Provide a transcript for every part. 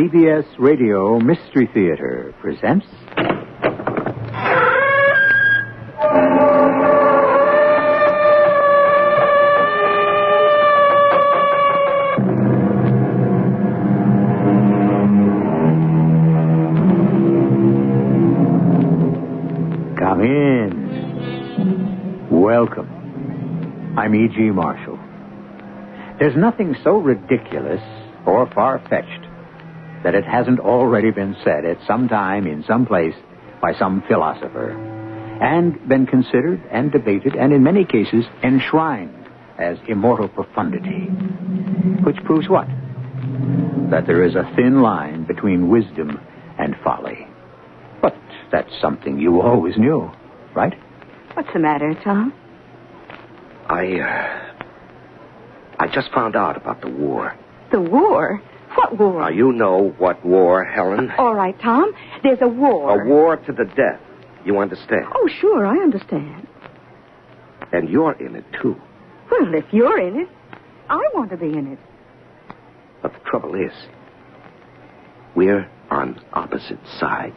CBS Radio Mystery Theater presents... Come in. Welcome. I'm E.G. Marshall. There's nothing so ridiculous or far-fetched that it hasn't already been said at some time in some place by some philosopher, and been considered and debated and in many cases enshrined as immortal profundity. Which proves what? That there is a thin line between wisdom and folly. But that's something you always knew, right? What's the matter, Tom? I just found out about the war. The war? What war? Now, you know what war, Helen. All right, Tom. There's a war. A war to the death. You understand? Oh, sure, I understand. And you're in it, too. Well, if you're in it, I want to be in it. But the trouble is, we're on opposite sides.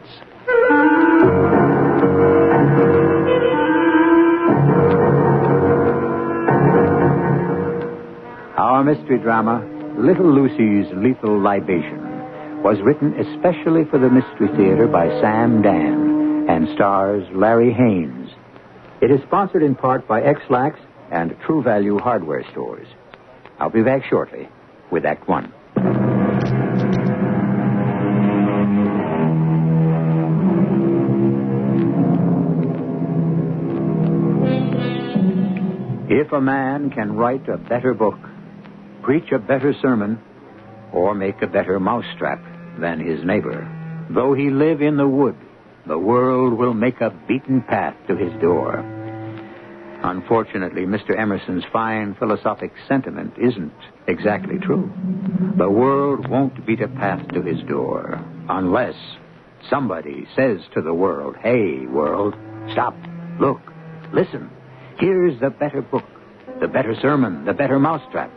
Our mystery drama, Little Lucy's Lethal Libation, was written especially for the Mystery Theater by Sam Dan and stars Larry Haynes. It is sponsored in part by X-Lax and True Value Hardware Stores. I'll be back shortly with Act One. If a man can write a better book, preach a better sermon, or make a better mousetrap than his neighbor, though he live in the wood, the world will make a beaten path to his door. Unfortunately, Mr. Emerson's fine philosophic sentiment isn't exactly true. The world won't beat a path to his door unless somebody says to the world, "Hey, world, stop, look, listen. Here's the better book, the better sermon, the better mousetrap."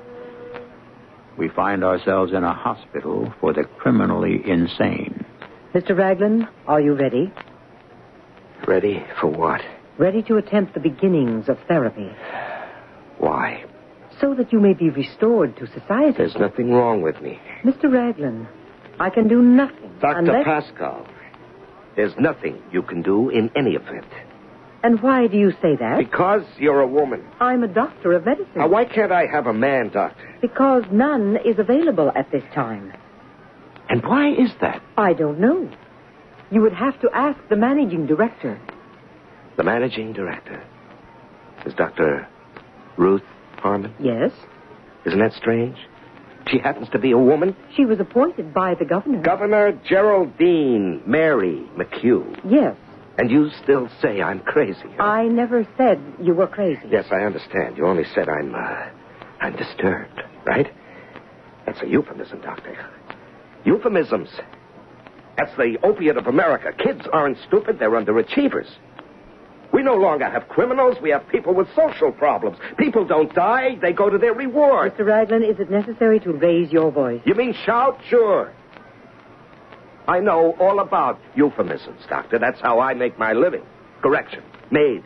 We find ourselves in a hospital for the criminally insane. Mr. Raglan, are you ready? Ready for what? Ready to attempt the beginnings of therapy. Why? So that you may be restored to society. There's nothing wrong with me. Mr. Raglan, I can do nothing. Dr. Pascal, there's nothing you can do in any event. And why do you say that? Because you're a woman. I'm a doctor of medicine. Now, why can't I have a man doctor? Because none is available at this time. And why is that? I don't know. You would have to ask the managing director. The managing director is Dr. Ruth Harmon? Yes. Isn't that strange? She happens to be a woman? She was appointed by the governor. Governor Geraldine Mary McHugh. Yes. And you still say I'm crazy, huh? I never said you were crazy. Yes, I understand. You only said I'm disturbed, right? That's a euphemism, Doctor. Euphemisms. That's the opiate of America. Kids aren't stupid. They're underachievers. We no longer have criminals. We have people with social problems. People don't die. They go to their reward. Mr. Raglan, is it necessary to raise your voice? You mean shout? Sure. I know all about euphemisms, Doctor. That's how I make my living. Correction. Made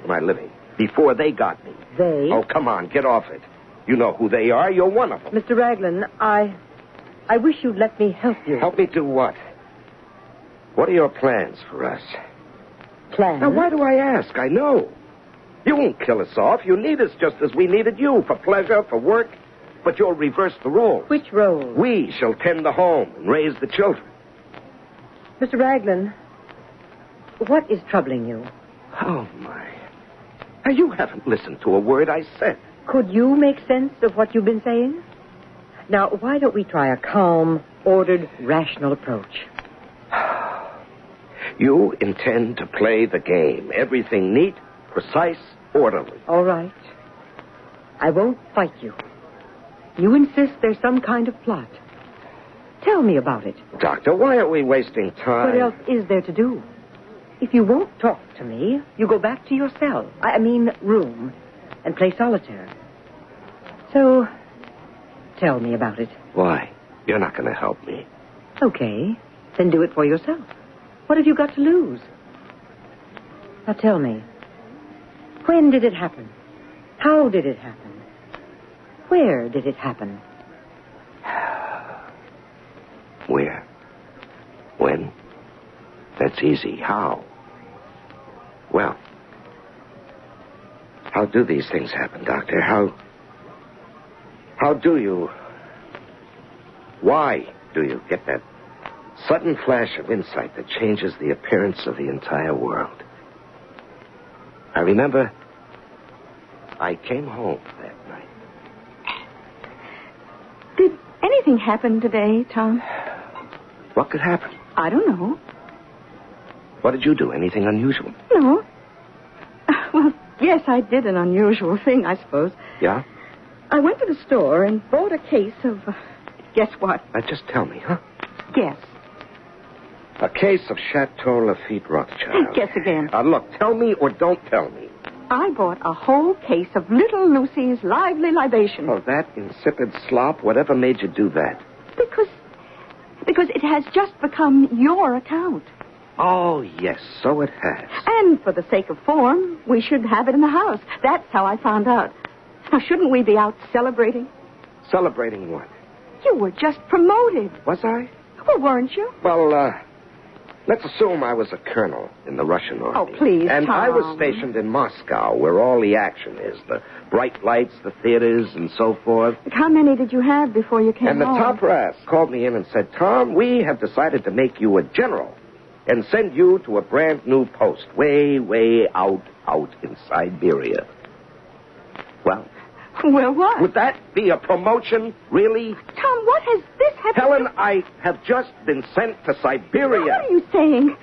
my living. Before they got me. They? Oh, come on. Get off it. You know who they are. You're one of them. Mr. Raglan, I wish you'd let me help you. Help me do what? What are your plans for us? Plans? Now, why do I ask? I know. You won't kill us off. You need us just as we needed you. For pleasure, for work. But you'll reverse the roles. Which roles? We shall tend the home and raise the children. Mr. Raglan, what is troubling you? Oh, my. Now, you haven't listened to a word I said. Could you make sense of what you've been saying? Now, why don't we try a calm, ordered, rational approach? You intend to play the game. Everything neat, precise, orderly. All right. I won't fight you. You insist there's some kind of plot. Tell me about it. Doctor, why are we wasting time? What else is there to do? If you won't talk to me, you go back to your cell. I mean room. And play solitaire. So, tell me about it. Why? You're not going to help me. Okay. Then do it for yourself. What have you got to lose? Now tell me, when did it happen? How did it happen? Where did it happen? Where? When? That's easy. How? Well, how do these things happen, Doctor? How do you... Why do you get that sudden flash of insight that changes the appearance of the entire world? I remember I came home that night. Did anything happen today, Tom? What could happen? I don't know. What did you do? Anything unusual? No. Well, yes, I did an unusual thing, I suppose. Yeah? I went to the store and bought a case of... guess what? Just tell me, huh? Guess. A case of Chateau Lafite Rothschild. Guess again. Look, tell me or don't tell me. I bought a whole case of Little Lucy's Lively Libation. Oh, that insipid slop. Whatever made you do that? Because it has just become your account. Oh, yes, so it has. And for the sake of form, we should have it in the house. That's how I found out. Now, shouldn't we be out celebrating? Celebrating what? You were just promoted. Was I? Well, weren't you? Well, let's assume I was a colonel in the Russian army. Oh, please, And Tom. I was stationed in Moscow, where all the action is. The bright lights, the theaters, and so forth. How many did you have before you came And the home? top brass called me in and said, Tom, we have decided to make you a general and send you to a brand new post way, way out in Siberia. Well... Well, what? Would that be a promotion, really? Tom, what has this happened? Helen, I have just been sent to Siberia. What are you saying?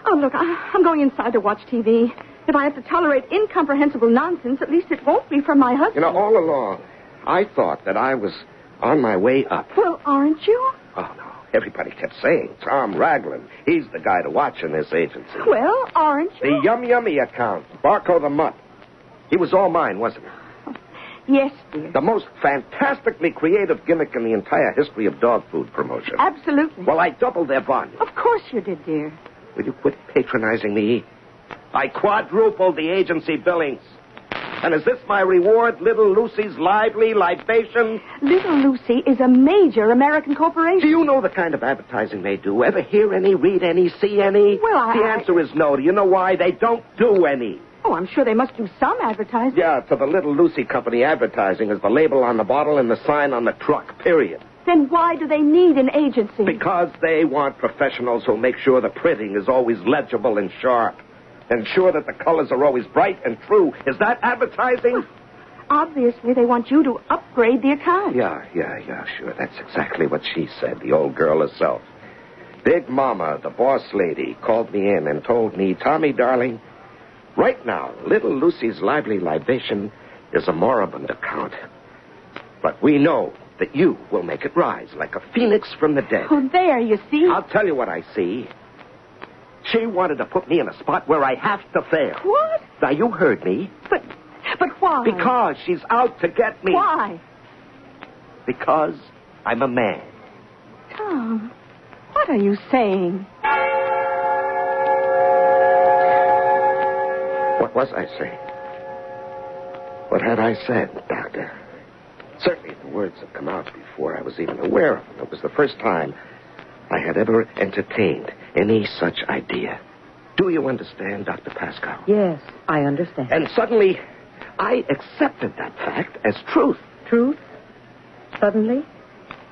Oh, look, I'm going inside to watch TV. If I have to tolerate incomprehensible nonsense, at least it won't be from my husband. You know, all along, I thought that I was on my way up. Well, aren't you? Oh, no. Everybody kept saying, Tom Raglan, he's the guy to watch in this agency. Well, aren't you? The Yum Yummy account, Barco the Mutt. He was all mine, wasn't he? Yes, dear. The most fantastically creative gimmick in the entire history of dog food promotion. Absolutely. Well, I doubled their volume. Of course you did, dear. Will you quit patronizing me? I quadrupled the agency billings. And is this my reward, Little Lucy's Lively Libation? Little Lucy is a major American corporation. Do you know the kind of advertising they do? Ever hear any, read any, see any? Well, The answer is no. Do you know why? They don't do any. Oh, I'm sure they must do some advertising. Yeah, to the Little Lucy Company, advertising is the label on the bottle and the sign on the truck, period. Then why do they need an agency? Because they want professionals who make sure the printing is always legible and sharp. Ensure that the colors are always bright and true. Is that advertising? Obviously, they want you to upgrade the account. Yeah, sure. That's exactly what she said, the old girl herself. Big Mama, the boss lady, called me in and told me, Tommy, darling, right now, Little Lucy's Lively Libation is a moribund account. But we know that you will make it rise like a phoenix from the dead. Oh, there, you see. I'll tell you what I see. She wanted to put me in a spot where I have to fail. What? Now, you heard me. But why? Because she's out to get me. Why? Because I'm a man. Tom, what are you saying? What was I saying? What had I said, Doctor? Certainly the words had come out before I was even aware of them. It was the first time I had ever entertained any such idea. Do you understand, Dr. Pascal? Yes, I understand. And suddenly, I accepted that fact as truth. Truth? Suddenly?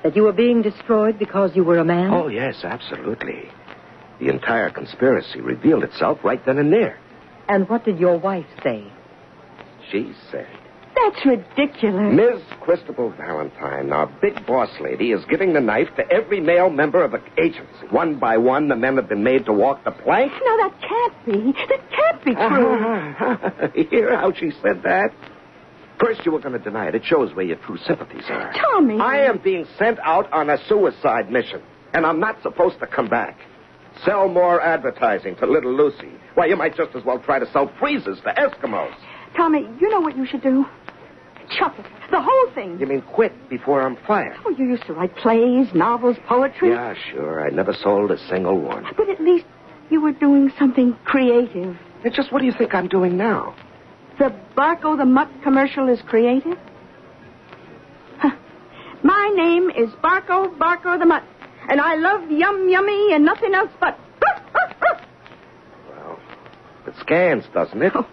That you were being destroyed because you were a man? Oh, yes, absolutely. The entire conspiracy revealed itself right then and there. And what did your wife say? She said, That's ridiculous. Ms. Christabel Valentine, our big boss lady, is giving the knife to every male member of the agency. One by one, the men have been made to walk the plank. No, that can't be. That can't be true. You hear how she said that? First, you were going to deny it. It shows where your true sympathies are. Tommy. I am being sent out on a suicide mission, and I'm not supposed to come back. Sell more advertising to Little Lucy. Why, you might just as well try to sell freezers to Eskimos. Tommy, you know what you should do? Chuck it. The whole thing. You mean quit before I'm fired? Oh, you used to write plays, novels, poetry. Yeah, sure. I never sold a single one. But at least you were doing something creative. And just what do you think I'm doing now? The Barco the Mutt commercial is creative? Huh. My name is Barco the Mutt, and I love yum yummy and nothing else but... Well, it scans, doesn't it? Oh,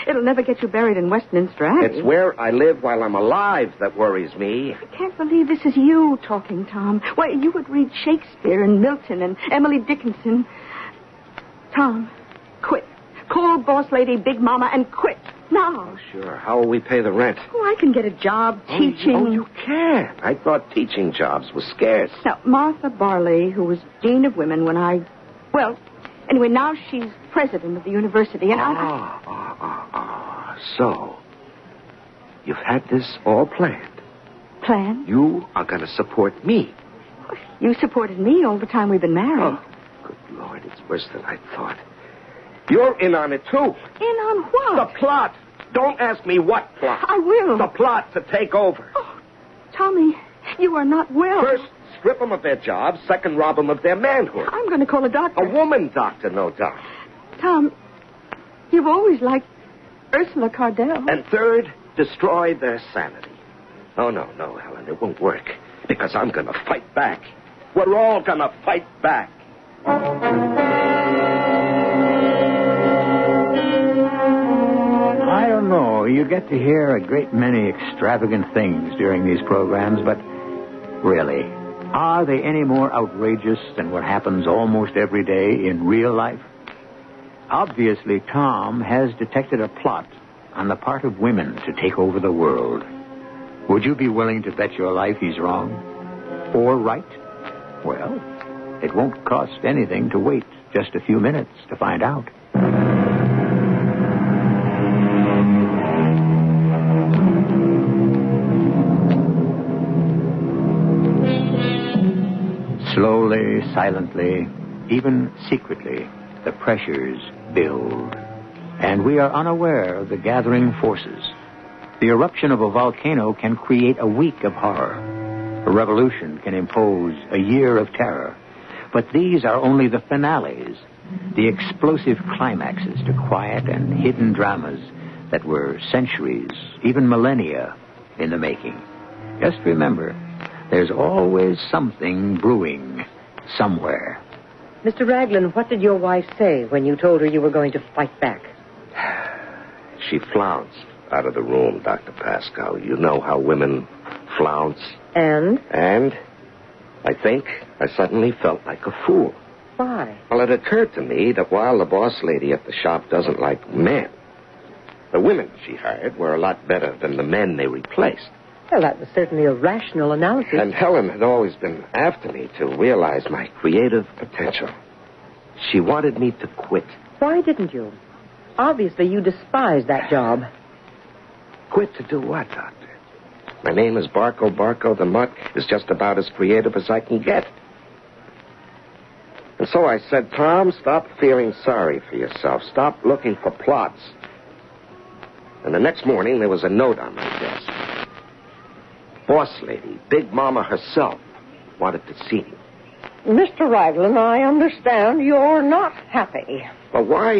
it'll never get you buried in Westminster Abbey. It's where I live while I'm alive that worries me. I can't believe this is you talking, Tom. Why, you would read Shakespeare and Milton and Emily Dickinson. Tom, quit. Call boss lady Big Mama and quit. Now. Oh, sure. How will we pay the rent? Oh, I can get a job teaching. Oh, you can. I thought teaching jobs were scarce. Now, Martha Barley, who was dean of women when I... Well, anyway, now she's president of the university, and So, you've had this all planned. Planned? You are going to support me. You supported me all the time we've been married. Oh, good Lord, it's worse than I thought. You're in on it, too. In on what? The plot. Don't ask me what plot. I will. The plot to take over. Oh, Tommy, you are not well. First, strip them of their jobs. Second, rob them of their manhood. I'm going to call a doctor. A woman doctor, no doubt. Tom, you've always liked Ursula Cardell. And third, destroy their sanity. Oh, no, Helen, it won't work. Because I'm going to fight back. We're all going to fight back. I don't know. You get to hear a great many extravagant things during these programs, but really, are they any more outrageous than what happens almost every day in real life? Obviously, Tom has detected a plot on the part of women to take over the world. Would you be willing to bet your life he's wrong? Or right? Well, it won't cost anything to wait just a few minutes to find out. Slowly, silently, even secretly, the pressures build. And we are unaware of the gathering forces. The eruption of a volcano can create a week of horror. A revolution can impose a year of terror. But these are only the finales, the explosive climaxes to quiet and hidden dramas that were centuries, even millennia, in the making. Just remember, there's always something brewing somewhere. Mr. Raglan, what did your wife say when you told her you were going to fight back? She flounced out of the room, Dr. Pascal. You know how women flounce. And? And I think I suddenly felt like a fool. Why? Well, it occurred to me that while the boss lady at the shop doesn't like men, the women she hired were a lot better than the men they replaced. Well, that was certainly a rational analysis. And Helen had always been after me to realize my creative potential. She wanted me to quit. Why didn't you? Obviously, you despised that job. Quit to do what, Doctor? My name is Barco the Mutt is just about as creative as I can get. And so I said, Tom, stop feeling sorry for yourself. Stop looking for plots. And the next morning, there was a note on my desk. Boss lady, Big Mama herself, wanted to see me. Mr. Raglan, I understand you're not happy. Well, why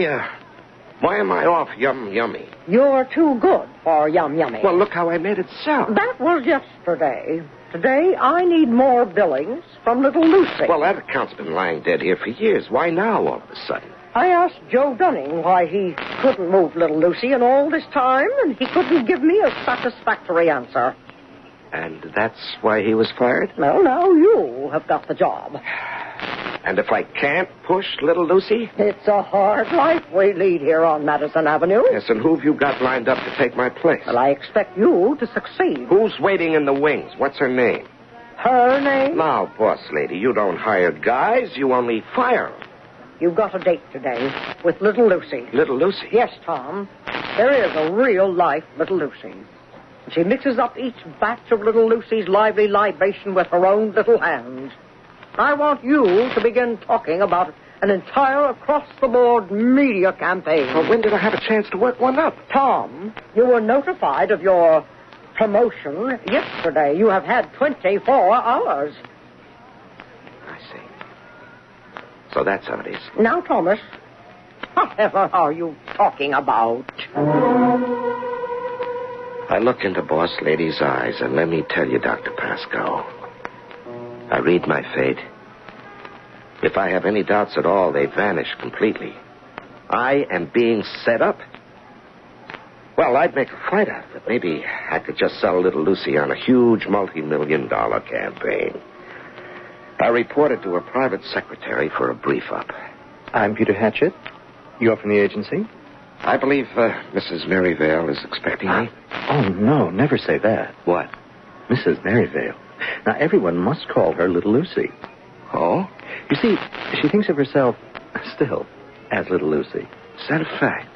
am I off yummy? You're too good for yummy. Well, look how I made it sound. That was yesterday. Today, I need more billings from little Lucy. Well, that account's been lying dead here for years. Why now, all of a sudden? I asked Joe Dunning why he couldn't move little Lucy in all this time, and he couldn't give me a satisfactory answer. And that's why he was fired? Well, now you have got the job. And if I can't push little Lucy? It's a hard life we lead here on Madison Avenue. Yes, and who've you got lined up to take my place? Well, I expect you to succeed. Who's waiting in the wings? What's her name? Her name? Now, boss lady, you don't hire guys, you only fire them. You've got a date today with little Lucy. Little Lucy? Yes, Tom. There is a real-life little Lucy. She mixes up each batch of little Lucy's lively libation with her own little hands. I want you to begin talking about an entire across-the-board media campaign. Well, when did I have a chance to work one up? Tom, you were notified of your promotion yesterday. You have had 24 hours. I see. So that's how it is. Now, Thomas, whatever are you talking about? I look into Boss Lady's eyes, and let me tell you, Dr. Pascoe, I read my fate. If I have any doubts at all, they vanish completely. I am being set up. Well, I'd make a fight out of it. Maybe I could just sell little Lucy on a huge multi-million-dollar campaign. I reported to her private secretary for a brief-up. I'm Peter Hatchett. You're from the agency? I believe Mrs. Merivale is expecting me. Oh, no, never say that. What? Mrs. Merivale. Now, everyone must call her Little Lucy. Oh? You see, she thinks of herself still as Little Lucy. Is that a fact?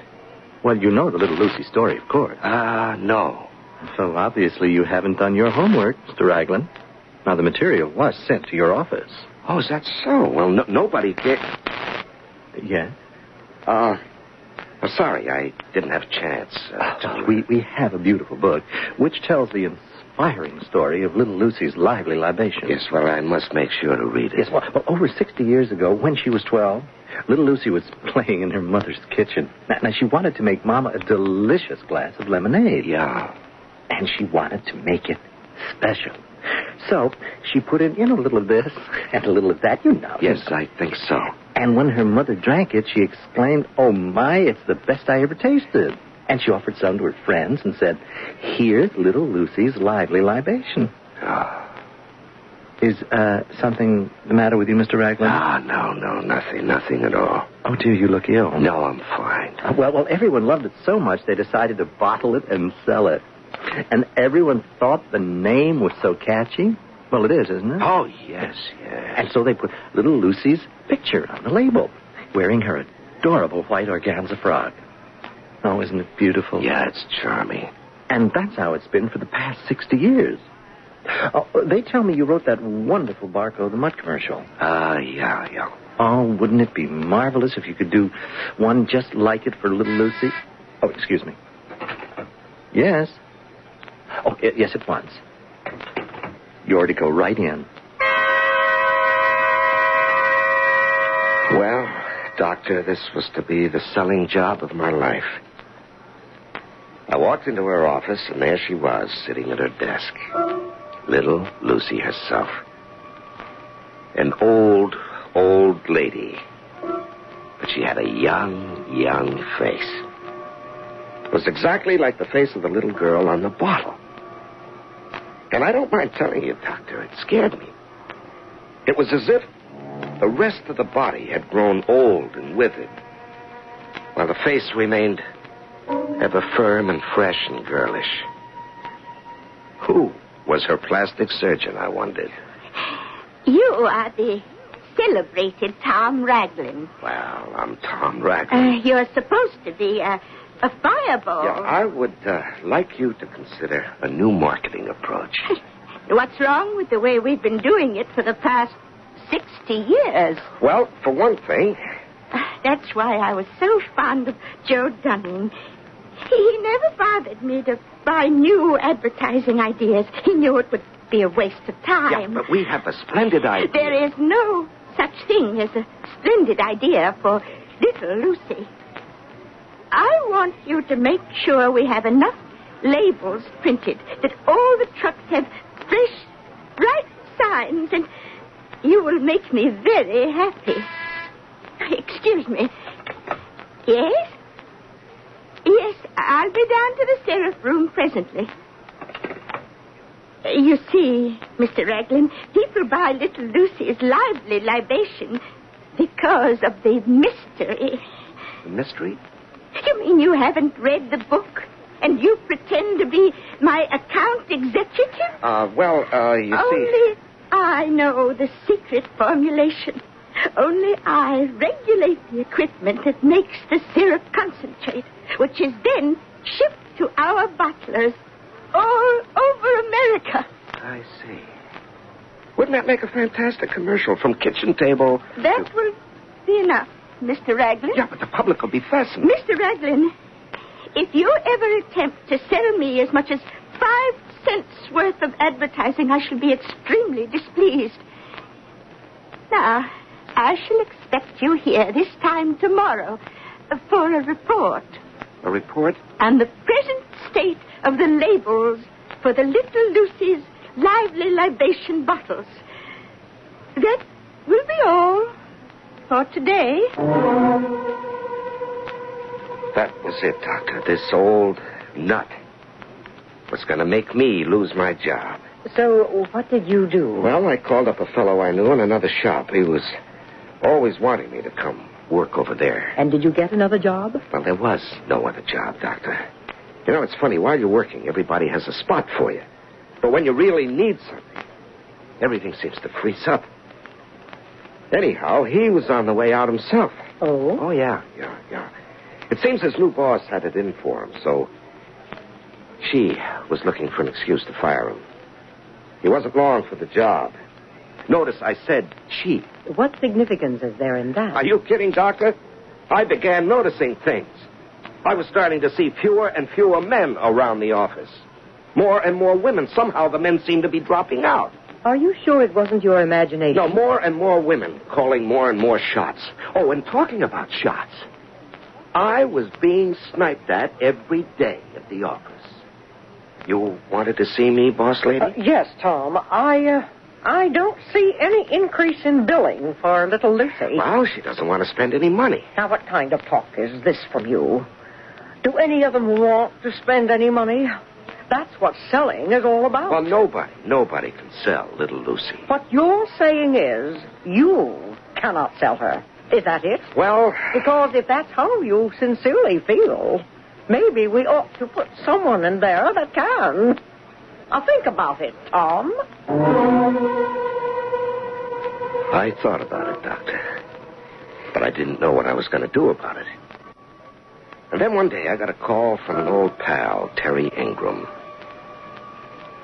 Well, you know the Little Lucy story, of course. No. So, obviously, you haven't done your homework, Mr. Raglan. Now, the material was sent to your office. Oh, is that so? Well, nobody did. Yes? Sorry, I didn't have a chance. We have a beautiful book, which tells the inspiring story of Little Lucy's lively libation. Yes, well, I must make sure to read it. Yes, well, over 60 years ago, when she was 12, Little Lucy was playing in her mother's kitchen. Now, she wanted to make Mama a delicious glass of lemonade. Yeah. And she wanted to make it special. So she put in a little of this and a little of that, you know. Yes, I think so. And when her mother drank it, she exclaimed, "Oh, my, it's the best I ever tasted." And she offered some to her friends and said, "Here's Little Lucy's lively libation." Oh. Is something the matter with you, Mr. Raglan? No, nothing at all. Oh, dear, you look ill. No, I'm fine. Well, everyone loved it so much they decided to bottle it and sell it. And everyone thought the name was so catchy. Well, it is, isn't it? Oh, yes. And so they put Little Lucy's picture on the label, wearing her adorable white organza frock. Oh, isn't it beautiful? Yeah, it's charming. And that's how it's been for the past 60 years. Oh, they tell me you wrote that wonderful Barco the Mutt commercial. Yeah. Oh, wouldn't it be marvelous if you could do one just like it for Little Lucy? Oh, excuse me. Yes. Oh, yes, at once. You're to go right in. Well, Doctor, this was to be the selling job of my life. I walked into her office, and there she was, sitting at her desk. Little Lucy herself. An old lady. But she had a young face. It was exactly like the face of the little girl on the bottle. And I don't mind telling you, Doctor, it scared me. It was as if the rest of the body had grown old and withered, while the face remained ever firm and fresh and girlish. Who was her plastic surgeon, I wondered? You are the celebrated Tom Raglan. Well, I'm Tom Raglan. You're supposed to be a fireball. Yeah, I would like you to consider a new marketing approach. What's wrong with the way we've been doing it for the past 60 years? Well, for one thing... That's why I was so fond of Joe Dunning. He never bothered me to buy new advertising ideas. He knew it would be a waste of time. Yeah, but we have a splendid idea. There is no such thing as a splendid idea for Little Lucy. I want you to make sure we have enough labels printed, that all the trucks have fresh, bright signs, and you will make me very happy. Excuse me. Yes? Yes, I'll be down to the Seraph room presently. You see, Mr. Raglan, people buy Little Lucy's lively libation because of the mystery. The mystery? You mean you haven't read the book, and you pretend to be my account executive? You see... Only I know the secret formulation. Only I regulate the equipment that makes the syrup concentrate, which is then shipped to our bottlers all over America. I see. Wouldn't that make a fantastic commercial from kitchen table? That will be enough, Mr. Raglan. Yeah, but the public will be fascinated. Mr. Raglan, if you ever attempt to sell me as much as 5 cents worth of advertising, I shall be extremely displeased. Now, I shall expect you here this time tomorrow for a report. A report? On the present state of the labels for the little Lucy's lively libation bottles. That will be all for today. That was it, Doctor. This old nut was going to make me lose my job. So, what did you do? Well, I called up a fellow I knew in another shop. He was always wanting me to come work over there. And did you get another job? Well, there was no other job, Doctor. You know, it's funny. While you're working, everybody has a spot for you. But when you really need something, everything seems to freeze up. Anyhow, he was on the way out himself. Oh? Oh, yeah. It seems his new boss had it in for him, so she was looking for an excuse to fire him. He wasn't long for the job. Notice I said she. What significance is there in that? Are you kidding, Doctor? I began noticing things. I was starting to see fewer and fewer men around the office. More and more women. Somehow the men seem to be dropping out. Are you sure it wasn't your imagination? No, more and more women calling more and more shots. Oh, and talking about shots, I was being sniped at every day at the office. You wanted to see me, boss lady? Yes, Tom. I don't see any increase in billing for little Lucy. Well, she doesn't want to spend any money. Now, what kind of talk is this from you? Do any of them want to spend any money? That's what selling is all about. Well, nobody can sell little Lucy. What you're saying is you cannot sell her. Is that it? Well... Because if that's how you sincerely feel, maybe we ought to put someone in there that can. Now, think about it, Tom. I thought about it, Doctor. But I didn't know what I was going to do about it. And then one day I got a call from an old pal, Terry Ingram.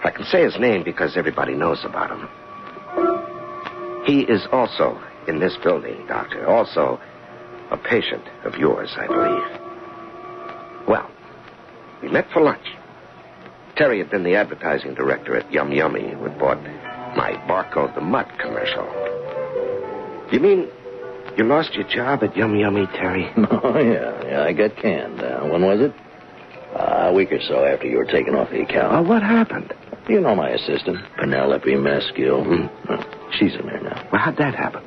I can say his name because everybody knows about him. He is also in this building, Doctor. Also a patient of yours, I believe. Well, we met for lunch. Terry had been the advertising director at Yum Yummy, who had bought my Barcode the Mutt commercial. You mean you lost your job at Yum Yummy, Terry? Oh, yeah, I got canned. When was it? A week or so after you were taken off the account. Oh, what happened? You know my assistant, Penelope Maskill. She's in there now. Well, how'd that happen?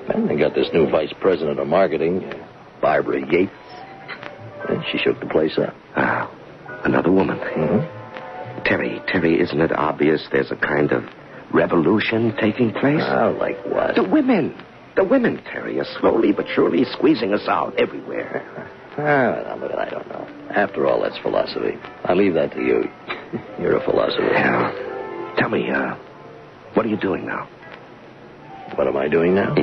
And they got this new vice president of marketing, Barbara Yates. And she shook the place up. Another woman. Mm-hmm. Terry, isn't it obvious there's a kind of revolution taking place? Like what? The women, Terry, are slowly but surely squeezing us out everywhere. I don't know. After all, that's philosophy. I leave that to you. You're a philosopher. Yeah. Tell me, what are you doing now? What am I doing now?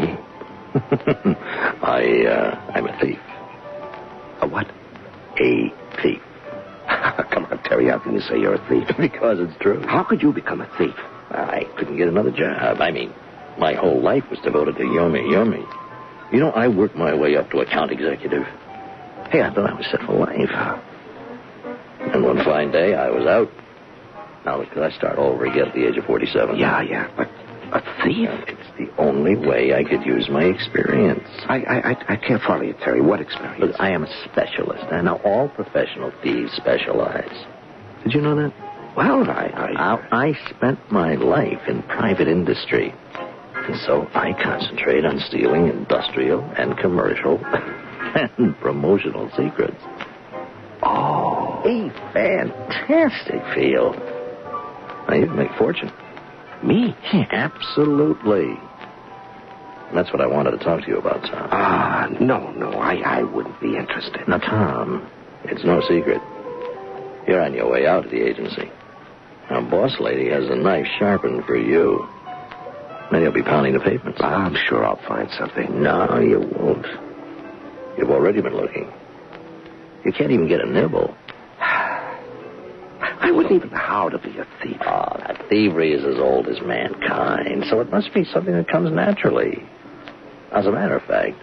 I'm a thief. A what? A thief. Come on, Terry, how can you say you're a thief? Because it's true. How could you become a thief? I couldn't get another job. I mean, my whole life was devoted to Yummy. You know, I worked my way up to account executive. Hey, I thought I was set for life. And one fine day, I was out. Now, could I start all over again at the age of 47? Yeah, but a thief? It's the only way I could use my experience. I can't follow you, Terry. What experience? But I am a specialist. And now all professional thieves specialize. Did you know that? Well, I spent my life in private industry. And so I concentrate on stealing industrial and commercial and promotional secrets. Oh. A fantastic field. Now, you can make a fortune. Me? Absolutely. And that's what I wanted to talk to you about, Tom. No, I wouldn't be interested. Now, Tom, it's no secret. You're on your way out of the agency. Now, boss lady has a knife sharpened for you. Then you'll be pounding the pavements. I'm sure I'll find something. No, you won't. You've already been looking. You can't even get a nibble. I wouldn't even know how to be a thief. Oh, that thievery is as old as mankind, so it must be something that comes naturally. As a matter of fact,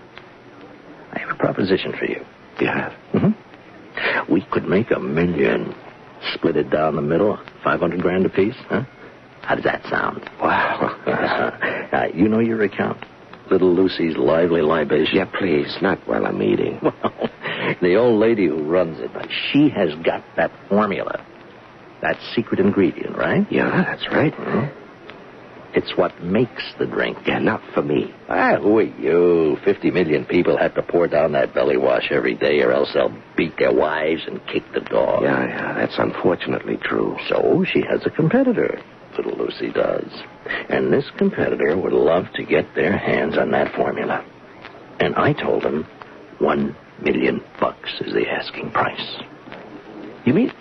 I have a proposition for you. You have? Mm-hmm. We could make $1 million Split it down the middle, $500,000 apiece, huh? How does that sound? Wow. You know your account? Little Lucy's lively libation. Yeah, please, not while I'm eating. Well, the old lady who runs it, she has got that formula. That secret ingredient, right? Yeah, that's right. Mm-hmm. It's what makes the drink. Yeah, not for me. Who are you? 50 million people have to pour down that belly wash every day, or else they'll beat their wives and kick the dog. Yeah, that's unfortunately true. So she has a competitor, little Lucy does. And this competitor would love to get their hands on that formula. And I told him $1 million is the asking price. You mean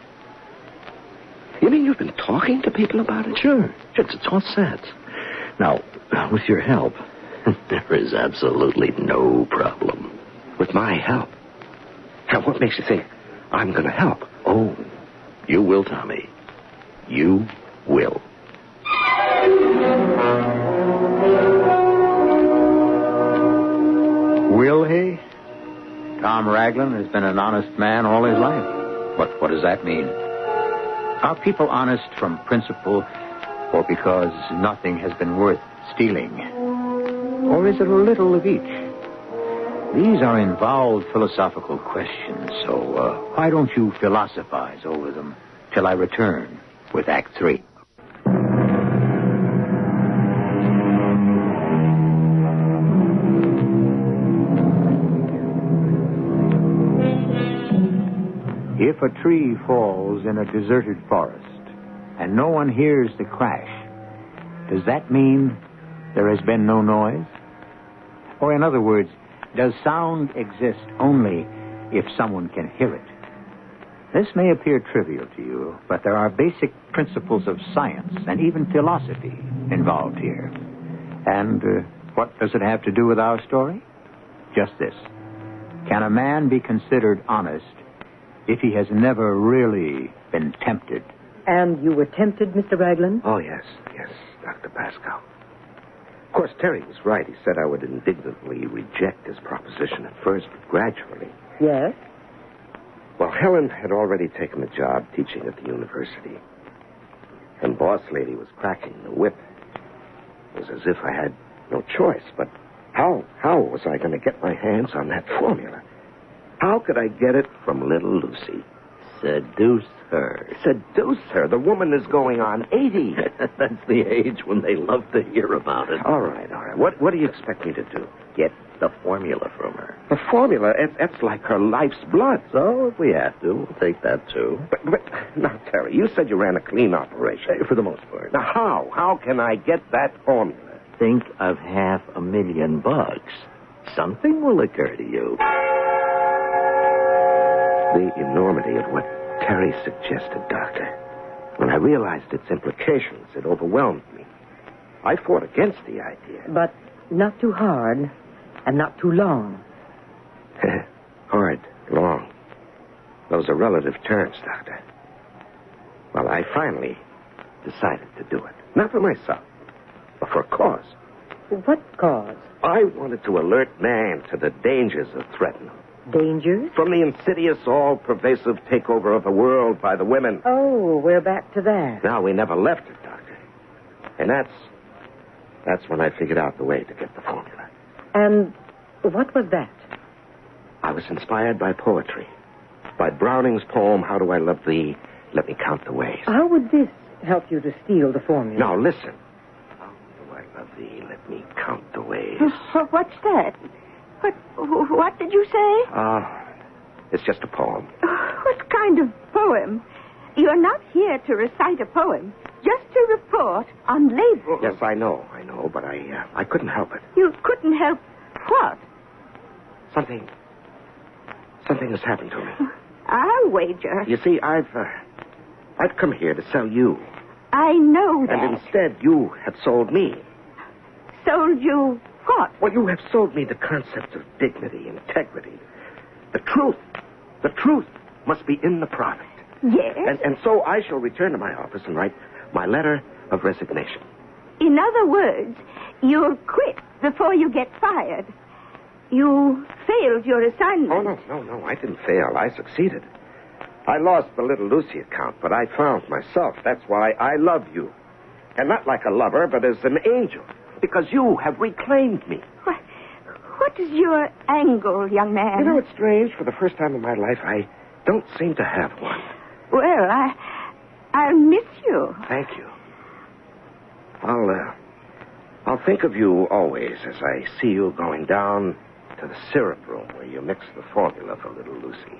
you've been talking to people about it? Sure. It's all set. Now, with your help, there is absolutely no problem. With my help? Now, what makes you think I'm going to help? Oh, you will, Tommy. You will. Will he? Tom Raglan has been an honest man all his life. But what does that mean? Are people honest from principle or because nothing has been worth stealing? Or is it a little of each? These are involved philosophical questions, so why don't you philosophize over them till I return with Act 3. If a tree falls in a deserted forest and no one hears the crash, does that mean there has been no noise? Or in other words, does sound exist only if someone can hear it? This may appear trivial to you, but there are basic principles of science and even philosophy involved here. And what does it have to do with our story? Just this. Can a man be considered honest if he has never really been tempted? And you were tempted, Mr. Raglan? Oh, yes, Dr. Pascal. Of course, Terry was right. He said I would indignantly reject his proposition at first, but gradually. Yes? Well, Helen had already taken a job teaching at the university. And boss lady was cracking the whip. It was as if I had no choice, but how was I going to get my hands on that formula? How could I get it from little Lucy? Seduce her. Seduce her? The woman is going on 80. That's the age when they love to hear about it. All right. What do you expect me to do? Get the formula from her. The formula? That's like her life's blood. So if we have to, we'll take that too. But now, Terry, you said you ran a clean operation. For the most part. Now, how? How can I get that formula? Think of $500,000. Something will occur to you. The enormity of what Terry suggested, Doctor. When I realized its implications, it overwhelmed me. I fought against the idea. But not too hard and not too long. Hard, long. Those are relative terms, Doctor. Well, I finally decided to do it. Not for myself, but for a cause. What cause? I wanted to alert man to the dangers that threaten him. Dangers? From the insidious, all-pervasive takeover of the world by the women. Oh, we're back to that. Now, we never left it, Doctor. And that's when I figured out the way to get the formula. And what was that? I was inspired by poetry. By Browning's poem, How Do I Love Thee? Let Me Count the Ways. How would this help you to steal the formula? Now, listen. How do I love thee? Let me count the ways. What's that? What did you say? It's just a poem. What kind of poem? You're not here to recite a poem, just to report on labels. Yes, I know, but I couldn't help it. You couldn't help what? Something has happened to me. I'll wager. You see, I've come here to sell you. I know that. And instead, you have sold me. Sold you what? Well, you have sold me the concept of dignity, integrity. The truth. The truth must be in the product. Yes? And so I shall return to my office and write my letter of resignation. In other words, you'll quit before you get fired. You failed your assignment. Oh, no, I didn't fail. I succeeded. I lost the Little Lucy account, but I found myself. That's why I love you. And not like a lover, but as an angel. Because you have reclaimed me. What is your angle, young man? You know, it's strange. For the first time in my life, I don't seem to have one. Well, I'll miss you. Thank you. I'll think of you always as I see you going down to the syrup room where you mix the formula for Little Lucy.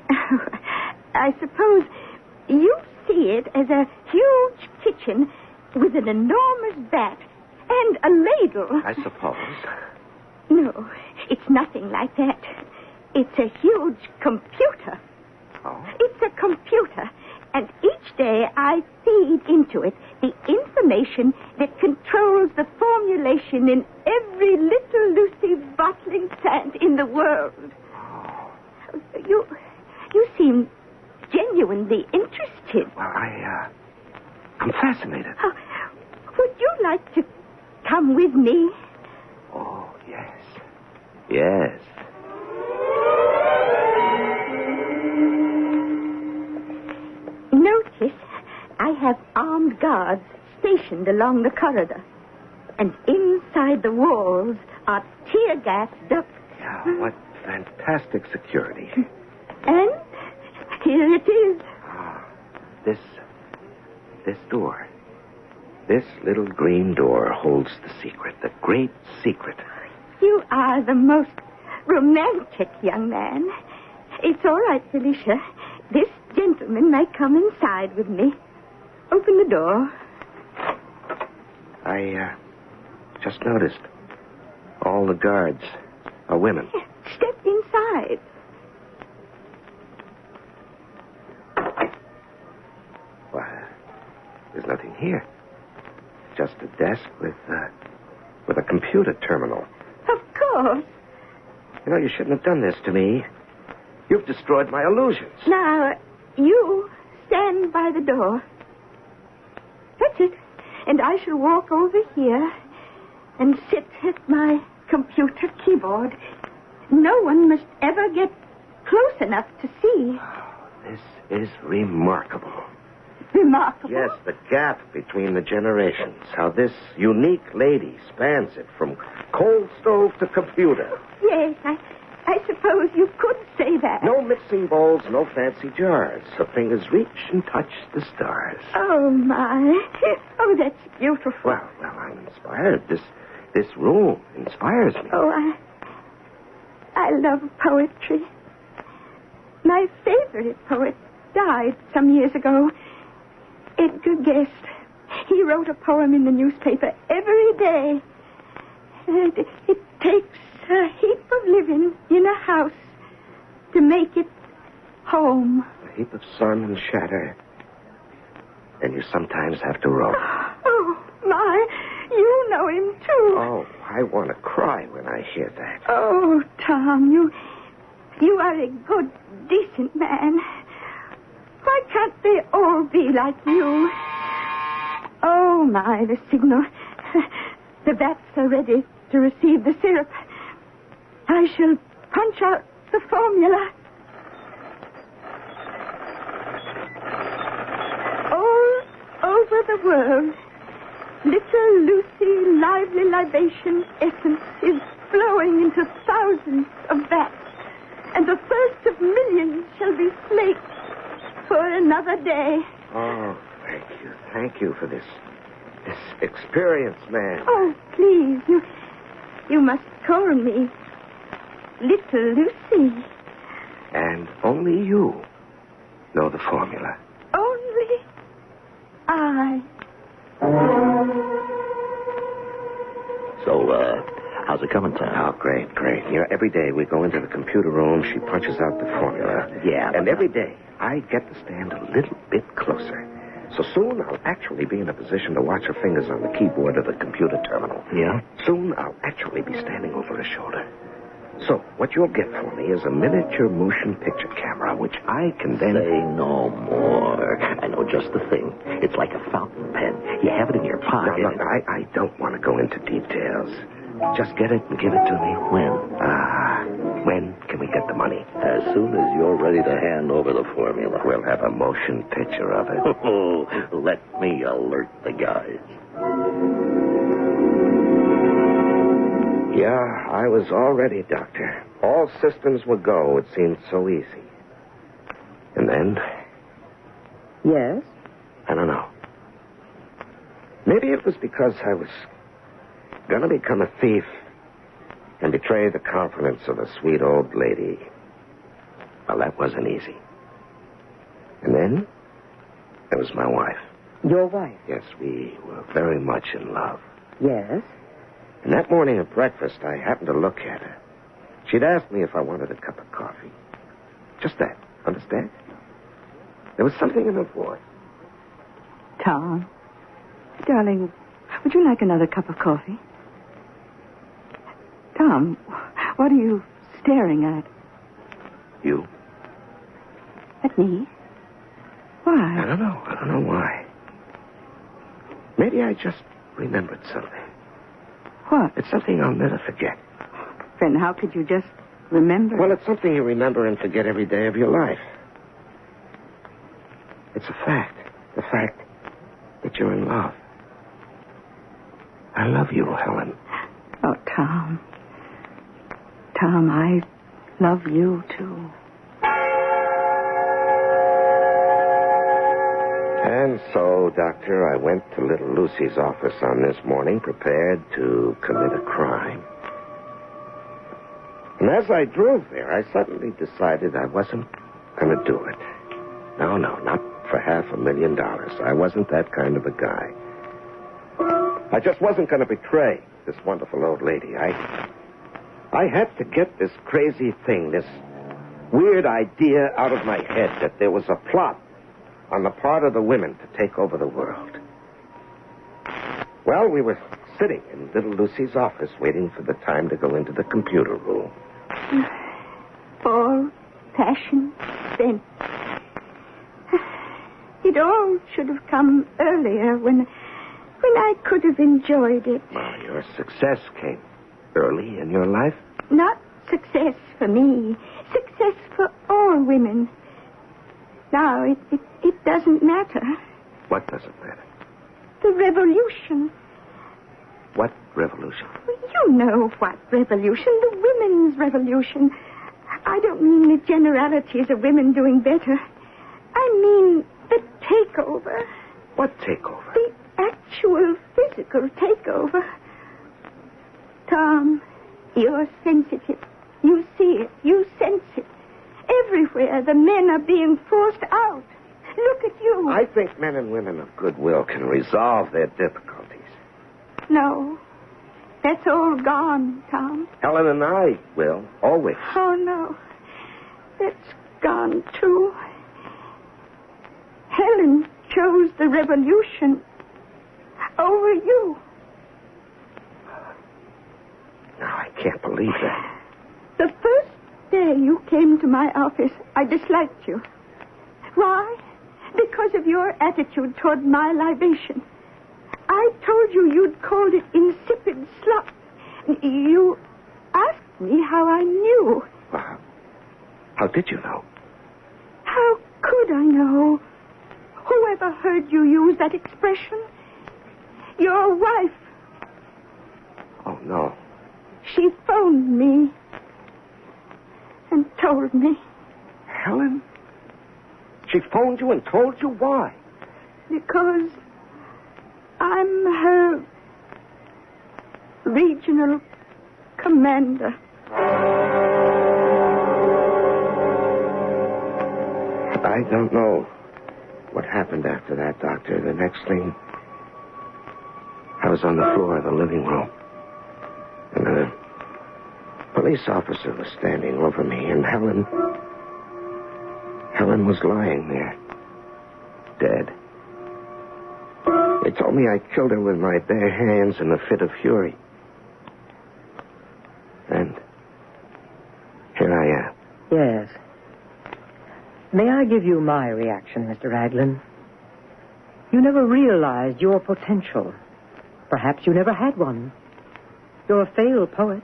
I suppose you see it as a huge kitchen with an enormous vat and a ladle. I suppose. No, it's nothing like that. It's a huge computer. Oh? It's a computer, and each day I feed into it the information that controls the formulation in every Little Lucy bottling plant in the world. You seem genuinely interested. Well, I'm fascinated. Would you like to come with me? Oh, yes. Yes. Notice I have armed guards stationed along the corridor. And inside the walls are tear gas ducts. Yeah, what fantastic security. And here it is. This door. This little green door holds the secret, the great secret. You are the most romantic young man. It's all right, Felicia. This gentleman may come inside with me. Open the door. I just noticed all the guards are women. Step inside. Well, there's nothing here. Just a desk with a computer terminal. Of course. You know, you shouldn't have done this to me. You've destroyed my illusions. Now, you stand by the door. That's it. And I shall walk over here and sit at my computer keyboard. No one must ever get close enough to see. This is remarkable. Remarkable? Yes, the gap between the generations. How this unique lady spans it from cold stove to computer. Yes, I suppose you could say that. No mixing bowls, no fancy jars. Her fingers reach and touch the stars. Oh, my. Oh, that's beautiful. Well, I'm inspired. This room inspires me. Oh, I love poetry. My favorite poet died some years ago. Edgar Guest. He wrote a poem in the newspaper every day. And it takes a heap of living in a house to make it home. A heap of sun and shadow. And you sometimes have to row. Oh, my. You know him, too. Oh, I want to cry when I hear that. Oh, Tom, you are a good, decent man. Why can't they all be like you? Oh, my, the signal. The vats are ready to receive the syrup. I shall punch out the formula. All over the world, Little Lucy Lively Libation essence is flowing into thousands of vats, and the first of millions shall be slaked for another day. Oh, thank you. Thank you for this experience, man. Oh, please, you must call me Little Lucy. And only you know the formula. Only I. So, how's it coming, Tom? Oh, great. You know, every day we go into the computer room, she punches out the formula. Yeah. And every day I get to stand a little bit closer. So soon I'll actually be in a position to watch her fingers on the keyboard of the computer terminal. Yeah? Soon I'll actually be standing over her shoulder. So what you'll get from me is a miniature motion picture camera, which I can then... Say no more. I know just the thing. It's like a fountain pen. You have it in your pocket. Now, look, I don't want to go into details. Just get it and give it to me. When? When can we get the money? As soon as you're ready to hand over the formula. We'll have a motion picture of it. Oh, let me alert the guys. Yeah, I was all ready, Doctor. All systems would go. It seemed so easy. And then, Yes? I don't know. Maybe it was because I was going to become a thief and betray the confidence of a sweet old lady. Well, that wasn't easy. And then, there was my wife. Your wife? Yes, we were very much in love. Yes? And that morning at breakfast, I happened to look at her. She'd asked me if I wanted a cup of coffee. Just that, understand? There was something in her voice. Tom, darling, would you like another cup of coffee? Tom, what are you staring at? You? At me? I Why? don't know. I don't know why. Maybe I just remembered something. What? It's something I'll never forget. Then how could you just remember? Well, it's something you remember and forget every day of your life. It's a fact. The fact that you're in love. I love you, Helen. Oh, Tom. Tom, I love you, too. And so, Doctor, I went to little Lucy's office on this morning, prepared to commit a crime. And as I drove there, I suddenly decided I wasn't going to do it. No, not for $500,000. I wasn't that kind of a guy. I just wasn't going to betray this wonderful old lady. I had to get this crazy thing, this weird idea out of my head that there was a plot on the part of the women to take over the world. Well, we were sitting in little Lucy's office waiting for the time to go into the computer room. All passion spent. It all should have come earlier when I could have enjoyed it. Well, your success came early in your life. Not success for me. Success for all women. Now, it doesn't matter. What doesn't matter? The revolution. What revolution? Well, you know what revolution. The women's revolution. I don't mean the generalities of women doing better. I mean the takeover. What takeover? The actual physical takeover. Tom, you're sensitive. You see it. You sense it. Everywhere the men are being forced out. Look at you. I think men and women of goodwill can resolve their difficulties. No. That's all gone, Tom. Helen and I will, always. Oh, no. That's gone, too. Helen chose the revolution over you. No, I can't believe that. The first day you came to my office, I disliked you. Why? Because of your attitude toward my libation. I told you you'd called it insipid slop. You asked me how I knew. Well, how did you know? How could I know? Whoever heard you use that expression? Your wife. Oh, no. She phoned me and told me. Helen? She phoned you and told you why? Because I'm her regional commander. I don't know what happened after that, Doctor. The next thing, I was on the floor of the living room. And a police officer was standing over me, and Helen was lying there, dead. They told me I killed her with my bare hands in a fit of fury. And here I am. Yes. May I give you my reaction, Mr. Raglan? You never realized your potential. Perhaps you never had one. You're a failed poet.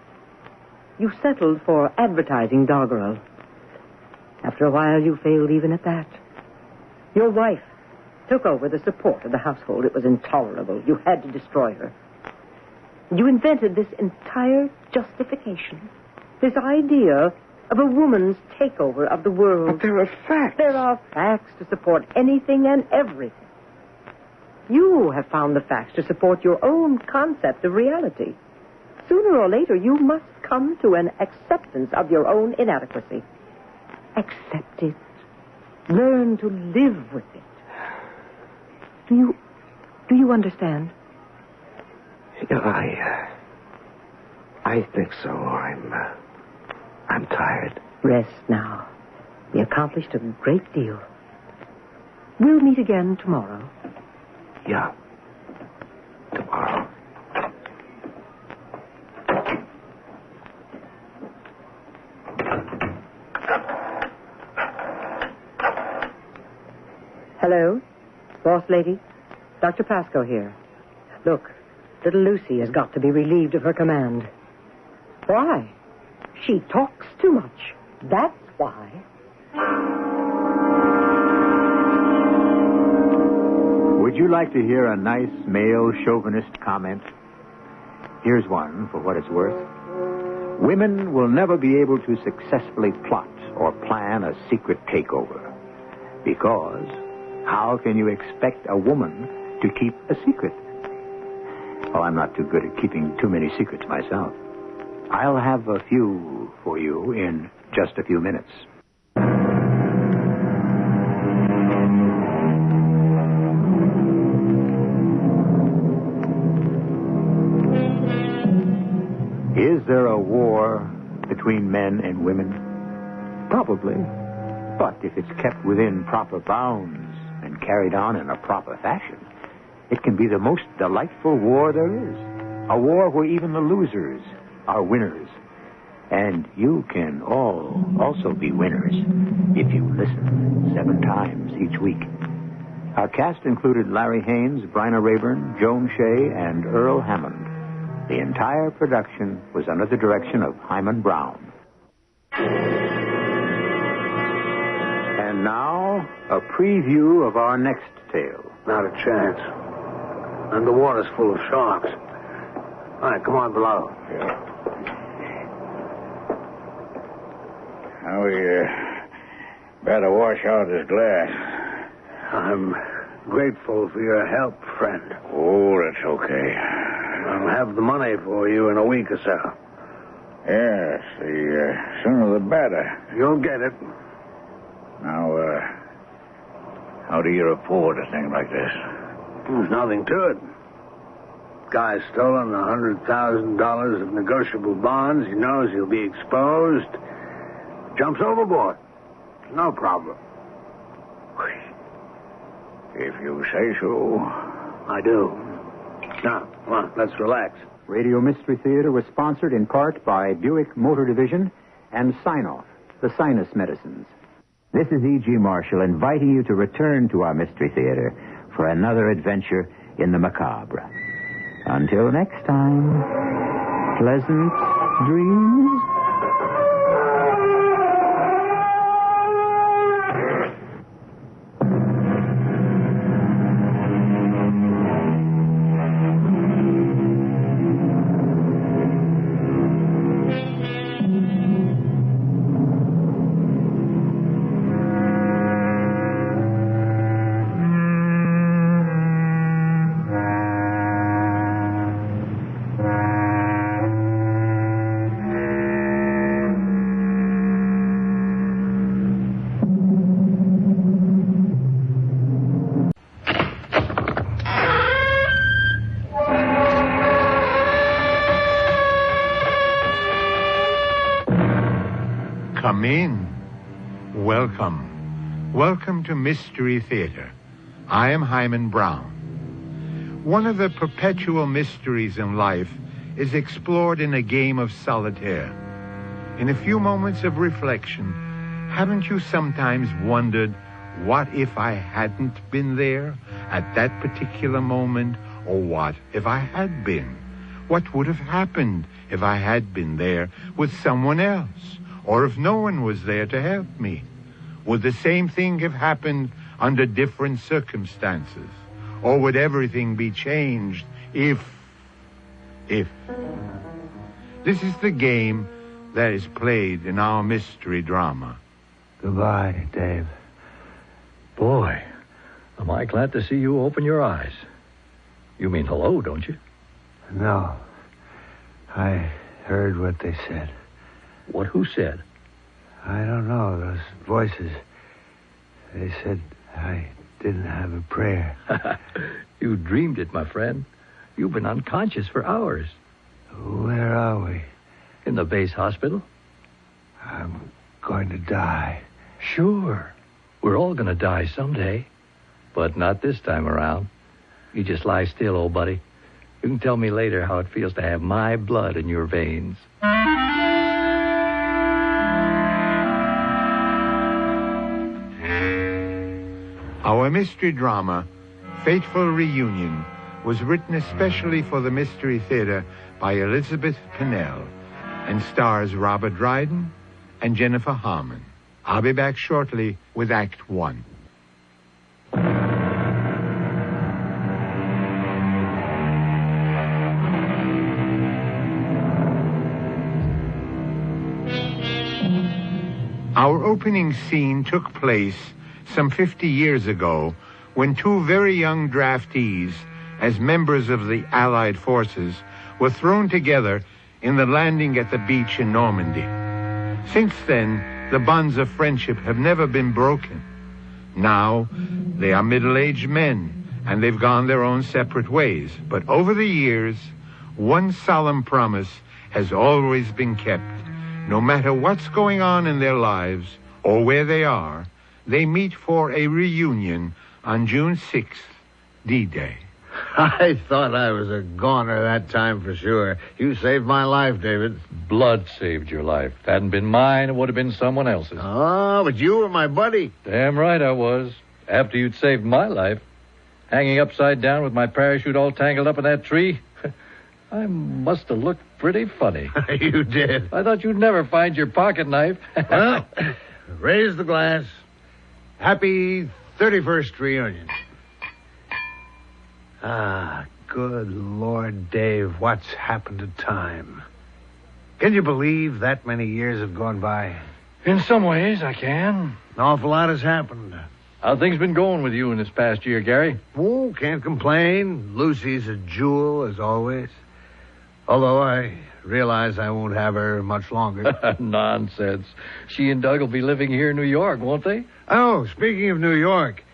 You settled for advertising doggerel. After a while, you failed even at that. Your wife took over the support of the household. It was intolerable. You had to destroy her. You invented this entire justification, this idea of a woman's takeover of the world. But there are facts. There are facts to support anything and everything. You have found the facts to support your own concept of reality. Sooner or later, you must come to an acceptance of your own inadequacy. Accept it. Learn to live with it. Do you understand? Yeah, I think so. I'm tired. Rest now. We accomplished a great deal. We'll meet again tomorrow. Yeah. Tomorrow. Hello? Boss lady? Dr. Pascoe here. Look, little Lucy has got to be relieved of her command. Why? She talks too much. That's why. Would you like to hear a nice male chauvinist comment? Here's one for what it's worth. Women will never be able to successfully plot or plan a secret takeover. Because how can you expect a woman to keep a secret? Oh, I'm not too good at keeping too many secrets myself. I'll have a few for you in just a few minutes. Is there a war between men and women? Probably. But if it's kept within proper bounds and carried on in a proper fashion, it can be the most delightful war there is. A war where even the losers are winners. And you can all also be winners if you listen 7 times each week. Our cast included Larry Haynes, Bryna Rayburn, Joan Shea, and Earl Hammond. The entire production was under the direction of Hyman Brown. And now, a preview of our next tale. Not a chance. And the water's full of sharks. All right, come on below. Yeah. Now we better wash out this glass. I'm grateful for your help, friend. Oh, that's okay. I'll have the money for you in a week or so. Yes, the sooner the better. You'll get it. Now, how do you afford a thing like this? There's nothing to it. Guy's stolen $100,000 of negotiable bonds. He knows he'll be exposed. Jumps overboard. No problem. If you say so. I do. Now, come on, let's relax. Radio Mystery Theater was sponsored in part by Buick Motor Division and Sign-Off, the sinus medicines. This is E.G. Marshall inviting you to return to our Mystery Theater for another adventure in the macabre. Until next time, pleasant dreams. Come in. Welcome. Welcome to Mystery Theater. I am Hyman Brown. One of the perpetual mysteries in life is explored in a game of solitaire. In a few moments of reflection, haven't you sometimes wondered, what if I hadn't been there at that particular moment? Or what if I had been? What would have happened if I had been there with someone else? Or if no one was there to help me? Would the same thing have happened under different circumstances? Or would everything be changed if? This is the game that is played in our mystery drama. Goodbye, Dave. Boy, am I glad to see you open your eyes. You mean hello, don't you? No. I heard what they said. What? Who said? I don't know. Those voices. They said I didn't have a prayer. You dreamed it, my friend. You've been unconscious for hours. Where are we? In the base hospital? I'm going to die. Sure. We're all going to die someday. But not this time around. You just lie still, old buddy. You can tell me later how it feels to have my blood in your veins. Our mystery drama, Fateful Reunion, was written especially for the Mystery Theater by Elizabeth Pennell and stars Robert Dryden and Jennifer Harmon. I'll be back shortly with Act One. Our opening scene took place some 50 years ago when two very young draftees, as members of the Allied forces, were thrown together in the landing at the beach in Normandy. Since then, the bonds of friendship have never been broken. Now, they are middle-aged men, and they've gone their own separate ways. But over the years, one solemn promise has always been kept. No matter what's going on in their lives or where they are, they meet for a reunion on June 6th, D-Day. I thought I was a goner that time for sure. You saved my life, David. Blood saved your life. If it hadn't been mine, it would have been someone else's. Oh, but you were my buddy. Damn right I was. After you'd saved my life. Hanging upside down with my parachute all tangled up in that tree. I must have looked pretty funny. You did. I thought you'd never find your pocket knife. Well, raise the glass. Happy 31st reunion. Ah, good Lord, Dave, what's happened to time? Can you believe that many years have gone by? In some ways, I can. An awful lot has happened. How things been going with you in this past year, Gary? Oh, can't complain. Lucy's a jewel, as always. Although I realize I won't have her much longer. Nonsense. She and Doug will be living here in New York, won't they? Oh, speaking of New York,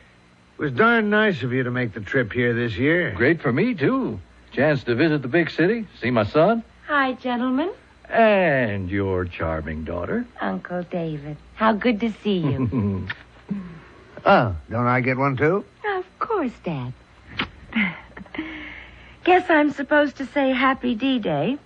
it was darn nice of you to make the trip here this year. Great for me, too. Chance to visit the big city, see my son. Hi, gentlemen. And your charming daughter. Uncle David. How good to see you. Oh, don't I get one, too? Of course, Dad. Guess I'm supposed to say Happy D-Day,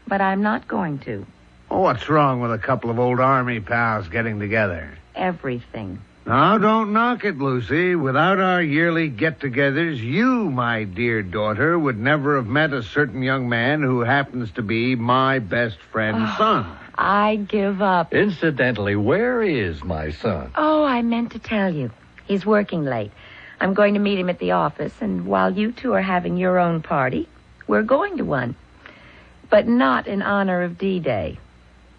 but I'm not going to. Oh, what's wrong with a couple of old Army pals getting together? Everything. Now, don't knock it, Lucy. Without our yearly get-togethers, you, my dear daughter, would never have met a certain young man who happens to be my best friend's son. I give up. Incidentally, where is my son? Oh, I meant to tell you. He's working late. I'm going to meet him at the office, and while you two are having your own party, we're going to one. But not in honor of D-Day.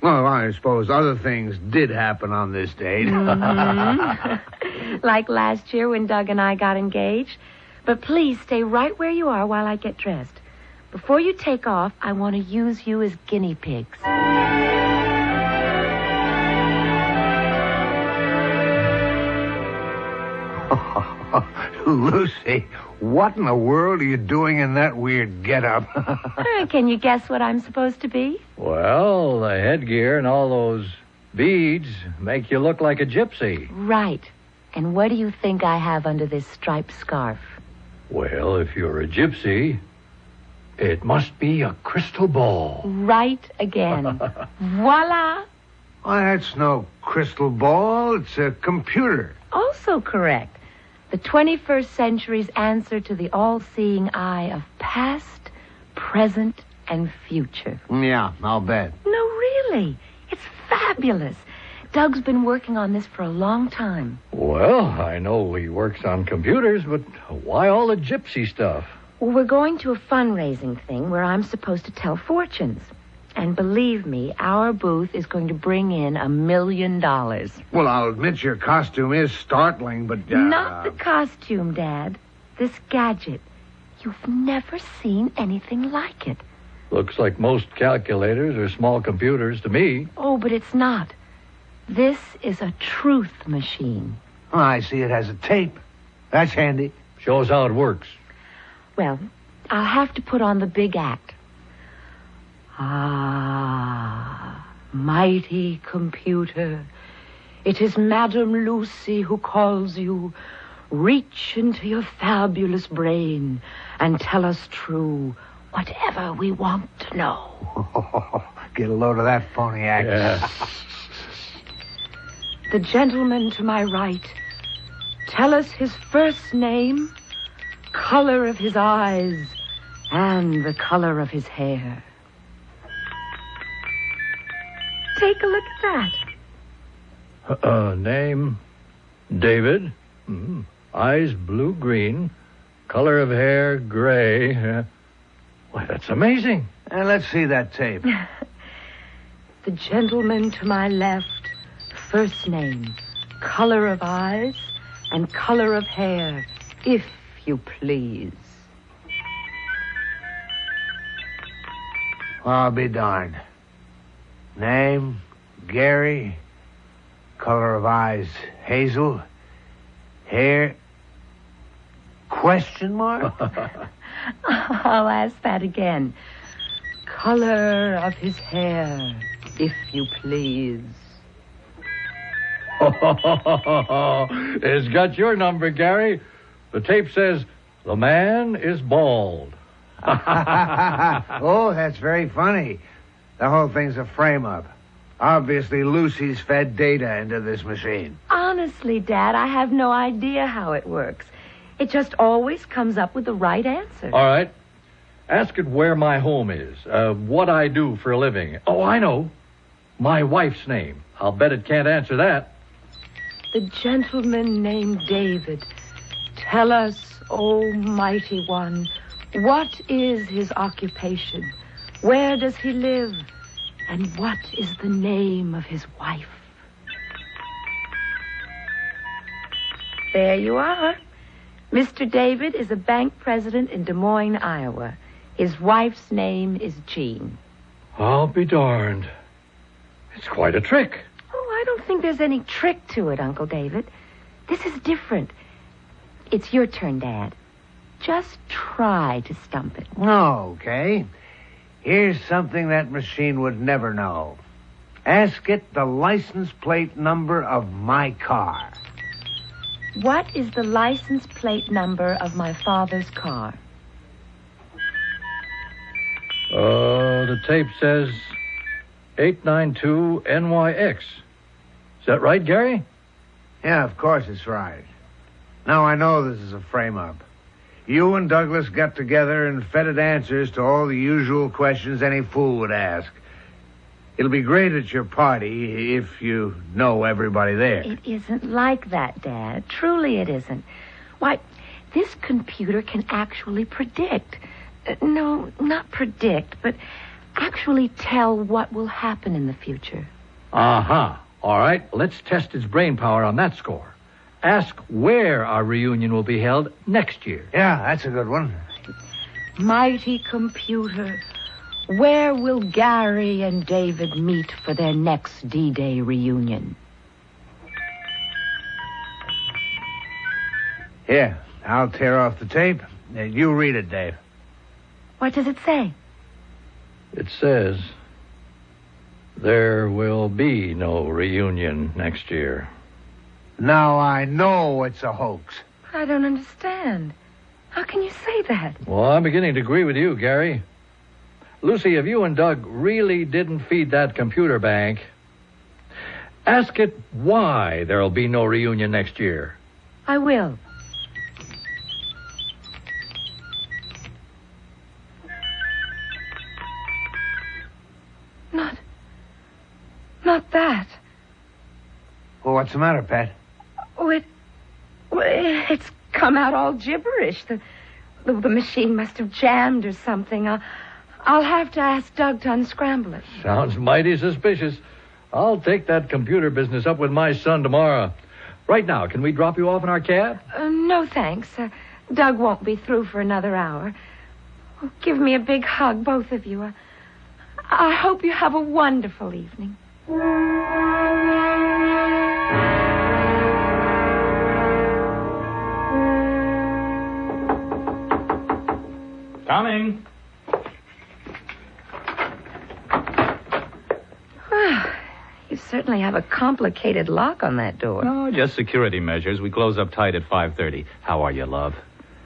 Well, I suppose other things did happen on this date. Mm-hmm. Like last year when Doug and I got engaged. But please stay right where you are while I get dressed. Before you take off, I want to use you as guinea pigs. Lucy, what in the world are you doing in that weird get-up? Can you guess what I'm supposed to be? Well, the headgear and all those beads make you look like a gypsy. Right. And what do you think I have under this striped scarf? Well, if you're a gypsy, it must be a crystal ball. Right again. Voila! Why, that's no crystal ball. It's a computer. Also correct. The 21st century's answer to the all-seeing eye of past, present, and future. Yeah, I'll bet. No, really. It's fabulous. Doug's been working on this for a long time. Well, I know he works on computers, but why all the gypsy stuff? Well, we're going to a fundraising thing where I'm supposed to tell fortunes. And believe me, our booth is going to bring in $1 million. Well, I'll admit your costume is startling, but... Not the costume, Dad. This gadget. You've never seen anything like it. Looks like most calculators are small computers to me. Oh, but it's not. This is a truth machine. Oh, I see it has a tape. That's handy. Shows how it works. Well, I'll have to put on the big act. Ah, mighty computer. It is Madame Lucy who calls you. Reach into your fabulous brain and tell us true whatever we want to know. Get a load of that phony act. Yeah. The gentleman to my right. Tell us his first name, color of his eyes, and the color of his hair. Take a look at that. Name, David. Eyes blue-green. Color of hair, gray. Why, that's amazing. Let's see that tape. The gentleman to my left. First name, color of eyes, and color of hair, if you please. I'll be darned. Name, Gary. Color of eyes, hazel. Hair, question mark? I'll ask that again. Color of his hair, if you please. It's got your number, Gary. The tape says, the man is bald. Oh, that's very funny. The whole thing's a frame-up. Obviously, Lucy's fed data into this machine. Honestly, Dad, I have no idea how it works. It just always comes up with the right answer. All right. Ask it where my home is, what I do for a living. Oh, I know. My wife's name. I'll bet it can't answer that. The gentleman named David. Tell us, O mighty one, what is his occupation? Where does he live? And what is the name of his wife? There you are. Mr. David is a bank president in Des Moines, Iowa. His wife's name is Jean. I'll be darned. It's quite a trick. Oh, I don't think there's any trick to it, Uncle David. This is different. It's your turn, Dad. Just try to stump it. Okay. Here's something that machine would never know. Ask it the license plate number of my car. What is the license plate number of my father's car? The tape says 892 NYX. Is that right, Gary? Yeah, of course it's right. Now I know this is a frame-up. You and Douglas got together and fed it answers to all the usual questions any fool would ask. It'll be great at your party if you know everybody there. It isn't like that, Dad. Truly it isn't. Why, this computer can actually predict. No, not predict, but actually tell what will happen in the future. Uh-huh. All right, let's test its brain power on that score. Ask where our reunion will be held next year. Yeah, that's a good one. Mighty computer, where will Gary and David meet for their next D-Day reunion? Here, I'll tear off the tape. You read it, Dave. What does it say? It says, there will be no reunion next year. Now I know it's a hoax. I don't understand. How can you say that? Well, I'm beginning to agree with you, Gary. Lucy, if you and Doug really didn't feed that computer bank, ask it why there'll be no reunion next year. I will. Not that. What's the matter, Pat? Oh, it's come out all gibberish. The machine must have jammed or something. I'll have to ask Doug to unscramble it. Sounds mighty suspicious. I'll take that computer business up with my son tomorrow. Right now, can we drop you off in our cab? No, thanks. Doug won't be through for another hour. Oh, give me a big hug, both of you. I hope you have a wonderful evening. Coming. You certainly have a complicated lock on that door. No, just security measures. We close up tight at 5:30. How are you, love?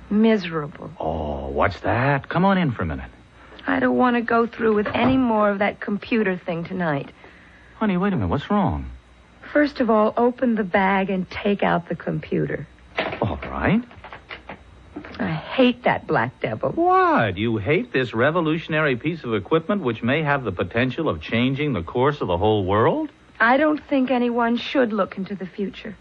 Miserable. Oh, what's that? Come on in for a minute. I don't want to go through with any more of that computer thing tonight. Honey, wait a minute. What's wrong? First of all, open the bag and take out the computer. All right. I hate that black devil. What? You hate this revolutionary piece of equipment which may have the potential of changing the course of the whole world? I don't think anyone should look into the future.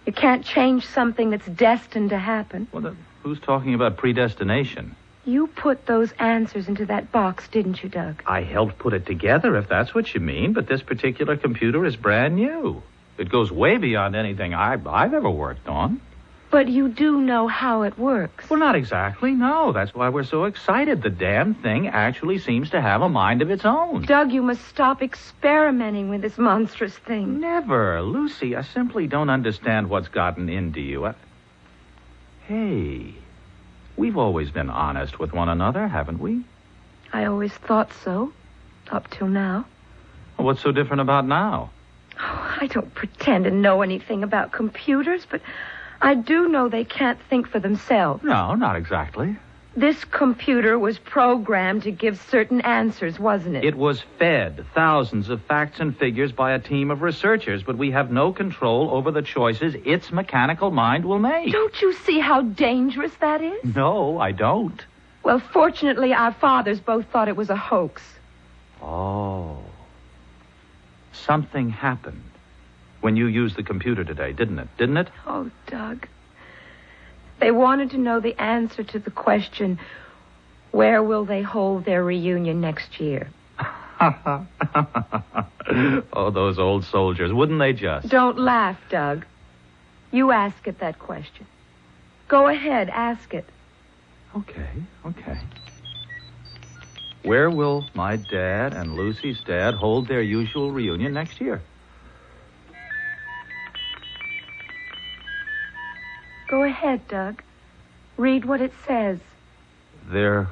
You can't change something that's destined to happen. Well, who's talking about predestination? You put those answers into that box, didn't you, Doug? I helped put it together, if that's what you mean, but this particular computer is brand new. It goes way beyond anything I've ever worked on. But you do know how it works. Well, not exactly, no. That's why we're so excited. The damn thing actually seems to have a mind of its own. Doug, you must stop experimenting with this monstrous thing. Never. Lucy, I simply don't understand what's gotten into you. Hey, we've always been honest with one another, haven't we? I always thought so, up till now. Well, what's so different about now? Oh, I don't pretend to know anything about computers, but I do know they can't think for themselves. No, not exactly. This computer was programmed to give certain answers, wasn't it? It was fed thousands of facts and figures by a team of researchers, but we have no control over the choices its mechanical mind will make. Don't you see how dangerous that is? No, I don't. Well, fortunately, our fathers both thought it was a hoax. Oh. Something happened when you used the computer today, didn't it? Oh, Doug. They wanted to know the answer to the question, where will they hold their reunion next year? Oh, those old soldiers, wouldn't they just? Don't laugh, Doug. You ask it that question. Go ahead, ask it. Okay. Where will my dad and Lucy's dad hold their usual reunion next year? Go ahead, Doug. Read what it says. There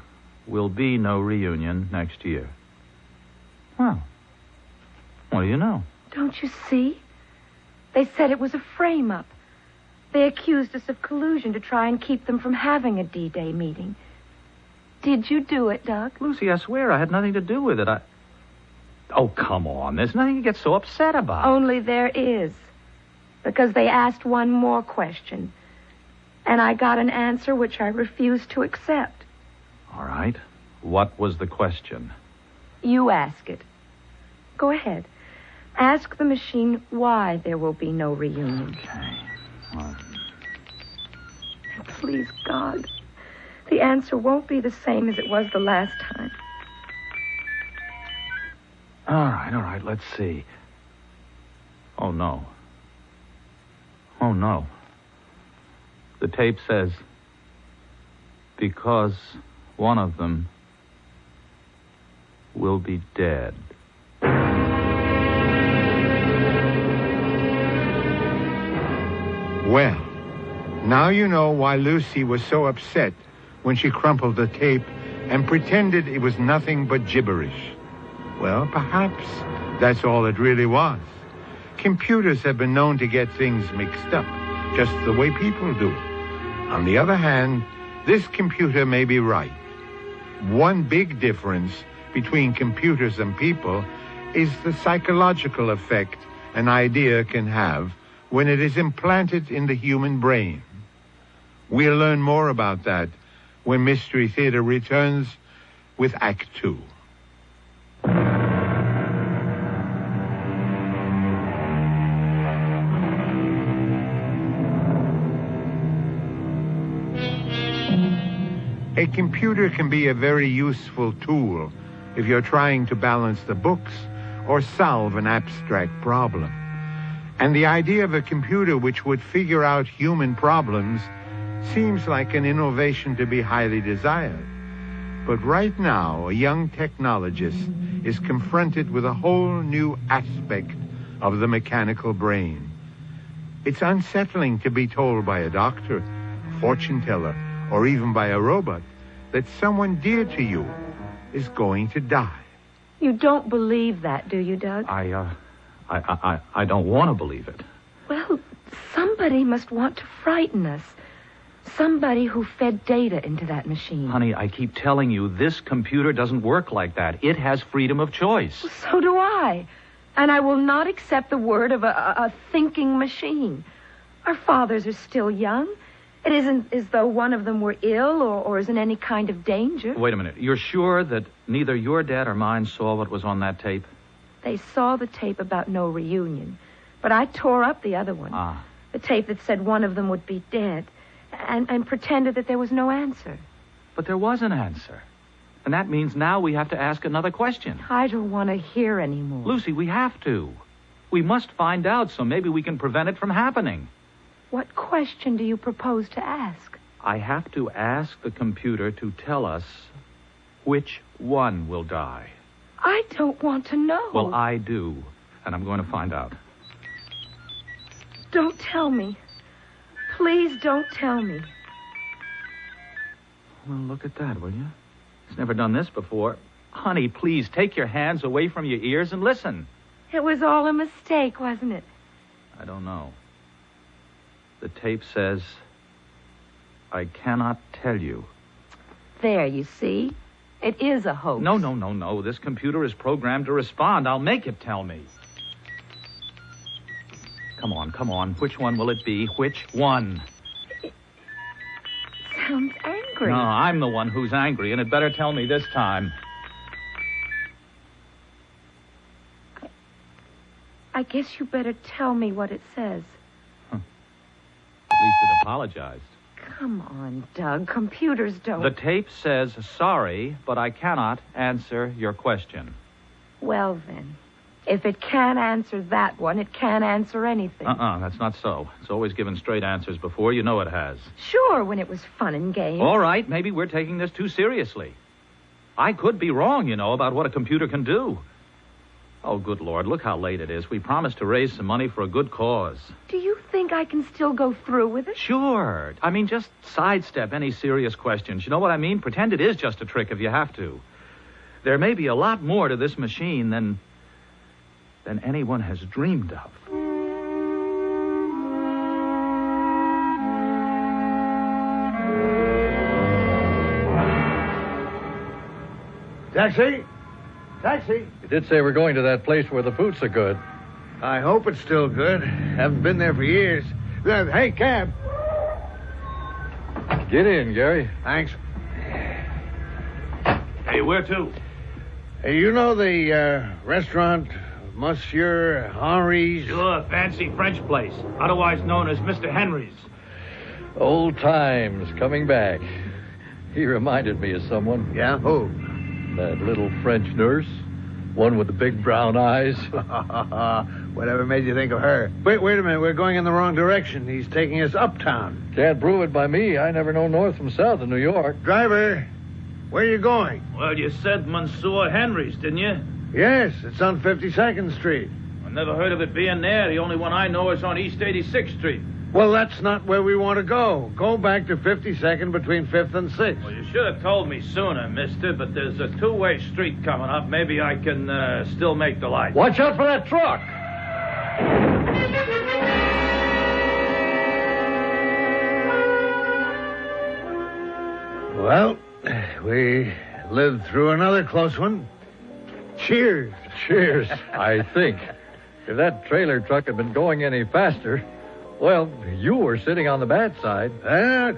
will be no reunion next year. Well, what do you know? Don't you see? They said it was a frame-up. They accused us of collusion to try and keep them from having a D-Day meeting. Did you do it, Doug? Lucy, I swear I had nothing to do with it. Oh, come on. There's nothing to get so upset about. Only there is. Because they asked one more question. And I got an answer which I refused to accept. All right. What was the question? You ask it. Go ahead. Ask the machine why there will be no reunion. Okay. Well... And please, God, the answer won't be the same as it was the last time. All right. Let's see. Oh, no. The tape says, because one of them will be dead. Well, now you know why Lucy was so upset when she crumpled the tape and pretended it was nothing but gibberish. Well, perhaps that's all it really was. Computers have been known to get things mixed up, just the way people do. On the other hand, this computer may be right. One big difference between computers and people is the psychological effect an idea can have when it is implanted in the human brain. We'll learn more about that when Mystery Theater returns with Act 2. A computer can be a very useful tool if you're trying to balance the books or solve an abstract problem. And the idea of a computer which would figure out human problems seems like an innovation to be highly desired. But right now, a young technologist is confronted with a whole new aspect of the mechanical brain. It's unsettling to be told by a doctor, a fortune teller, or even by a robot that someone dear to you is going to die. You don't believe that, do you, Doug? I don't want to believe it. Well, somebody must want to frighten us. Somebody who fed data into that machine. Honey, I keep telling you, this computer doesn't work like that. It has freedom of choice. Well, so do I. And I will not accept the word of a thinking machine. Our fathers are still young. It isn't as though one of them were ill or is in any kind of danger. Wait a minute. You're sure that neither your dad or mine saw what was on that tape? They saw the tape about no reunion. But I tore up the other one. The tape that said one of them would be dead. And pretended that there was no answer. But there was an answer. And that means now we have to ask another question. I don't want to hear anymore. Lucy, we have to. We must find out so maybe we can prevent it from happening. What question do you propose to ask? I have to ask the computer to tell us which one will die. I don't want to know. Well, I do. And I'm going to find out. Don't tell me. Please don't tell me. Well, look at that, will you? He's never done this before. Honey, please take your hands away from your ears and listen. It was all a mistake, wasn't it? I don't know. The tape says, I cannot tell you. There, you see? It is a hoax. No. This computer is programmed to respond. I'll make it tell me. Come on. Which one will it be? Which one? It sounds angry. No, I'm the one who's angry, and it better tell me this time. I guess you better tell me what it says. At least it apologized. Come on, Doug. Computers don't... The tape says, sorry, but I cannot answer your question. Well, then. If it can't answer that one, it can't answer anything. That's not so. It's always given straight answers before. You know it has. Sure, when it was fun and games. All right, maybe we're taking this too seriously. I could be wrong, about what a computer can do. Oh, good Lord, look how late it is. We promised to raise some money for a good cause. Do you think I can still go through with it? Sure. Just sidestep any serious questions. You know what I mean? Pretend it is just a trick if you have to. There may be a lot more to this machine than anyone has dreamed of. Taxi? Taxi? You did say we're going to that place where the food's so good. I hope it's still good. Haven't been there for years. Hey, cab. Get in, Gary. Thanks. Hey, where to? Hey, you know the restaurant Monsieur Henry's? Sure, fancy French place, otherwise known as Mr. Henry's. Old times coming back. He reminded me of someone. Yeah? Who? That little French nurse. One with the big brown eyes. Whatever made you think of her? Wait a minute. We're going in the wrong direction. He's taking us uptown. Can't prove it by me. I never know north from south in New York. Driver, where are you going? Well, you said Monsieur Henry's, didn't you? Yes, it's on 52nd Street. I never heard of it being there. The only one I know is on East 86th Street. Well, that's not where we want to go. Go back to 52nd between 5th and 6th. Well, you should have told me sooner, mister, but there's a two-way street coming up. Maybe I can still make the light. Watch out for that truck! Well, we lived through another close one. Cheers. Cheers, I think. If that trailer truck had been going any faster... Well, you were sitting on the bad side.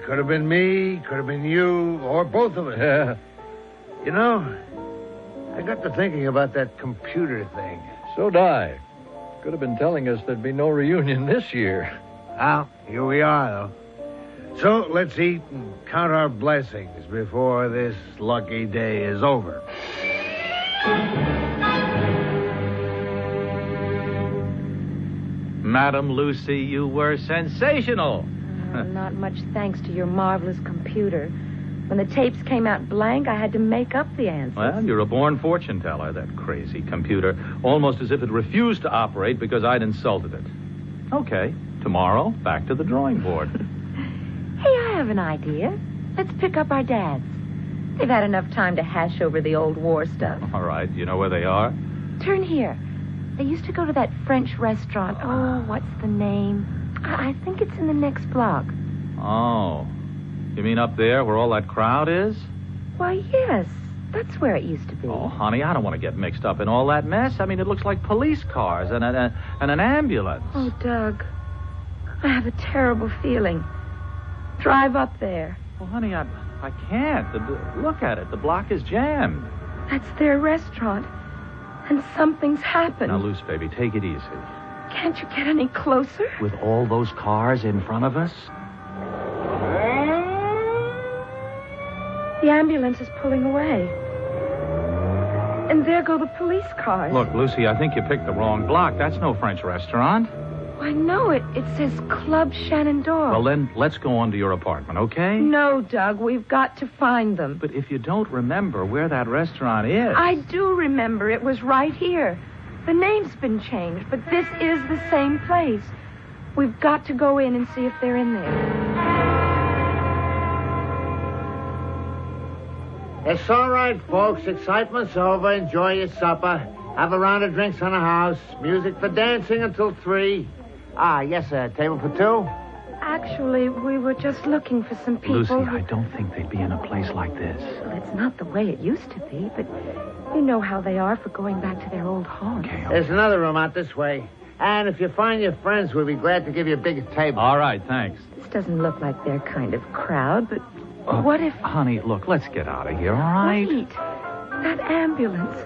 Could have been me, could have been you, or both of us. Yeah. You know, I got to thinking about that computer thing. So'd I. Could have been telling us there'd be no reunion this year. Well, here we are, though. So let's eat and count our blessings before this lucky day is over. Madam Lucy, you were sensational. Not much thanks to your marvelous computer. When the tapes came out blank, I had to make up the answers. Well, you're a born fortune teller, that crazy computer. Almost as if it refused to operate because I'd insulted it. Okay, tomorrow, back to the drawing board. Hey, I have an idea. Let's pick up our dads. They've had enough time to hash over the old war stuff. All right, you know where they are? Turn here. They used to go to that French restaurant. Oh, what's the name? I think it's in the next block. Oh. You mean up there where all that crowd is? Why, yes. That's where it used to be. Oh, honey, I don't want to get mixed up in all that mess. I mean, it looks like police cars and an ambulance. Oh, Doug. I have a terrible feeling. Drive up there. Well, honey, I can't. Look at it. The block is jammed. That's their restaurant. And something's happened. Now, Luce, baby, take it easy. Can't you get any closer? With all those cars in front of us? The ambulance is pulling away. And there go the police cars. Look, Lucy, I think you picked the wrong block. That's no French restaurant. I know it. It says Club Shenandoah. Well, then, let's go on to your apartment, okay? No, Doug. We've got to find them. But if you don't remember where that restaurant is... I do remember. It was right here. The name's been changed, but this is the same place. We've got to go in and see if they're in there. It's all right, folks. Excitement's over. Enjoy your supper. Have a round of drinks on the house. Music for dancing until 3. Yes, sir. Table for 2? Actually, we were just looking for some people. Lucy, I don't think they'd be in a place like this. Well, it's not the way it used to be, but you know how they are for going back to their old home. Okay. There's another room out this way. And if you find your friends, we'll be glad to give you a bigger table. All right, thanks. This doesn't look like their kind of crowd, but what if... Honey, look, let's get out of here, all right? Wait. That ambulance.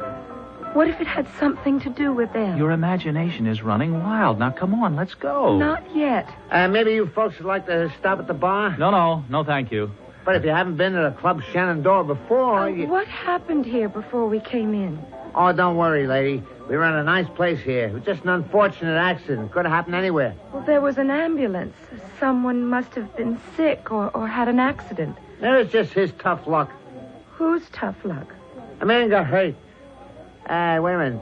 What if it had something to do with them? Your imagination is running wild. Now, come on, let's go. Not yet. Maybe you folks would like to stop at the bar? No, thank you. But if you haven't been to the Club Shenandoah before... What happened here before we came in? Oh, don't worry, lady. We were in a nice place here. It was just an unfortunate accident. Could have happened anywhere. Well, there was an ambulance. Someone must have been sick or had an accident. It was just his tough luck. Whose tough luck? A man got hurt. Wait a minute.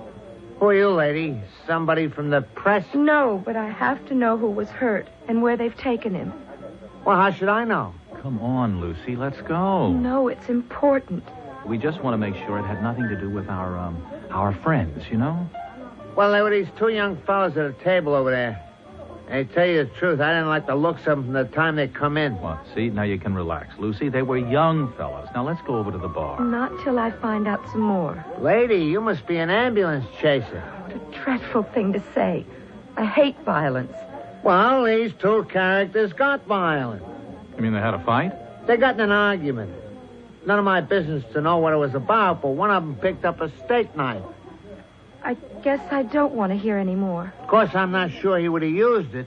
Who are you, lady? Somebody from the press? No, but I have to know who was hurt and where they've taken him. Well, how should I know? Come on, Lucy, let's go. No, it's important. We just want to make sure it had nothing to do with our friends, you know? Well, there were these 2 young fellas at a table over there. And to tell you the truth, I didn't like the looks of them from the time they come in. Well, see, now you can relax. Lucy, they were young fellas. Now let's go over to the bar. Not till I find out some more. Lady, you must be an ambulance chaser. What a dreadful thing to say. I hate violence. Well, these 2 characters got violent. You mean they had a fight? They got in an argument. None of my business to know what it was about, but one of them picked up a steak knife. I guess I don't want to hear any more. Of course, I'm not sure he would have used it.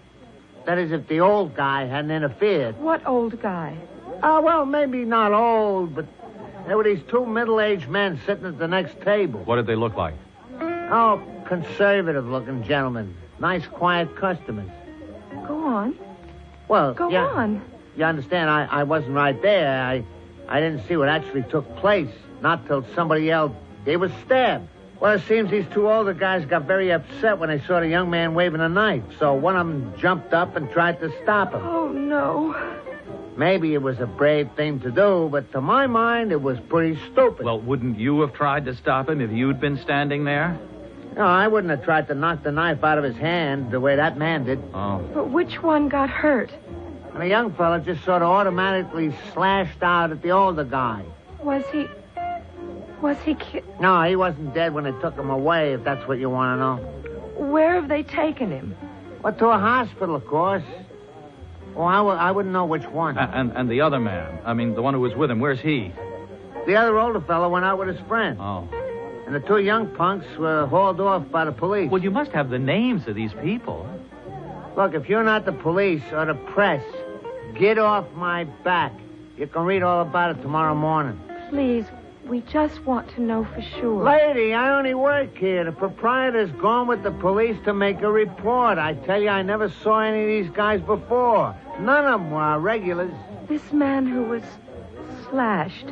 That is, if the old guy hadn't interfered. What old guy? Well, maybe not old, but there were these 2 middle-aged men sitting at the next table. What did they look like? Oh, conservative-looking gentlemen. Nice, quiet customers. Go on. Well, Go on. You understand, I wasn't right there. I didn't see what actually took place. Not till somebody yelled, "They were stabbed." Well, it seems these 2 older guys got very upset when they saw the young man waving a knife. So one of them jumped up and tried to stop him. Oh, no. Maybe it was a brave thing to do, but to my mind, it was pretty stupid. Well, wouldn't you have tried to stop him if you'd been standing there? No, I wouldn't have tried to knock the knife out of his hand the way that man did. Oh. But which one got hurt? And the young fella just sort of automatically slashed out at the older guy. Was he No, he wasn't dead when they took him away, if that's what you want to know. Where have they taken him? Well, to a hospital, of course. Well, I wouldn't know which one. And the other man, I mean, the one who was with him, where's he? The other older fella went out with his friend. Oh. And the 2 young punks were hauled off by the police. Well, you must have the names of these people. Look, if you're not the police or the press, Get off my back. You can read all about it tomorrow morning. Please, we just want to know for sure. Lady, I only work here. The proprietor's gone with the police to make a report. I tell you, I never saw any of these guys before. None of them were regulars. This man who was slashed,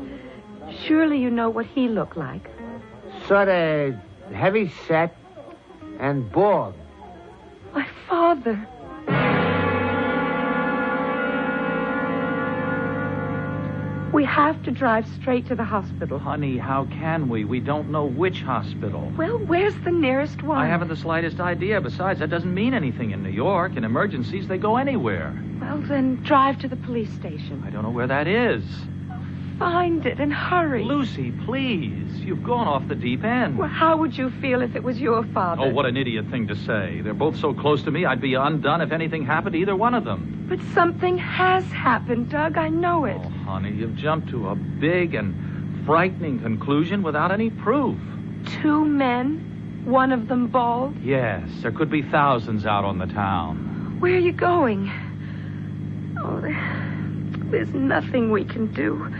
surely you know what he looked like. Sort of heavy set and bald. My father. We have to drive straight to the hospital. Honey, how can we? We don't know which hospital. Well, where's the nearest one? I haven't the slightest idea. Besides, that doesn't mean anything in New York. In emergencies, they go anywhere. Well, then drive to the police station. I don't know where that is. Find it and hurry. Lucy, please. You've gone off the deep end. Well, how would you feel if it was your father? Oh, what an idiot thing to say. They're both so close to me, I'd be undone if anything happened to either one of them. But something has happened, Doug. I know it. Oh, honey, you've jumped to a big and frightening conclusion without any proof. 2 men, one of them bald. Yes, there could be thousands out on the town. Where are you going? Oh, there's nothing we can do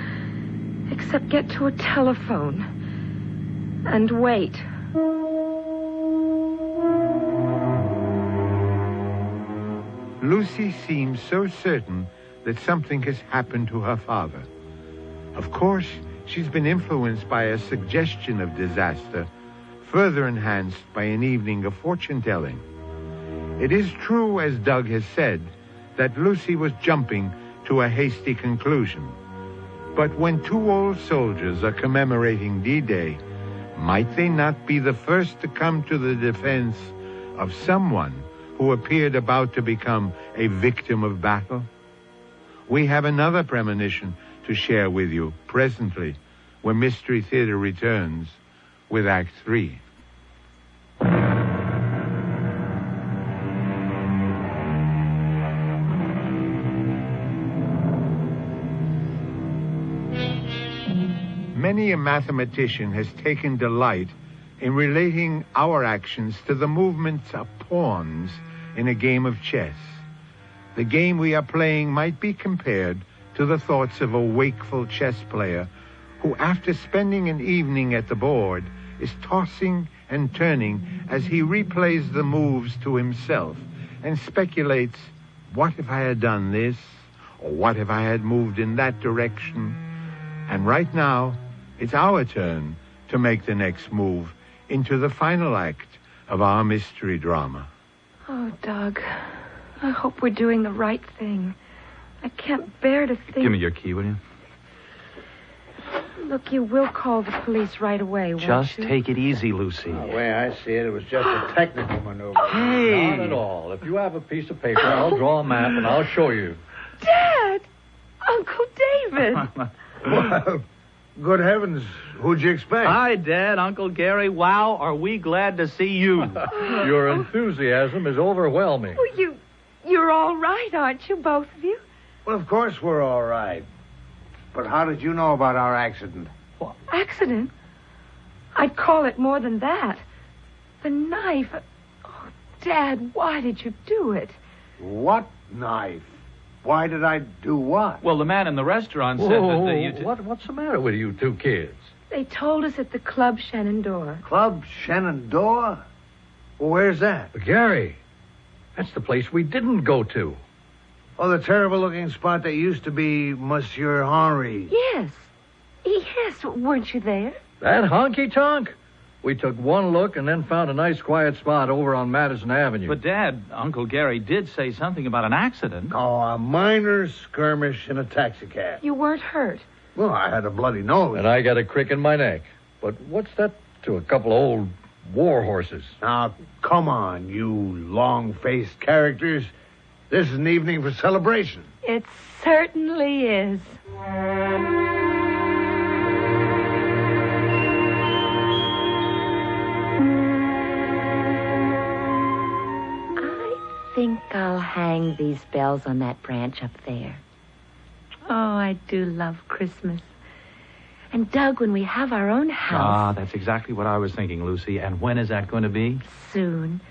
except get to a telephone and wait. Lucy seems so certain that something has happened to her father. Of course, she's been influenced by a suggestion of disaster, further enhanced by an evening of fortune-telling. It is true, as Doug has said, that Lucy was jumping to a hasty conclusion. But when 2 old soldiers are commemorating D-Day, might they not be the first to come to the defense of someone who appeared about to become a victim of battle? We have another premonition to share with you presently when Mystery Theater returns with Act 3. Many a mathematician has taken delight in relating our actions to the movements of pawns in a game of chess. The game we are playing might be compared to the thoughts of a wakeful chess player who, after spending an evening at the board, is tossing and turning as he replays the moves to himself and speculates, what if I had done this? Or what if I had moved in that direction? And right now, it's our turn to make the next move into the final act of our mystery drama. Oh, Doug, I hope we're doing the right thing. I can't bear to think... Give me your key, will you? Look, you will call the police right away, won't Just you? take it easy, Lucy. The way I see it, it was just a technical maneuver. Hey! Not at all. If you have a piece of paper, I'll draw a map and I'll show you. Dad! Uncle David! Well, good heavens, who'd you expect? Hi, Dad, Uncle Gary. Wow, are we glad to see you. Your enthusiasm is overwhelming. Well, you're all right, aren't you, both of you? Well, of course we're all right. But how did you know about our accident? Accident? I'd call it more than that. The knife. Oh, Dad, why did you do it? What knife? Why did I do what? Well, the man in the restaurant said that you... What's the matter with you 2 kids? They told us at the Club Shenandoah. Club Shenandoah? Well, where's that? Gary, that's the place we didn't go to. Oh, the terrible-looking spot that used to be Monsieur Henry. Yes. Yes, weren't you there? That honky-tonk? We took one look and then found a nice quiet spot over on Madison Avenue. But, Dad, Uncle Gary did say something about an accident. Oh, a minor skirmish in a taxicab. You weren't hurt. Well, I had a bloody nose. And I got a crick in my neck. But what's that to a couple of old war horses? Now, come on, you long-faced characters. This is an evening for celebration. It certainly is. I think I'll hang these bells on that branch up there. Oh, I do love Christmas. And, Doug, when we have our own house... Ah, that's exactly what I was thinking, Lucy. And when is that going to be? Soon.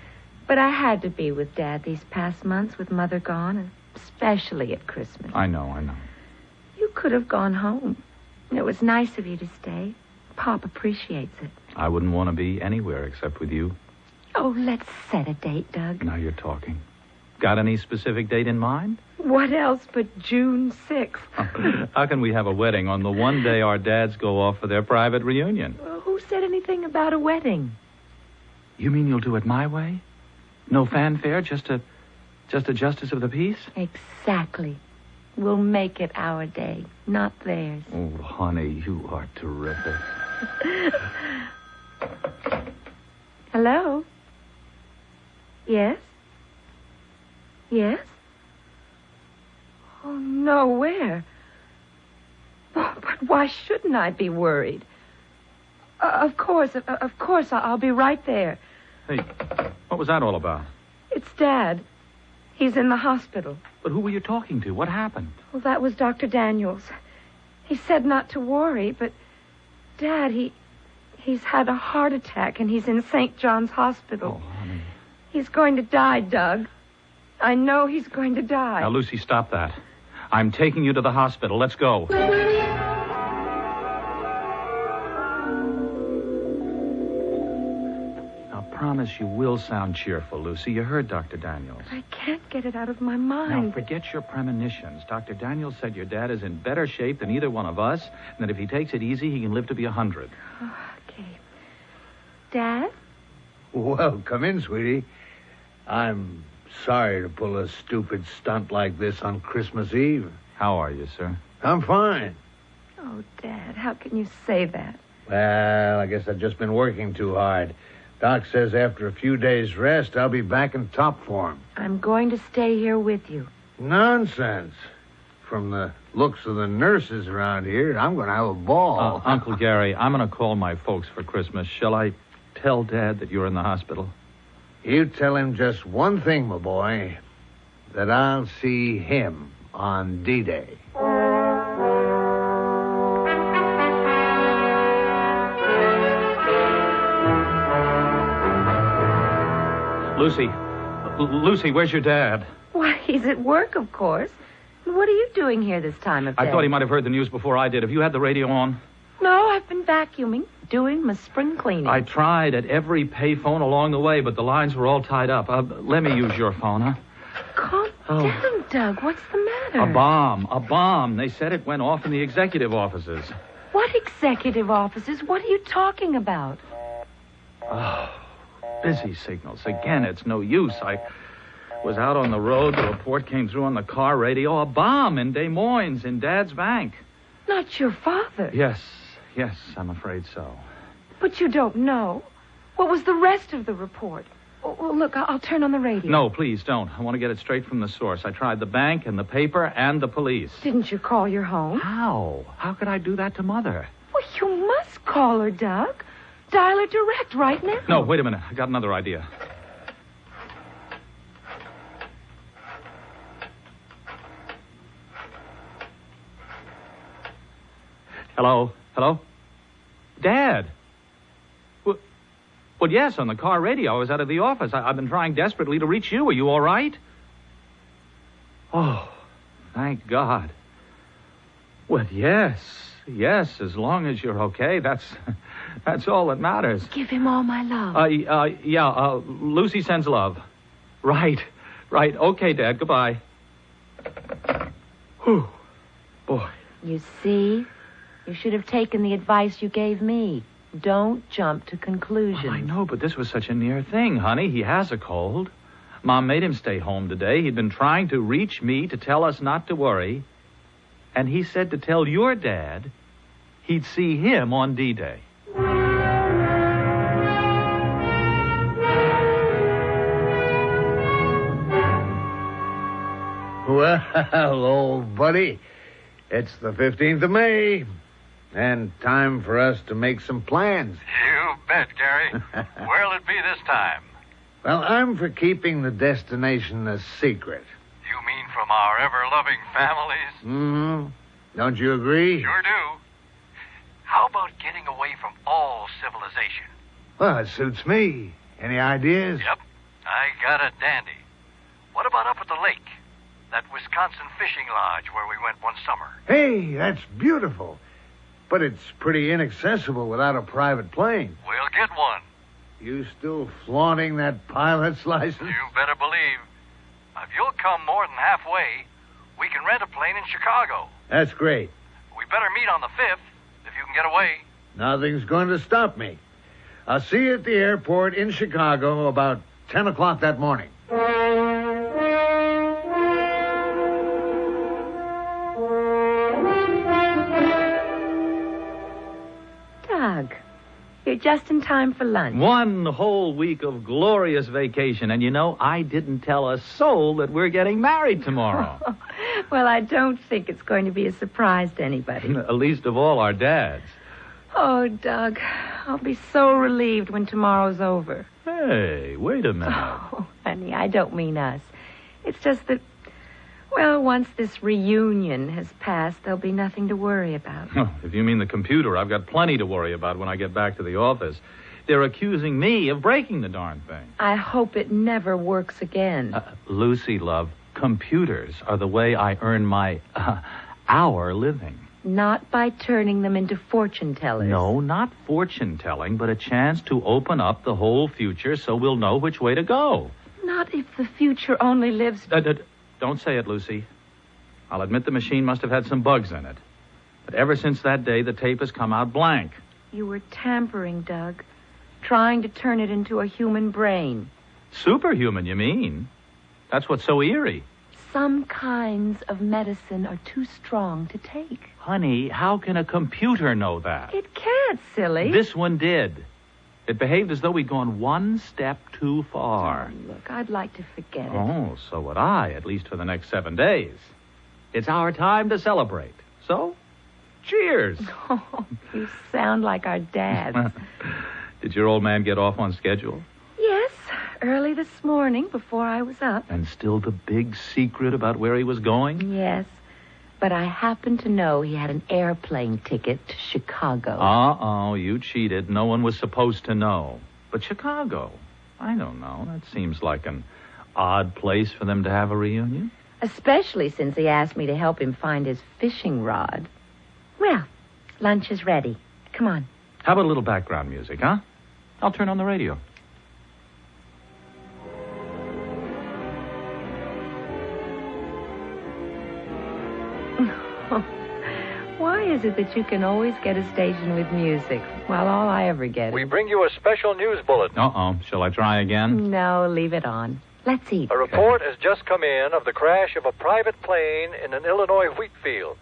But I had to be with Dad these past months with Mother gone, and especially at Christmas. I know. You could have gone home. It was nice of you to stay. Pop appreciates it. I wouldn't want to be anywhere except with you. Oh, let's set a date, Doug. Now you're talking. Got any specific date in mind? What else but June 6th? How can we have a wedding on the one day our dads go off for their private reunion? Well, who said anything about a wedding? You mean you'll do it my way? No fanfare, just a justice of the peace? Exactly. We'll make it our day, not theirs. Oh, honey, you are terrific. Hello? Yes? Yes? Oh, no, where? Oh, but why shouldn't I be worried? Of course, I'll be right there. Hey, what was that all about? It's Dad. He's in the hospital. But who were you talking to? What happened? Well, that was Dr. Daniels. He said not to worry, but Dad, he's had a heart attack and he's in St. John's Hospital. Oh, honey. He's going to die, Doug. I know he's going to die. Now, Lucy, stop that. I'm taking you to the hospital. Let's go. Now, promise you will sound cheerful, Lucy. You heard Dr. Daniels. I can't get it out of my mind. Now, forget your premonitions. Dr. Daniels said your dad is in better shape than either one of us, and that if he takes it easy, he can live to be 100. Okay. Dad? Well, come in, sweetie. I'm sorry to pull a stupid stunt like this on Christmas Eve. How are you, sir? I'm fine. Oh, Dad, how can you say that? Well, I guess I've just been working too hard. Doc says after a few days' rest, I'll be back in top form. I'm going to stay here with you. Nonsense. From the looks of the nurses around here, I'm going to have a ball. Uncle Gary, I'm going to call my folks for Christmas. Shall I tell Dad that you're in the hospital? You tell him just one thing, my boy, that I'll see him on D-Day. Lucy, where's your dad? Why, he's at work, of course. What are you doing here this time of day? I thought he might have heard the news before I did. Have you had the radio on? No, I've been vacuuming, doing my spring cleaning. I tried at every payphone along the way, but the lines were all tied up. Let me use your phone, huh? Calm down, Doug. What's the matter? A bomb. They said it went off in the executive offices. What executive offices? What are you talking about? Oh, busy signals. Again, it's no use. I was out on the road. The report came through on the car radio. A bomb in Des Moines, in Dad's bank. Not your father. Yes, I'm afraid so. But you don't know. What was the rest of the report? Well, look, I'll turn on the radio. No, please don't. I want to get it straight from the source. I tried the bank and the paper and the police. Didn't you call your home? How? How could I do that to Mother? Well, you must call her, Doug. Dial her direct right now. No, wait a minute. I got another idea. Hello? Dad? Well, yes, on the car radio. I was out of the office. I've been trying desperately to reach you. Are you all right? Oh, thank God. Well, yes, as long as you're okay. That's all that matters. Give him all my love. Lucy sends love. Right. Okay, Dad, goodbye. Whew. Boy. You see? You should have taken the advice you gave me. Don't jump to conclusions. Well, I know, but this was such a near thing, honey. He has a cold. Mom made him stay home today. He'd been trying to reach me to tell us not to worry. And he said to tell your dad he'd see him on D-Day. Well, old buddy, it's the 15th of May. And time for us to make some plans. You bet, Gary. Where'll it be this time? Well, I'm for keeping the destination a secret. You mean from our ever-loving families? Mm-hmm. Don't you agree? Sure do. How about getting away from all civilization? Well, it suits me. Any ideas? Yep. I got a dandy. What about up at the lake? That Wisconsin fishing lodge where we went one summer. Hey, that's beautiful. But it's pretty inaccessible without a private plane. We'll get one. You still flaunting that pilot's license? You better believe. If you'll come more than halfway, we can rent a plane in Chicago. That's great. We better meet on the 5th, if you can get away. Nothing's going to stop me. I'll see you at the airport in Chicago about 10 o'clock that morning. Doug, you're just in time for lunch. 1 whole week of glorious vacation. And you know, I didn't tell a soul that we're getting married tomorrow. Well, I don't think it's going to be a surprise to anybody. Least of all our dads. Oh, Doug, I'll be so relieved when tomorrow's over. Hey, wait a minute. Oh, honey, I don't mean us. It's just that, well, once this reunion has passed, there'll be nothing to worry about. If you mean the computer, I've got plenty to worry about when I get back to the office. They're accusing me of breaking the darn thing. I hope it never works again. Lucy, love, computers are the way I earn my hour living. Not by turning them into fortune tellers. No, not fortune telling, but a chance to open up the whole future so we'll know which way to go. Not if the future only lives... Don't say it, Lucy. I'll admit the machine must have had some bugs in it. But ever since that day, the tape has come out blank. You were tampering, Doug. Trying to turn it into a human brain. Superhuman, you mean? That's what's so eerie. Some kinds of medicine are too strong to take. Honey, how can a computer know that? It can't, silly. This one did. It behaved as though we'd gone one step too far. Oh, look, I'd like to forget it. Oh, so would I, at least for the next 7 days. It's our time to celebrate. So, cheers. Oh, you sound like our dads. Did your old man get off on schedule? Yes, early this morning before I was up. And still the big secret about where he was going? Yes, but I happen to know he had an airplane ticket to Chicago. Uh-oh, you cheated. No one was supposed to know. But Chicago, I don't know. That seems like an odd place for them to have a reunion. Especially since he asked me to help him find his fishing rod. Well, lunch is ready. Come on. How about a little background music, huh? I'll turn on the radio. Why is it that you can always get a station with music, while all I ever get is... We bring you a special news bulletin. Uh-oh. Shall I try again? No, leave it on. Let's eat. A report has just come in of the crash of a private plane in an Illinois wheat field.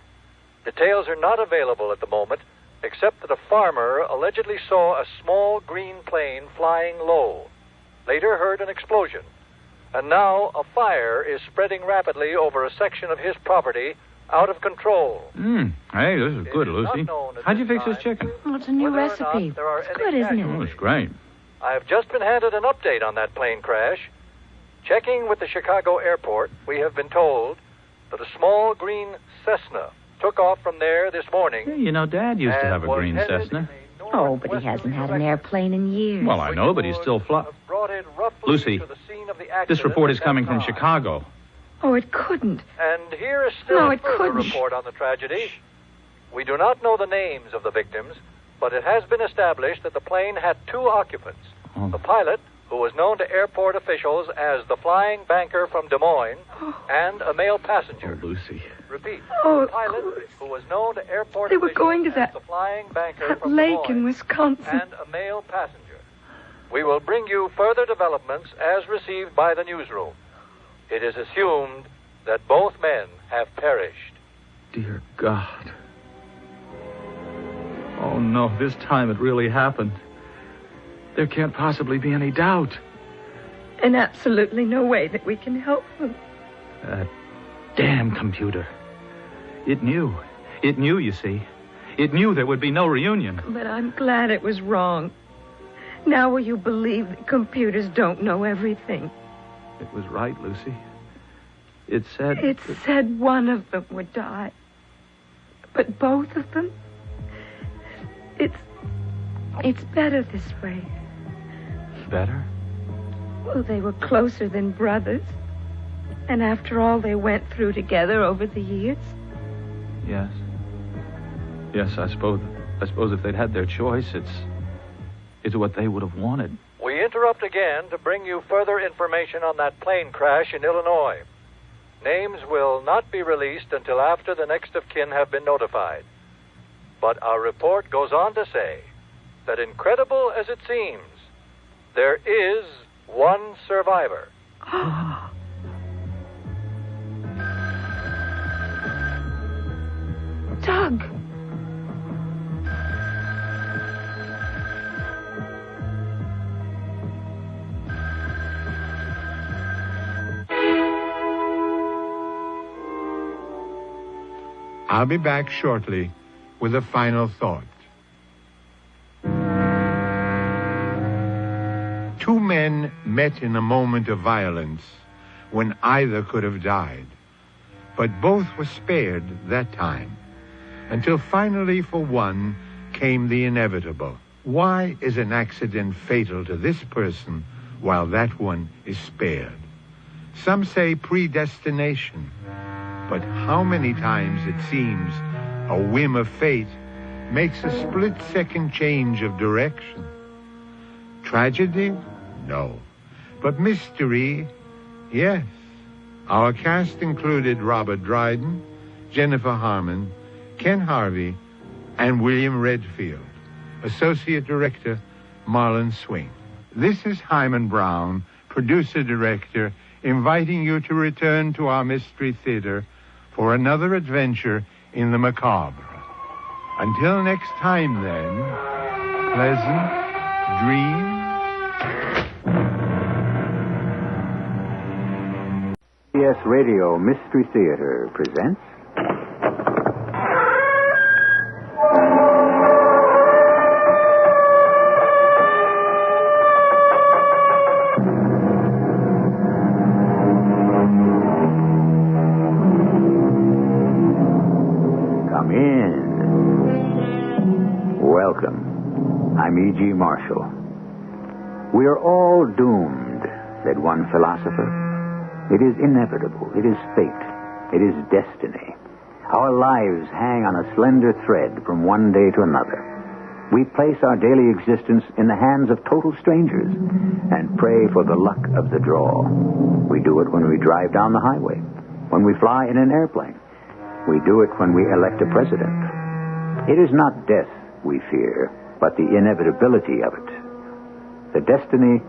Details are not available at the moment, except that a farmer allegedly saw a small green plane flying low. Later heard an explosion. And now a fire is spreading rapidly over a section of his property, out of control. Hey, this is good, Lucy. How'd you fix this chicken? Oh, it's a new recipe. It's good, isn't it? Oh, it's great. I've just been handed an update on that plane crash. Checking with the Chicago airport, we have been told that a small green Cessna took off from there this morning. Yeah, you know, Dad used to have a green Cessna. Oh, but he hasn't had an airplane in years. Well, I know, but he's still Lucy, this report is coming from Chicago. Oh, it couldn't. And here is still No, a it further couldn't. report on the tragedy. We do not know the names of the victims, but it has been established that the plane had 2 occupants. Oh. The pilot, who was known to airport officials as the flying banker from Des Moines, and a male passenger. Oh, Lucy. Repeat. Oh, the pilot, who was known to airport They were officials going to as that the flying banker That from Des lake Moines, in Wisconsin. and a male passenger. We will bring you further developments as received by the newsroom. It is assumed that both men have perished. Dear God. Oh, no, this time it really happened. There can't possibly be any doubt. And absolutely no way that we can help them. That damn computer. It knew. It knew, you see. It knew there would be no reunion. But I'm glad it was wrong. Now will you believe that computers don't know everything? It was right, Lucy. It said... It said one of them would die. But both of them? It's better this way. Better? Well, they were closer than brothers. And after all they went through together over the years? Yes. Yes, I suppose if they'd had their choice, it's what they would have wanted. We interrupt again to bring you further information on that plane crash in Illinois. Names will not be released until after the next of kin have been notified. But our report goes on to say that, incredible as it seems, there is one survivor. Doug! I'll be back shortly with a final thought. Two men met in a moment of violence when either could have died, but both were spared that time, until finally for one came the inevitable. Why is an accident fatal to this person while that one is spared? Some say predestination, but how many times it seems a whim of fate makes a split-second change of direction. Tragedy? No. But mystery? Yes. Our cast included Robert Dryden, Jennifer Harmon, Ken Harvey, and William Redfield. Associate Director, Marlon Swing. This is Hyman Brown, Producer-Director, inviting you to return to our Mystery Theater for another adventure in the macabre. Until next time, then, pleasant dreams. CBS Radio Mystery Theater presents Come in. Welcome. I'm E.G. Marshall. We are all doomed, said one philosopher. It is inevitable. It is fate. It is destiny. Our lives hang on a slender thread from one day to another. We place our daily existence in the hands of total strangers and pray for the luck of the draw. We do it when we drive down the highway, when we fly in an airplane. We do it when we elect a president. It is not death we fear, but the inevitability of it. The destiny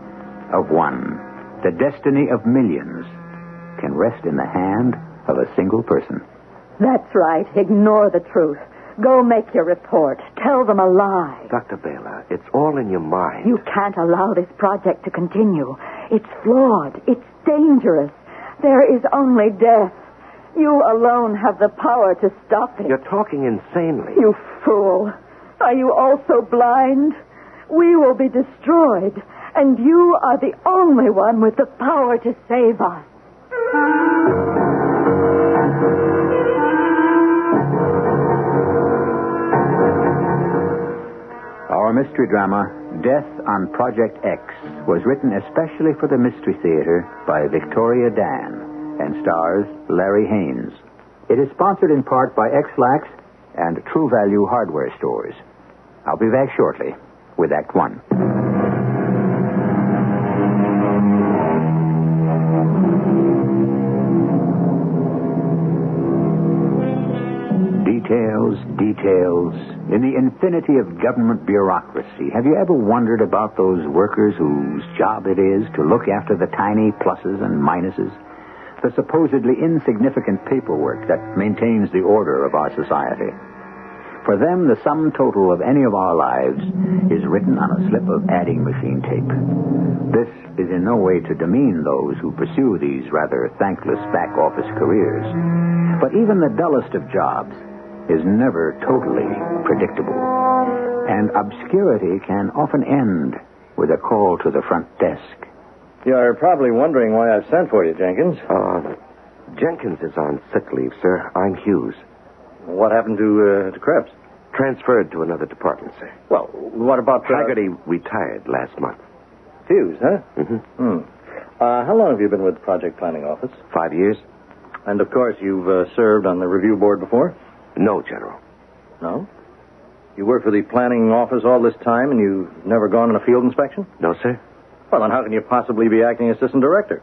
of one, the destiny of millions, can rest in the hand of a single person. That's right. Ignore the truth. Go make your report. Tell them a lie. Dr. Baylor, it's all in your mind. You can't allow this project to continue. It's flawed. It's dangerous. There is only death. You alone have the power to stop it. You're talking insanely. You fool. Are you also blind? We will be destroyed, and you are the only one with the power to save us. Our mystery drama, Death on Project X, was written especially for the Mystery Theater by Victoria Dan and stars Larry Haynes. It is sponsored in part by X-Lax and True Value Hardware Stores. I'll be back shortly with Act One. Details. In the infinity of government bureaucracy, have you ever wondered about those workers whose job it is to look after the tiny pluses and minuses, the supposedly insignificant paperwork that maintains the order of our society? For them, the sum total of any of our lives is written on a slip of adding machine tape. This is in no way to demean those who pursue these rather thankless back-office careers. But even the dullest of jobs is never totally predictable. And obscurity can often end with a call to the front desk. You're probably wondering why I've sent for you, Jenkins. Jenkins is on sick leave, sir. I'm Hughes. What happened to Krebs? Transferred to another department, sir. Well, what about... Haggerty retired last month. Hughes, huh? Mm-hmm. How long have you been with the Project Planning Office? 5 years. And, of course, you've served on the review board before? No, General. No? You worked for the planning office all this time and you've never gone on a field inspection? No, sir. Well, then how can you possibly be acting assistant director?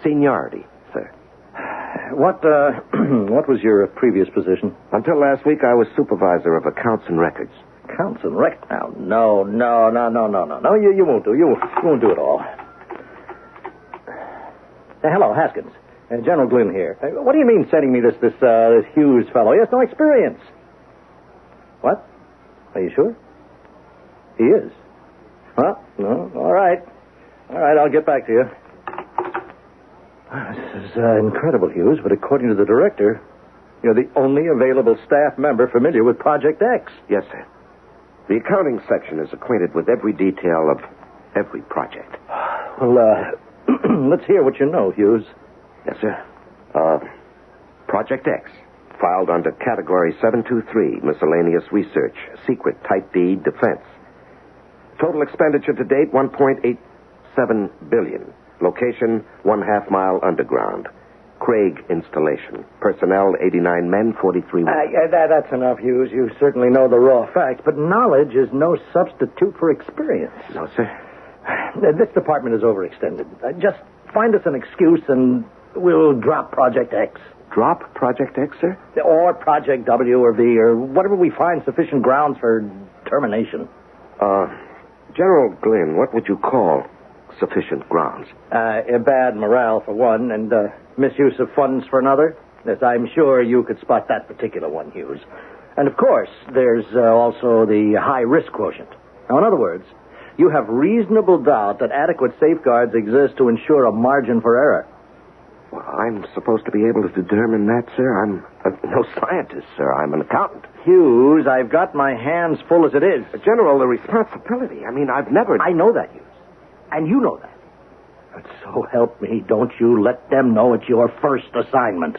Seniority, sir. What was your previous position? Until last week, I was supervisor of accounts and records. Accounts and records? No. You won't do. You won't do it all. Hello, Haskins. General Glynn here. What do you mean sending me this Hughes fellow? He has no experience. What? Are you sure? He is. Well, no. All right. I'll get back to you. This is incredible, Hughes, but according to the director, you're the only available staff member familiar with Project X. Yes, sir. The accounting section is acquainted with every detail of every project. Well, let's hear what you know, Hughes. Yes, sir. Project X, filed under Category 723, Miscellaneous Research, Secret Type D, Defense. Total expenditure to date, $1.87 billion. Location, 1/2 mile underground. Craig installation. Personnel, 89 men, 43 women. That's enough, Hughes. You certainly know the raw facts, but knowledge is no substitute for experience. No, sir. This department is overextended. Just find us an excuse and we'll drop Project X. Drop Project X, sir? Or Project W or V or whatever we find sufficient grounds for termination. General Glynn, what would you call sufficient grounds? Bad morale for one, and misuse of funds for another. Yes, I'm sure you could spot that particular one, Hughes. And, of course, there's also the high-risk quotient. Now, in other words, you have reasonable doubt that adequate safeguards exist to ensure a margin for error. Well, I'm supposed to be able to determine that, sir. I'm no scientist, sir. I'm an accountant. Hughes, I've got my hands full as it is. General, the responsibility. I know that, Hughes. And you know that. But so help me, don't you let them know it's your first assignment.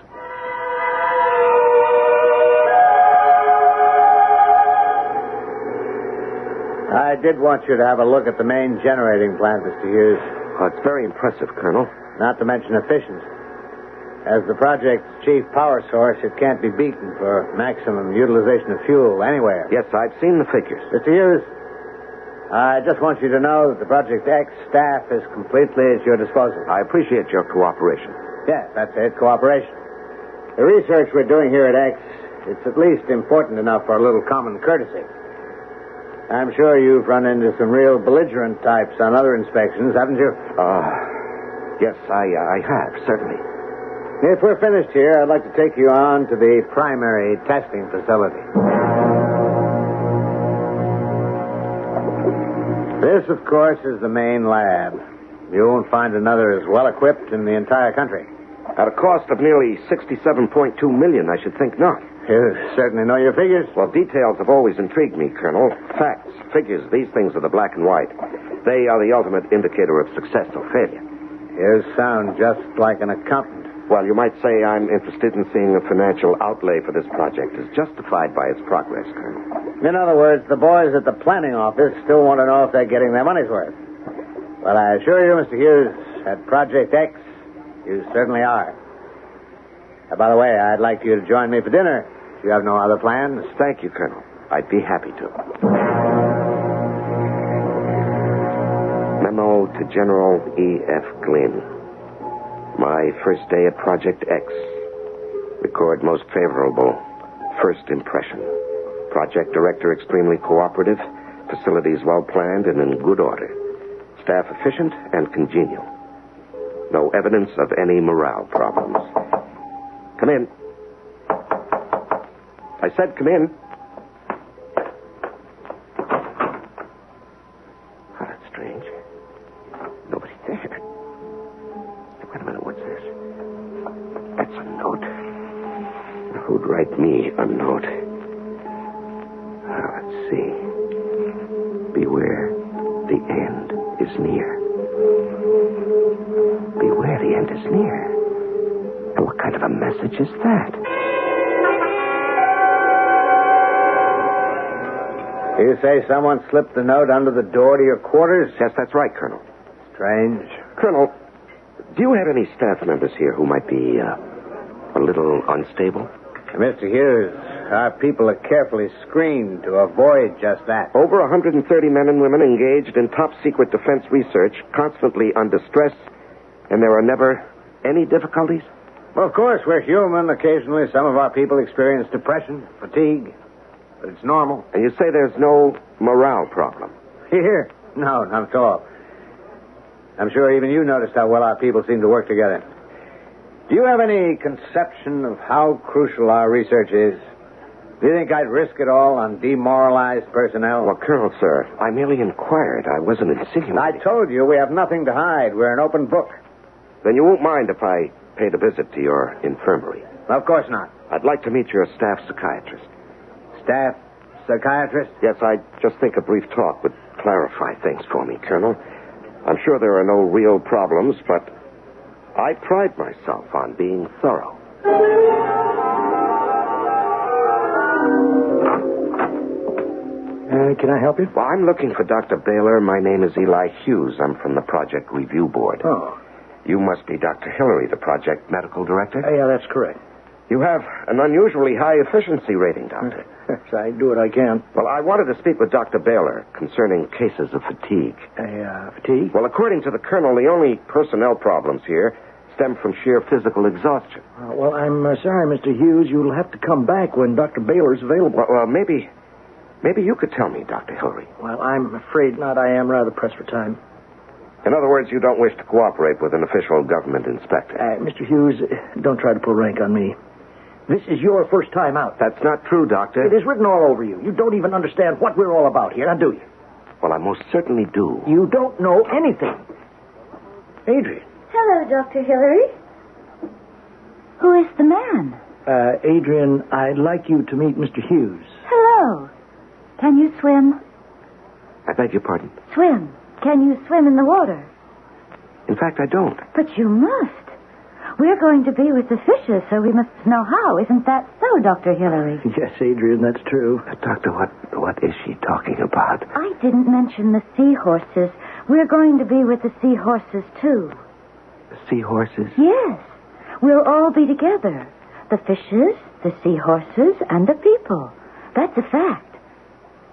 I did want you to have a look at the main generating plant, Mr. Hughes. Oh, it's very impressive, Colonel. Not to mention efficient. As the project's chief power source, it can't be beaten for maximum utilization of fuel anywhere. Yes, I've seen the figures. Mr. Hughes, I just want you to know that the Project X staff is completely at your disposal. I appreciate your cooperation. Yes, that's it, cooperation. The research we're doing here at X, it's at least important enough for a little common courtesy. I'm sure you've run into some real belligerent types on other inspections, haven't you? Yes, I have, certainly. If we're finished here, I'd like to take you on to the primary testing facility. This, of course, is the main lab. You won't find another as well equipped in the entire country. At a cost of nearly $67.2 million, I should think not. You certainly know your figures. Well, details have always intrigued me, Colonel. Facts, figures, these things are the black and white. They are the ultimate indicator of success or failure. You sound just like an accountant. Well, you might say I'm interested in seeing the financial outlay for this project is justified by its progress, Colonel. In other words, the boys at the planning office still want to know if they're getting their money's worth. Well, I assure you, Mr. Hughes, at Project X, you certainly are. By the way, I'd like you to join me for dinner. If you have no other plans. Thank you, Colonel. I'd be happy to. Memo to General E.F. Glynn. My first day at Project X. Record most favorable first impression. Project director extremely cooperative. Facilities well planned and in good order. Staff efficient and congenial. No evidence of any morale problems. Come in. I said come in. Oh, that's strange. Nobody there. Wait a minute, what's this? That's a note. Who'd write me a note? Let's see. Beware, the end is near. Beware, the end is near. And what kind of a message is that? You say someone slipped the note under the door to your quarters? Yes, that's right, Colonel. Strange. Colonel, Do you have any staff members here who might be a little unstable? Mr. Hughes, our people are carefully screened to avoid just that. Over 130 men and women engaged in top-secret defense research, constantly under stress, and there are never any difficulties? Well, of course, we're human. Occasionally, some of our people experience depression, fatigue, but it's normal. And you say there's no morale problem? Here? No, not at all. I'm sure even you noticed how well our people seem to work together. Do you have any conception of how crucial our research is? Do you think I'd risk it all on demoralized personnel? Well, Colonel, sir, I merely inquired. I wasn't insinuating. I told you we have nothing to hide. We're an open book. Then you won't mind if I paid a visit to your infirmary? Of course not. I'd like to meet your staff psychiatrist. Staff psychiatrist? Yes, I just think a brief talk would clarify things for me, Colonel. I'm sure there are no real problems, but I pride myself on being thorough. Can I help you? Well, I'm looking for Dr. Baylor. My name is Eli Hughes. I'm from the Project Review Board. Oh. You must be Dr. Hillary, the Project Medical Director? Yeah, that's correct. You have an unusually high efficiency rating, Doctor. Yes, I do what I can. Well, I wanted to speak with Dr. Baylor concerning cases of fatigue. Fatigue? Well, according to the Colonel, the only personnel problems here stem from sheer physical exhaustion. Well, I'm sorry, Mr. Hughes. You'll have to come back when Dr. Baylor's available. Well, maybe you could tell me, Dr. Hillary. Well, I'm afraid not. I am rather pressed for time. In other words, you don't wish to cooperate with an official government inspector. Mr. Hughes, don't try to pull rank on me. This is your first time out. That's not true, Doctor. It is written all over you. You don't even understand what we're all about here, now do you? Well, I most certainly do. You don't know anything. Adrian. Hello, Dr. Hillary. Who is the man? Adrian, I'd like you to meet Mr. Hughes. Hello. Can you swim? I beg your pardon? Swim. Can you swim in the water? In fact, I don't. But you must. We're going to be with the fishes, so we must know how. Isn't that so, Dr. Hillary? Yes, Adrian, that's true. Doctor, what is she talking about? I didn't mention the seahorses. We're going to be with the seahorses, too. The seahorses? Yes. We'll all be together. The fishes, the seahorses, and the people. That's a fact.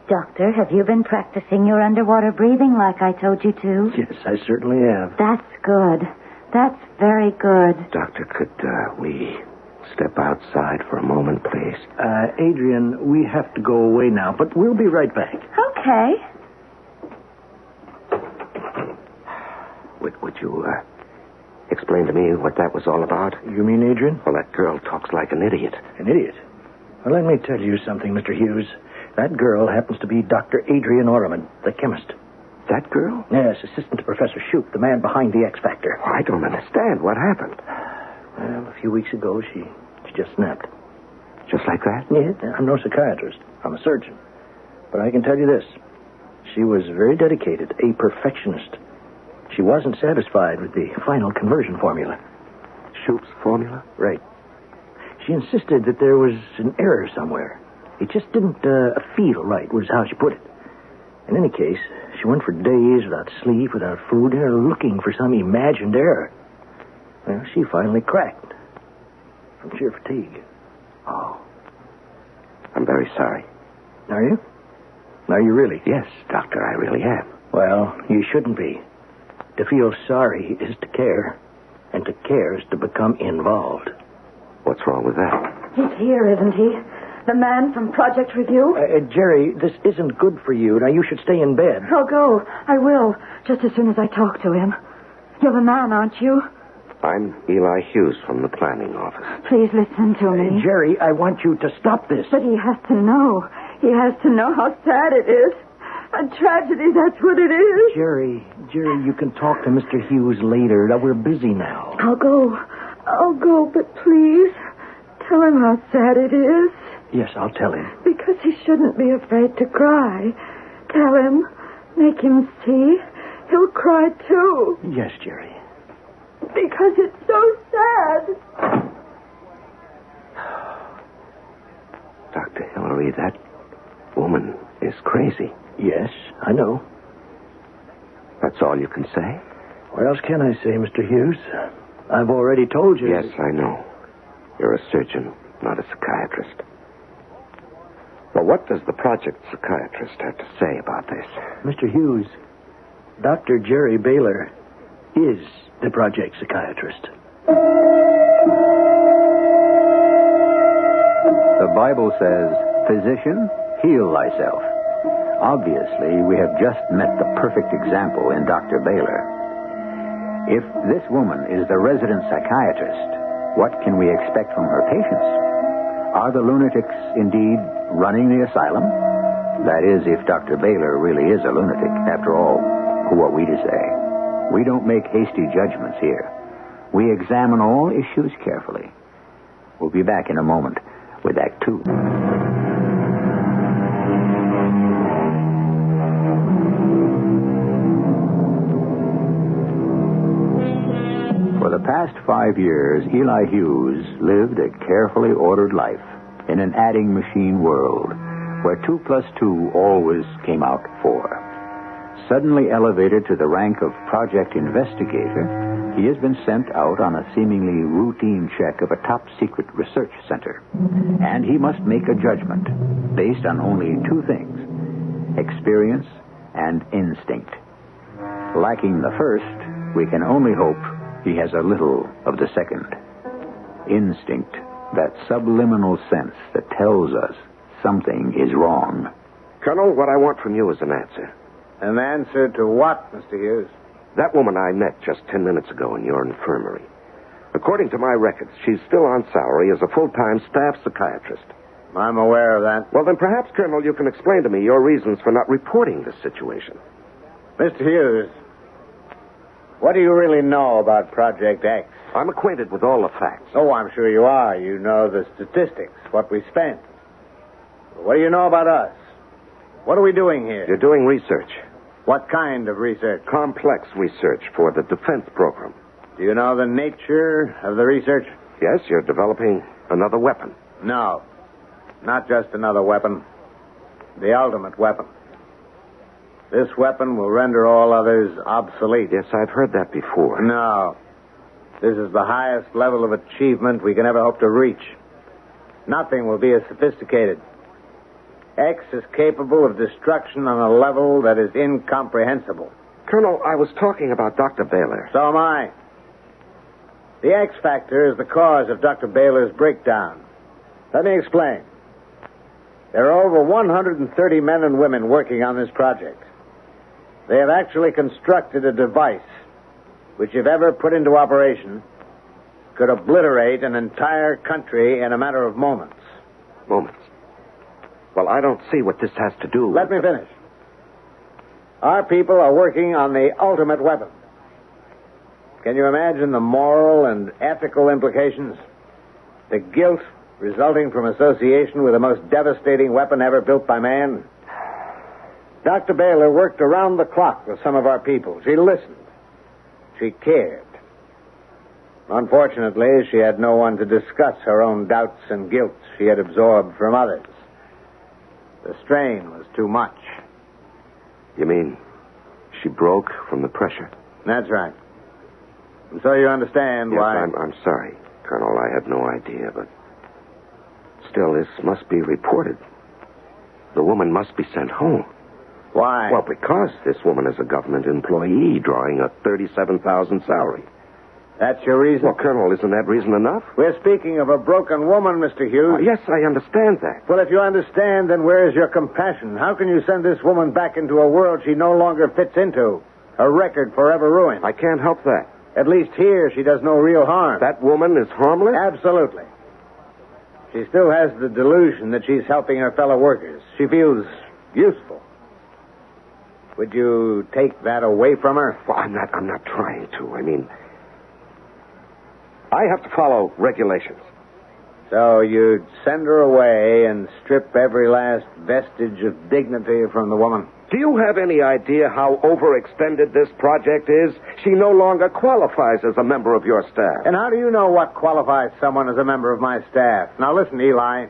Doctor, have you been practicing your underwater breathing like I told you to? Yes, I certainly have. That's good. That's very good. Doctor, could we step outside for a moment, please? Adrian, we have to go away now, but we'll be right back. Okay. Would you explain to me what that was all about? You mean Adrian? Well, that girl talks like an idiot. An idiot? Well, let me tell you something, Mr. Hughes. That girl happens to be Dr. Adrian Orriman, the chemist. That girl? Yes, assistant to Professor Shoup, the man behind the X Factor. Oh, I don't understand. What happened? Well, a few weeks ago, she just snapped. Just like that? Yeah, I'm no psychiatrist. I'm a surgeon. But I can tell you this. She was very dedicated, a perfectionist. She wasn't satisfied with the final conversion formula. Shoup's formula? Right. She insisted that there was an error somewhere. It just didn't feel right, was how she put it. In any case, she went for days without sleep, without food, looking for some imagined error. Well, she finally cracked from sheer fatigue. Oh. I'm very sorry. Are you? Are you really? Yes, Doctor, I really am. Well, you shouldn't be. To feel sorry is to care, and to care is to become involved. What's wrong with that? He's here, isn't he? The man from Project Review? Jerry, this isn't good for you. Now, you should stay in bed. I'll go. I will, just as soon as I talk to him. You're the man, aren't you? I'm Eli Hughes from the planning office. Please listen to me. Jerry, I want you to stop this. But he has to know. He has to know how sad it is. A tragedy, that's what it is. Jerry, you can talk to Mr. Hughes later. Now, we're busy now. I'll go, but please, tell him how sad it is. Yes, I'll tell him. Because he shouldn't be afraid to cry. Tell him. Make him see. He'll cry, too. Yes, Jerry. Because it's so sad. Dr. Hillary, that woman is crazy. Yes, I know. That's all you can say? What else can I say, Mr. Hughes? I've already told you. Yes, I know. You're a surgeon, not a psychiatrist. Well, what does the project psychiatrist have to say about this? Mr. Hughes, Dr. Jerry Baylor is the project psychiatrist. The Bible says, "Physician, heal thyself." Obviously, we have just met the perfect example in Dr. Baylor. If this woman is the resident psychiatrist, what can we expect from her patients? Are the lunatics indeed running the asylum? That is, if Dr. Baylor really is a lunatic. After all, who are we to say? We don't make hasty judgments here. We examine all issues carefully. We'll be back in a moment with Act Two. For the past 5 years, Eli Hughes lived a carefully ordered life in an adding machine world where 2 + 2 always came out 4. Suddenly elevated to the rank of project investigator, he has been sent out on a seemingly routine check of a top-secret research center. And he must make a judgment based on only 2 things: experience and instinct. Lacking the first, we can only hope he has a little of the second. Instinct, that subliminal sense that tells us something is wrong. Colonel, what I want from you is an answer. An answer to what, Mr. Hughes? That woman I met just 10 minutes ago in your infirmary. According to my records, she's still on salary as a full-time staff psychiatrist. I'm aware of that. Well, then perhaps, Colonel, you can explain to me your reasons for not reporting this situation. Mr. Hughes, what do you really know about Project X? I'm acquainted with all the facts. Oh, I'm sure you are. You know the statistics, what we spent. What do you know about us? What are we doing here? You're doing research. What kind of research? Complex research for the defense program. Do you know the nature of the research? Yes, you're developing another weapon. No, not just another weapon. The ultimate weapon. This weapon will render all others obsolete. Yes, I've heard that before. No. This is the highest level of achievement we can ever hope to reach. Nothing will be as sophisticated. X is capable of destruction on a level that is incomprehensible. Colonel, I was talking about Dr. Baylor. So am I. The X factor is the cause of Dr. Baylor's breakdown. Let me explain. There are over 130 men and women working on this project. They have actually constructed a device which, if ever put into operation, could obliterate an entire country in a matter of moments. Moments? Well, I don't see what this has to do with... Let me finish. Our people are working on the ultimate weapon. Can you imagine the moral and ethical implications? The guilt resulting from association with the most devastating weapon ever built by man? Dr. Baylor worked around the clock with some of our people. She listened. She cared. Unfortunately, she had no one to discuss her own doubts and guilt she had absorbed from others. The strain was too much. You mean she broke from the pressure? That's right. And so you understand why... Yes, I'm sorry, Colonel. I had no idea, but... Still, this must be reported. The woman must be sent home. Why? Well, because this woman is a government employee drawing a $37,000 salary. That's your reason? Well, Colonel, isn't that reason enough? We're speaking of a broken woman, Mr. Hughes. Yes, I understand that. Well, if you understand, then where is your compassion? How can you send this woman back into a world she no longer fits into? A record forever ruined. I can't help that. At least here, she does no real harm. That woman is harmless? Absolutely. She still has the delusion that she's helping her fellow workers. She feels useful. Would you take that away from her? Well, I'm not trying to. I mean, I have to follow regulations. So you'd send her away and strip every last vestige of dignity from the woman? Do you have any idea how overextended this project is? She no longer qualifies as a member of your staff. And how do you know what qualifies someone as a member of my staff? Now, listen, Eli.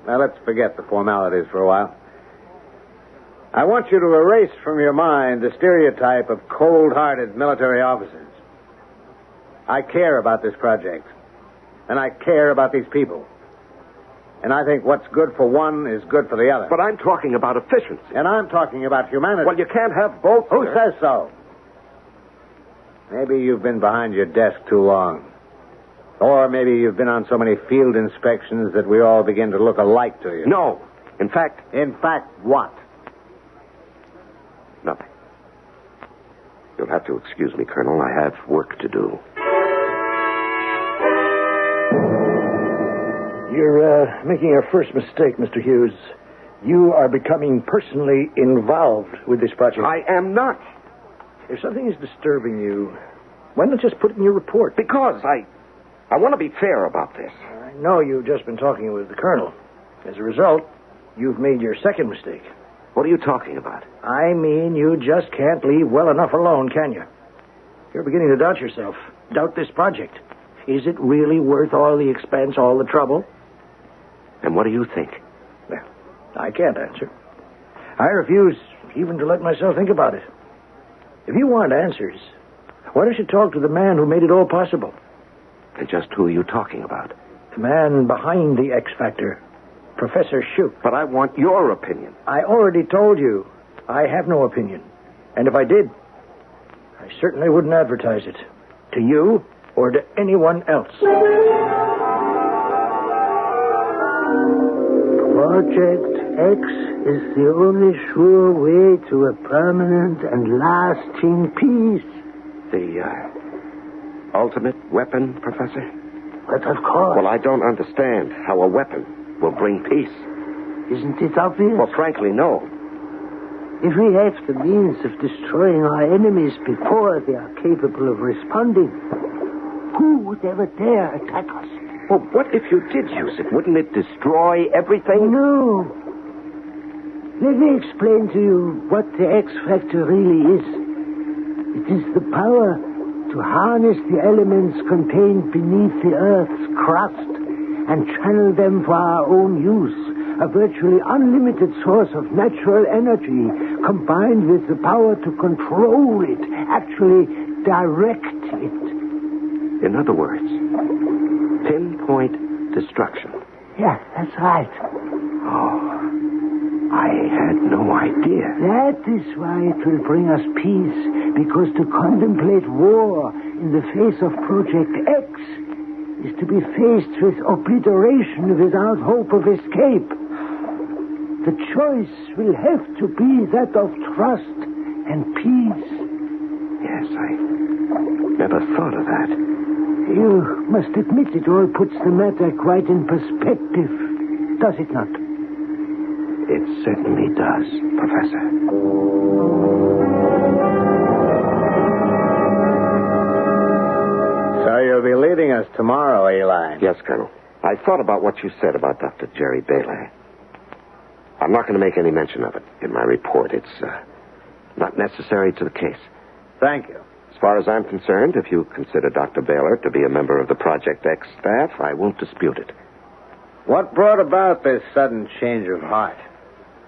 Now, let's forget the formalities for a while. I want you to erase from your mind the stereotype of cold-hearted military officers. I care about this project, and I care about these people. And I think what's good for one is good for the other. But I'm talking about efficiency. And I'm talking about humanity. Well, you can't have both. Who says so? Maybe you've been behind your desk too long. Or maybe you've been on so many field inspections that we all begin to look alike to you. No. In fact... In fact, what? Nothing. You'll have to excuse me, Colonel. I have work to do. You're making your first mistake, Mr. Hughes. You are becoming personally involved with this project. I am not. If something is disturbing you, why not just put it in your report? Because I want to be fair about this. I know you've just been talking with the Colonel. As a result, you've made your second mistake. What are you talking about? I mean, you just can't leave well enough alone, can you? You're beginning to doubt yourself. Doubt this project. Is it really worth all the expense, all the trouble? And what do you think? Well, I can't answer. I refuse even to let myself think about it. If you want answers, why don't you talk to the man who made it all possible? And just who are you talking about? The man behind the X Factor, Professor Shoup. But I want your opinion. I already told you I have no opinion. And if I did, I certainly wouldn't advertise it. To you or to anyone else. Project X is the only sure way to a permanent and lasting peace. The ultimate weapon, Professor? But of course. Well, I don't understand how a weapon will bring peace. Isn't it obvious? Well, frankly, no. If we have the means of destroying our enemies before they are capable of responding, who would ever dare attack us? Well, what if you did use it? Wouldn't it destroy everything? No. Let me explain to you what the X Factor really is. It is the power to harness the elements contained beneath the Earth's crust and channel them for our own use. A virtually unlimited source of natural energy combined with the power to control it, actually direct it. In other words, pinpoint destruction. Yeah, that's right. Oh, I had no idea. That is why it will bring us peace, because to contemplate war in the face of Project X is to be faced with obliteration without hope of escape. The choice will have to be that of trust and peace. Yes, I never thought of that. You must admit it all puts the matter quite in perspective, does it not? It certainly does, Professor. So you'll be leaving us tomorrow, Eli? Yes, Colonel. I thought about what you said about Dr. Jerry Baylor. I'm not going to make any mention of it in my report. It's not necessary to the case. Thank you. As far as I'm concerned, if you consider Dr. Baylor to be a member of the Project X staff, I won't dispute it. What brought about this sudden change of heart?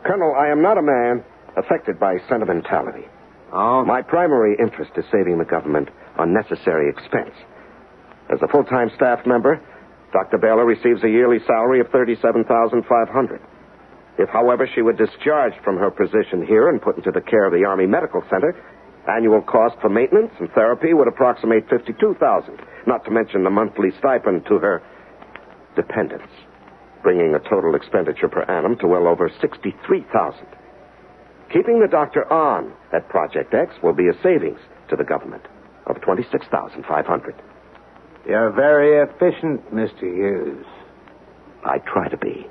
Colonel, I am not a man affected by sentimentality. Oh? My primary interest is saving the government unnecessary expense. As a full-time staff member, Dr. Baylor receives a yearly salary of $37,500. If, however, she were discharged from her position here and put into the care of the Army Medical Center, annual cost for maintenance and therapy would approximate $52,000, not to mention the monthly stipend to her dependents, bringing a total expenditure per annum to well over $63,000. Keeping the doctor on at Project X will be a savings to the government of $26,500. You're very efficient, Mr. Hughes. I try to be.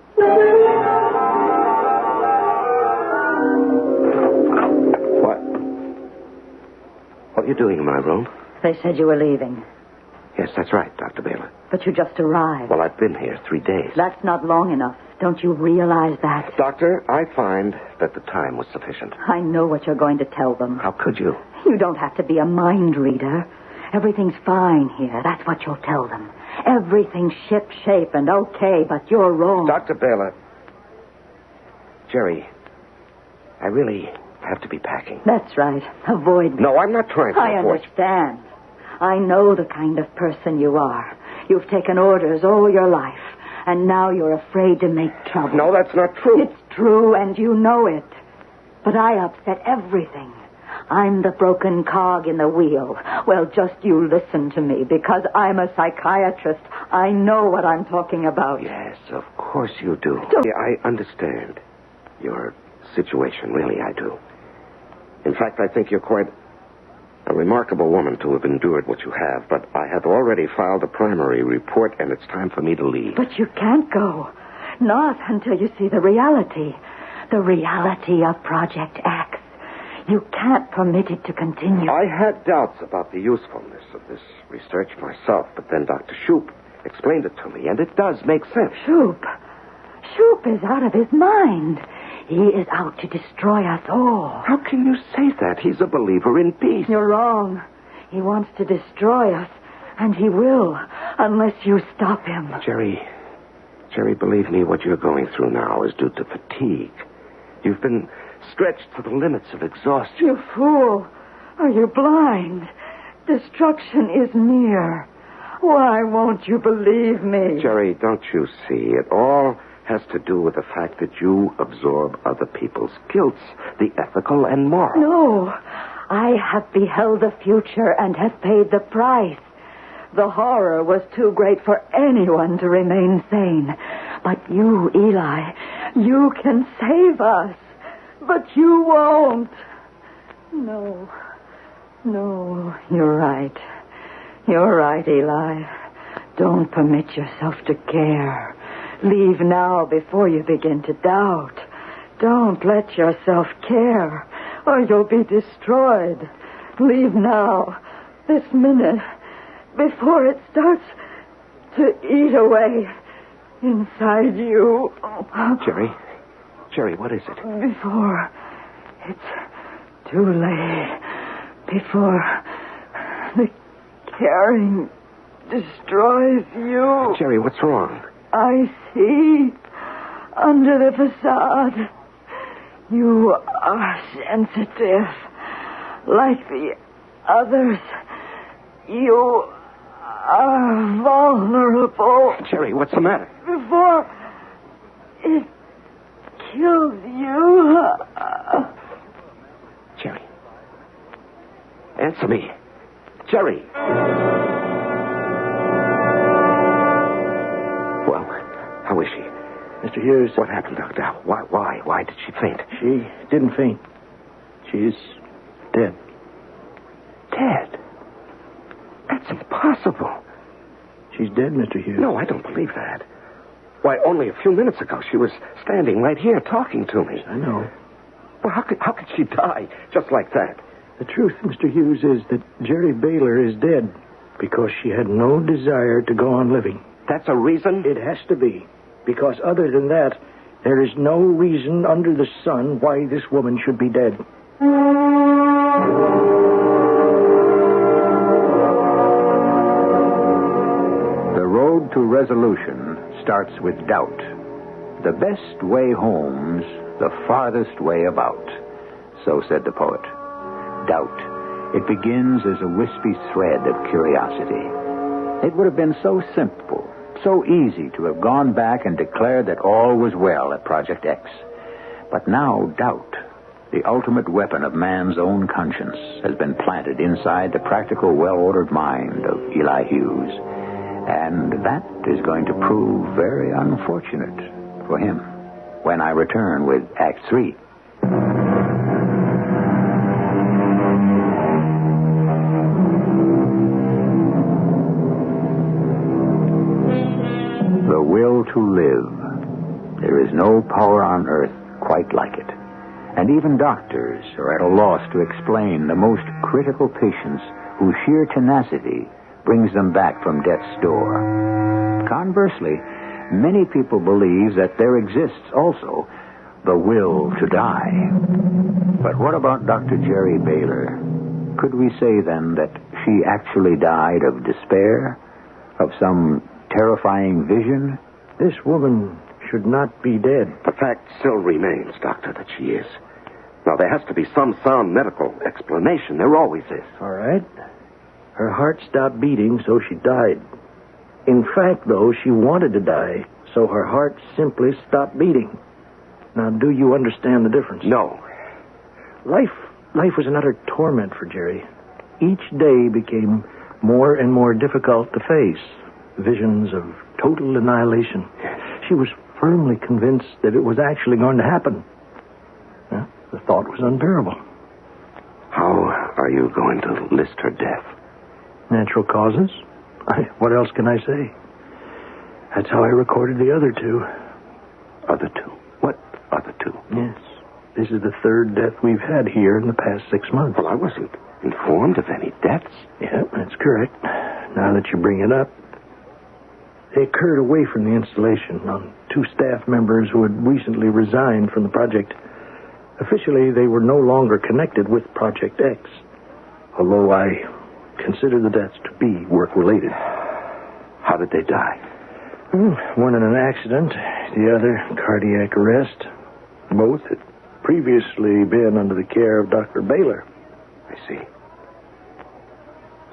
What are you doing in my room? They said you were leaving. Yes, that's right, Dr. Baylor. But you just arrived. Well, I've been here 3 days. That's not long enough. Don't you realize that? Doctor, I find that the time was sufficient. I know what you're going to tell them. How could you? You don't have to be a mind reader. Everything's fine here. That's what you'll tell them. Everything's ship-shape and okay, but you're wrong. Dr. Baylor. Jerry, I really have to be packing. That's right. Avoid me. No, I'm not trying to I avoid. understand. I know the kind of person you are. You've taken orders all your life, and now you're afraid to make trouble. No, that's not true. It's true, and you know it. But I upset everything. I'm the broken cog in the wheel. Well, just you listen to me, because I'm a psychiatrist. I know what I'm talking about. Yes, of course you do. Yeah, I understand your situation. Really, I do. In fact, I think you're quite a remarkable woman to have endured what you have, but I have already filed a primary report, and it's time for me to leave. But you can't go. Not until you see the reality. The reality of Project X. You can't permit it to continue. I had doubts about the usefulness of this research myself, but then Dr. Shoup explained it to me, and it does make sense. Shoup is out of his mind. He is out to destroy us all. How can you say that? He's a believer in peace. You're wrong. He wants to destroy us, and he will, unless you stop him. Jerry, believe me, what you're going through now is due to fatigue. You've been stretched to the limits of exhaustion. You fool. Are you blind? Destruction is near. Why won't you believe me? Jerry, don't you see? It all has to do with the fact that you absorb other people's guilts, the ethical and moral. No. I have beheld the future and have paid the price. The horror was too great for anyone to remain sane. But you, Eli, you can save us. But you won't. No, you're right. You're right, Eli. Don't permit yourself to care. Leave now before you begin to doubt. Don't let yourself care, or you'll be destroyed. Leave now, this minute, before it starts to eat away inside you. Jerry, what is it? Before it's too late. Before the caring destroys you. Jerry, what's wrong? I see under the facade. You are sensitive. Like the others. You are vulnerable. Jerry, what's the matter? Before it kills you. Jerry. Answer me. Jerry. Well, how is she? Mr. Hughes. What happened, Doctor? Why did she faint? She didn't faint. She's dead. Dead? That's impossible. She's dead, Mr. Hughes. No, I don't believe that. Why, only a few minutes ago, she was standing right here talking to me. I know. Well, how could she die just like that? The truth, Mr. Hughes, is that Jerry Baylor is dead because she had no desire to go on living. That's a reason? It has to be. Because other than that, there is no reason under the sun why this woman should be dead. The road to resolution starts with doubt. The best way home's the farthest way about. So said the poet. Doubt. It begins as a wispy thread of curiosity. It would have been so simple, so easy to have gone back and declared that all was well at Project X. But now doubt, the ultimate weapon of man's own conscience, has been planted inside the practical, well-ordered mind of Eli Hughes. And that is going to prove very unfortunate for him when I return with Act 3. The will to live. There is no power on earth quite like it. And even doctors are at a loss to explain the most critical patients whose sheer tenacity brings them back from death's door. Conversely, many people believe that there exists also the will to die. But what about Dr. Jerry Baylor? Could we say then that she actually died of despair? Of some terrifying vision? This woman should not be dead. The fact still remains, Doctor, that she is. Now, there has to be some sound medical explanation. There always is. All right. Her heart stopped beating, so she died. In fact, though, she wanted to die, so her heart simply stopped beating. Now, do you understand the difference? No. Life was an utter torment for Jerry. Each day became more and more difficult to face. Visions of total annihilation. She was firmly convinced that it was actually going to happen. The thought was unbearable. How are you going to list her death? Natural causes? What else can I say? That's how I recorded the other two. Other two? What other two? Yes. This is the third death we've had here in the past 6 months. Well, I wasn't informed of any deaths. Yeah, that's correct. Now that you bring it up, they occurred away from the installation on 2 staff members who had recently resigned from the project. Officially, they were no longer connected with Project X, although I consider the deaths to be work-related. How did they die? One in an accident, the other cardiac arrest. Both had previously been under the care of Dr. Baylor. I see.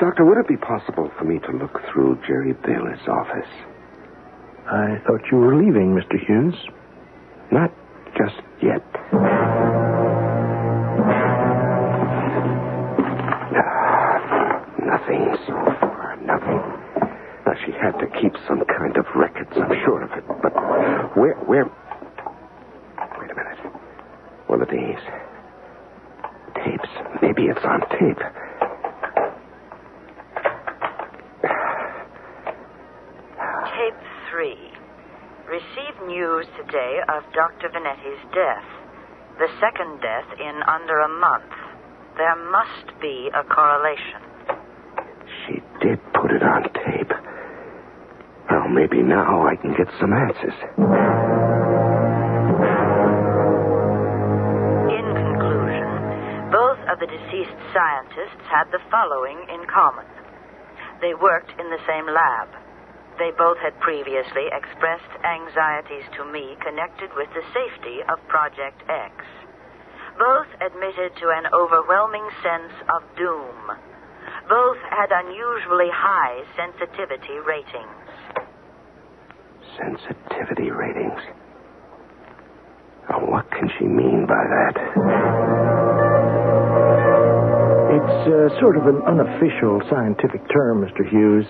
Doctor, would it be possible for me to look through Jerry Baylor's office? I thought you were leaving, Mr. Hughes. Not just yet. Nothing so far, nothing. Now, she had to keep some kind of records, I'm sure of it. But where... Wait a minute. One of these. Tapes. Maybe it's on tape. Tape 3. Received news today of Dr. Vanetti's death. The second death in under a month. There must be a correlation. She did put it on tape. Well, maybe now I can get some answers. In conclusion, both of the deceased scientists had the following in common. They worked in the same lab. They both had previously expressed anxieties to me connected with the safety of Project X. Both admitted to an overwhelming sense of doom. Both had unusually high sensitivity ratings. Sensitivity ratings? Now, what can she mean by that? It's sort of an unofficial scientific term, Mr. Hughes.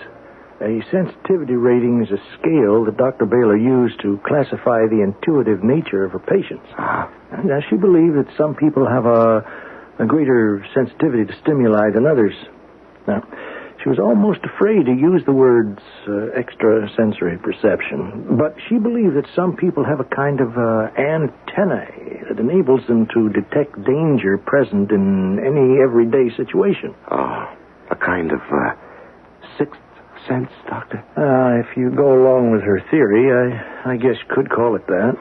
A sensitivity rating is a scale that Dr. Baylor used to classify the intuitive nature of her patients. Now, she believed that some people have a greater sensitivity to stimuli than others. Now, she was almost afraid to use the words extrasensory perception, but she believed that some people have a kind of antennae that enables them to detect danger present in any everyday situation. Oh, a kind of sixth sense, Doctor? If you go along with her theory, I guess you could call it that.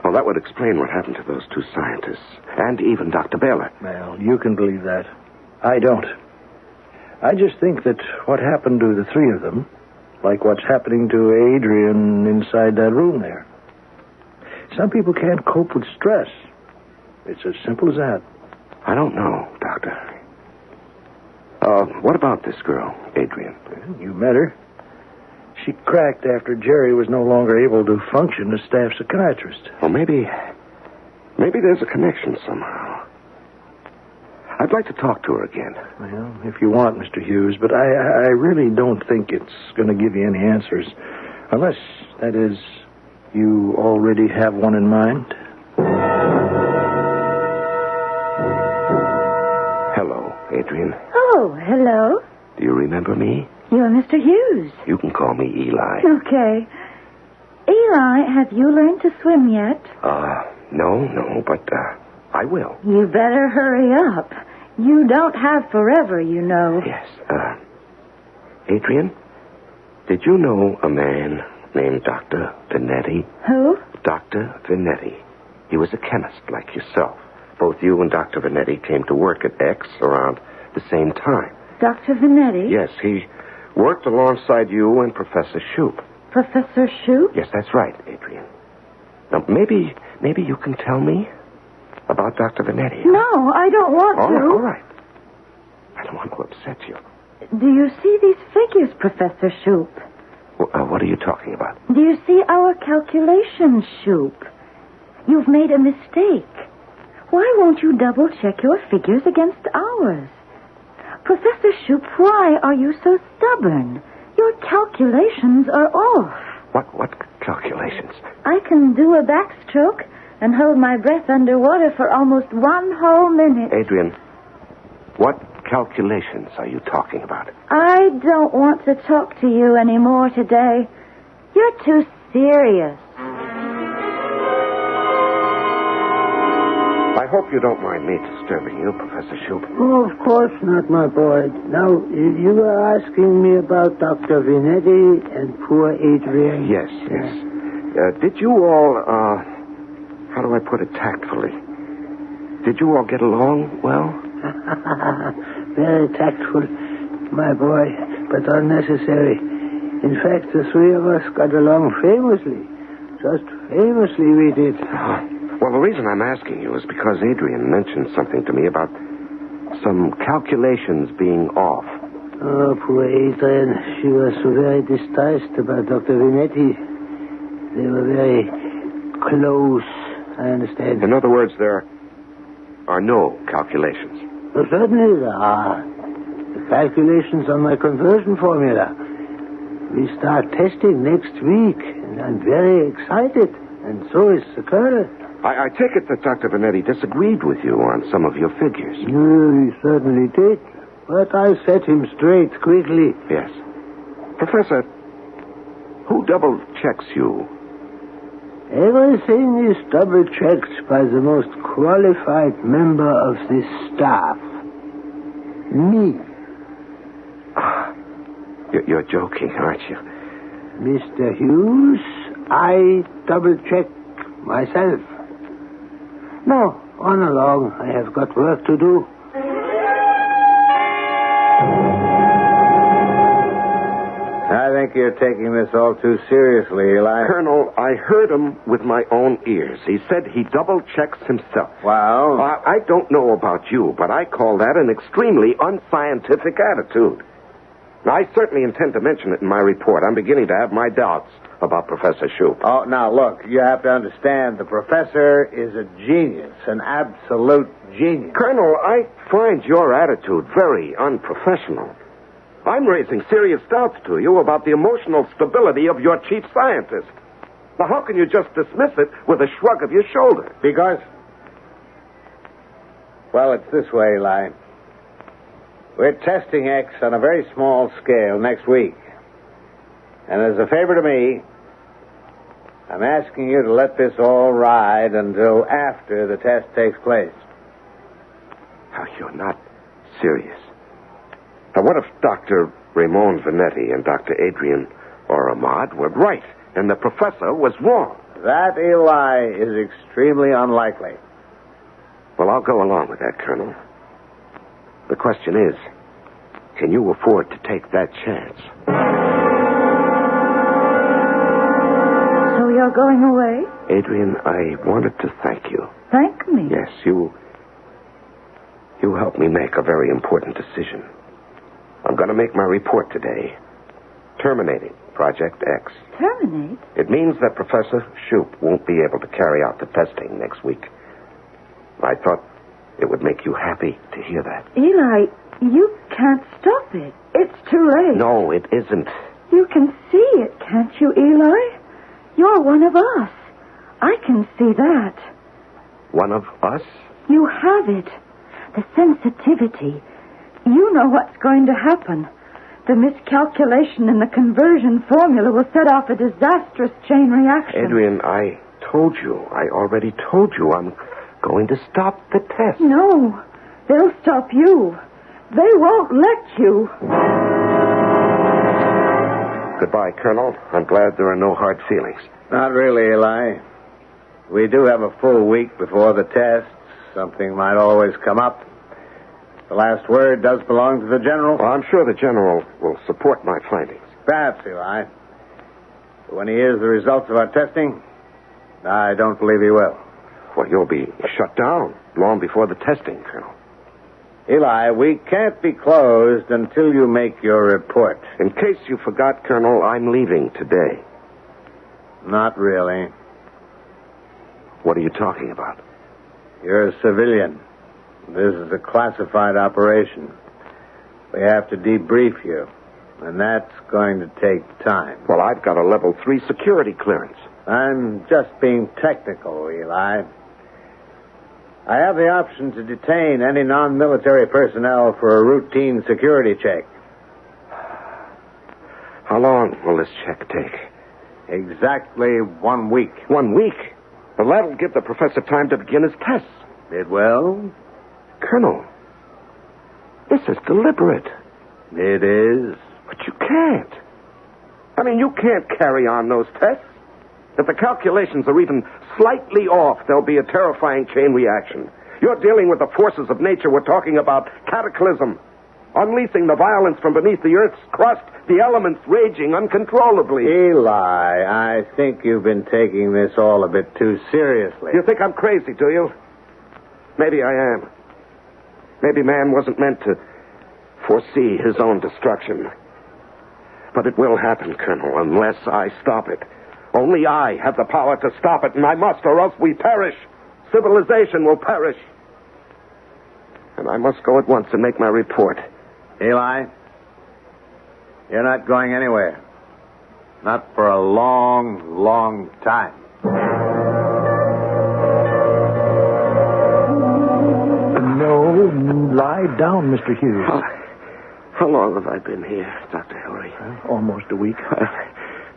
Well, that would explain what happened to those 2 scientists, and even Dr. Baylor. Well, you can believe that. I don't. I just think that what happened to the 3 of them, like what's happening to Adrian inside that room there. Some people can't cope with stress. It's as simple as that. I don't know, Doctor. What about this girl, Adrian? You met her. She cracked after Jerry was no longer able to function as staff psychiatrist. Well, maybe there's a connection somehow. I'd like to talk to her again. Well, if you want, Mr. Hughes, but I really don't think it's going to give you any answers. Unless, that is, you already have one in mind. Hello, Adrian. Oh, hello. Do you remember me? You're Mr. Hughes. You can call me Eli. Okay. Eli, have you learned to swim yet? No, but I will. You better hurry up. You don't have forever, you know. Yes. Adrian, did you know a man named Dr. Vannetti? Who? Dr. Vannetti. He was a chemist like yourself. Both you and Dr. Vannetti came to work at X around the same time. Dr. Vannetti? Yes, he worked alongside you and Professor Shoup. Professor Shoup? Yes, that's right, Adrian. Now, maybe you can tell me About Dr. Vanetti? No, I don't want to. All right. I don't want to upset you. Do you see these figures, Professor Shoup? What are you talking about? Do you see our calculations, Shoup? You've made a mistake. Why won't you double-check your figures against ours? Professor Shoup, why are you so stubborn? Your calculations are off. What calculations? I can do a backstroke and hold my breath underwater for almost 1 whole minute. Adrian, what calculations are you talking about? I don't want to talk to you anymore today. You're too serious. I hope you don't mind me disturbing you, Professor Shoup. Oh, of course not, my boy. Now, you were asking me about Dr. Vanetti and poor Adrian. Yes. Did you all, how do I put it tactfully? Did you all get along well? Very tactful, my boy, but unnecessary. In fact, the three of us got along famously. Just famously we did. Well, the reason I'm asking you is because Adrian mentioned something to me about some calculations being off. Oh, poor Adrian. She was so very distressed about Dr. Vanetti. They were very close, I understand. In other words, there are no calculations. Well, certainly there are. The calculations on my conversion formula. We start testing next week, and I'm very excited, and so is the Colonel. I take it that Dr. Vanetti disagreed with you on some of your figures. No, he certainly did. But I set him straight quickly. Yes. Professor, who double-checks you? Everything is double-checked by the most qualified member of this staff. Me. You're joking, aren't you? Mr. Hughes, I double-check myself. Now, on along. I have got work to do. I think you're taking this all too seriously, Eli. Colonel, I heard him with my own ears. He said he double-checks himself. Well? I don't know about you, but I call that an extremely unscientific attitude. Now, I certainly intend to mention it in my report. I'm beginning to have my doubts about Professor Shoup. Oh, now, look, you have to understand, the professor is a genius, an absolute genius. Colonel, I find your attitude very unprofessional. I'm raising serious doubts to you about the emotional stability of your chief scientist. Now, how can you just dismiss it with a shrug of your shoulder? Because, well, it's this way, Eli. We're testing X on a very small scale next week. And as a favor to me, I'm asking you to let this all ride until after the test takes place. Now, you're not serious. Now, what if Dr. Raymond Vanetti and Dr. Adrian Ahmad were right and the professor was wrong? That, Eli, is extremely unlikely. Well, I'll go along with that, Colonel. The question is, can you afford to take that chance? So you're going away? Adrian, I wanted to thank you. Thank me? Yes, you helped me make a very important decision. I'm going to make my report today, terminating Project X. Terminate? It means that Professor Shoup won't be able to carry out the testing next week. I thought it would make you happy to hear that. Eli, you can't stop it. It's too late. No, it isn't. You can see it, can't you, Eli? You're one of us. I can see that. One of us? You have it. The sensitivity. You know what's going to happen. The miscalculation in the conversion formula will set off a disastrous chain reaction. Adrian, I already told you I'm going to stop the test. No, they'll stop you. They won't let you. Goodbye, Colonel. I'm glad there are no hard feelings. Not really, Eli. We do have a full week before the test. Something might always come up. The last word does belong to the General. Well, I'm sure the General will support my findings. Perhaps, Eli. But when he hears the results of our testing, I don't believe he will. Well, you'll be shut down. long before the testing, Colonel. Eli, we can't be closed until you make your report. In case you forgot, Colonel, I'm leaving today. Not really. What are you talking about? You're a civilian. This is a classified operation. We have to debrief you, and that's going to take time. Well, I've got a level 3 security clearance. I'm just being technical, Eli. I have the option to detain any non-military personnel for a routine security check. How long will this check take? Exactly 1 week. 1 week? Well, that'll give the professor time to begin his tests. It will? Colonel, this is deliberate. It is. But you can't. I mean, you can't carry on those tests. If the calculations are even slightly off, there'll be a terrifying chain reaction. You're dealing with the forces of nature. We're talking about cataclysm. Unleashing the violence from beneath the Earth's crust, the elements raging uncontrollably. Eli, I think you've been taking this all a bit too seriously. You think I'm crazy, do you? Maybe I am. Maybe man wasn't meant to foresee his own destruction. But it will happen, Colonel, unless I stop it. Only I have the power to stop it, and I must, or else we perish. Civilization will perish. And I must go at once and make my report. Eli, you're not going anywhere. Not for a long, long time. No, lie down, Mr. Hughes. How long have I been here, Dr. Hillary? Almost a week.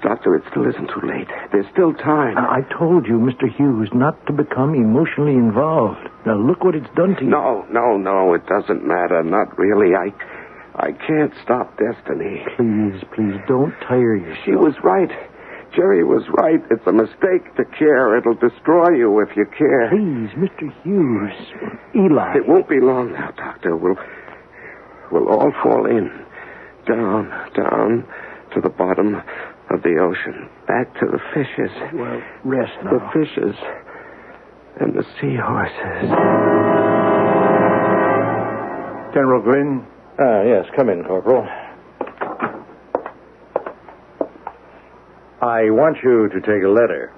Doctor, it still isn't too late. There's still time. I told you, Mr. Hughes, not to become emotionally involved. Now, look what it's done to you. No, it doesn't matter. Not really. I can't stop destiny. Please, don't tire yourself. She was right. Jerry was right. It's a mistake to care. It'll destroy you if you care. Please, Mr. Hughes. Eli. It won't be long now, Doctor. We'll all fall in. Down to the bottom of the ocean. Back to the fishes. Well, rest now. The fishes and the seahorses. General Glynn? Yes, come in, Corporal. I want you to take a letter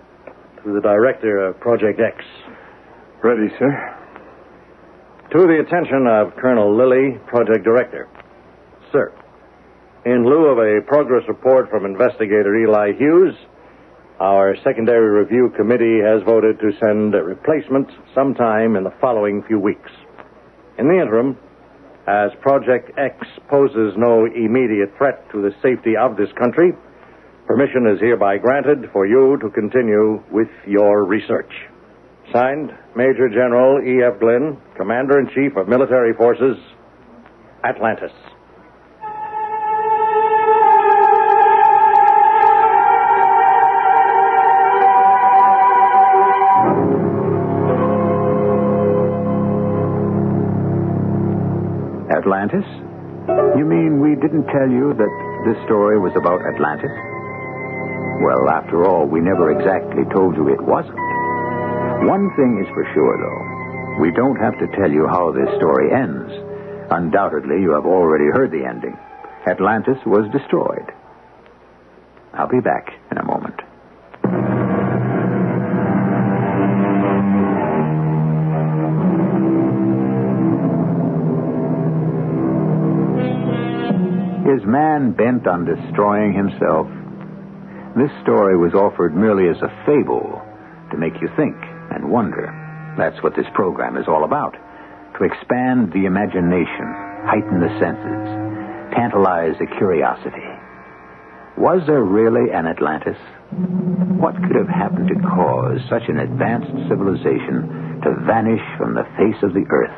to the director of Project X. Ready, sir. To the attention of Colonel Lilly, Project Director. Sir, in lieu of a progress report from investigator Eli Hughes, our secondary review committee has voted to send a replacement sometime in the following few weeks. In the interim, as Project X poses no immediate threat to the safety of this country, permission is hereby granted for you to continue with your research. Signed, Major General E.F. Glynn, Commander-in-Chief of Military Forces, Atlantis. Atlantis? You mean we didn't tell you that this story was about Atlantis? Well, after all, we never exactly told you it wasn't. One thing is for sure, though. We don't have to tell you how this story ends. Undoubtedly, you have already heard the ending. Atlantis was destroyed. I'll be back in a moment. Is man bent on destroying himself? This story was offered merely as a fable to make you think and wonder. That's what this program is all about. To expand the imagination, heighten the senses, tantalize the curiosity. Was there really an Atlantis? What could have happened to cause such an advanced civilization to vanish from the face of the earth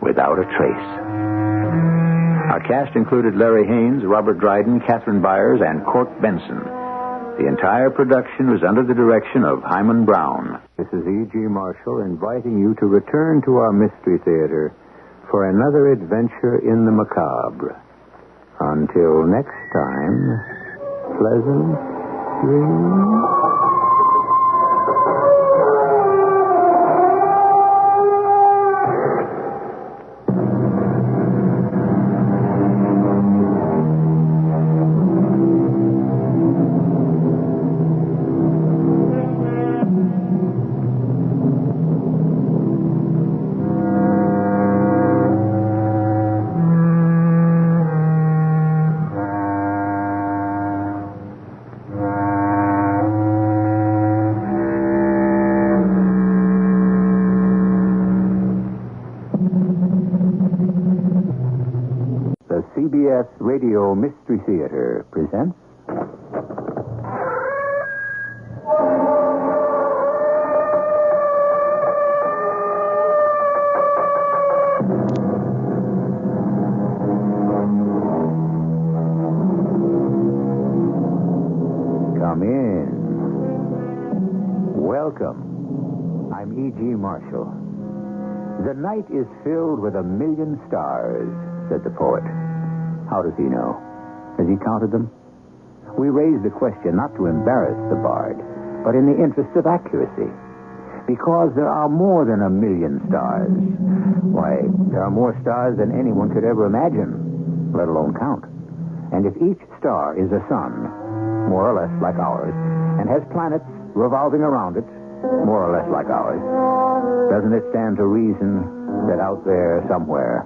without a trace? Our cast included Larry Haynes, Robert Dryden, Catherine Byers, and Court Benson. The entire production was under the direction of Hyman Brown. This is E.G. Marshall inviting you to return to our Mystery Theater for another adventure in the macabre. Until next time, pleasant dreams. CBS Radio Mystery Theater presents... Come in. Welcome. I'm E.G. Marshall. The night is filled with 1,000,000 stars, said the poet. How does he know? Has he counted them? We raise the question not to embarrass the bard, but in the interest of accuracy. Because there are more than 1,000,000 stars. Why, there are more stars than anyone could ever imagine, let alone count. And if each star is a sun, more or less like ours, and has planets revolving around it, more or less like ours, doesn't it stand to reason that out there somewhere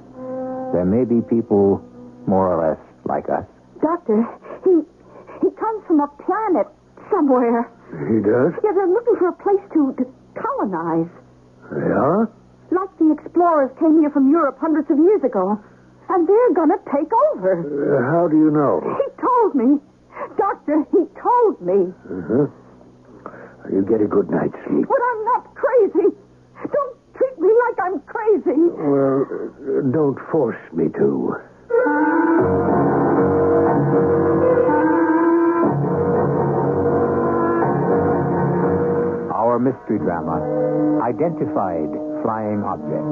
there may be people more or less like us? Doctor, he comes from a planet somewhere. He does? Yeah, they're looking for a place to colonize. They are? Like the explorers came here from Europe hundreds of years ago. And they're gonna take over. How do you know? He told me. Doctor, he told me. Uh-huh. You get a good night's sleep. But I'm not crazy. Don't treat me like I'm crazy. Well, don't force me to. Our mystery drama, Identified Flying Object,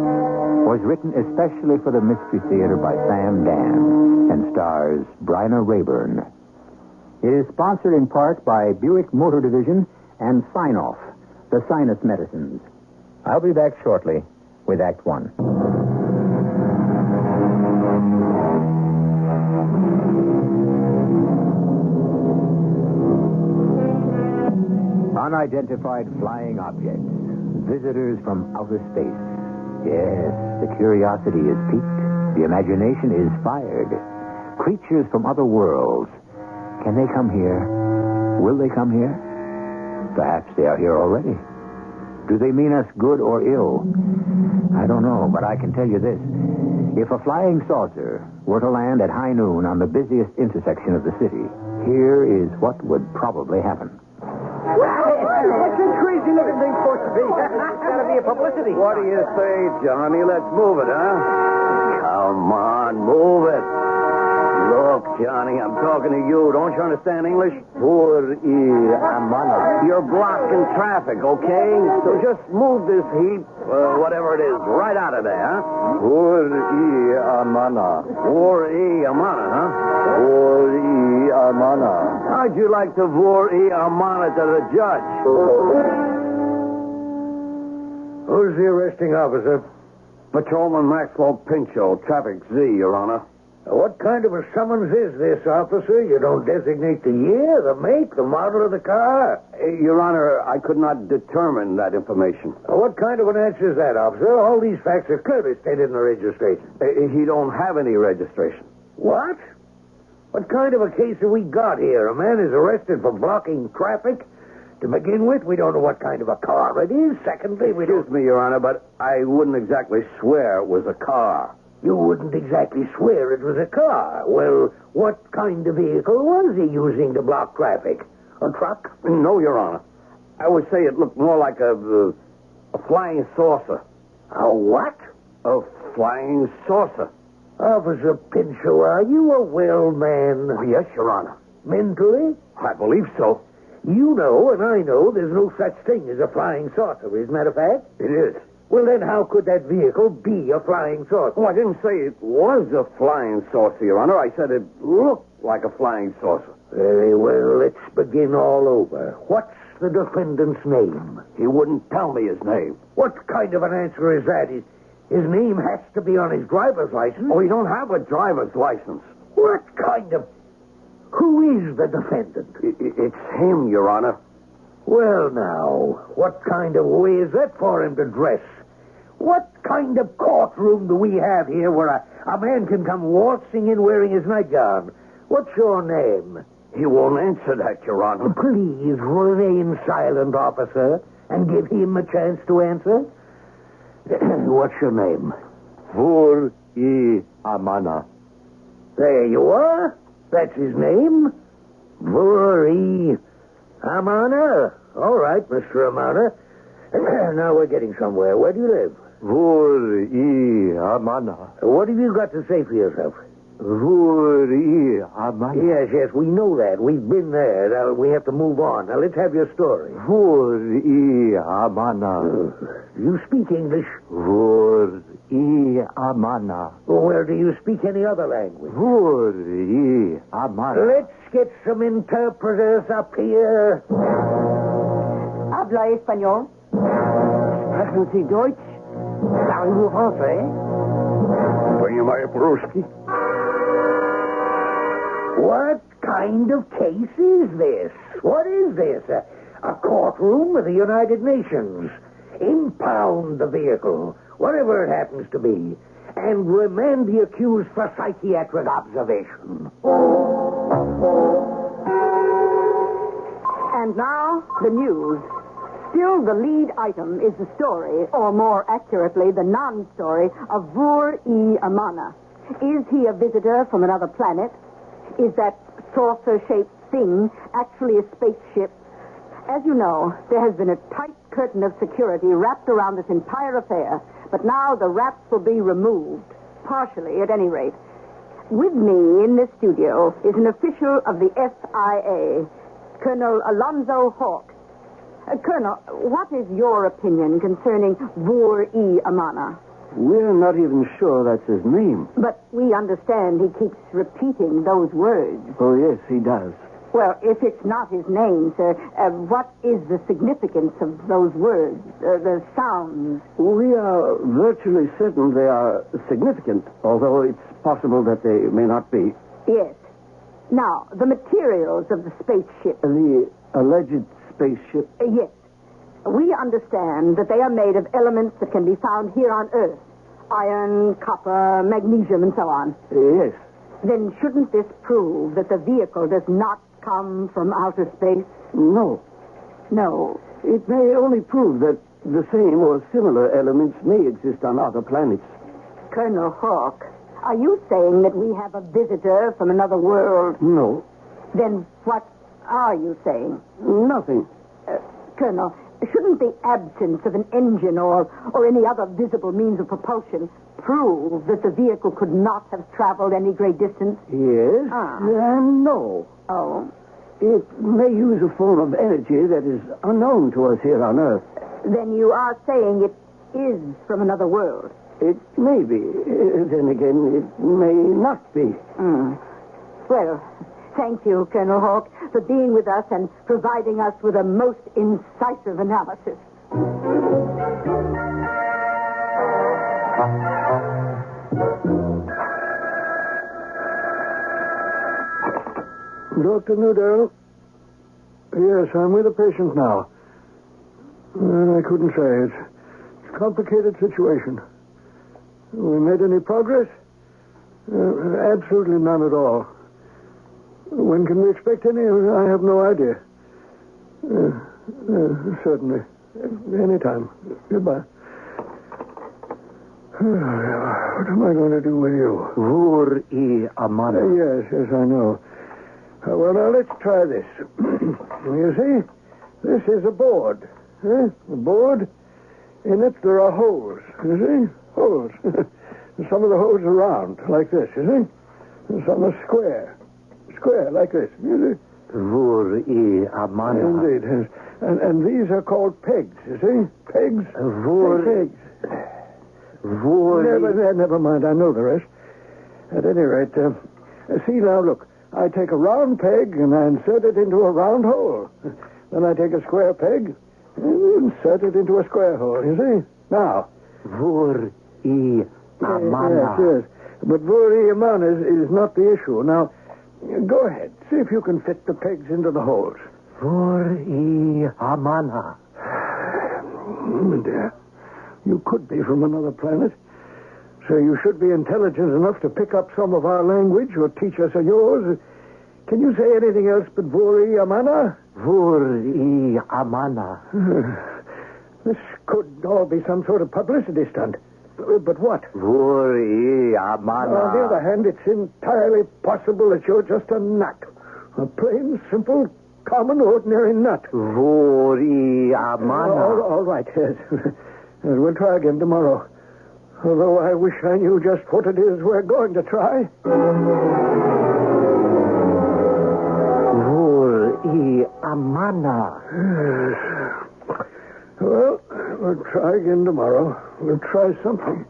was written especially for the Mystery Theater by Sam Dan and stars Bryna Rayburn. It is sponsored in part by Buick Motor Division and Sign-Off, the sinus medicines. I'll be back shortly with Act One. Unidentified flying objects, visitors from outer space. Yes, the curiosity is piqued, the imagination is fired. Creatures from other worlds. Can they come here? Will they come here? Perhaps they are here already. Do they mean us good or ill? I don't know, but I can tell you this. If a flying saucer were to land at high noon on the busiest intersection of the city, here is what would probably happen. What's this crazy-looking thing supposed to be? It's got to be a publicity. What do you say, Johnny? Let's move it, huh? Come on, move it. Look, Johnny, I'm talking to you. Don't you understand English? You're blocking traffic, okay? So just move this heap, whatever it is, right out of there, huh? huh? How'd you like to amana to the judge? Who's the arresting officer? Patrolman Maxwell Pinchot, Traffic Z, Your Honor. What kind of a summons is this, officer? You don't designate the year, the make, the model of the car? Your Honor, I could not determine that information. What kind of an answer is that, officer? All these facts are clearly stated in the registration. He don't have any registration. What? What kind of a case have we got here? A man is arrested for blocking traffic? To begin with, we don't know what kind of a car it is. Secondly, we don't... Excuse me, Your Honor, but I wouldn't exactly swear it was a car. You wouldn't exactly swear it was a car. Well, what kind of vehicle was he using to block traffic? A truck? No, Your Honor. I would say it looked more like a flying saucer. A what? A flying saucer. Officer Pinchot, are you a well man? Oh, yes, Your Honor. Mentally? I believe so. You know, and I know, there's no such thing as a flying saucer, isn't that a fact? It is. Well, then how could that vehicle be a flying saucer? Oh, I didn't say it was a flying saucer, Your Honor. I said it looked like a flying saucer. Very well, let's begin all over. What's the defendant's name? He wouldn't tell me his name. What kind of an answer is that? His name has to be on his driver's license. Oh, he don't have a driver's license. What kind of... Who is the defendant? It's him, Your Honor. Well, now, what kind of way is that for him to dress? What kind of courtroom do we have here where a man can come waltzing in wearing his nightgown? What's your name? He won't answer that, Your Honor. Please remain silent, officer, and give him a chance to answer. What's your name? Vur-i-Amana. There you are. That's his name. Vuri Amana. All right, Mr. Amana. Now we're getting somewhere. Where do you live? Vuri Amana. What have you got to say for yourself? Vuri Amana. Yes, we know that. We've been there. Now, we have to move on. Now, let's have your story. Vuri Amana. You speak English? Vuri Amana. Well, do you speak any other language? Vuri Amana. Let's get some interpreters up here. Habla español. Sprechen Sie Deutsch? Parlez-vous français? Понимаю по-русски. What kind of case is this? What is this? A courtroom of the United Nations. Impound the vehicle, whatever it happens to be, and remand the accused for psychiatric observation. And now, the news. Still, the lead item is the story, or more accurately, the non-story of Vuri Amana. Is he a visitor from another planet? Is that saucer-shaped thing actually a spaceship? As you know, there has been a tight curtain of security wrapped around this entire affair, but now the wraps will be removed, partially at any rate. With me in this studio is an official of the FIA, Colonel Alonzo Hawk. Colonel, what is your opinion concerning Vuri Amana? We're not even sure that's his name. But we understand he keeps repeating those words. Oh, yes, he does. Well, if it's not his name, sir, what is the significance of those words, the sounds? We are virtually certain they are significant, although it's possible that they may not be. Yes. Now, the materials of the spaceship. The alleged spaceship? Yes. We understand that they are made of elements that can be found here on Earth. Iron, copper, magnesium, and so on. Yes. Then shouldn't this prove that the vehicle does not come from outer space? No. No. It may only prove that the same or similar elements may exist on other planets. Colonel Hawk, are you saying that we have a visitor from another world? No. Then what are you saying? Nothing. Colonel, shouldn't the absence of an engine or any other visible means of propulsion prove that the vehicle could not have traveled any great distance? Yes. And no. Oh. It may use a form of energy that is unknown to us here on Earth. Then you are saying it is from another world? It may be. Then again, it may not be. Well, thank you, Colonel Hawk, for being with us and providing us with a most incisive analysis. Dr. Newdale? Yes, I'm with a patient now. I couldn't say. It's a complicated situation. We made any progress? Absolutely none at all. When can we expect any? I have no idea. Certainly. Anytime. Goodbye. What am I going to do with you? Vuri Amana. Yes, I know. Well, now, let's try this. You see, this is a board. A board. In it, there are holes. You see? Holes. Some of the holes are round, like this, you see? And some are square. Square, like this. You see? Vuri Amana. Indeed. And these are called pegs, you see? Pegs. Vuri. Pegs. Vuri. Never mind, I know the rest. At any rate, see now, look. I take a round peg and I insert it into a round hole. Then I take a square peg and insert it into a square hole, you see? Now. Vuri Amana. Yes. But Vuri Amana is not the issue. Now, go ahead. See if you can fit the pegs into the holes. Vuri Amana. Dear, you could be from another planet. So you should be intelligent enough to pick up some of our language or teach us yours. Can you say anything else but Vuri Amana? Vuri Amana. This could all be some sort of publicity stunt. But what? Vuri Amana. On the other hand, it's entirely possible that you're just a nut. A plain, simple, common, ordinary nut. Vuri Amana. All right, yes. We'll try again tomorrow. Although I wish I knew just what it is we're going to try. Vuri Amana. Well, we'll try again tomorrow. We'll try something.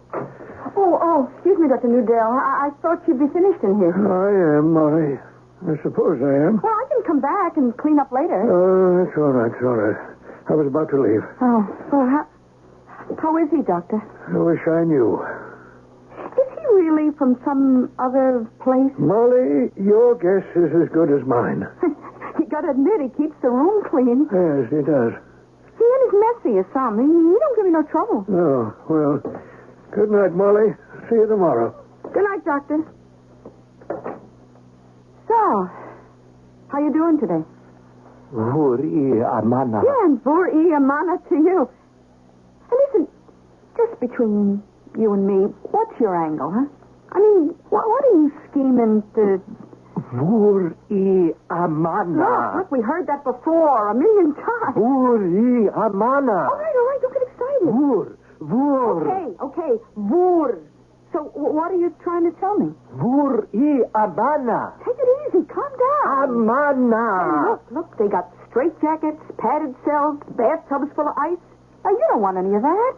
Oh, excuse me, Dr. Newdale. I thought you'd be finished in here. I am, Molly. I suppose I am. Well, I can come back and clean up later. Oh, that's all right, I was about to leave. Oh, well, how is he, Doctor? I wish I knew. Is he really from some other place? Molly, your guess is as good as mine. You gotta admit, he keeps the room clean. Yes, he does. He ain't as messy as some. He don't give me no trouble. Oh, well, good night, Molly. See you tomorrow. Good night, Doctor. So, how you doing today? Vuri Amana. Yeah, and Vuri Amana to you. And listen, just between you and me, what's your angle, huh? I mean, what are you scheming to... Vuri Amana. Look, we heard that before 1,000,000 times. Vuri Amana. All right, don't get excited. Vur. Okay, Vur. So, what are you trying to tell me? Vuri Amana. Take it easy, calm down. Amana. Hey, look, they got straitjackets, padded cells, bathtubs full of ice. Now, you don't want any of that.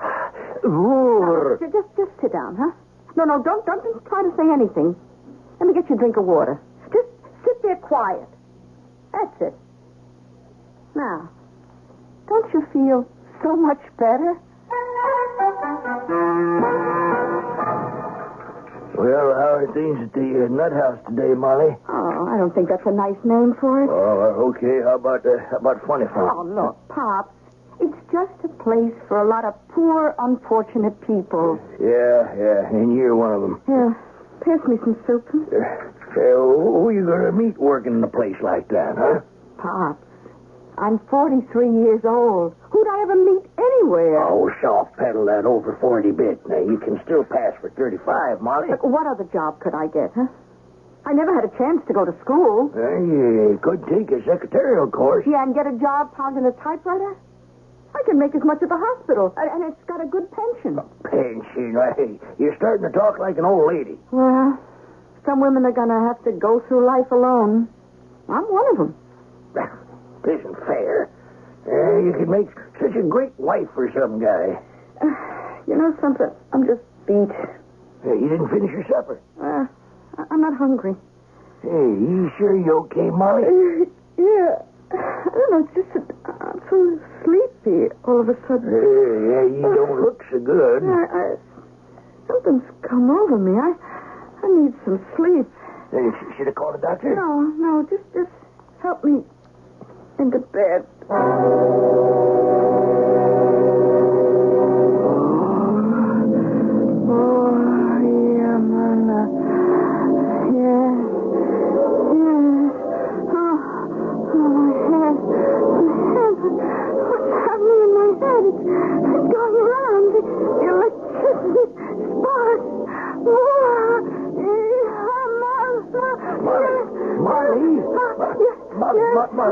Vur. Just sit down, huh? No, don't try to say anything. Let me get you a drink of water. Just sit there quiet. That's it. Now, don't you feel so much better? Well, how are things at the nut house today, Molly? Oh, I don't think that's a nice name for it. Oh, okay. How about funny folk? Oh, look, Pops. It's just a place for a lot of poor, unfortunate people. Yeah, and you're one of them. Here, pass me some soup. Who are you going to meet working in a place like that, huh? Pops, I'm 43 years old. Who'd I ever meet anywhere? Oh, soft pedal that over 40 bit. Now, you can still pass for 35, Molly. Look, what other job could I get, huh? I never had a chance to go to school. You could take a secretarial course. Yeah, and get a job pounding a typewriter? I can make as much at the hospital, and it's got a good pension. Pension? Hey, you're starting to talk like an old lady. Well, some women are going to have to go through life alone. I'm one of them. This isn't fair. You could make such a great wife for some guy. You know something? I'm just beat. You didn't finish your supper. I'm not hungry. Hey, you sure you okay, Molly? Yeah. I don't know, it's just that I'm so sleepy all of a sudden. Yeah, you don't look so good. Something's come over me. I need some sleep. Should I call the doctor? No, just help me into bed.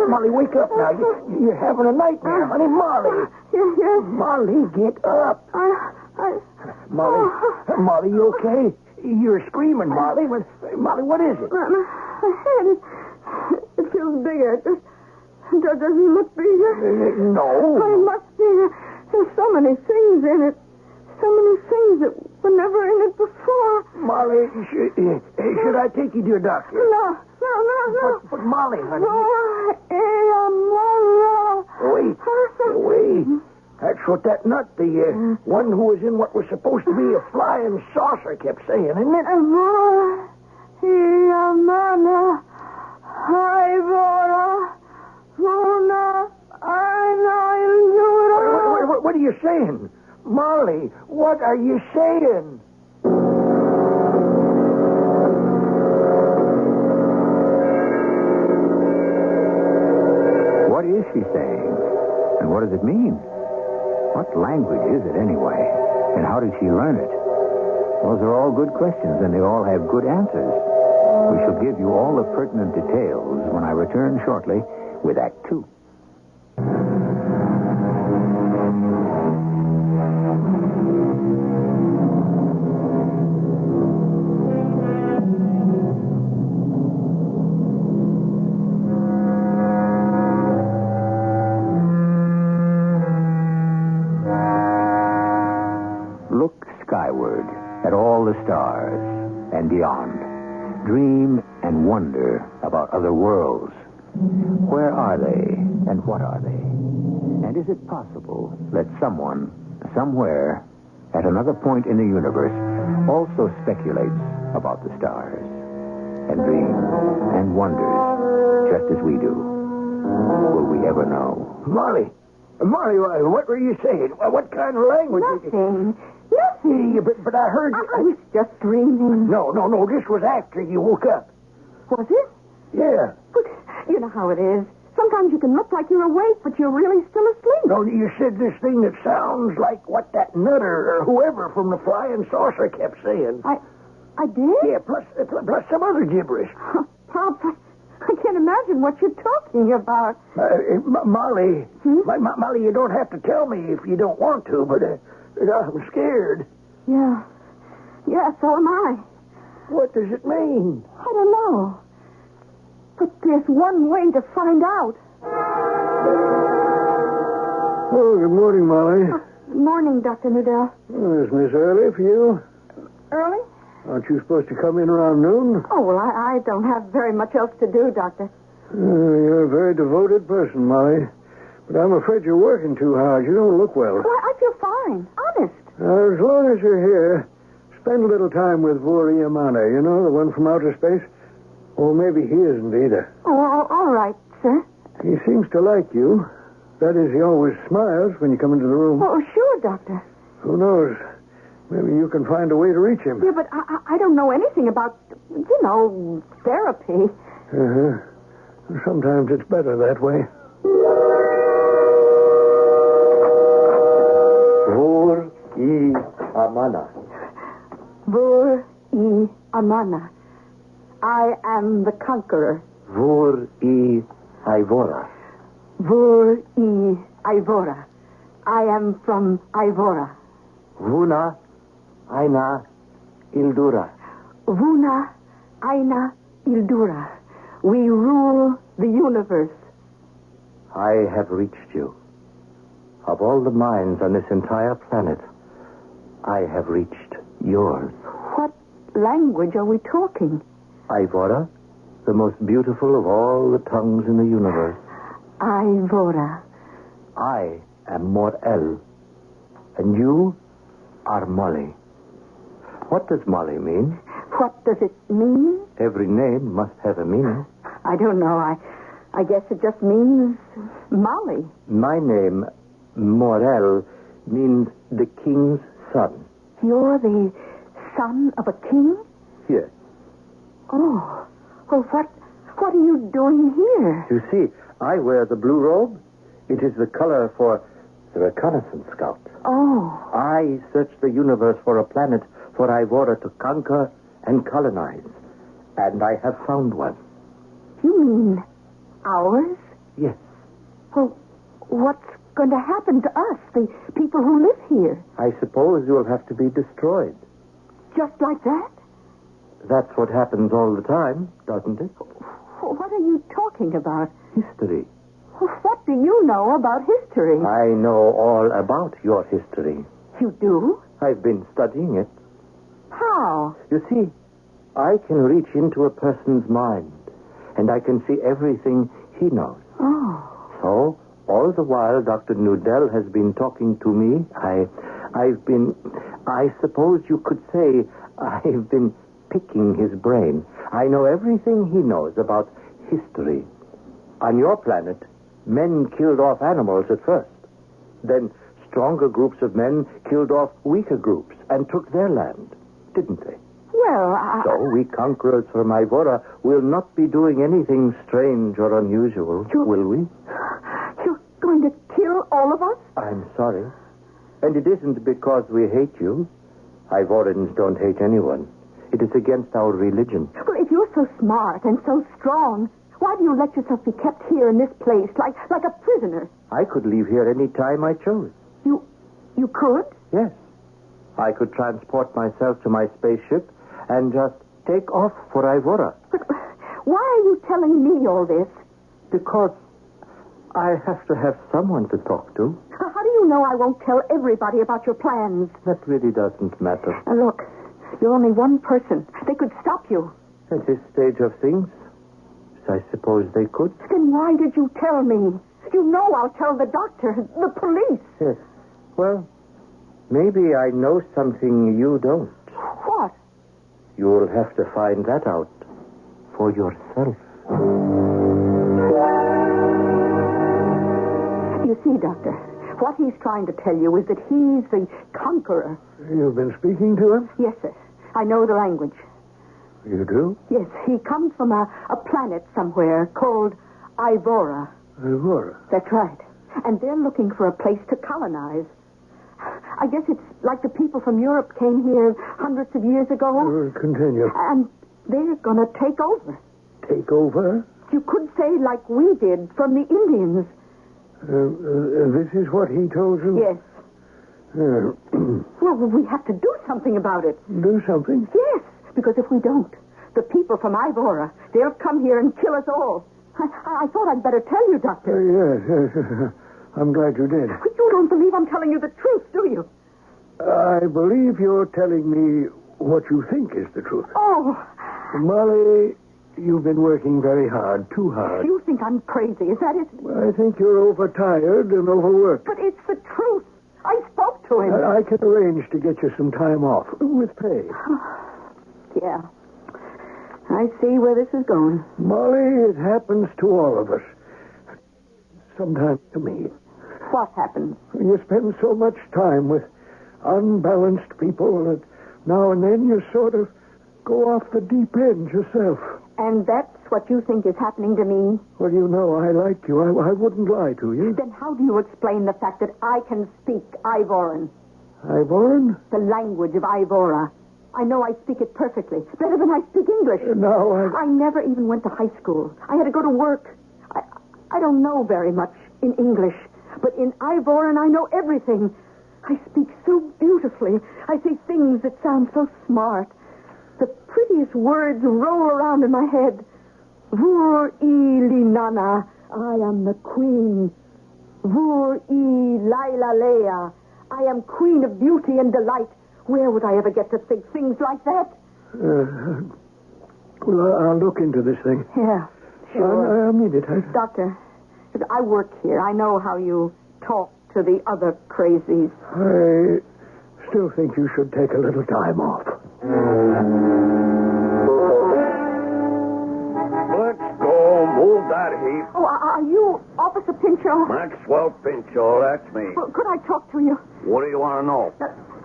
Molly, wake up now. You're having a nightmare, honey. Molly. Yes. Molly, get up. Molly, you okay? You're screaming, Molly. Molly, what is it? My head, it feels bigger. It doesn't look bigger. No. It must be. There's so many things in it. So many things that were never in it before. Molly, should I take you to a doctor? No. But Molly, honey. Wait. That's what that nut, the one who was in what was supposed to be a flying saucer, kept saying, isn't it? What are you saying? Molly, what are you saying? What is she saying? And what does it mean? What language is it anyway? And how did she learn it? Those are all good questions, and they all have good answers. We shall give you all the pertinent details when I return shortly with Act 2. Look skyward at all the stars and beyond. Dream and wonder about other worlds. Where are they and what are they? And is it possible that someone, somewhere, at another point in the universe, also speculates about the stars and dreams and wonders just as we do? Will we ever know? Molly, what were you saying? What kind of language? Nothing. Yeah, but I heard you. I was just dreaming. No. This was after you woke up. Was it? Yeah. But you know how it is. Sometimes you can look like you're awake, but you're really still asleep. No, you said this thing that sounds like what that nutter or whoever from the flying saucer kept saying. I did? Yeah, plus some other gibberish. Pop, I can't imagine what you're talking about. Molly, Molly, you don't have to tell me if you don't want to, but I'm scared. Yeah, so am I. What does it mean? I don't know. But there's one way to find out. Oh, good morning, Molly. Good morning, Dr. Nudell. Oh, is Miss early for you? Early? Aren't you supposed to come in around noon? Oh, well, I don't have very much else to do, Doctor. You're a very devoted person, Molly. But I'm afraid you're working too hard. You don't look well. Why, I feel fine. Honest. As long as you're here, spend a little time with Vuri Amana, you know, the one from outer space. Or maybe he isn't either. Oh, all right, sir. He seems to like you. That is, he always smiles when you come into the room. Oh, sure, Doctor. Who knows? Maybe you can find a way to reach him. Yeah, but I don't know anything about, therapy. Uh-huh. Sometimes it's better that way. Vur-i Amana. Vur-i Amana. I am the conqueror. Vur-i Ivora. Vur-i Ivora. I am from Ivora. Vuna Aina Ildura. Vuna Aina Ildura. We rule the universe. I have reached you. Of all the minds on this entire planet, I have reached yours. What language are we talking? Ivora, the most beautiful of all the tongues in the universe. Ivora. I am Mor-El, and you are Molly. What does Molly mean? What does it mean? Every name must have a meaning. I don't know. I guess it just means Molly. My name, Mor-El, means the king's son. You're the son of a king? Yes. Oh. Well, what are you doing here? You see, I wear the blue robe. It is the color for the reconnaissance scout. Oh. I search the universe for a planet for Ivora to conquer and colonize. And I have found one. You mean ours? Yes. Well, what's going to happen to us, the people who live here? I suppose you'll have to be destroyed. Just like that? That's what happens all the time, doesn't it? What are you talking about? History. What do you know about history? I know all about your history. You do? I've been studying it. How? You see, I can reach into a person's mind, and I can see everything he knows. Oh. So, all the while Dr. Nudell has been talking to me, I suppose you could say, I've been picking his brain. I know everything he knows about history. On your planet, men killed off animals at first. Then stronger groups of men killed off weaker groups and took their land, didn't they? Well, So we conquerors from Ivora will not be doing anything strange or unusual, will we? You're going to kill all of us? I'm sorry. And it isn't because we hate you. Ivorans don't hate anyone. It is against our religion. Well, if you're so smart and so strong, why do you let yourself be kept here in this place like a prisoner? I could leave here any time I chose. You could? Yes. I could transport myself to my spaceship and just take off for Ivora. But why are you telling me all this? Because I have to have someone to talk to. How do you know I won't tell everybody about your plans? That really doesn't matter. Now, look, you're only one person. They could stop you. At this stage of things, I suppose they could. Then why did you tell me? You know I'll tell the doctor, the police. Yes. Well, maybe I know something you don't. What? You'll have to find that out for yourself. You see, Doctor, what he's trying to tell you is that he's the conqueror. You've been speaking to him? Yes, sir. I know the language. You do? Yes, he comes from a planet somewhere called Ivora. Ivora? That's right. And they're looking for a place to colonize. I guess it's like the people from Europe came here hundreds of years ago. Continue. And they're going to take over. Take over? You could say like we did from the Indians. This is what he told you? Yes. Well, we have to do something about it. Do something? Yes, because if we don't, the people from Ivora, they'll come here and kill us all. I thought I'd better tell you, Doctor. Yes. I'm glad you did. But you don't believe I'm telling you the truth, do you? I believe you're telling me what you think is the truth. Oh. Molly, you've been working very hard, too hard. You think I'm crazy, is that it? I think you're overtired and overworked. But it's the truth. I spoke to him. I can arrange to get you some time off, with pay. Yeah. I see where this is going. Molly, it happens to all of us. Sometimes to me. What happens? You spend so much time with unbalanced people that now and then you sort of go off the deep end yourself. And that's what you think is happening to me? Well, you know I like you. I wouldn't lie to you. Then how do you explain the fact that I can speak Ivoran? Ivoran? The language of Ivora. I know I speak it perfectly. Better than I speak English. No, I never even went to high school. I had to go to work. I don't know very much in English. But in Ivoran, I know everything. I speak so beautifully. I say things that sound so smart. The prettiest words roll around in my head. Vur I Linana, I am the queen. Vur I Laila Leia, I am queen of beauty and delight. Where would I ever get to think things like that? Well, I'll look into this thing. Yeah, sure. I mean it. Doctor, I work here. I know how you talk to the other crazies. I still think you should take a little time off. Let's go. Move that heap. Oh, are you Officer Pinchot? Maxwell Pinchot, that's me. Well, could I talk to you? What do you want to know?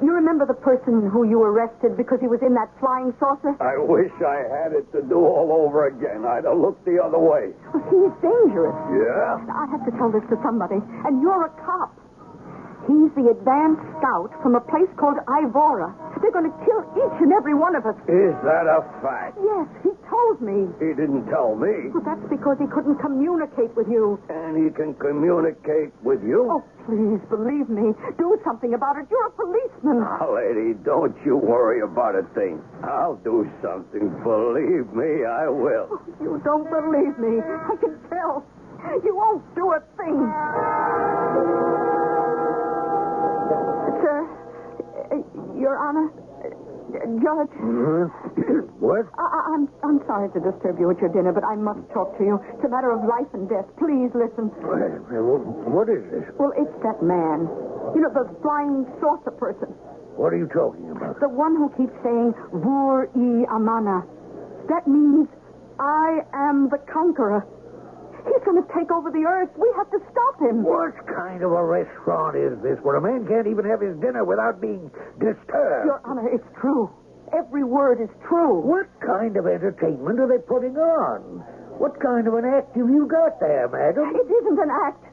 You remember the person who you arrested because he was in that flying saucer? I wish I had it to do all over again. I'd have looked the other way. Well, he's dangerous. Yeah? I have to tell this to somebody, and you're a cop. He's the advanced scout from a place called Ivora. They're going to kill each and every one of us. Is that a fact? Yes, he told me. He didn't tell me. Well, that's because he couldn't communicate with you. And he can communicate with you? Oh, please, believe me. Do something about it. You're a policeman. Now, lady, don't you worry about a thing. I'll do something. Believe me, I will. Oh, you don't believe me. I can tell. You won't do a thing. Sir, Your Honor, Judge. What? I'm sorry to disturb you at your dinner, but I must talk to you. It's a matter of life and death. Please listen. What is this? Well, it's that man. You know, the flying saucer person. What are you talking about? The one who keeps saying, Vur I Amana. That means, I am the conqueror. He's going to take over the earth. We have to stop him. What kind of a restaurant is this where a man can't even have his dinner without being disturbed? Your Honor, it's true. Every word is true. What kind of entertainment are they putting on? What kind of an act have you got there, madam? It isn't an act.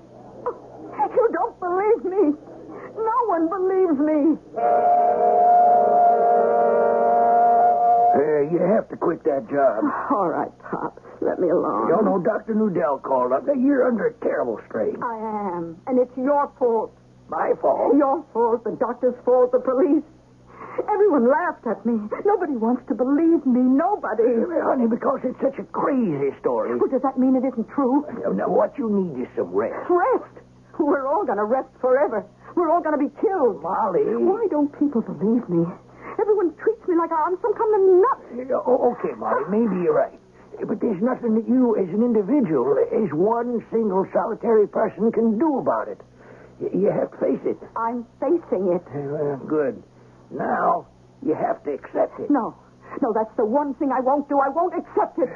You don't believe me. No one believes me. you have to quit that job. All right, Pops. Let me alone. You know, Dr. Nudell called up. You're under a terrible strain. I am. And it's your fault. My fault? Your fault, the doctor's fault, the police. Everyone laughed at me. Nobody wants to believe me. Nobody. Honey, because it's such a crazy story. Well, does that mean it isn't true? Now, what you need is some rest. Rest? We're all going to rest forever. We're all going to be killed. Molly. Why don't people believe me? Everyone treats me like I'm some kind of nut. Okay, Molly, maybe you're right. But there's nothing that you, as an individual, as one single solitary person, can do about it. You have to face it. I'm facing it. Well, good. Now, you have to accept it. No, that's the one thing I won't do. I won't accept it.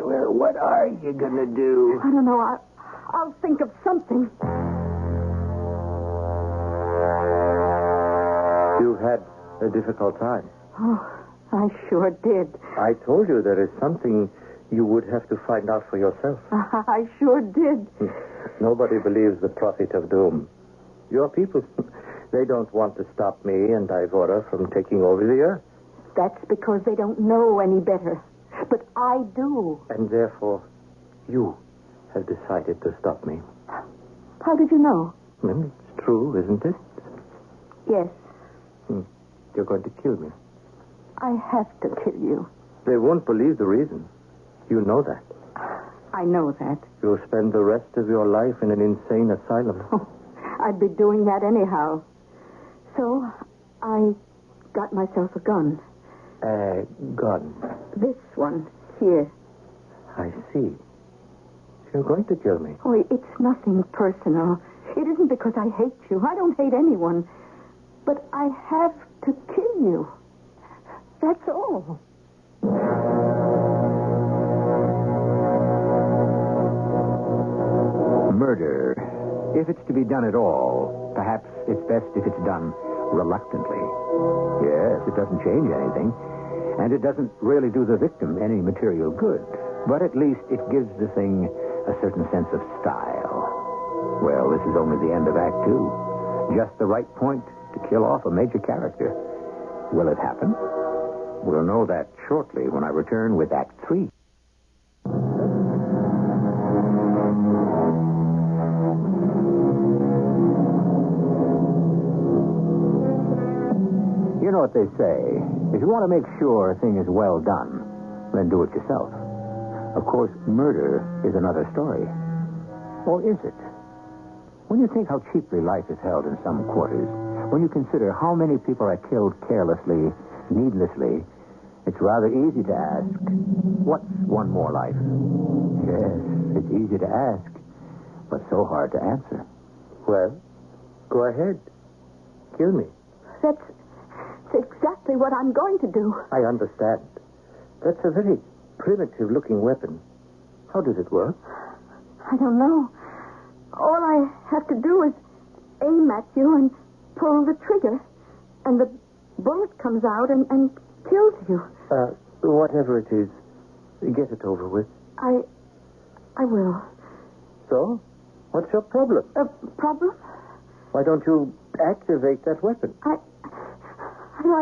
Well, what are you going to do? I don't know. I'll think of something. You had a difficult time. Oh, I sure did. I told you there is something you would have to find out for yourself. I sure did. Nobody believes the prophet of doom. Your people, they don't want to stop me and Ivora from taking over the earth. That's because they don't know any better. But I do. And therefore, you have decided to stop me. How did you know? It's true, isn't it? Yes. You're going to kill me. I have to kill you. They won't believe the reason. You know that. I know that. You'll spend the rest of your life in an insane asylum. Oh, I'd be doing that anyhow. So, I got myself a gun. A gun? This one, here. I see. You're going to kill me. Oh, it's nothing personal. It isn't because I hate you. I don't hate anyone. But I have to kill you. That's all. Murder, if it's to be done at all, perhaps it's best if it's done reluctantly. Yes, it doesn't change anything, and it doesn't really do the victim any material good. But at least it gives the thing a certain sense of style. Well, this is only the end of Act 2. Just the right point to kill off a major character. Will it happen? We'll know that shortly when I return with Act 3. You know what they say. If you want to make sure a thing is well done, then do it yourself. Of course, murder is another story. Or is it? When you think how cheaply life is held in some quarters, when you consider how many people are killed carelessly, needlessly, it's rather easy to ask, what's one more life? Yes, it's easy to ask, but so hard to answer. Well, go ahead. Kill me. That's exactly what I'm going to do. I understand. That's a very primitive-looking weapon. How does it work? I don't know. All I have to do is aim at you and pull the trigger, and the bullet comes out and kills you. Whatever it is, get it over with. I will. So? What's your problem? Problem? Why don't you activate that weapon? I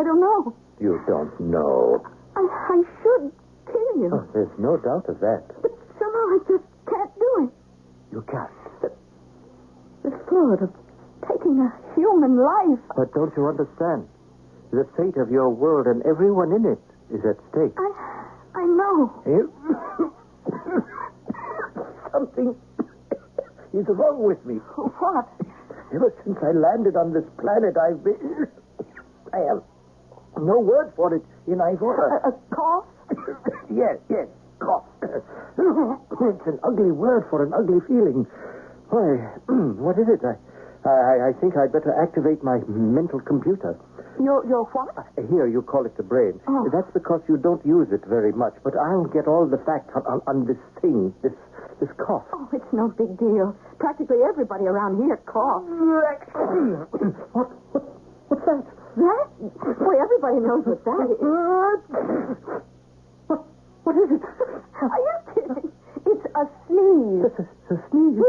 don't know. You don't know. I should kill you. Oh, there's no doubt of that. But somehow I just can't do it. You can't. The thought of taking a human life. But don't you understand? The fate of your world and everyone in it is at stake. I know. Something is wrong with me. What? Ever since I landed on this planet, I have no word for it in Ivora. A cough? Yes, cough. It's an ugly word for an ugly feeling. Why, what is it? I think I'd better activate my mental computer. Your what? Here, you call it the brain. Oh. That's because you don't use it very much, but I'll get all the facts on this thing, this cough. Oh, it's no big deal. Practically everybody around here coughs. What's that? That? Boy, everybody knows what that is. What is it? Are you kidding? It's a sneeze. A sneeze?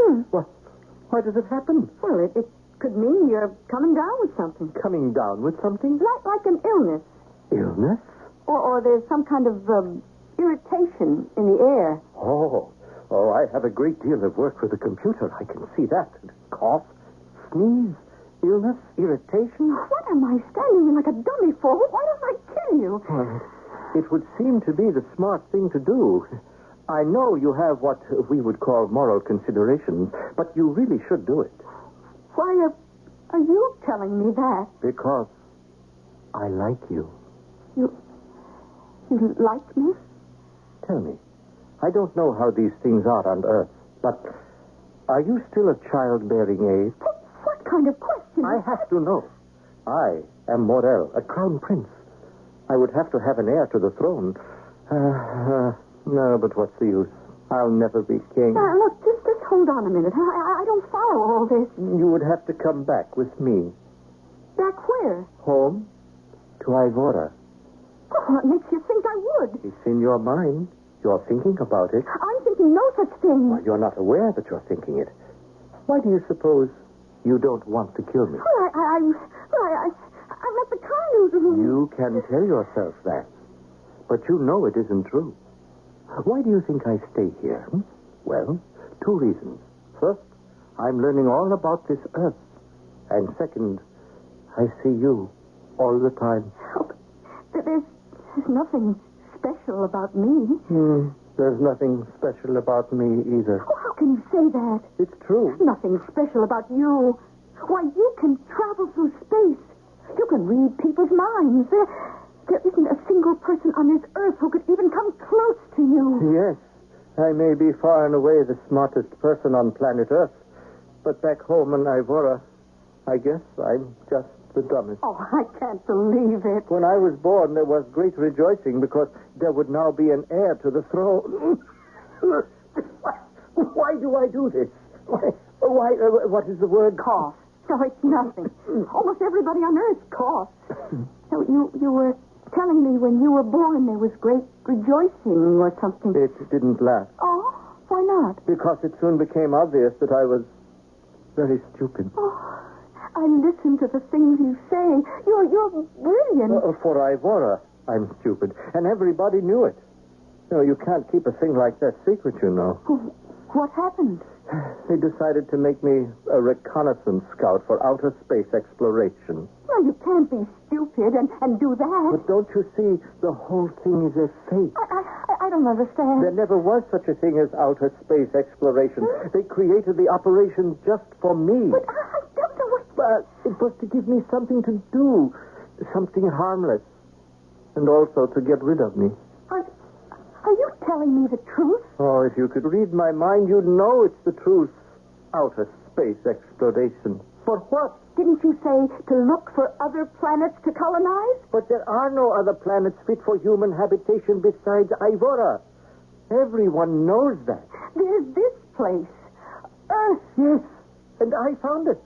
Why does it happen? Well, it could mean you're coming down with something. Coming down with something? Like an illness. Illness? Or there's some kind of irritation in the air. Oh, I have a great deal of work with the computer. I can see that. Cough, sneeze, illness, irritation. What am I standing in like a dummy for? Why don't I kill you? Well, it would seem to be the smart thing to do. I know you have what we would call moral considerations, but you really should do it. Why are you telling me that? Because I like you. You like me? Tell me, I don't know how these things are on Earth, but are you still of childbearing age? What kind of question? I have to know. I am Morel, a crown prince. I would have to have an heir to the throne. No, but what's the use? I'll never be king. Look, just hold on a minute. I don't follow all this. You would have to come back with me. Back where? Home to Ivora. Oh, what makes you think I would? It's in your mind. You're thinking about it. I'm thinking no such thing. Well, you're not aware that you're thinking it. Why do you suppose you don't want to kill me? Well, I'm not the kind who... You can tell yourself that. But you know it isn't true. Why do you think I stay here? Well, 2 reasons. First, I'm learning all about this Earth. And second, I see you all the time. Oh, there's nothing special about me. There's nothing special about me either. Oh, how can you say that? It's true. Nothing special about you. Why, you can travel through space. You can read people's minds. There isn't a single person on this Earth who could even come close to you. Yes, I may be far and away the smartest person on planet Earth. But back home in Ivora, I guess I'm just the dumbest. Oh, I can't believe it. When I was born, there was great rejoicing because there would now be an heir to the throne. Why do I do this? Why? What is the word? Cough. No, it's nothing. Almost everybody on Earth coughs. So you were telling me when you were born there was great rejoicing or something. It didn't last. Oh, why not? Because it soon became obvious that I was very stupid. Oh, I listen to the things you say. You're brilliant. For Ivora, I'm stupid. And everybody knew it. No, you can't keep a thing like that secret, you know. What happened? They decided to make me a reconnaissance scout for outer space exploration. Well, you can't be stupid and do that. But don't you see, the whole thing is a fake. I don't understand. There never was such a thing as outer space exploration. They created the operation just for me. But I don't know what... But it was to give me something to do, something harmless, and also to get rid of me. Are you telling me the truth? Oh, if you could read my mind, you'd know it's the truth. Outer space exploration. For what? Didn't you say to look for other planets to colonize? But there are no other planets fit for human habitation besides Ivora. Everyone knows that. There's this place. Earth. Yes, and I found it.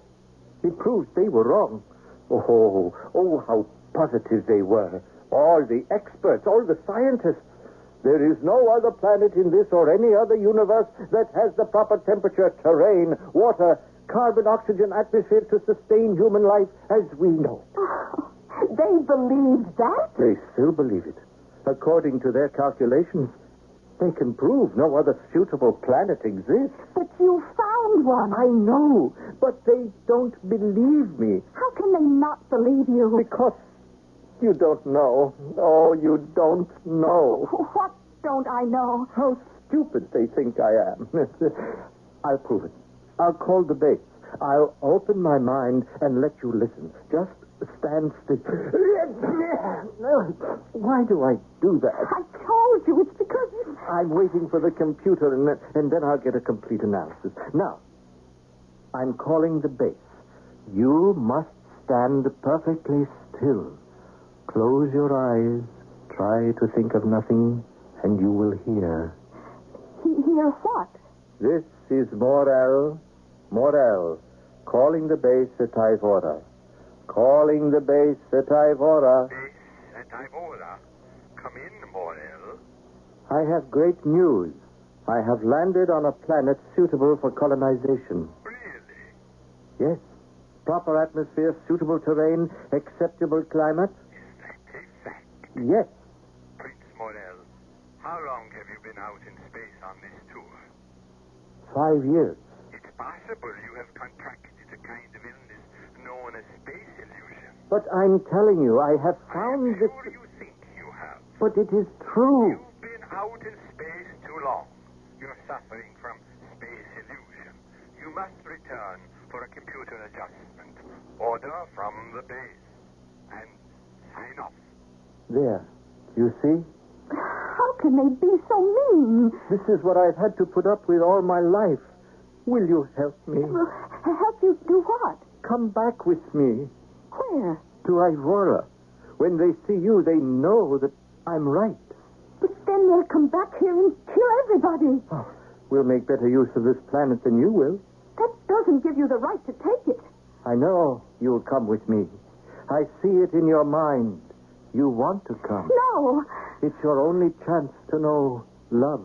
It proves they were wrong. Oh, how positive they were. All the experts, all the scientists. There is no other planet in this or any other universe that has the proper temperature, terrain, water, carbon, oxygen, atmosphere to sustain human life as we know. Oh, they believed that? They still believe it. According to their calculations, they can prove no other suitable planet exists. But you found one. I know, but they don't believe me. How can they not believe you? Because you don't know. Oh, you don't know. What don't I know? How stupid they think I am. I'll prove it. I'll call the base. I'll open my mind and let you listen. Just stand still. Why do I do that? I told you. It's because you... I'm waiting for the computer, and then I'll get a complete analysis. Now, I'm calling the base. You must stand perfectly still. Close your eyes, try to think of nothing, and you will hear. Hear what? This is Morel, calling the base at Ivora. Calling the base at Ivora. Base at Ivora. Come in, Morel. I have great news. I have landed on a planet suitable for colonization. Really? Yes. Proper atmosphere, suitable terrain, acceptable climate. Is that a fact? Yes. How long have you been out in space on this tour? 5 years. It's possible you have contracted a kind of illness known as space illusion. But I'm telling you, I have found this... Sure you think you have. But it is true. You've been out in space too long. You're suffering from space illusion. You must return for a computer adjustment. Order from the base. And sign off. There. You see? How can they be so mean? This is what I've had to put up with all my life. Will you help me? Help you do what? Come back with me. Where? To Ivora. When they see you, they know that I'm right. But then they'll come back here and kill everybody. Oh, we'll make better use of this planet than you will. That doesn't give you the right to take it. I know you'll come with me. I see it in your mind. You want to come. No. It's your only chance to know love.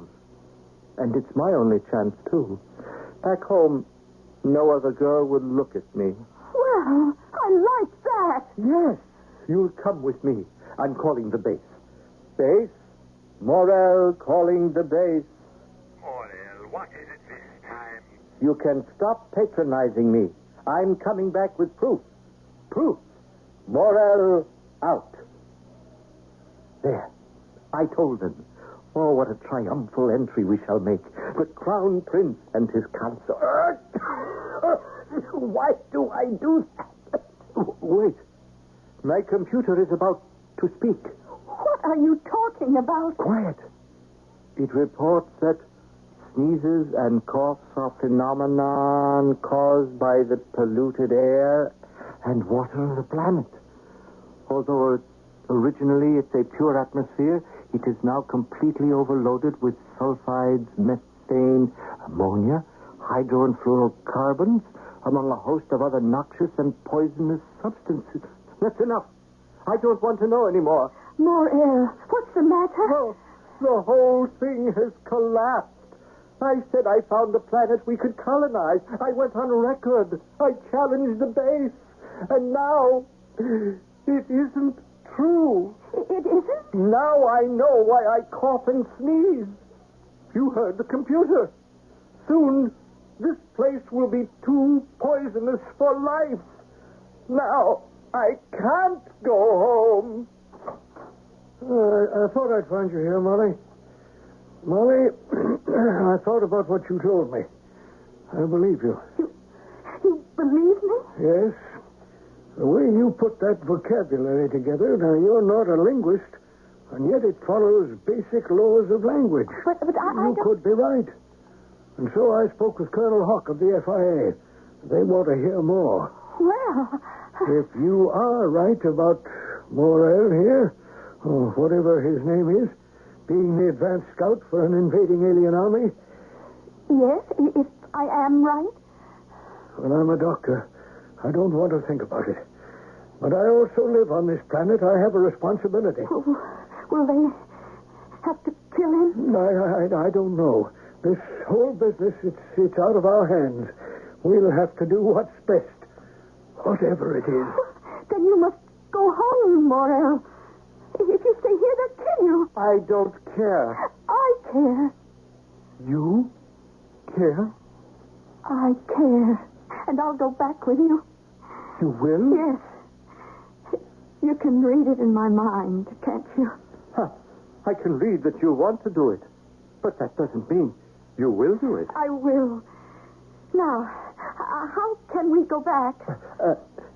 And it's my only chance, too. Back home, no other girl would look at me. Well, I like that. Yes, you'll come with me. I'm calling the base. Base? Morel calling the base. Morel, what is it this time? You can stop patronizing me. I'm coming back with proof. Proof. Morel out. There. I told them. Oh, what a triumphal entry we shall make. The Crown Prince and his consort. Why do I do that? Wait. My computer is about to speak. What are you talking about? Quiet. It reports that sneezes and coughs are phenomenon caused by the polluted air and water of the planet. Although originally it's a pure atmosphere, it is now completely overloaded with sulfides, methane, ammonia, hydro and fluorocarbons, among a host of other noxious and poisonous substances. That's enough. I don't want to know anymore. More air. What's the matter? Oh, the whole thing has collapsed. I said I found a planet we could colonize. I went on record. I challenged the base. And now, it isn't true. It isn't? Now I know why I cough and sneeze. You heard the computer. Soon, this place will be too poisonous for life. Now, I can't go home. I thought I'd find you here, Molly. Molly, I thought about what you told me. I believe you. You believe me? Yes. The way you put that vocabulary together, now you're not a linguist, and yet it follows basic laws of language. But you could be right. And so I spoke with Colonel Hawk of the FIA. They want to hear more. Well... If you are right about Morel here, or whatever his name is, being the advance scout for an invading alien army... Yes, if I am right. Well, I'm a doctor. I don't want to think about it. But I also live on this planet. I have a responsibility. Will they have to kill him? I don't know. This whole business, it's out of our hands. We'll have to do what's best. Whatever it is. Then you must go home, Morel. If you stay here, they'll kill you. I don't care. I care. You care? I care. And I'll go back with you. You will? Yes. You can read it in my mind, can't you? Huh. I can read that you want to do it. But that doesn't mean you will do it. I will. Now, how can we go back?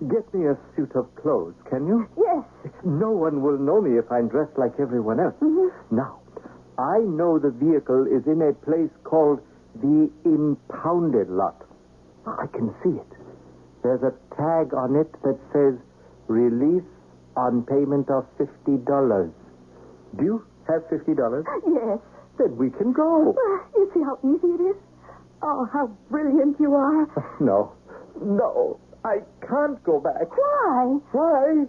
Get me a suit of clothes, can you? Yes. No one will know me if I'm dressed like everyone else. Mm-hmm. Now, I know the vehicle is in a place called the impounded lot. I can see it. There's a tag on it that says, release on payment of $50. Do you have $50? Yes. Then we can go. You see how easy it is? Oh, how brilliant you are. No, I can't go back. Why? Why?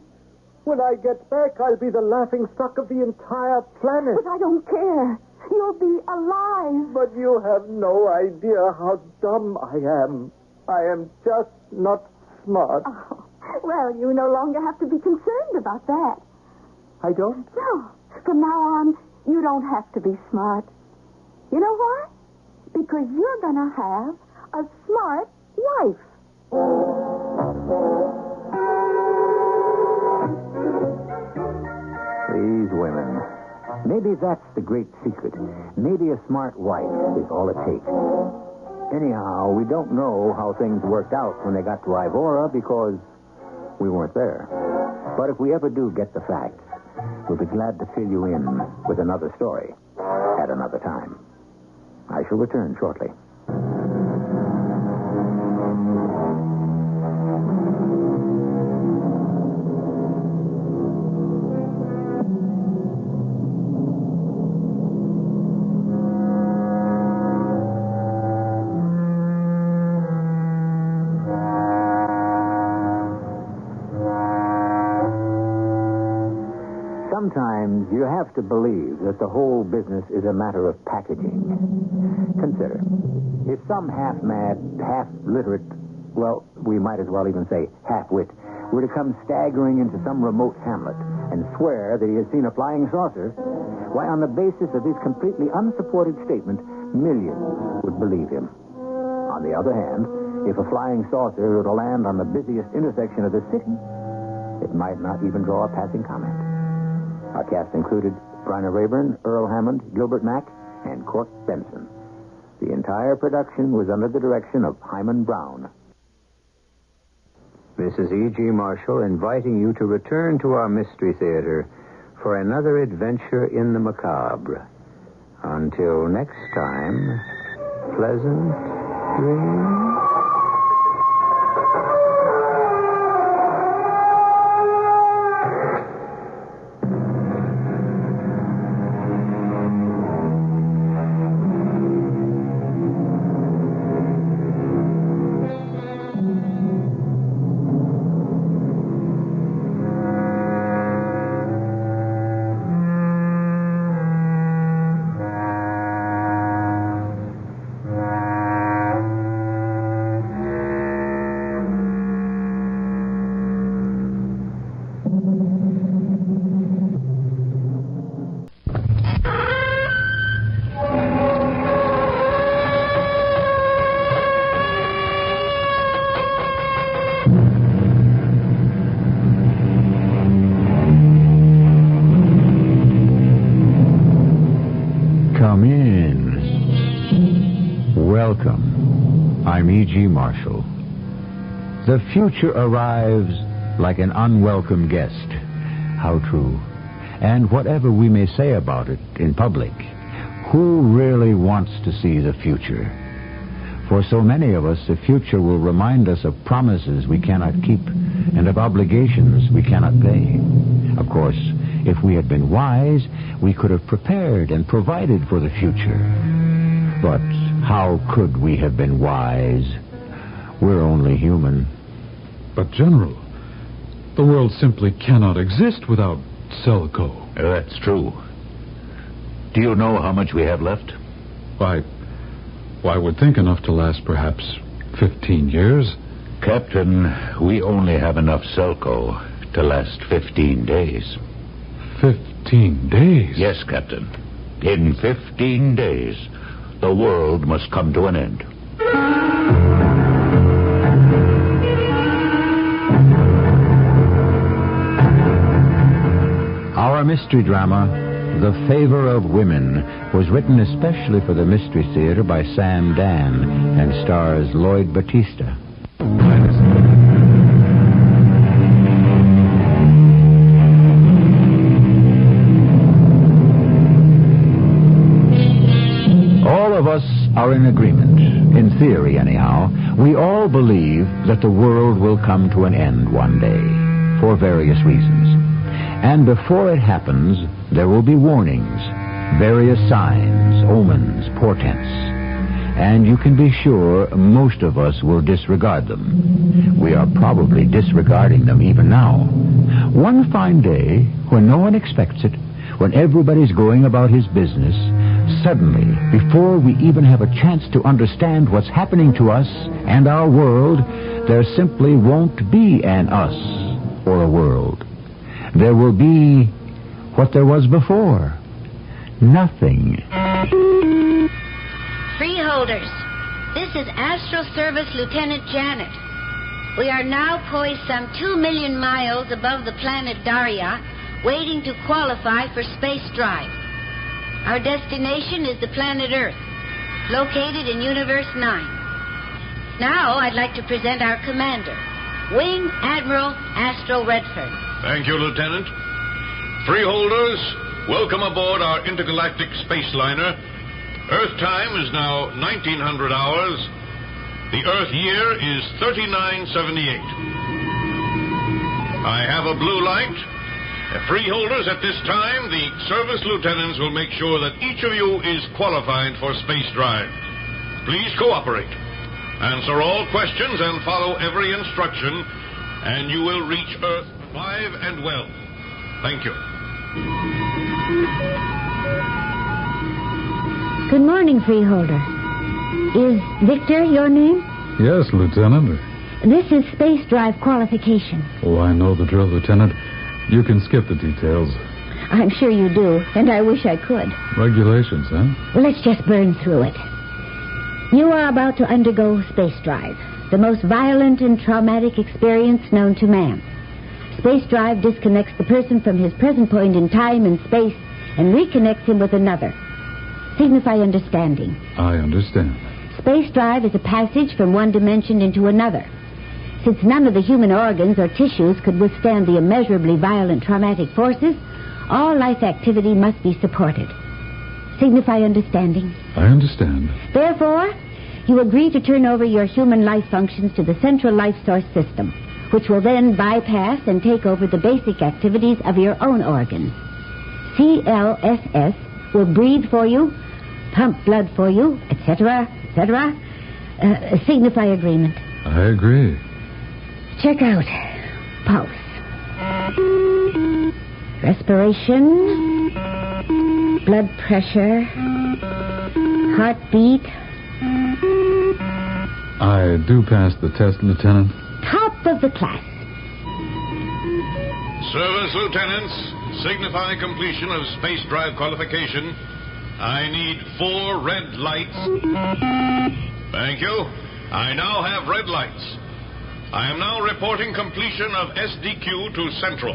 When I get back, I'll be the laughing stock of the entire planet. But I don't care. You'll be alive. But you have no idea how dumb I am. I am just not smart. Oh, well, you no longer have to be concerned about that. I don't? No. From now on, You don't have to be smart. You know why? Because you're going to have a smart wife. These women. Maybe that's the great secret. Maybe a smart wife is all it takes. Anyhow, we don't know how things worked out when they got to Ivora because we weren't there. But if we ever do get the facts, we'll be glad to fill you in with another story at another time. I shall return shortly. Sometimes you have to believe that the whole business is a matter of packaging. Consider, if some half-mad, half-literate, well, we might as well even say half-wit, were to come staggering into some remote hamlet and swear that he had seen a flying saucer, why, on the basis of his completely unsupported statement, millions would believe him. On the other hand, if a flying saucer were to land on the busiest intersection of the city, it might not even draw a passing comment. Our cast included Bryna Rayburn, Earl Hammond, Gilbert Mack, and Court Benson. The entire production was under the direction of Hyman Brown. This is E.G. Marshall inviting you to return to our Mystery Theater for another adventure in the macabre. Until next time, pleasant dreams. Come in. Welcome. I'm E.G. Marshall. The future arrives like an unwelcome guest. How true. And whatever we may say about it in public, who really wants to see the future? For so many of us, the future will remind us of promises we cannot keep and of obligations we cannot pay. Of course, if we had been wise, we could have prepared and provided for the future. But how could we have been wise? We're only human. But, General, the world simply cannot exist without Selco. That's true. Do you know how much we have left? Why, I would think enough to last perhaps 15 years. Captain, we only have enough Selco to last 15 days. 15 days? Yes, Captain. In 15 days, the world must come to an end. Our mystery drama, The Favor of Women, was written especially for the Mystery Theater by Sam Dan and stars Lloyd Battista. All of us are in agreement, in theory anyhow. We all believe that the world will come to an end one day, for various reasons. And before it happens, there will be warnings, various signs, omens, portents. And you can be sure most of us will disregard them. We are probably disregarding them even now. One fine day, when no one expects it, when everybody's going about his business, suddenly, before we even have a chance to understand what's happening to us and our world, there simply won't be an us or a world. There will be what there was before. nothing. Freeholders, this is Astral Service Lieutenant Janet. We are now poised some 2 million miles above the planet Daria, waiting to qualify for space drive. Our destination is the planet Earth, located in Universe 9. Now I'd like to present our commander, Wing Admiral Astro Redfern. Thank you, Lieutenant. Freeholders, welcome aboard our intergalactic space liner. Earth time is now 1900 hours. The Earth year is 3978. I have a blue light. Freeholders, at this time, the service lieutenants will make sure that each of you is qualified for space drive. Please cooperate. Answer all questions and follow every instruction, and you will reach Earth alive and well. Thank you. Good morning, Freeholder. Is Victor your name? Yes, Lieutenant. This is space drive qualification. Oh, I know the drill, Lieutenant. You can skip the details. I'm sure you do, and I wish I could. Regulations, huh? Well, let's just burn through it. You are about to undergo space drive, the most violent and traumatic experience known to man. Space drive disconnects the person from his present point in time and space and reconnects him with another. Signify understanding. I understand. Space drive is a passage from one dimension into another. Since none of the human organs or tissues could withstand the immeasurably violent traumatic forces, all life activity must be supported. Signify understanding. I understand. Therefore, you agree to turn over your human life functions to the central life source system, which will then bypass and take over the basic activities of your own organs. CLSS will breathe for you, pump blood for you, etc., etc. Signify agreement. I agree. Check out pulse, respiration, blood pressure, heartbeat. I do pass the test, Lieutenant. Top of the class. Service lieutenants, signify completion of space drive qualification. I need 4 red lights. Thank you. I now have red lights. I am now reporting completion of SDQ to Central.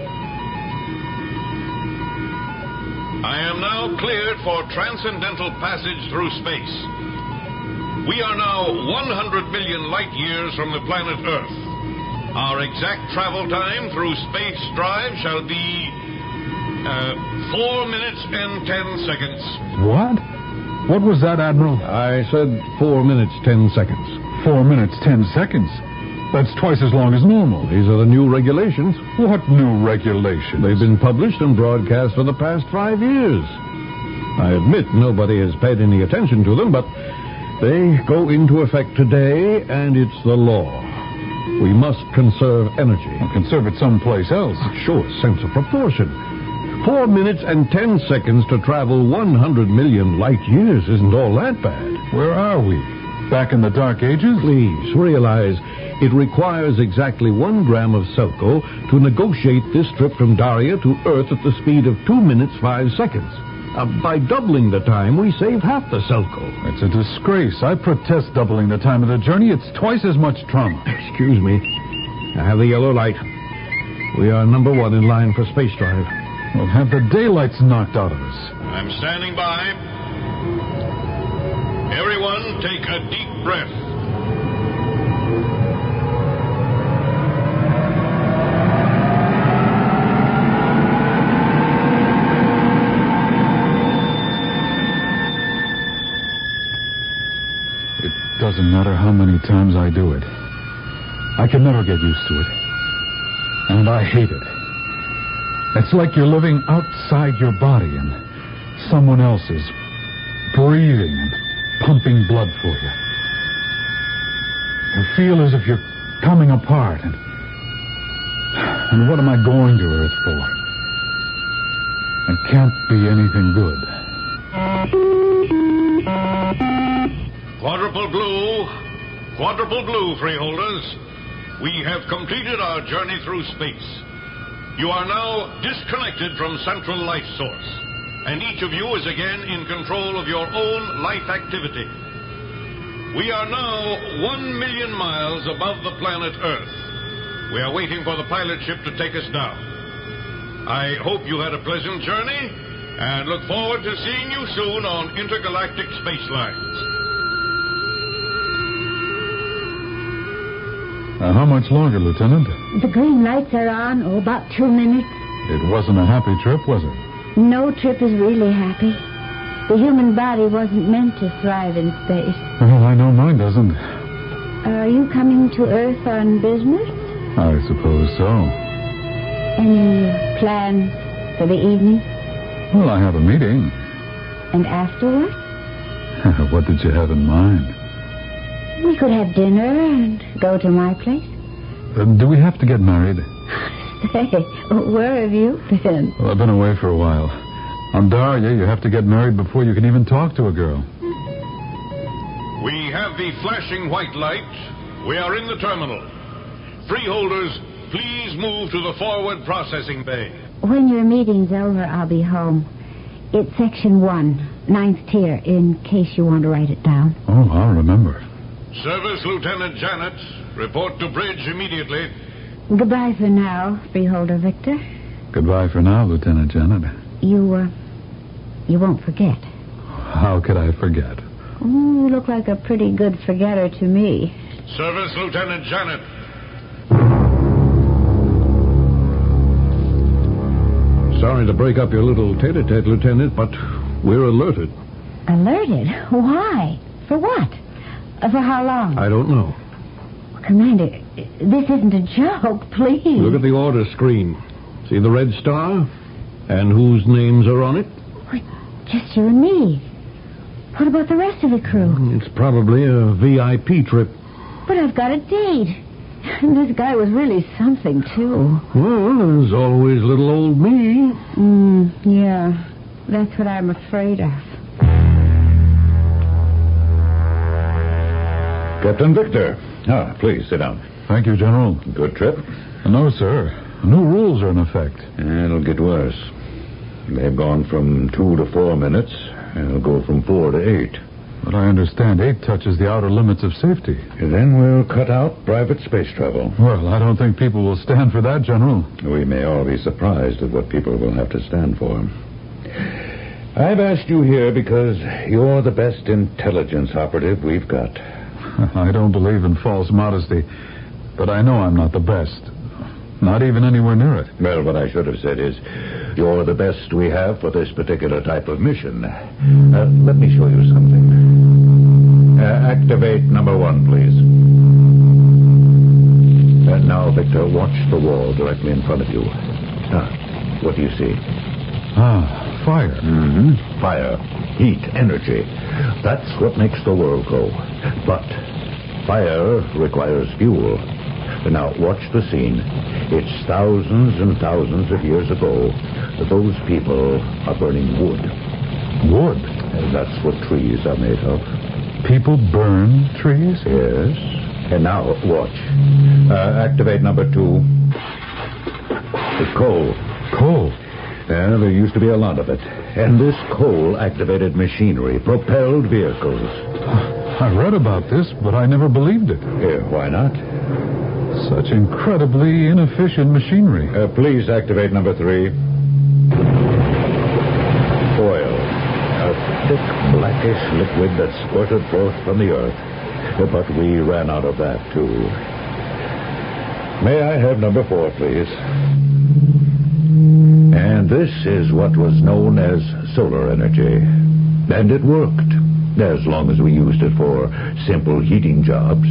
I am now cleared for transcendental passage through space. We are now 100 million light years from the planet Earth. Our exact travel time through space drive shall be 4 minutes and 10 seconds. What? What was that, Admiral? I said 4 minutes, 10 seconds. 4 minutes, 10 seconds? That's twice as long as normal. These are the new regulations. What new regulations? They've been published and broadcast for the past 5 years. I admit nobody has paid any attention to them, but they go into effect today, and it's the law. We must conserve energy. Well, conserve it someplace else. Show a sense of proportion. 4 minutes and 10 seconds to travel 100 million light years isn't all that bad. Where are we? Back in the Dark Ages? Please, realize it requires exactly 1 gram of Selco to negotiate this trip from Daria to Earth at the speed of 2 minutes, 5 seconds. By doubling the time, we save half the Selco. It's a disgrace. I protest doubling the time of the journey. It's twice as much trauma. Excuse me. I have the yellow light. We are number 1 in line for space drive. We'll have the daylights knocked out of us. I'm standing by. Everyone, take a deep breath. It doesn't matter how many times I do it. I can never get used to it. And I hate it. It's like you're living outside your body and someone else is breathing and pumping blood for you. You feel as if you're coming apart. And what am I going to Earth for? It can't be anything good. Quadruple blue, freeholders. We have completed our journey through space. You are now disconnected from central life source. and each of you is again in control of your own life activity. We are now 1 million miles above the planet Earth. We are waiting for the pilot ship to take us down. I hope you had a pleasant journey, and look forward to seeing you soon on intergalactic space lines. How much longer, Lieutenant? The green lights are on, about 2 minutes. It wasn't a happy trip, was it? No trip is really happy. The human body wasn't meant to thrive in space. Well, I know mine doesn't. Are you coming to Earth on business? I suppose so. Any plans for the evening? Well, I have a meeting. And afterward? What did you have in mind? We could have dinner and go to my place. Do we have to get married? Say, where have you been? Well, I've been away for a while. On Daria, you have to get married before you can even talk to a girl. We have the flashing white light. We are in the terminal. Freeholders, please move to the forward processing bay. When your meeting's over, I'll be home. It's Section 1, 9th tier, in case you want to write it down. Oh, I'll remember. Service Lieutenant Janet, report to bridge immediately. Goodbye for now, Freeholder Victor. Goodbye for now, Lieutenant Janet. You won't forget. How could I forget? Oh, you look like a pretty good forgetter to me. Service Lieutenant Janet. Sorry to break up your little tete-a-tete, Lieutenant, but we're alerted. Alerted? Why? For what? For how long? I don't know. Commander, this isn't a joke, please. Look at the order screen. See the red star? And whose names are on it? What? Just you and me. What about the rest of the crew? It's probably a VIP trip. But I've got a date. And this guy was really something, too. Well, there's always little old me. Yeah. That's what I'm afraid of. Captain Victor. Please, sit down. Thank you, General. Good trip? No, sir. New rules are in effect. It'll get worse. They've gone from 2 to 4 minutes, and it'll go from 4 to 8. But I understand 8 touches the outer limits of safety. Then we'll cut out private space travel. Well, I don't think people will stand for that, General. We may all be surprised at what people will have to stand for. I've asked you here because you're the best intelligence operative we've got. I don't believe in false modesty, but I know I'm not the best. Not even anywhere near it. Well, what I should have said is, you're the best we have for this particular type of mission. Let me show you something. Activate number 1, please. Now, Victor, watch the wall directly in front of you. What do you see? Fire. Mm-hmm. Fire. Heat. Energy. That's what makes the world go. But fire requires fuel. Now, watch the scene. It's thousands and thousands of years ago. Those people are burning wood. Wood? That's what trees are made of. People burn trees? Yes. And now, watch. Activate number 2. The coal. Coal? Yeah, there used to be a lot of it. And this coal-activated machinery propelled vehicles. I read about this, but I never believed it. Why not? Such incredibly inefficient machinery. Please activate number 3. Oil. A thick, blackish liquid that spurted forth from the earth. But we ran out of that, too. May I have number 4, please? And this is what was known as solar energy. And it worked, as long as we used it for simple heating jobs.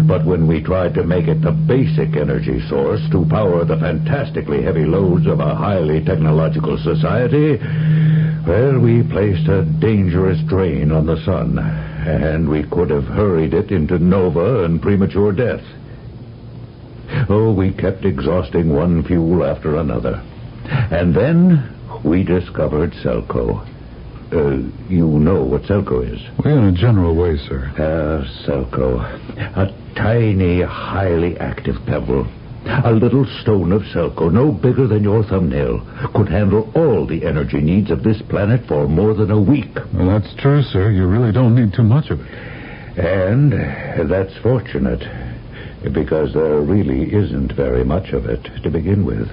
But when we tried to make it the basic energy source to power the fantastically heavy loads of a highly technological society, well, we placed a dangerous drain on the sun, and we could have hurried it into nova and premature death. Oh, we kept exhausting one fuel after another. And then we discovered Selco. You know what Selco is? Well, in a general way, sir. Selco. A tiny, highly active pebble. A little stone of Selco, no bigger than your thumbnail, could handle all the energy needs of this planet for more than a week. Well, that's true, sir. You really don't need too much of it. And that's fortunate, because there really isn't very much of it to begin with.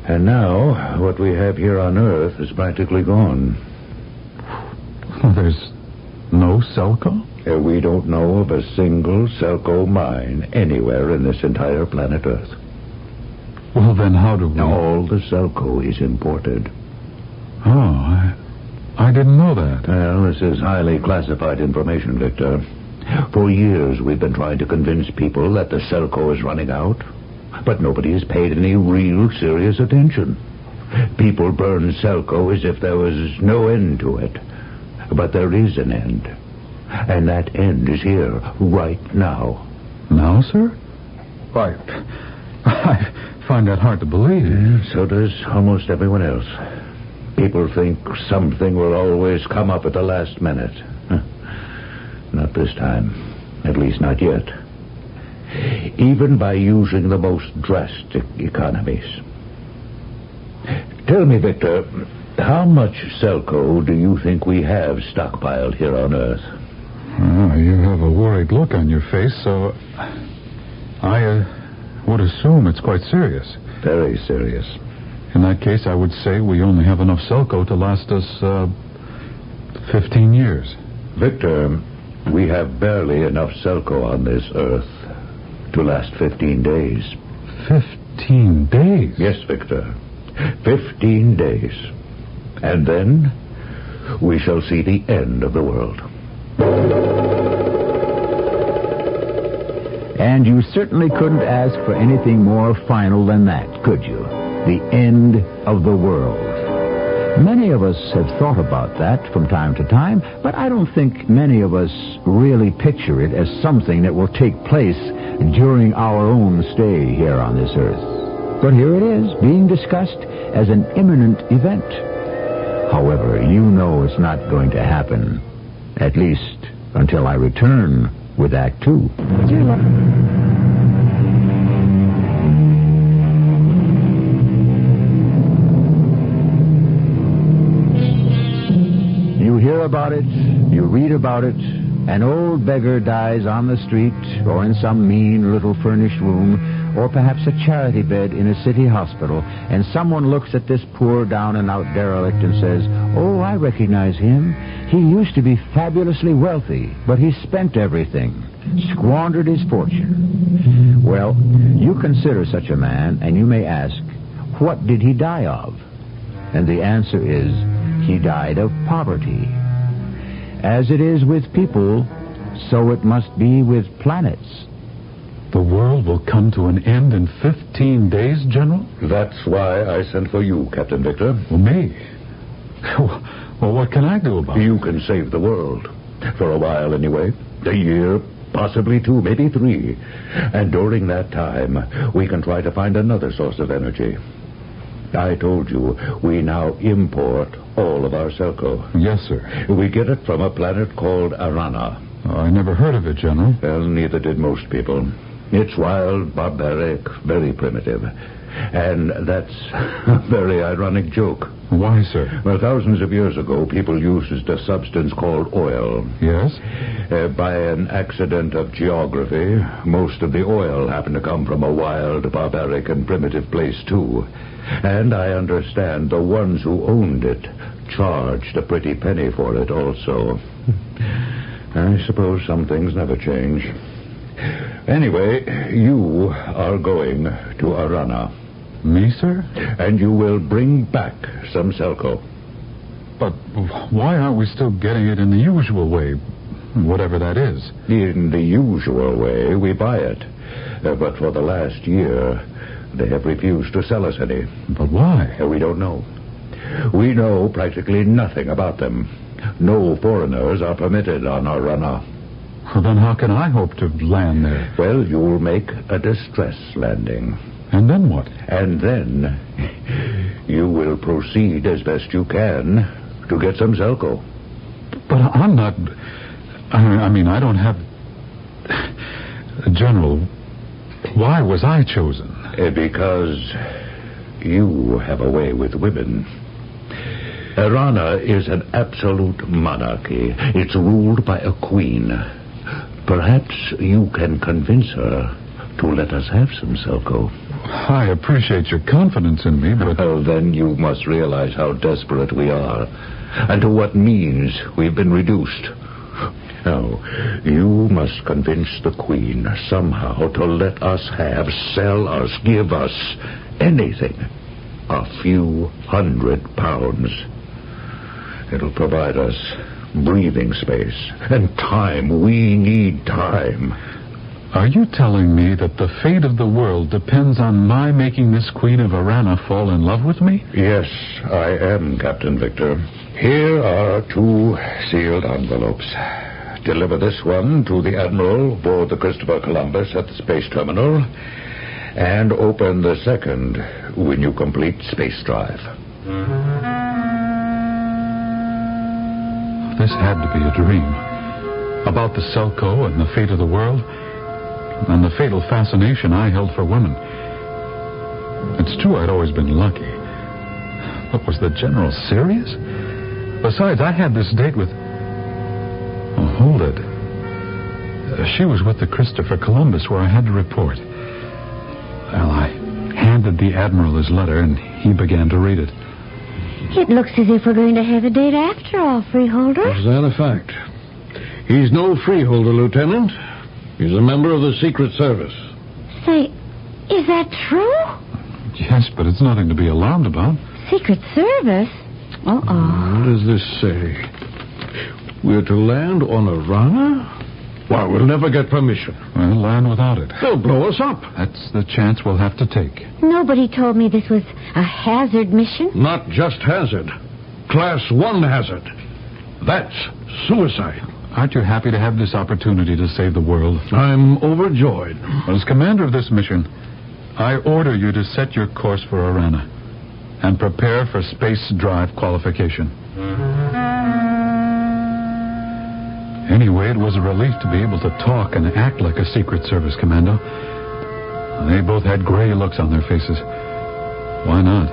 And now, what we have here on Earth is practically gone. There's no Selco? We don't know of a single Selco mine anywhere in this entire planet Earth. Well, then how do we... All the Selco is imported. Oh, I didn't know that. Well, this is highly classified information, Victor. For years, we've been trying to convince people that the Selco is running out, but nobody has paid any real serious attention. People burn Selco as if there was no end to it. But there is an end. And that end is here, right now. Now, sir? Why, I find that hard to believe. Yeah, so does almost everyone else. People think something will always come up at the last minute. Not this time. At least not yet. Even by using the most drastic economies. Tell me, Victor, how much Selco do you think we have stockpiled here on Earth? You have a worried look on your face, so I would assume it's quite serious. Very serious. In that case, I would say we only have enough Selco to last us 15 years. Victor, we have barely enough Selco on this Earth to last 15 days. 15 days? Yes, Victor. 15 days. And then we shall see the end of the world. And you certainly couldn't ask for anything more final than that, could you? The end of the world. Many of us have thought about that from time to time, but I don't think many of us really picture it as something that will take place during our own stay here on this earth. But here it is, being discussed as an imminent event. However, you know it's not going to happen, at least until I return with Act Two. You hear about it, you read about it. An old beggar dies on the street or in some mean little furnished room, or perhaps a charity bed in a city hospital, and someone looks at this poor down-and-out derelict and says, "Oh, I recognize him. He used to be fabulously wealthy, but he spent everything, squandered his fortune." Well, you consider such a man, and you may ask, what did he die of? And the answer is, he died of poverty. As it is with people, so it must be with planets. The world will come to an end in 15 days, General? That's why I sent for you, Captain Victor. Well, me? Well, what can I do about it? You can save the world. For a while, anyway. A year, possibly 2, maybe 3. And during that time, we can try to find another source of energy. I told you, we now import all of our Selco. Yes, sir. We get it from a planet called Arana. Oh, I never heard of it, General. Well, neither did most people. It's wild, barbaric, very primitive. And that's a very ironic joke. Why, sir? Well, thousands of years ago, people used a substance called oil. Yes? By an accident of geography, most of the oil happened to come from a wild, barbaric, and primitive place, too. And I understand the ones who owned it charged a pretty penny for it also. I suppose some things never change. Anyway, you are going to Arana. Me, sir? And you will bring back some Selco. But why aren't we still getting it in the usual way, whatever that is? In the usual way, we buy it. But for the last year, they have refused to sell us any. But why? We don't know. We know practically nothing about them. No foreigners are permitted on Arana. Well, then how can I hope to land there? Well, you'll make a distress landing. And then what? And then you will proceed as best you can to get some Selco. But I'm not... I mean, I don't have... General, Why was I chosen? Because you have a way with women. Arana is an absolute monarchy. It's ruled by a queen. Perhaps you can convince her to let us have some Selco. I appreciate your confidence in me, but... Well, then you must realize how desperate we are, and to what means we've been reduced. Now, you must convince the Queen somehow to let us have, sell us, give us anything. A few £100. It'll provide us breathing space and time. We need time. Are you telling me that the fate of the world depends on my making this Queen of Arana fall in love with me? Yes, I am, Captain Victor. Here are 2 sealed envelopes. Deliver this one to the Admiral aboard the Christopher Columbus at the space terminal, and open the second when you complete space drive. This had to be a dream. About the Selco and the fate of the world, and the fatal fascination I held for women. It's true I'd always been lucky. But was the General serious? Besides, I had this date with... Oh, hold it. She was with the Christopher Columbus where I had to report. Well, I handed the Admiral his letter, and he began to read it. It looks as if we're going to have a date after all, Freeholder. Is that a fact? He's no freeholder, Lieutenant. He's a member of the Secret Service. Say, is that true? Yes, but it's nothing to be alarmed about. Secret Service? Uh-oh. What does this say? We're to land on Arana? Why, we'll never get permission. Well, land without it. They'll blow us up. That's the chance we'll have to take. Nobody told me this was a hazard mission. Not just hazard. Class 1 hazard. That's suicide. Aren't you happy to have this opportunity to save the world? I'm overjoyed. Well, as commander of this mission, I order you to set your course for Arana and prepare for space drive qualification. Anyway, it was a relief to be able to talk and act like a Secret Service commando. They both had gray looks on their faces. Why not?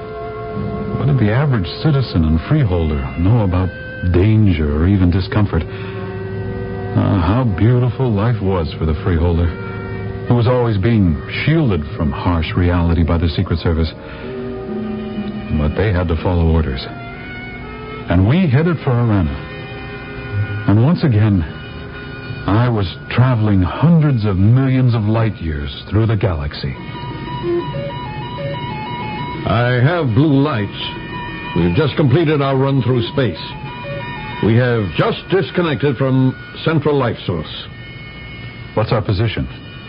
What did the average citizen and freeholder know about danger or even discomfort? How beautiful life was for the freeholder, who was always being shielded from harsh reality by the Secret Service. But they had to follow orders. And we headed for Arana. And once again, I was traveling hundreds of millions of light years through the galaxy. I have blue lights. We've just completed our run through space. We have just disconnected from central life source. What's our position?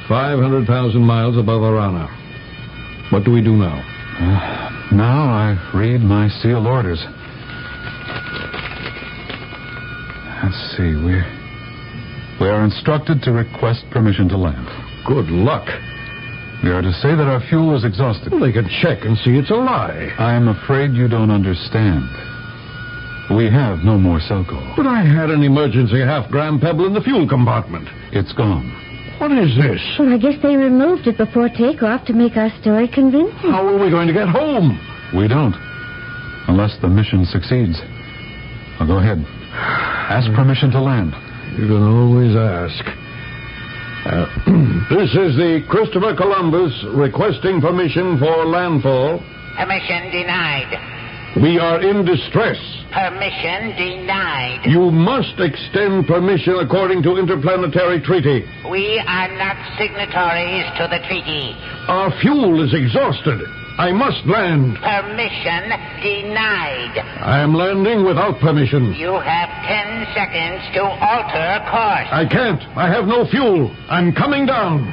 500,000 miles above Arana. What do we do now? Now I read my sealed orders. Let's see, we are instructed to request permission to land. Good luck. We are to say that our fuel is exhausted. Well, they can check and see it's a lie. I am afraid you don't understand. We have no more Selco. But I had an emergency half-gram pebble in the fuel compartment. It's gone. What is this? Well, I guess they removed it before takeoff to make our story convincing. How are we going to get home? We don't. Unless the mission succeeds. Now go ahead. Ask permission to land. You can always ask. This is the Christopher Columbus requesting permission for landfall. Permission denied. We are in distress. Permission denied. You must extend permission according to interplanetary treaty. We are not signatories to the treaty. Our fuel is exhausted. I must land. Permission denied. I am landing without permission. You have 10 seconds to alter course. I can't. I have no fuel. I'm coming down.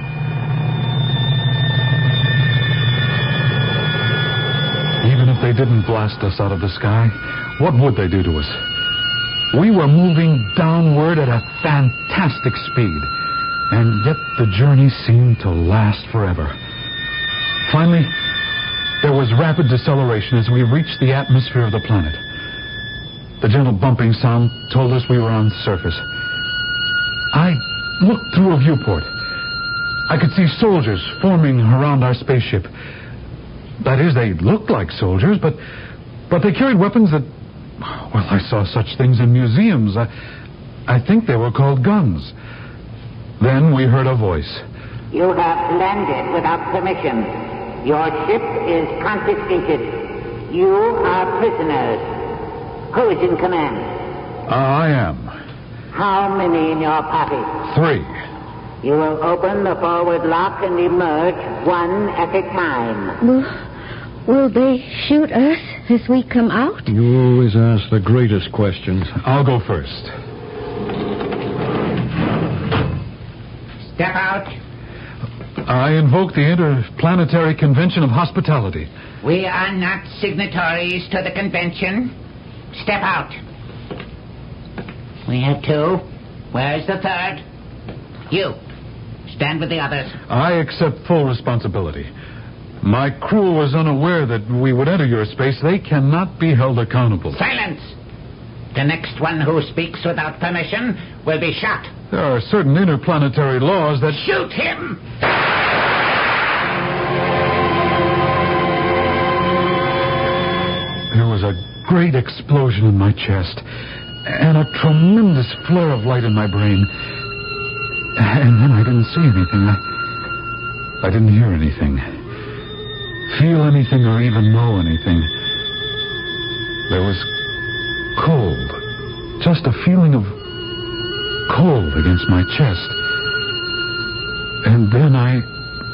Even if they didn't blast us out of the sky, what would they do to us? We were moving downward at a fantastic speed, and yet the journey seemed to last forever. Finally, there was rapid deceleration as we reached the atmosphere of the planet. The gentle bumping sound told us we were on surface. I looked through a viewport. I could see soldiers forming around our spaceship. That is, they looked like soldiers, but they carried weapons that... Well, I saw such things in museums. I think they were called guns. Then we heard a voice. You have landed without permission. Your ship is confiscated. You are prisoners. Who is in command? I am. How many in your party? 3. You will open the forward lock and emerge one at a time. Will they shoot us as we come out? You always ask the greatest questions. I'll go first. Step out. I invoke the Interplanetary Convention of Hospitality. We are not signatories to the convention. Step out. We have 2. Where's the 3rd? You. Stand with the others. I accept full responsibility. My crew was unaware that we would enter your space. They cannot be held accountable. Silence! The next one who speaks without permission will be shot. There are certain interplanetary laws that... Shoot him! There was a great explosion in my chest and a tremendous flare of light in my brain. And then I didn't see anything. I didn't hear anything, feel anything, or even know anything. There was cold, just a feeling of cold against my chest. And then I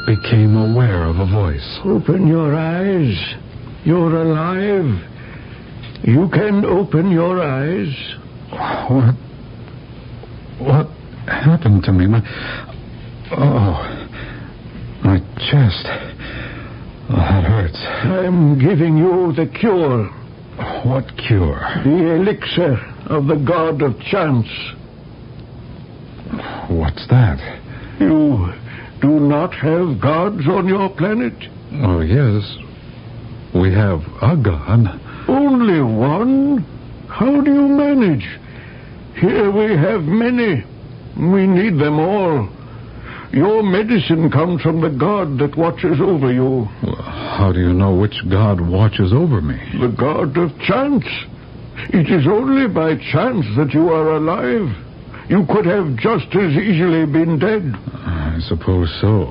became aware of a voice. Open your eyes. You're alive. You can open your eyes. What happened to me? My chest. Oh, that hurts. I'm giving you the cure. What cure? The elixir of the god of chance. What's that? You do not have gods on your planet? Oh, yes. We have a god. Only one? How do you manage? Here we have many. We need them all. Your medicine comes from the god that watches over you. Well, how do you know which god watches over me? The god of chance. It is only by chance that you are alive. You could have just as easily been dead. I suppose so.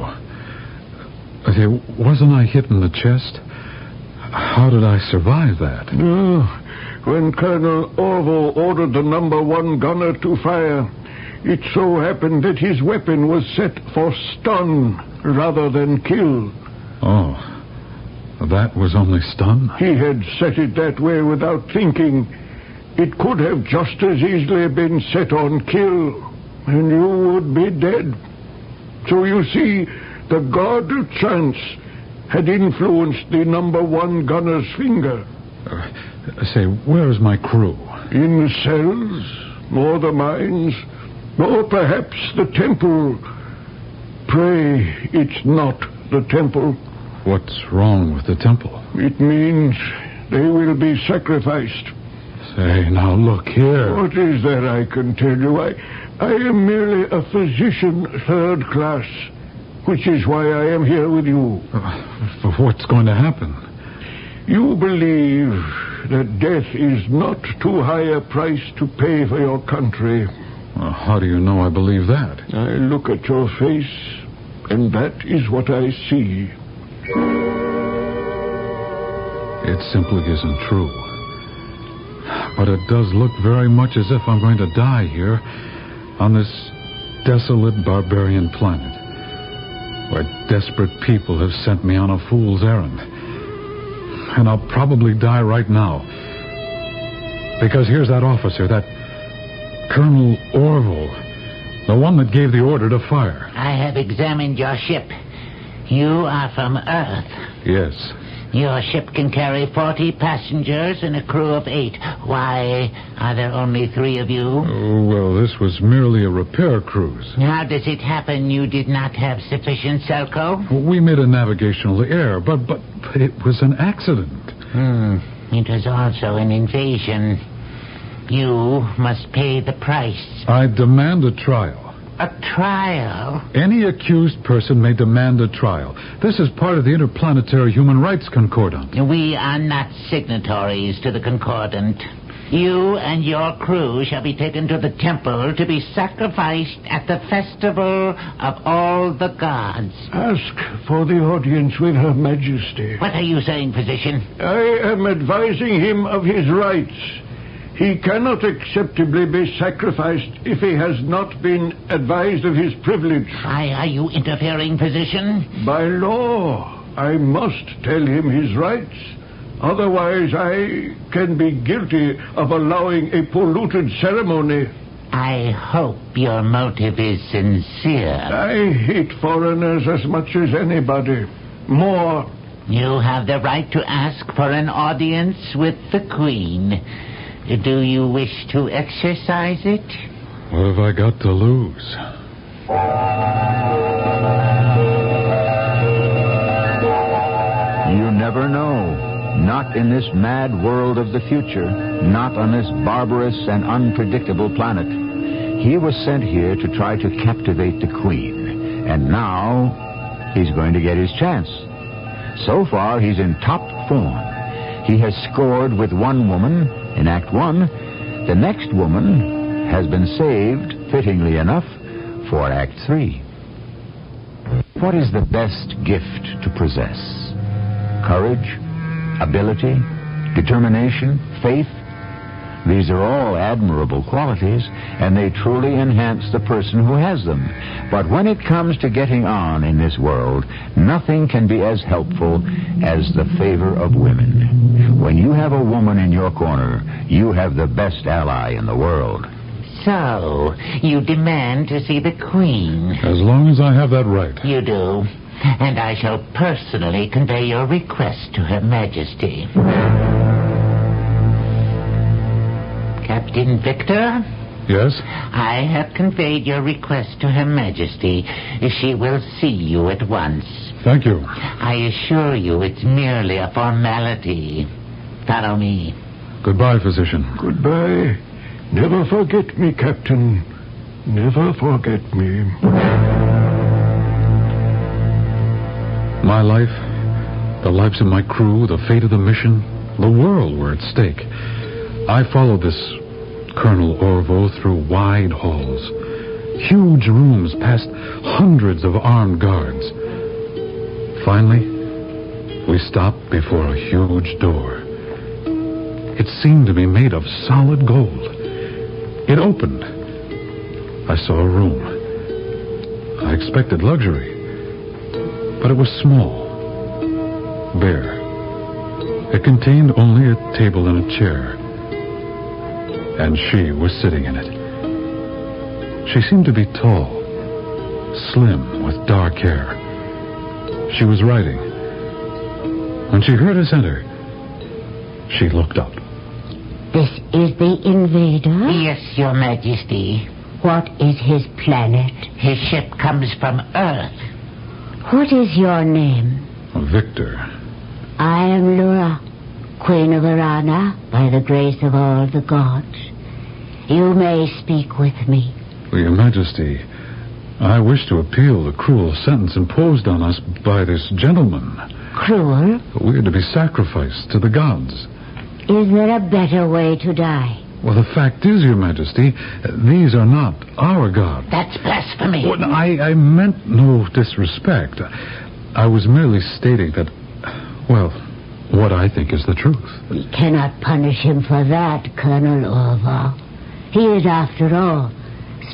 Okay, wasn't I hit in the chest? How did I survive that? When Colonel Orville ordered the number 1 gunner to fire, it so happened that his weapon was set for stun rather than kill. Oh, that was only stun? He had set it that way without thinking. It could have just as easily been set on kill, and you would be dead. So you see, the god of chance had influenced the number 1 gunner's finger. Say, where's my crew? In the cells, or the mines, or perhaps the temple. Pray it's not the temple. What's wrong with the temple? It means they will be sacrificed. Say, now look here. What is there I can tell you? I am merely a physician 3rd class, which is why I am here with you. What's going to happen? You believe that death is not too high a price to pay for your country. How do you know I believe that? I look at your face, and that is what I see. It simply isn't true. But it does look very much as if I'm going to die here on this desolate barbarian planet, where desperate people have sent me on a fool's errand. And I'll probably die right now. Because here's that officer, that Colonel Orville, the one that gave the order to fire. I have examined your ship. You are from Earth. Yes. Your ship can carry 40 passengers and a crew of 8. Why are there only 3 of you? Oh, well, this was merely a repair cruise. How does it happen you did not have sufficient Selco? We made a navigational error, but it was an accident. It was also an invasion. You must pay the price. I demand a trial. A trial? Any accused person may demand a trial. This is part of the Interplanetary Human Rights Concordant. We are not signatories to the Concordant. You and your crew shall be taken to the temple to be sacrificed at the festival of all the gods. Ask for the audience with Her Majesty. What are you saying, physician? I am advising him of his rights. He cannot acceptably be sacrificed if he has not been advised of his privilege. Why are you interfering, physician? By law, I must tell him his rights. Otherwise, I can be guilty of allowing a polluted ceremony. I hope your motive is sincere. I hate foreigners as much as anybody. More. You have the right to ask for an audience with the Queen. Do you wish to exercise it? What have I got to lose? You never know. Not in this mad world of the future. Not on this barbarous and unpredictable planet. He was sent here to try to captivate the Queen. And now, he's going to get his chance. So far, he's in top form. He has scored with one woman in Act 1. The next woman has been saved, fittingly enough, for Act 3. What is the best gift to possess? Courage? Ability? Determination? Faith? These are all admirable qualities, and they truly enhance the person who has them. But when it comes to getting on in this world, nothing can be as helpful as the favor of women. When you have a woman in your corner, you have the best ally in the world. So, you demand to see the Queen? As long as I have that right. You do. And I shall personally convey your request to Her Majesty. Captain Victor? Yes? I have conveyed your request to Her Majesty. She will see you at once. Thank you. I assure you it's merely a formality. Follow me. Goodbye, physician. Goodbye. Never forget me, Captain. Never forget me. My life, the lives of my crew, the fate of the mission, the world were at stake. I followed this Colonel Orvo through wide halls, huge rooms past hundreds of armed guards. Finally, we stopped before a huge door. It seemed to be made of solid gold. It opened. I saw a room. I expected luxury, but it was small, bare. It contained only a table and a chair. And she was sitting in it. She seemed to be tall, slim, with dark hair. She was writing. When she heard us enter, she looked up. This is the invader? Yes, Your Majesty. What is his planet? His ship comes from Earth. What is your name? Victor. I am Lura, Queen of Arana, by the grace of all the gods. You may speak with me. Your Majesty, I wish to appeal the cruel sentence imposed on us by this gentleman. Cruel? We are to be sacrificed to the gods. Is there a better way to die? Well, the fact is, Your Majesty, these are not our gods. That's blasphemy. Well, I meant no disrespect. I was merely stating that, well, what I think is the truth. We cannot punish him for that, Colonel Orval. He is, after all,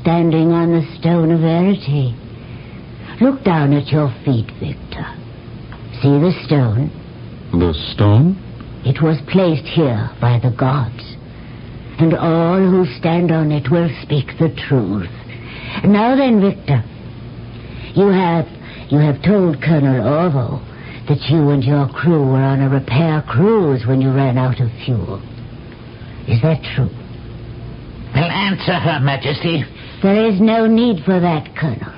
standing on the stone of verity. Look down at your feet, Victor. See the stone? The stone? It was placed here by the gods. And all who stand on it will speak the truth. Now then, Victor, you have told Colonel Orval that you and your crew were on a repair cruise when you ran out of fuel. Is that true? Well, answer, Her Majesty. There is no need for that, Colonel.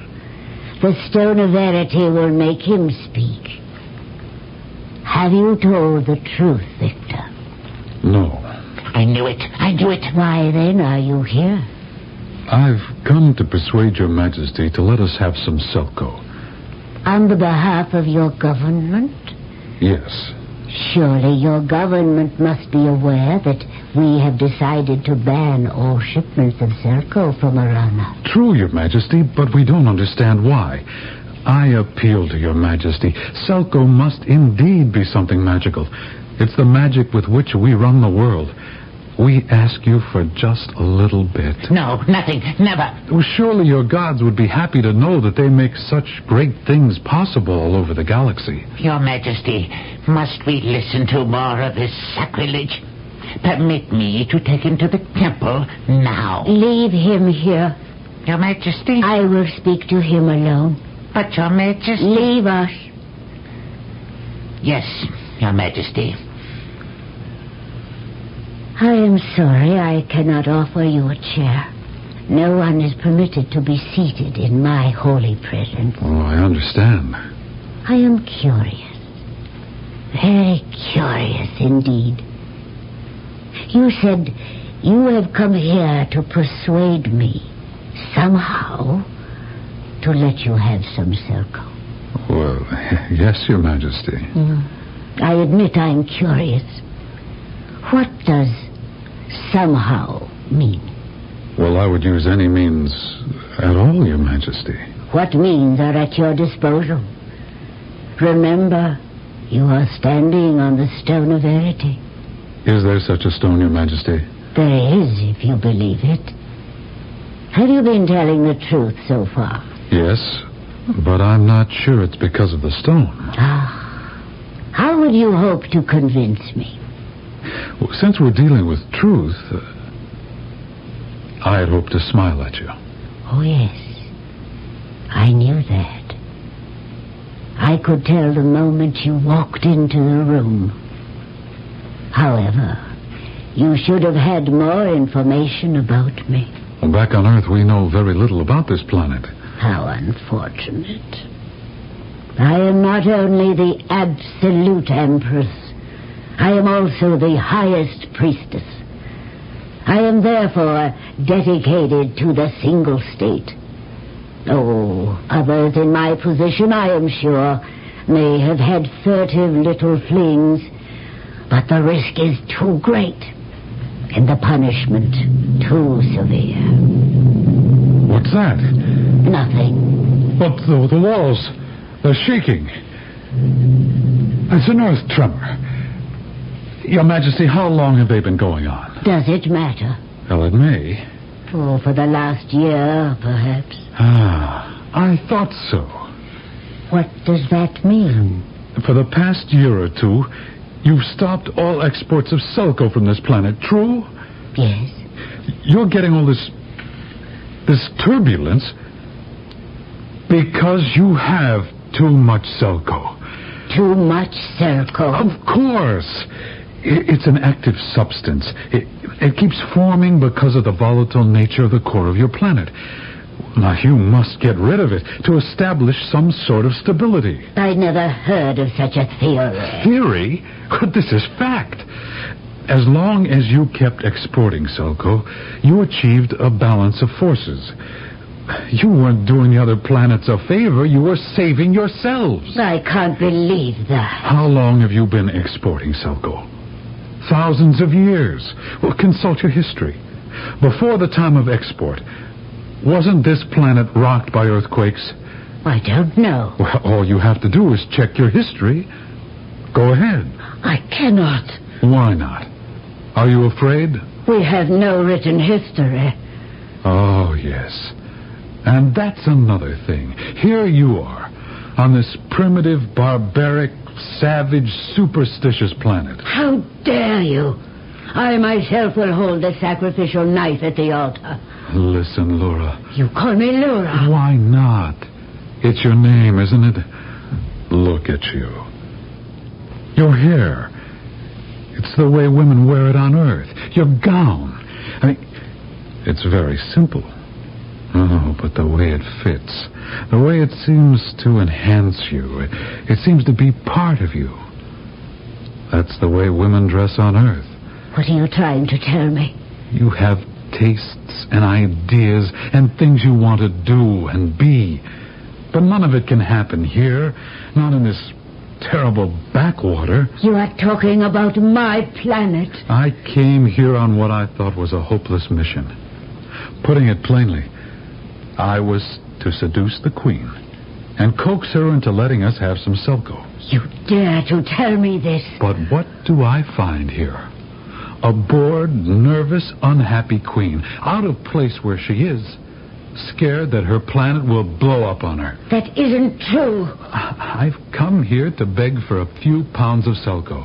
The stone of verity will make him speak. Have you told the truth, Victor? No. I knew it. Why, then, are you here? I've come to persuade Your Majesty to let us have some Selko. On the behalf of your government? Yes. Surely your government must be aware that we have decided to ban all shipments of Selko from Arana. True, Your Majesty, but we don't understand why. I appeal to Your Majesty. Selko must indeed be something magical. It's the magic with which we run the world. We ask you for just a little bit. No, nothing, never. Well, surely your gods would be happy to know that they make such great things possible all over the galaxy. Your Majesty, must we listen to more of this sacrilege? Permit me to take him to the temple now. Leave him here. Your Majesty? I will speak to him alone. But, Your Majesty... Leave us. Yes, Your Majesty. I am sorry I cannot offer you a chair. No one is permitted to be seated in my holy presence. Oh, I understand. I am curious. Very curious indeed. You said you have come here to persuade me, somehow, to let you have some Selko. Well, yes, Your Majesty. I admit I'm curious. What does somehow mean? Well, I would use any means at all, Your Majesty. What means are at your disposal. Remember, you are standing on the stone of verity. Is there such a stone, Your Majesty? There is, if you believe it. Have you been telling the truth so far? Yes, but I'm not sure it's because of the stone. How would you hope to convince me? Well, since we're dealing with truth, I had hoped to smile at you. Oh, yes. I knew that. I could tell the moment you walked into the room. However, you should have had more information about me. Well, back on Earth, we know very little about this planet. How unfortunate. I am not only the absolute Empress, I am also the highest priestess. I am therefore dedicated to the single state. Oh, others in my position, I am sure, may have had furtive little flings, but the risk is too great, and the punishment too severe. What's that? Nothing. But the walls, they're shaking. It's an earth tremor. Your Majesty, how long have they been going on? Does it matter? Well, it may. Oh, for the last year, perhaps. I thought so. What does that mean? For the past year or two, you've stopped all exports of Selko from this planet, true? Yes. You're getting all this turbulence because you have too much Selko. Too much Selko? Of course. It's an active substance. It keeps forming because of the volatile nature of the core of your planet. Now, you must get rid of it to establish some sort of stability. I never heard of such a theory. Theory? But this is fact. As long as you kept exporting Selko, you achieved a balance of forces. You weren't doing the other planets a favor. You were saving yourselves. I can't believe that. How long have you been exporting Selko? Thousands of years. Well, consult your history. Before the time of export, wasn't this planet rocked by earthquakes? I don't know. Well, all you have to do is check your history. Go ahead. I cannot. Why not? Are you afraid? We have no written history. Oh, yes. And that's another thing. Here you are, on this primitive, barbaric, savage, superstitious planet. How dare you? I myself will hold the sacrificial knife at the altar. Listen, Laura. You call me Laura? Why not? It's your name, isn't it? Look at you. Your hair. It's the way women wear it on Earth. Your gown. I mean, it's very simple. Oh, but the way it fits, the way it seems to enhance you, it seems to be part of you. That's the way women dress on Earth. What are you trying to tell me? You have tastes and ideas and things you want to do and be. But none of it can happen here, not in this terrible backwater. You are talking about my planet. I came here on what I thought was a hopeless mission. Putting it plainly, I was to seduce the Queen and coax her into letting us have some Selco. You dare to tell me this? But what do I find here? A bored, nervous, unhappy Queen, out of place where she is, scared that her planet will blow up on her. That isn't true. I've come here to beg for a few pounds of Selco.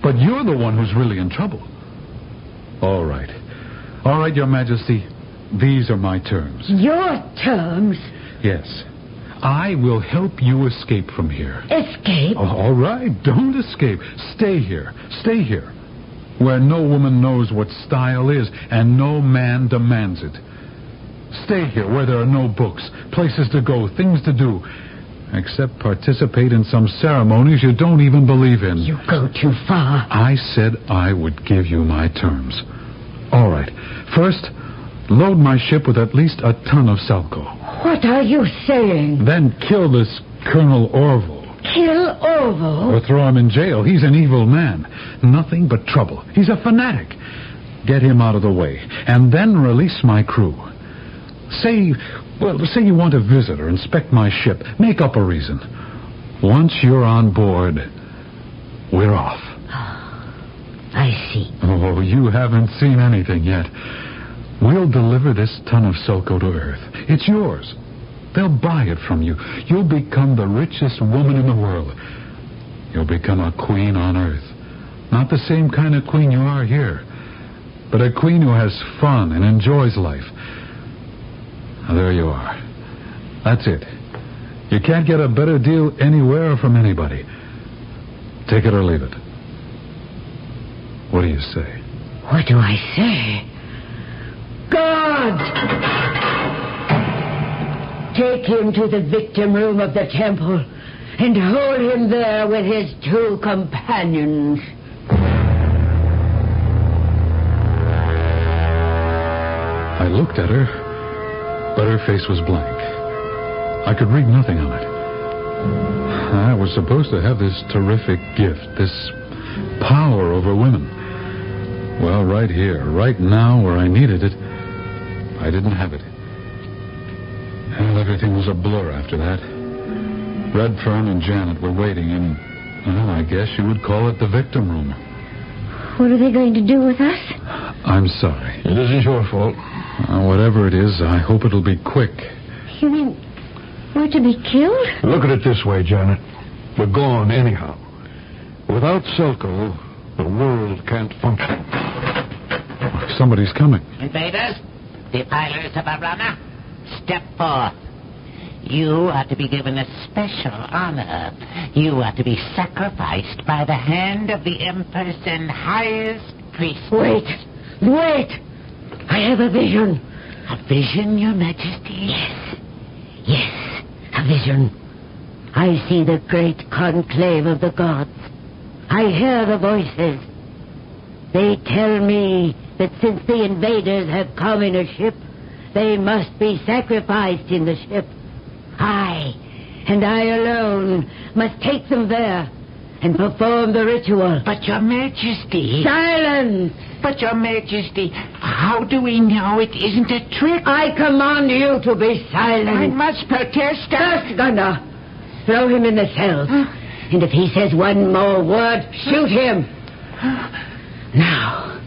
But you're the one who's really in trouble. All right. All right, Your Majesty. These are my terms. Your terms? Yes. I will help you escape from here. Escape? Oh, all right. Don't escape. Stay here. Stay here. Where no woman knows what style is and no man demands it. Stay here where there are no books, places to go, things to do, except participate in some ceremonies you don't even believe in. You go too far. I said I would give you my terms. All right. First, load my ship with at least a ton of Selco. What are you saying? Then kill this Colonel Orville. Kill Orville? Or throw him in jail. He's an evil man. Nothing but trouble. He's a fanatic. Get him out of the way. And then release my crew. Say you want to visit or inspect my ship. Make up a reason. Once you're on board, we're off. I see. Oh, you haven't seen anything yet. We'll deliver this ton of Selco to Earth. It's yours. They'll buy it from you. You'll become the richest woman in the world. You'll become a queen on Earth. Not the same kind of queen you are here, but a queen who has fun and enjoys life. Now, there you are. That's it. You can't get a better deal anywhere or from anybody. Take it or leave it. What do you say? What do I say? God! Take him to the victim room of the temple and hold him there with his 2 companions. I looked at her, but her face was blank. I could read nothing on it. I was supposed to have this terrific gift, this power over women. Well, right here, right now, where I needed it, I didn't have it. And everything was a blur after that. Redfern and Janet were waiting in, well, I guess you would call it the victim room. What are they going to do with us? I'm sorry. It isn't your fault. Whatever it is, I hope it'll be quick. You mean we're to be killed? Look at it this way, Janet. We're gone anyhow. Without Selco, the world can't function. Somebody's coming. Invaders, defilers of Arana, step forth. You are to be given a special honor. You are to be sacrificed by the hand of the Empress and highest priest. Wait! I have a vision. A vision, Your Majesty? Yes, a vision. I see the great conclave of the gods. I hear the voices. They tell me that since the invaders have come in a ship, they must be sacrificed in the ship. I, and I alone, must take them there and perform the ritual. But, Your Majesty... Silence! But, Your Majesty, how do we know it isn't a trick? I command you to be silent. I must protest. First, Gunner, throw him in the cells. And if he says one more word, shoot him. Now,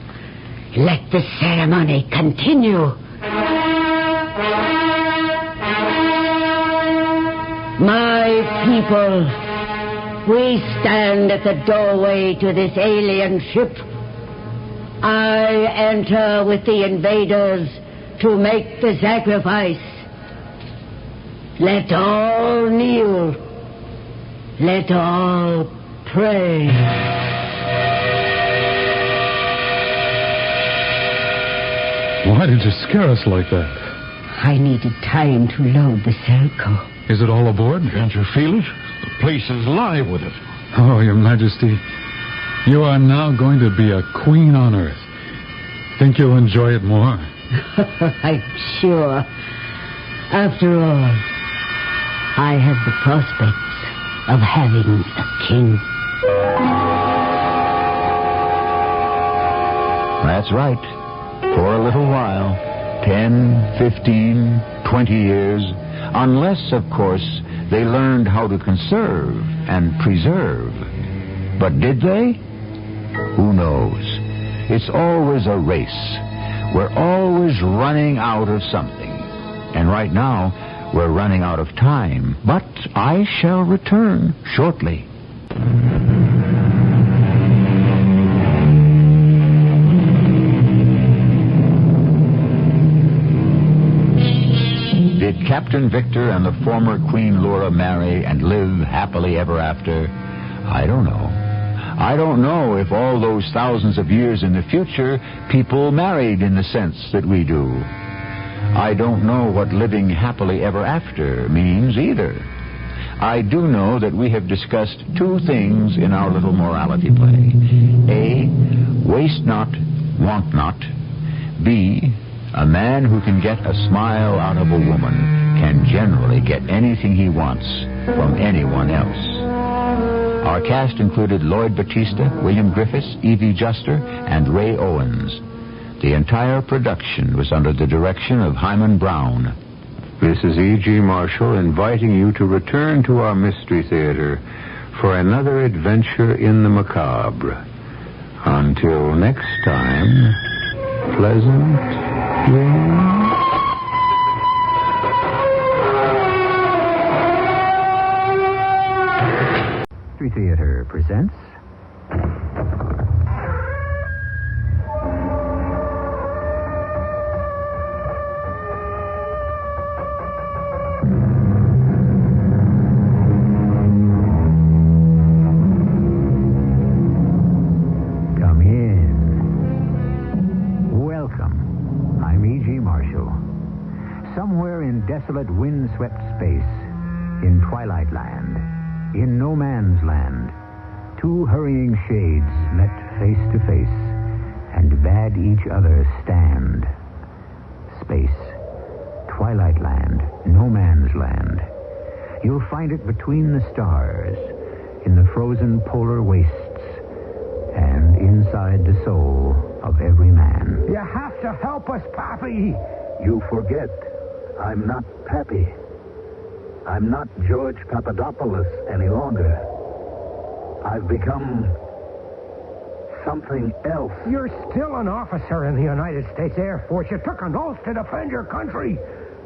let the ceremony continue. My people, we stand at the doorway to this alien ship. I enter with the invaders to make the sacrifice. Let all kneel. Let all pray. Why did you scare us like that? I needed time to load the Selco. Is it all aboard? Can't you feel it? The place is live with it. Oh, Your Majesty, you are now going to be a queen on Earth. think you'll enjoy it more. I'm sure. After all, I have the prospects of having a king. That's right. For a little while, 10, 15, 20 years, unless, of course, they learned how to conserve and preserve. But did they? Who knows? It's always a race. We're always running out of something. And right now, we're running out of time. But I shall return shortly. Did Captain Victor and the former Queen Laura marry and live happily ever after? I don't know. I don't know if all those thousands of years in the future people married in the sense that we do. I don't know what living happily ever after means either. I do know that we have discussed two things in our little morality play. A, waste not, want not. B, a man who can get a smile out of a woman can generally get anything he wants from anyone else. Our cast included Lloyd Battista, William Griffiths, Evie Juster, and Ray Owens. The entire production was under the direction of Hyman Brown. This is E.G. Marshall inviting you to return to our Mystery Theater for another adventure in the macabre. Until next time, pleasant dreams. Theater presents Come in. Welcome. I'm E.G. Marshall. Somewhere in desolate, wind-swept space, in Twilight Land, in no man's land, two hurrying shades met face to face and bade each other stand. Space, Twilight Land, no man's land. You'll find it between the stars, in the frozen polar wastes, and inside the soul of every man. You have to help us, Pappy. You forget. I'm not Pappy. I'm not George Papadopoulos any longer. I've become something else. You're still an officer in the United States Air Force. You took an oath to defend your country.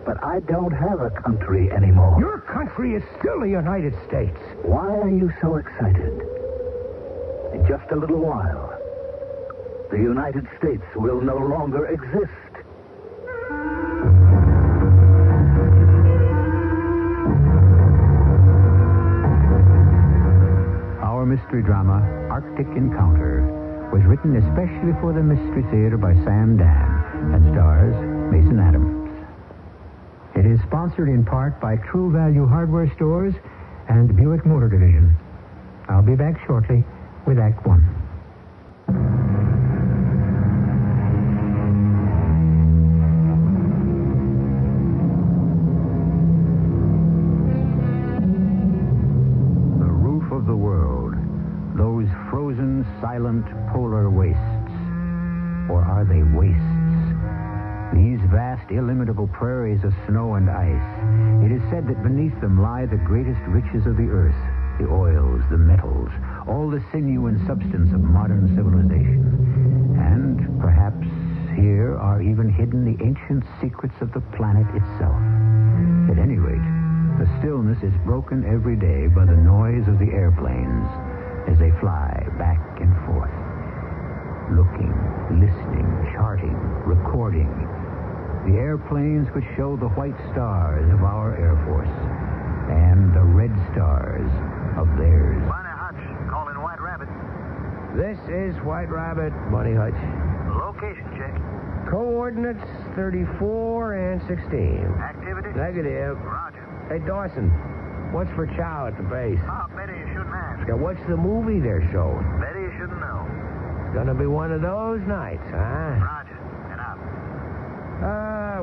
But I don't have a country anymore. Your country is still the United States. Why are you so excited? In just a little while, the United States will no longer exist. Our mystery drama, Arctic Encounter, was written especially for the Mystery Theater by Sam Dan and stars Mason Adams. It is sponsored in part by True Value Hardware Stores and Buick Motor Division. I'll be back shortly with Act One. Silent polar wastes, or are they wastes? These vast, illimitable prairies of snow and ice, it is said that beneath them lie the greatest riches of the earth, the oils, the metals, all the sinew and substance of modern civilization. And perhaps here are even hidden the ancient secrets of the planet itself. At any rate, the stillness is broken every day by the noise of the airplanes as they fly back and forth, looking, listening, charting, recording. The airplanes which show the white stars of our Air Force and the red stars of theirs. Bonnie Hutch, calling White Rabbit. This is White Rabbit, Bunny Hutch. Location check. Coordinates 34 and 16. Activity? Negative. Roger. Hey, Dawson, what's for chow at the base? Betty, you shouldn't ask. Yeah, what's the movie they're showing? Betty, you shouldn't know. Gonna be one of those nights, huh? Roger. And out.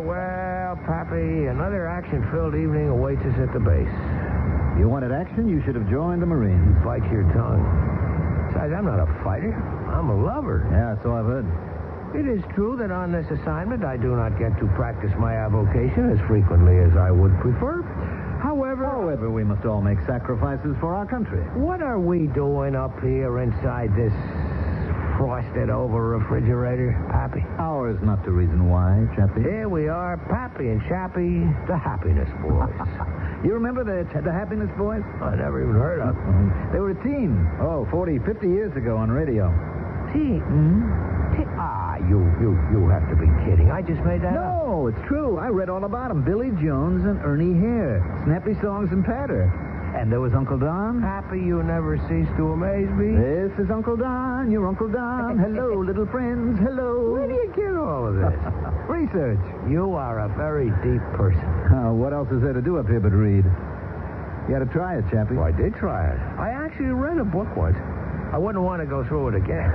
Well, Pappy, another action-filled evening awaits us at the base. You wanted action, you should have joined the Marines. Bite your tongue. Besides, I'm not a fighter. I'm a lover. Yeah, so I've heard. It is true that on this assignment I do not get to practice my avocation as frequently as I would prefer. However, we must all make sacrifices for our country. What are we doing up here inside this frosted-over refrigerator, Pappy? Ours not the reason why, Chappie. Here we are, Pappy and Chappie, the Happiness Boys. You remember the Happiness Boys? I never even heard of them. They were a team, 40, 50 years ago on radio. Team? You have to be kidding. I just made that up. No, it's true. I read all about them. Billy Jones and Ernie Hare. Snappy songs and patter. And there was Uncle Don. Happy you never cease to amaze me. This is Uncle Don, your Uncle Don. Hello, little friends, hello. Where do you get all of this? Research. You are a very deep person. What else is there to do up here but read? You got to try it, Chappie. Well, I did try it. I actually read a book once. I wouldn't want to go through it again.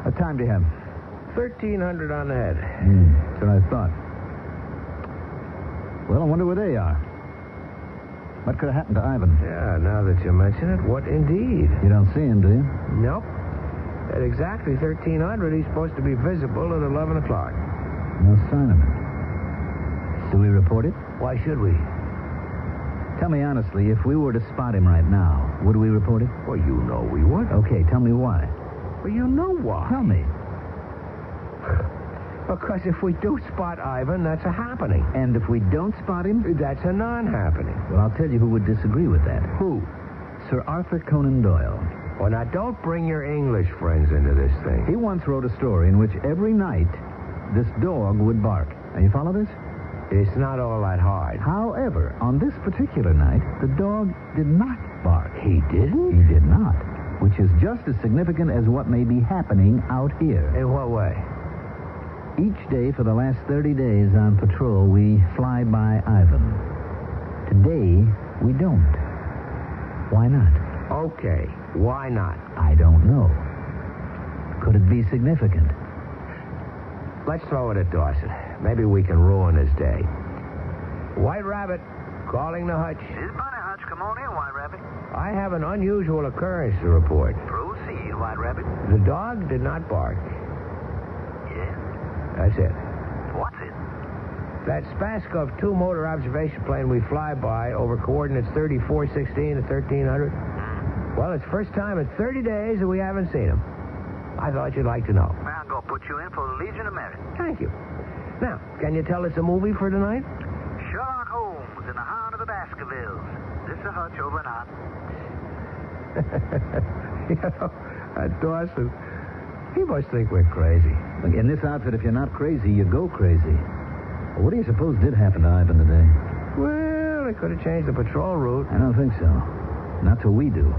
What time do you have? 1,300 on the head. That's what I thought. Well, I wonder where they are. What could have happened to Ivan? Yeah, now that you mention it, what indeed? You don't see him, do you? Nope. At exactly 1,300, he's supposed to be visible at 11 o'clock. No sign of him. Do we report it? Why should we? Tell me honestly, if we were to spot him right now, would we report it? Well, you know we would. Okay, tell me why. Well, you know why. Tell me. Because if we do spot Ivan, that's a happening. And if we don't spot him? That's a non-happening. Well, I'll tell you who would disagree with that. Who? Sir Arthur Conan Doyle. Well, now, don't bring your English friends into this thing. He once wrote a story in which every night this dog would bark. Now, you follow this? It's not all that hard. However, on this particular night, the dog did not bark. He didn't? He did not. Which is just as significant as what may be happening out here. In what way? Each day for the last 30 days on patrol, we fly by Ivan. Today, we don't. Why not? Okay, why not? I don't know. Could it be significant? Let's throw it at Dawson. Maybe we can ruin his day. White Rabbit, calling the hutch. This is Bunny Hutch. Come on in, White Rabbit. I have an unusual occurrence to report. Proceed, White Rabbit. The dog did not bark. Yes? That's it. What's it? That Spaskov 2 motor observation plane we fly by over coordinates 3416 and 1300. Well, it's first time in 30 days that we haven't seen him. I thought you'd like to know. I'm going to put you in for the Legion of Merit. Thank you. Now, can you tell us a movie for tonight? Sherlock Holmes and the Hound of the Baskervilles. This is Hutch over and out. You know, Dawson, he must think we're crazy. Look, in this outfit, if you're not crazy, you go crazy. Well, what do you suppose did happen to Ivan today? Well, they could have changed the patrol route. I don't think so. Not till we do.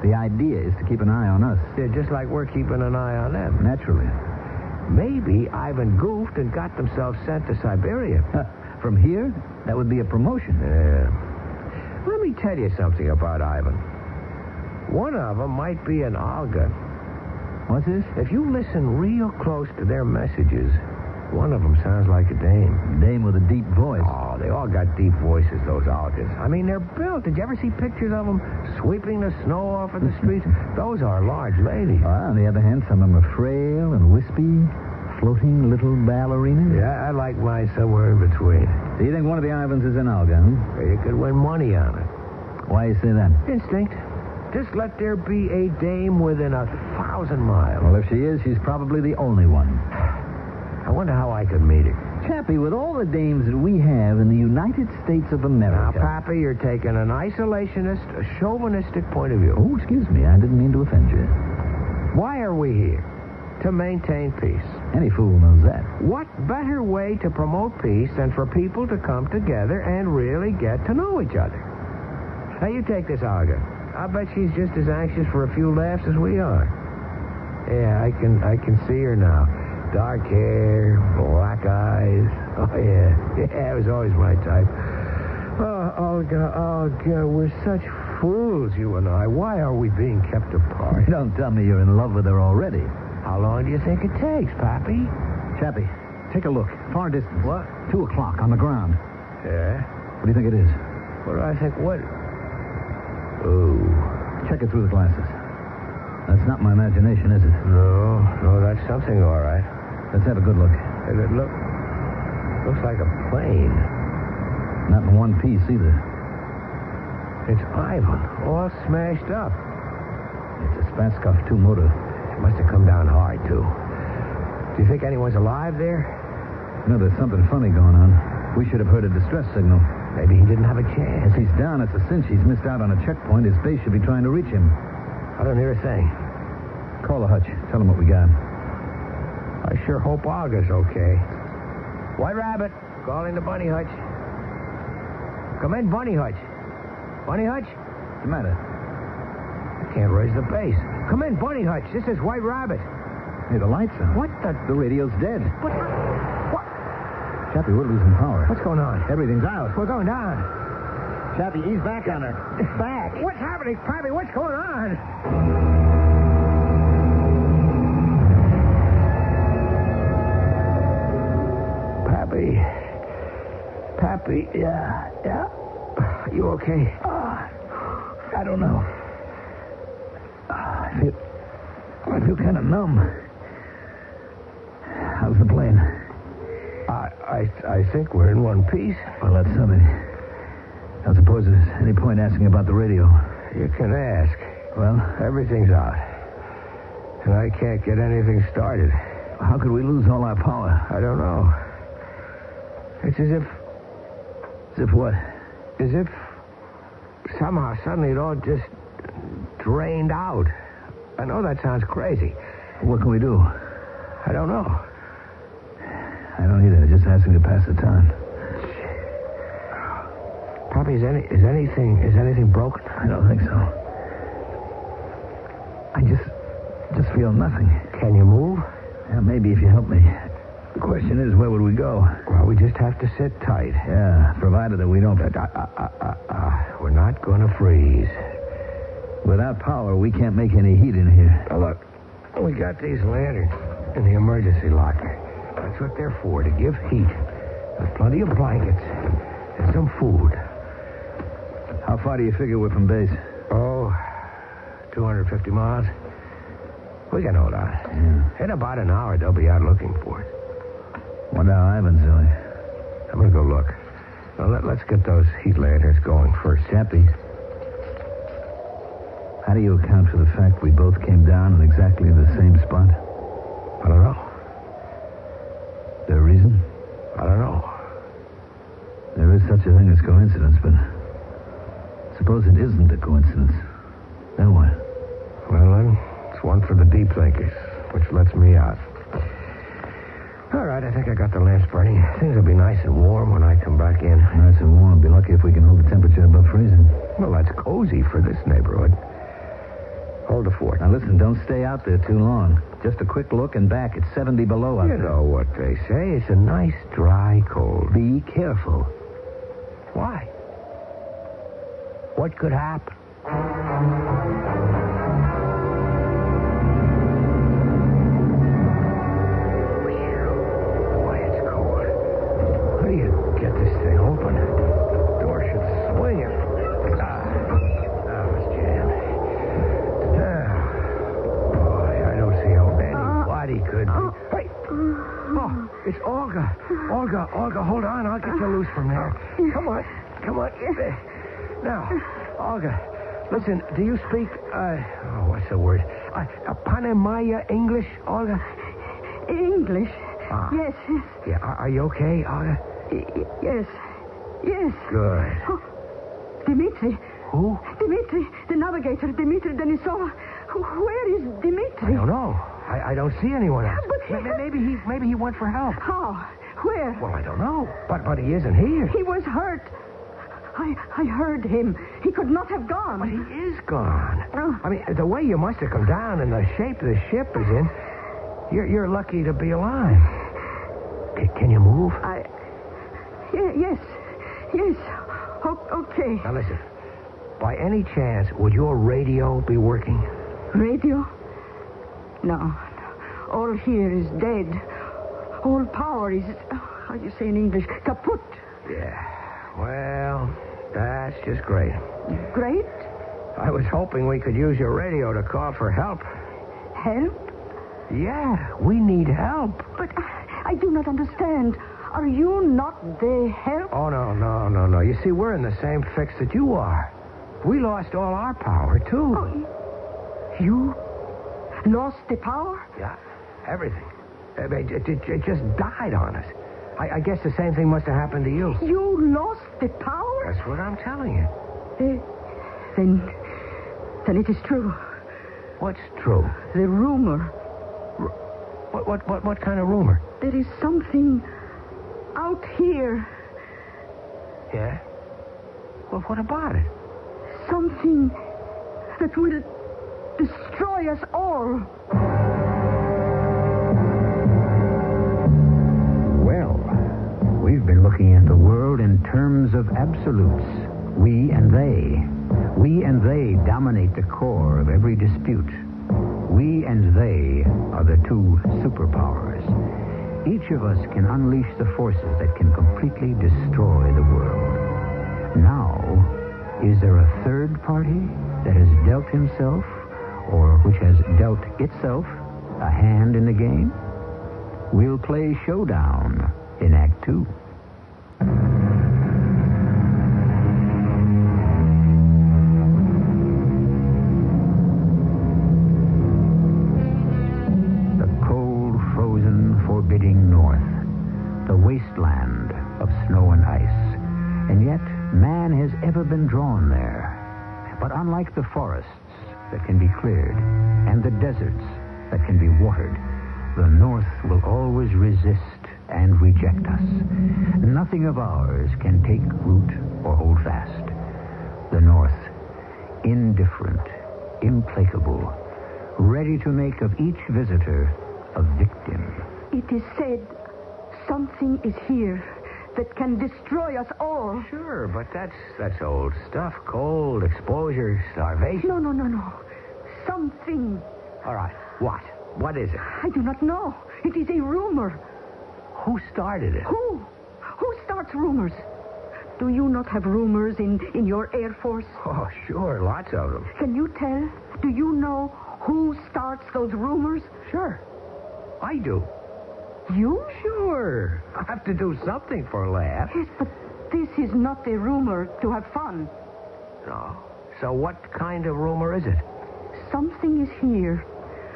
The idea is to keep an eye on us. Yeah, just like we're keeping an eye on them. Naturally. Maybe Ivan goofed and got themselves sent to Siberia. From here, that would be a promotion. Yeah. Let me tell you something about Ivan. One of them might be an Olga. What's this? If you listen real close to their messages, one of them sounds like a dame. A dame with a deep voice. Oh, they all got deep voices, those Olgas. I mean, they're built. Did you ever see pictures of them sweeping the snow off of the streets? Those are large ladies. On the other hand, some of them are frail and wispy, floating little ballerinas. Yeah, I like mine somewhere in between. So you think one of the Ivans is an Olga, huh? You could win money on it. Why you say that? Instinct. Just let there be a dame within 1,000 miles. Well, if she is, she's probably the only one. I wonder how I could meet her. Chappie, with all the dames that we have in the United States of America... Now, Pappy, you're taking an isolationist, a chauvinistic point of view. Oh, excuse me. I didn't mean to offend you. Why are we here? To maintain peace. Any fool knows that. What better way to promote peace than for people to come together and really get to know each other? Now, you take this, Olga. I bet she's just as anxious for a few laughs as we are. Yeah, I can see her now. Dark hair, black eyes. Oh, yeah. Yeah, it was always my type. Oh, Olga, we're such fools, you and I. Why are we being kept apart? Don't tell me you're in love with her already. How long do you think it takes, Pappy? Chappie, take a look. Far distance. What? 2 o'clock on the ground. Yeah? What do you think it is? What do I think? What? Oh. Check it through the glasses. That's not my imagination, is it? No, that's something, all right. Let's have a good look. Looks like a plane. Not in one piece either. It's Ivan, all smashed up. It's a Spaskov 2 motor. It must have come down hard, too. Do you think anyone's alive there? No, there's something funny going on. We should have heard a distress signal. Maybe he didn't have a chance. If he's down, it's a cinch he's missed out on a checkpoint. His base should be trying to reach him. I don't hear a thing. Call the hutch. Tell him what we got. I sure hope Olga's okay. White Rabbit, calling the Bunny Hutch. Come in, Bunny Hutch. Bunny Hutch? What's the matter? I can't raise the bass. Come in, Bunny Hutch. This is White Rabbit. Hey, the lights are. What the? The radio's dead. What? Chappie, we're losing power. What's going on? Everything's out. We're going down. Chappie, ease back on her. Back. What's happening, Pappy? What's going on? Pappy, yeah. You okay? I don't know. I feel kind of numb. How's the plane? I think we're in one piece. Well, that's something. I suppose there's any point asking about the radio. You can ask. Well? Everything's out. And I can't get anything started. How could we lose all our power? I don't know. It's as if... As if what? As if somehow, suddenly, it all just drained out. I know that sounds crazy. What can we do? I don't know. I don't either. Just asking to pass the time. Pappy, is anything broken? I don't think so. I just feel nothing. Can you move? Yeah, maybe if you help me. The question is, where would we go? Well, we just have to sit tight. Yeah, provided that we don't... We're not going to freeze. Without power, we can't make any heat in here. Now, look, we got these lanterns in the emergency locker. That's what they're for, to give heat. There's plenty of blankets and some food. How far do you figure we're from base? 250 miles. We can hold on. Yeah. In about an hour, they'll be out looking for it. Wonder how Ivan's doing. I'm going to go look. Now, let's get those heat lanterns going first. Chappie, how do you account for the fact we both came down in exactly the same spot? I don't know. Is there a reason? I don't know. There is such a thing as coincidence, but suppose it isn't a coincidence. Then what? Well, then, it's one for the deep thinkers, which lets me out. All right, I think I got the lamps burning. Things will be nice and warm when I come back in. Nice and warm. Be lucky if we can hold the temperature above freezing. Well, that's cozy for this neighborhood. Hold the fort. Now, listen, don't stay out there too long. Just a quick look and back. It's 70 below out there. You know what they say. It's a nice, dry cold. Be careful. Why? What could happen? Boy, it's cold. How do you get this thing open? The door should swing it. It's jammed. Boy, I don't see how anybody could be. Hey! Oh, it's Olga. Olga, hold on. I'll get you loose from there. Come on. Now, Olga, listen, do you speak, what's the word? Panamaya English, Olga? English? Yes. Yeah, are you okay, Olga? Yes. Good. Oh, Dmitri. Who? Dmitri, the navigator, Dmitri Denisova. Where is Dmitri? I don't know. I don't see anyone else. But maybe he went for help. How? Where? Well, I don't know. But he isn't here. He was hurt. I heard him. He could not have gone. But he is gone. Oh. I mean, the way you must have come down and the shape the ship is in, you're lucky to be alive. Can you move? Yes. Okay. Now listen. by any chance, would your radio be working? Radio? No. All here is dead. All power is, how do you say in English, kaput. Yeah. Well, that's just great. Great? I was hoping we could use your radio to call for help. Help? Yeah, we need help. But I do not understand. Are you not the help? Oh, no. You see, we're in the same fix that you are. We lost all our power, too. Oh, you lost the power? Yeah, everything. It just died on us. I guess the same thing must have happened to you. You lost the power? That's what I'm telling you. Then it is true. What's true? The rumor. What kind of rumor? There is something out here. Yeah? Well, what about it? Something that will destroy us all. Well, we've been looking at the world in terms of absolutes. We and they. We and they dominate the core of every dispute. We and they are the two superpowers. Each of us can unleash the forces that can completely destroy the world. Now, is there a third party that has dealt himself, or which has dealt itself, a hand in the game? We'll play Showdown in Act 2. Forbidding north, the wasteland of snow and ice. And yet, man has ever been drawn there. But unlike the forests that can be cleared and the deserts that can be watered, the north will always resist and reject us. Nothing of ours can take root or hold fast. The north, indifferent, implacable, ready to make of each visitor a victim. It is said something is here that can destroy us all. Sure, but that's old stuff. Cold, exposure, starvation. No. Something. All right. What? What is it? I do not know. It is a rumor. Who started it? Who? Who starts rumors? Do you not have rumors in your Air Force? Oh, sure. Lots of them. Can you tell? Do you know who starts those rumors? Sure. I do. You? Sure. I have to do something for a laugh. Yes, but this is not a rumor to have fun. No. So what kind of rumor is it? Something is here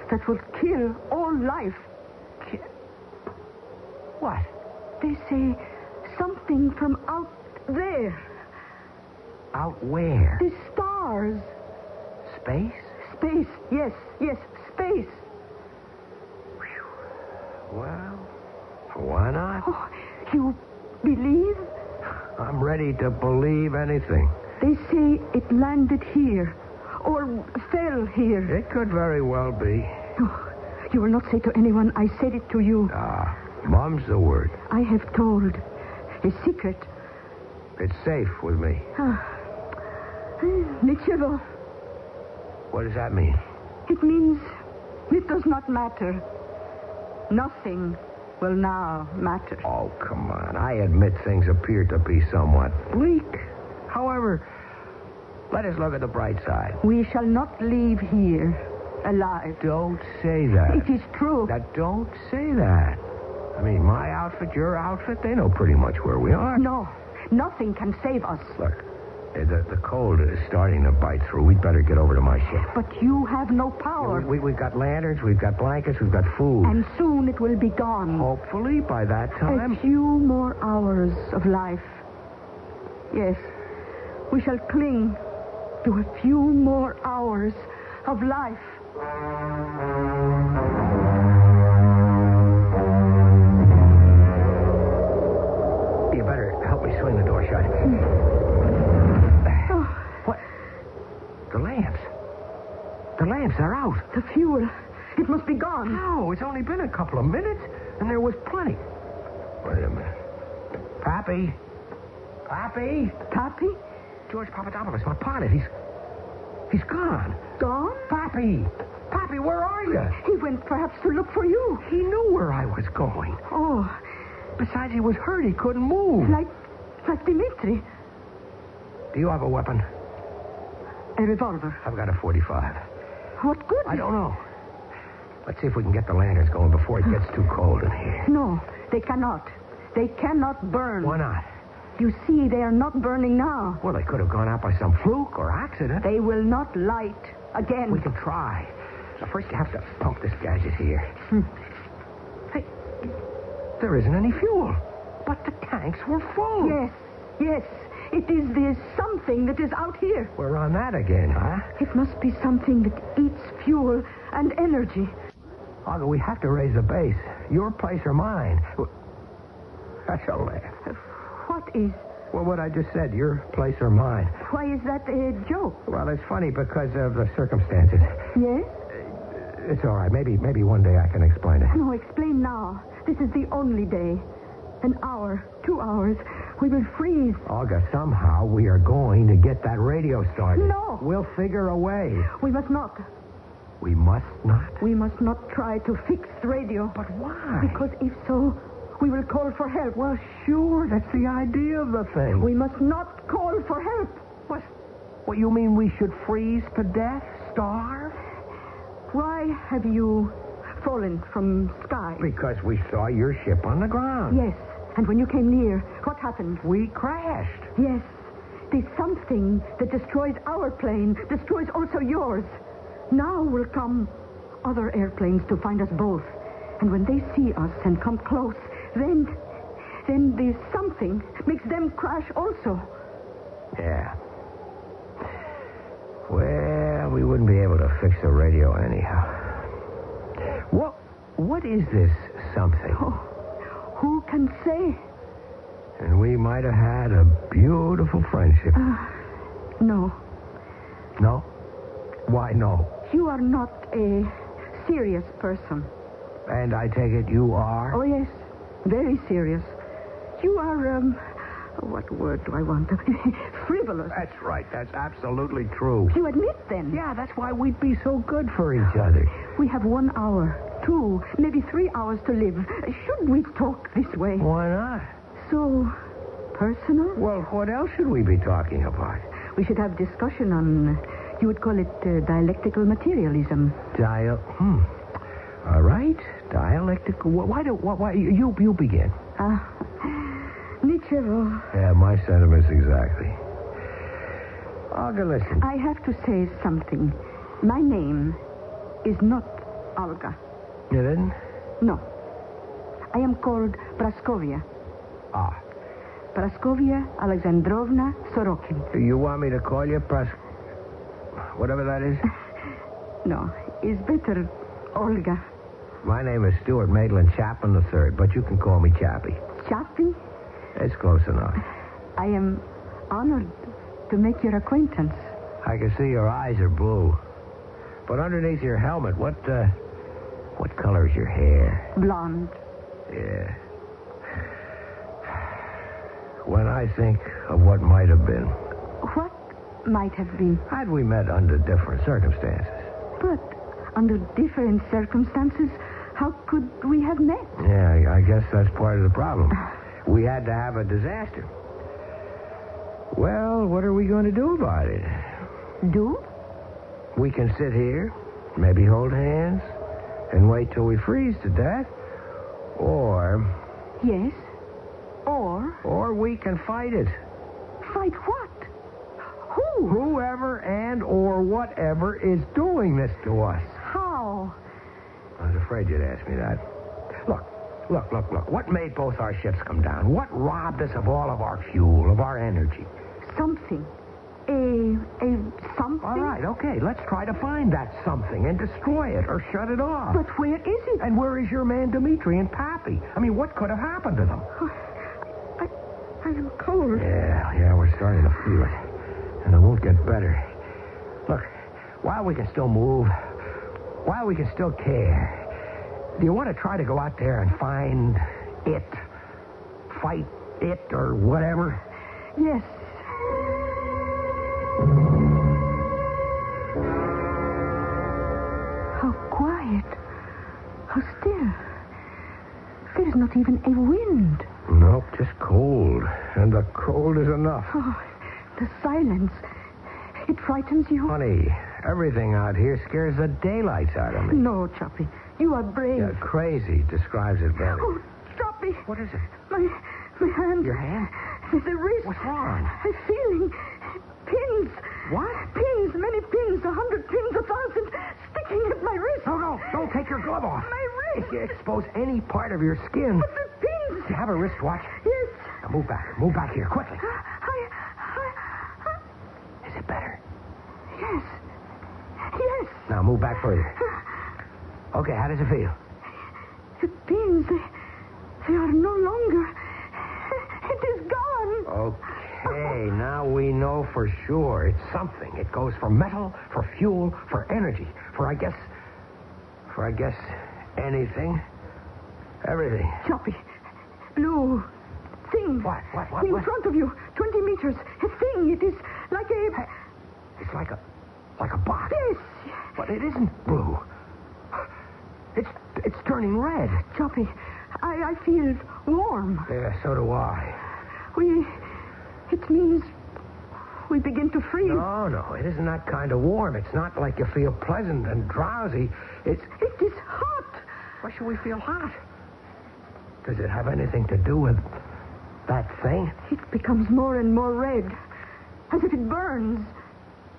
that will kill all life. What? They say something from out there. Out where? The stars. Space? Space, yes, space. Well, why not? Oh, you believe? I'm ready to believe anything. They say it landed here, or fell here. It could very well be. Oh, you will not say to anyone I said it to you. Mum's the word. I have told a secret. It's safe with me. Nichevo. What does that mean? It means it does not matter. Nothing will now matter. Oh, come on. I admit things appear to be somewhat bleak. However, let us look at the bright side. We shall not leave here alive. Don't say that. It is true. Now, don't say that. I mean, my outfit, your outfit, they know pretty much where we are. No, nothing can save us. Look, the cold is starting to bite through. We'd better get over to my ship. But you have no power. We've got lanterns, we've got blankets, we've got food. And soon it will be gone. Hopefully, by that time. A few more hours of life. Yes, we shall cling to a few more hours of life. You better help me swing the door shut. What? The lamps. The lamps are out. The fuel. It must be gone. No, it's only been a couple of minutes, and there was plenty. Wait a minute. Pappy? Pappy? George Papadopoulos, my pilot. He's gone. Gone? Pappy! Pappy, where are you? He went perhaps to look for you. He knew where I was going. Oh. Besides, he was hurt. He couldn't move. Like Dimitri. Do you have a weapon? A revolver. I've got a 45. What good? I don't know. Let's see if we can get the lanterns going before it gets too cold in here. No, they cannot. They cannot burn. Why not? You see, they are not burning now. Well, they could have gone out by some fluke or accident. They will not light again. We can try. Now, first you have to pump this gadget here. Hey, there isn't any fuel. But the tanks were full. Yes. It is this something that is out here. We're on that again, huh? It must be something that eats fuel and energy. Olga, we have to raise the base. Your place or mine. That's a laugh. What is? Well, what I just said, your place or mine. Why is that a joke? Well, it's funny because of the circumstances. Yes? It's all right. Maybe one day I can explain it. No, explain now. This is the only day. An hour, 2 hours. We will freeze. Olga, somehow we are going to get that radio started. No. We'll figure a way. We must not. We must not? We must not try to fix the radio. But why? Because if so, we will call for help. Well, sure. That's the idea of the thing. We must not call for help. What, you mean we should freeze to death? Starve? Why have you fallen from sky? Because we saw your ship on the ground. Yes. And when you came near, what happened? We crashed. Yes. The something that destroys our plane destroys also yours. Now will come other airplanes to find us both. And when they see us and come close, then the something makes them crash also. Yeah. Well, we wouldn't be able to fix the radio anyhow. What is this something? Oh, who can say? And we might have had a beautiful friendship. No. No? Why no? You are not a serious person. And I take it you are? Oh, yes. Very serious. You are, what word do I want? Frivolous. That's right. That's absolutely true. You admit, then? Yeah, that's why we'd be so good for each other. We have 1 hour, 2, maybe 3 hours to live. Should we talk this way? Why not? So personal? Well, what else should we be talking about? We should have discussion on, you would call it dialectical materialism. All right. Dialectical. Why you begin? Nietzsche. Yeah, my sentiments exactly. Olga, listen. I have to say something. My name is not Olga. It isn't? No. I am called Praskovia. Ah. Praskovia Alexandrovna Sorokin. You want me to call you whatever that is? No, it's better Olga. My name is Stuart Maitland Chapman III, but you can call me Chappie. Chappie? It's close enough. I am honored to make your acquaintance. I can see your eyes are blue. But underneath your helmet, what color is your hair? Blonde. Yeah. When I think of what might have been. What might have been? Had we met under different circumstances. But under different circumstances, how could we have met? Yeah, I guess that's part of the problem. We had to have a disaster. Well, what are we going to do about it? Do? We can sit here, maybe hold hands, and wait till we freeze to death. Or... Yes. Or? Or we can fight it. Fight what? Who? Whoever and or whatever is doing this to us. How? I was afraid you'd ask me that. Look. What made both our ships come down? What robbed us of all of our fuel, of our energy? Something. A something? All right, okay. Let's try to find that something and destroy it or shut it off. But where is it? And where is your man Dimitri and Pappy? I mean, what could have happened to them? I am cold. Yeah, we're starting to feel it. And it won't get better. Look, while we can still move, while we can still care, do you want to try to go out there and find it? Fight it or whatever? Yes. quiet. How still. There is not even a wind. Nope, just cold. And the cold is enough. Oh, the silence. It frightens you? Honey, everything out here scares the daylights out of me. No, Choppy. You are brave. Yeah, crazy describes it better. Oh, Choppy. What is it? My hand. Your hand? The wrist. What's wrong? I'm feeling pins. What? Pins, many pins, 100 pins, 1,000, sticking at my wrist. No, don't take your glove off. My wrist. If you expose any part of your skin. But the pins. Do you have a wristwatch? Yes. Now move back. Move back here, quickly. Is it better? Yes. Yes. Now move back further. Okay, how does it feel? The pins, they are no longer. It is gone. Okay, now we know for sure. It's something. It goes for metal, for fuel, for energy, for I guess, anything. Everything. Choppy. Blue. Thing. What? In front of you. 20 meters. A thing. It is like a... Hey, it's like a box. Yes. But it isn't blue. It's turning red. Choppy, I feel warm. Yeah, so do I. It means we begin to freeze. No, it isn't that kind of warm. It's not like you feel pleasant and drowsy. It is hot. Why should we feel hot? Does it have anything to do with that thing? It becomes more and more red, as if it burns.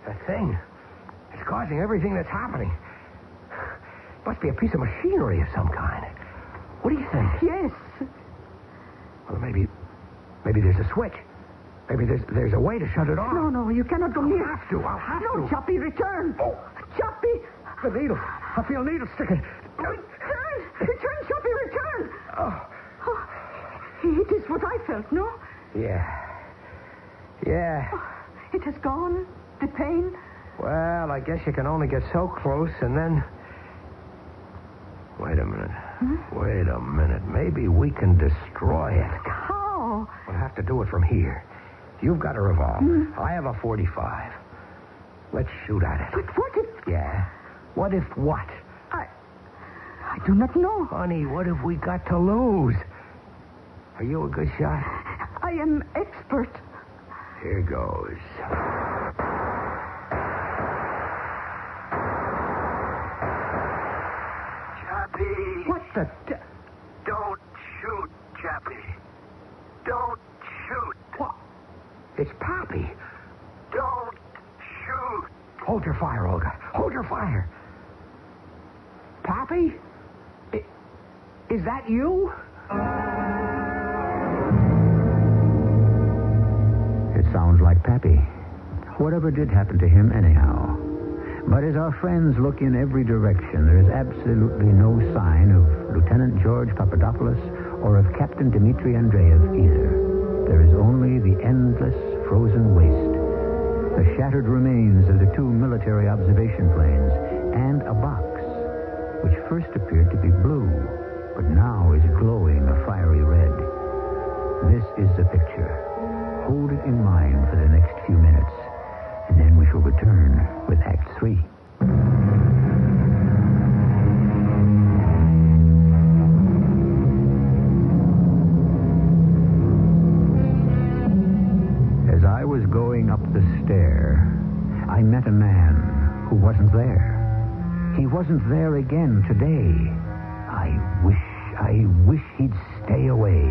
That thing? It's causing everything that's happening. Must be a piece of machinery of some kind. What do you think? Yes. Well, maybe there's a switch. Maybe there's a way to shut it off. No, you cannot go near. I'll have to. No, Choppy, return. Oh. Choppy. The needle. I feel needles sticking. Return, Choppy, return. Oh. It is what I felt, no? Yeah. It has gone. The pain. Well, I guess you can only get so close and then... Wait a minute. Maybe we can destroy it. How? We'll have to do it from here. You've got a revolver. I have a .45. Let's shoot at it. But what if... Yeah? What if what? I do not know. Honey, what have we got to lose? Are you a good shot? I am expert. Here goes. What the... Don't shoot, Chappie. Don't shoot. What? It's Pappy. Don't shoot. Hold your fire, Olga. Hold your fire. Pappy? Is that you? It sounds like Pappy. Whatever did happen to him anyhow. But as our friends look in every direction, there is absolutely no sign of Lieutenant George Papadopoulos or of Captain Dmitri Andreev either. There is only the endless frozen waste, the shattered remains of the two military observation planes, and a box, which first appeared to be blue, but now is glowing a fiery red. This is the picture. Hold it in mind for the next few minutes, and then we shall return with Act 3. As I was going up the stair, I met a man who wasn't there. He wasn't there again today. I wish he'd stay away.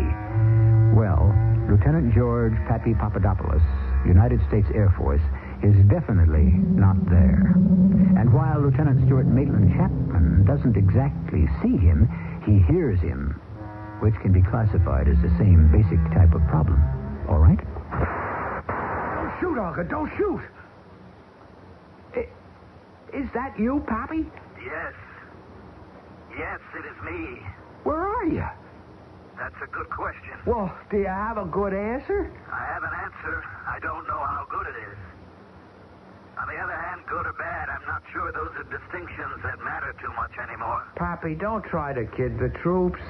Well, Lieutenant George Pappy Papadopoulos, United States Air Force, is definitely not there. And while Lieutenant Stuart Maitland Chapman doesn't exactly see him, he hears him, which can be classified as the same basic type of problem. All right? Don't shoot, Olga. Don't shoot. Is that you, Pappy? Yes. Yes, it is me. Where are you? That's a good question. Well, do you have a good answer? I have an answer. I don't know how good it is. On the other hand, good or bad, I'm not sure those are distinctions that matter too much anymore. Pappy, don't try to kid the troops.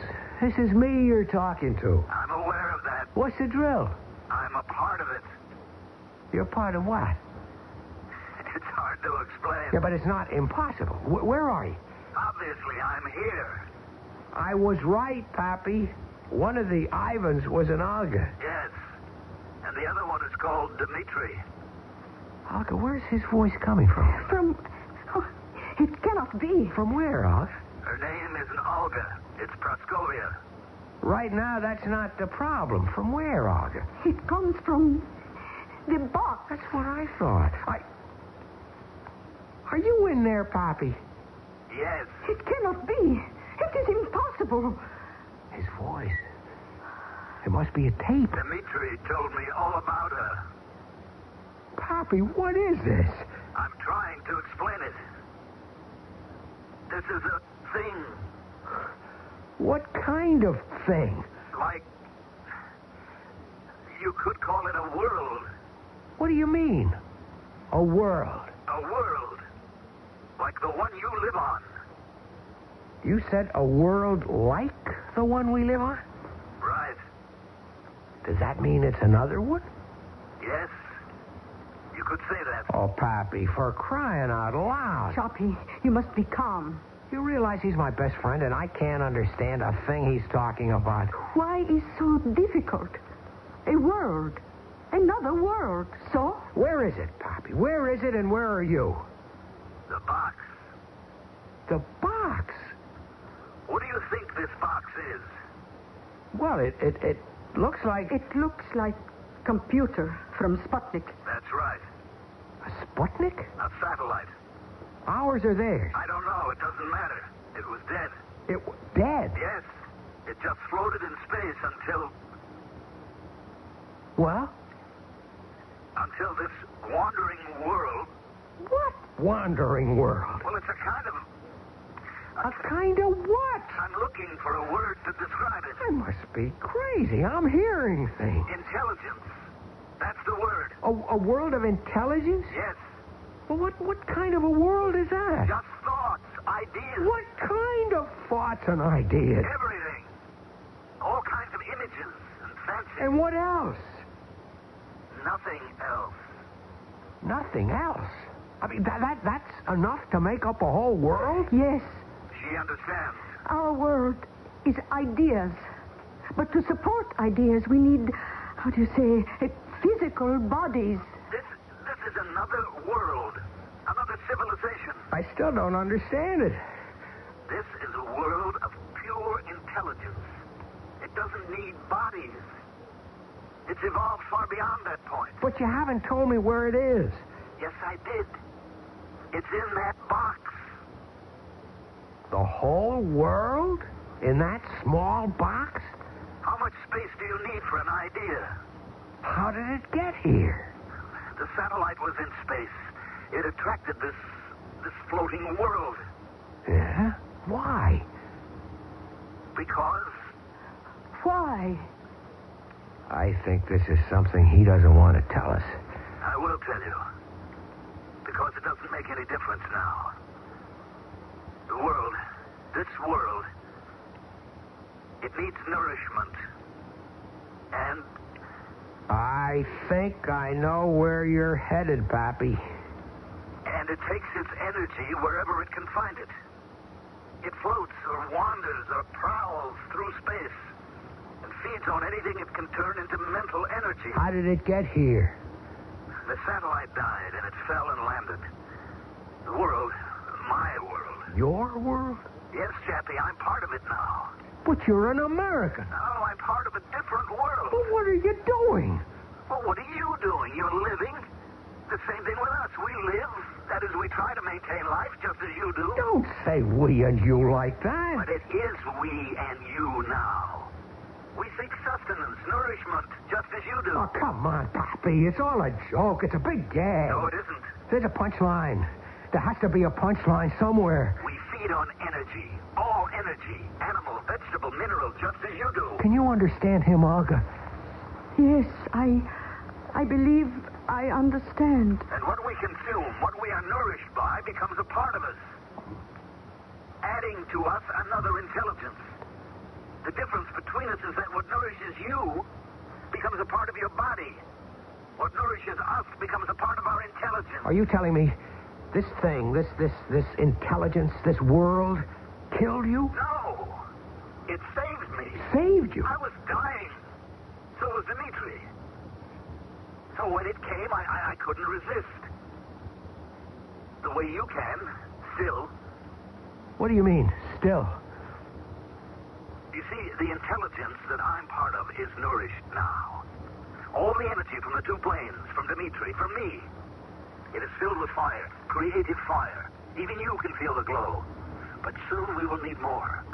This is me you're talking to. I'm aware of that. What's the drill? I'm a part of it. You're part of what? It's hard to explain. Yeah, but it's not impossible. Where are you? Obviously, I'm here. I was right, Pappy. One of the Ivans was an Olga. Yes. And the other one is called Dmitri. Olga, where's his voice coming from? From... Oh, it cannot be. From where, Olga? Her name isn't Olga. It's Praskovia. Right now, that's not the problem. From where, Olga? It comes from the box. That's what I thought. Are you in there, Pappy? Yes. It cannot be. It is impossible. His voice. It must be a tape. Dmitri told me all about her. Pappy, what is this? I'm trying to explain it. This is a thing. What kind of thing? Like, you could call it a world. What do you mean? A world? A world. Like the one you live on. You said a world like the one we live on? Right. Does that mean it's another one? Yes. You could say that. Oh, Pappy, for crying out loud. Choppy, you must be calm. You realize he's my best friend and I can't understand a thing he's talking about. Why is so difficult? A world. Another world. So? Where is it, Pappy? Where is it and where are you? The box. The box? What do you think this box is? Well, it looks like... It looks like computer from Sputnik. That's right. A Sputnik? A satellite. Ours or theirs? I don't know. It doesn't matter. It was dead. It was dead? Yes. It just floated in space until... Well? Until this wandering world... What wandering world? Well, it's a kind of... A kind of what? I'm looking for a word to describe it. I must be crazy. I'm hearing things. Intelligence. That's the word. A world of intelligence? Yes. Well, what kind of a world is that? Just thoughts, ideas. What kind of thoughts and ideas? Everything. All kinds of images and fancies. And what else? Nothing else. Nothing else? I mean, that's enough to make up a whole world? Yes. She understands. Our world is ideas. But to support ideas, we need, how do you say, physical bodies. This is another world. Another civilization. I still don't understand it. This is a world of pure intelligence. It doesn't need bodies. It's evolved far beyond that point. But you haven't told me where it is. Yes, I did. It's in that box. The whole world? In that small box? How much space do you need for an idea? How did it get here? The satellite was in space. It attracted this floating world. Yeah? Why? Because... Why? I think this is something he doesn't want to tell us. I will tell you. Because it doesn't make any difference now. The world, this world, it needs nourishment. And... I think I know where you're headed, Pappy. And it takes its energy wherever it can find it. It floats or wanders or prowls through space and feeds on anything it can turn into mental energy. How did it get here? The satellite died and it fell and landed. The world, my world. Your world? Yes, Chappie, I'm part of it now. But you're an American. No, I'm part of a different world. Well, what are you doing? Well, what are you doing? You're living. The same thing with us. We live. That is, we try to maintain life just as you do. Don't say we and you like that. But it is we and you now. We seek sustenance, nourishment, just as you do. Oh, come on, Pappy. It's all a joke. It's a big gag. No, it isn't. There's a punchline. There has to be a punchline somewhere. We feed on energy. All energy. Animal, vegetable, mineral, just as you do. Can you understand him, Olga? Yes, I believe I understand. And what we consume, what we are nourished by, becomes a part of us. Adding to us another intelligence. The difference between us is that what nourishes you becomes a part of your body. What nourishes us becomes a part of our intelligence. Are you telling me this thing, this intelligence, this world, killed you? No. It saved me. Saved you? I was dying. So was Dmitri. So when it came, I couldn't resist. The way you can, still. What do you mean, still? You see, the intelligence that I'm part of is nourished now. All the energy from the two planes, from Dmitri, from me, it is filled with fire, creative fire. Even you can feel the glow. But soon we will need more.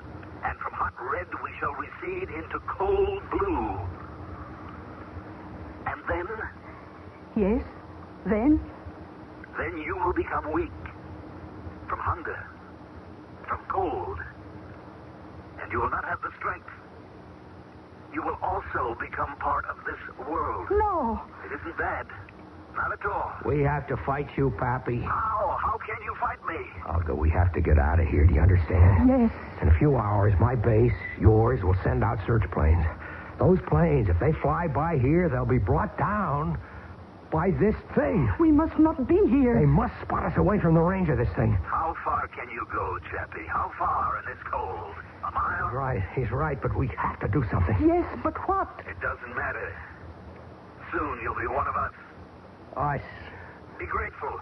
And from hot red we shall recede into cold blue. And then? Yes, then? Then you will become weak. From hunger. From cold. And you will not have the strength. You will also become part of this world. No. It isn't bad. Not at all. We have to fight you, Pappy. How? How can you fight me? Olga, we have to get out of here. Do you understand? Yes. In a few hours, my base, yours, will send out search planes. Those planes, if they fly by here, they'll be brought down by this thing. We must not be here. They must spot us away from the range of this thing. How far can you go, Chappie? How far in this cold? A mile? He's right, but we have to do something. Yes, but what? It doesn't matter. Soon you'll be one of us. Us. Be grateful.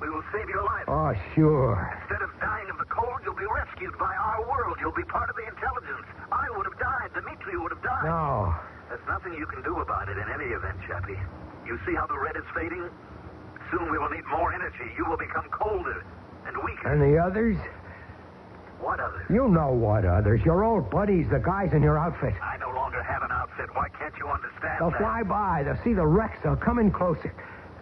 We will save your life. Oh, sure. Instead of dying of the cold, you'll be rescued by our world. You'll be part of the intelligence. I would have died. Dmitri would have died. No. There's nothing you can do about it in any event, Chappie. You see how the red is fading? Soon we will need more energy. You will become colder and weaker. And the others? What others? You know what others. Your old buddies, the guys in your outfit. I no longer have an outfit. Why can't you understand They'll that? fly by. They'll see the wrecks. They'll come in closer.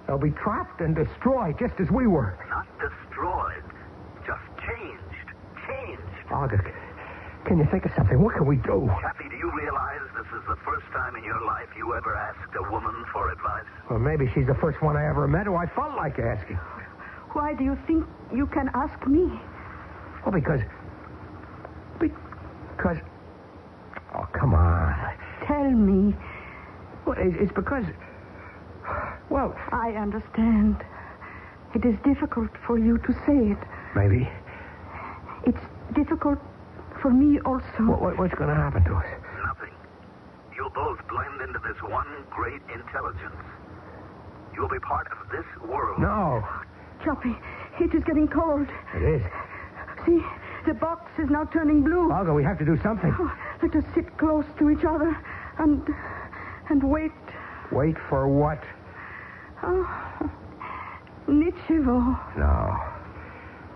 They'll be trapped and destroyed just as we were. Not destroyed. Just changed. Changed. Olga, can you think of something? What can we do? Chappie, do you realize this is the first time in your life you ever asked a woman for advice? Well, maybe she's the first one I ever met who I felt like asking. Why do you think you can ask me? Well, because... Oh, come on. Tell me. Well, it's because... Well... I understand. It is difficult for you to say it. Maybe. It's difficult for me also. What's going to happen to us? Nothing. You'll both blend into this one great intelligence. You'll be part of this world. No. Choppy, it is getting cold. It is. See, the box is now turning blue. Olga, we have to do something. Oh, let us sit close to each other and wait. Wait for what? Oh, Nichivo.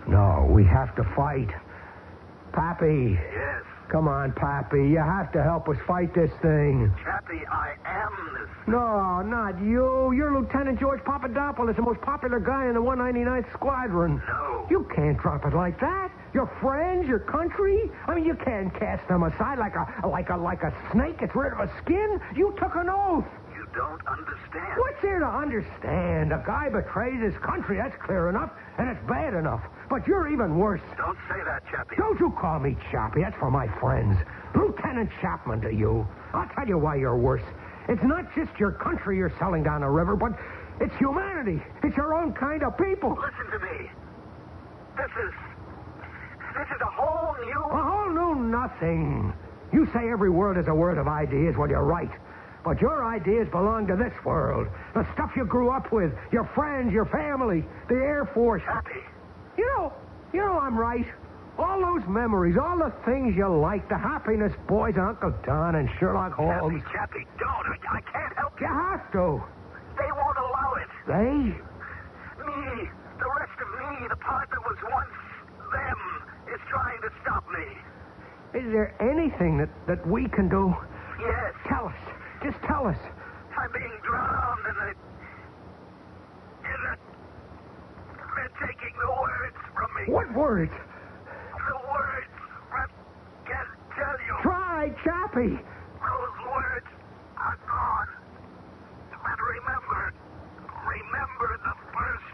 No, we have to fight. Pappy. Yes. Come on, Pappy. You have to help us fight this thing. Chappie, I am this. No, not you. You're Lieutenant George Papadopoulos, the most popular guy in the 199th Squadron. No. You can't drop it like that. Your friends, your country. I mean, you can't cast them aside like a snake gets rid of a skin. You took an oath. You don't understand. What's there to understand? A guy betrays his country. That's clear enough, and it's bad enough. But you're even worse. Don't say that, Chappie. Don't you call me Chappie. That's for my friends. Lieutenant Chapman to you. I'll tell you why you're worse. It's not just your country you're selling down the river, but it's humanity. It's your own kind of people. Listen to me. This is a whole new... A whole new nothing. You say every word is a word of ideas. Well, you're right. But your ideas belong to this world. The stuff you grew up with, your friends, your family, the Air Force. Chappie. You know I'm right. All those memories, all the things you like, the happiness boys, Uncle Don and Sherlock Holmes. Chappie, don't. I can't help you. You have to. They won't allow it. They? Me, the rest of me, the part that was once them, is trying to stop me. Is there anything that we can do? Yes. Tell us. Just tell us. I'm being drowned and they're taking the words from me. What words? The words I can't tell you. Try, Chappie. Those words are gone. But remember the first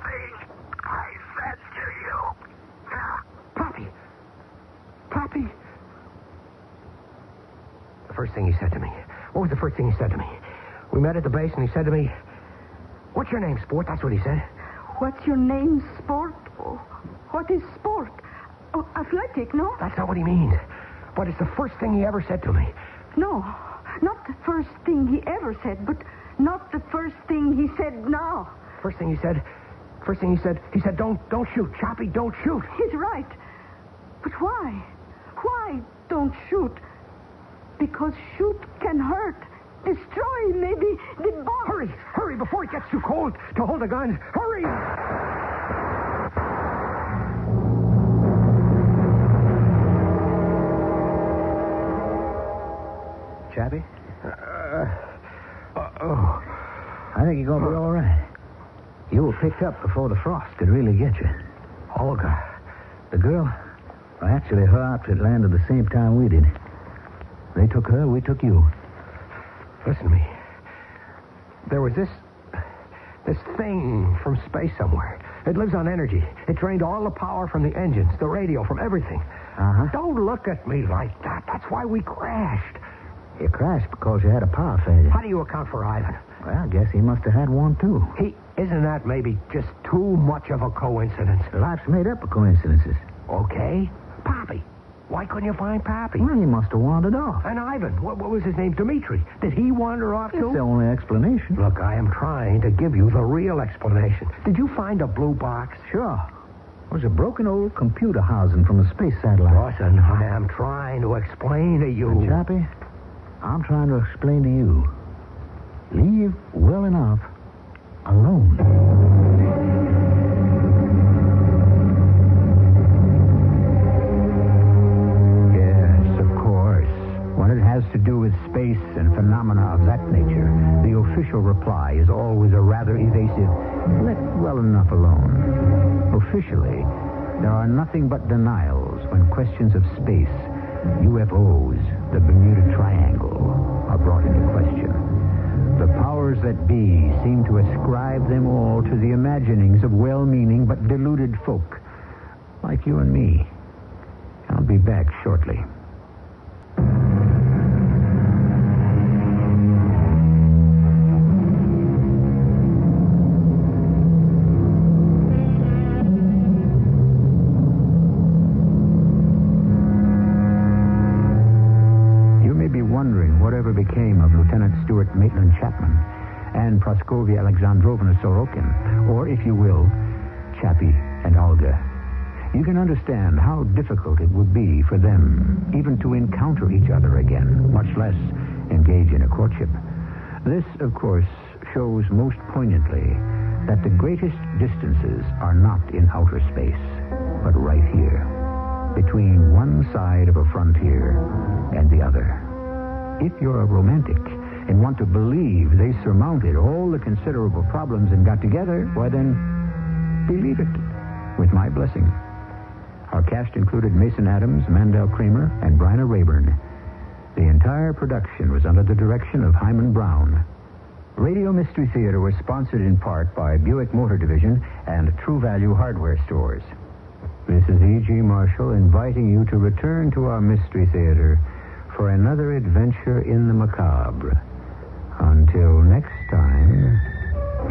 thing I said to you. Pappy. The first thing he said to me. What was the first thing he said to me? We met at the base and he said to me, "What's your name, Sport?" That's what he said. What's your name, Sport? What is sport? athletic, no? That's not what he means. But it's the first thing he ever said to me. No, not the first thing he ever said, but not the first thing he said now. First thing he said, don't shoot, Choppy, don't shoot. He's right. But why? Why don't shoot? Because shoot can hurt, destroy, maybe devour. Hurry, before it gets too cold to hold a gun. Hurry! Chappie? I think you're going to be all right. You were picked up before the frost could really get you. Olga. The girl? Well, actually, her outfit landed the same time we did. They took her, we took you. Listen to me. There was this thing from space somewhere. It lives on energy. It drained all the power from the engines, the radio, from everything. Uh-huh. Don't look at me like that. That's why we crashed. You crashed because you had a power failure. How do you account for Ivan? Well, I guess he must have had one, too. Isn't that maybe just too much of a coincidence? Life's made up of coincidences. Okay. Pappy. Why couldn't you find Pappy? Well, he must have wandered off. And Ivan, what was his name? Dimitri. Did he wander off, too? That's the only explanation. Look, I am trying to give you the real explanation. Did you find a blue box? Sure. It was a broken old computer housing from a space satellite. Listen, I am trying to explain to you. And Chappie, I'm trying to explain to you. Leave well enough alone. Yes, of course. When it has to do with space and phenomena of that nature, the official reply is always a rather evasive, let well enough alone. Officially, there are nothing but denials when questions of space, UFOs, the Bermuda Triangle, are brought into question. The powers that be seem to ascribe them all to the imaginings of well-meaning but deluded folk, like you and me. I'll be back shortly. Whatever became of Lieutenant Stuart Maitland Chapman and Praskovia Alexandrovna Sorokin, or, if you will, Chappie and Olga. You can understand how difficult it would be for them even to encounter each other again, much less engage in a courtship. This, of course, shows most poignantly that the greatest distances are not in outer space, but right here, between one side of a frontier and the other. If you're a romantic and want to believe they surmounted all the considerable problems and got together, why then, believe it, with my blessing. Our cast included Mason Adams, Mandel Kramer, and Bryna Rayburn. The entire production was under the direction of Hyman Brown. Radio Mystery Theater was sponsored in part by Buick Motor Division and True Value Hardware Stores. This is E.G. Marshall inviting you to return to our Mystery Theater for another adventure in the macabre. Until next time,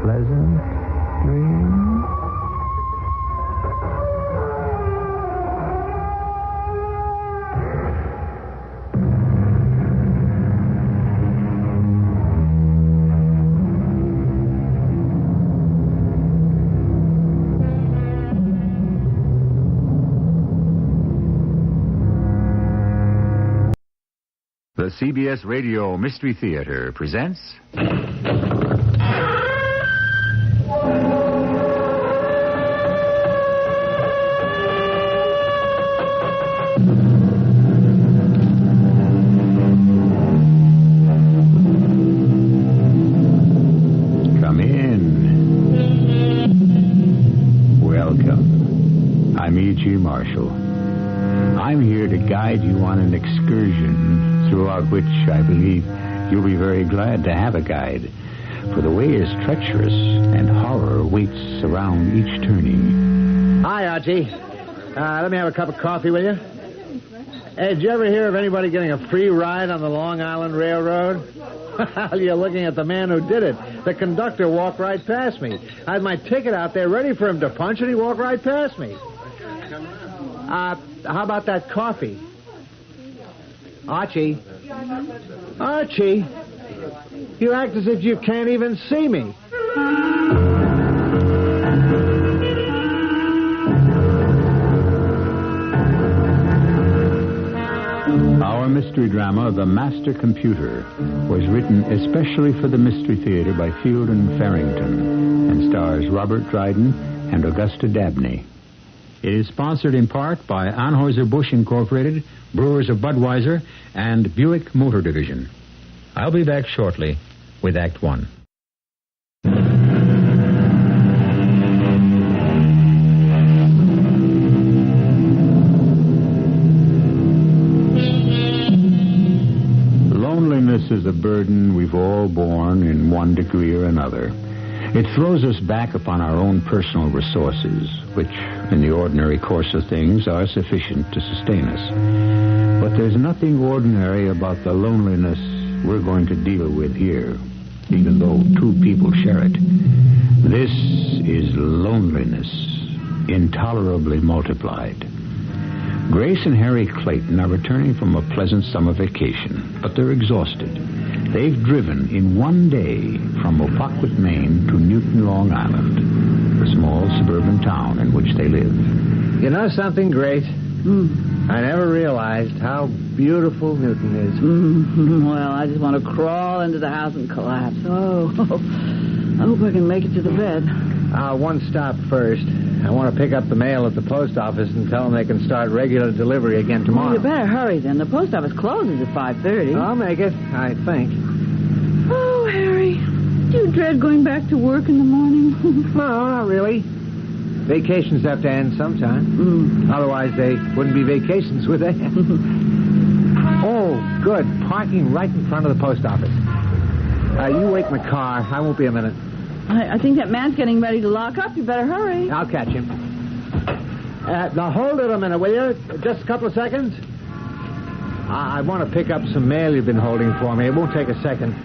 pleasant dreams. The CBS Radio Mystery Theater presents... Come in. Welcome. I'm E.G. Marshall. I'm here to guide you on an excursion throughout which I believe you'll be very glad to have a guide, for the way is treacherous and horror waits around each turning. Hi, Archie. Let me have a cup of coffee, will you? Hey, did you ever hear of anybody getting a free ride on the Long Island Railroad? Well, you're looking at the man who did it. The conductor walked right past me. I had my ticket out there ready for him to punch, and he walked right past me. How about that coffee? Archie? Archie? You act as if you can't even see me. Our mystery drama, The Master Computer, was written especially for the Mystery Theater by Field and Farrington and stars Robert Dryden and Augusta Dabney. It is sponsored in part by Anheuser-Busch Incorporated, Brewers of Budweiser, and Buick Motor Division. I'll be back shortly with Act One. Loneliness is a burden we've all borne in one degree or another. It throws us back upon our own personal resources, which, in the ordinary course of things, are sufficient to sustain us. But there's nothing ordinary about the loneliness we're going to deal with here, even though two people share it. This is loneliness, intolerably multiplied. Grace and Harry Clayton are returning from a pleasant summer vacation, but they're exhausted. They've driven in one day from Opequot, Maine to Newton, Long Island, the small suburban town in which they live. You know something, Grace? I never realized how beautiful Newton is. Well, I just want to crawl into the house and collapse. Oh, I hope I can make it to the bed. One stop first. I want to pick up the mail at the post office and tell them they can start regular delivery again tomorrow. Well, you better hurry then. The post office closes at 5:30. I'll make it, I think. Oh, Harry, do you dread going back to work in the morning? No, not really. Vacations have to end sometime. Otherwise, they wouldn't be vacations, would they? Oh, good. Parking right in front of the post office. You wait in the car. I won't be a minute. I think that man's getting ready to lock up. You better hurry. I'll catch him. Now, hold it a minute, will you? Just a couple of seconds. I want to pick up some mail you've been holding for me. It won't take a second.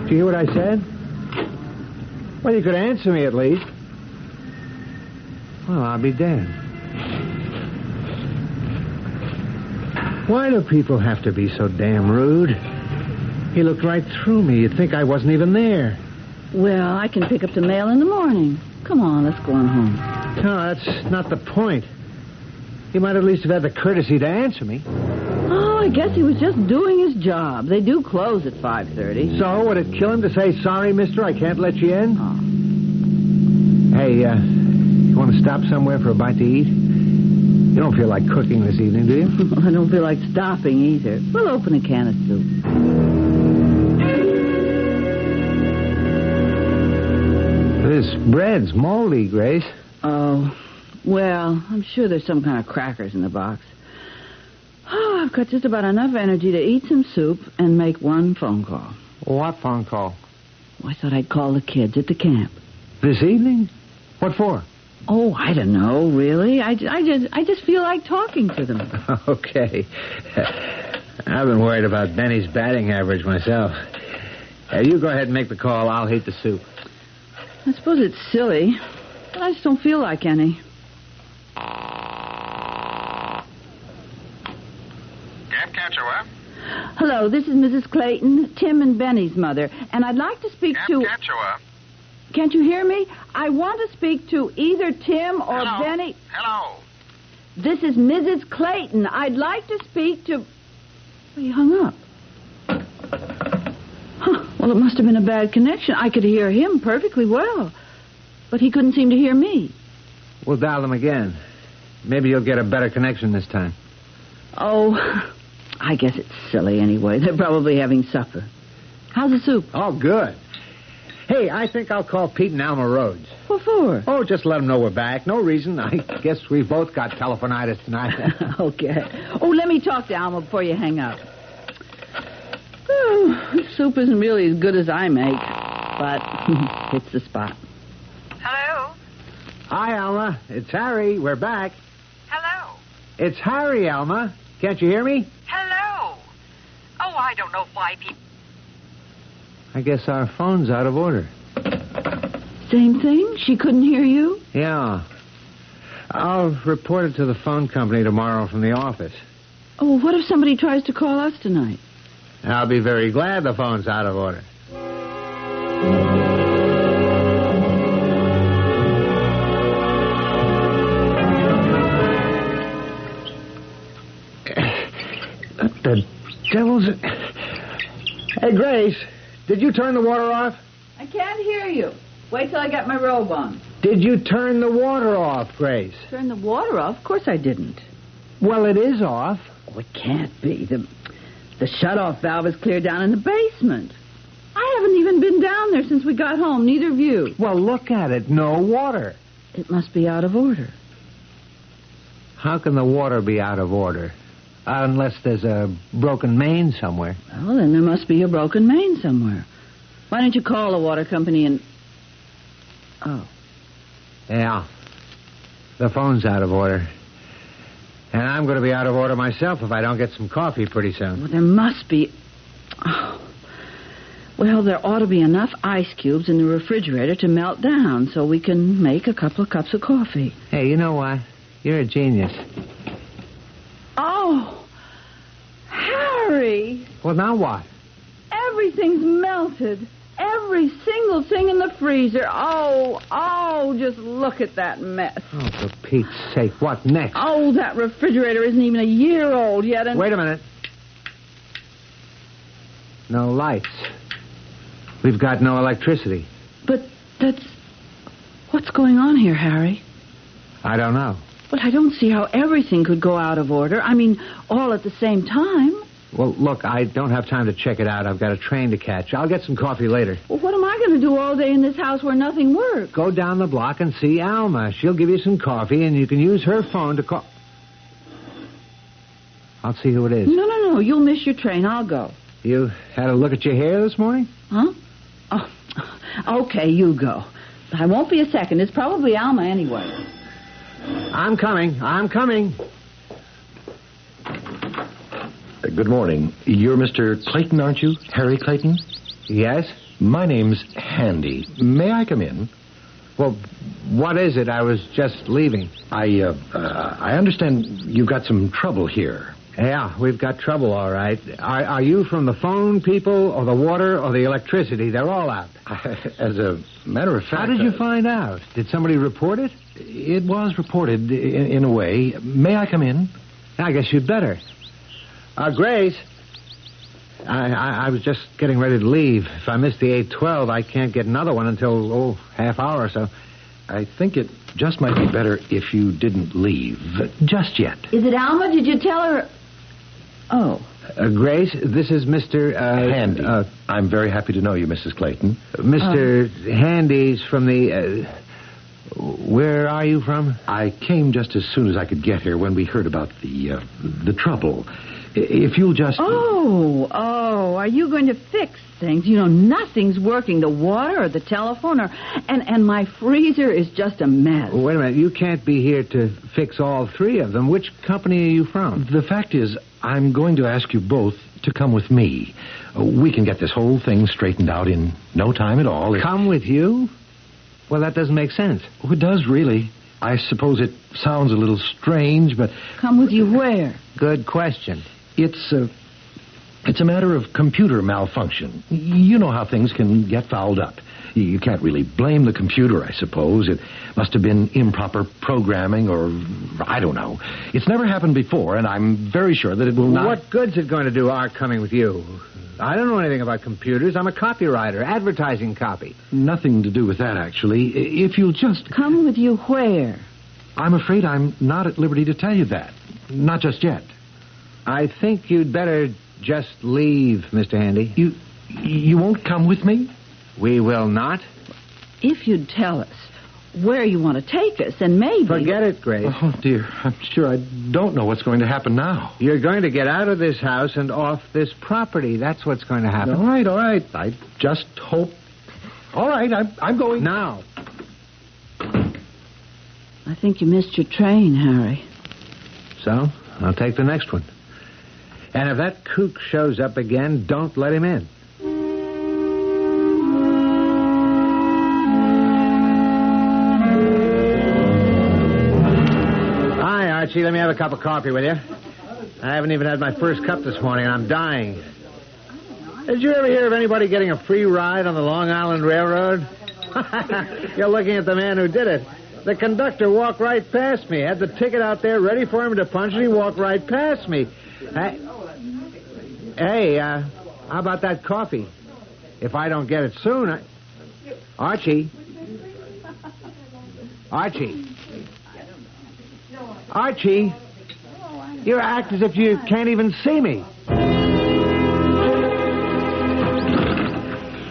Did you hear what I said? Well, you could answer me at least. Well, I'll be damned. Why do people have to be so damn rude? He looked right through me. You'd think I wasn't even there. Well, I can pick up the mail in the morning. Come on, let's go on home. No, that's not the point. He might at least have had the courtesy to answer me. Oh, I guess he was just doing his job. They do close at 5:30. So, would it kill him to say, sorry, mister, I can't let you in? Oh. Hey, you want to stop somewhere for a bite to eat? You don't feel like cooking this evening, do you? I don't feel like stopping either. We'll open a can of soup. This bread's moldy, Grace. Oh, well, I'm sure there's some kind of crackers in the box. Oh, I've got just about enough energy to eat some soup and make one phone call. What phone call? Oh, I thought I'd call the kids at the camp. This evening? What for? Oh, I don't know, really. I just feel like talking to them. Okay. I've been worried about Benny's batting average myself. You go ahead and make the call. I'll heat the soup. I suppose it's silly, but I just don't feel like any. Camp Catchawa? Hello, this is Mrs. Clayton, Tim and Benny's mother, and I'd like to speak to... Camp Catchawa? Can't you hear me? I want to speak to either Tim or Hello? Benny. Hello? This is Mrs. Clayton. I'd like to speak to... He hung up. Huh. Well, it must have been a bad connection. I could hear him perfectly well, but he couldn't seem to hear me. We'll dial them again. Maybe you'll get a better connection this time. Oh, I guess it's silly anyway. They're probably having supper. How's the soup? Oh, good. Hey, I think I'll call Pete and Alma Rhodes. What for? Oh, just let them know we're back. No reason. I guess we've both got telephonitis tonight. Okay. Oh, let me talk to Alma before you hang up. Oh, this soup isn't really as good as I make, but it's the spot. Hello? Hi, Alma. It's Harry. We're back. Hello? It's Harry, Alma. Can't you hear me? Hello? Oh, I don't know why people... I guess our phone's out of order. Same thing? She couldn't hear you? Yeah. I'll report it to the phone company tomorrow from the office. Oh, what if somebody tries to call us tonight? I'll be very glad the phone's out of order. What the devil's... Hey, Grace, did you turn the water off? I can't hear you. Wait till I get my robe on. Did you turn the water off, Grace? Turn the water off? Of course I didn't. Well, it is off. Oh, it can't be. The shut-off valve is clear down in the basement. I haven't even been down there since we got home, neither of you. Well, look at it. No water. It must be out of order. How can the water be out of order? Unless there's a broken main somewhere. Well, then there must be a broken main somewhere. Why don't you call the water company and... Oh. Yeah. The phone's out of order. And I'm going to be out of order myself if I don't get some coffee pretty soon. Well, there must be... Oh. Well, there ought to be enough ice cubes in the refrigerator to melt down so we can make a couple of cups of coffee. Hey, you know what? You're a genius. Oh, Harry. Well, now what? Everything's melted. Every single thing in the freezer. Oh, just look at that mess. Oh, for Pete's sake, what next? Oh, that refrigerator isn't even a year old yet, and... Wait a minute. No lights. We've got no electricity. But that's... What's going on here, Harry? I don't know. But I don't see how everything could go out of order. I mean, all at the same time. Well, look, I don't have time to check it out. I've got a train to catch. I'll get some coffee later. Well, what am I going to do all day in this house where nothing works? Go down the block and see Alma. She'll give you some coffee, and you can use her phone to call... I'll see who it is. No. You'll miss your train. I'll go. You had a look at your hair this morning? Huh? Oh, okay, you go. I won't be a second. It's probably Alma anyway. I'm coming. Good morning. You're Mr. Clayton, aren't you? Harry Clayton? Yes? My name's Handy. May I come in? Well, what is it? I was just leaving. I understand you've got some trouble here. Yeah, we've got trouble, all right. Are you from the phone people or the water or the electricity? They're all out. As a matter of fact... How did you find out? Did somebody report it? It was reported in a way. May I come in? I guess you'd better. Grace, I was just getting ready to leave. If I miss the 8:12, I can't get another one until, half hour or so. I think it just might be better if you didn't leave just yet. Is it Alma? Did you tell her... Oh. Grace, this is Mr... Handy. I'm very happy to know you, Mrs. Clayton. Mr. Handy's from the... where are you from? I came just as soon as I could get here when we heard about the trouble. If you'll just... Oh, are you going to fix things? You know, nothing's working. The water or the telephone and my freezer is just a mess. Wait a minute. You can't be here to fix all three of them. Which company are you from? The fact is, I'm going to ask you both to come with me. We can get this whole thing straightened out in no time at all. Come with you? Well, that doesn't make sense. Oh, it does, really. I suppose it sounds a little strange, but... Come with you where? Good question. It's a matter of computer malfunction. You know how things can get fouled up. You can't really blame the computer, I suppose. It must have been improper programming or... I don't know. It's never happened before, and I'm very sure that it will not... What good's it going to do our coming with you? I don't know anything about computers. I'm a copywriter, advertising copy. Nothing to do with that, actually. If you'll just... Come with you where? I'm afraid I'm not at liberty to tell you that. Not just yet. I think you'd better just leave, Mr. Handy. You won't come with me? We will not. If you'd tell us where you want to take us, and maybe... Forget it, Grace. Oh, dear. I'm sure I don't know what's going to happen now. You're going to get out of this house and off this property. That's what's going to happen. All right. I just hope... All right, I'm going... Now. I think you missed your train, Harry. So, I'll take the next one. And if that kook shows up again, don't let him in. Archie, let me have a cup of coffee, will you? I haven't even had my first cup this morning, and I'm dying. Did you ever hear of anybody getting a free ride on the Long Island Railroad? You're looking at the man who did it. The conductor walked right past me. Had the ticket out there ready for him to punch, and he walked right past me. Hey, how about that coffee? If I don't get it soon, Archie. Archie, you act as if you can't even see me.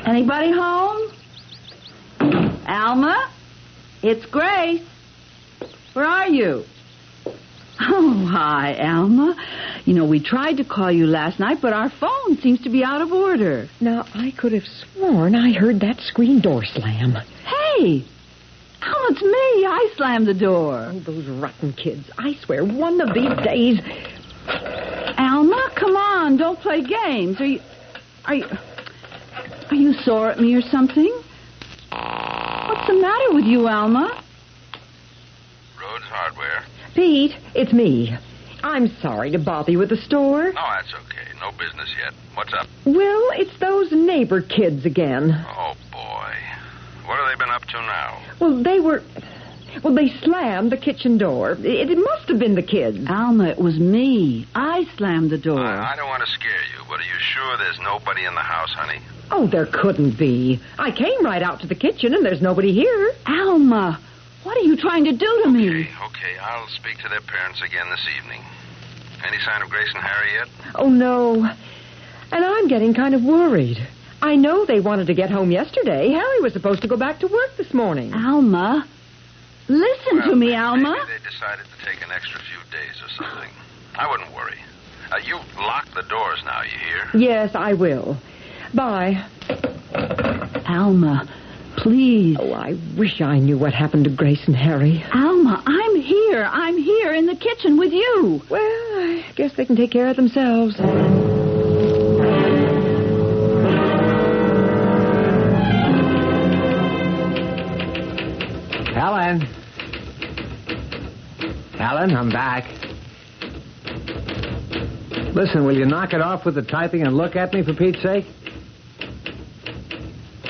Anybody home? Alma? It's Grace. Where are you? Oh, hi, Alma. You know, we tried to call you last night, but our phone seems to be out of order. Now, I could have sworn I heard that screen door slam. Hey! Alma, it's me. I slammed the door. Oh, those rotten kids. I swear, one of these days... Alma, come on. Don't play games. Are you sore at me or something? What's the matter with you, Alma? Rhodes Hardware. Pete, it's me. I'm sorry to bother you at the store. No, that's okay. No business yet. What's up? Well, it's those neighbor kids again. Oh, boy. What have they been up to now? Well, they slammed the kitchen door. It must have been the kids. Alma, it was me. I slammed the door. I don't want to scare you, but are you sure there's nobody in the house, honey? Oh, there couldn't be. I came right out to the kitchen, and there's nobody here. Alma, what are you trying to do to me? Okay, I'll speak to their parents again this evening. Any sign of Grace and Harry yet? Oh, no. And I'm getting kind of worried. I know they wanted to get home yesterday. Harry was supposed to go back to work this morning. Alma, listen to me, Alma. Maybe they decided to take an extra few days or something. I wouldn't worry. You lock the doors now, you hear? Yes, I will. Bye. Alma, please. Oh, I wish I knew what happened to Grace and Harry. Alma, I'm here. I'm here in the kitchen with you. Well, I guess they can take care of themselves. Alan, I'm back. Listen, will you knock it off with the typing and look at me, for Pete's sake?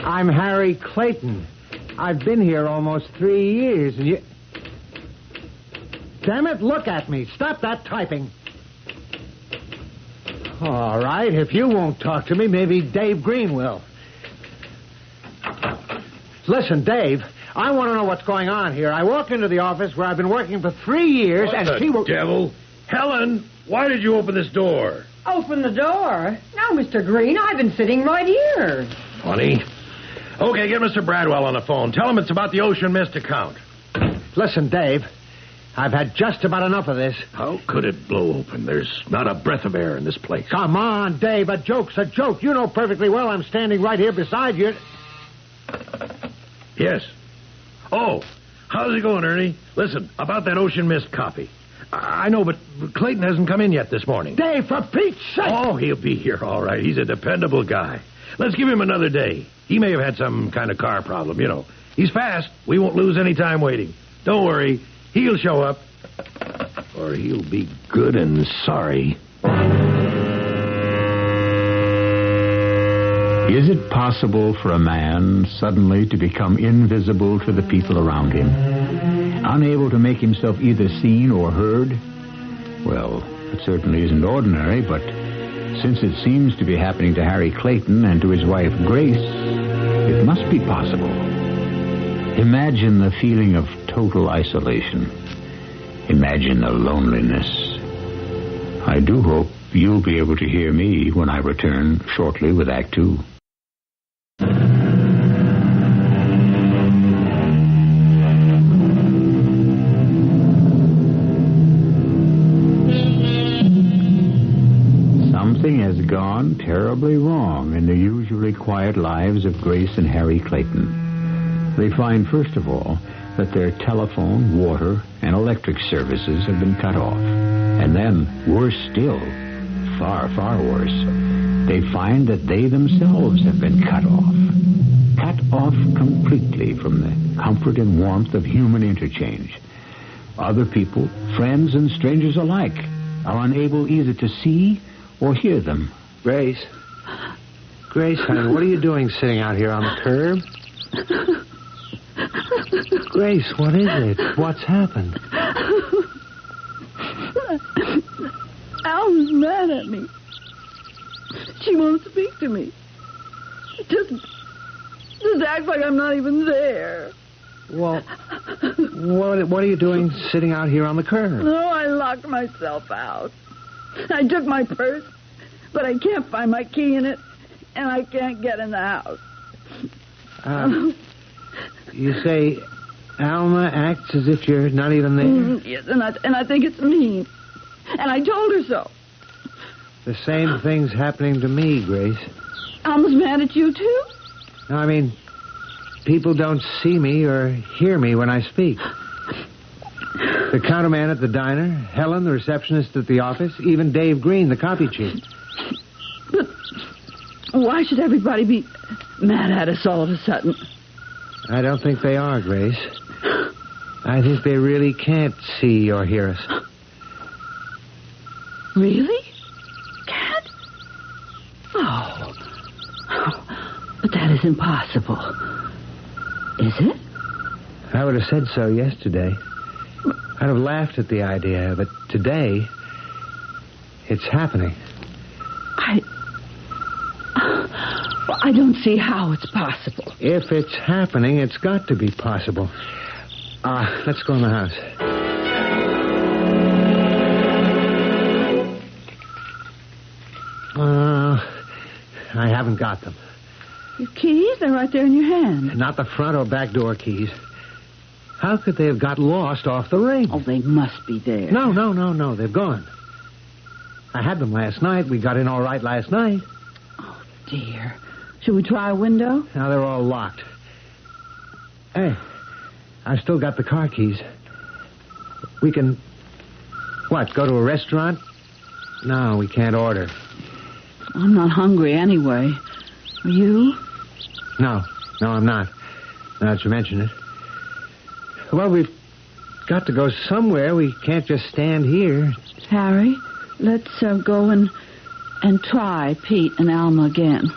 I'm Harry Clayton. I've been here almost 3 years, and you... Damn it, look at me. Stop that typing. All right, if you won't talk to me, maybe Dave Green will. Listen, Dave, I want to know what's going on here. I walk into the office where I've been working for 3 years, What and the she will... devil? Helen, why did you open this door? Open the door? Now, Mr. Green, I've been sitting right here. Funny. Okay, get Mr. Bradwell on the phone. Tell him it's about the Ocean Mist account. Listen, Dave, I've had just about enough of this. How could it blow open? There's not a breath of air in this place. Come on, Dave, a joke's a joke. You know perfectly well I'm standing right here beside you. Yes. Oh, how's it going, Ernie? Listen, about that Ocean Mist copy. I know, but Clayton hasn't come in yet this morning. Dave, for Pete's sake! Oh, he'll be here, all right. He's a dependable guy. Let's give him another day. He may have had some kind of car problem, you know. He's fast. We won't lose any time waiting. Don't worry. He'll show up. Or he'll be good and sorry. Is it possible for a man suddenly to become invisible to the people around him? Unable to make himself either seen or heard? Well, it certainly isn't ordinary, but since it seems to be happening to Harry Clayton and to his wife Grace, it must be possible. Imagine the feeling of total isolation. Imagine the loneliness. I do hope you'll be able to hear me when I return shortly with Act 2. Something has gone terribly wrong in the usually quiet lives of Grace and Harry Clayton. They find, first of all, that their telephone, water, and electric services have been cut off. And then, worse still, far, far worse, they find that they themselves have been cut off. Cut off completely from the comfort and warmth of human interchange. Other people, friends and strangers alike, are unable either to see or hear them. Grace, honey, what are you doing sitting out here on the curb? Grace, what is it? What's happened? Alma's mad at me. She won't speak to me. Just act like I'm not even there. Well, what are you doing sitting out here on the curb? No, I locked myself out. I took my purse, but I can't find my key in it, and I can't get in the house. You say Alma acts as if you're not even there? Yes, and I think it's mean. And I told her so. The same thing's happening to me, Grace. Alma's mad at you, too? No, I mean, people don't see me or hear me when I speak. The counterman at the diner, Helen, the receptionist at the office, even Dave Green, the copy chief. But why should everybody be mad at us all of a sudden? I don't think they are, Grace. I think they really can't see or hear us. Really? Can't? Oh. But that is impossible. Is it? I would have said so yesterday. I'd have laughed at the idea, but today, it's happening. I don't see how it's possible. If it's happening, it's got to be possible. Let's go in the house. I haven't got them. Your keys? They're right there in your hand. Not the front or back door keys. How could they have got lost off the ring? Oh, they must be there. No. They've gone. I had them last night. We got in all right last night. Oh, dear. Should we try a window? Now they're all locked. Hey, I've still got the car keys. We can... What, go to a restaurant? No, we can't order. I'm not hungry anyway. Are you? No, I'm not. Now that you mention it. Well, we've got to go somewhere. We can't just stand here. Harry, let's go and try Pete and Alma again.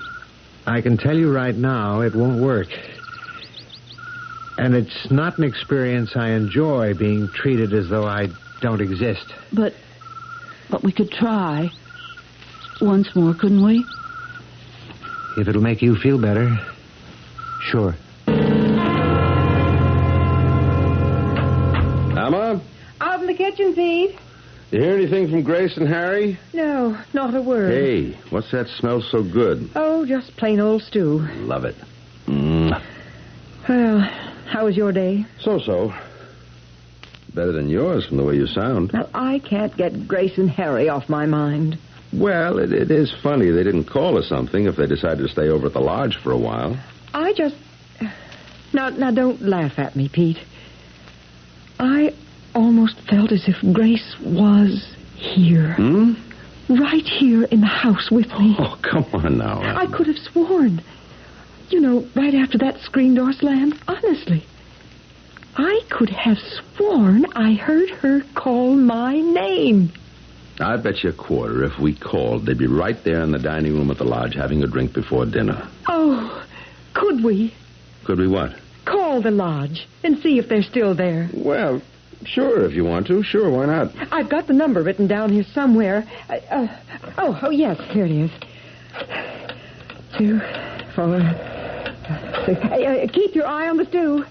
I can tell you right now it won't work. And it's not an experience I enjoy, being treated as though I don't exist. But we could try once more, couldn't we? If it'll make you feel better, sure. Alma? Out in the kitchen, Pete. You hear anything from Grace and Harry? No, not a word. Hey, what's that smell so good? Oh, just plain old stew. Love it. Well, how was your day? So. Better than yours from the way you sound. Well, I can't get Grace and Harry off my mind. Well, it is funny they didn't call or something if they decided to stay over at the lodge for a while. I just... Now, don't laugh at me, Pete. I almost felt as if Grace was here. Right here in the house with me. Oh, come on now. I could have sworn. You know, right after that screen door slammed. Honestly. I could have sworn I heard her call my name. I bet you a quarter if we called, they'd be right there in the dining room at the lodge having a drink before dinner. Oh, could we? Could we what? Call the lodge and see if they're still there. Well, sure, if you want to. Sure, why not? I've got the number written down here somewhere. Oh, yes, here it is. 2, 4, 6. Keep your eye on the stew.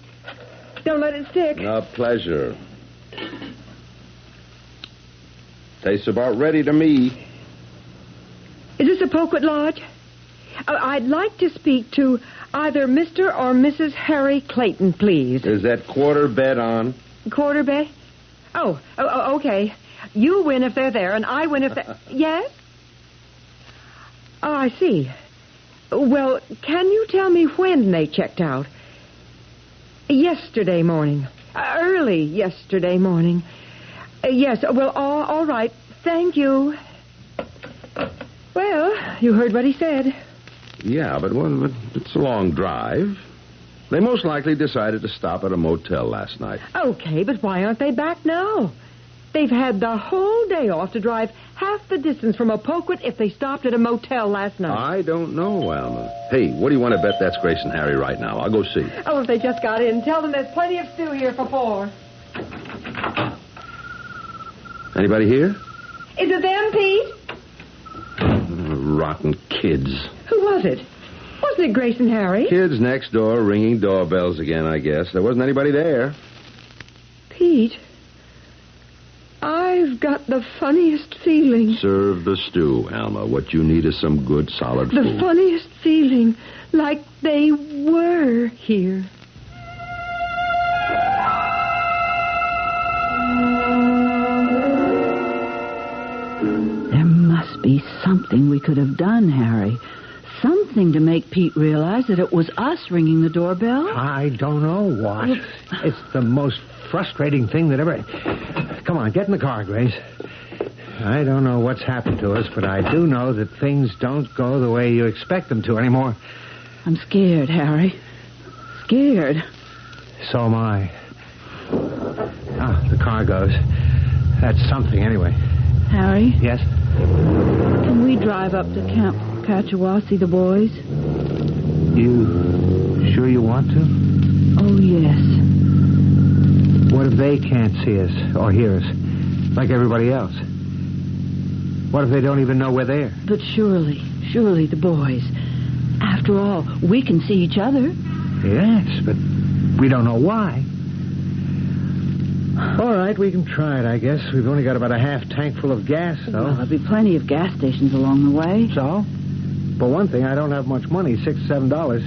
Don't let it stick. A pleasure. Tastes about ready to me. Is this a Poquet Lodge? I'd like to speak to either Mr. or Mrs. Harry Clayton, please. Is that quarter bet on? Quarter bet? Oh, okay. You win if they're there, and I win if they... Yes? Oh, I see. Well, can you tell me when they checked out? Yesterday morning. Early yesterday morning. Yes, well, all right. Thank you. Well, you heard what he said. Yeah, but it's a long drive. They most likely decided to stop at a motel last night. Okay, but why aren't they back now? They've had the whole day off to drive half the distance from Opoquet if they stopped at a motel last night. I don't know, Alma. Hey, what do you want to bet that's Grace and Harry right now? I'll go see. Oh, if they just got in, tell them there's plenty of stew here for 4. Anybody here? Is it them, Pete? Rotten kids. Who was it? Wasn't it Grace and Harry? Kids next door ringing doorbells again, I guess. There wasn't anybody there. Pete, I've got the funniest feeling. Serve the stew, Alma. What you need is some good, solid food. The funniest feeling, like they were here. There must be something we could have done, Harry. Something to make Pete realize that it was us ringing the doorbell. I don't know what. It's the most frustrating thing that ever... Come on, get in the car, Grace. I don't know what's happened to us, but I do know that things don't go the way you expect them to anymore. I'm scared, Harry. Scared. So am I. Ah, the car goes. That's something, anyway. Harry? Yes? Can we drive up to Camp Catchawa, see the boys? You sure you want to? Oh, yes. What if they can't see us or hear us, like everybody else? What if they don't even know we're there? But surely the boys. After all, we can see each other. Yes, but we don't know why. All right, we can try it, I guess. We've only got about a half tank full of gas, though. Well, there'll be plenty of gas stations along the way. So? For one thing, I don't have much money, $6 to $7.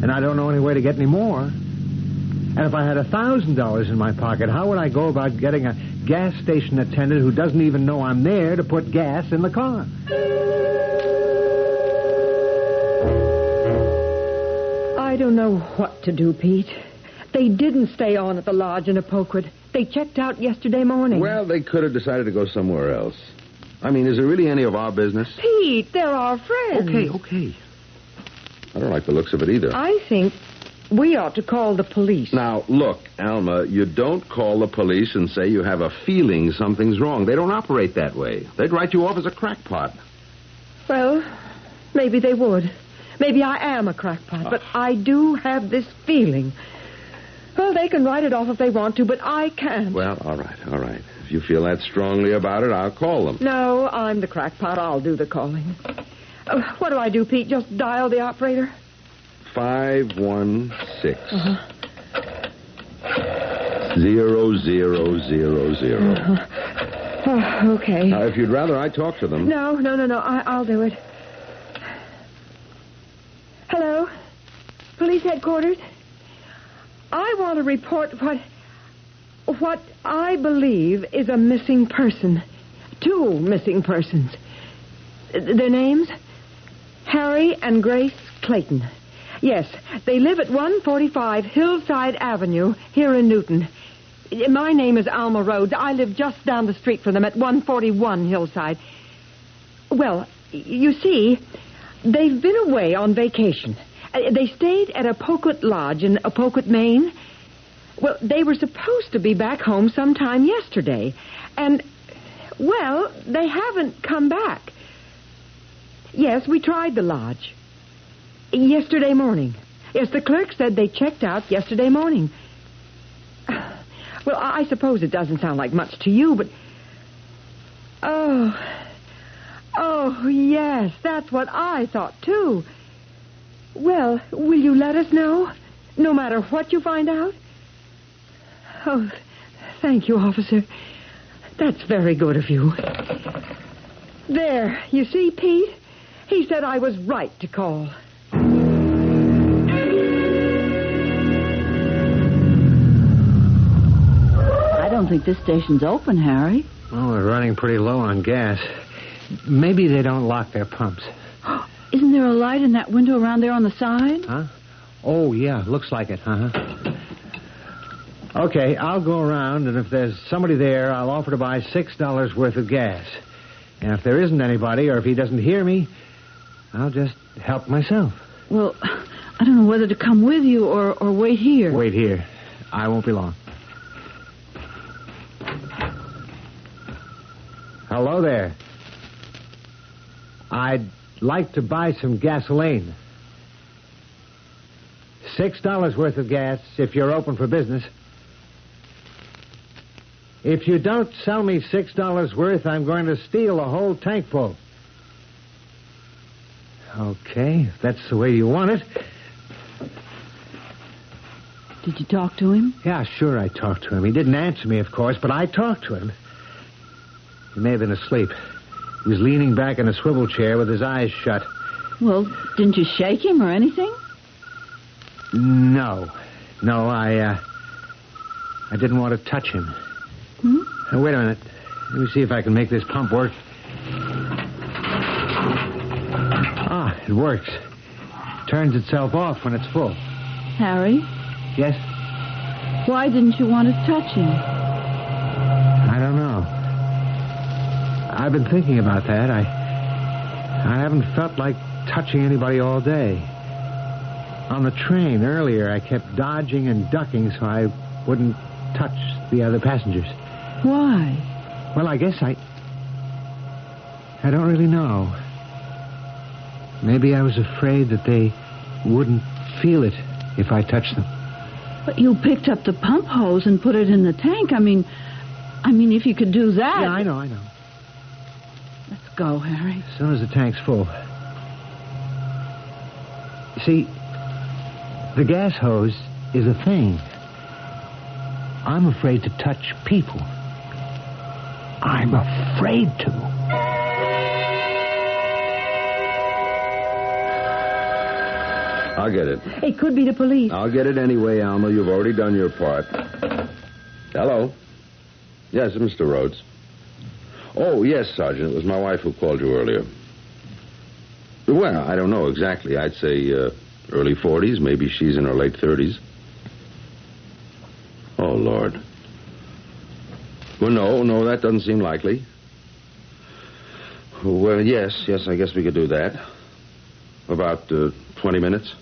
And I don't know any way to get any more. And if I had $1,000 in my pocket, how would I go about getting a gas station attendant who doesn't even know I'm there to put gas in the car? I don't know what to do, Pete. They didn't stay on at the lodge in Opoquet. They checked out yesterday morning. Well, they could have decided to go somewhere else. I mean, is it really any of our business? Pete, they're our friends. Okay. I don't like the looks of it either. I think we ought to call the police. Now, look, Alma, you don't call the police and say you have a feeling something's wrong. They don't operate that way. They'd write you off as a crackpot. Well, maybe they would. Maybe I am a crackpot, but I do have this feeling. Well, they can write it off if they want to, but I can't. Well, all right. If you feel that strongly about it, I'll call them. No, I'm the crackpot. I'll do the calling. What do I do, Pete? Just dial the operator? 516 0000. Oh, okay. Now, if you'd rather I talk to them. No. I'll do it. Hello? Police headquarters? I want to report what I believe is a missing person. 2 missing persons. Their names? Harry and Grace Clayton. Yes, they live at 145 Hillside Avenue here in Newton. My name is Alma Rhodes. I live just down the street from them at 141 Hillside. Well, you see, they've been away on vacation. They stayed at Opoquet Lodge in Opoquet, Maine. Well, they were supposed to be back home sometime yesterday. And, well, they haven't come back. Yes, we tried the lodge. Yesterday morning. Yes, the clerk said they checked out yesterday morning. Well, I suppose it doesn't sound like much to you, but... Oh, yes, that's what I thought, too. Well, will you let us know? No matter what you find out? Oh, thank you, officer. That's very good of you. There, you see, Pete? He said I was right to call. I don't think this station's open, Harry. Well, we're running pretty low on gas. Maybe they don't lock their pumps. Isn't there a light in that window around there on the side? Huh? Oh, yeah, looks like it, Okay, I'll go around, and if there's somebody there, I'll offer to buy $6 worth of gas. And if there isn't anybody, or if he doesn't hear me, I'll just help myself. Well, I don't know whether to come with you or wait here. Wait here. I won't be long. Hello there. I'd like to buy some gasoline. $6 worth of gas if you're open for business. If you don't sell me $6 worth, I'm going to steal a whole tank full. Okay, if that's the way you want it. Did you talk to him? Yeah, sure I talked to him. He didn't answer me, of course, but I talked to him. He may have been asleep. He was leaning back in a swivel chair with his eyes shut. Well, didn't you shake him or anything? No, I didn't want to touch him. Now, wait a minute. Let me see if I can make this pump work. Ah, it works. Turns itself off when it's full. Harry? Yes? Why didn't you want to touch him? I don't know. I've been thinking about that. I haven't felt like touching anybody all day. On the train earlier, I kept dodging and ducking so I wouldn't touch the other passengers. Why? Well, I guess I don't really know. Maybe I was afraid that they wouldn't feel it if I touched them. But you picked up the pump hose and put it in the tank. I mean, if you could do that... Yeah, I know. Let's go, Harry. As soon as the tank's full. See, the gas hose is a thing. I'm afraid to touch people. I'm afraid to. I'll get it. It could be the police. I'll get it anyway, Alma. You've already done your part. Hello? Yes, Mr. Rhodes. Oh, yes, Sergeant. It was my wife who called you earlier. Well, I don't know exactly. I'd say early 40s. Maybe she's in her late 30s. Oh, Lord. Well, no, that doesn't seem likely. Well, yes, I guess we could do that. About 20 minutes?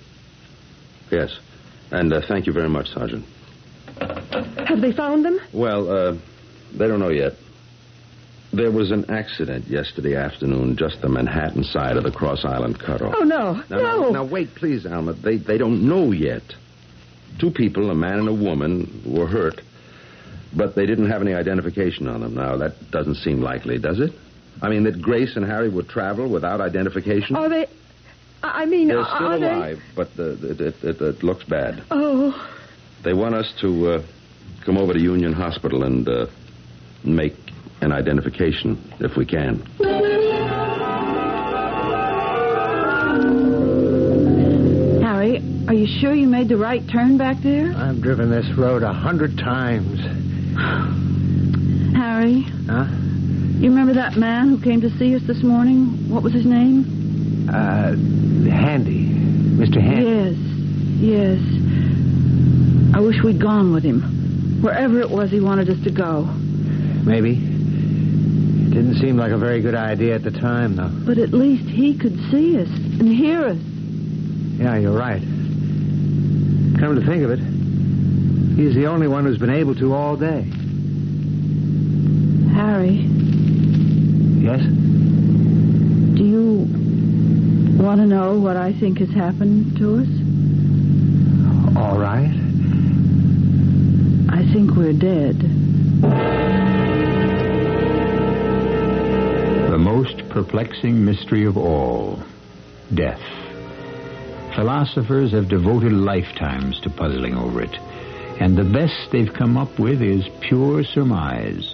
Yes. And thank you very much, Sergeant. Have they found them? Well, they don't know yet. There was an accident yesterday afternoon, just the Manhattan side of the Cross Island cutoff. Oh, no. Now, wait, please, Alma. They don't know yet. 2 people, a man and a woman, were hurt, but they didn't have any identification on them. Now, that doesn't seem likely, does it? I mean, that Grace and Harry would travel without identification? Are they... I mean, they're still are alive, but it looks bad. Oh. They want us to come over to Union Hospital and make an identification, if we can. Harry, are you sure you made the right turn back there? I've driven this road 100 times. Harry? Huh? You remember that man who came to see us this morning? What was his name? Handy. Mr. Handy. Yes. I wish we'd gone with him. Wherever it was he wanted us to go. Maybe. It didn't seem like a very good idea at the time, though. But at least he could see us and hear us. Yeah, you're right. Come to think of it, he's the only one who's been able to all day. Harry. Yes? Do you want to know what I think has happened to us? All right. I think we're dead. The most perplexing mystery of all, death. Philosophers have devoted lifetimes to puzzling over it, and the best they've come up with is pure surmise.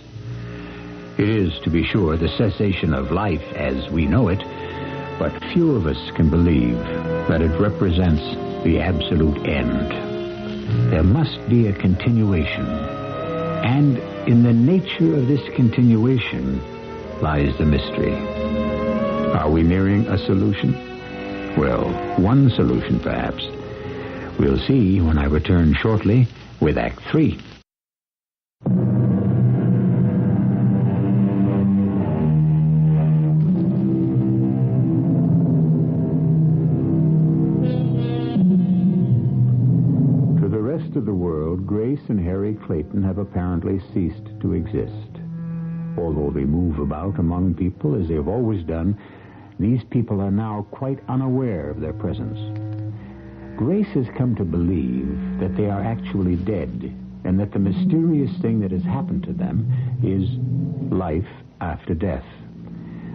It is, to be sure, the cessation of life as we know it, but few of us can believe that it represents the absolute end. There must be a continuation, and in the nature of this continuation lies the mystery. Are we nearing a solution? Well, one solution, perhaps. We'll see when I return shortly with Act 3. Grace and Harry Clayton have apparently ceased to exist. Although they move about among people as they have always done, these people are now quite unaware of their presence. Grace has come to believe that they are actually dead, and that the mysterious thing that has happened to them is life after death.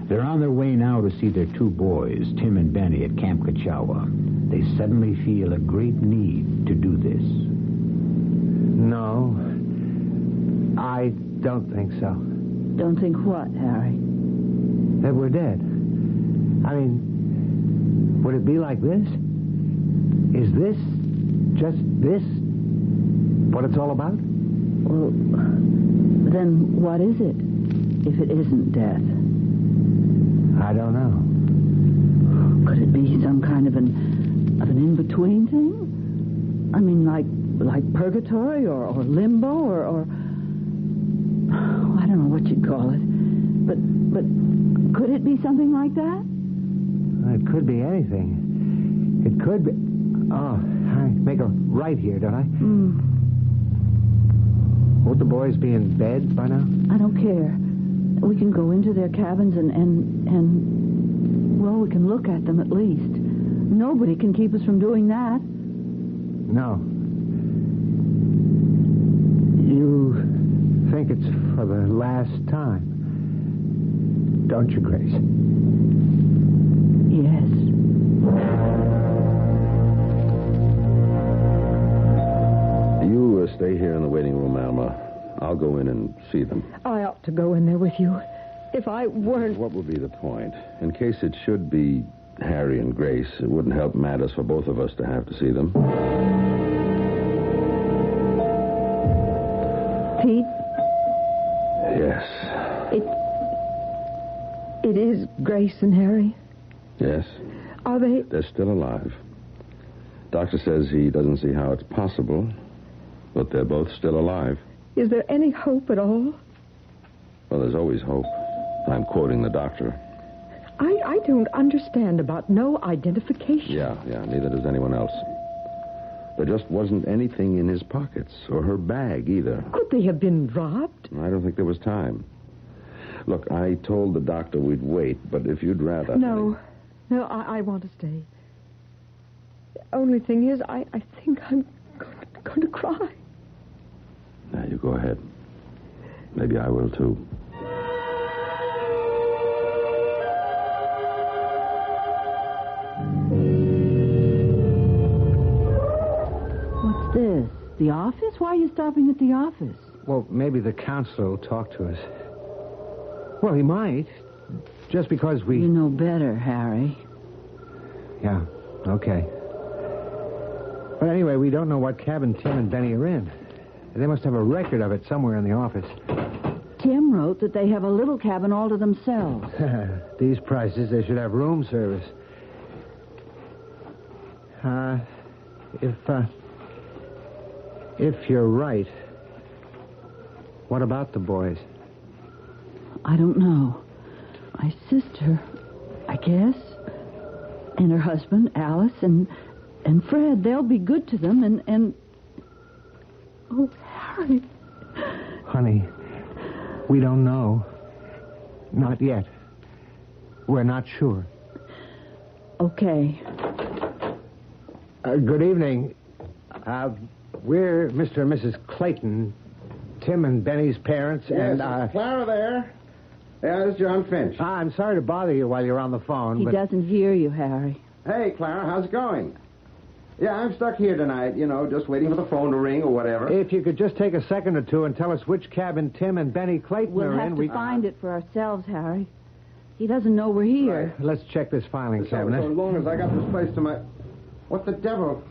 They're on their way now to see their two boys, Tim and Benny, at Camp Kachawa. They suddenly feel a great need to do this. No, I don't think so. Don't think what, Harry? That we're dead. I mean, would it be like this? Is this, just this, what it's all about? Well, then what is it, if it isn't death? I don't know. Could it be some kind of an in-between thing? I mean, like purgatory or limbo or oh, I don't know what you'd call it. But could it be something like that? It could be anything. It could be... Oh, I make a right here, don't I? Won't the boys be in bed by now? I don't care. We can go into their cabins and well, we can look at them at least. Nobody can keep us from doing that. No. You think it's for the last time, don't you, Grace? Yes. You stay here in the waiting room, Alma. I'll go in and see them. I ought to go in there with you. If I weren't... What would be the point? In case it should be Harry and Grace, it wouldn't help matters for both of us to have to see them. Pete? Yes. It is Grace and Harry? Yes. Are they... They're still alive. Doctor says he doesn't see how it's possible, but they're both still alive. Is there any hope at all? Well, there's always hope. I'm quoting the doctor. I don't understand about no identification. Yeah, neither does anyone else. There just wasn't anything in his pockets or her bag either. Could they have been robbed? I don't think there was time. Look, I told the doctor we'd wait, but if you'd rather... No, I want to stay. The only thing is, I think I'm going to cry. Now, you go ahead. Maybe I will, too. What's this? The office? Why are you stopping at the office? Well, maybe the counselor will talk to us. Well, he might. Just because we... You know better, Harry. Yeah, okay. But anyway, we don't know what cabin Tim and Benny are in. They must have a record of it somewhere in the office. Tim wrote that they have a little cabin all to themselves. These prices, they should have room service. If you're right, what about the boys? I don't know. My sister, I guess, and her husband, Alice, and Fred, they'll be good to them, and... Oh, Harry. Honey, we don't know. Not yet. We're not sure. Okay. Good evening. We're Mr. and Mrs. Clayton, Tim and Benny's parents, yes, and... Clara there. Yeah, this is John Finch. I'm sorry to bother you while you're on the phone, He doesn't hear you, Harry. Hey, Clara, how's it going? Yeah, I'm stuck here tonight, just waiting for the phone to ring or whatever. If you could just take a second or two and tell us which cabin Tim and Benny Clayton We'll are have in. to find it for ourselves, Harry. He doesn't know we're here. Right. Let's check this filing So cabinet. long as I got this place to my... What the devil?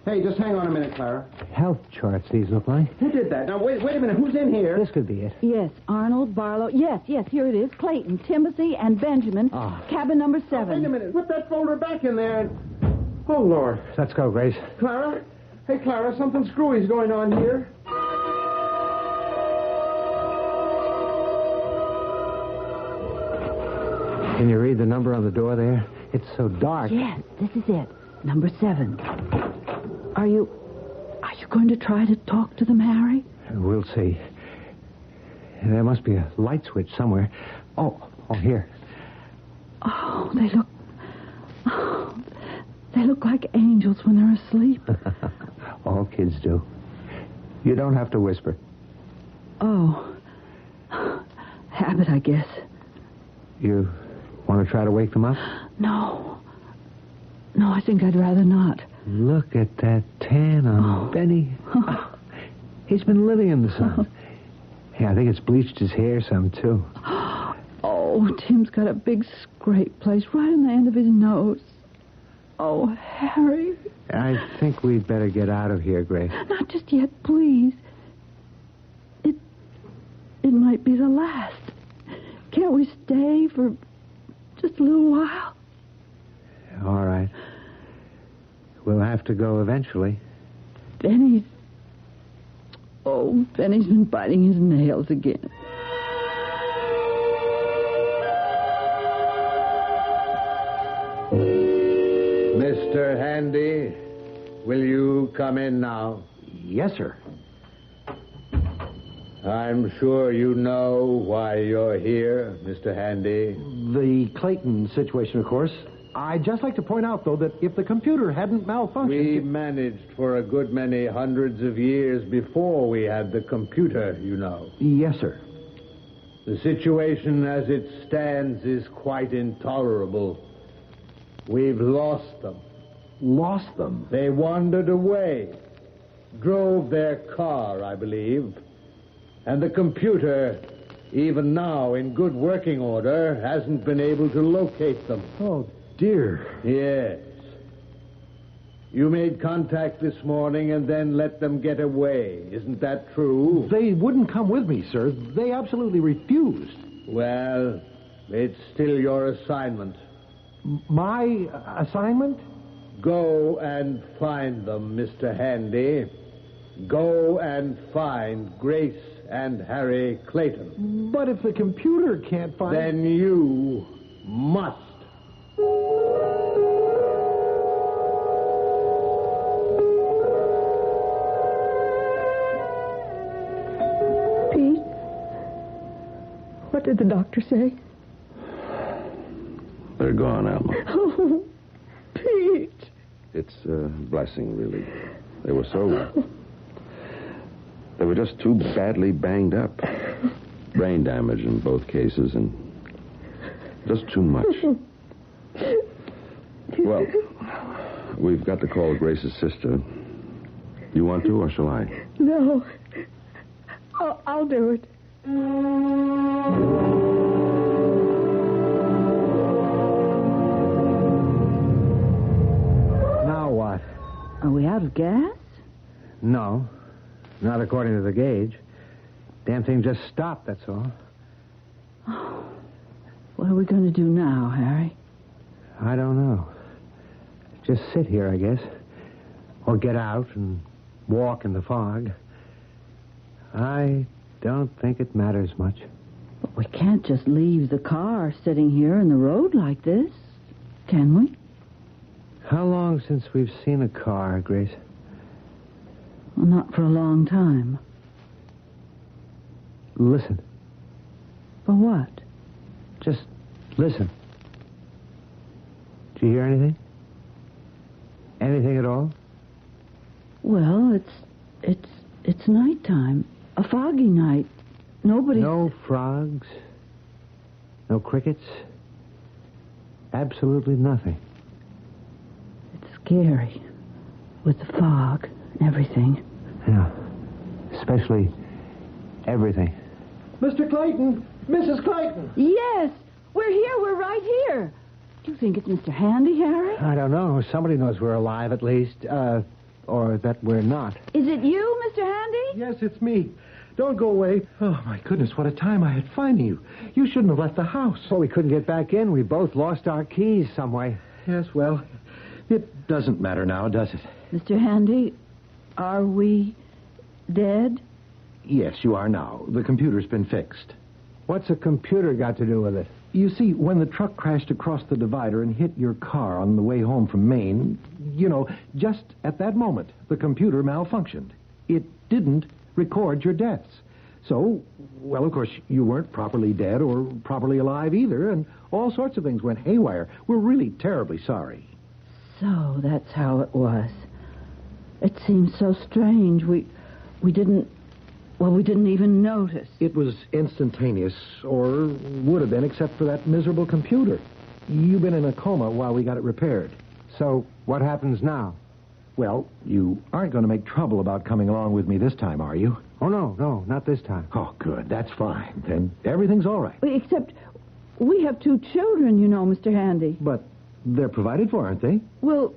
Hey, just hang on a minute, Clara. Health charts, these look like. Who did that? Now, wait a minute. Who's in here? This could be it. Yes, Arnold, Barlow. Yes, here it is. Clayton, Timothy, and Benjamin. Cabin number 7. Wait a minute. Put that folder back in there. Oh, Lord. Let's go, Grace. Clara? Hey, Clara, something screwy's going on here. Can you read the number on the door there? It's so dark. Yes, this is it. Number 7. Are you going to try to talk to them, Harry? We'll see. There must be a light switch somewhere. Oh, here. Oh, they look like angels when they're asleep. All kids do. You don't have to whisper. Oh. Habit, I guess. You want to try to wake them up? No, I think I'd rather not. Look at that tan on Benny. He's been living in the sun. Yeah, I think it's bleached his hair some, too. Oh, Tim's got a big scrape place right on the end of his nose. Oh, Harry. I think we'd better get out of here, Grace. Not just yet, please. It might be the last. Can't we stay for just a little while? All right. We'll have to go eventually. Benny's been biting his nails again. Mr. Handy, will you come in now? Yes, sir. I'm sure you know why you're here, Mr. Handy. The Clayton situation, of course. I'd just like to point out, though, that if the computer hadn't malfunctioned... We managed for a good many hundreds of years before we had the computer, you know. Yes, sir. The situation as it stands is quite intolerable. We've lost them. Lost them? They wandered away. Drove their car, I believe. And the computer, even now in good working order, hasn't been able to locate them. Oh, dear. Yes. You made contact this morning and then let them get away. Isn't that true? They wouldn't come with me, sir. They absolutely refused. Well, it's still your assignment. My assignment? Go and find them, Mr. Handy. Go and find Grace and Harry Clayton. But if the computer can't find... Then you must. Pete? What did the doctor say? They're gone, Alma. Oh, Pete. It's a blessing, really. They were just too badly banged up. Brain damage in both cases, and just too much. Well, we've got to call Grace's sister. You want to, or shall I? No. I'll do it. Now what? Are we out of gas? No. Not according to the gauge. Damn thing just stopped, that's all. Oh, what are we going to do now, Harry? I don't know. Just sit here, I guess. Or get out and walk in the fog. I don't think it matters much. But we can't just leave the car sitting here in the road like this, can we? How long since we've seen a car, Grace? Well, not for a long time. Listen. For what? Just listen. Did you hear anything? Anything at all? Well, it's nighttime. A foggy night. Nobody... No frogs. No crickets. Absolutely nothing. It's scary. With the fog and everything. Yeah. Especially everything. Mr. Clayton! Mrs. Clayton! Yes! We're here. We're right here. Do you think it's Mr. Handy, Harry? I don't know. Somebody knows we're alive, at least. Or that we're not. Is it you, Mr. Handy? Yes, it's me. Don't go away. Oh, my goodness, what a time I had finding you. You shouldn't have left the house. Well, we couldn't get back in. We both lost our keys some way. Yes, well, it doesn't matter now, does it? Mr. Handy, are we dead? Yes, you are now. The computer's been fixed. What's a computer got to do with it? You see, when the truck crashed across the divider and hit your car on the way home from Maine, just at that moment, the computer malfunctioned. it didn't record your deaths. So, well, of course, you weren't properly dead or properly alive either, and all sorts of things went haywire. We're really terribly sorry. So that's how it was. It seems so strange. We didn't even notice. It was instantaneous, or would have been, except for that miserable computer. You've been in a coma while we got it repaired. So, what happens now? Well, you aren't going to make trouble about coming along with me this time, are you? Oh, no, not this time. Oh, good. That's fine. Then everything's all right. Except we have 2 children, you know, Mr. Handy. But they're provided for, aren't they? We'll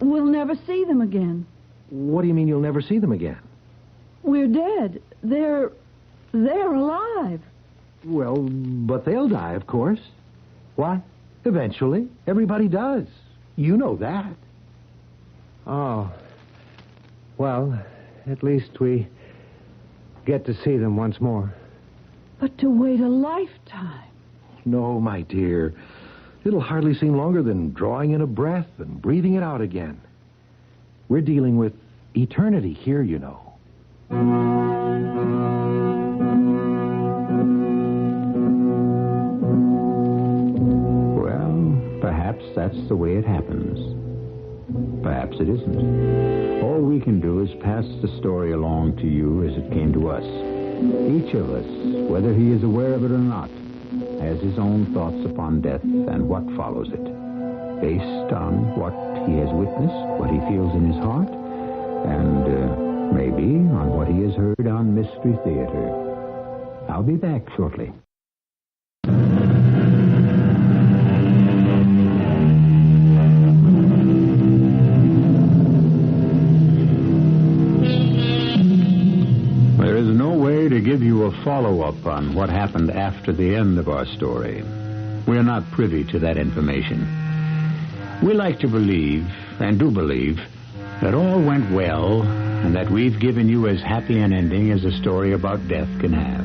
never see them again. What do you mean you'll never see them again? We're dead. They're alive. Well, but they'll die, of course. Why? Eventually. Everybody does. You know that. Oh. Well, at least we get to see them once more. But to wait a lifetime. No, my dear. It'll hardly seem longer than drawing in a breath and breathing it out again. We're dealing with eternity here, you know. Well, perhaps that's the way it happens. Perhaps it isn't. All we can do is pass the story along to you as it came to us. Each of us, whether he is aware of it or not, has his own thoughts upon death and what follows it, based on what he has witnessed, what he feels in his heart, and maybe on what he has heard on Mystery Theater. I'll be back shortly. There is no way to give you a follow-up on what happened after the end of our story. We're not privy to that information. We like to believe, and do believe, that all went well and that we've given you as happy an ending as a story about death can have.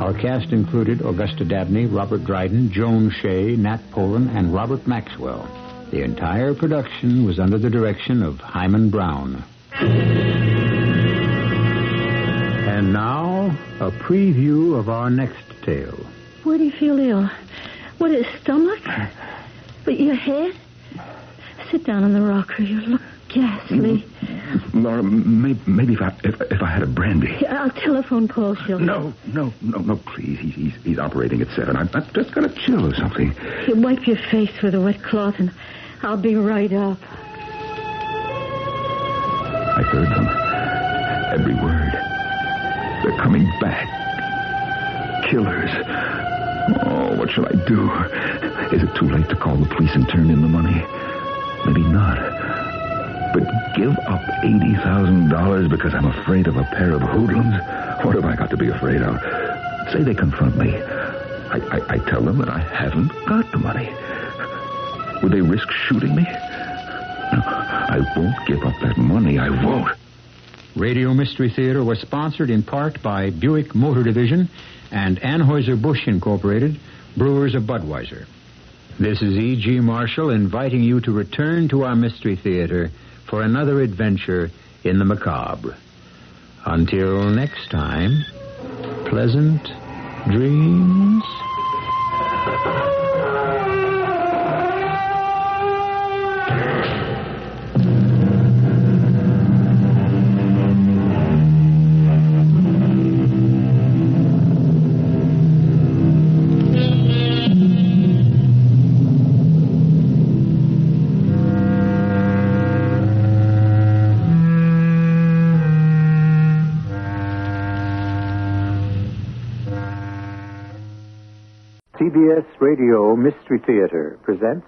Our cast included Augusta Dabney, Robert Dryden, Joan Shea, Nat Polen, and Robert Maxwell. The entire production was under the direction of Hyman Brown. And now, a preview of our next tale. Where do you feel ill? What, his stomach? But your head? Sit down on the rocker. You look ghastly. Laura, maybe if I had a brandy. I'll telephone Paul Schilder. No, please. He's operating at 7. I've just got a chill or something. You wipe your face with a wet cloth and I'll be right up. I heard them. Every word. They're coming back. Killers. Oh, what shall I do? Is it too late to call the police and turn in the money? Maybe not. But give up $80,000 because I'm afraid of a pair of hoodlums? What have I got to be afraid of? Say they confront me. I tell them that I haven't got the money. Would they risk shooting me? No, I won't give up that money. I won't. Radio Mystery Theater was sponsored in part by Buick Motor Division and Anheuser-Busch Incorporated, brewers of Budweiser. This is E.G. Marshall inviting you to return to our Mystery Theater for another adventure in the macabre. Until next time, pleasant dreams. CBS Radio Mystery Theater presents...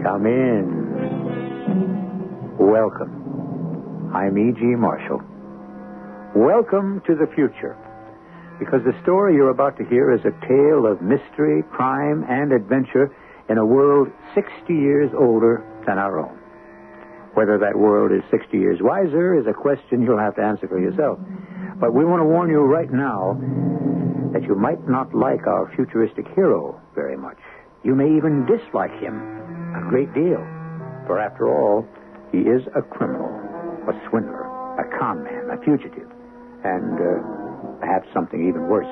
Come in. Welcome. I'm E.G. Marshall. Welcome to the future. Because the story you're about to hear is a tale of mystery, crime, and adventure in a world 60 years older than our own. Whether that world is 60 years wiser is a question you'll have to answer for yourself. But we want to warn you right now that you might not like our futuristic hero very much. You may even dislike him a great deal. For after all, he is a criminal, a swindler, a con man, a fugitive, and perhaps something even worse.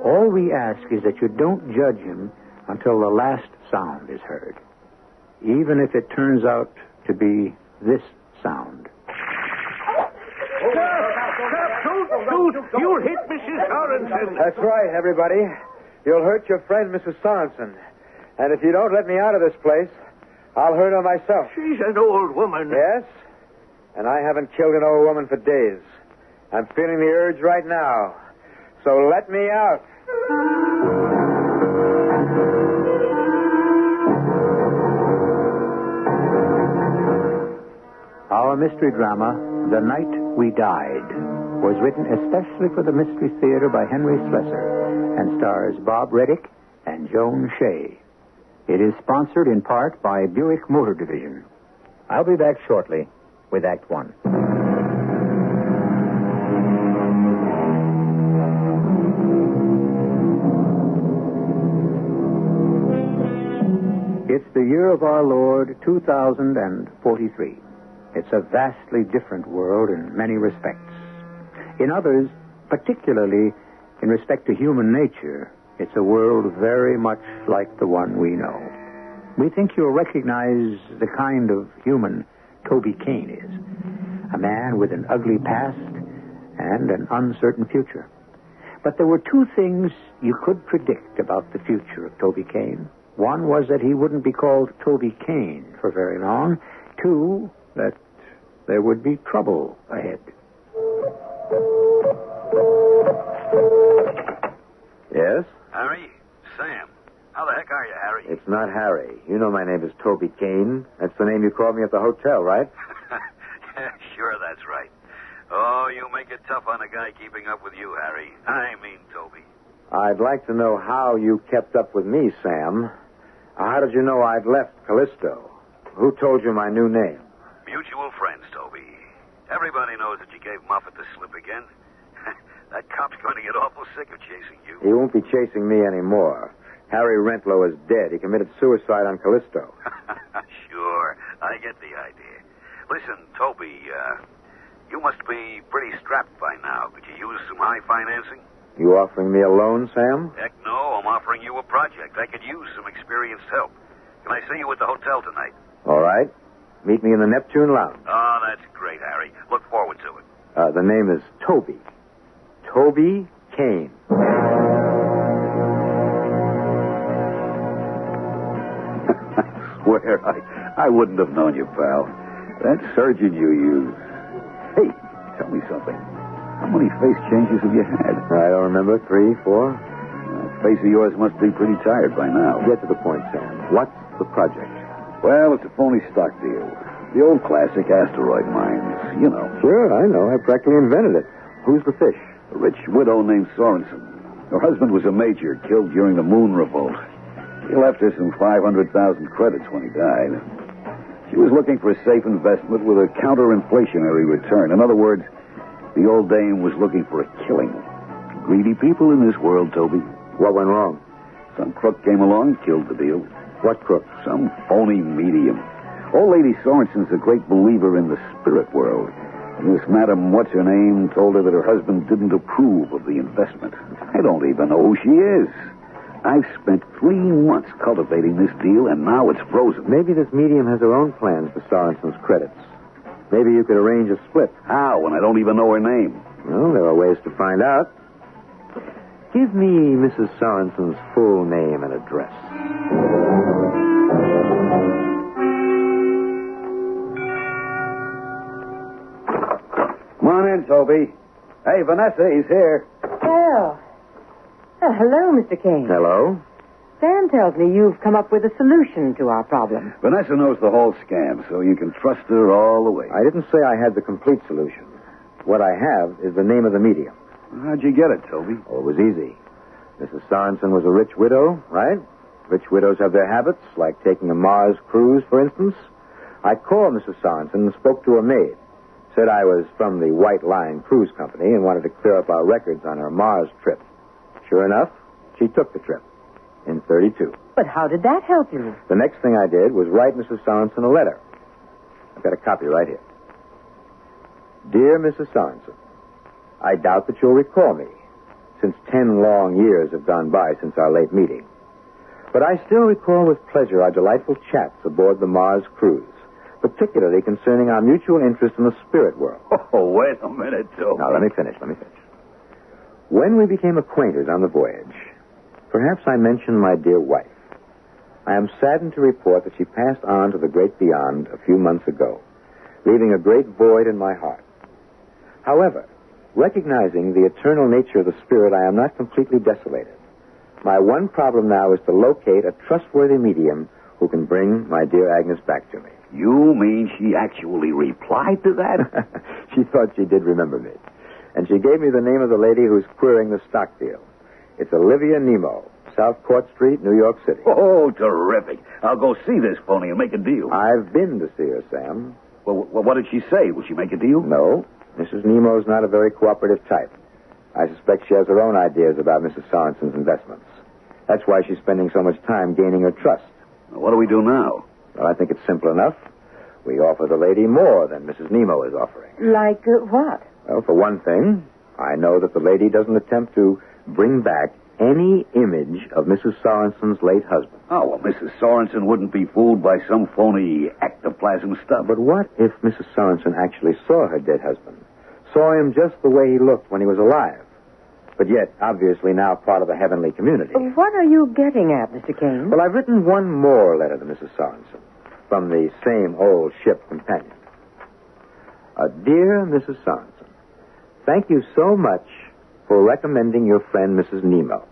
All we ask is that you don't judge him until the last sound is heard, even if it turns out to be this sound. You'll hit Mrs. Sorensen. That's right, everybody. You'll hurt your friend, Mrs. Sorensen. And if you don't let me out of this place, I'll hurt her myself. She's an old woman. Yes? And I haven't killed an old woman for days. I'm feeling the urge right now. So let me out. Our mystery drama, The Night We Died, was written especially for the Mystery Theater by Henry Slesser and stars Bob Reddick and Joan Shea. It is sponsored in part by Buick Motor Division. I'll be back shortly with Act One. It's the year of our Lord, 2043. It's a vastly different world in many respects. In others, particularly in respect to human nature, it's a world very much like the one we know. We think you'll recognize the kind of human Toby Kane is. A man with an ugly past and an uncertain future. But there were two things you could predict about the future of Toby Kane. One was that he wouldn't be called Toby Kane for very long. Two, that there would be trouble ahead. Yes? Harry? Sam. How the heck are you, Harry? It's not Harry. You know my name is Toby Kane. That's the name you called me at the hotel, right? Yeah, sure, that's right. Oh, you make it tough on a guy keeping up with you, Harry. I mean, Toby. I'd like to know how you kept up with me, Sam. How did you know I'd left Callisto? Who told you my new name? Mutual friends, Toby. Everybody knows that you gave Moffat the slip again. That cop's going to get awful sick of chasing you. He won't be chasing me anymore. Harry Rentlow is dead. He committed suicide on Callisto. Sure, I get the idea. Listen, Toby, you must be pretty strapped by now. Could you use some high financing? You offering me a loan, Sam? Heck no, I'm offering you a project. I could use some experienced help. Can I see you at the hotel tonight? All right. Meet me in the Neptune Lounge. Oh, that's great, Harry. Look forward to it. The name is Toby. Toby Kane. Swear, I wouldn't have known you, pal. That surgeon you used. Hey, tell me something. How many face changes have you had? I don't remember. 3, 4? That face of yours must be pretty tired by now. Get to the point, Sam. What's the project? Well, it's a phony stock deal. The old classic asteroid mines, you know. Sure, I know. I practically invented it. Who's the fish? A rich widow named Sorensen. Her husband was a major, killed during the Moon Revolt. He left her some 500,000 credits when he died. She was looking for a safe investment with a counter-inflationary return. In other words, the old dame was looking for a killing. Greedy people in this world, Toby. What went wrong? Some crook came along, killed the deal. What crook? Some phony medium. Old Lady Sorensen's a great believer in the spirit world. And this Madam What's-Her-Name told her that her husband didn't approve of the investment. I don't even know who she is. I've spent 3 months cultivating this deal, and now it's frozen. Maybe this medium has her own plans for Sorensen's credits. Maybe you could arrange a split. How, when I don't even know her name? Well, there are ways to find out. Give me Mrs. Sorensen's full name and address. Come on in, Toby. Hey, Vanessa, he's here. Oh. Hello, Mr. Kane. Hello? Sam tells me you've come up with a solution to our problem. Vanessa knows the whole scam, so you can trust her all the way. I didn't say I had the complete solution. What I have is the name of the medium. How'd you get it, Toby? Oh, it was easy. Mrs. Sorensen was a rich widow, right? Rich widows have their habits, like taking a Mars cruise, for instance. I called Mrs. Sorensen and spoke to her maid. Said I was from the White Line Cruise Company and wanted to clear up our records on her Mars trip. Sure enough, she took the trip in 32. But how did that help you? The next thing I did was write Mrs. Sorensen a letter. I've got a copy right here. Dear Mrs. Sorensen, I doubt that you'll recall me, since 10 long years have gone by since our late meeting. But I still recall with pleasure our delightful chats aboard the Mars cruise, particularly concerning our mutual interest in the spirit world. Oh, wait a minute, Toby. Now, let me finish. When we became acquainted on the voyage, perhaps I mentioned my dear wife. I am saddened to report that she passed on to the great beyond a few months ago, leaving a great void in my heart. However, recognizing the eternal nature of the spirit, I am not completely desolated. My one problem now is to locate a trustworthy medium who can bring my dear Agnes back to me. You mean she actually replied to that? She thought she did remember me. And she gave me the name of the lady who's querying the stock deal. It's Olivia Nemo, South Court Street, New York City. Oh, terrific. I'll go see this pony and make a deal. I've been to see her, Sam. Well, what did she say? Will she make a deal? No. Mrs. Nemo's not a very cooperative type. I suspect she has her own ideas about Mrs. Sorensen's investments. That's why she's spending so much time gaining her trust. Well, what do we do now? Well, I think it's simple enough. We offer the lady more than Mrs. Nemo is offering. Like what? Well, for one thing, I know that the lady doesn't attempt to bring back any image of Mrs. Sorensen's late husband. Oh, well, Mrs. Sorensen wouldn't be fooled by some phony ectoplasm stuff. But what if Mrs. Sorensen actually saw her dead husband? Saw him just the way he looked when he was alive? But yet, obviously now part of the heavenly community. What are you getting at, Mr. Kane? Well, I've written one more letter to Mrs. Sorensen from the same old ship companion. Dear Mrs. Sorensen, thank you so much for recommending your friend Mrs. Nemo.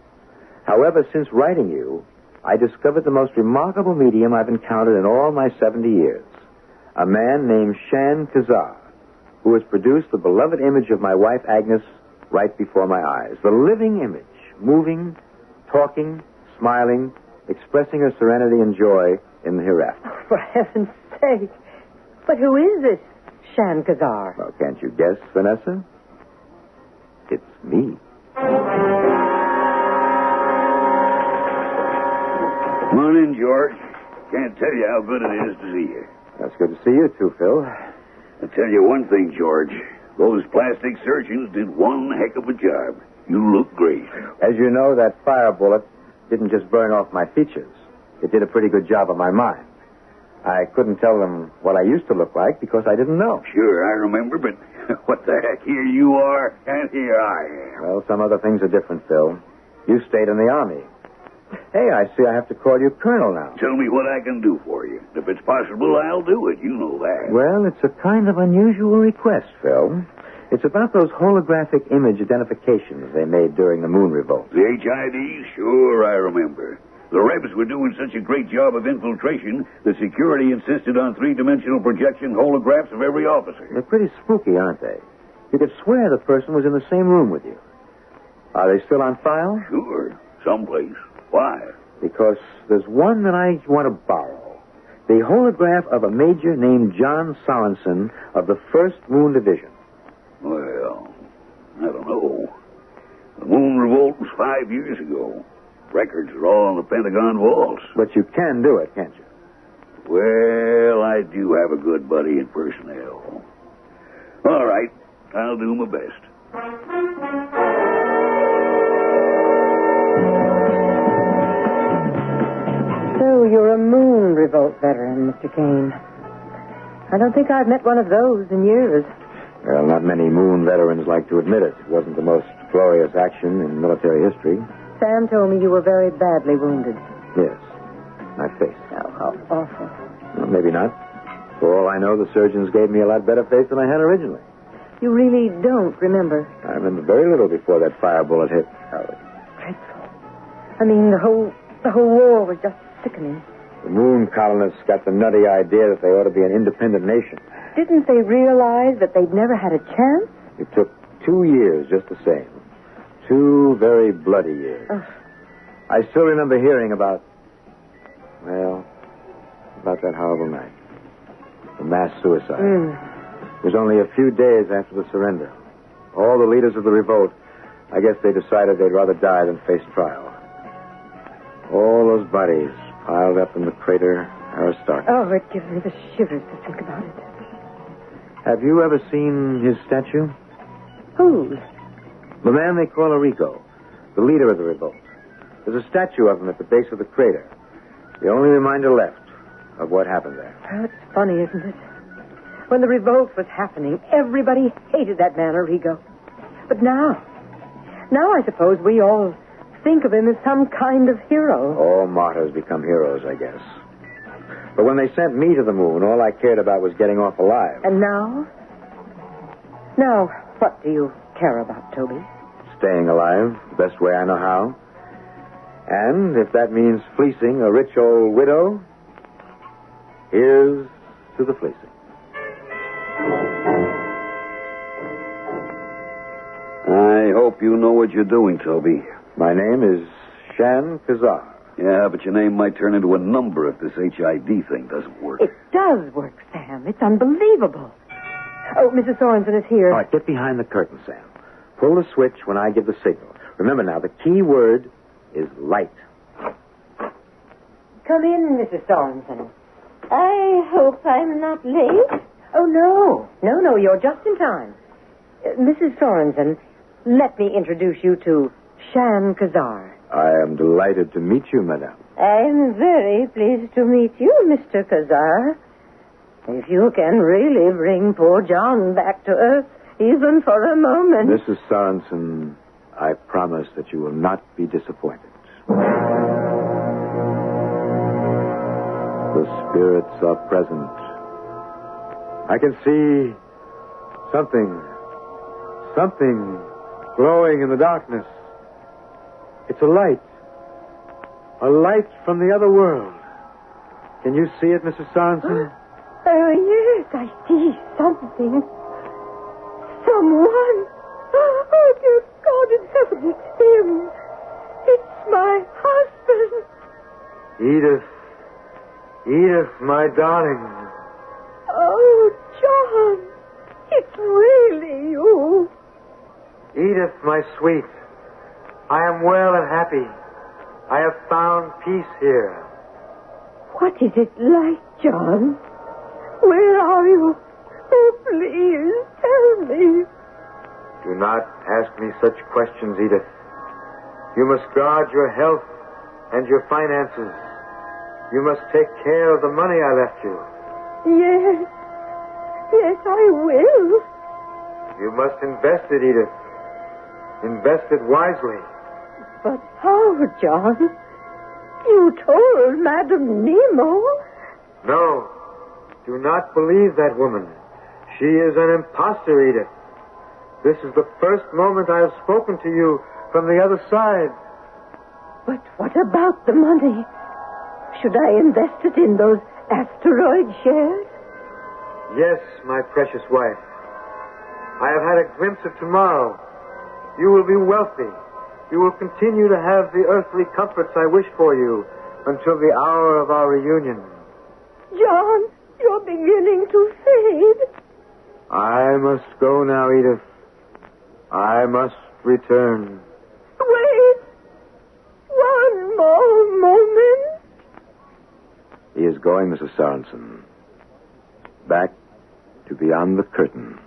However, since writing you, I discovered the most remarkable medium I've encountered in all my 70 years. A man named Shan Kazar, who has produced the beloved image of my wife Agnes right before my eyes. The living image, moving, talking, smiling, expressing her serenity and joy in the hereafter. Oh, for heaven's sake. But who is this Shan Kazar? Well, can't you guess, Vanessa? It's me. Morning, George. Can't tell you how good it is to see you. That's good to see you, too, Phil. I'll tell you one thing, George. Those plastic surgeons did one heck of a job. You look great. As you know, that fire bullet didn't just burn off my features. It did a pretty good job of my mind. I couldn't tell them what I used to look like because I didn't know. Sure, I remember, but what the heck? Here you are, and here I am. Well, some other things are different, Phil. You stayed in the Army. Hey, I see I have to call you Colonel now. Tell me what I can do for you. If it's possible, I'll do it. You know that. Well, it's a kind of unusual request, Phil. It's about those holographic image identifications they made during the moon revolt. The HIDs? Sure, I remember. The Rebs were doing such a great job of infiltration that security insisted on three-dimensional projection holographs of every officer. They're pretty spooky, aren't they? You could swear the person was in the same room with you. Are they still on file? Sure, someplace. Why? Because there's one that I want to borrow. The holograph of a major named John Sorensen of the 1st Moon Division. Well, I don't know. The moon revolt was 5 years ago. Records are all on the Pentagon vaults. But you can do it, can't you? Well, I do have a good buddy in personnel. All right, I'll do my best. So you're a moon revolt veteran, Mr. Kane. I don't think I've met one of those in years. Well, not many moon veterans like to admit it. It wasn't the most glorious action in military history. Sam told me you were very badly wounded. Yes. My face. Oh, how awful. Well, maybe not. For all I know, the surgeons gave me a lot better face than I had originally. You really don't remember? I remember very little before that fire bullet hit. Oh, it's dreadful. I mean, the whole war was just sickening. The moon colonists got the nutty idea that they ought to be an independent nation. Didn't they realize that they'd never had a chance? It took 2 years just the same. 2 very bloody years. Oh. I still remember hearing about that horrible night. the mass suicide. It was only a few days after the surrender. All the leaders of the revolt, I guess they decided they'd rather die than face trial. All those bodies piled up in the crater Aristarchus. Oh, it gives me the shivers to think about it. Have you ever seen his statue? Whose? The man they call Arrigo, the leader of the revolt. There's a statue of him at the base of the crater. The only reminder left of what happened there. Oh, it's funny, isn't it? When the revolt was happening, everybody hated that man, Arrigo. But now I suppose we all think of him as some kind of hero. All martyrs become heroes, I guess. But when they sent me to the moon, all I cared about was getting off alive. And now? Now, what do you care about, Toby? Staying alive, the best way I know how. And if that means fleecing a rich old widow, here's to the fleecing. I hope you know what you're doing, Toby. My name is Shan Kazar. Yeah, but your name might turn into a number if this HID thing doesn't work. It does work, Sam. It's unbelievable. Oh, Mrs. Sorensen is here. All right, get behind the curtain, Sam. Pull the switch when I give the signal. Remember now, the key word is light. Come in, Mrs. Sorensen. I hope I'm not late. Oh, no. No, you're just in time. Mrs. Sorensen, let me introduce you to Shan Kazar. I am delighted to meet you, madame. I'm very pleased to meet you, Mr. Kazar. If you can really bring poor John back to earth, even for a moment. Mrs. Sorensen, I promise that you will not be disappointed. The spirits are present. I can see something glowing in the darkness. It's a light from the other world. Can you see it, Mrs. Sorensen? Oh, yes, I see something. Someone. Oh, dear God in heaven, it's him. It's my husband. Edith, my darling. Oh, John, it's really you. Edith, my sweet. I am well and happy. I have found peace here. What is it like, John? Where are you? Oh, please, tell me. Do not ask me such questions, Edith. You must guard your health and your finances. You must take care of the money I left you. Yes, I will. You must invest it, Edith. Invest it wisely. But how, John? You told Madame Nemo. No. Do not believe that woman. She is an impostor, Edith. This is the first moment I have spoken to you from the other side. But what about the money? Should I invest it in those asteroid shares? Yes, my precious wife. I have had a glimpse of tomorrow. You will be wealthy. You will continue to have the earthly comforts I wish for you until the hour of our reunion. John, you're beginning to fade. I must go now, Edith. I must return. Wait. One more moment. He is going, Mrs. Sorensen. Back to beyond the curtain.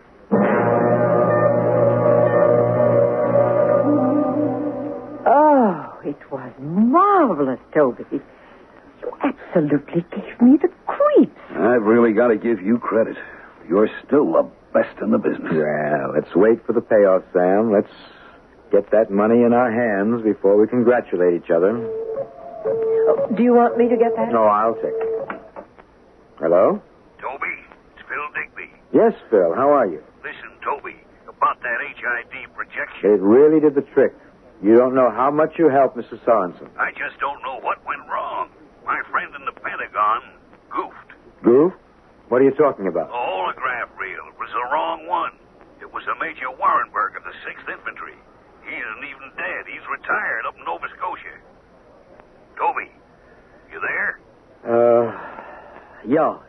Oh, it was marvelous, Toby. You absolutely gave me the creeps. I've really got to give you credit. You're still the best in the business. Well, let's wait for the payoff, Sam. Let's get that money in our hands before we congratulate each other. Oh, do you want me to get that? No, I'll take it. Hello? Toby, it's Phil Digby. Yes, Phil. How are you? Listen, Toby, about that HID projection. It really did the trick. You don't know how much you helped Mrs. Sorensen. I just don't know what went wrong. My friend in the Pentagon goofed. Goof? What are you talking about? The holograph reel was the wrong one. It was a Major Warrenberg of the 6th Infantry. He isn't even dead. He's retired up in Nova Scotia. Toby, you there?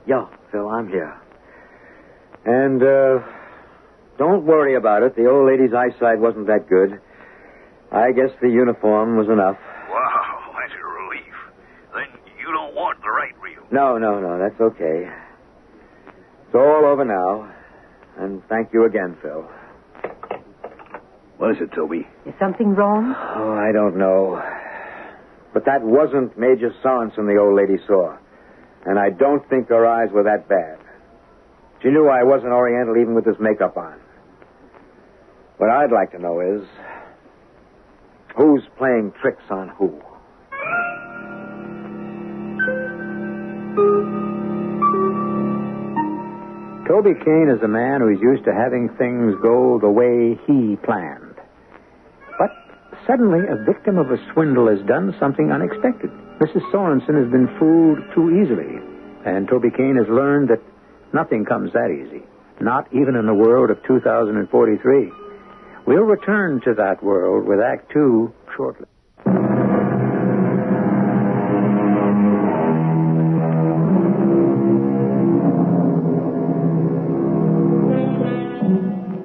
Yeah, Phil, I'm here. And, don't worry about it. The old lady's eyesight wasn't that good. I guess the uniform was enough. Wow, that's a relief. Then you don't want the right reel. No, that's okay. It's all over now. And thank you again, Phil. What is it, Toby? Is something wrong? Oh, I don't know. But that wasn't Major Sorensen the old lady saw. And I don't think her eyes were that bad. She knew I wasn't Oriental even with this makeup on. What I'd like to know is, who's playing tricks on who? Toby Kane is a man who's used to having things go the way he planned. But suddenly a victim of a swindle has done something unexpected. Mrs. Sorensen has been fooled too easily. And Toby Kane has learned that nothing comes that easy. Not even in the world of 2043. We'll return to that world with Act 2 shortly.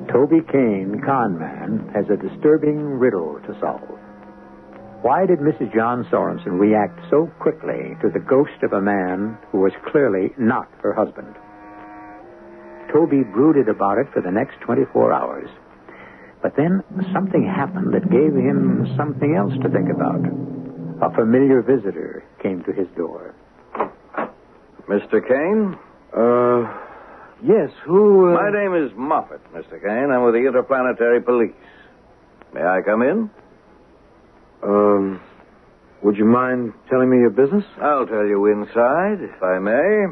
Toby Kane, con man, has a disturbing riddle to solve. Why did Mrs. John Sorensen react so quickly to the ghost of a man who was clearly not her husband? Toby brooded about it for the next 24 hours. But then something happened that gave him something else to think about. A familiar visitor came to his door. Mr. Kane? Yes, who... My name is Moffat, Mr. Kane. I'm with the Interplanetary Police. May I come in? Would you mind telling me your business? I'll tell you inside, if I may.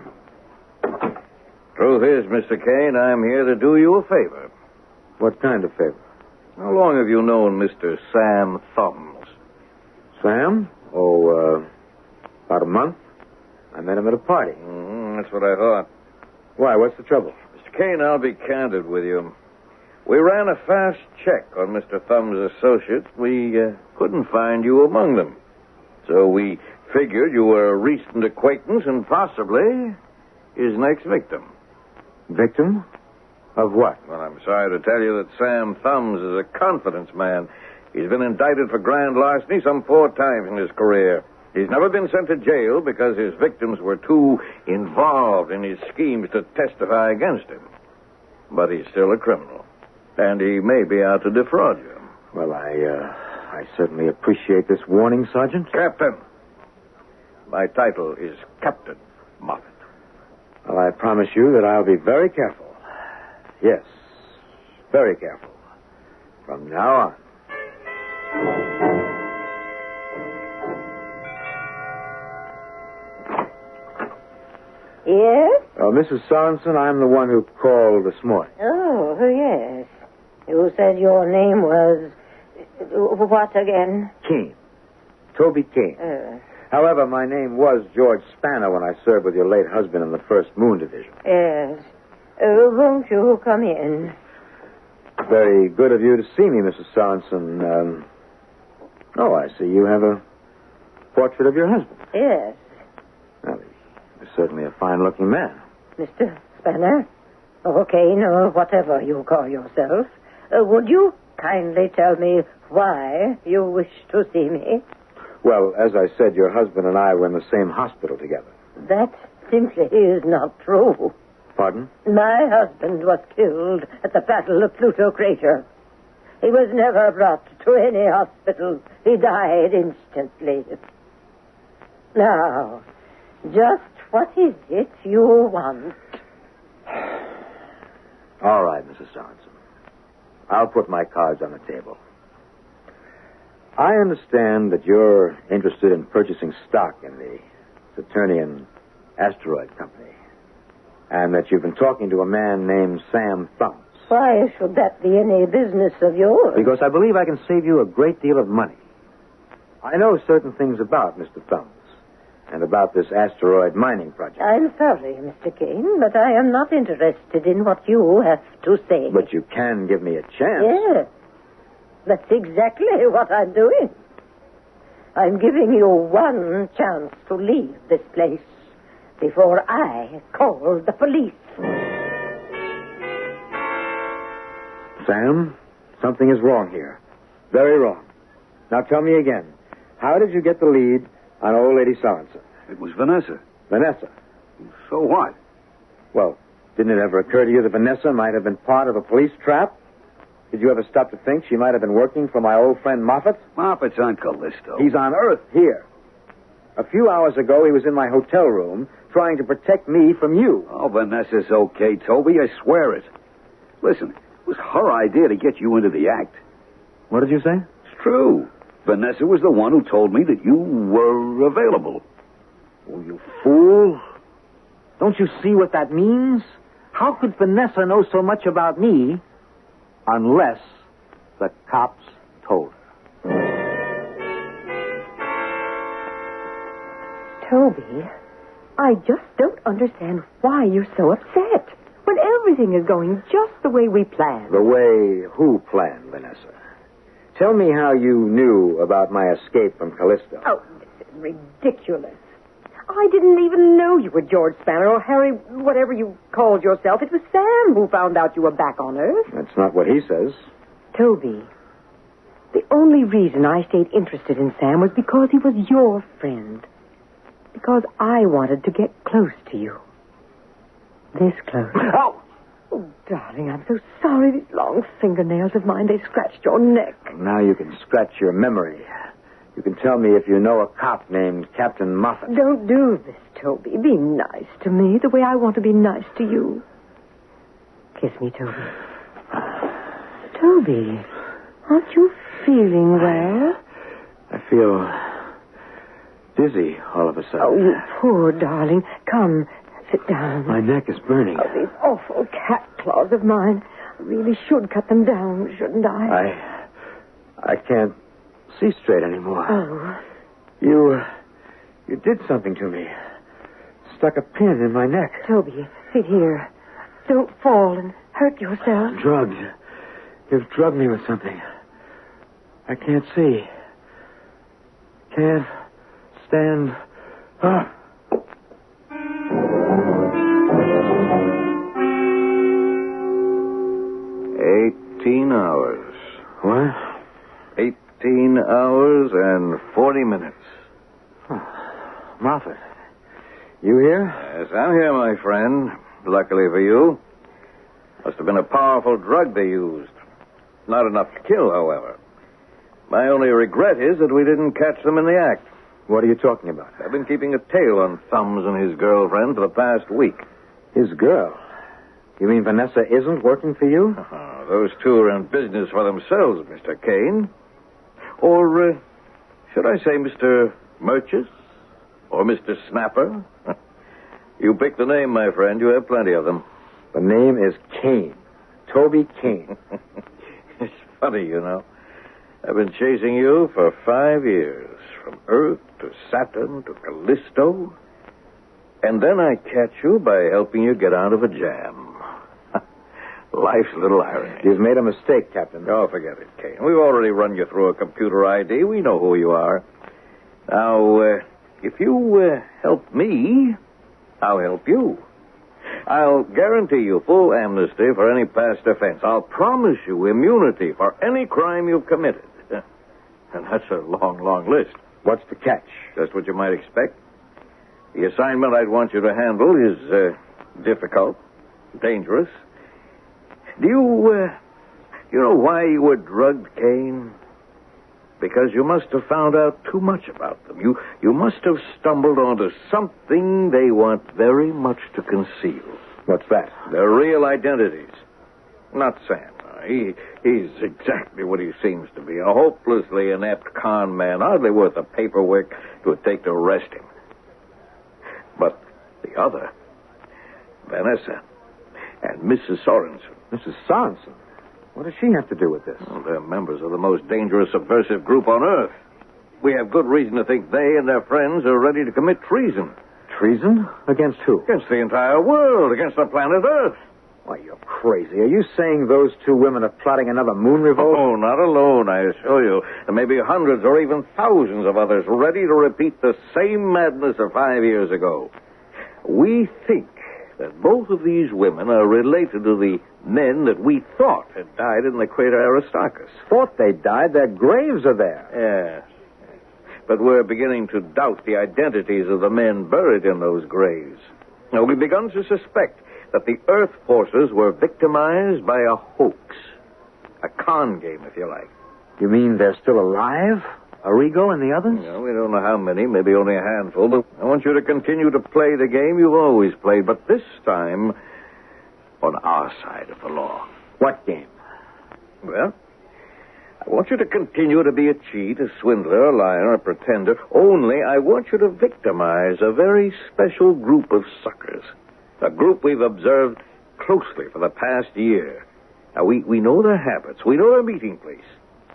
Truth is, Mr. Kane, I'm here to do you a favor. What kind of favor? How long have you known Mr. Sam Thumbs? Sam? Oh, about a month. I met him at a party. That's what I thought. Why, what's the trouble? Mr. Kane, I'll be candid with you. We ran a fast check on Mr. Thumbs' associates. We couldn't find you among them. So we figured you were a recent acquaintance and possibly his next victim. Victim? Of what? Well, I'm sorry to tell you that Sam Thumbs is a confidence man. He's been indicted for grand larceny some 4 times in his career. He's never been sent to jail because his victims were too involved in his schemes to testify against him. But he's still a criminal. And he may be out to defraud you. Well, I certainly appreciate this warning, Sergeant. Captain. My title is Captain Moffat. Well, I promise you that I'll be very careful. Yes, very careful. From now on. Yes? Mrs. Sorensen, I'm the one who called this morning. Oh, yes. You said your name was... what again? Kane. Toby Kane. However, my name was George Spanner when I served with your late husband in the 1st Moon Division. Yes. Won't you come in? Very good of you to see me, Mrs. Sorensen. Oh, I see you have a portrait of your husband. Yes. Well, he's certainly a fine-looking man. Mr. Spanner? Or Kane, or whatever you call yourself. Would you kindly tell me why you wish to see me? Well, as I said, your husband and I were in the same hospital together. That simply is not true. Pardon? My husband was killed at the Battle of Pluto Crater. He was never brought to any hospital. He died instantly. Now, just what is it you want? All right, Mrs. Sorensen. I'll put my cards on the table. I understand that you're interested in purchasing stock in the Saturnian Asteroid Company, and that you've been talking to a man named Sam Thumbs. Why should that be any business of yours? Because I believe I can save you a great deal of money. I know certain things about Mr. Thumbs and about this asteroid mining project. I'm sorry, Mr. Kane, but I am not interested in what you have to say. But you can give me a chance. Yes. That's exactly what I'm doing. I'm giving you one chance to leave this place before I call the police. Sam, something is wrong here. Very wrong. Now tell me again. How did you get the lead on old lady Sorensen? It was Vanessa. Vanessa? So what? Well, didn't it ever occur to you that Vanessa might have been part of a police trap? Did you ever stop to think she might have been working for my old friend Moffat? Moffat's on Callisto. He's on Earth, here. A few hours ago, he was in my hotel room trying to protect me from you. Oh, Vanessa's okay, Toby. I swear it. Listen, it was her idea to get you into the act. What did you say? It's true. Vanessa was the one who told me that you were available. Oh, you fool. Don't you see what that means? How could Vanessa know so much about me unless the cops told her? Toby, I just don't understand why you're so upset when everything is going just the way we planned. The way who planned, Vanessa? Tell me how you knew about my escape from Callisto. Oh, this is ridiculous. I didn't even know you were George Spanner or Harry, whatever you called yourself. It was Sam who found out you were back on Earth. That's not what he says. Toby, the only reason I stayed interested in Sam was because he was your friend. Because I wanted to get close to you. This close. Oh! Oh, darling, I'm so sorry. These long fingernails of mine, they scratched your neck. Now you can scratch your memory. You can tell me if you know a cop named Captain Moffat. Don't do this, Toby. Be nice to me the way I want to be nice to you. Kiss me, Toby. Toby, aren't you feeling well? I feel dizzy all of a sudden. Oh, you poor darling. Come, sit down. My neck is burning. Oh, these awful cat claws of mine. I really should cut them down, shouldn't I? I can't see straight anymore. Oh. You did something to me. Stuck a pin in my neck. Toby, sit here. Don't fall and hurt yourself. Drugged. You've drugged me with something. I can't see. Can't stand up. 18 hours. What? 18 hours and 40 minutes. Moffat, you here? Yes, I'm here, my friend. Luckily for you. Must have been a powerful drug they used. Not enough to kill, however. My only regret is that we didn't catch them in the act. What are you talking about? I've been keeping a tail on Thumbs and his girlfriend for the past week. His girl? You mean Vanessa isn't working for you? Those two are in business for themselves, Mr. Kane. Or, should I say Mr. Murchis? Or Mr. Snapper? You pick the name, my friend. You have plenty of them. The name is Kane. Toby Kane. It's funny, you know. I've been chasing you for 5 years. From Earth to Saturn to Callisto. And then I catch you by helping you get out of a jam. Life's a little irony. You've made a mistake, Captain. Oh, forget it, Kane. We've already run you through a computer ID. We know who you are. Now, if you help me, I'll help you. I'll guarantee you full amnesty for any past offense. I'll promise you immunity for any crime you've committed. And that's a long, long list. What's the catch? Just what you might expect. The assignment I'd want you to handle is difficult, dangerous. Do you know why you were drugged, Kane? Because you must have found out too much about them. You must have stumbled onto something they want very much to conceal. What's that? Their real identities. Not Sam. He's exactly what he seems to be. A hopelessly inept con man, hardly worth the paperwork it would take to arrest him. But the other, Vanessa and Mrs. Sorensen. Mrs. Sorensen? What does she have to do with this? Well, they're members of the most dangerous subversive group on Earth. We have good reason to think they and their friends are ready to commit treason. Treason? Against who? Against the entire world, against the planet Earth. Why, you're crazy. Are you saying those two women are plotting another moon revolt? Oh, not alone, I assure you. There may be hundreds or even thousands of others ready to repeat the same madness of 5 years ago. We think that both of these women are related to the men that we thought had died in the crater Aristarchus. Thought they died? Their graves are there. Yes. But we're beginning to doubt the identities of the men buried in those graves. Now, we've begun to suspect that the Earth forces were victimized by a hoax. A con game, if you like. You mean they're still alive? Arrigo and the others? No, we don't know how many, maybe only a handful, but I want you to continue to play the game you've always played, but this time on our side of the law. What game? Well, I want you to continue to be a cheat, a swindler, a liar, a pretender, only I want you to victimize a very special group of suckers. A group we've observed closely for the past year. Now, we know their habits. We know their meeting place.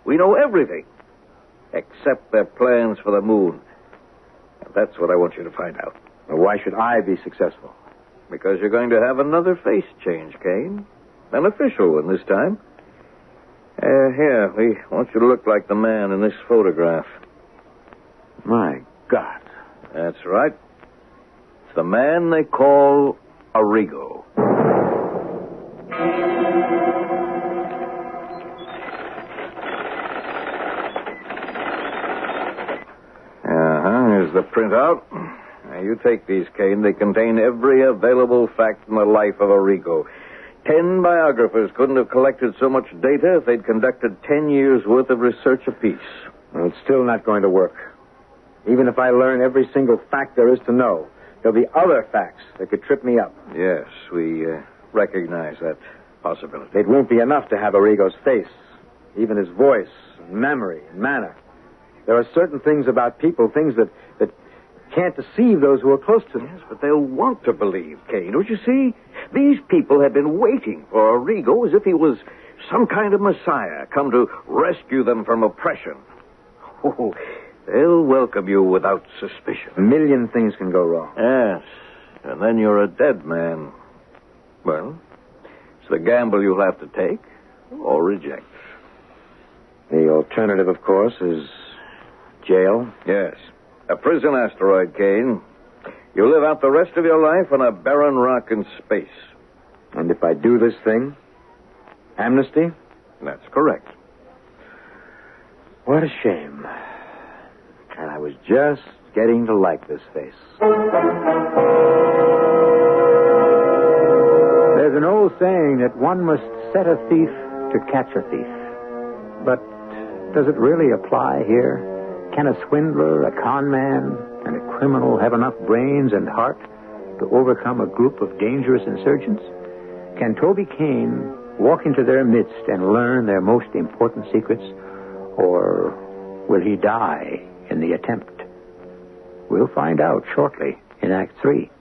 We know everything, except their plans for the moon. And that's what I want you to find out. Well, why should I be successful? Because you're going to have another face change, Kane. An official one this time. Here, we want you to look like the man in this photograph. My God. That's right. It's the man they call Arrigo. Here's the printout. Now, you take these, Kane. They contain every available fact in the life of Arrigo. 10 biographers couldn't have collected so much data if they'd conducted 10 years' worth of research apiece. Well, it's still not going to work. Even if I learn every single fact there is to know, there'll be other facts that could trip me up. Yes, we recognize that possibility. It won't be enough to have Arrigo's face, even his voice, and memory, and manner. There are certain things about people, things that can't deceive those who are close to them. Yes, but they'll want to believe, Kane. Don't you see? These people have been waiting for Arrigo as if he was some kind of messiah, come to rescue them from oppression. Oh, they'll welcome you without suspicion. A million things can go wrong. Yes, and then you're a dead man. Well, it's the gamble you'll have to take or reject. The alternative, of course, is jail? Yes. A prison asteroid, Kane. You live out the rest of your life on a barren rock in space. And if I do this thing, amnesty? That's correct. What a shame. And I was just getting to like this face. There's an old saying that one must set a thief to catch a thief. But does it really apply here? Can a swindler, a con man, and a criminal have enough brains and heart to overcome a group of dangerous insurgents? Can Toby Kane walk into their midst and learn their most important secrets? Or will he die in the attempt? We'll find out shortly in Act 3.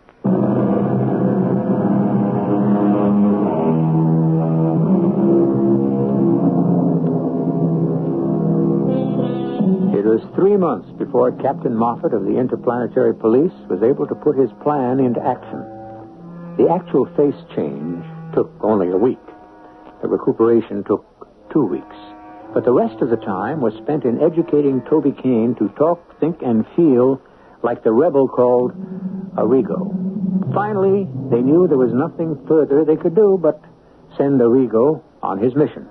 It was 3 months before Captain Moffat of the Interplanetary Police was able to put his plan into action. The actual face change took only a week. The recuperation took 2 weeks. But the rest of the time was spent in educating Toby Kane to talk, think, and feel like the rebel called Arrigo. Finally, they knew there was nothing further they could do but send Arrigo on his mission,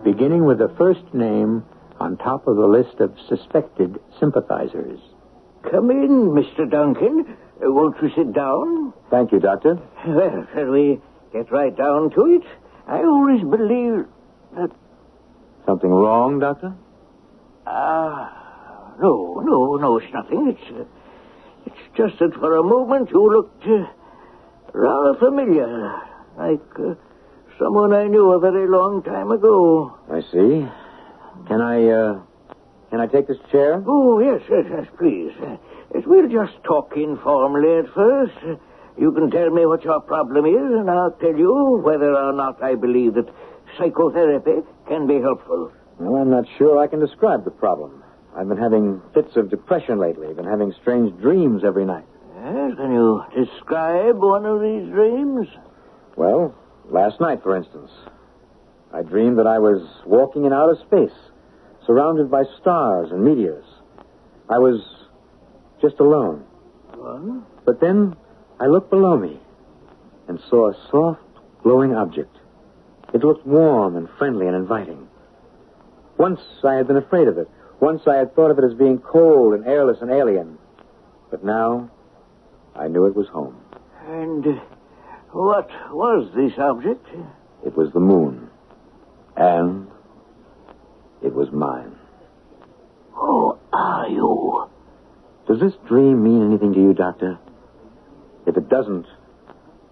beginning with the first name on top of the list of suspected sympathizers. Come in, Mr. Duncan. Won't you sit down? Thank you, Doctor. Well, shall we get right down to it? I always believed that... Something wrong, Doctor? No, it's nothing. It's just that for a moment you looked rather familiar, like someone I knew a very long time ago. I see. Can I take this chair? Oh, yes, please. We'll just talk informally at first. You can tell me what your problem is, and I'll tell you whether or not I believe that psychotherapy can be helpful. Well, I'm not sure I can describe the problem. I've been having fits of depression lately. I've been having strange dreams every night. Yes, can you describe one of these dreams? Well, last night, for instance, I dreamed that I was walking in outer space, surrounded by stars and meteors. I was just alone. What? But then I looked below me, and saw a soft, glowing object. It looked warm and friendly and inviting. Once I had been afraid of it. Once I had thought of it as being cold and airless and alien. But now, I knew it was home. And what was this object? It was the moon. And it was mine. Who are you? Does this dream mean anything to you, Doctor? If it doesn't,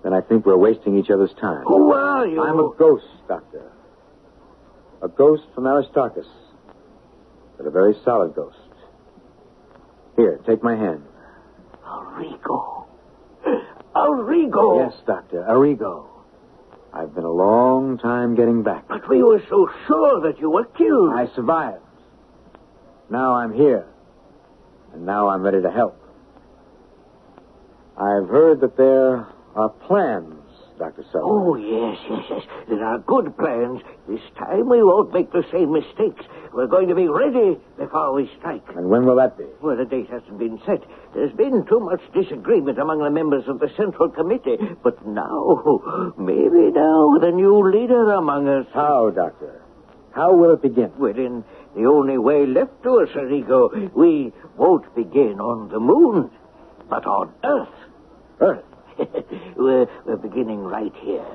then I think we're wasting each other's time. Who are you? I'm a ghost, Doctor. A ghost from Aristarchus. But a very solid ghost. Here, take my hand. Arrigo. Arrigo! Yes, Doctor, Arrigo. I've been a long time getting back. But we were so sure that you were killed. I survived. Now I'm here. And now I'm ready to help. I've heard that there are plans, Dr. Sullivan. Oh, yes. There are good plans. This time we won't make the same mistakes. We're going to be ready before we strike. And when will that be? Well, the date hasn't been set. There's been too much disagreement among the members of the Central Committee. But now, maybe now, with a new leader among us. How, Doctor? How will it begin? Well, in the only way left to us, Arrigo, we won't begin on the moon, but on Earth. Earth? We're beginning right here.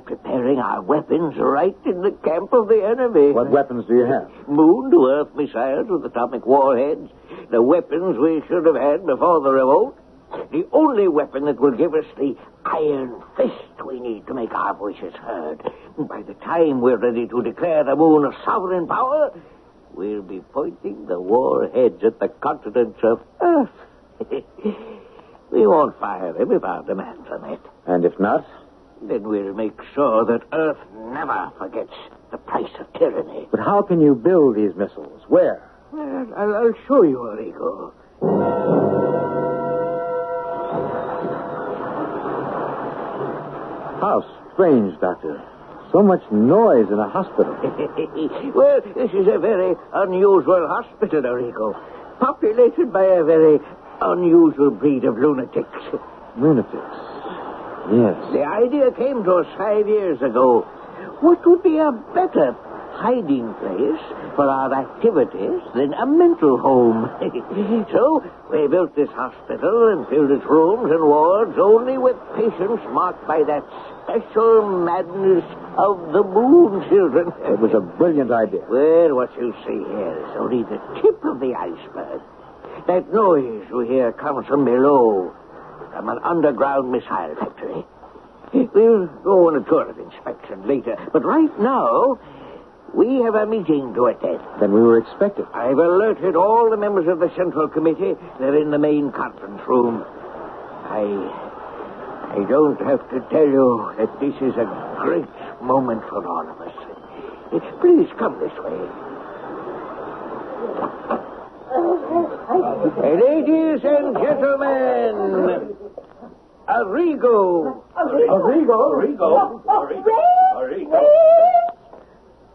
Preparing our weapons right in the camp of the enemy. What weapons do you have? Moon-to-earth missiles with atomic warheads. The weapons we should have had before the revolt. The only weapon that will give us the iron fist we need to make our voices heard. By the time we're ready to declare the moon a sovereign power, we'll be pointing the warheads at the continents of Earth. We won't fire them if our demands are met. And if not? Then we'll make sure that Earth never forgets the price of tyranny. But how can you build these missiles? Where? Well, I'll show you, Arrigo. How strange, Doctor. So much noise in a hospital. Well, this is a very unusual hospital, Arrigo. Populated by a very unusual breed of lunatics. Lunatics? Yes. The idea came to us 5 years ago. What would be a better hiding place for our activities than a mental home? So we built this hospital and filled its rooms and wards only with patients marked by that special madness of the moon children. It was a brilliant idea. Well, what you see here is only the tip of the iceberg. That noise you hear comes from below, from an underground missile factory. We'll go on a tour of inspection later, but right now, we have a meeting to attend. Then we were expected. I've alerted all the members of the Central Committee. They're in the main conference room. I don't have to tell you that this is a great moment for all of us. Please come this way. Ladies and gentlemen, Arrigo. Arrigo.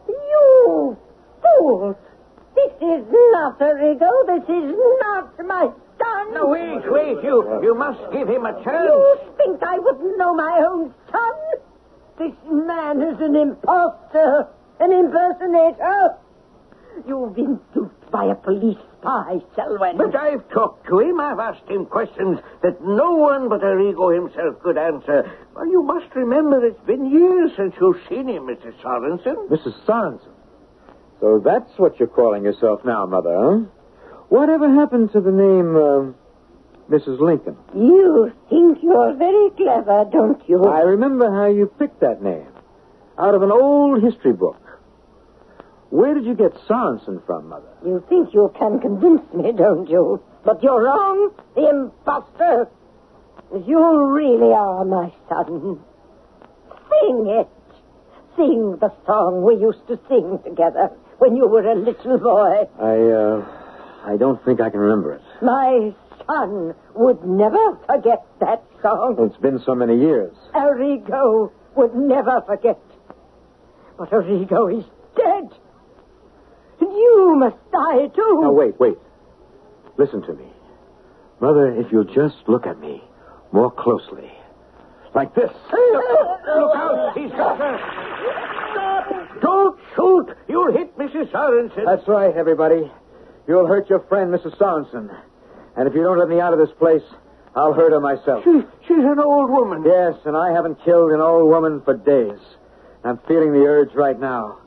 You fools! This is not Arrigo. This is not my son. No, wait. You must give him a chance. You think I wouldn't know my own son? This man is an impostor, an impersonator. You've been duped by a police spy, Selwyn. But I've talked to him. I've asked him questions that no one but Arrigo himself could answer. Well, you must remember it's been years since you've seen him, Mrs. Sorensen. Mrs. Sorensen? So that's what you're calling yourself now, Mother, huh? Whatever happened to the name, Mrs. Lincoln? You think you're very clever, don't you? I remember how you picked that name. Out of an old history book. Where did you get Sorensen from, Mother? You think you can convince me, don't you? But you're wrong, the imposter. You really are my son. Sing it. Sing the song we used to sing together when you were a little boy. I don't think I can remember it. My son would never forget that song. It's been so many years. Arrigo would never forget. But Arrigo is dead. And you must die, too. Now, wait. Listen to me. Mother, if you'll just look at me more closely. Like this. Look out! He's got her! Stop! Don't shoot! You'll hit Mrs. Sorensen. That's right, everybody. You'll hurt your friend, Mrs. Sorensen. And if you don't let me out of this place, I'll hurt her myself. She's an old woman. Yes, and I haven't killed an old woman for days. I'm feeling the urge right now.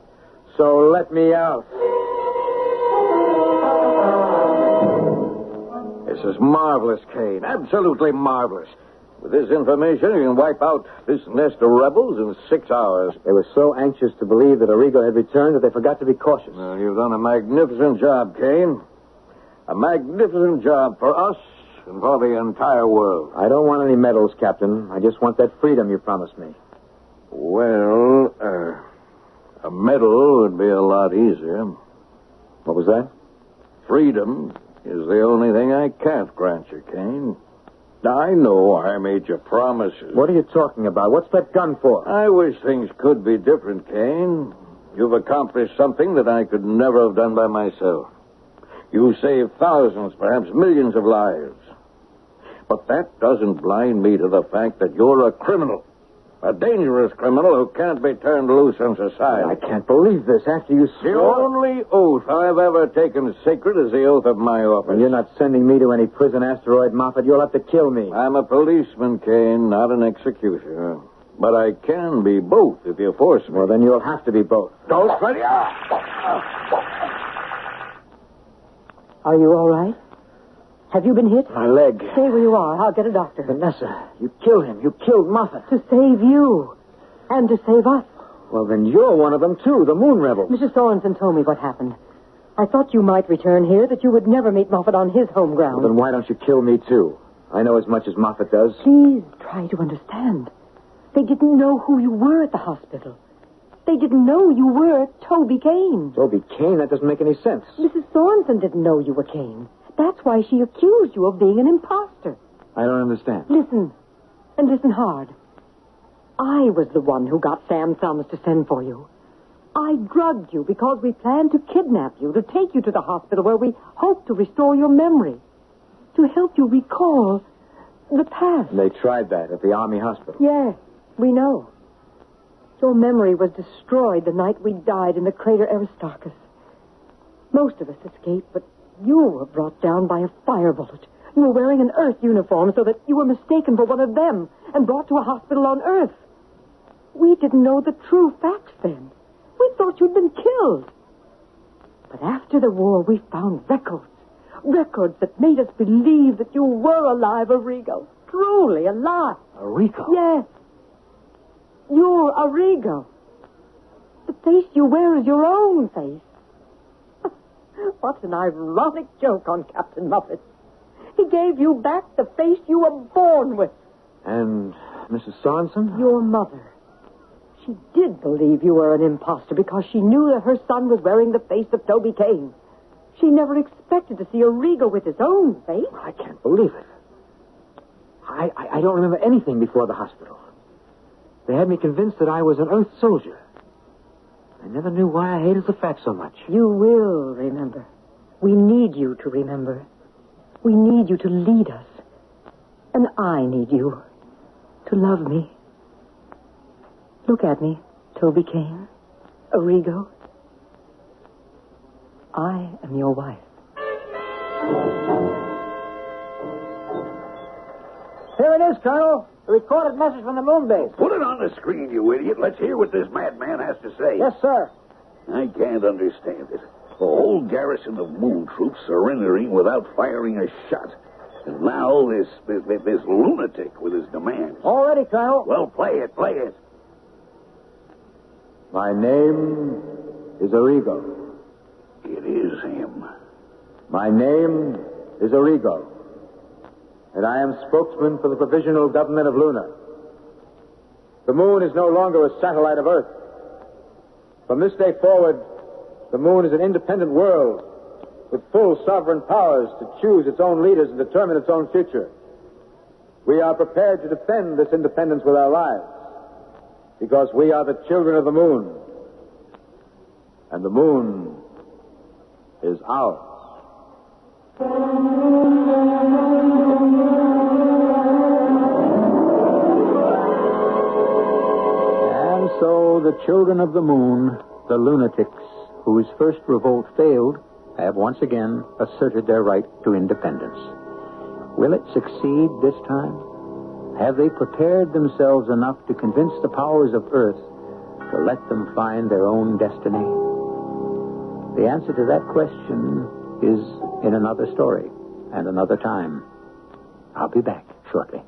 So let me out. This is marvelous, Kane. Absolutely marvelous. With this information, you can wipe out this nest of rebels in 6 hours. They were so anxious to believe that Arrigo had returned that they forgot to be cautious. Well, you've done a magnificent job, Kane. A magnificent job for us and for the entire world. I don't want any medals, Captain. I just want that freedom you promised me. Well, a medal would be a lot easier. What was that? Freedom is the only thing I can't grant you, Kane. I know I made you promises. What are you talking about? What's that gun for? I wish things could be different, Kane. You've accomplished something that I could never have done by myself. You saved thousands, perhaps millions of lives. But that doesn't blind me to the fact that you're a criminal. A dangerous criminal who can't be turned loose on society. I can't believe this. After you The swore... only oath I've ever taken sacred is the oath of my office. Well, you're not sending me to any prison asteroid, Moffat. You'll have to kill me. I'm a policeman, Kane, not an executioner. But I can be both if you force me. Well, then you'll have to be both. Don't let you... Are you all right? Have you been hit? My leg. Stay where you are. I'll get a doctor. Vanessa, you killed him. You killed Moffat. To save you. And to save us. Well, then you're one of them, too, the Moon Rebels. Mrs. Sorensen told me what happened. I thought you might return here, that you would never meet Moffat on his home ground. Well, then why don't you kill me, too? I know as much as Moffat does. Please try to understand. They didn't know who you were at the hospital. They didn't know you were Toby Kane. Toby Kane? That doesn't make any sense. Mrs. Sorensen didn't know you were Kane. That's why she accused you of being an imposter. I don't understand. Listen, and listen hard. I was the one who got Sam Thumbs to send for you. I drugged you because we planned to kidnap you, to take you to the hospital where we hoped to restore your memory, to help you recall the past. They tried that at the Army hospital. Yes, we know. Your memory was destroyed the night we died in the crater Aristarchus. Most of us escaped, but you were brought down by a fire bullet. You were wearing an Earth uniform so that you were mistaken for one of them and brought to a hospital on Earth. We didn't know the true facts then. We thought you'd been killed. But after the war, we found records that made us believe that you were alive, Arrigo. Truly alive. Arrigo? Yes. You're Arrigo. The face you wear is your own face. What an ironic joke on Captain Muffet. He gave you back the face you were born with. And Mrs. Sorensen? Your mother. She did believe you were an imposter because she knew that her son was wearing the face of Toby Kane. She never expected to see Arrigo with his own face. I can't believe it. I don't remember anything before the hospital. They had me convinced that I was an Earth soldier. I never knew why I hated the fact so much. You will remember. We need you to remember. We need you to lead us. And I need you to love me. Look at me, Toby Kane, Arrigo. I am your wife. Here it is, Colonel. A recorded message from the moon base. Put it on the screen, you idiot. Let's hear what this madman has to say. Yes, sir. I can't understand it. A whole garrison of moon troops surrendering without firing a shot. And now this lunatic with his demands. All ready, Colonel. Well, play it. My name is Arrigo. It is him. My name is Arrigo. And I am spokesman for the Provisional Government of Luna. The moon is no longer a satellite of Earth. From this day forward, the moon is an independent world with full sovereign powers to choose its own leaders and determine its own future. We are prepared to defend this independence with our lives because we are the children of the moon. And the moon is ours. children of the moon, the lunatics, whose first revolt failed, have once again asserted their right to independence. Will it succeed this time? Have they prepared themselves enough to convince the powers of Earth to let them find their own destiny? The answer to that question is in another story and another time. I'll be back shortly.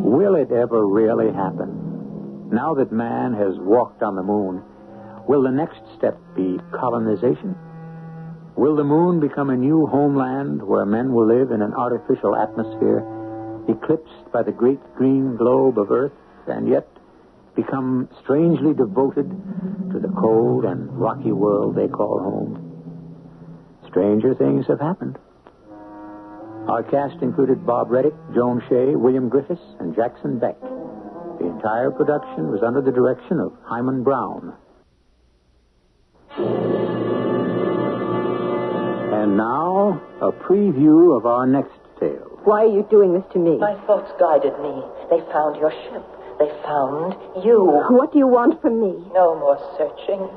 Will it ever really happen? Now that man has walked on the moon, will the next step be colonization? Will the moon become a new homeland where men will live in an artificial atmosphere, eclipsed by the great green globe of Earth, and yet become strangely devoted to the cold and rocky world they call home? Stranger things have happened. Our cast included Bob Reddick, Joan Shea, William Griffiths, and Jackson Beck. The entire production was under the direction of Hyman Brown. And now, a preview of our next tale. Why are you doing this to me? My thoughts guided me. They found your ship. They found you. What do you want from me? No more searching.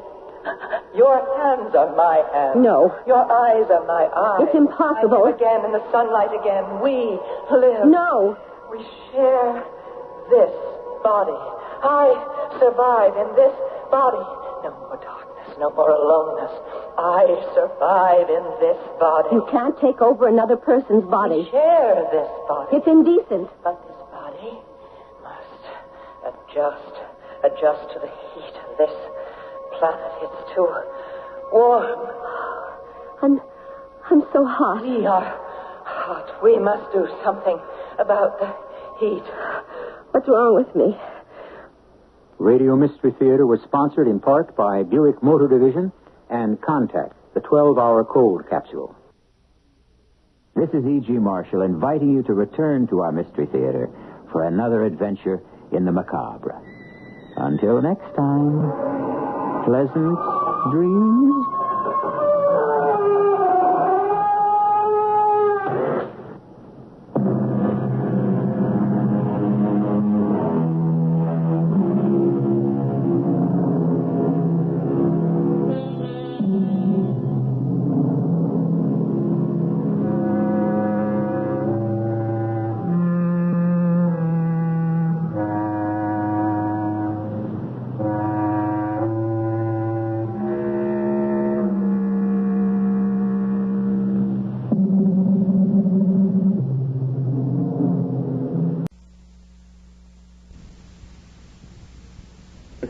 Your hands are my hands. No. Your eyes are my eyes. It's impossible. I live again in the sunlight again. We live. No. We share this body. I survive in this body. No more darkness, no more aloneness. I survive in this body. You can't take over another person's body. We share this body. It's indecent. But this body must adjust to the heat of this planet. It's too warm. I'm so hot. We are hot. We must do something about the heat. What's wrong with me? Radio Mystery Theater was sponsored in part by Buick Motor Division and Contact, the 12-hour cold capsule. This is E.G. Marshall inviting you to return to our Mystery Theater for another adventure in the macabre. Until next time, pleasant dreams.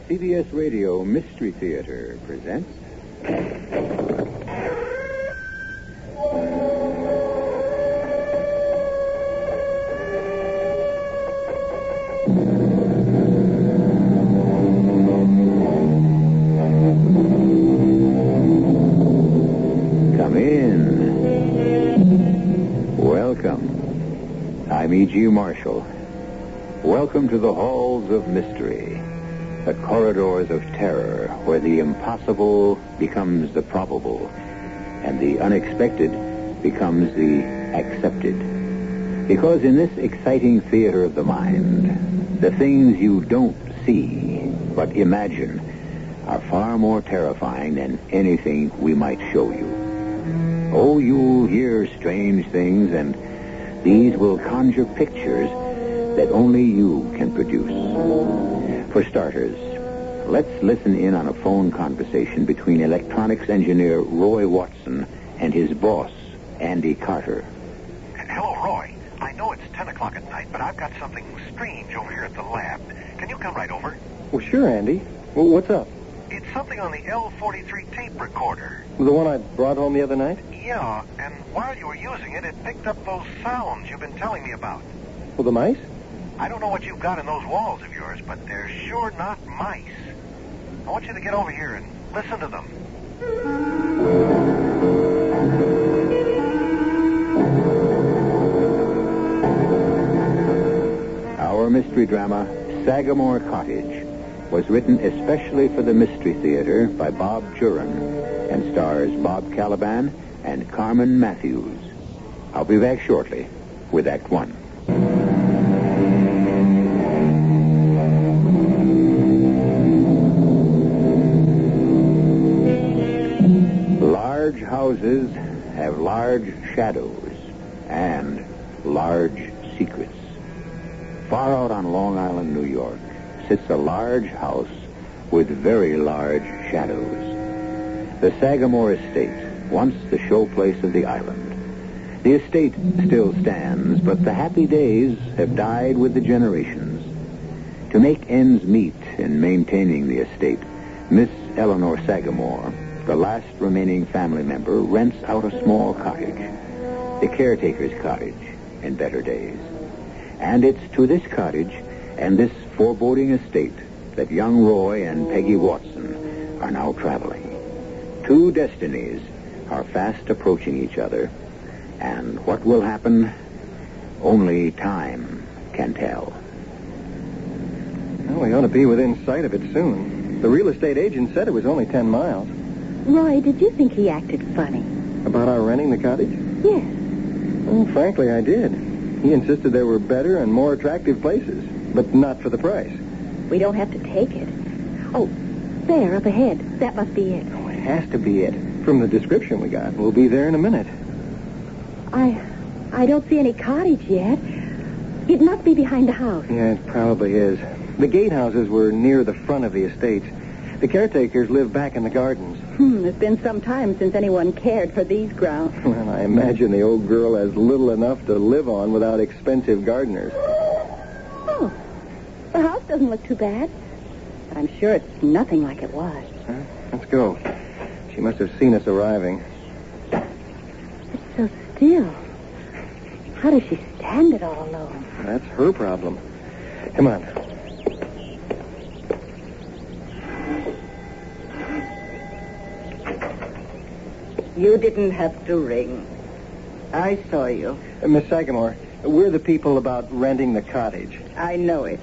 CBS Radio Mystery Theater presents... Come in. Welcome. I'm E.G. Marshall. Welcome to the halls of mystery. The corridors of terror, where the impossible becomes the probable, and the unexpected becomes the accepted. Because in this exciting theater of the mind, the things you don't see, but imagine, are far more terrifying than anything we might show you. Oh, you'll hear strange things, and these will conjure pictures that only you can produce. For starters, let's listen in on a phone conversation between electronics engineer Roy Watson and his boss, Andy Carter. Hello, Roy. I know it's 10 o'clock at night, but I've got something strange over here at the lab. Can you come right over? Well, sure, Andy. Well, what's up? It's something on the L43 tape recorder. The one I brought home the other night? Yeah, and while you were using it, it picked up those sounds you've been telling me about. Well, the mice? I don't know what you've got in those walls of yours, but they're sure not mice. I want you to get over here and listen to them. Our mystery drama, Sagamore Cottage, was written especially for the Mystery Theater by Bob Juran and stars Bob Caliban and Carmen Matthews. I'll be back shortly with Act One. Large houses have large shadows and large secrets. Far out on Long Island, New York, sits a large house with very large shadows. The Sagamore Estate, once the showplace of the island. The estate still stands, but the happy days have died with the generations. To make ends meet in maintaining the estate, Miss Eleanor Sagamore, the last remaining family member, rents out a small cottage, the caretaker's cottage in better days. And it's to this cottage and this foreboding estate that young Roy and Peggy Watson are now traveling. Two destinies are fast approaching each other, and what will happen, only time can tell. Well, we ought to be within sight of it soon. The real estate agent said it was only 10 miles. Roy, did you think he acted funny? About our renting the cottage? Yes. Well, frankly, I did. He insisted there were better and more attractive places, but not for the price. We don't have to take it. Oh, there, up ahead. That must be it. Oh, it has to be it. From the description we got. We'll be there in a minute. I don't see any cottage yet. It must be behind the house. Yeah, it probably is. The gatehouses were near the front of the estates. The caretakers live back in the gardens. It's been some time since anyone cared for these grounds. Well, I imagine the old girl has little enough to live on without expensive gardeners. Oh, the house doesn't look too bad. But I'm sure it's nothing like it was. Huh? Let's go. She must have seen us arriving. It's so still. How does she stand it all alone? That's her problem. Come on. You didn't have to ring. I saw you. Miss Sagamore, we're the people about renting the cottage. I know it.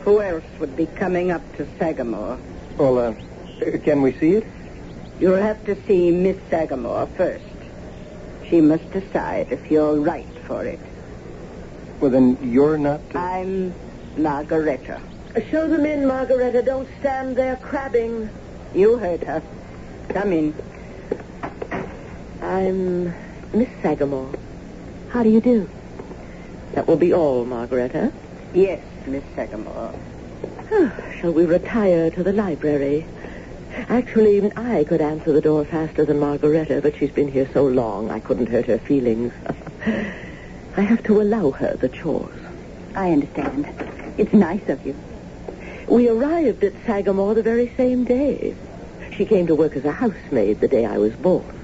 Who else would be coming up to Sagamore? Well, can we see it? You'll have to see Miss Sagamore first. She must decide if you're right for it. Well, then you're not... I'm Margareta. Show them in, Margareta. Don't stand there crabbing. You heard her. Come in. I'm Miss Sagamore. How do you do? That will be all, Margareta. Yes, Miss Sagamore. Shall we retire to the library? Actually, I could answer the door faster than Margareta, but she's been here so long I couldn't hurt her feelings. I have to allow her the chores. I understand. It's nice of you. We arrived at Sagamore the very same day. She came to work as a housemaid the day I was born.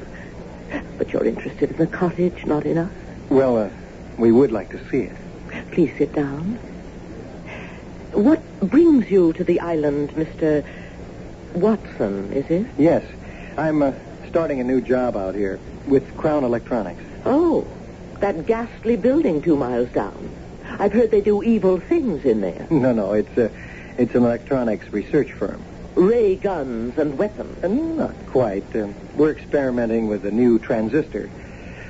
But you're interested in the cottage, not in us? Well, we would like to see it. Please sit down. What brings you to the island, Mr. Watson, is it? Yes. I'm starting a new job out here with Crown Electronics. Oh, that ghastly building 2 miles down. I've heard they do evil things in there. No, it's an electronics research firm. Ray guns and weapons. Not quite. We're experimenting with a new transistor.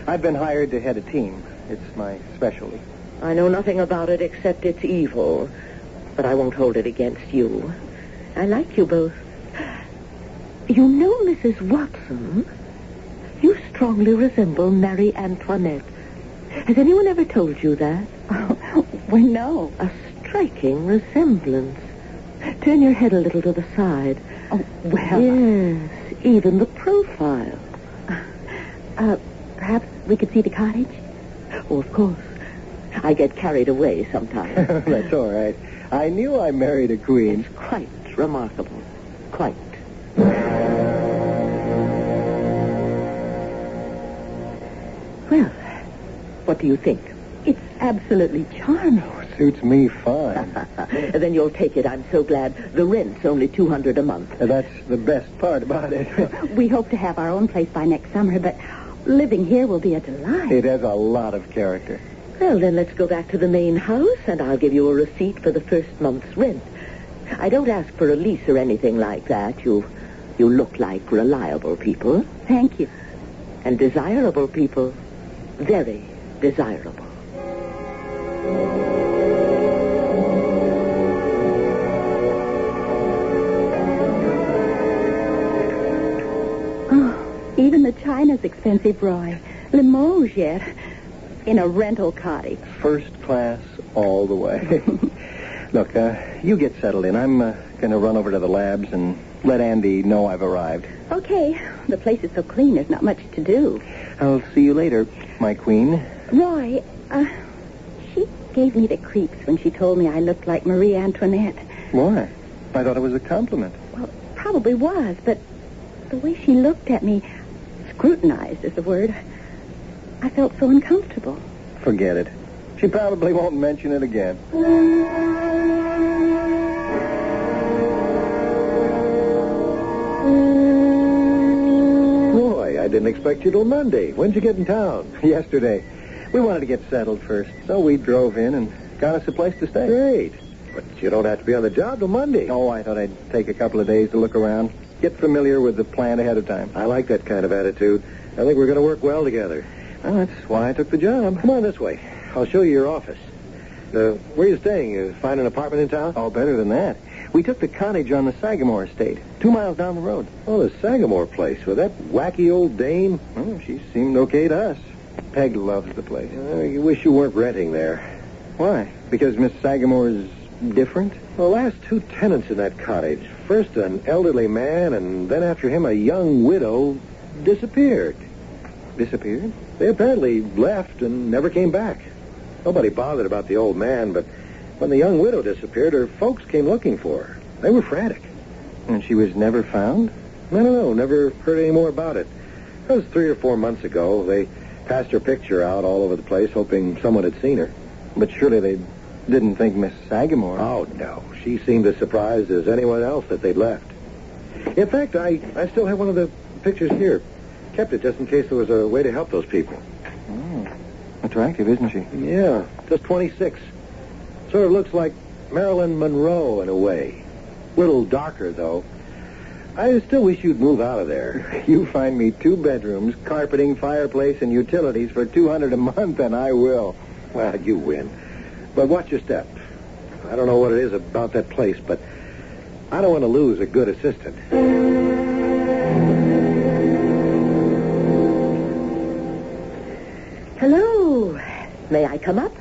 I've been hired to head a team. It's my specialty. I know nothing about it except it's evil. But I won't hold it against you. I like you both. You know Mrs. Watson? You strongly resemble Marie Antoinette. Has anyone ever told you that? Well, no. A striking resemblance. Turn your head a little to the side. Oh, well. Yes, even the profile. Perhaps we could see the cottage? Oh, of course. I get carried away sometimes. That's all right. I knew I married a queen. It's quite remarkable. Quite. Well, what do you think? It's absolutely charming. Suits me fine. Then you'll take it. I'm so glad. The rent's only $200 a month. That's the best part about it. We hope to have our own place by next summer, but living here will be a delight. It has a lot of character. Well, then let's go back to the main house, and I'll give you a receipt for the first month's rent. I don't ask for a lease or anything like that. You look like reliable people. Thank you. And desirable people. Very desirable. Oh, even the china's expensive, Roy. Limoges yet. In a rental cottage. First class all the way. Look, you get settled in. I'm going to run over to the labs and let Andy know I've arrived. Okay. The place is so clean, there's not much to do. I'll see you later, my queen. Roy, she gave me the creeps when she told me I looked like Marie Antoinette. Why? I thought it was a compliment. Well, probably was, but the way she looked at me, scrutinized is the word, I felt so uncomfortable. Forget it. She probably won't mention it again. Roy, I didn't expect you till Monday. When'd you get in town? Yesterday. We wanted to get settled first, so we drove in and got us a place to stay. Great. But you don't have to be on the job till Monday. Oh, I thought I'd take a couple of days to look around, get familiar with the plant ahead of time. I like that kind of attitude. I think we're going to work well together. Well, that's why I took the job. Come on this way. I'll show you your office. Where are you staying? You find an apartment in town? Oh, better than that. We took the cottage on the Sagamore estate, 2 miles down the road. Oh, the Sagamore place with that wacky old dame? Oh, she seemed okay to us. Peg loves the place. You wish you weren't renting there. Why? Because Miss Sagamore's different? The last 2 tenants in that cottage, first an elderly man, and then after him a young widow, disappeared. Disappeared? They apparently left and never came back. Nobody bothered about the old man, but when the young widow disappeared, her folks came looking for her. They were frantic. And she was never found? No, never heard any more about it. That was 3 or 4 months ago. They passed her picture out all over the place, hoping someone had seen her. But surely they didn't think Miss Sagamore... Oh, no. She seemed as surprised as anyone else that they'd left. In fact, I still have one of the pictures here. Kept it just in case there was a way to help those people. Oh, attractive, isn't she? Yeah, just 26. Sort of looks like Marilyn Monroe in a way. Little darker, though. I still wish you'd move out of there. You find me 2 bedrooms, carpeting, fireplace, and utilities for $200 a month, and I will. Well, you win. But watch your step. I don't know what it is about that place, but I don't want to lose a good assistant. Hello. May I come up?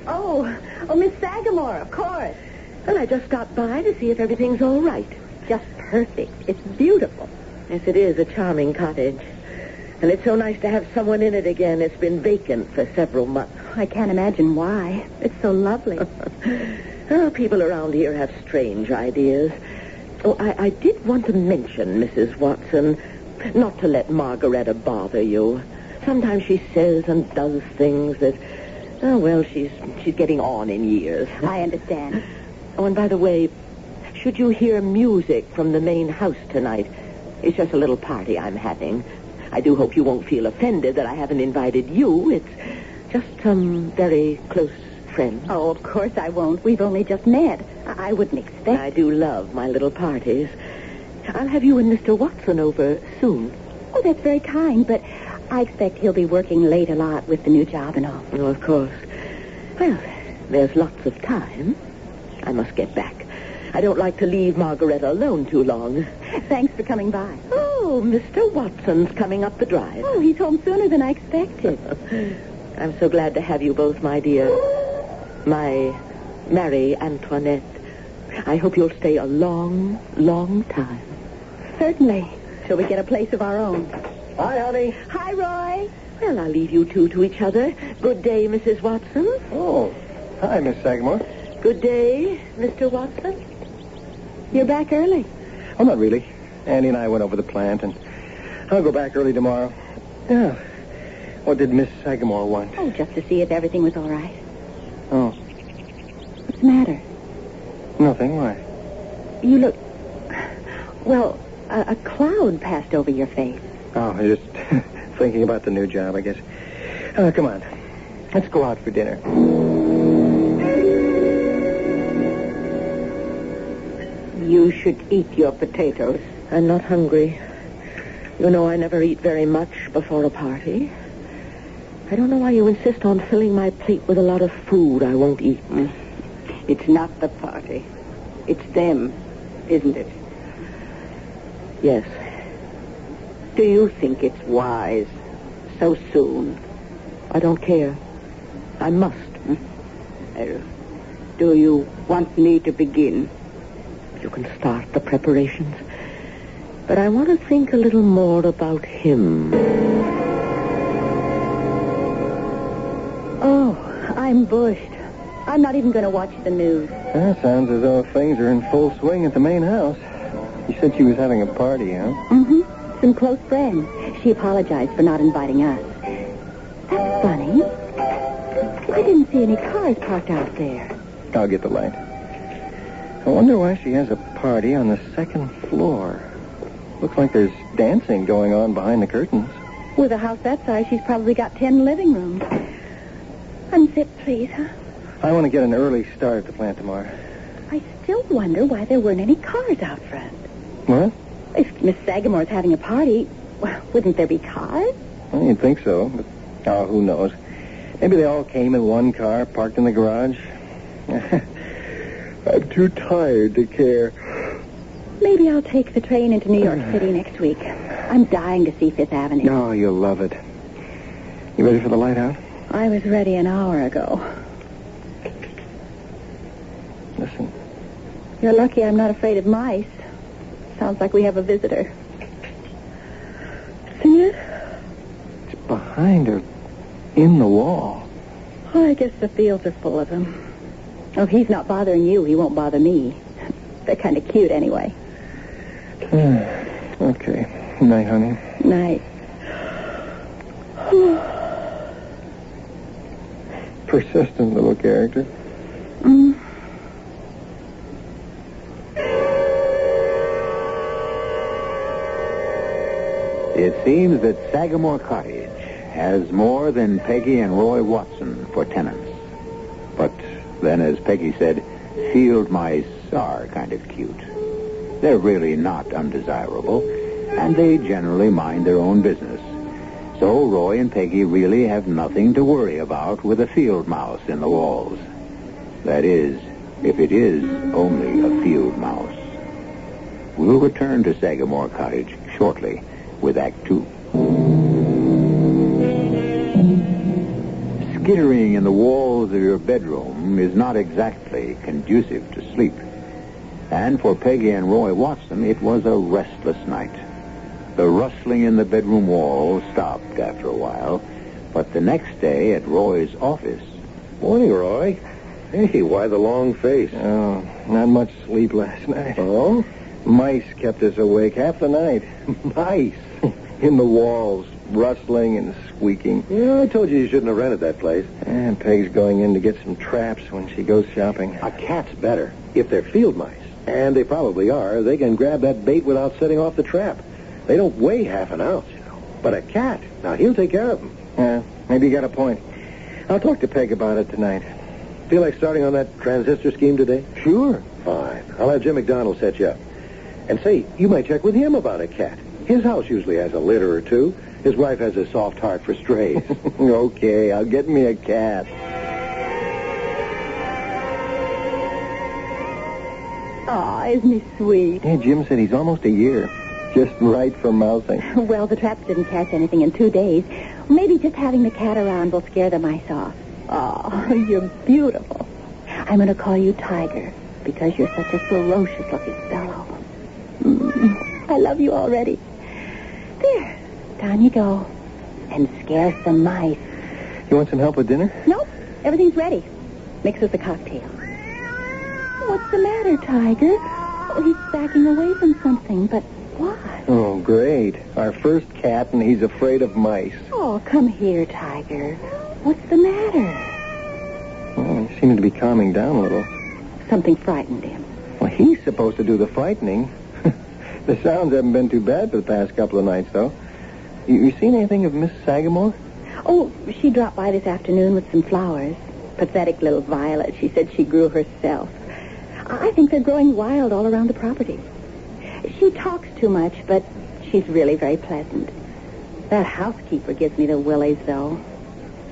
Oh, Miss Sagamore, of course. Well, I just stopped by to see if everything's all right. Just perfect. It's beautiful. Yes, it is a charming cottage. And it's so nice to have someone in it again. It's been vacant for several months. I can't imagine why. It's so lovely. Oh, people around here have strange ideas. Oh, I did want to mention, Mrs. Watson, not to let Margaretta bother you. Sometimes she says and does things that, oh, well, she's getting on in years. I understand. Oh, and by the way, should you hear music from the main house tonight, it's just a little party I'm having. I do hope you won't feel offended that I haven't invited you. It's just some very close friends. Oh, of course I won't. We've only just met. I wouldn't expect... I do love my little parties. I'll have you and Mr. Watson over soon. Oh, that's very kind, but I expect he'll be working late a lot with the new job and all. Oh, of course. Well, there's lots of time. I must get back. I don't like to leave Margaretta alone too long. Thanks for coming by. Oh, Mr. Watson's coming up the drive. Oh, he's home sooner than I expected. I'm so glad to have you both, my dear. My Marie Antoinette. I hope you'll stay a long, long time. Certainly. Till we get a place of our own. Hi, honey. Hi, Roy. Well, I'll leave you two to each other. Good day, Mrs. Watson. Oh, hi, Miss Sagamore. Good day, Mr. Watson. You're back early. Oh, not really. Andy and I went over the plant, and I'll go back early tomorrow. Yeah. What did Miss Sagamore want? Oh, just to see if everything was all right. Oh. What's the matter? Nothing. Why? You look... Well, a cloud passed over your face. Oh, I'm just thinking about the new job, I guess. Come on. Let's go out for dinner. You should eat your potatoes. I'm not hungry. You know I never eat very much before a party. I don't know why you insist on filling my plate with a lot of food I won't eat. It's not the party. It's them, isn't it? Yes. Do you think it's wise so soon? I don't care. I must. Do you want me to begin? You can start the preparations. But I want to think a little more about him. Oh, I'm bushed. I'm not even going to watch the news. That sounds as though things are in full swing at the main house. You said she was having a party, huh? Mm-hmm. Some close friends. She apologized for not inviting us. That's funny. I didn't see any cars parked out there. I'll get the light. I wonder why she has a party on the second floor. Looks like there's dancing going on behind the curtains. With a house that size, she's probably got 10 living rooms. Unzip, please, huh? I want to get an early start at the plant tomorrow. I still wonder why there weren't any cars out front. What? If Miss Sagamore's having a party, well, wouldn't there be cars? Well, you'd think so, but who knows? Maybe they all came in one car, parked in the garage. I'm too tired to care. Maybe I'll take the train into New York City next week. I'm dying to see Fifth Avenue. Oh, you'll love it. You ready for the light out? I was ready an hour ago. Listen. You're lucky I'm not afraid of mice. Sounds like we have a visitor. See it? It's behind her, in the wall. Oh, I guess the fields are full of them. Oh, if he's not bothering you, he won't bother me. They're kind of cute anyway. Okay. Night, honey. Night. Persistent little character. It seems that Sagamore Cottage has more than Peggy and Roy Watson for tenants. But then, as Peggy said, field mice are kind of cute. They're really not undesirable, and they generally mind their own business. So Roy and Peggy really have nothing to worry about with a field mouse in the walls. That is, if it is only a field mouse. We'll return to Sagamore Cottage shortly with Act 2. Skittering in the walls of your bedroom is not exactly conducive to sleep. And for Peggy and Roy Watson, it was a restless night. The rustling in the bedroom walls stopped after a while, but the next day at Roy's office... Morning, Roy. Hey, why the long face? Oh, not much sleep last night. Oh? Mice kept us awake half the night. Mice? In the walls, rustling and squeaking. Yeah, I told you shouldn't have rented that place. And Peg's going in to get some traps when she goes shopping. A cat's better. If they're field mice, and they probably are, they can grab that bait without setting off the trap. They don't weigh half an ounce, you know. But a cat, now he'll take care of them. Yeah, maybe you got a point. I'll talk to Peg about it tonight. Feel like starting on that transistor scheme today? Sure. Fine. I'll have Jim McDonald set you up. And say, you might check with him about a cat. His house usually has a litter or two. His wife has a soft heart for strays. Okay, I'll get me a cat. Aw, isn't he sweet? Hey, Jim said he's almost a year. Just right for mousing. Well, the traps didn't catch anything in 2 days. Maybe just having the cat around will scare the mice off. Oh, you're beautiful. I'm going to call you Tiger because you're such a ferocious-looking fellow. I love you already. There, down you go. And scare some mice. You want some help with dinner? Nope, everything's ready. Mix us a cocktail. What's the matter, Tiger? Oh, he's backing away from something, but what? Oh, great. Our first cat, and he's afraid of mice. Oh, come here, Tiger. What's the matter? Oh, he seems to be calming down a little. Something frightened him. Well, he's supposed to do the frightening. The sounds haven't been too bad for the past couple of nights, though. You seen anything of Miss Sagamore? Oh, she dropped by this afternoon with some flowers. Pathetic little violet. She said she grew herself. I think they're growing wild all around the property. She talks too much, but she's really very pleasant. That housekeeper gives me the willies, though.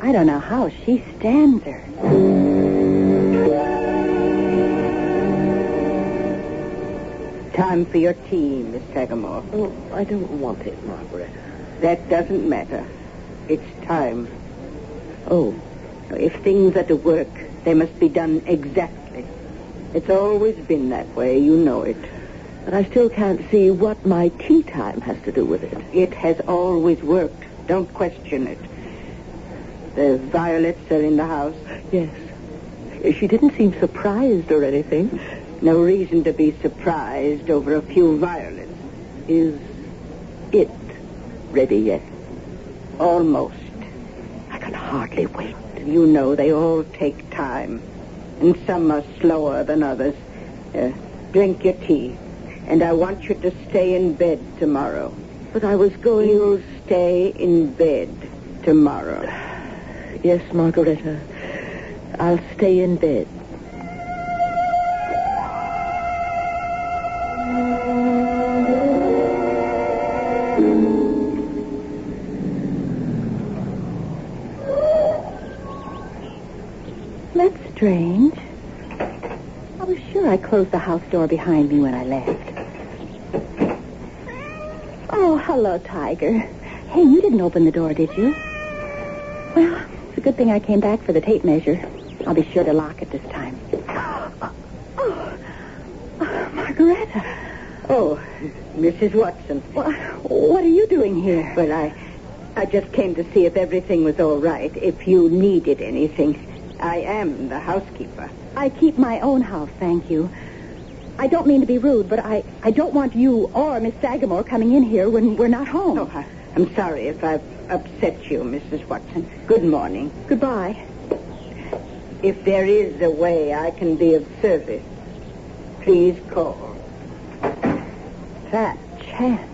I don't know how she stands her. Time for your tea, Miss Sagamore. Oh, I don't want it, Margaret. That doesn't matter. It's time. Oh, if things are to work, they must be done exactly. It's always been that way, you know it. But I still can't see what my tea time has to do with it. It has always worked. Don't question it. The violets are in the house. Yes. She didn't seem surprised or anything. No reason to be surprised over a few violets. Is it ready yet? Almost. I can hardly wait. You know, they all take time. And some are slower than others. Drink your tea. And I want you to stay in bed tomorrow. But I was going... You'll stay in bed tomorrow. Yes, Margareta. I'll stay in bed. That's strange. I was sure I closed the house door behind me when I left. Oh, hello, Tiger. Hey, you didn't open the door, did you? Well, it's a good thing I came back for the tape measure. I'll be sure to lock it this time. Oh, Margareta. Oh, Mrs. Watson. What are you doing here? Well, I just came to see if everything was all right, if you needed anything. I am the housekeeper. I keep my own house, thank you. I don't mean to be rude, but I don't want you or Miss Sagamore coming in here when we're not home. Oh, I'm sorry if I've upset you, Mrs. Watson. Good morning. Goodbye. If there is a way I can be of service, please call. That chance.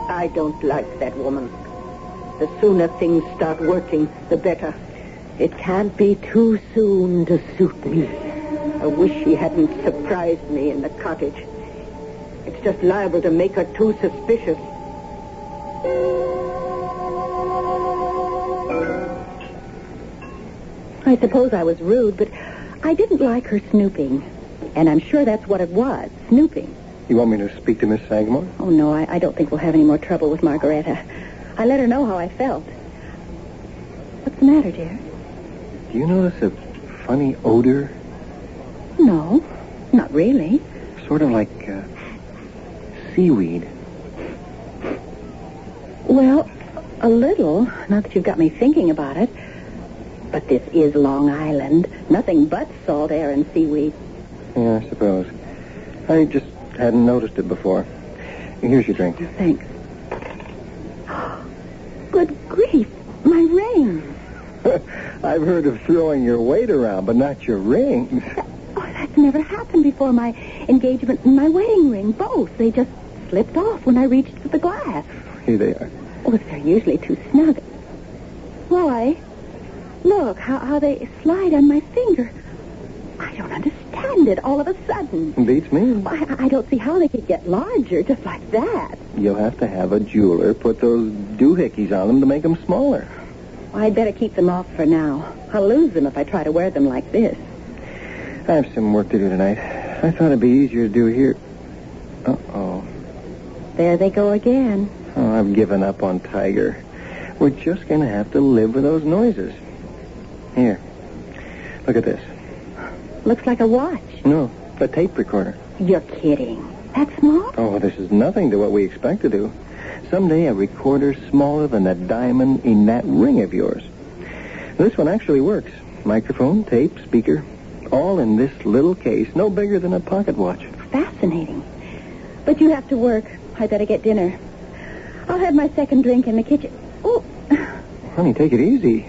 I don't like that woman. The sooner things start working, the better. It can't be too soon to suit me. I wish she hadn't surprised me in the cottage. It's just liable to make her too suspicious. I suppose I was rude, but I didn't like her snooping. And I'm sure that's what it was, snooping. You want me to speak to Miss Sagamore? Oh, no, I don't think we'll have any more trouble with Margareta. I let her know how I felt. What's the matter, dear? Do you notice a funny odor? No, not really. Sort of like seaweed. Well, a little, not that you've got me thinking about it. But this is Long Island. Nothing but salt air and seaweed. Yeah, I suppose. I just hadn't noticed it before. Here's your drink. Thanks. Good grief, my ring. I've heard of throwing your weight around, but not your rings. Oh, that's never happened before. My engagement and my wedding ring, both. They just slipped off when I reached for the glass. Here they are. Oh, they're usually too snug. Why? Look, how they slide on my finger. I don't understand it all of a sudden. Beats me. I don't see how they could get larger just like that. You'll have to have a jeweler put those doohickeys on them to make them smaller. Well, I'd better keep them off for now. I'll lose them if I try to wear them like this. I have some work to do tonight. I thought it'd be easier to do here. Uh-oh. There they go again. Oh, I've given up on Tiger. We're just going to have to live with those noises. Here. Look at this. Looks like a watch. No, a tape recorder. You're kidding. That small? Oh, this is nothing to what we expect to do. Someday a recorder smaller than a diamond in that ring of yours. This one actually works. Microphone, tape, speaker, all in this little case, no bigger than a pocket watch. Fascinating. But you have to work. I better get dinner. I'll have my second drink in the kitchen. Oh. Honey, take it easy.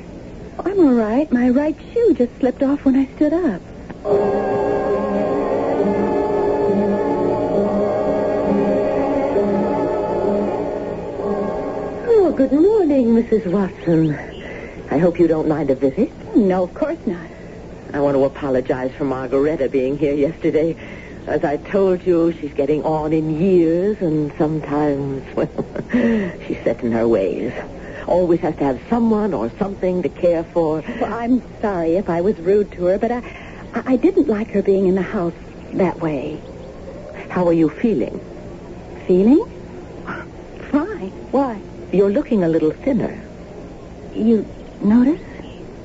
I'm all right. My right shoe just slipped off when I stood up. Oh, Good morning, Mrs. Watson. I hope you don't mind a visit. No, of course not. I want to apologize for Margaretta being here yesterday. As I told you, she's getting on in years, and sometimes, well, she's set in her ways. Always has to have someone or something to care for. Well, I'm sorry if I was rude to her, but I didn't like her being in the house that way. How are you feeling? Feeling? Fine. Why? You're looking a little thinner. You notice?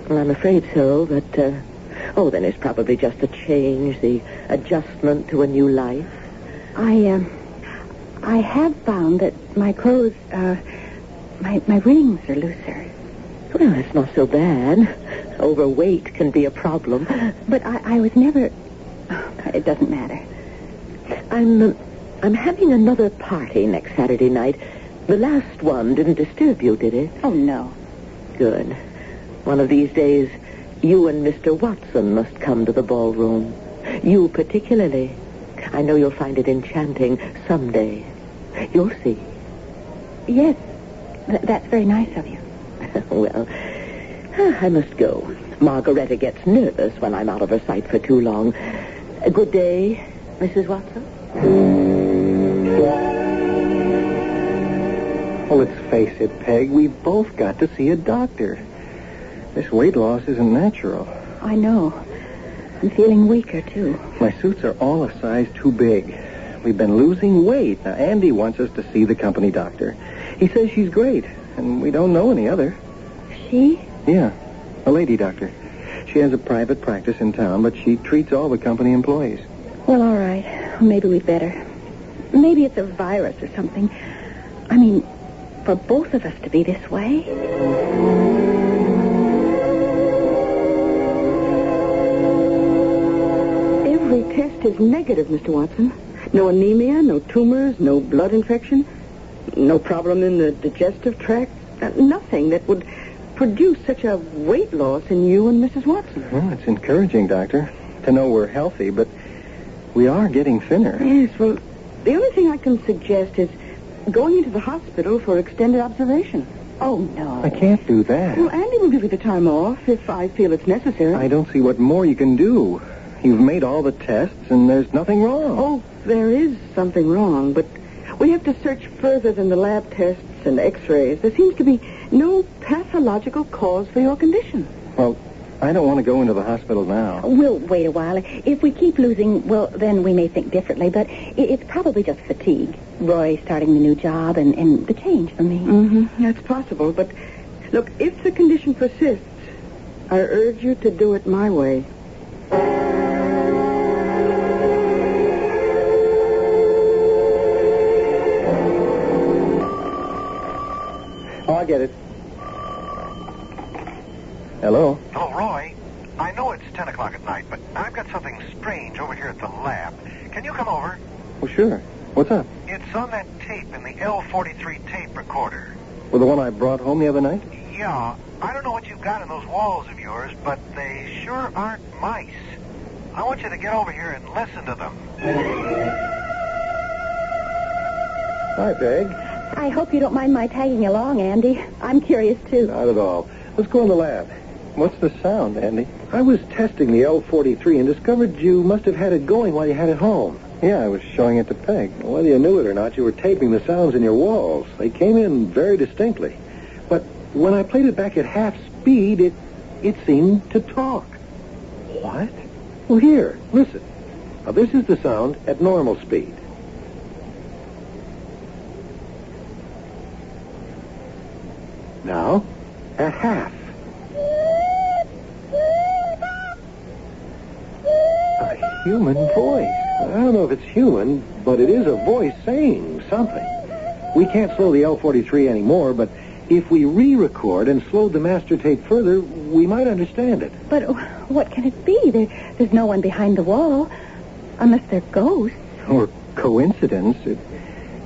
Well, I'm afraid so, but, then it's probably just a change, the adjustment to a new life. I have found that my clothes, my rings are looser. Well, it's not so bad. Overweight can be a problem. But I was never... It doesn't matter. I'm having another party next Saturday night. The last one didn't disturb you, did it? Oh, no. Good. One of these days, you and Mr. Watson must come to the ballroom. You particularly. I know you'll find it enchanting someday. You'll see. Yes. That's very nice of you. Well, I must go. Margaretta gets nervous when I'm out of her sight for too long. Good day, Mrs. Watson. Well, let's face it, Peg. We've both got to see a doctor. This weight loss isn't natural. I know. I'm feeling weaker, too. My suits are all a size too big. We've been losing weight. Now, Andy wants us to see the company doctor. He says she's great, and we don't know any other. She? Yeah, a lady doctor. She has a private practice in town, but she treats all the company employees. Well, all right. Maybe we'd better. Maybe it's a virus or something. I mean, for both of us to be this way. Every test is negative, Mr. Watson. No anemia, no tumors, no blood infection, no problem in the digestive tract. Nothing that would produce such a weight loss in you and Mrs. Watson. Well, it's encouraging, Doctor, to know we're healthy, but we are getting thinner. Yes, well, the only thing I can suggest is going into the hospital for extended observation. Oh, no. I can't do that. Well, Andy will give you the time off if I feel it's necessary. I don't see what more you can do. You've made all the tests, and there's nothing wrong. Oh, there is something wrong, but we have to search further than the lab tests and x-rays. There seems to be no pathological cause for your condition. Well, I don't want to go into the hospital now. We'll wait a while. If we keep losing, well, then we may think differently, but it's probably just fatigue. Roy starting the new job and the change for me. Mm-hmm. That's possible, but look, if the condition persists, I urge you to do it my way. Oh, I get it. Hello? Hello, Roy. I know it's 10 o'clock at night, but I've got something strange over here at the lab. Can you come over? Oh, sure. What's up? It's on that tape in the L43 tape recorder. Well, the one I brought home the other night? Yeah. I don't know what you've got in those walls of yours, but they sure aren't mice. I want you to get over here and listen to them. Hi, Peg. I hope you don't mind my tagging along, Andy. I'm curious, too. Not at all. Let's go in the lab. What's the sound, Andy? I was testing the L43 and discovered you must have had it going while you had it home. Yeah, I was showing it to Peg. Whether you knew it or not, you were taping the sounds in your walls. They came in very distinctly. But when I played it back at half speed, it seemed to talk. What? Well, here, listen. Now, this is the sound at normal speed. Now, at half. A human voice. I don't know if it's human, but it is a voice saying something. We can't slow the L43 anymore, but if we re-record and slowed the master tape further, we might understand it. But what can it be? There's no one behind the wall, unless they're ghosts. Or coincidence.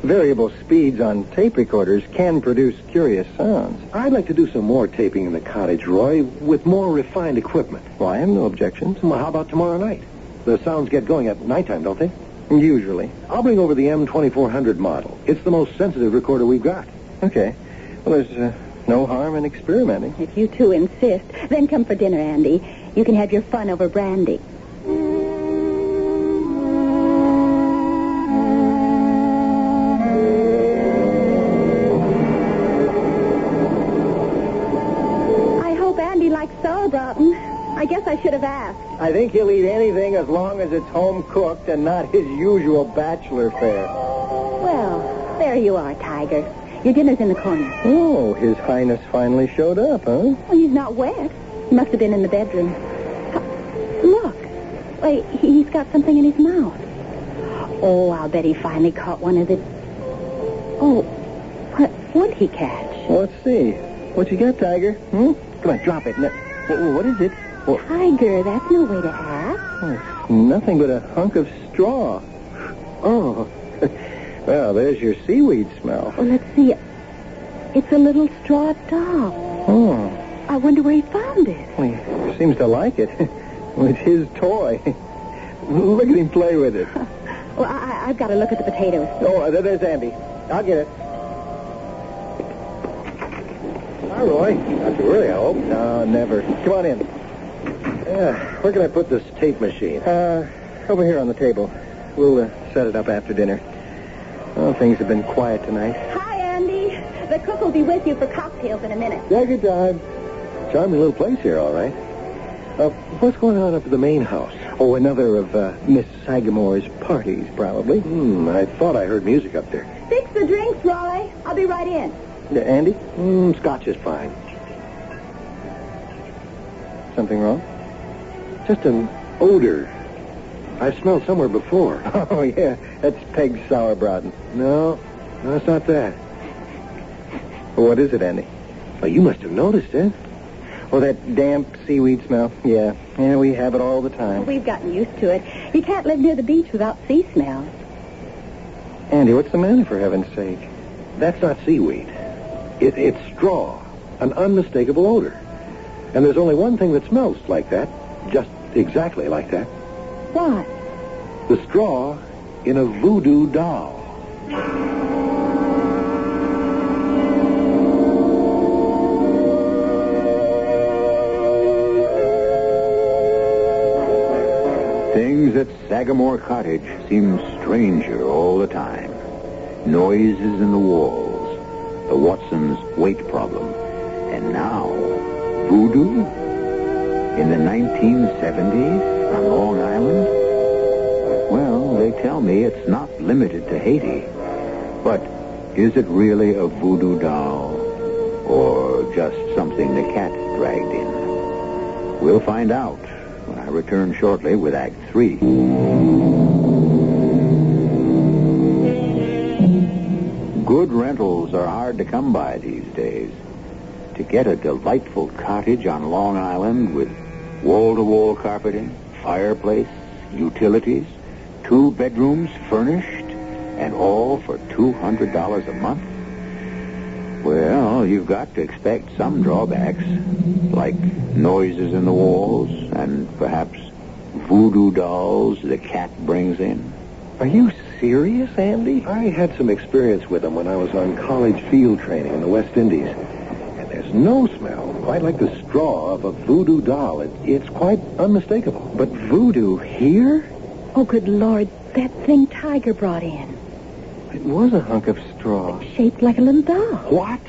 Variable speeds on tape recorders can produce curious sounds. I'd like to do some more taping in the cottage, Roy, with more refined equipment. Well, I have no objections. Well, how about tomorrow night? The sounds get going at nighttime, don't they? Usually. I'll bring over the M2400 model. It's the most sensitive recorder we've got. Okay. Well, there's no harm in experimenting. If you two insist, then come for dinner, Andy. You can have your fun over brandy. I hope Andy likes sauerbraten. I guess I should have asked. I think he'll eat anything as long as it's home-cooked and not his usual bachelor fare. Well, there you are, Tiger. Your dinner's in the corner. Oh, His Highness finally showed up, huh? Well, he's not wet. He must have been in the bedroom. Look. Wait, he's got something in his mouth. Oh, I'll bet he finally caught one of the... Oh, what would he catch? Well, let's see. What you got, Tiger? Come on, drop it. What is it? Well, Tiger, that's no way to ask. it's nothing but a hunk of straw. Oh. Well, there's your seaweed smell. Well, let's see. It's a little straw doll. Oh. I wonder where he found it. Well, he seems to like it. It's his toy. Look at him play with it. Well, I've got to look at the potatoes. Oh, there's Andy. I'll get it. Hi, Roy. Not too early, I hope. No, never. Come on in. Where can I put this tape machine? Over here on the table. We'll set it up after dinner. Oh, things have been quiet tonight. Hi, Andy. The cook will be with you for cocktails in a minute. Yeah, good time. Charming little place here, all right. What's going on up at the main house? Oh, another of Miss Sagamore's parties, probably. I thought I heard music up there. Fix the drinks, Roy. I'll be right in. Andy? Scotch is fine. Something wrong? Just an odor. I've smelled somewhere before. Oh, yeah. That's Peg's sauerbraten. No, it's not that. Well, what is it, Andy? Well, you must have noticed it. Oh, that damp seaweed smell. Yeah, we have it all the time. Well, we've gotten used to it. You can't live near the beach without sea smell. Andy, what's the matter, for heaven's sake? That's not seaweed. It's straw. An unmistakable odor. And there's only one thing that smells like that. Just exactly like that. What? The straw in a voodoo doll. Things at Sagamore Cottage seem stranger all the time. Noises in the walls, the Watsons' weight problem, and now voodoo in the 1970s on Long Island. Well, they tell me it's not limited to Haiti, but is it really a voodoo doll or just something the cat dragged in? We'll find out when I return shortly with Act 3. Good rentals are hard to come by these days. To get a delightful cottage on Long Island with wall-to-wall carpeting, fireplace, utilities, 2 bedrooms furnished, and all for $200 a month? Well, you've got to expect some drawbacks, like noises in the walls and perhaps voodoo dolls the cat brings in. Are you serious, Andy? I had some experience with them when I was on college field training in the West Indies. And there's no smell quite like the straw of a voodoo doll. It's quite unmistakable. But voodoo here? Oh, good Lord. That thing Tiger brought in. It was a hunk of straw. Shaped like a little doll. What?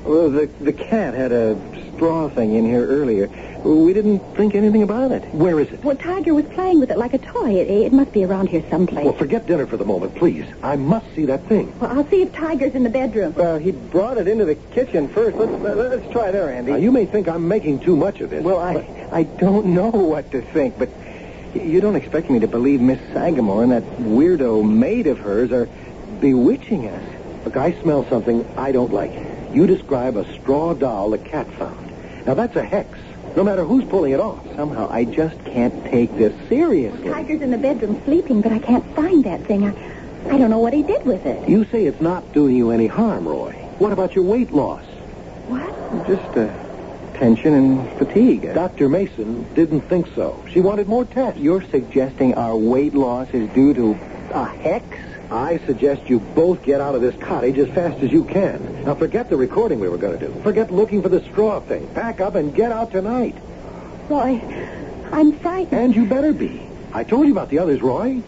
Well, the cat had a straw thing in here earlier. We didn't think anything about it. Where is it? Well, Tiger was playing with it like a toy. It must be around here someplace. Well, forget dinner for the moment, please. I must see that thing. Well, I'll see if Tiger's in the bedroom. Well, he brought it into the kitchen first. Let's try there, Andy. Now, you may think I'm making too much of this. Well, I don't know what to think, but you don't expect me to believe Miss Sagamore and that weirdo maid of hers are bewitching us. Look, I smell something I don't like. You describe a straw doll the cat found. Now, that's a hex, no matter who's pulling it off. Somehow, I just can't take this seriously. Tiger's in the bedroom sleeping, but I can't find that thing. I don't know what he did with it. You say it's not doing you any harm, Roy. What about your weight loss? What? Just tension and fatigue. Dr. Mason didn't think so. She wanted more tests. You're suggesting our weight loss is due to a hex? I suggest you both get out of this cottage as fast as you can. Now, forget the recording we were going to do. Forget looking for the straw thing. Pack up and get out tonight. Roy, I'm frightened. And you better be. I told you about the others, Roy.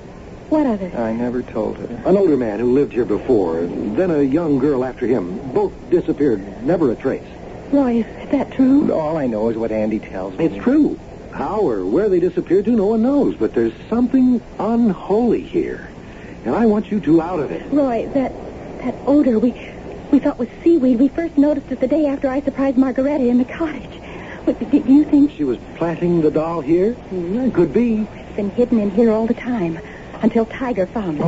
What others? I never told her. An older man who lived here before, then a young girl after him. Both disappeared, never a trace. Roy, is that true? All I know is what Andy tells me. It's true. How or where they disappeared to, no one knows. But there's something unholy here. And I want you two out of it. Roy, that odor we thought was seaweed. We first noticed it the day after I surprised Margaretta in the cottage. Do you think... She was planting the doll here? Could be. It's been hidden in here all the time until Tiger found it.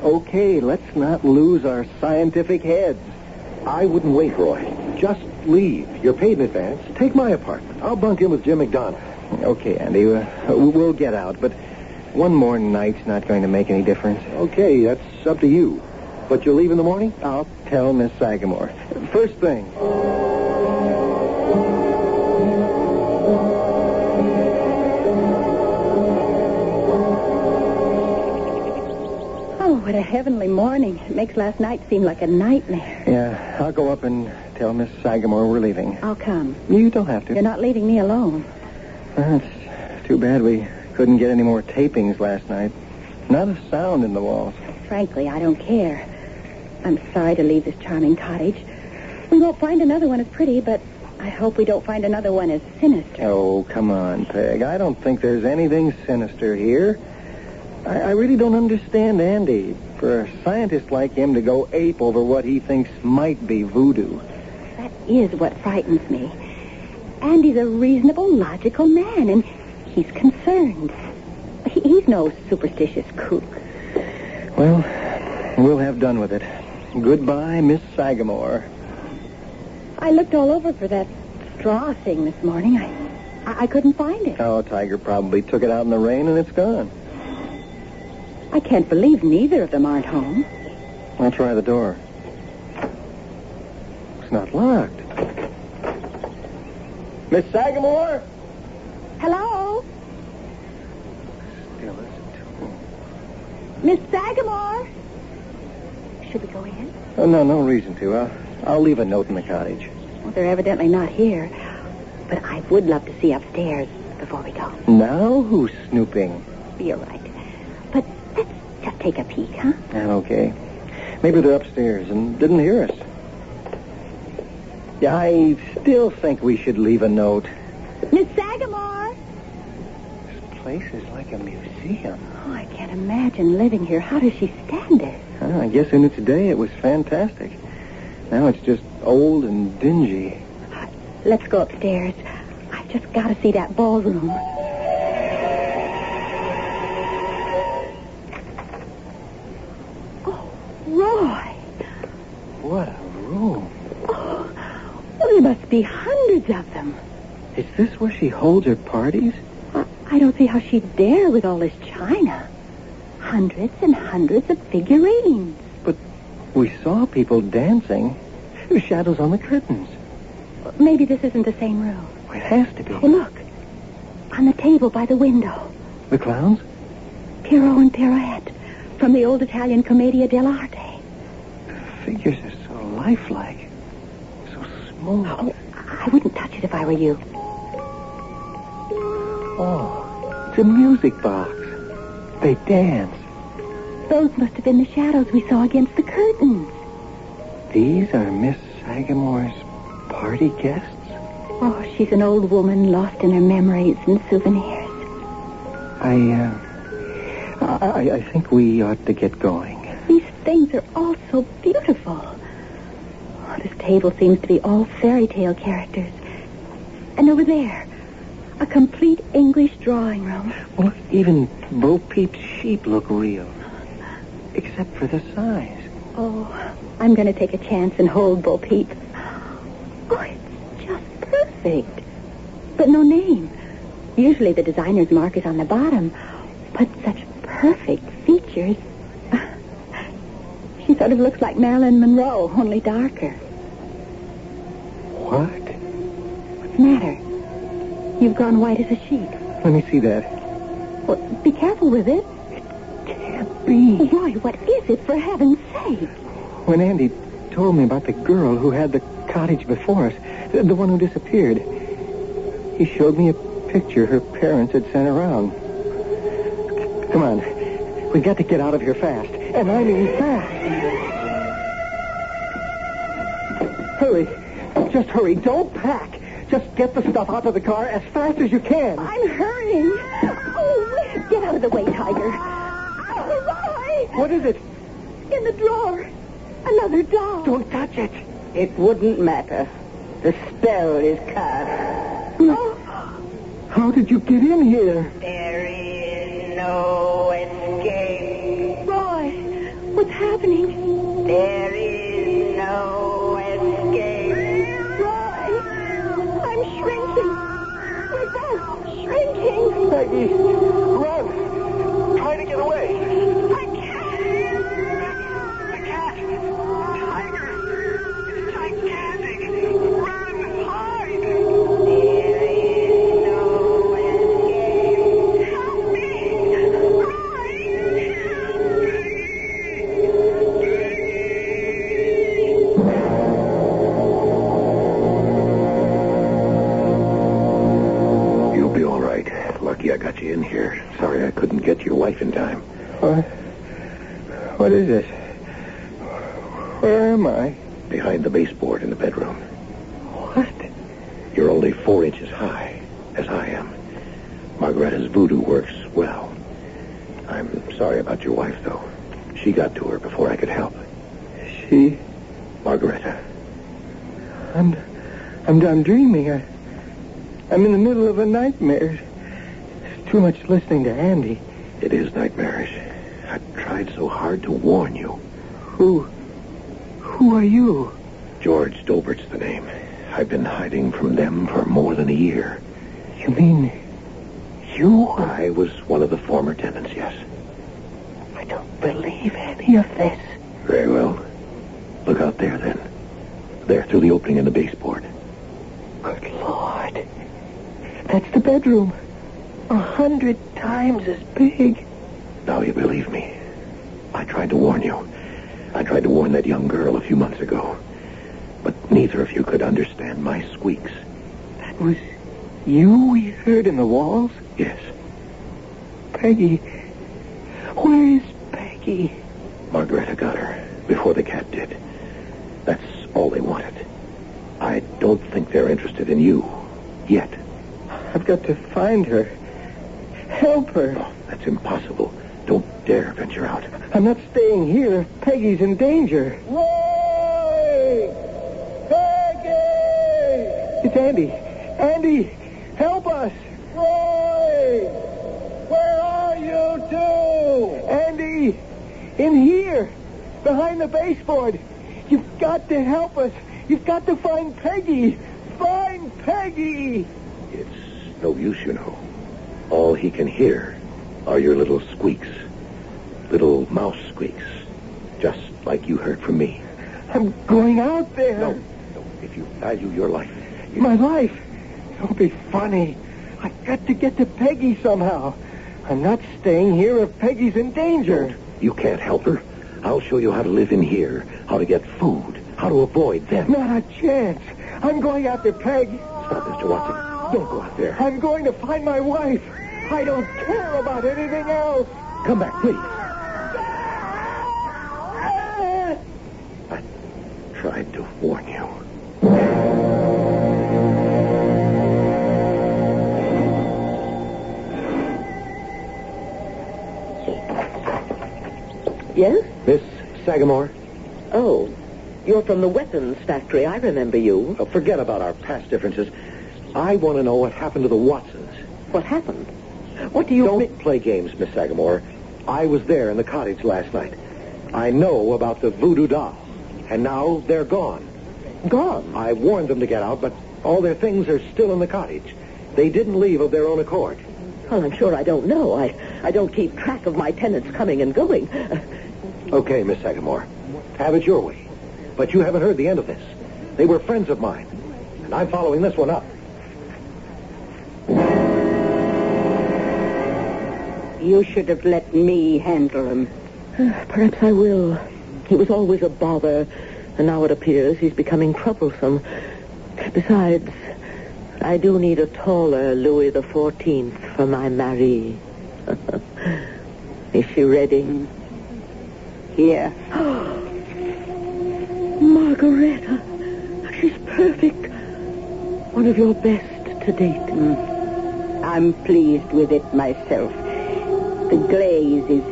Okay. Let's not lose our scientific heads. I wouldn't wait, Roy. Just leave. You're paid in advance. Take my apartment. I'll bunk in with Jim McDonough. Okay, Andy. We'll get out, but one more night's not going to make any difference. Okay, that's up to you. But you'll leave in the morning? I'll tell Miss Sagamore. First thing. Oh, what a heavenly morning. It makes last night seem like a nightmare. Yeah, I'll go up and tell Miss Sagamore we're leaving. I'll come. You don't have to. You're not leaving me alone. It's too bad we couldn't get any more tapings last night. Not a sound in the walls. Frankly, I don't care. I'm sorry to leave this charming cottage. We won't find another one as pretty, but I hope we don't find another one as sinister. Oh, come on, Peg. I don't think there's anything sinister here. I really don't understand Andy. For a scientist like him to go ape over what he thinks might be voodoo. That is what frightens me. Andy's a reasonable, logical man, and he's concerned. He's no superstitious kook. Well, we'll have done with it. Goodbye, Miss Sagamore. I looked all over for that straw thing this morning. I couldn't find it. Oh, Tiger probably took it out in the rain and it's gone. I can't believe neither of them aren't home. I'll try the door. It's not locked. Miss Sagamore? Hello? Still isn't. Miss Sagamore? Should we go in? Oh, no reason to. I'll leave a note in the cottage. Well, they're evidently not here. But I would love to see upstairs before we go. Now who's snooping? You're right. But let's just take a peek, huh? Okay. Maybe they're upstairs and didn't hear us. Yeah, I still think we should leave a note. Miss Sagamore! This place is like a museum. Oh, I can't imagine living here. How does she stand it? I guess in its day it was fantastic. Now it's just old and dingy. Let's go upstairs. I've just got to see that ballroom. Oh, Roy. What a room. Oh, well, there must be hundreds of them. Is this where she holds her parties? I don't see how she'd dare with all this china. Hundreds and hundreds of figurines. But we saw people dancing. There's shadows on the curtains. Maybe this isn't the same room. It has to be. Oh, look. On the table by the window. The clowns? Pierrot and Pierrette from the old Italian Commedia dell'arte. The figures are so lifelike. So smooth. Oh, I wouldn't touch it if I were you. Oh, it's a music box. They dance. Those must have been the shadows we saw against the curtains. These are Miss Sagamore's party guests? Oh, she's an old woman lost in her memories and souvenirs. I think we ought to get going. These things are all so beautiful. Oh, this table seems to be all fairy tale characters. And over there, a complete English drawing room. Well, even Bo Peep's sheep look real. Except for the size. Oh, I'm going to take a chance and hold Bo Peep. Oh, it's just perfect. But no name. Usually the designer's mark is on the bottom. But such perfect features. She sort of looks like Marilyn Monroe, only darker. What? What's the matter? You've gone white as a sheet. Let me see that. Well, be careful with it. It can't be? Roy, what is it, for heaven's sake? When Andy told me about the girl who had the cottage before us, the one who disappeared, he showed me a picture her parents had sent around. Come on. We've got to get out of here fast. And I mean fast. Hurry. Just hurry. Don't pack. Just get the stuff out of the car as fast as you can. I'm hurrying. Oh, get out of the way, Tiger. Oh, Roy! What is it? In the drawer. Another doll. Don't touch it. It wouldn't matter. The spell is cast. How did you get in here? There is no escape. Roy, what's happening? There is no escape. Roy, I'm shrinking. We're both shrinking. Peggy, run. Try to get away. I can't. The cat! Tiger! It's gigantic! Run! Hide! There is no escape. Help me! Roy! You'll be all right. Lucky I got you in here. Sorry I couldn't get your wife in time. What is this? Where am I? Behind the baseboard in the bedroom. What? You're only 4 inches high, as I am. Margaretta's voodoo works well. I'm sorry about your wife, though. She got to her before I could help. She? Margaretta. I'm dreaming. I'm in the middle of a nightmare. It's too much listening to Andy. It is nightmarish. I tried so hard to warn you. Who are you? George Dolbert's the name. I've been hiding from them for more than a year. You mean you? I was one of the former tenants, yes. I don't believe any of this. Very well. Look out there, then. There, through the opening in the baseboard. Good Lord. That's the bedroom. 100 times as big. Now you believe me. I tried to warn you. I tried to warn that young girl a few months ago. But neither of you could understand my squeaks. That was you we heard in the walls? Yes. Peggy. Where is Peggy? Margaretta got her before the cat did. That's all they wanted. I don't think they're interested in you yet. I've got to find her. Help her. Oh, that's impossible. Don't dare venture out. I'm not staying here if Peggy's in danger. Roy! Peggy! It's Andy. Andy, help us. Roy! Where are you two? Andy, in here, behind the baseboard. You've got to help us. You've got to find Peggy. Find Peggy. It's no use, you know. All he can hear are your little squeaks. Little mouse squeaks. Just like you heard from me. I'm going out there. No. If you value your life. My life? Don't be funny. I've got to get to Peggy somehow. I'm not staying here if Peggy's in danger. Don't. You can't help her. I'll show you how to live in here, how to get food, how to avoid them. Not a chance. I'm going after Peg. Stop, Mr. Watson. Don't go out there. I'm going to find my wife. I don't care about anything else. Come back, please. I tried to warn you. Yes? Miss Sagamore? Oh, you're from the weapons factory. I remember you. Oh, forget about our past differences. I want to know what happened to the Watsons. What happened? What do you... Don't play games, Miss Sagamore. I was there in the cottage last night. I know about the voodoo doll. And now they're gone. Gone? I warned them to get out, but all their things are still in the cottage. They didn't leave of their own accord. Well, I'm sure I don't know. I don't keep track of my tenants coming and going. Okay, Miss Sagamore. Have it your way. But you haven't heard the end of this. They were friends of mine. And I'm following this one up. You should have let me handle him. Perhaps I will. He was always a bother, and now it appears he's becoming troublesome. Besides, I do need a taller Louis XIV for my Marie. Is she ready? Here. Margareta. She's perfect. One of your best to date. I'm pleased with it myself. The glaze is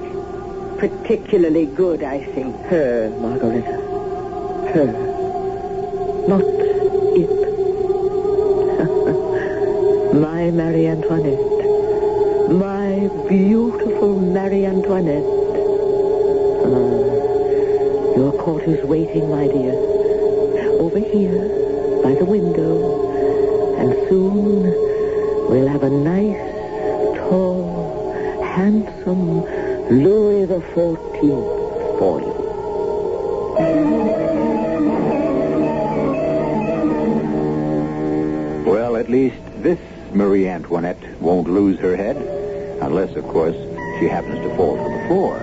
particularly good, I think. Her, Margareta. Her. Not it. My Marie Antoinette. My beautiful Marie Antoinette. Your court is waiting, my dear. Over here, by the window. And soon we'll have a nice, tall, handsome Louis XIV for you. Well, at least this Marie Antoinette won't lose her head, unless, of course, she happens to fall to the floor,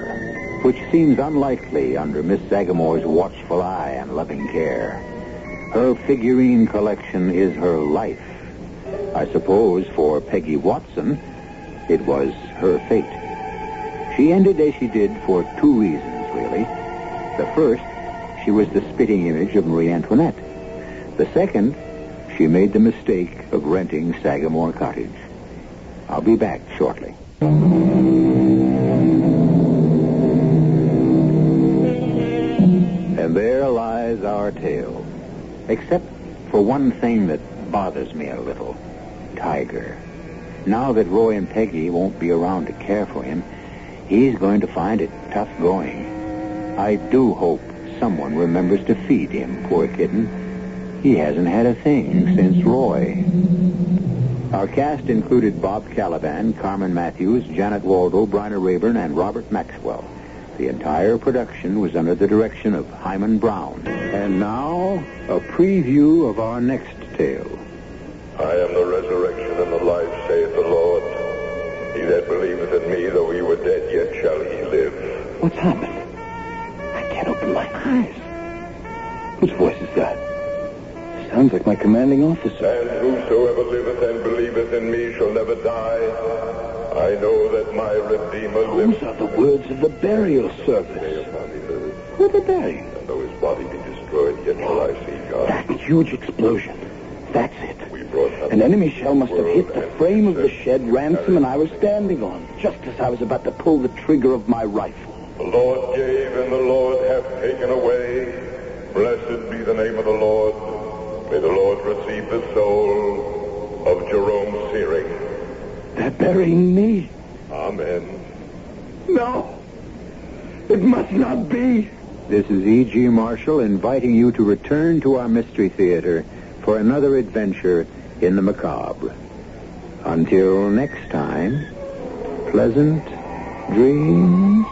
which seems unlikely under Miss Sagamore's watchful eye and loving care. Her figurine collection is her life. I suppose for Peggy Watson, it was her fate. She ended as she did for two reasons, really. The first, she was the spitting image of Marie Antoinette. The second, she made the mistake of renting Sagamore Cottage. I'll be back shortly. And there lies our tale. Except for one thing that bothers me a little. Tiger. Now that Roy and Peggy won't be around to care for him, he's going to find it tough going. I do hope someone remembers to feed him, poor kitten. He hasn't had a thing since Roy. Our cast included Bob Caliban, Carmen Matthews, Janet Waldo, Bryna Rayburn, and Robert Maxwell. The entire production was under the direction of Hyman Brown. And now, a preview of our next tale. I am the resurrection and the life, saith the Lord. He that believeth in me, though he were dead, yet shall he live. What's happened? I can't open my eyes. Whose voice is that? Sounds like my commanding officer. And whosoever liveth and believeth in me shall never die. I know that my Redeemer liveth. Those are the words of the burial service. Who are they burying? And though his body be destroyed, yet shall I see God. That huge explosion. That's it. An enemy shell must have hit the frame of the shed Ransom and I was standing on, just as I was about to pull the trigger of my rifle. The Lord gave and the Lord hath taken away. Blessed be the name of the Lord. May the Lord receive the soul of Jerome Searing. They're burying me. Amen. No. It must not be. This is E.G. Marshall inviting you to return to our Mystery Theater for another adventure in the macabre. Until next time, pleasant dreams.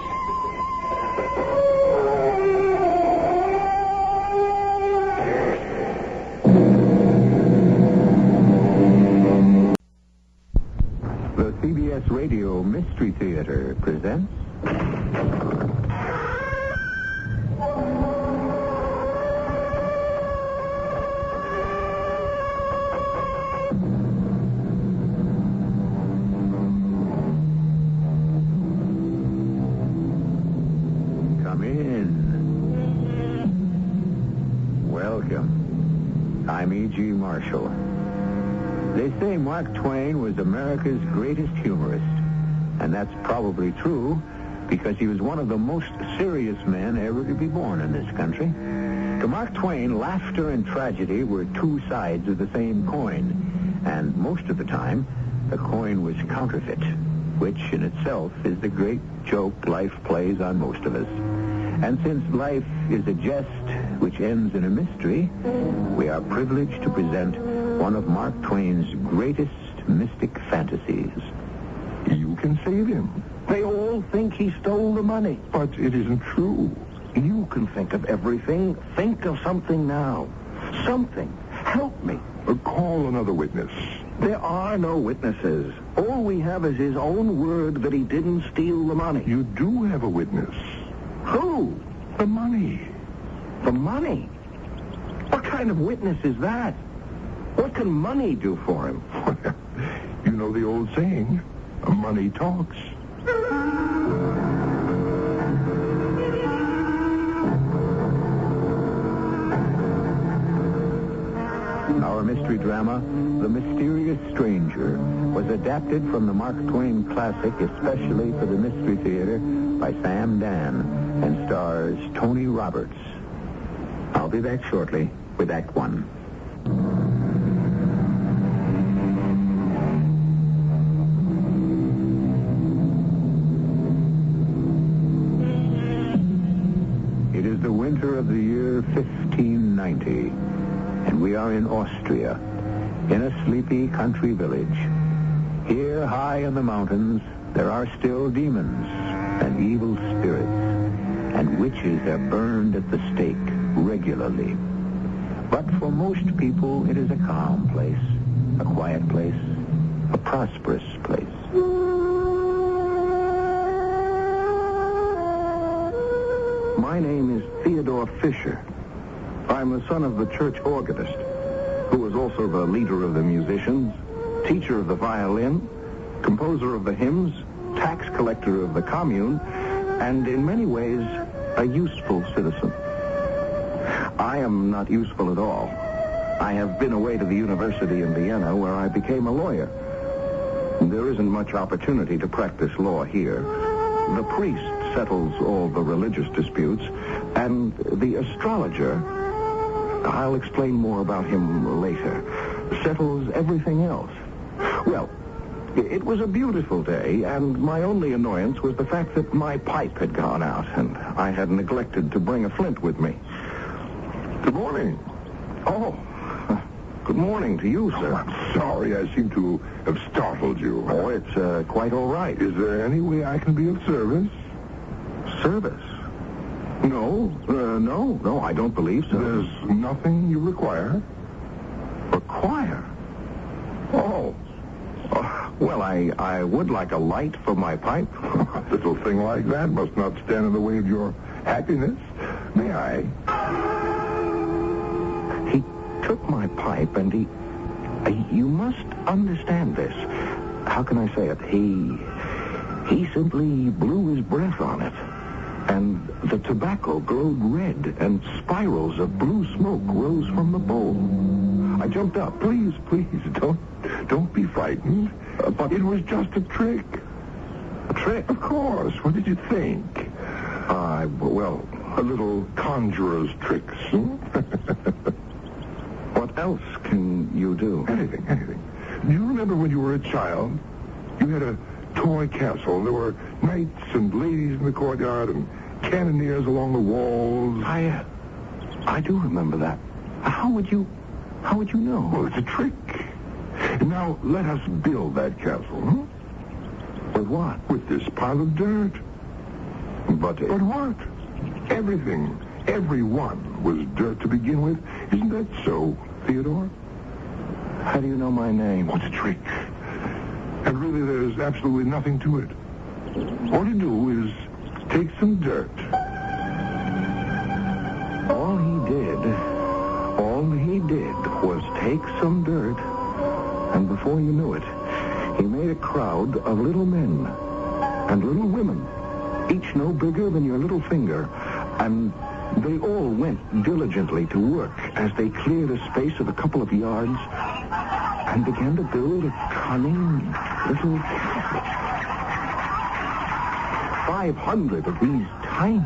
The CBS Radio Mystery Theater presents I'm E.G. Marshall. They say Mark Twain was America's greatest humorist. And that's probably true because he was one of the most serious men ever to be born in this country. To Mark Twain, laughter and tragedy were two sides of the same coin. And most of the time, the coin was counterfeit, which in itself is the great joke life plays on most of us. And since life is a jest which ends in a mystery, we are privileged to present one of Mark Twain's greatest mystic fantasies. You can save him. They all think he stole the money. But it isn't true. You can think of everything. Think of something now. Something. Help me. Call another witness. There are no witnesses. All we have is his own word that he didn't steal the money. You do have a witness. Who? The money. The money? What kind of witness is that? What can money do for him? You know the old saying, money talks. Our mystery drama, The Mysterious Stranger, was adapted from the Mark Twain classic especially for the Mystery Theater by Sam Dan and stars Tony Roberts. I'll be back shortly with Act One. It is the winter of the year 1590, and we are in Austria, in a sleepy country village. Here, high in the mountains, there are still demons and evil spirits, and witches are burned at the stake regularly. But for most people, it is a calm place, a quiet place, a prosperous place. My name is Theodore Fisher. I'm the son of the church organist, who was also the leader of the musicians, teacher of the violin, composer of the hymns, tax collector of the commune, and in many ways, a useful citizen. I am not useful at all. I have been away to the university in Vienna, where I became a lawyer. There isn't much opportunity to practice law here. The priest settles all the religious disputes, and the astrologer, I'll explain more about him later, settles everything else. Well, it was a beautiful day, and my only annoyance was the fact that my pipe had gone out, and I had neglected to bring a flint with me. Good morning. Oh, good morning to you, sir. I'm sorry I seem to have startled you. Oh, it's quite all right. Is there any way I can be of service? Service? No, I don't believe so. There's nothing you require? Require? Oh. Well, I would like a light for my pipe. A little thing like that must not stand in the way of your happiness. May I? He took my pipe and you must understand this. How can I say it? He simply blew his breath on it. And the tobacco glowed red, and spirals of blue smoke rose from the bowl. I jumped up. Please, don't be frightened. But it was just a trick. A trick? Of course. What did you think? Well, a little conjurer's tricks. What else can you do? Anything. Do you remember when you were a child? You had a toy castle. There were knights and ladies in the courtyard and cannoneers along the walls. I do remember that. How would you know? Well, it's a trick. Now, let us build that castle, With what? With this pile of dirt. But what? Everyone was dirt to begin with. Isn't that so, Theodore? How do you know my name? What's a trick? And really, there's absolutely nothing to it. All you do is take some dirt. All he did was take some dirt, and before you knew it, he made a crowd of little men and little women, each no bigger than your little finger, and they all went diligently to work as they cleared a space of a couple of yards and began to build a cunning little castle. 500 of these tiny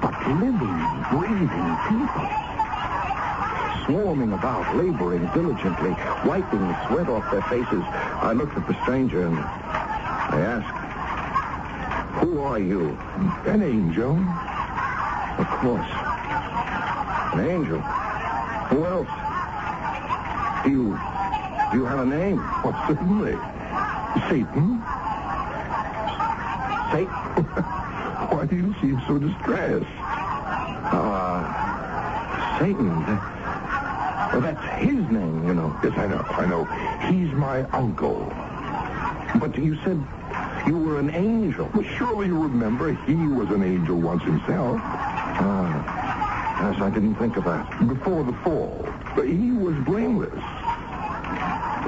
but living, breathing people, swarming about, laboring diligently, wiping the sweat off their faces. I looked at the stranger and I asked, "Who are you?" "An angel." "Of course. An angel. Who else? Do you have a name?" "Well, certainly. Satan." "Satan?" "Why do you seem so distressed?" Satan. Well, that's his name, you know. Yes, I know. He's my uncle. But you said You were an angel. Well, surely you remember he was an angel once himself. Yes, I didn't think of that. Before the fall. But he was blameless.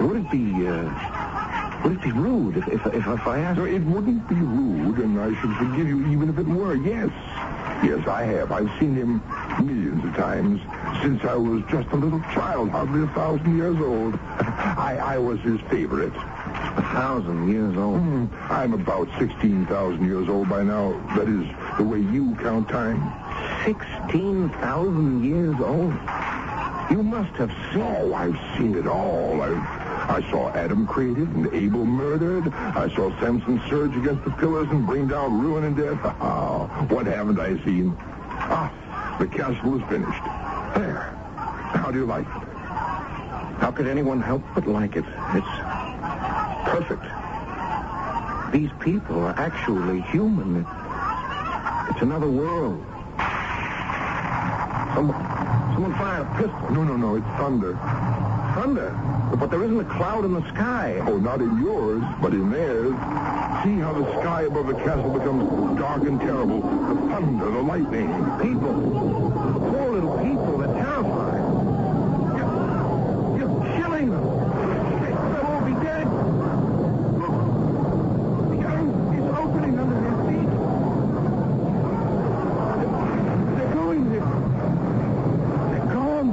Would it be rude if I asked? No, it wouldn't be rude, and I should forgive you even if it were. Yes, I have. I've seen him millions of times since I was just a little child, hardly 1,000 years old. I was his favorite. 1,000 years old? I'm about 16,000 years old by now. That is the way you count time. 16,000 years old? You must have seen... Oh, I've seen it all. I saw Adam created and Abel murdered. I saw Samson surge against the pillars and bring down ruin and death. What haven't I seen? The castle is finished. There. How do you like it? How could anyone help but like it? It's perfect. These people are actually human. It's another world. Someone fired a pistol. No, it's thunder. Thunder? But there isn't a cloud in the sky. Oh, not in yours, but in theirs. See how the sky above the castle becomes dark and terrible. The thunder, the lightning. People. Poor little people. They're terrified. You're killing them. They'll all be dead. Look. The earth is opening under their feet. They're going there. They're gone.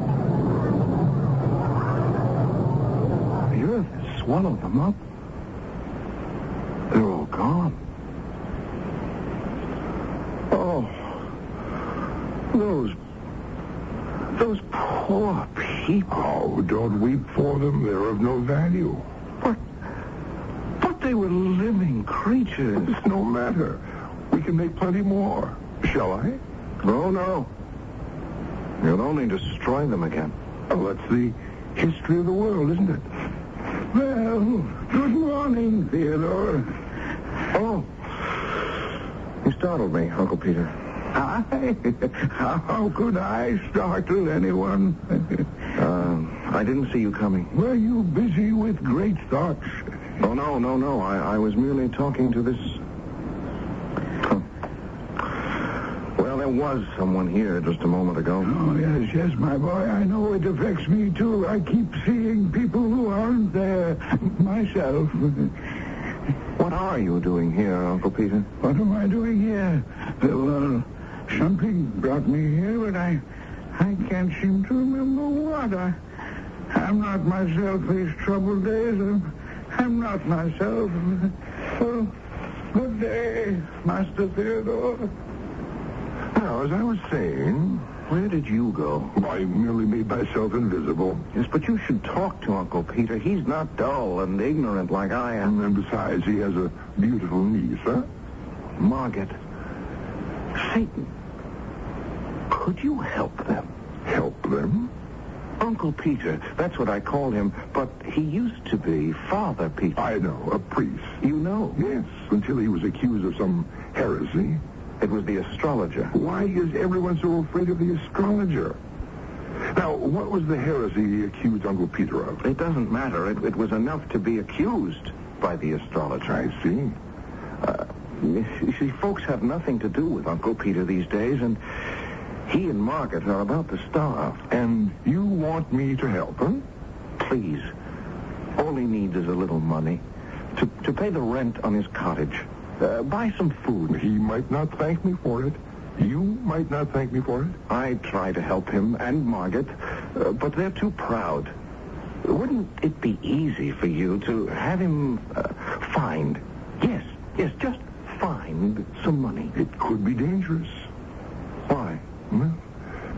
The earth has swallowed them up. They're all gone. Oh, those poor people. Oh, don't weep for them. They're of no value. But they were living creatures. It's no matter. We can make plenty more. Shall I? No. You'll only destroy them again. Oh, that's the history of the world, isn't it? Well, good morning, Theodore. Oh, you startled me, Uncle Peter. How could I startle anyone? I didn't see you coming. Were you busy with great thoughts? Oh, no. I was merely talking to this... Well, there was someone here just a moment ago. Oh, yes, my boy. I know it affects me, too. I keep seeing people who aren't there myself. What are you doing here, Uncle Peter? What am I doing here? Well, something brought me here, but I can't seem to remember what. I'm not myself these troubled days. I'm not myself. Well, good day, Master Theodore. Now, as I was saying... Where did you go? I merely made myself invisible. Yes, but you should talk to Uncle Peter. He's not dull and ignorant like I am. And besides, he has a beautiful niece, huh? Margaret. Satan. Could you help them? Help them? Uncle Peter. That's what I called him. But he used to be Father Peter. I know, a priest. You know? Yes, until he was accused of some heresy. It was the astrologer. Why is everyone so afraid of the astrologer? Now, what was the heresy he accused Uncle Peter of? It doesn't matter. It was enough to be accused by the astrologer. I see. You see, folks have nothing to do with Uncle Peter these days, and he and Margaret are about to starve. And you want me to help him? Please. All he needs is a little money to pay the rent on his cottage. Buy some food. He might not thank me for it. You might not thank me for it. I try to help him and Margaret, but they're too proud. Wouldn't it be easy for you to have him find... Yes, just find some money? It could be dangerous. Why? Well,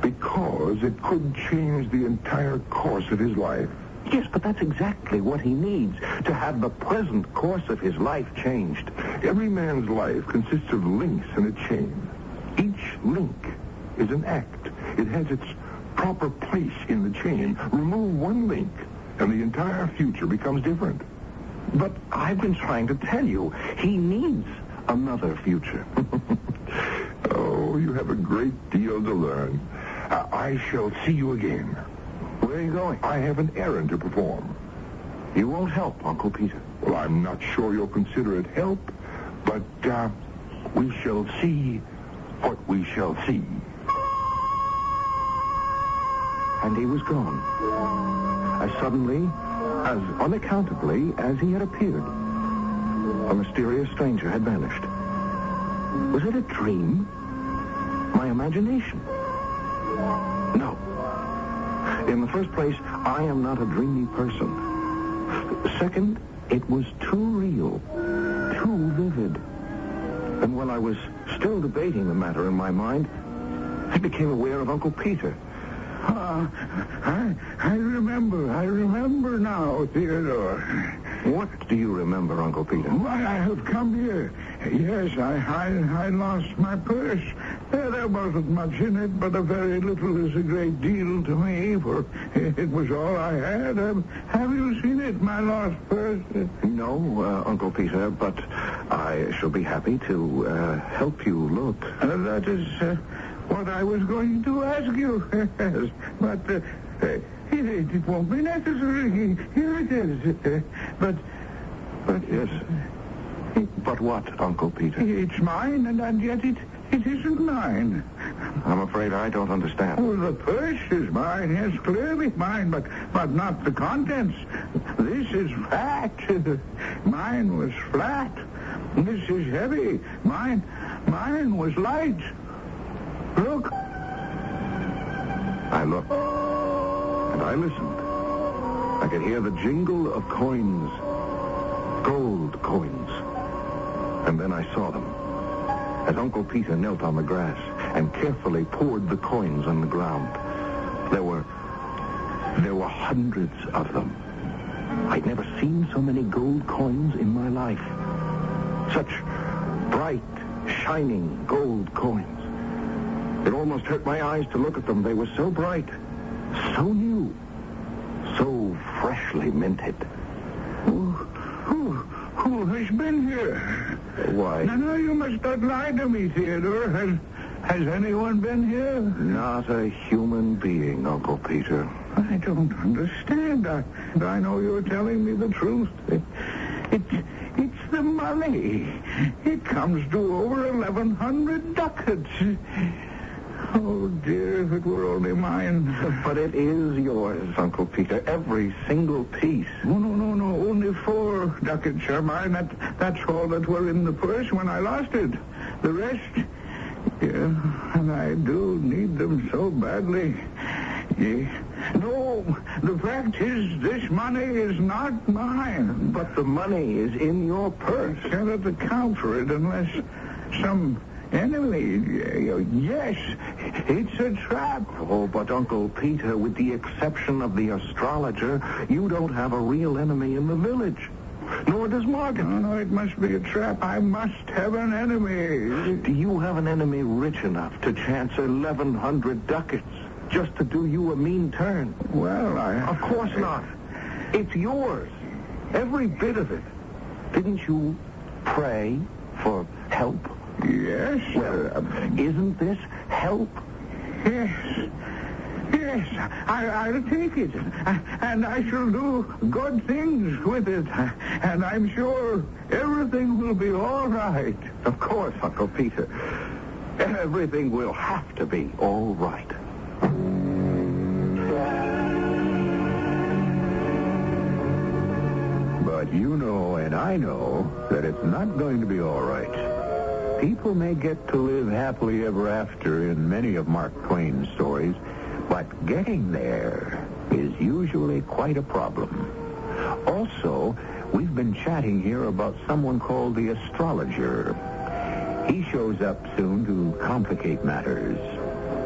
because it could change the entire course of his life. Yes, but that's exactly what he needs, to have the present course of his life changed. Every man's life consists of links in a chain. Each link is an act. It has its proper place in the chain. Remove one link, and the entire future becomes different. But I've been trying to tell you, he needs another future. Oh, you have a great deal to learn. I shall see you again. Where are you going? I have an errand to perform. You won't help, Uncle Peter. Well, I'm not sure you'll consider it help, But we shall see what we shall see. And he was gone. As suddenly, as unaccountably as he had appeared. A mysterious stranger had vanished. Was it a dream? My imagination? No. In the first place, I am not a dreamy person. Second, it was too real, too vivid. And while I was still debating the matter in my mind, I became aware of Uncle Peter. I remember now, Theodore. What do you remember, Uncle Peter? Why, I have come here. Yes, I lost my purse. There wasn't much in it, but a very little is a great deal to me, for it was all I had. Have you seen it, my lost purse? No, Uncle Peter, but I shall be happy to help you look. That is what I was going to ask you. Yes, but it won't be necessary. Here it is. But yes. But what, Uncle Peter? It's mine, and yet it isn't mine. I'm afraid I don't understand. Oh, the purse is mine, yes, clearly mine, but not the contents. This is fat. Mine was flat. This is heavy. Mine was light. Look. I looked, and I listened. I could hear the jingle of coins, gold coins. And then I saw them, as Uncle Peter knelt on the grass and carefully poured the coins on the ground. There were hundreds of them. I'd never seen so many gold coins in my life. Such bright, shining gold coins. It almost hurt my eyes to look at them. They were so bright, so new, so freshly minted. Who has been here? Why? No, you must not lie to me, Theodore. Has anyone been here? Not a human being, Uncle Peter. I don't understand. I know you're telling me the truth. It's the money. It comes to over 1,100 ducats. Oh, dear, if it were only mine. But it is yours, Uncle Peter, every single piece. No. Only 4 ducats are mine. That's all that were in the purse when I lost it. The rest, yeah, and I do need them so badly. Yeah. No, the fact is, this money is not mine. But the money is in your purse. I cannot account for it unless some enemy. Yes, it's a trap. Oh, but Uncle Peter, with the exception of the astrologer, you don't have a real enemy in the village. Nor does Margaret. No, it must be a trap. I must have an enemy. Do you have an enemy rich enough to chance 1,100 ducats just to do you a mean turn? Well, Of course not. It's yours. Every bit of it. Didn't you pray for help? Yes. Well, isn't this help? Yes, I'll take it. And I shall do good things with it. And I'm sure everything will be all right. Of course, Uncle Peter. Everything will have to be all right. But you know and I know that it's not going to be all right. People may get to live happily ever after in many of Mark Twain's stories, but getting there is usually quite a problem. Also, we've been chatting here about someone called the astrologer. He shows up soon to complicate matters.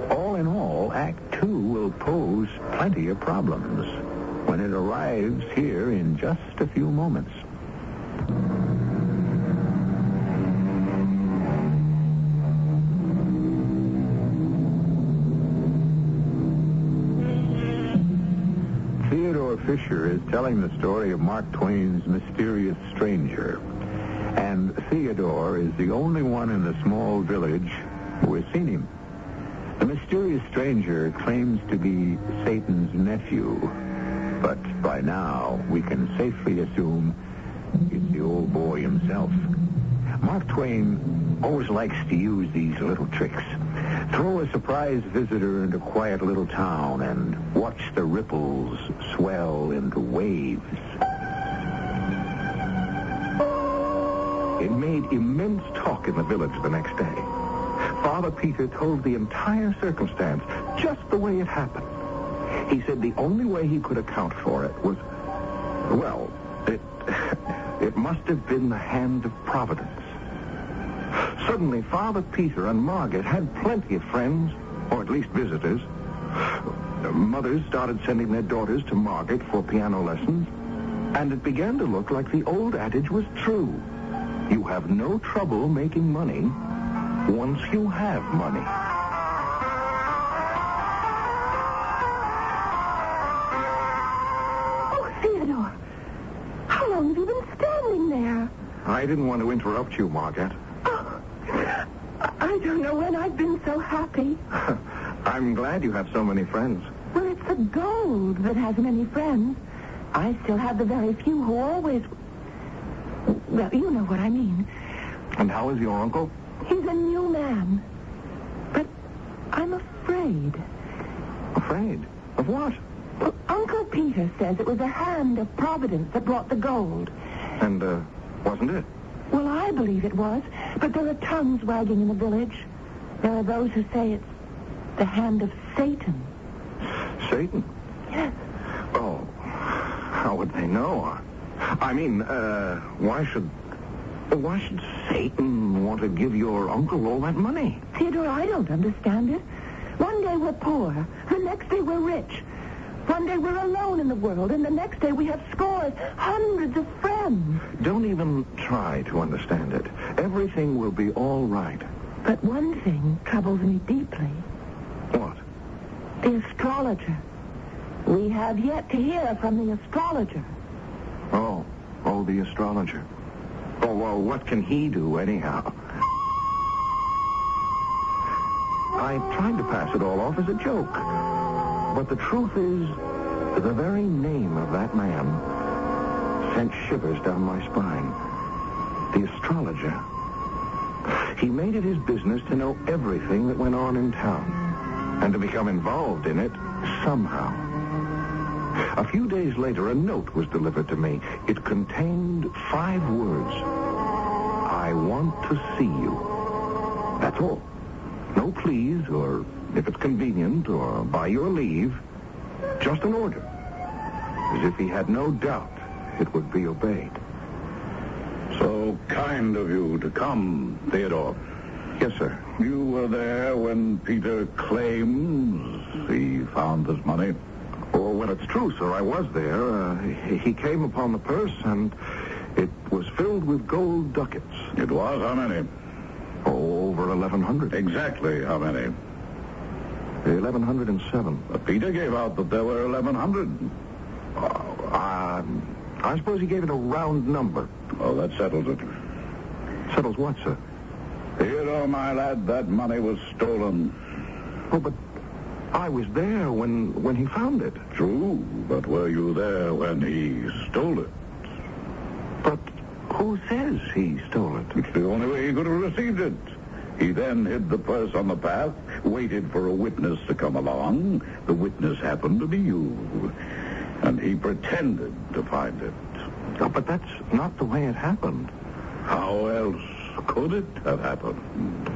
All in all, Act 2 will pose plenty of problems when it arrives here in just a few moments. Theodore Fisher is telling the story of Mark Twain's mysterious stranger. And Theodore is the only one in the small village who has seen him. The mysterious stranger claims to be Satan's nephew. But by now, we can safely assume it's the old boy himself. Mark Twain always likes to use these little tricks. Throw a surprise visitor into a quiet little town and watch the ripples swell into waves. It made immense talk in the village the next day. Father Peter told the entire circumstance just the way it happened. He said the only way he could account for it was, well, it must have been the hand of Providence. Suddenly, Father Peter and Margaret had plenty of friends, or at least visitors. Mothers started sending their daughters to Margaret for piano lessons, and it began to look like the old adage was true. You have no trouble making money once you have money. Oh, Theodore, how long have you been standing there? I didn't want to interrupt you, Margaret. I don't know when I've been so happy. I'm glad you have so many friends. Well, it's the gold that has many friends. I still have the very few who always... Well, you know what I mean. And how is your uncle? He's a new man. But I'm afraid. Afraid? Of what? Well, Uncle Peter says it was a hand of Providence that brought the gold. And, wasn't it? Well, I believe it was, but there are tongues wagging in the village. There are those who say it's the hand of Satan. Satan? Yes. Oh, how would they know? I mean, why should Satan want to give your uncle all that money? Theodore, I don't understand it. One day we're poor, the next day we're rich. One day we're alone in the world, and the next day we have scores, hundreds of friends. Don't even try to understand it. Everything will be all right. But one thing troubles me deeply. What? The astrologer. We have yet to hear from the astrologer. Oh, the astrologer. Oh, well, what can he do anyhow? I tried to pass it all off as a joke. But the truth is, the very name of that man sent shivers down my spine. The astrologer. He made it his business to know everything that went on in town, and to become involved in it somehow. A few days later, a note was delivered to me. It contained 5 words. I want to see you. That's all. No please, or if it's convenient, or by your leave. Just an order. As if he had no doubt it would be obeyed. So kind of you to come, Theodore. Yes, sir. You were there when Peter claims he found this money? Oh, well, it's true, sir. I was there. He came upon the purse, and it was filled with gold ducats. It was? How many? Oh, over 1,100. Exactly how many? 1,107. But Peter gave out that there were 1,100. I suppose he gave it a round number. Oh, that settles it. Settles what, sir? Theodore, my lad, that money was stolen. Oh, but I was there when he found it. True, but were you there when he stole it? But who says he stole it? It's the only way he could have received it. He then hid the purse on the path, waited for a witness to come along. The witness happened to be you. And he pretended to find it. Oh, but that's not the way it happened. How else could it have happened?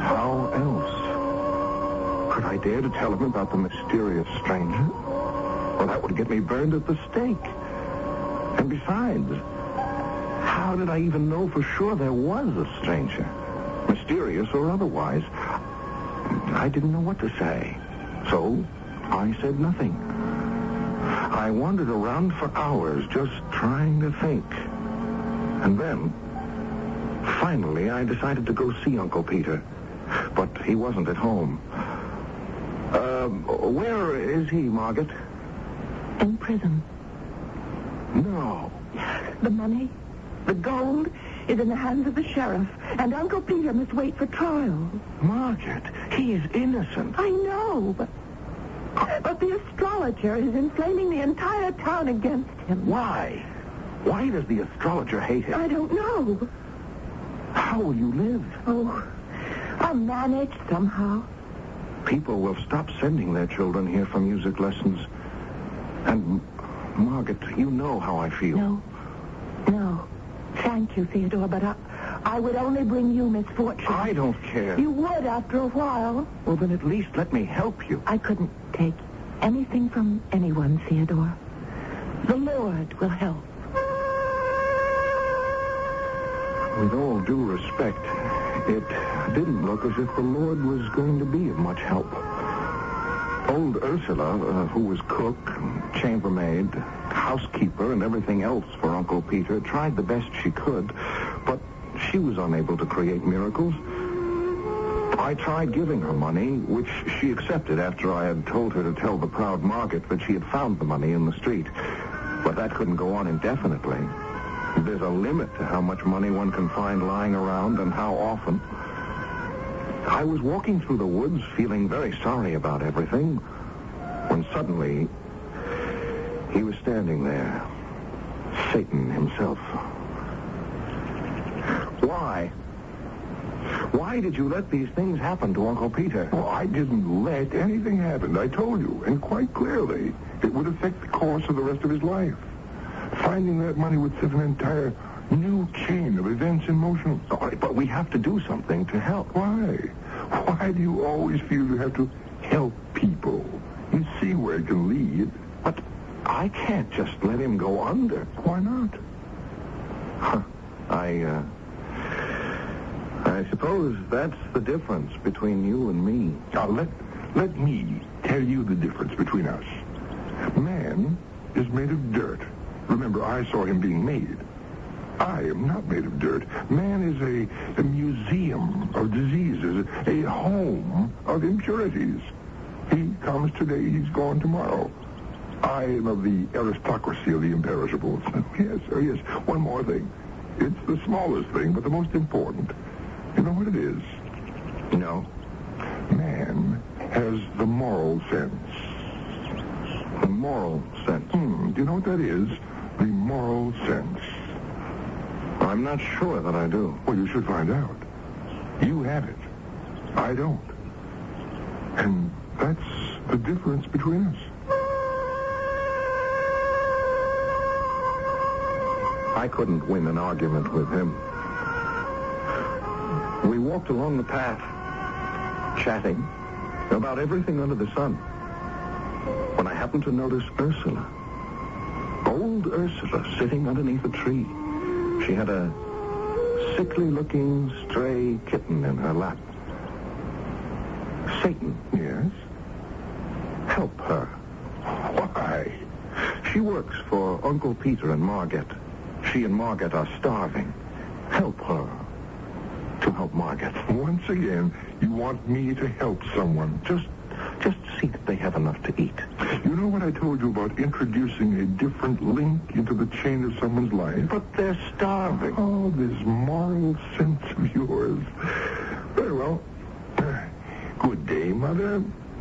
How else? Could I dare to tell him about the mysterious stranger? Well, that would get me burned at the stake. And besides, how did I even know for sure there was a stranger? Mysterious or otherwise. I didn't know what to say. So I said nothing. I wandered around for hours just trying to think. And then, finally, I decided to go see Uncle Peter. But he wasn't at home. Where is he, Margaret? In prison. No. The money, the gold, is in the hands of the sheriff, and Uncle Peter must wait for trial. Margaret, he is innocent. I know, but the astrologer is inflaming the entire town against him. Why? Why does the astrologer hate him? I don't know. How will you live? Oh, I'll manage somehow. People will stop sending their children here for music lessons. And, Margaret, you know how I feel. No. Thank you, Theodore, but I would only bring you misfortune. I don't care. You would after a while. Well, then at least let me help you. I couldn't take anything from anyone, Theodore. The Lord will help. With all due respect, it didn't look as if the Lord was going to be of much help. Old Ursula, who was cook, chambermaid, housekeeper, and everything else for Uncle Peter, tried the best she could, but she was unable to create miracles. I tried giving her money, which she accepted after I had told her to tell the proud Margaret that she had found the money in the street. But that couldn't go on indefinitely. There's a limit to how much money one can find lying around and how often. I was walking through the woods feeling very sorry about everything when suddenly he was standing there. Satan himself. Why? Why did you let these things happen to Uncle Peter? Oh, I didn't let anything happen. I told you, and quite clearly, it would affect the course of the rest of his life. Finding that money would set an entire new chain of events in motion. All right, but we have to do something to help. Why? Why do you always feel you have to help people? You see where it can lead. But I can't just let him go under. Why not? I suppose that's the difference between you and me. Now, let me tell you the difference between us. Man is made of dirt. Remember, I saw him being made. I am not made of dirt. Man is a museum of diseases, a home of impurities. He comes today, he's gone tomorrow. I am of the aristocracy of the imperishables. Yes. One more thing. It's the smallest thing, but the most important. You know what it is? No. Man has the moral sense. The moral sense? Do you know what that is? The moral sense. I'm not sure that I do. Well, you should find out. You have it. I don't. And that's the difference between us. I couldn't win an argument with him. We walked along the path, chatting about everything under the sun, when I happened to notice Ursula. Old Ursula sitting underneath a tree. She had a sickly-looking stray kitten in her lap. Satan. Yes? Help her. Why? She works for Uncle Peter and Margaret. She and Margaret are starving. Help her to help Margaret. Once again, you want me to help someone. Just see that they have enough to eat. You know what I told you about introducing a different link into the chain of someone's life? But they're starving. Oh, this moral sense of yours. Very well. Good day, Mother.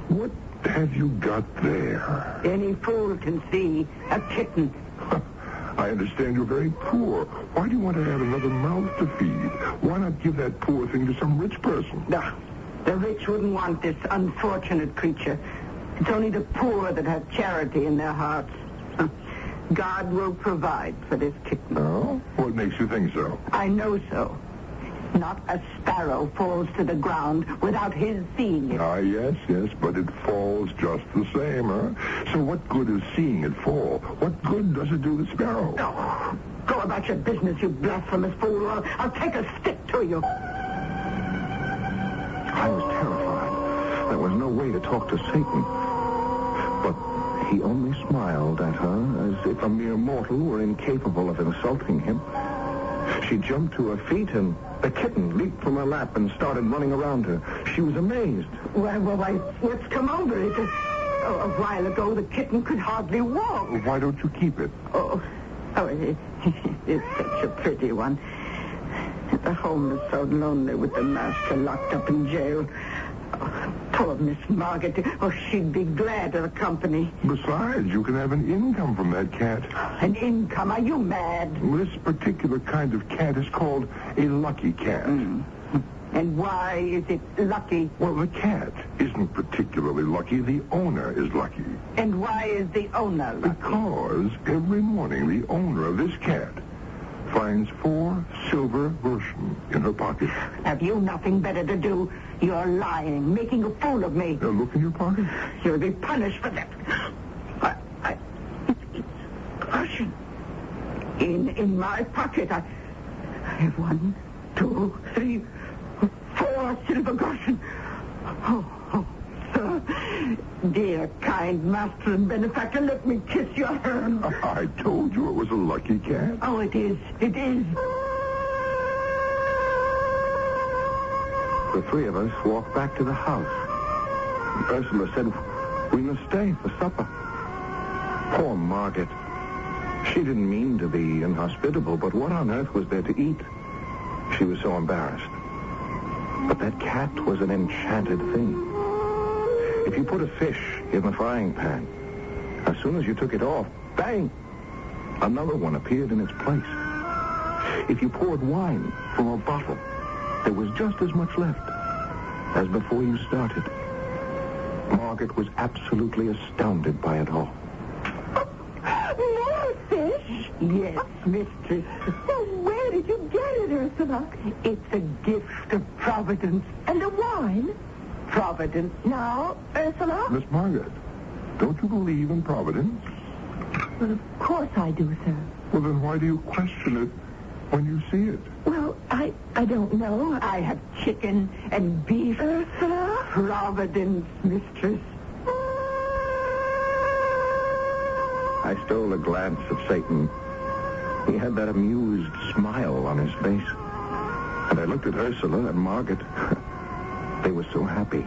What have you got there? Any fool can see a kitten. I understand you're very poor. Why do you want to have another mouth to feed? Why not give that poor thing to some rich person? No, the rich wouldn't want this unfortunate creature. It's only the poor that have charity in their hearts. God will provide for this kitten. Oh? What makes you think so? I know so. Not a sparrow falls to the ground without his seeing it. Ah, yes, but it falls just the same, huh? So what good is seeing it fall? What good does it do the sparrow? No. Go about your business, you blasphemous fool, or I'll take a stick to you. I was terrified. There was no way to talk to Satan. But he only smiled at her as if a mere mortal were incapable of insulting him. She jumped to her feet and the kitten leaped from her lap and started running around her. She was amazed. Why, what's come over it? A while ago, the kitten could hardly walk. Why don't you keep it? Oh, it's such a pretty one. The home is so lonely with the master locked up in jail. Oh, Poor Miss Margaret. Oh, she'd be glad of the company. Besides, you can have an income from that cat. An income? Are you mad? This particular kind of cat is called a lucky cat. And why is it lucky? Well, the cat isn't particularly lucky. The owner is lucky. And why is the owner lucky? Because every morning the owner of this cat finds 4 silver groschen in her pocket. Have you nothing better to do? You're lying, making a fool of me. Now look in your pocket. You'll be punished for that. It's groschen. In my pocket, I have 1, 2, 3, 4 silver groschen. Oh, sir. Dear, kind master and benefactor, let me kiss your hand. I told you it was a lucky cat. Oh, it is. It is. The 3 of us walked back to the house. Ursula said we must stay for supper. Poor Margaret. She didn't mean to be inhospitable, but what on earth was there to eat? She was so embarrassed. But that cat was an enchanted thing. If you put a fish in the frying pan, as soon as you took it off, bang, another one appeared in its place. If you poured wine from a bottle, there was just as much left as before you started. Margaret was absolutely astounded by it all. More fish? Yes, mistress. Well, where did you get it, Ursula? It's a gift of Providence. And the wine? Providence. Now, Ursula? Miss Margaret, don't you believe in Providence? Well, of course I do, sir. Well, then why do you question it when you see it? Well, I don't know. I have chicken and beef. Ursula? Providence, mistress. I stole a glance of Satan. He had that amused smile on his face. And I looked at Ursula and Margaret. They were so happy.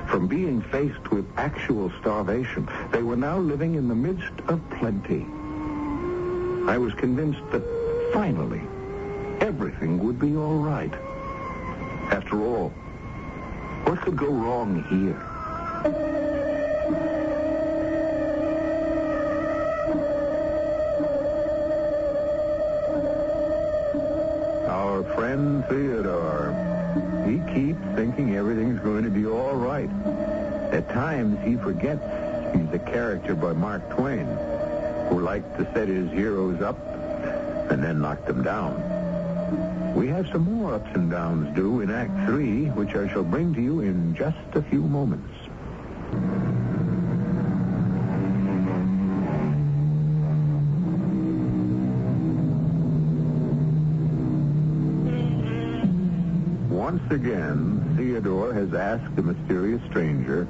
From being faced with actual starvation, they were now living in the midst of plenty. I was convinced that finally everything would be all right. After all, what could go wrong here? Our friend Theodore, he keeps thinking everything's going to be all right. At times, he forgets he's a character by Mark Twain, who liked to set his heroes up and then knock them down. We have some more ups and downs due in Act 3, which I shall bring to you in just a few moments. Once again, Theodore has asked the mysterious stranger,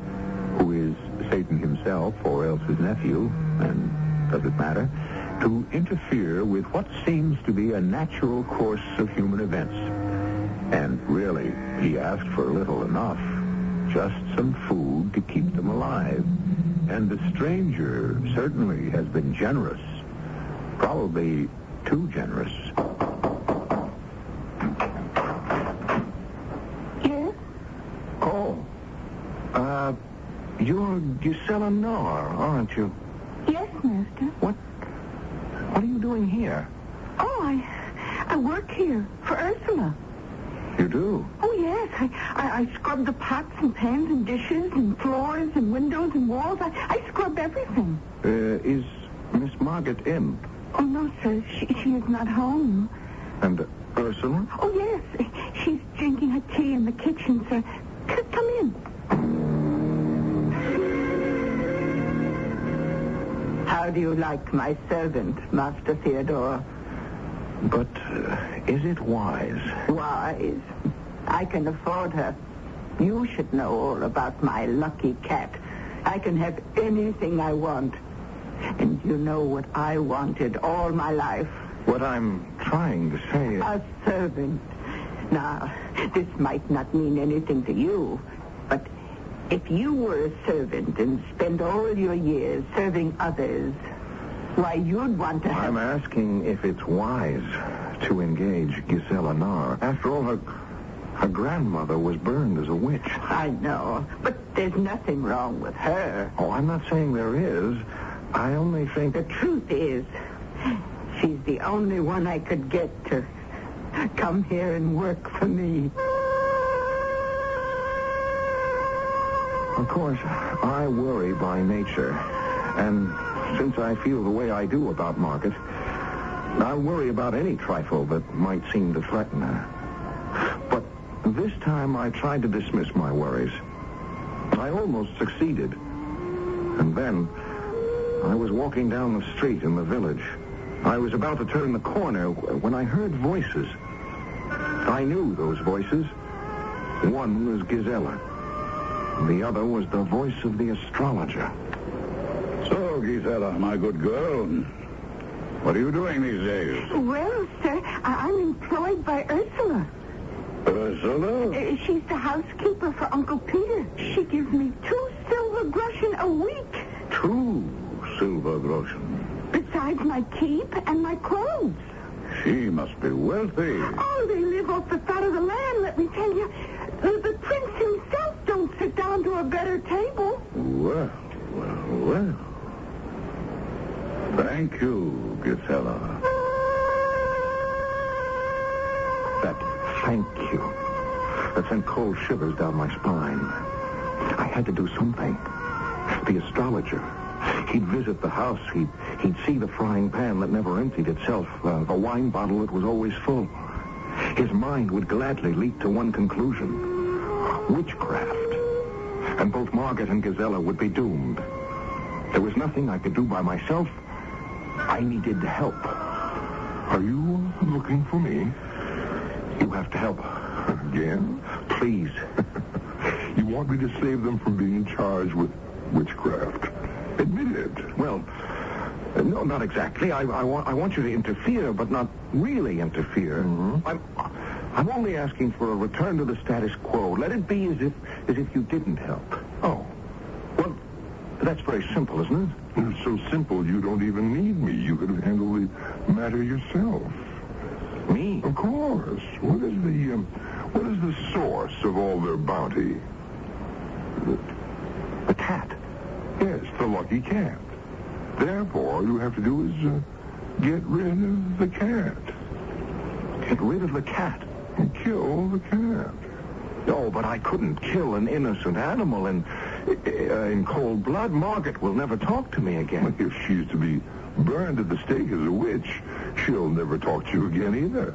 who is Satan himself or else his nephew, and does it matter, to interfere with what seems to be a natural course of human events. And really, he asked for little enough, just some food to keep them alive. And the stranger certainly has been generous, probably too generous. You're Gisela Noor, aren't you? Yes, master. What are you doing here? Oh, I work here for Ursula. You do? Oh, yes. I scrub the pots and pans and dishes and floors and windows and walls. I scrub everything. Is Miss Margaret in? Oh, no, sir. She is not home. And Ursula? Oh, yes. She's drinking her tea in the kitchen, sir. Come in. How do you like my servant, Master Theodore? But is it wise? Wise? I can afford her. You should know all about my lucky cat. I can have anything I want. And you know what I wanted all my life. What I'm trying to say is... A servant. Now, this might not mean anything to you, but if you were a servant and spent all your years serving others, why, you'd want to have... I'm asking if it's wise to engage Gisela Noor. After all, Her grandmother was burned as a witch. I know, but there's nothing wrong with her. Oh, I'm not saying there is. I only think... The truth is, she's the only one I could get to come here and work for me. Of course, I worry by nature. And since I feel the way I do about Margaret, I worry about any trifle that might seem to threaten her. But this time I tried to dismiss my worries. I almost succeeded. And then I was walking down the street in the village. I was about to turn the corner when I heard voices. I knew those voices. One was Gisela. The other was the voice of the astrologer. So, Gisela, my good girl, what are you doing these days? Well, sir, I'm employed by Ursula. Ursula? She's the housekeeper for Uncle Peter. She gives me 2 silver groschen a week. 2 silver groschen? Besides my keep and my clothes. She must be wealthy. Oh, they live off the fat of the land, let me tell you. The prince himself don't sit down to a better table. Well. Thank you, Gisela. That thank you. That sent cold shivers down my spine. I had to do something. The astrologer. He'd visit the house. He'd see the frying pan that never emptied itself, the wine bottle that was always full. His mind would gladly leap to one conclusion. Witchcraft. And both Margaret and Gisela would be doomed. There was nothing I could do by myself. I needed help. Are you looking for me? You have to help. Again? Please. You want me to save them from being charged with witchcraft? Admit it. Well, no, not exactly. I want you to interfere, but not really interfere. Mm-hmm. I'm only asking for a return to the status quo. Let it be as if you didn't help. Oh. Well, that's very simple, isn't it? It's so simple you don't even need me. You could handle the matter yourself. Me? Of course. What is the source of all their bounty? The cat. Yes, the lucky cat. Therefore, all you have to do is get rid of the cat. Get rid of the cat? And kill the cat. No, but I couldn't kill an innocent animal in cold blood. Margaret will never talk to me again. If she's to be burned at the stake as a witch, she'll never talk to you again either.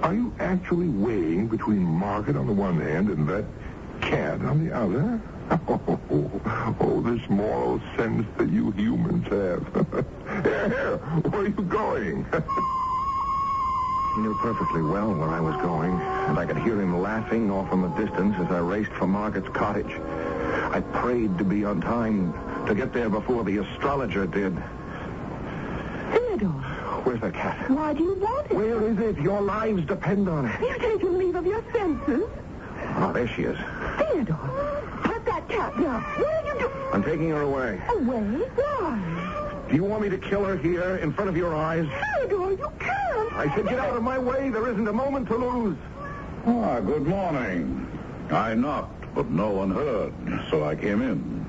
Are you actually weighing between Margaret on the one hand and that cat on the other? Oh, this moral sense that you humans have. Here, where are you going? He knew perfectly well where I was going, and I could hear him laughing off in the distance as I raced for Margaret's cottage. I prayed to be on time, to get there before the astrologer did. Theodore. Where's that cat? Why do you want it? Where is it? Your lives depend on it. You're taking leave of your senses. Oh, there she is. Theodore, put that cat down. What are you doing? I'm taking her away. Away? Why? Do you want me to kill her here, in front of your eyes? Theodore, you can't. I said get out of my way. There isn't a moment to lose. Good morning. I knocked, but no one heard, so I came in.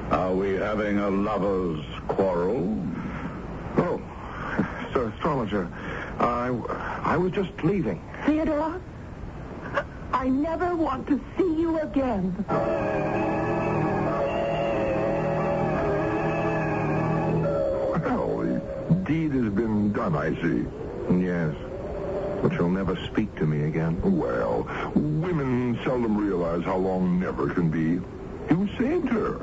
Are we having a lover's quarrel? Oh, Sir Astrologer, I was just leaving. Theodore, I never want to see you again. Well, the deed has been done, I see. Yes, but you'll never speak to me again. Well, women seldom realize how long never can be. You saved her.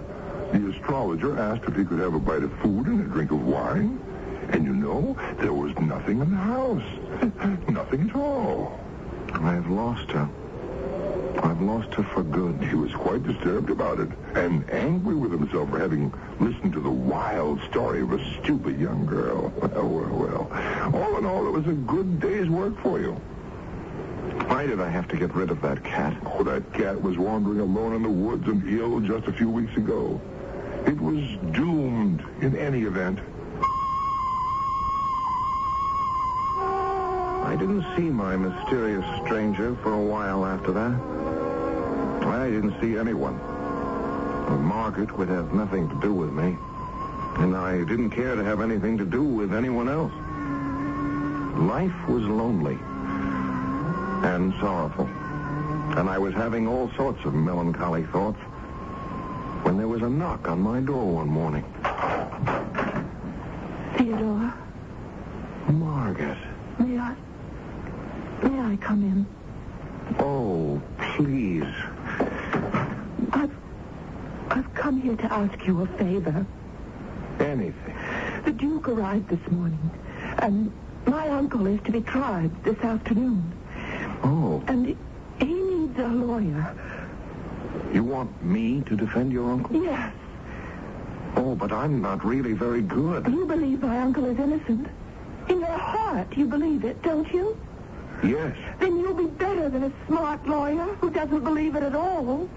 The astrologer asked if he could have a bite of food and a drink of wine. And you know, there was nothing in the house. Nothing at all. I've lost her. I've lost her for good. He was quite disturbed about it, and angry with himself for having listened to the wild story of a stupid young girl. Well. All in all, it was a good day's work for you. Why did I have to get rid of that cat? Oh, that cat was wandering alone in the woods and ill just a few weeks ago. It was doomed in any event. I didn't see my mysterious stranger for a while after that. I didn't see anyone. Margaret would have nothing to do with me. And I didn't care to have anything to do with anyone else. Life was lonely and sorrowful. And I was having all sorts of melancholy thoughts when there was a knock on my door one morning. Theodore, Margaret. may I come in? Oh, please. I've come here to ask you a favor. Anything. The Duke arrived this morning, and my uncle is to be tried this afternoon. Oh. And he needs a lawyer. You want me to defend your uncle? Yes. Oh, but I'm not really very good. You believe my uncle is innocent. In your heart, you believe it, don't you? Yes. Then you'll be better than a smart lawyer who doesn't believe it at all.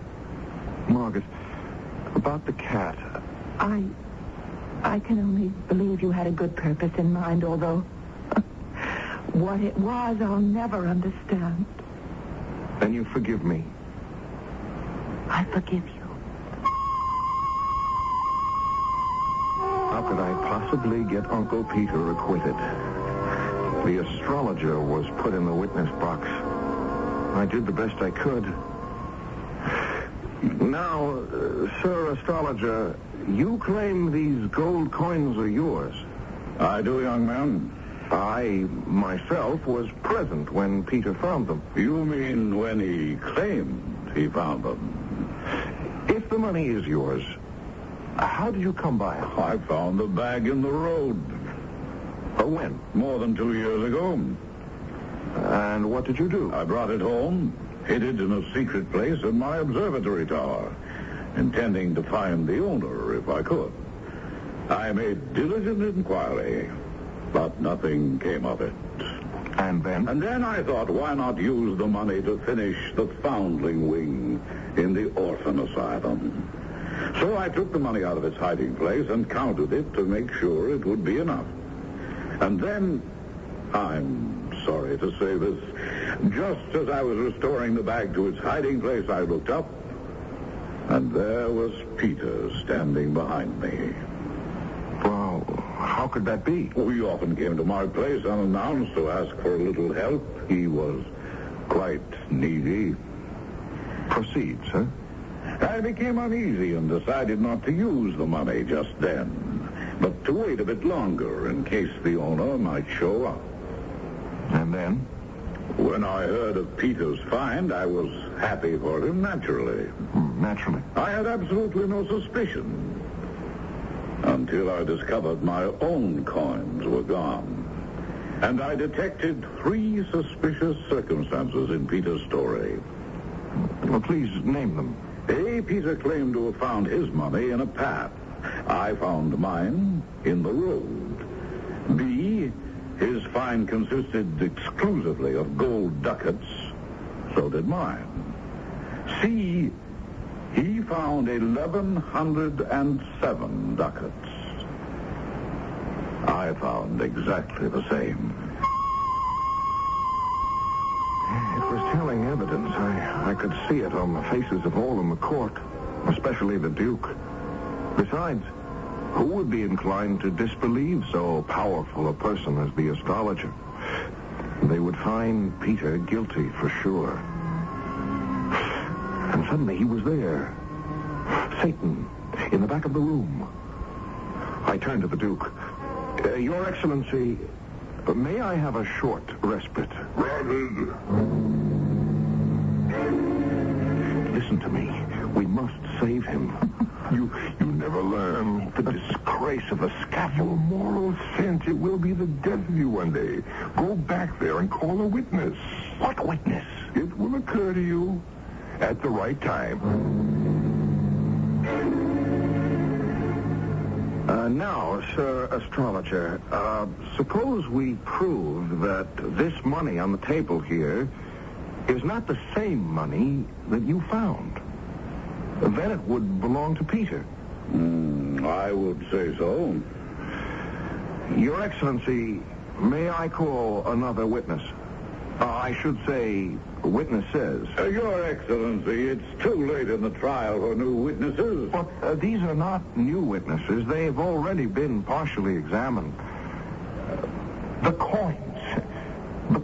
Margaret, about the cat. I can only believe you had a good purpose in mind, although what it was, I'll never understand. Then you forgive me. I forgive you. How could I possibly get Uncle Peter acquitted? The astrologer was put in the witness box. I did the best I could. Now, Sir Astrologer, you claim these gold coins are yours. I do, young man. I, myself, was present when Peter found them. You mean when he claimed he found them? If the money is yours, how did you come by it? I found the bag in the road. When? More than 2 years ago. And what did you do? I brought it home, hid it in a secret place in my observatory tower, intending to find the owner if I could. I made diligent inquiry, but nothing came of it. And then? And then I thought, why not use the money to finish the foundling wing in the orphan asylum? So I took the money out of its hiding place and counted it to make sure it would be enough. And then, I'm sorry to say this, just as I was restoring the bag to its hiding place, I looked up, and there was Peter standing behind me. Well, how could that be? Well, he often came to my place unannounced to ask for a little help. He was quite needy. Proceed, sir. I became uneasy and decided not to use the money just then, but to wait a bit longer in case the owner might show up. And then? When I heard of Peter's find, I was happy for him, naturally. Naturally. I had absolutely no suspicion until I discovered my own coins were gone. And I detected 3 suspicious circumstances in Peter's story. Well, please name them. A, Peter claimed to have found his money in a path. I found mine in the road. B, his find consisted exclusively of gold ducats. So did mine. C, he found 1,107 ducats. I found exactly the same. It was telling evidence. I could see it on the faces of all in the court, especially the Duke. Besides, who would be inclined to disbelieve so powerful a person as the astrologer? They would find Peter guilty for sure. And suddenly he was there. Satan, in the back of the room. I turned to the Duke. Your Excellency, may I have a short respite? Granted. Listen to me. We must save him. You never learn. The disgrace of the scaffold. Your moral sense, it will be the death of you one day. Go back there and call a witness. What witness? It will occur to you at the right time. Now, Sir Astrologer, suppose we prove that this money on the table here is not the same money that you found. Then it would belong to Peter. I would say so. Your Excellency, may I call another witness? I should say witnesses. Your Excellency, it's too late in the trial for new witnesses. But these are not new witnesses. They've already been partially examined. The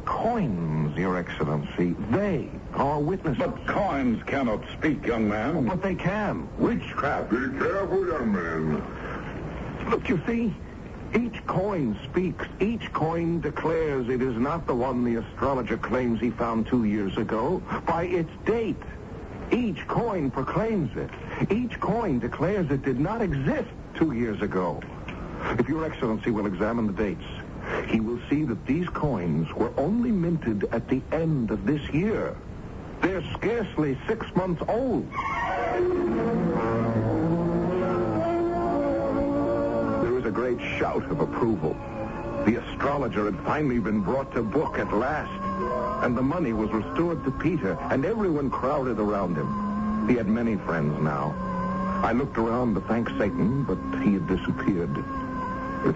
coins, Your Excellency, they are witnesses. But coins cannot speak, young man. But they can. Witchcraft. Be careful, young man. Look, you see, each coin speaks. Each coin declares it is not the one the astrologer claims he found 2 years ago. By its date, each coin proclaims it. Each coin declares it did not exist 2 years ago. If Your Excellency will examine the dates, he will see that these coins were only minted at the end of this year. They're scarcely 6 months old. There was a great shout of approval. The astrologer had finally been brought to book at last, and the money was restored to Peter, and everyone crowded around him. He had many friends now. I looked around to thank Satan, but he had disappeared.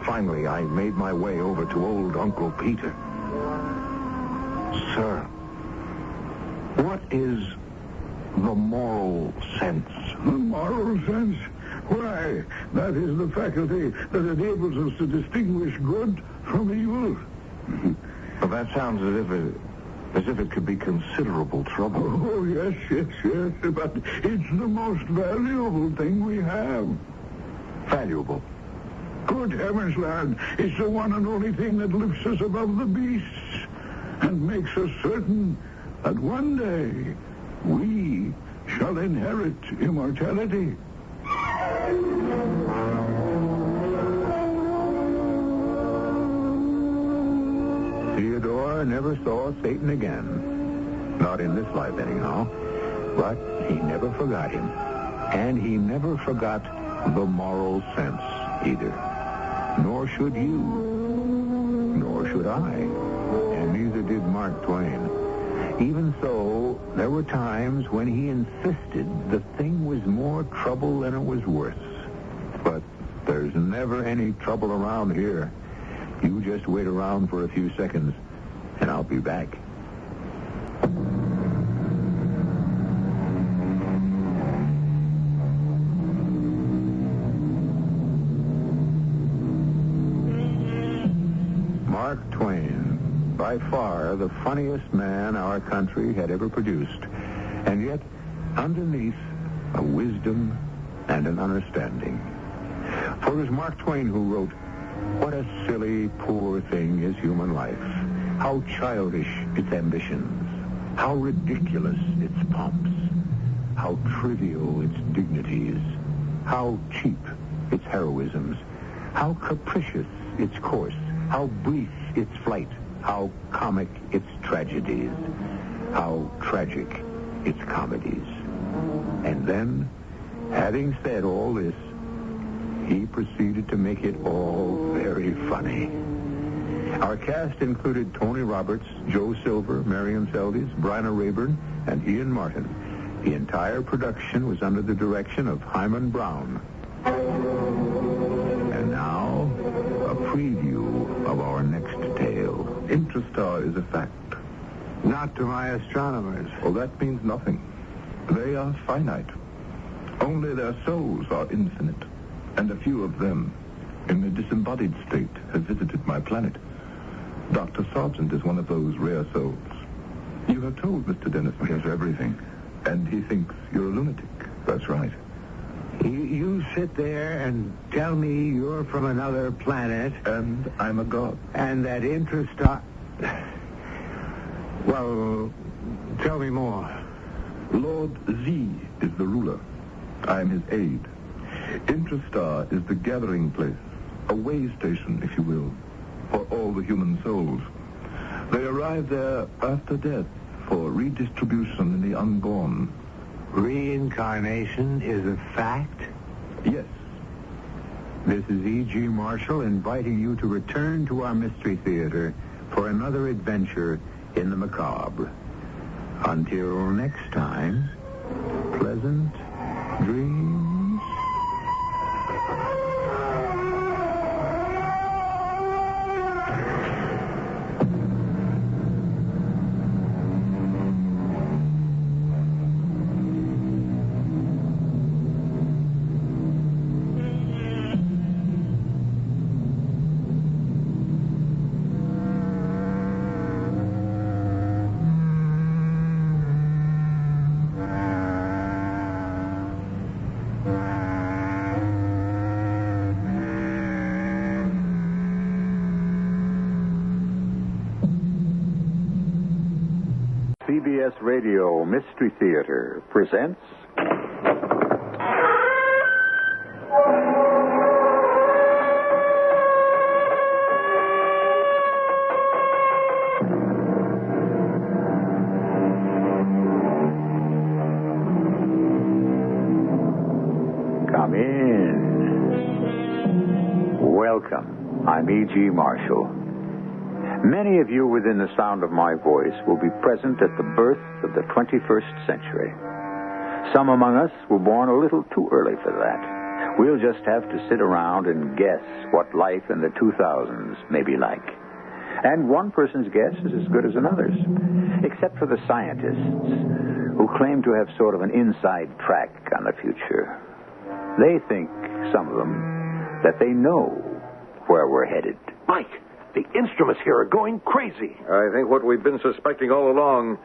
Finally, I made my way over to old Uncle Peter. Sir, what is the moral sense? The moral sense? Why, that is the faculty that enables us to distinguish good from evil. Well, that sounds as if it could be considerable trouble. Oh, yes, but it's the most valuable thing we have. Valuable? Good heavens, lad, it's the one and only thing that lifts us above the beasts and makes us certain that one day we shall inherit immortality. Theodore never saw Satan again. Not in this life, anyhow. But he never forgot him. And he never forgot the moral sense either. Nor should you. Nor should I. And neither did Mark Twain. Even so, there were times when he insisted the thing was more trouble than it was worth. But there's never any trouble around here. You just wait around for a few seconds, and I'll be back. Mark Twain, by far the funniest man our country had ever produced, and yet underneath a wisdom and an understanding. For it was Mark Twain who wrote, "What a silly, poor thing is human life. How childish its ambitions. How ridiculous its pomps. How trivial its dignities. How cheap its heroisms. How capricious its course. How brief its flight. How comic its tragedies. How tragic its comedies." And then, having said all this, he proceeded to make it all very funny. Our cast included Tony Roberts, Joe Silver, Marion Seldes, Bryna Rayburn, and Ian Martin. The entire production was under the direction of Hyman Brown. And now, a preview of our next tale. Intrastar is a fact. Not to my astronomers. Well, that means nothing. They are finite. Only their souls are infinite. And a few of them, in a disembodied state, have visited my planet. Dr. Sargent is one of those rare souls. You have told Mr. Dennis everything, and he thinks you're a lunatic. That's right. You sit there and tell me you're from another planet. And I'm a god. And that Intrastar... Well, tell me more. Lord Z is the ruler. I'm his aide. Intrastar is the gathering place, a way station, if you will, for all the human souls. They arrive there after death for redistribution in the unborn. Reincarnation is a fact? Yes. This is E.G. Marshall inviting you to return to our Mystery Theater for another adventure in the macabre. Until next time, pleasant dreams. CBS Radio Mystery Theater presents... Come in. Welcome. I'm E.G. Marshall. Many of you within the sound of my voice will be present at the birth of the 21st century. Some among us were born a little too early for that. We'll just have to sit around and guess what life in the 2000s may be like. And one person's guess is as good as another's, except for the scientists who claim to have sort of an inside track on the future. They think, some of them, that they know where we're headed. Mike, the instruments here are going crazy. I think what we've been suspecting all along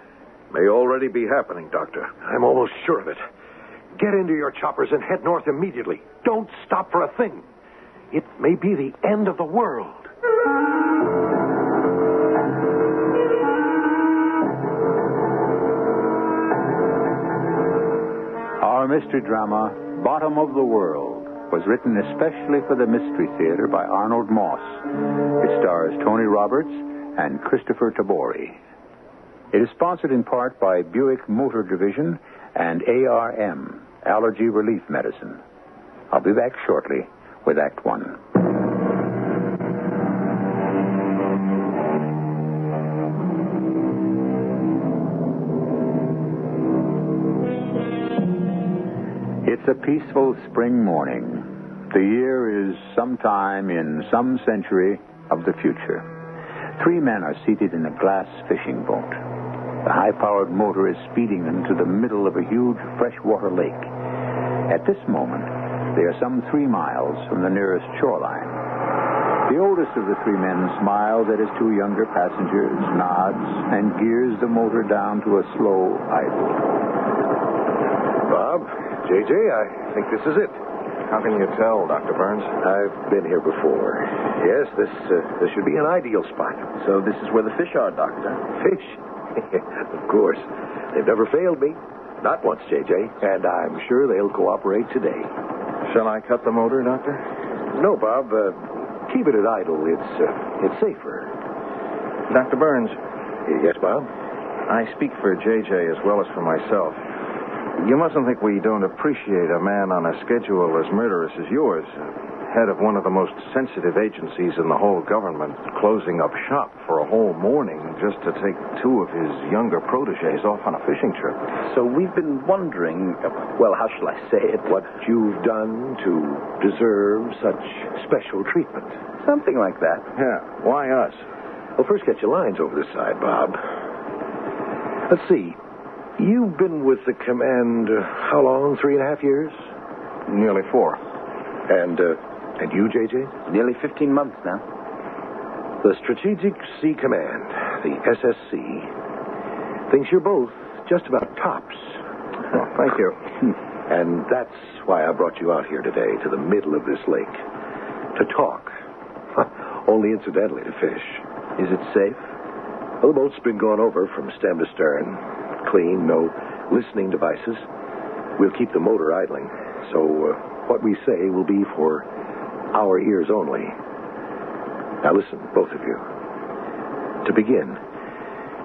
may already be happening, Doctor. I'm almost sure of it. Get into your choppers and head north immediately. Don't stop for a thing. It may be the end of the world. Our mystery drama, Bottom of the World, was written especially for the Mystery Theater by Arnold Moss. It stars Tony Roberts and Christopher Tabori. It is sponsored in part by Buick Motor Division and ARM, Allergy Relief Medicine. I'll be back shortly with Act One. It's a peaceful spring morning. The year is sometime in some century of the future. 3 men are seated in a glass fishing boat. The high-powered motor is speeding them to the middle of a huge freshwater lake. At this moment, they are some 3 miles from the nearest shoreline. The oldest of the 3 men smiles at his 2 younger passengers, nods, and gears the motor down to a slow idle. Bob, J.J., I think this is it. How can you tell, Dr. Burns? I've been here before. Yes, this should be an ideal spot. So this is where the fish are, Doctor. Fish? Of course. They've never failed me. Not once, J.J. And I'm sure they'll cooperate today. Shall I cut the motor, Doctor? No, Bob. Keep it at idle. It's safer. Dr. Burns. Yes, Bob? I speak for J.J. as well as for myself. You mustn't think we don't appreciate a man on a schedule as murderous as yours, head of one of the most sensitive agencies in the whole government, closing up shop for a whole morning just to take 2 of his younger protégés off on a fishing trip. So we've been wondering, well, how shall I say it, what you've done to deserve such special treatment. Something like that. Yeah. Why us? Well, first get your lines over this side, Bob. Let's see. You've been with the command, how long? 3.5 years? Nearly 4. And you, J.J.? Nearly 15 months now. The Strategic Sea Command, the SSC, thinks you're both just about tops. Oh, thank you. And that's why I brought you out here today to the middle of this lake. To talk. Only incidentally to fish. Is it safe? Well, the boat's been gone over from stem to stern. Clean, no listening devices. We'll keep the motor idling. So what we say will be for our ears only. Now listen, both of you. To begin,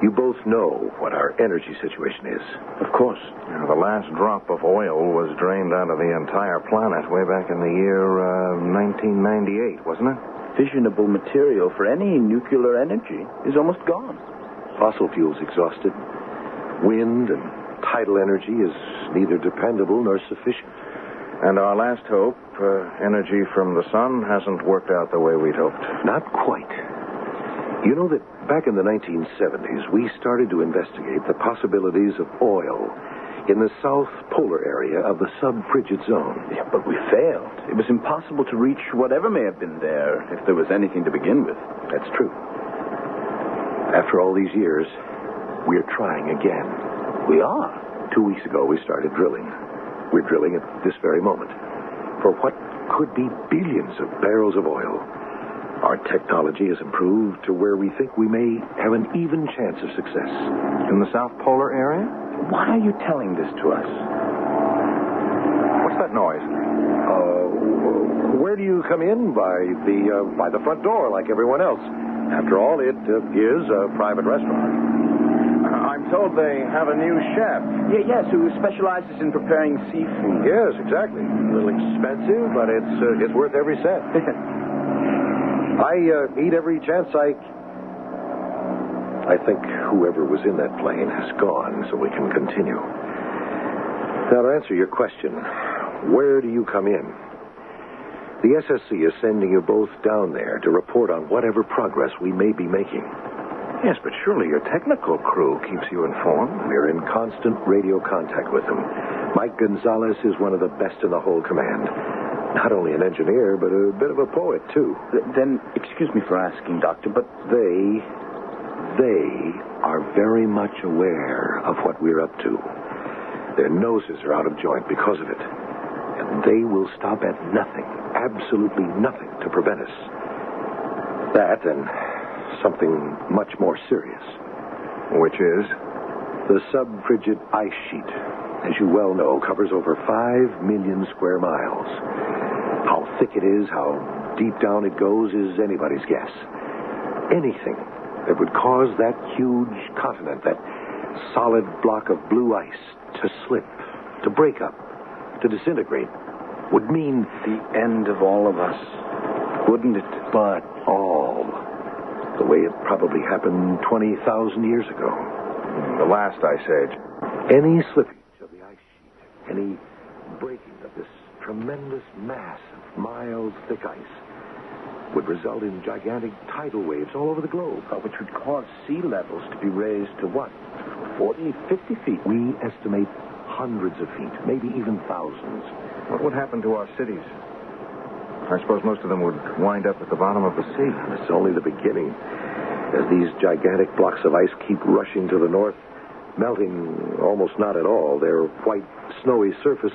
you both know what our energy situation is. Of course. The last drop of oil was drained out of the entire planet way back in the year 1998, wasn't it? Fissionable material for any nuclear energy is almost gone. Fossil fuels exhausted. Wind and tidal energy is neither dependable nor sufficient. And our last hope, energy from the sun, hasn't worked out the way we'd hoped. Not quite. You know that back in the 1970s, we started to investigate the possibilities of oil in the south polar area of the sub-frigid zone. Yeah, but we failed. It was impossible to reach whatever may have been there, if there was anything to begin with. That's true. After all these years, we're trying again. We are? 2 weeks ago, we started drilling. We're drilling at this very moment for what could be billions of barrels of oil. Our technology has improved to where we think we may have an even chance of success. In the South Polar area? Why are you telling this to us? What's that noise? Where do you come in? By the front door, like everyone else. After all, it is a private restaurant. I'm told they have a new chef. Yes, who specializes in preparing seafood. Yes, exactly. A little expensive, but it's worth every cent. I eat every chance I think whoever was in that plane has gone, so we can continue. Now, to answer your question, where do you come in? The SSC is sending you both down there to report on whatever progress we may be making. Yes, but surely your technical crew keeps you informed. We're in constant radio contact with them. Mike Gonzalez is one of the best in the whole command. Not only an engineer, but a bit of a poet, too. Then, excuse me for asking, Doctor, but... They are very much aware of what we're up to. Their noses are out of joint because of it. And they will stop at nothing, absolutely nothing, to prevent us. That and something much more serious. Which is? The subfrigid ice sheet, as you well know, covers over 5 million square miles. How thick it is, how deep down it goes, is anybody's guess. Anything that would cause that huge continent, that solid block of blue ice, to slip, to break up, to disintegrate, would mean the end of all of us, wouldn't it? But all. The way it probably happened 20,000 years ago. The last ice age. Any slippage of the ice sheet, any breaking of this tremendous mass of miles thick ice, would result in gigantic tidal waves all over the globe. Which would cause sea levels to be raised to what? 40, 50 feet? We estimate hundreds of feet, maybe even thousands. What would happen to our cities? I suppose most of them would wind up at the bottom of the sea. It's only the beginning. As these gigantic blocks of ice keep rushing to the north, melting almost not at all, their white, snowy surface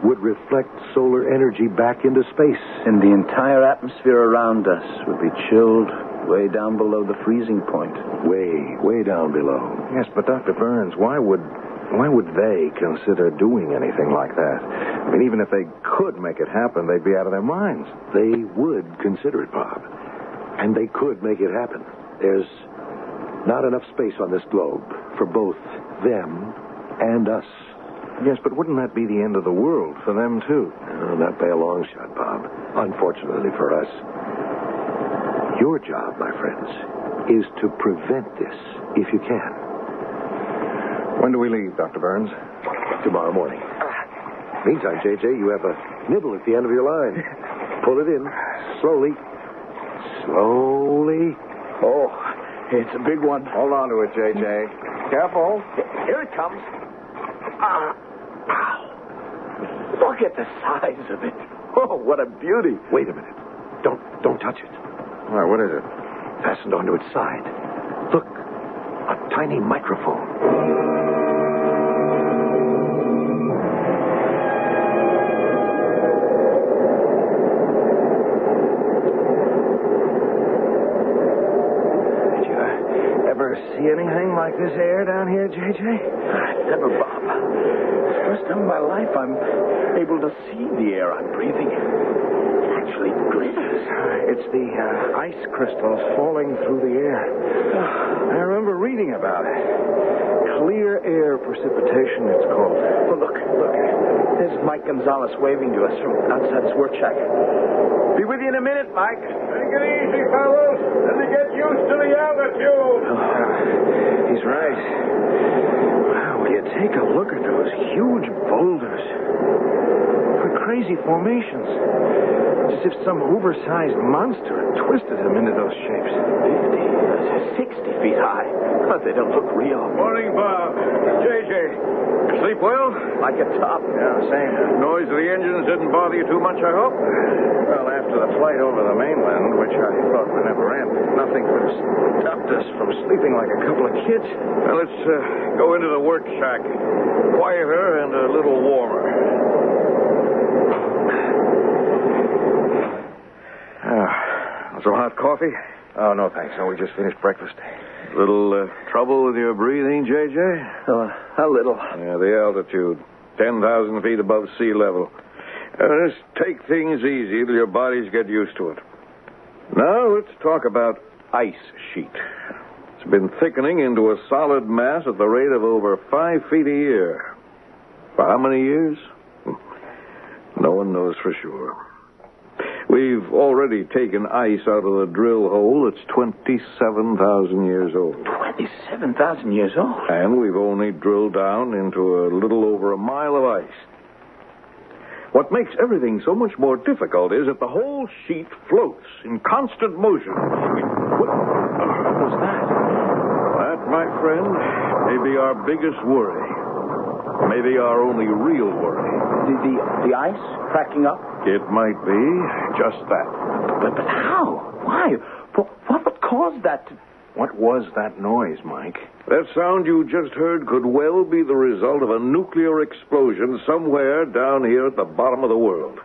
would reflect solar energy back into space. And the entire atmosphere around us would be chilled way down below the freezing point. Way down below. Yes, but Dr. Burns, why would they consider doing anything like that? I mean, even if they could make it happen, they'd be out of their minds. They would consider it, Bob. And they could make it happen. There's not enough space on this globe for both them and us. Yes, but wouldn't that be the end of the world for them, too? No, not by a long shot, Bob. Unfortunately for us. Your job, my friends, is to prevent this if you can. When do we leave, Dr. Burns? Tomorrow morning. Meantime, J.J., you have a nibble at the end of your line. Pull it in. Slowly. Slowly. Oh, it's a big one. Hold on to it, J.J. Careful. Here it comes. Look at the size of it. Oh, what a beauty. Wait a minute. Don't touch it. All right, what is it? Fastened onto its side. Look, a tiny microphone. See anything like this air down here, J.J.? Never, Bob. First time in my life I'm able to see the air I'm breathing. It actually glitters. It's the ice crystals falling through the air. I remember reading about it. Clear air precipitation, it's called. Oh, look. There's Mike Gonzalez waving to us from outside his work shack. Be with you in a minute, Mike. Take it easy, fellows. Let me get used to the altitude. He's right. Wow, will you take a look at those huge boulders? What crazy formations. It's as if some oversized monster had twisted them into those shapes. 50, 60 feet high. But they don't look real. Morning, Bob. J.J. Sleep well? Like a top. Yeah, same. Noise of the engines didn't bother you too much, I hope? Well, after the flight over the mainland, which I thought would never end, nothing could have stopped us from sleeping like a couple of kids. Well, let's go into the work shack. Quieter and a little warmer. Some hot coffee? Oh, no, thanks. No, we just finished breakfast. Little trouble with your breathing, J.J.? A little. Yeah, the altitude. 10,000 feet above sea level. Just take things easy till your bodies get used to it. Now, let's talk about ice sheet. It's been thickening into a solid mass at the rate of over 5 feet a year. For how many years? No one knows for sure. We've already taken ice out of the drill hole that's 27,000 years old. 27,000 years old? And we've only drilled down into a little over a mile of ice. What makes everything so much more difficult is that the whole sheet floats in constant motion. What was that? That, my friend, may be our biggest worry. Maybe our only real worry. The ice cracking up? It might be just that. But how? Why? What would cause that? What was that noise, Mike? That sound you just heard could well be the result of a nuclear explosion somewhere down here at the bottom of the world.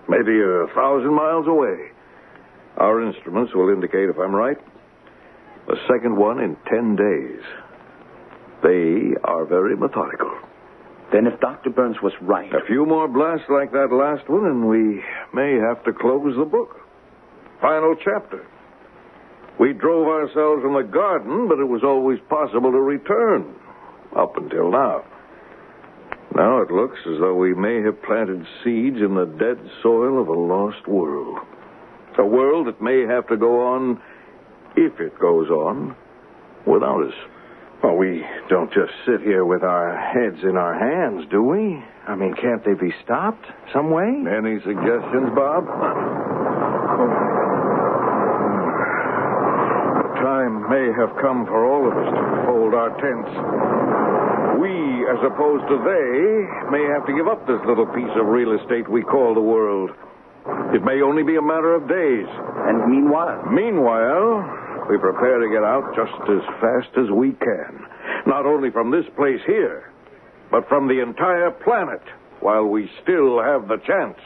Maybe 1,000 miles away. Our instruments will indicate if I'm right. The second one in 10 days. They are very methodical. Then if Dr. Burns was right... A few more blasts like that last one, and we may have to close the book. Final chapter. We drove ourselves from the garden, but it was always possible to return. Up until now. Now it looks as though we may have planted seeds in the dead soil of a lost world. A world that may have to go on, if it goes on, without us. Well, we don't just sit here with our heads in our hands, do we? I mean, can't they be stopped some way? Any suggestions, Bob? The time may have come for all of us to fold our tents. We, as opposed to they, may have to give up this little piece of real estate we call the world. It may only be a matter of days. And meanwhile? Meanwhile, we prepare to get out just as fast as we can. Not only from this place here, but from the entire planet, while we still have the chance.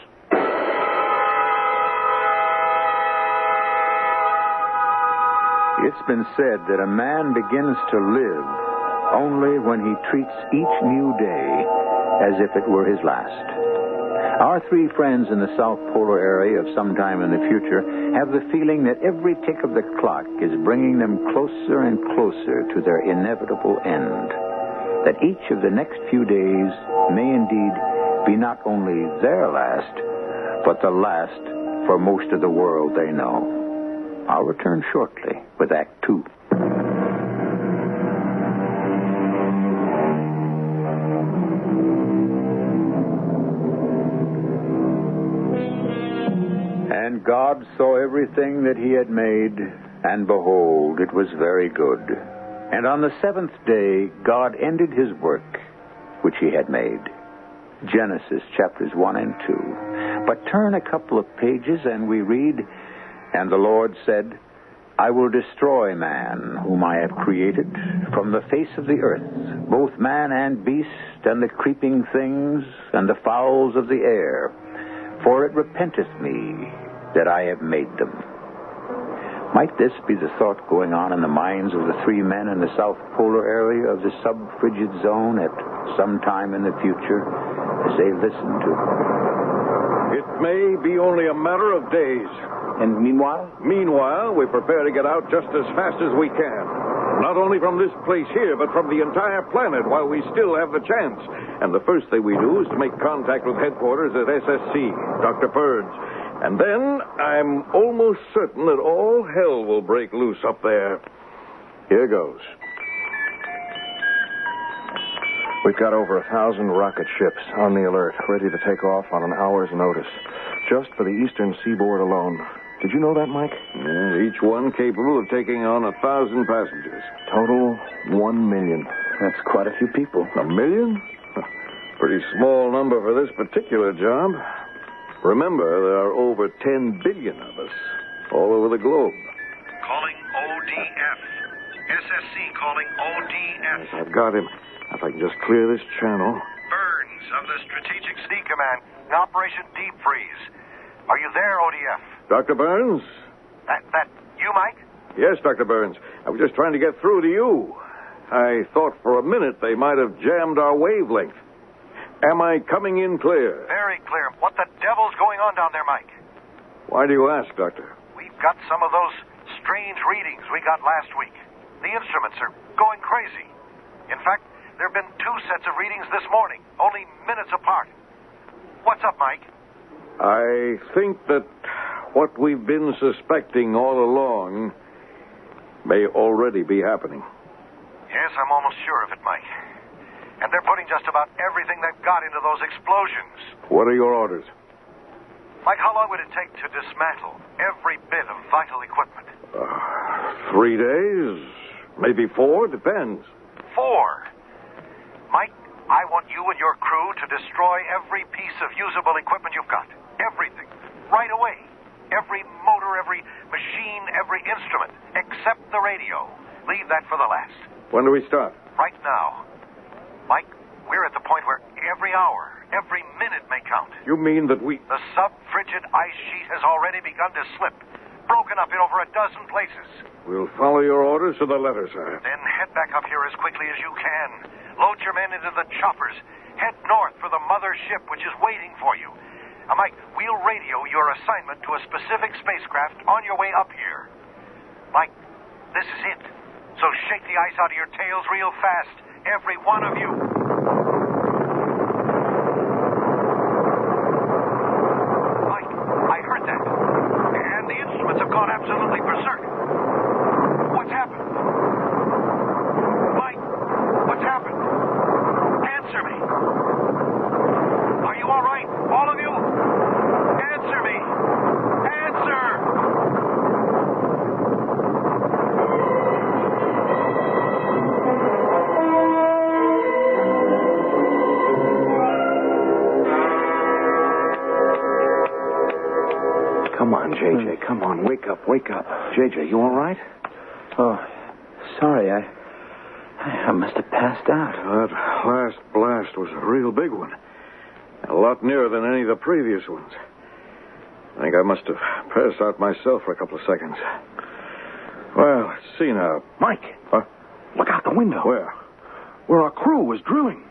It's been said that a man begins to live only when he treats each new day as if it were his last. Our three friends in the South Polar area of some time in the future have the feeling that every tick of the clock is bringing them closer and closer to their inevitable end. That each of the next few days may indeed be not only their last, but the last for most of the world they know. I'll return shortly with Act 2. And God saw everything that he had made, and behold, it was very good. And on the seventh day, God ended his work, which he had made. Genesis chapters 1 and 2. But turn a couple of pages, and we read, And the Lord said, I will destroy man, whom I have created, from the face of the earth, both man and beast, and the creeping things, and the fowls of the air. For it repenteth me that I have made them. Might this be the thought going on in the minds of the three men in the South Polar area of the sub-frigid zone at some time in the future as they listen to... It may be only a matter of days. And meanwhile? Meanwhile, we prepare to get out just as fast as we can. Not only from this place here, but from the entire planet while we still have the chance. And the first thing we do is to make contact with headquarters at SSC, Dr. Burns. And then I'm almost certain that all hell will break loose up there. Here goes. We've got over 1,000 rocket ships on the alert, ready to take off on an hour's notice, just for the eastern seaboard alone. Did you know that, Mike? Yeah, each one capable of taking on 1,000 passengers. Total 1 million. That's quite a few people. 1 million? Pretty small number for this particular job. Remember, there are over 10 billion of us all over the globe. Calling ODF. SSC calling ODF. Yes, I've got him. If I can just clear this channel. Burns of the Strategic Sea Command. Operation Deep Freeze. Are you there, ODF? Dr. Burns? That you, Mike? Yes, Dr. Burns. I was just trying to get through to you. I thought for a minute they might have jammed our wavelength. Am I coming in clear? Very clear. What the devil's going on down there, Mike? Why do you ask, Doctor? We've got some of those strange readings we got last week. The instruments are going crazy. In fact, there have been 2 sets of readings this morning, only minutes apart. What's up, Mike? I think that what we've been suspecting all along may already be happening. Yes, I'm almost sure of it, Mike. And they're putting just about everything they've got into those explosions. What are your orders? Mike, how long would it take to dismantle every bit of vital equipment? 3 days, maybe 4, depends. 4? Mike, I want you and your crew to destroy every piece of usable equipment you've got. Everything. Right away. Every motor, every machine, every instrument, except the radio. Leave that for the last. When do we start? Right now. Mike, we're at the point where every hour, every minute may count. You mean that we... The sub-frigid ice sheet has already begun to slip, broken up in over a dozen places. We'll follow your orders to the letter, sir. Then head back up here as quickly as you can. Load your men into the choppers. Head north for the mother ship, which is waiting for you. Mike, we'll radio your assignment to a specific spacecraft on your way up here. Mike, this is it. So shake the ice out of your tails real fast. Every one of you. Mike, I heard that. And the instruments have gone absolutely berserk. What's happened? Mike, what's happened? Answer me. Are you all right? All of you? Answer me. Answer. Come on, JJ. Come on. Wake up. JJ, you all right? Oh, sorry. I must have passed out. That last blast was a real big one. A lot nearer than any of the previous ones. I think I must have passed out myself for a couple of seconds. Well, let's see now. Mike. Look out the window. Where? Where our crew was drilling.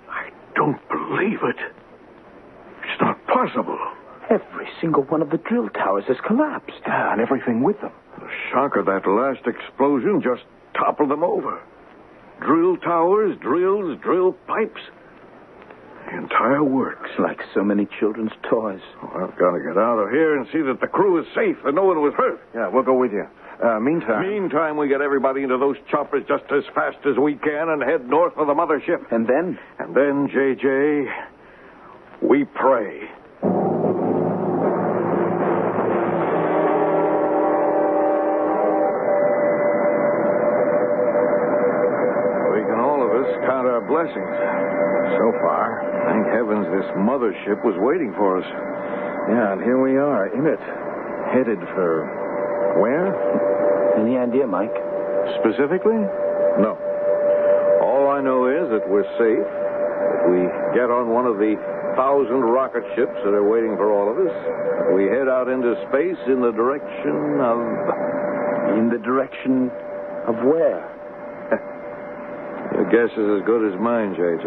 I don't believe it. It's not possible. Every single one of the drill towers has collapsed. And everything with them. The shock of that last explosion just toppled them over. Drill towers, drills, drill pipes. The entire works. Like so many children's toys. Oh, I've got to get out of here and see that the crew is safe and no one was hurt. Yeah, we'll go with you. Meantime, we get everybody into those choppers just as fast as we can and head north for the mothership. And then? And then, JJ, we pray. Count our blessings. So far, thank heavens this mothership was waiting for us. Yeah, and here we are in it. Headed for where? Any idea, Mike? Specifically? No. All I know is that we're safe, that we get on one of the 1,000 rocket ships that are waiting for all of us. We head out into space in the direction of... In the direction of where? Your guess is as good as mine, JJ.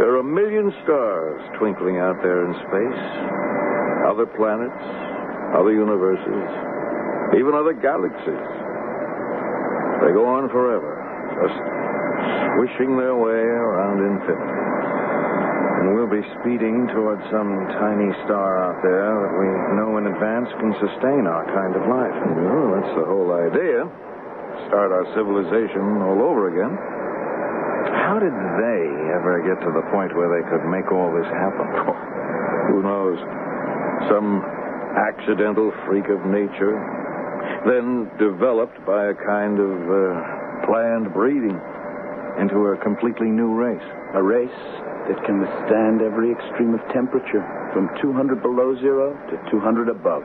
There are a million stars twinkling out there in space. Other planets, other universes, even other galaxies. They go on forever, just swishing their way around infinity. And we'll be speeding towards some tiny star out there that we know in advance can sustain our kind of life. Well, that's the whole idea. Start our civilization all over again. How did they ever get to the point where they could make all this happen? Oh, who knows? Some accidental freak of nature, then developed by a kind of planned breeding into a completely new race. A race that can withstand every extreme of temperature, from 200 below zero to 200 above.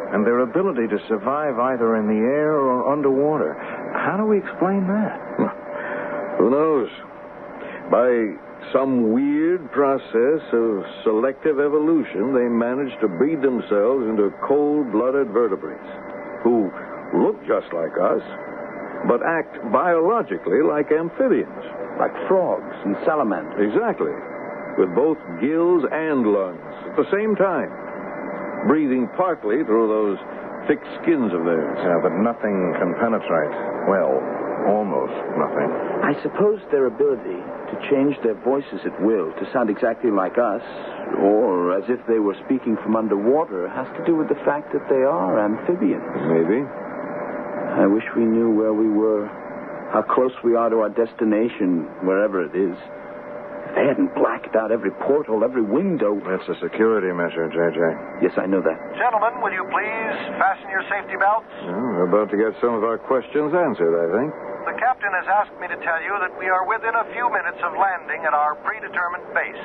And their ability to survive either in the air or underwater. How do we explain that? Who knows? By some weird process of selective evolution, they managed to breed themselves into cold-blooded vertebrates who look just like us, but act biologically like amphibians. Like frogs and salamanders. Exactly. With both gills and lungs at the same time, breathing partly through those thick skins of theirs. Yeah, but nothing can penetrate. Well, almost nothing. I suppose their ability to change their voices at will to sound exactly like us, or as if they were speaking from underwater, has to do with the fact that they are amphibians. Maybe. I wish we knew where we were, how close we are to our destination, wherever it is. If they hadn't blacked out every porthole, every window. That's a security measure, J.J. Yes, I know that. Gentlemen, will you please fasten your safety belts? We're about to get some of our questions answered, I think. The captain has asked me to tell you that we are within a few minutes of landing at our predetermined base.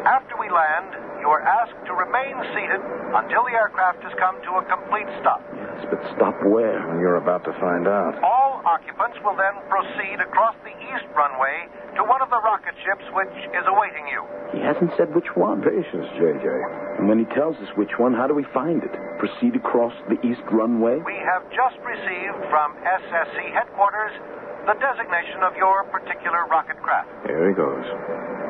After we land, you are asked to remain seated until the aircraft has come to a complete stop. Yes, but stop where? You're about to find out. All occupants will then proceed across the east runway to one of the rocket ships which is awaiting you. He hasn't said which one. Patience, J.J. And when he tells us which one, how do we find it? Proceed across the east runway? We have just received from SSC headquarters the designation of your particular rocket craft. Here he goes.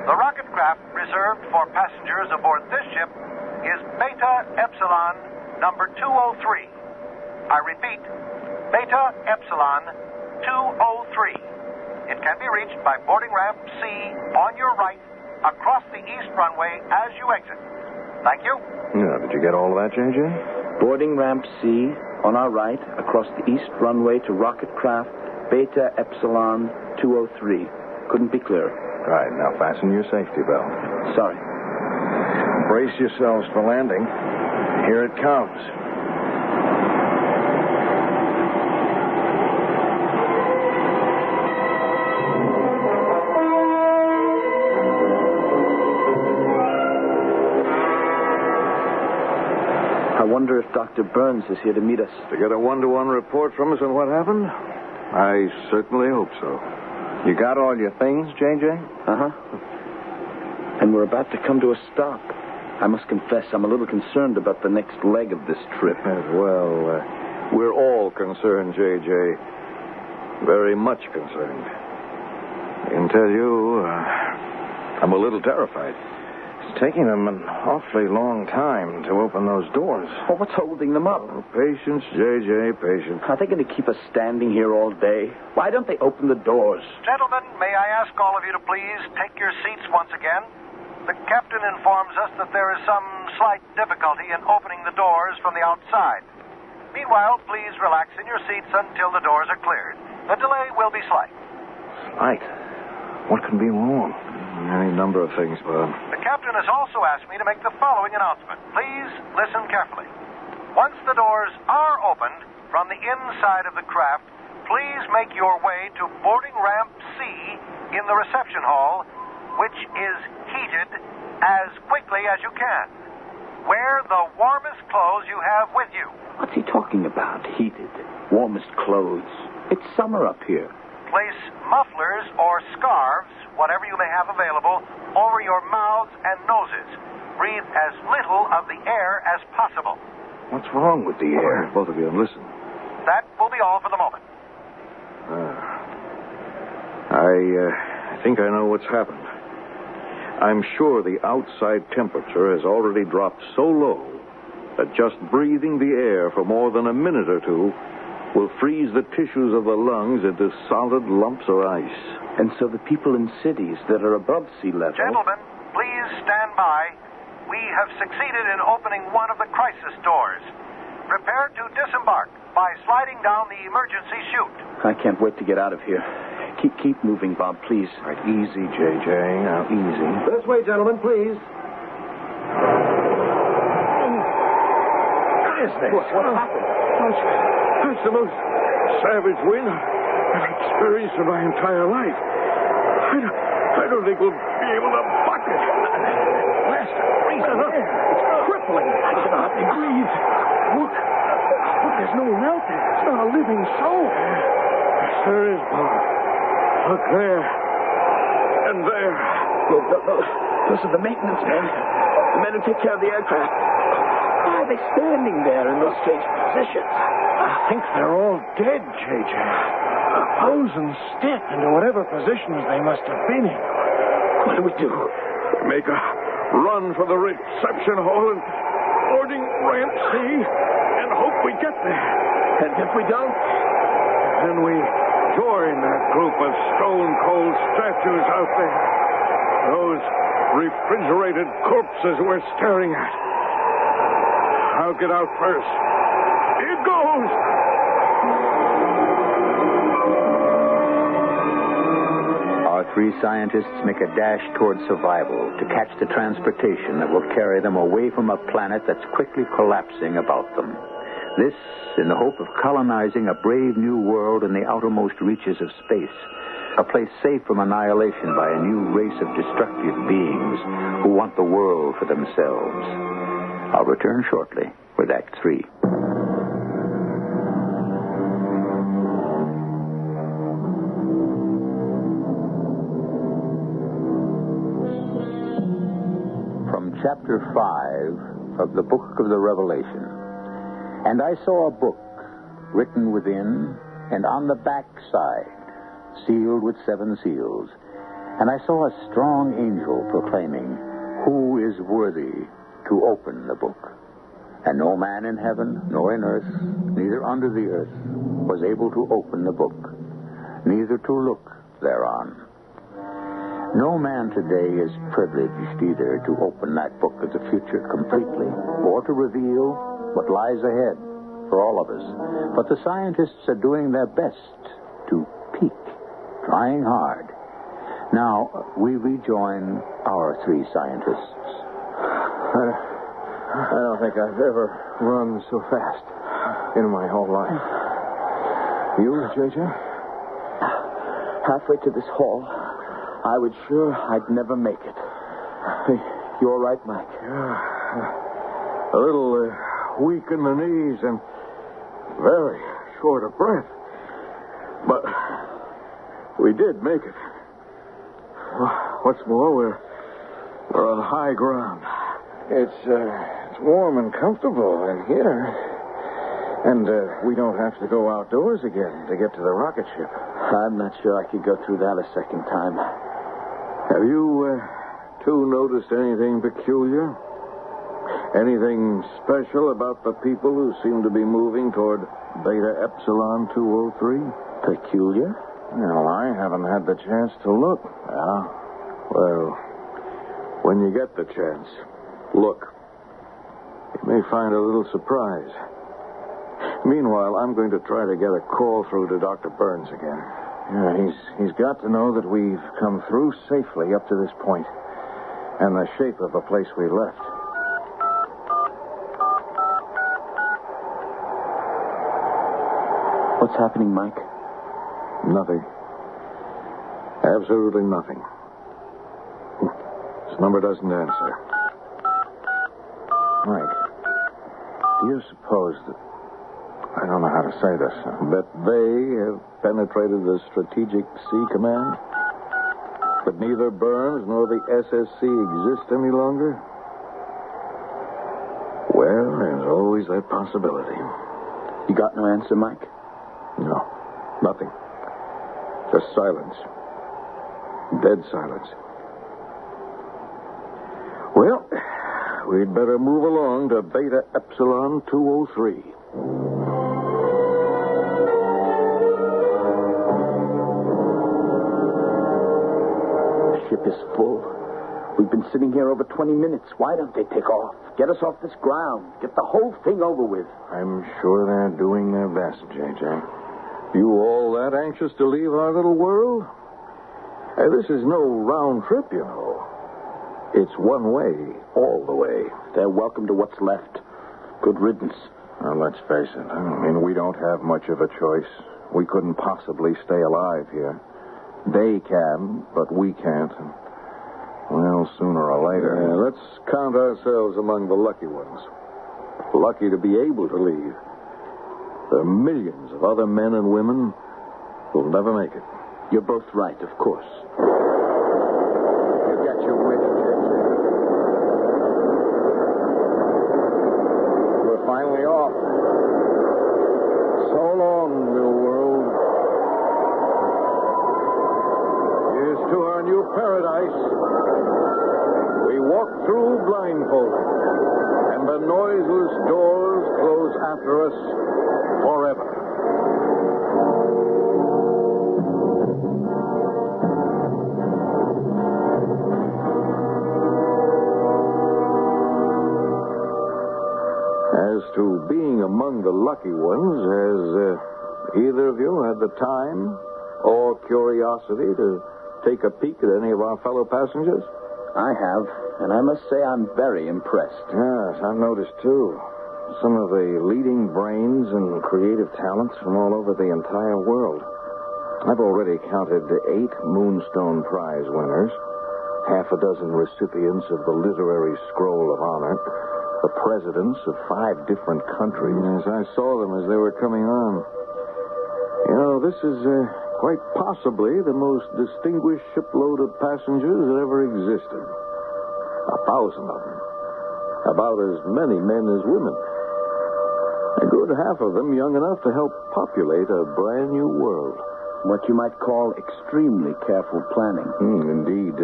The rocket craft reserved for passengers aboard this ship is Beta Epsilon number 203. I repeat, Beta Epsilon 203. It can be reached by boarding ramp C on your right across the east runway as you exit. Thank you. Yeah, did you get all of that, J.J.? Boarding ramp C on our right across the east runway to rocket craft Beta Epsilon 203. Couldn't be clearer. Right, now fasten your safety belt. Sorry. Brace yourselves for landing. Here it comes. I wonder if Dr. Burns is here to meet us. To get a one-to-one report from us on what happened? I certainly hope so. You got all your things, J.J.? Uh-huh. And we're about to come to a stop. I must confess, I'm a little concerned about the next leg of this trip. Well, we're all concerned, J.J. Very much concerned. I can tell you, I'm a little terrified. It's taking them an awfully long time to open those doors. Well, what's holding them up? Oh, patience, J.J., patience. Are they going to keep us standing here all day? Why don't they open the doors? Gentlemen, may I ask all of you to please take your seats once again? The captain informs us that there is some slight difficulty in opening the doors from the outside. Meanwhile, please relax in your seats until the doors are cleared. The delay will be slight. Slight? What can be wrong? Any number of things, Bob. The captain has also asked me to make the following announcement. Please listen carefully. Once the doors are opened from the inside of the craft, please make your way to boarding ramp C in the reception hall, which is heated as quickly as you can. Wear the warmest clothes you have with you. What's he talking about? Heated. Warmest clothes. It's summer up here. Place mufflers or scarves, whatever you may have available, over your mouths and noses. Breathe as little of the air as possible. What's wrong with the air? Both of you, listen. That will be all for the moment. I think I know what's happened. I'm sure the outside temperature has already dropped so low that just breathing the air for more than a minute or two will freeze the tissues of the lungs into solid lumps of ice. And so the people in cities that are above sea level... Gentlemen, please stand by. We have succeeded in opening one of the crisis doors. Prepare to disembark by sliding down the emergency chute. I can't wait to get out of here. Keep moving, Bob, please. Right, easy, J.J. Now, easy. This way, gentlemen, please. What is this? What happened? That's the most savage wind I've experienced in my entire life. I don't think we'll be able to buck it. Lester, it's crippling. I cannot hardly breathe. Look, there's no one out there. It's not a living soul. Yes, there is, Bob. Look there. And there. Those are the maintenance men. The men who take care of the aircraft. Why are they standing there in those strange positions? I think they're all dead, J.J. Frozen stiff into whatever positions they must have been in. What do we do? Make a run for the reception hall and boarding ramp C and hope we get there. And if we don't? Then we join that group of stone-cold statues out there. Those refrigerated corpses we're staring at. I'll get out first. Here goes! Our three scientists make a dash toward survival to catch the transportation that will carry them away from a planet that's quickly collapsing about them. This, in the hope of colonizing a brave new world in the outermost reaches of space, a place safe from annihilation by a new race of destructive beings who want the world for themselves. I'll return shortly with Act 3. From Chapter 5 of the Book of the Revelation. And I saw a book written within and on the back side, sealed with 7 seals. And I saw a strong angel proclaiming, "Who is worthy to open the book?" And no man in heaven, nor in earth, neither under the earth, was able to open the book, neither to look thereon. No man today is privileged either to open that book of the future completely, or to reveal what lies ahead for all of us. But the scientists are doing their best to peek, trying hard. Now, we rejoin our 3 scientists. I don't think I've ever run so fast in my whole life. You, J.J.? Halfway to this hall, I was sure I'd never make it. Hey, you all right, Mike? Yeah. A little weak in the knees and very short of breath. But we did make it. What's more, we're on high ground. It's warm and comfortable in here. And we don't have to go outdoors again to get to the rocket ship. I'm not sure I could go through that a second time. Have you two noticed anything peculiar? Anything special about the people who seem to be moving toward Beta Epsilon 203? Peculiar? No, I haven't had the chance to look. Yeah? Well, when you get the chance, look. You may find a little surprise. Meanwhile, I'm going to try to get a call through to Dr. Burns again. Yeah, he's got to know that we've come through safely up to this point, and the shape of the place we left. What's happening, Mike? Nothing. Absolutely nothing. This number doesn't answer. Mike, do you suppose that... I don't know how to say this. That they have penetrated the Strategic Sea Command? That neither Burns nor the SSC exist any longer? Well, there's always that possibility. You got no answer, Mike? No, nothing. Just silence. Dead silence. Well, we'd better move along to Beta Epsilon 203. The ship is full. We've been sitting here over 20 minutes. Why don't they take off? Get us off this ground. Get the whole thing over with. I'm sure they're doing their best, J.J. You all that anxious to leave our little world? This is no round trip, you know. It's one way, all the way. They're welcome to what's left. Good riddance. Well, let's face it. I mean, we don't have much of a choice. We couldn't possibly stay alive here. They can, but we can't. Well, sooner or later. Yeah, let's count ourselves among the lucky ones. Lucky to be able to leave. There are millions of other men and women who'll never make it. You're both right, of course. It's get your wish, JJ. We're finally off. So long, little world. Here's to our new paradise. We walk through blindfolded, and the noiseless doors close after us forever. As to being among the lucky ones, has either of you had the time or curiosity to take a peek at any of our fellow passengers? I have, and I must say I'm very impressed. Yes, I've noticed, too. Some of the leading brains and creative talents from all over the entire world. I've already counted 8 Moonstone Prize winners, half a dozen recipients of the Literary Scroll of Honor, the presidents of 5 different countries. Yes, I saw them as they were coming on. You know, this is quite possibly the most distinguished shipload of passengers that ever existed. 1,000 of them. About as many men as women. A good half of them young enough to help populate a brand new world. What you might call extremely careful planning. Indeed.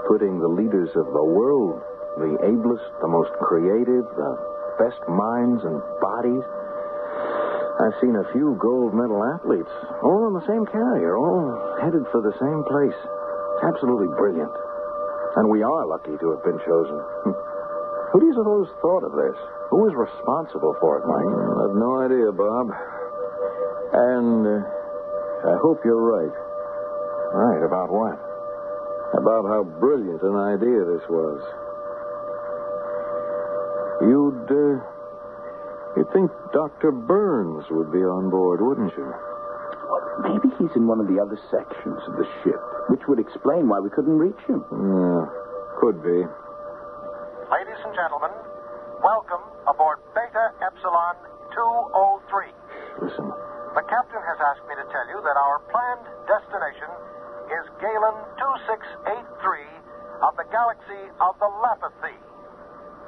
Putting the leaders of the world, the ablest, the most creative, the best minds and bodies. I've seen a few gold medal athletes, all on the same carrier, all headed for the same place. It's absolutely brilliant. And we are lucky to have been chosen. Who do you suppose thought of this? Who was responsible for it, Mike? I have no idea, Bob. And I hope you're right. Right, about what? About how brilliant an idea this was. You'd think Dr. Burns would be on board, wouldn't you? Maybe he's in one of the other sections of the ship, which would explain why we couldn't reach him. Yeah, could be. Ladies and gentlemen, welcome aboard Beta Epsilon 203. Listen. The captain has asked me to tell you that our planned destination is Galen 2683 of the galaxy of the Lapithee.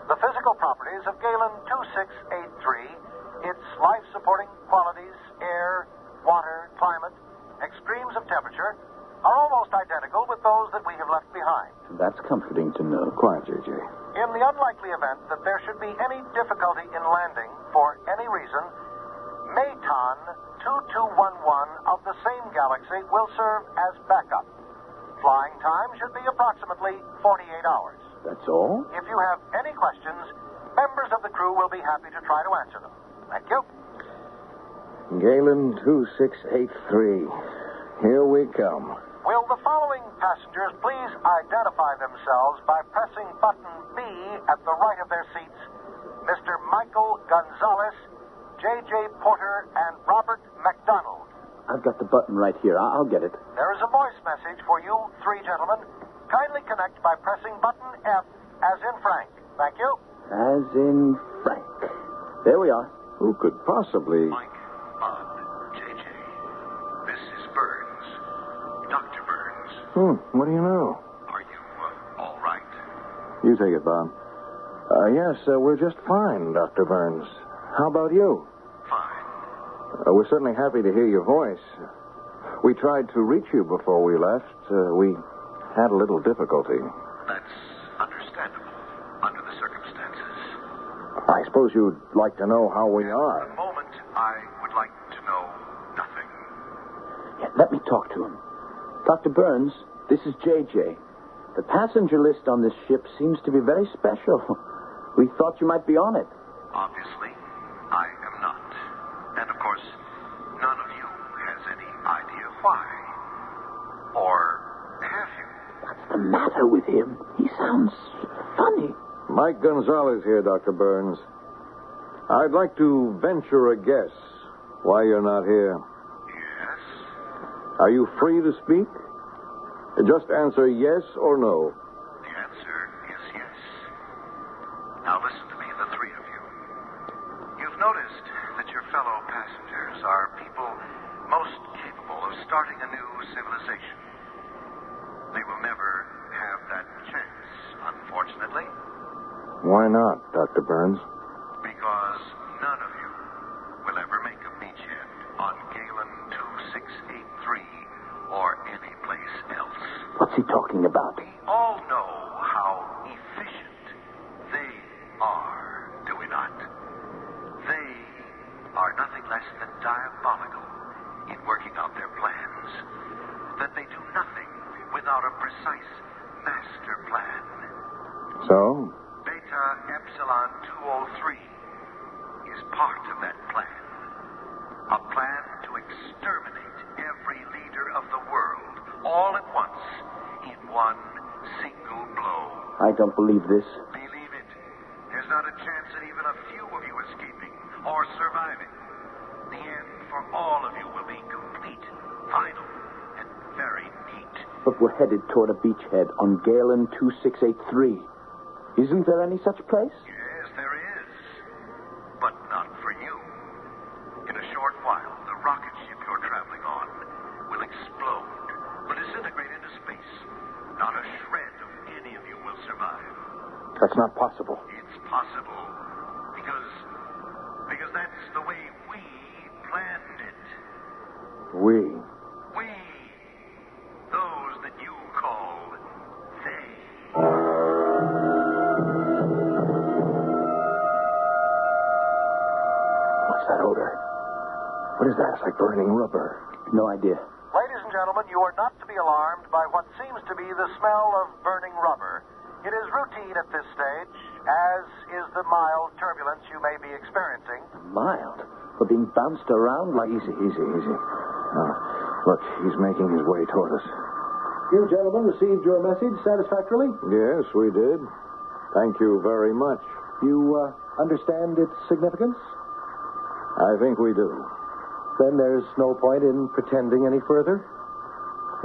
The physical properties of Galen 2683, its life-supporting qualities, air, water, climate, extremes of temperature, are almost identical with those that we have left behind. That's comforting to know. Quiet, J.J. In the unlikely event that there should be any difficulty in landing for any reason, Maton 2211 of the same galaxy will serve as backup. Flying time should be approximately 48 hours. That's all? If you have any questions, members of the crew will be happy to try to answer them. Thank you. Galen 2683. Here we come. Will the following passengers please identify themselves by pressing button B at the right of their seats? Mr. Michael Gonzalez, J.J. Porter, and Robert McDonald. I've got the button right here. I'll get it. There is a voice message for you 3 gentlemen. Kindly connect by pressing button F as in Frank. Thank you. As in Frank. There we are. Who could possibly... Mike, Bob, J.J. This is Burns. Dr. Burns. What do you know? Are you all right? You take it, Bob. Yes, we're just fine, Dr. Burns. How about you? Fine. We're certainly happy to hear your voice. We tried to reach you before we left. We had a little difficulty. That's understandable under the circumstances. I suppose you'd like to know how we At are. the moment, I would like to know nothing. Yeah, let me talk to him. Dr. Burns, this is J.J. The passenger list on this ship seems to be very special. We thought you might be on it. Obviously, I am not. And, of course, none of you has any idea why. Or have you? What's the matter with him? He sounds funny. Mike Gonzalez here, Dr. Burns. I'd like to venture a guess why you're not here. Yes? Are you free to speak? Just answer yes or no. The answer is yes. Now listen to me, the 3 of you. You've noticed that your fellow passengers are people most capable of starting a new civilization. They will never have that Why not, Dr. Burns? Because none of you will ever make a beachhead on Galen 2683 or any place else. What's he talking about? We all know how efficient they are, do we not? They are nothing less than diabolical in working out their plans. That they do nothing without a precise master plan. So? Beta Epsilon 203 is part of that plan. A plan to exterminate every leader of the world all at once in one single blow. I don't believe this. Believe it. There's not a chance at even a few of you escaping or surviving. The end for all of you will be complete, final, and very neat. But we're headed toward a beachhead on Galen 2683. Isn't there any such place? Yes, there is. But not for you. In a short while, the rocket ship you're traveling on will explode, will disintegrate into space. Not a shred of any of you will survive. That's not possible. It's possible. Because that's the way we planned it. We? We. Those that you call they. What's that odor? What is that? It's like burning rubber. No idea. Ladies and gentlemen, you are not to be alarmed by what seems to be the smell of burning rubber. It is routine at this stage, as is the mild turbulence you may be experiencing. Mild? For being bounced around like... Easy. Look, he's making his way toward us. You gentlemen received your message satisfactorily? Yes, we did. Thank you very much. You understand its significance? I think we do. Then there's no point in pretending any further.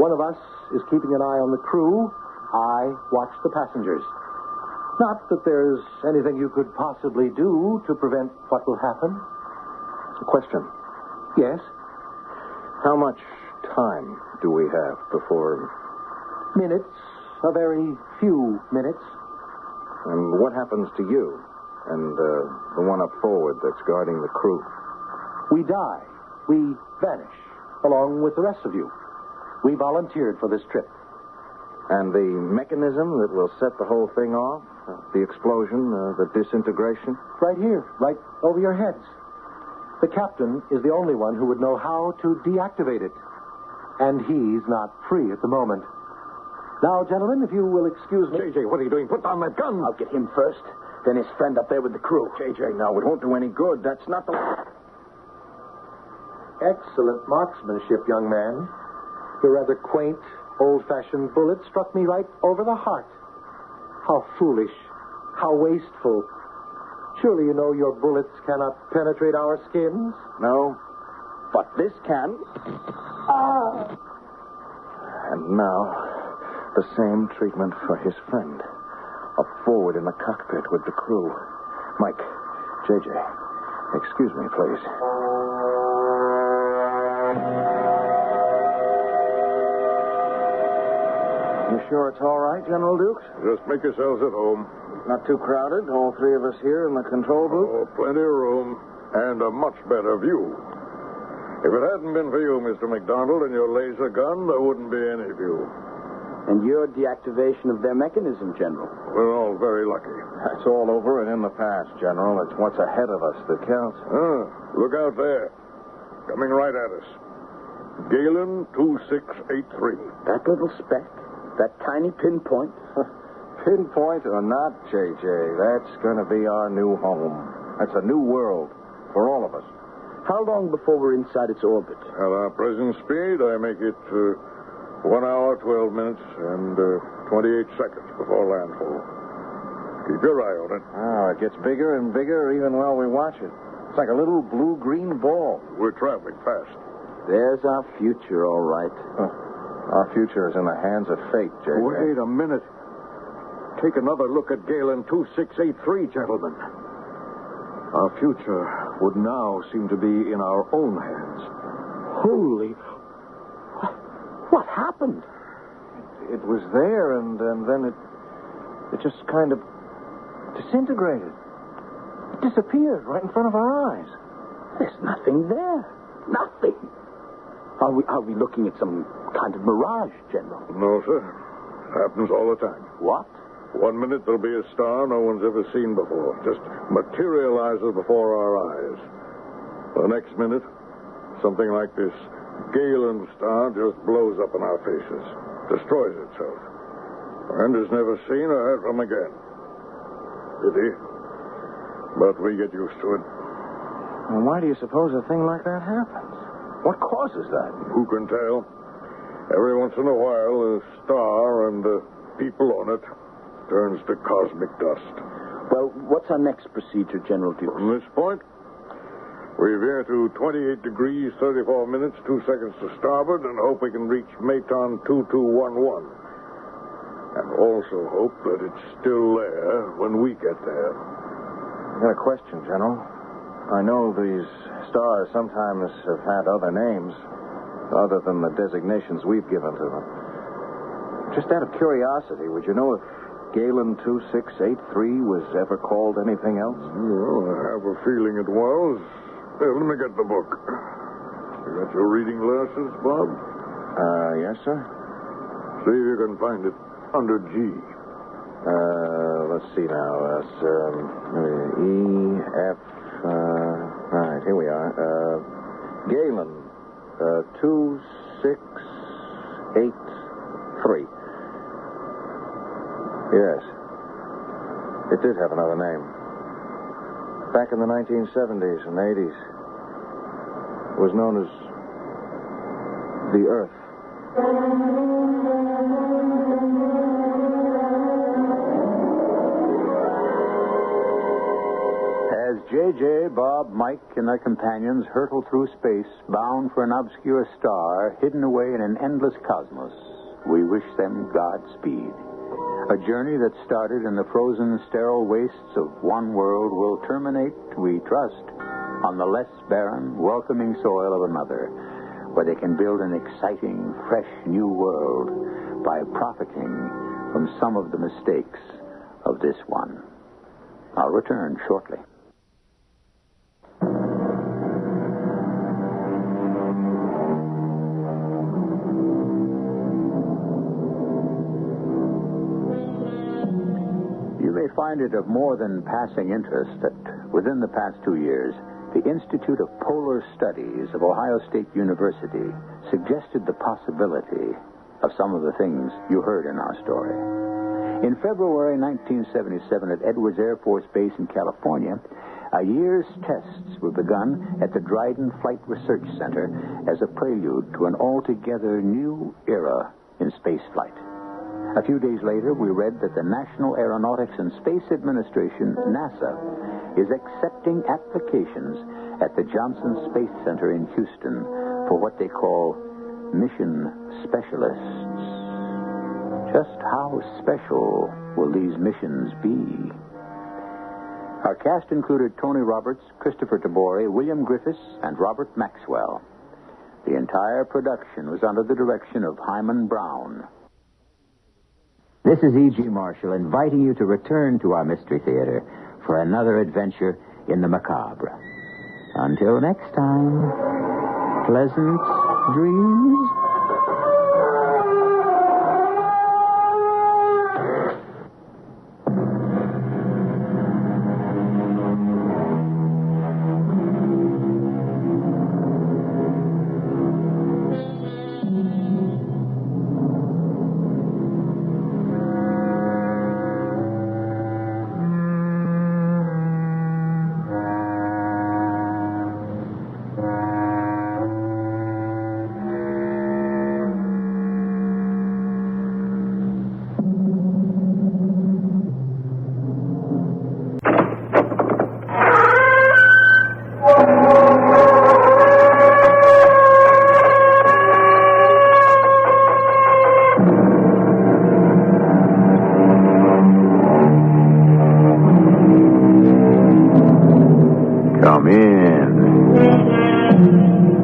One of us is keeping an eye on the crew. I watch the passengers. Not that there's anything you could possibly do to prevent what will happen. A question. Yes? How much time do we have before... Minutes. A very few minutes. And what happens to you and the one up forward that's guarding the crew? We die. We vanish, along with the rest of you. We volunteered for this trip. And the mechanism that will set the whole thing off? The explosion, the disintegration? Right here, right over your heads. The captain is the only one who would know how to deactivate it. And he's not free at the moment. Now, gentlemen, if you will excuse me... JJ, what are you doing? Put down that gun! I'll get him first, then his friend up there with the crew. JJ, no, it won't do any good. That's not the... Excellent marksmanship, young man. Your rather quaint, old-fashioned bullet struck me right over the heart. How foolish. How wasteful. Surely you know your bullets cannot penetrate our skins? No. But this can. Ah! And now, the same treatment for his friend. Up forward in the cockpit with the crew. Mike, JJ, excuse me, please. You sure it's all right, General Dukes? Just make yourselves at home. Not too crowded? All three of us here in the control booth? Oh, plenty of room. And a much better view. If it hadn't been for you, Mr. McDonald, and your laser gun, there wouldn't be any view. And your deactivation of their mechanism, General. We're all very lucky. That's all over and in the past, General. It's what's ahead of us that counts. Look out there. Coming right at us. Galen 2683. That little speck? That tiny pinpoint? Pinpoint or not, JJ, that's going to be our new home. That's a new world for all of us. How long before we're inside its orbit? At our present speed, I make it 1 hour, 12 minutes, and 28 seconds before landfall. Keep your eye on it. Oh, it gets bigger and bigger even while we watch it. It's like a little blue-green ball. We're traveling fast. There's our future, all right. Our future is in the hands of fate, JJ. Wait a minute. Take another look at Galen 2683, gentlemen. Our future would now seem to be in our own hands. Holy... What happened? It was there, and then it just kind of disintegrated. It disappeared right in front of our eyes. There's nothing there. Nothing. Are we looking at some kind of mirage, General? No, sir. Happens all the time. What? 1 minute there'll be a star no one's ever seen before. Just materializes before our eyes. The next minute, something like this Galen star just blows up in our faces. Destroys itself. And is never seen or heard from again. Pity. But we get used to it. And why do you suppose a thing like that happens? What causes that? Who can tell? Every once in a while, a star and the people on it turns to cosmic dust. Well, what's our next procedure, General Dukes? From this point, we veer to 28 degrees, 34 minutes, 2 seconds to starboard, and hope we can reach Maton 2211. And also hope that it's still there when we get there. I got a question, General. I know these stars sometimes have had other names, other than the designations we've given to them. Just out of curiosity, would you know if Galen 2683 was ever called anything else? Well, I have a feeling it was. Here, let me get the book. You got your reading glasses, Bob? Yes, sir. See if you can find it under G. Let's see now. That's E, F. Right, here we are. Galen, 2683. Yes. It did have another name. Back in the 1970s and 80s, it was known as the Earth. As J.J., Bob, Mike, and their companions hurtle through space, bound for an obscure star hidden away in an endless cosmos, we wish them Godspeed. A journey that started in the frozen, sterile wastes of one world will terminate, we trust, on the less barren, welcoming soil of another, where they can build an exciting, fresh new world by profiting from some of the mistakes of this one. I'll return shortly. You may find it of more than passing interest that within the past 2 years, the Institute of Polar Studies of Ohio State University suggested the possibility of some of the things you heard in our story. In February 1977 at Edwards Air Force Base in California, a year's tests were begun at the Dryden Flight Research Center as a prelude to an altogether new era in spaceflight. A few days later, we read that the National Aeronautics and Space Administration, NASA, is accepting applications at the Johnson Space Center in Houston for what they call mission specialists. Just how special will these missions be? Our cast included Tony Roberts, Christopher Tabori, William Griffiths, and Robert Maxwell. The entire production was under the direction of Hyman Brown. This is E.G. Marshall inviting you to return to our Mystery Theater for another adventure in the macabre. Until next time, pleasant dreams.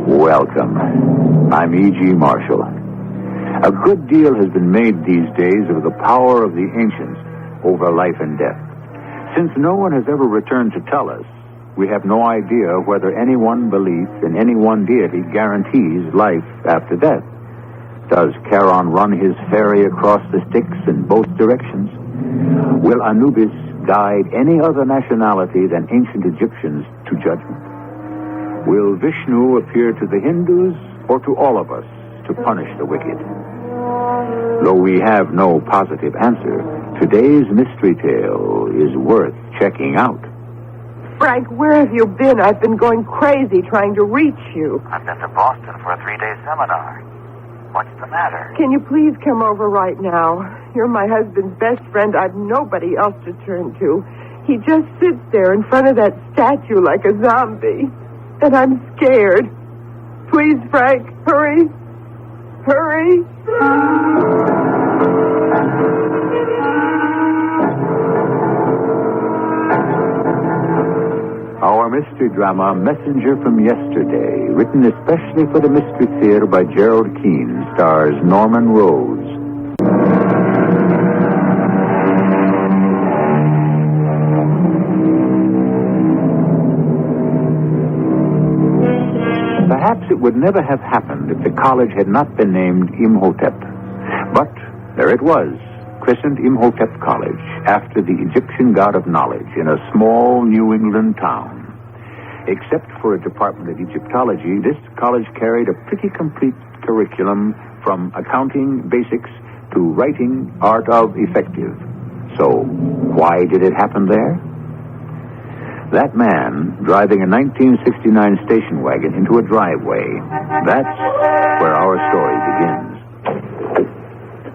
Welcome. I'm E.G. Marshall. A good deal has been made these days of the power of the ancients over life and death. Since no one has ever returned to tell us, we have no idea whether any one belief in any one deity guarantees life after death. Does Charon run his ferry across the Styx in both directions? Will Anubis guide any other nationality than ancient Egyptians to judgment? Will Vishnu appear to the Hindus or to all of us to punish the wicked? Though we have no positive answer, today's mystery tale is worth checking out. Frank, where have you been? I've been going crazy trying to reach you. I've been to Boston for a 3-day seminar. What's the matter? Can you please come over right now? You're my husband's best friend. I've nobody else to turn to. He just sits there in front of that statue like a zombie. And I'm scared. Please, Frank, hurry. Hurry. Our mystery drama, Messenger from Yesterday, written especially for the Mystery Theater by Gerald Keane, stars Norman Rose. Perhaps it would never have happened if the college had not been named Imhotep. But there it was, christened Imhotep College, after the Egyptian god of knowledge, in a small New England town. Except for a department of Egyptology, this college carried a pretty complete curriculum from accounting basics to writing art of effective. So, why did it happen there? That man driving a 1969 station wagon into a driveway, that's where our story begins.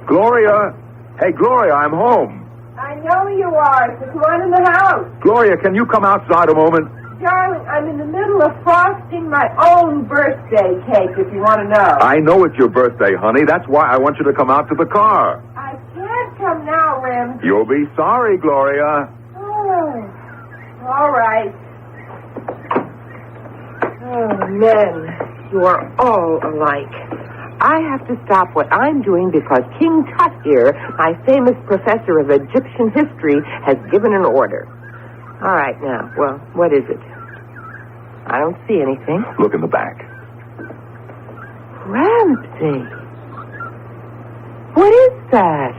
Gloria! Hey, Gloria, I'm home. I know you are. So come on in the house. Gloria, can you come outside a moment? Darling, I'm in the middle of frosting my own birthday cake, if you want to know. I know it's your birthday, honey. That's why I want you to come out to the car. I can't come now, Ramsey. You'll be sorry, Gloria. Oh, all right. Oh, men, you are all alike. I have to stop what I'm doing because King Tut here, my famous professor of Egyptian history, has given an order. All right, now, well, what is it? I don't see anything. Look in the back. Ramsey. What is that?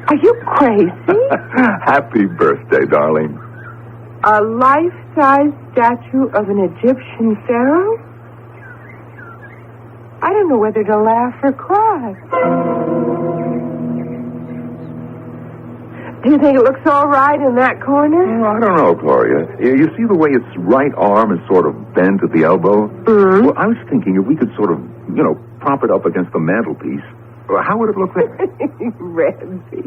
Are you crazy? Happy birthday, darling. A life-size statue of an Egyptian pharaoh? I don't know whether to laugh or cry. Do you think it looks all right in that corner? I don't know, Gloria. You see the way its right arm is sort of bent at the elbow? Mm-hmm. Well, I was thinking if we could sort of, prop it up against the mantelpiece, how would it look there? Ramsey,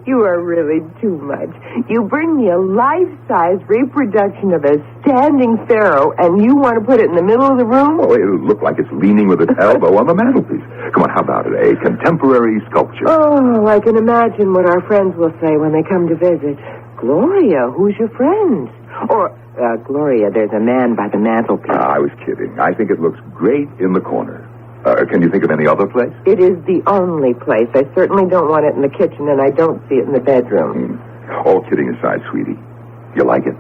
you are really too much. You bring me a life-size reproduction of a standing pharaoh, and you want to put it in the middle of the room? Oh, it'll look like it's leaning with its elbow on the mantelpiece. Come on, how about it? A contemporary sculpture. Oh, I can imagine what our friends will say when they come to visit. Gloria, who's your friend? Or, Gloria, there's a man by the mantelpiece. I was kidding. I think it looks great in the corner. Can you think of any other place? It is the only place. I certainly don't want it in the kitchen, and I don't see it in the bedroom. All kidding aside, sweetie. You like it?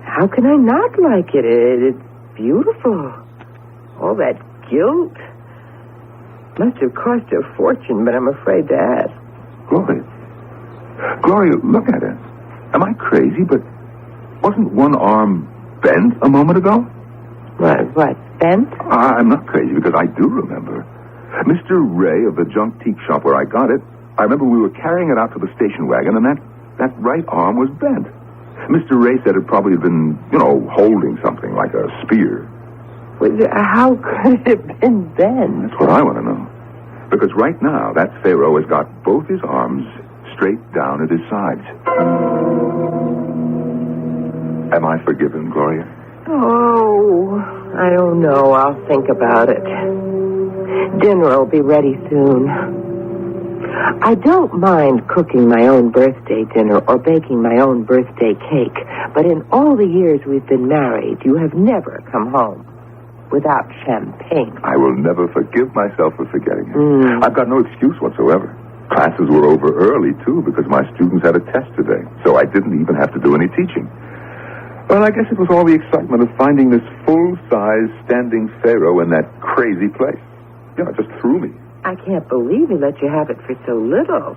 How can I not like it? It's beautiful. All that gilt. Must have cost a fortune, but I'm afraid to ask. Gloria, look at it. Am I crazy? But wasn't one arm bent a moment ago? What, bent? I'm not crazy because I do remember. Mr. Ray of the junk teak shop where I got it, I remember we were carrying it out to the station wagon, and that right arm was bent. Mr. Ray said it probably had been, holding something like a spear. How could it have been bent? That's what I want to know. Because right now, that pharaoh has got both his arms straight down at his sides. Am I forgiven, Gloria? Oh, I don't know. I'll think about it. Dinner will be ready soon. I don't mind cooking my own birthday dinner or baking my own birthday cake, but in all the years we've been married, you have never come home without champagne. I will never forgive myself for forgetting it. I've got no excuse whatsoever. Classes were over early, too, because my students had a test today, so I didn't even have to do any teaching. Well, I guess it was all the excitement of finding this full-size standing pharaoh in that crazy place. Yeah, it just threw me. I can't believe he let you have it for so little.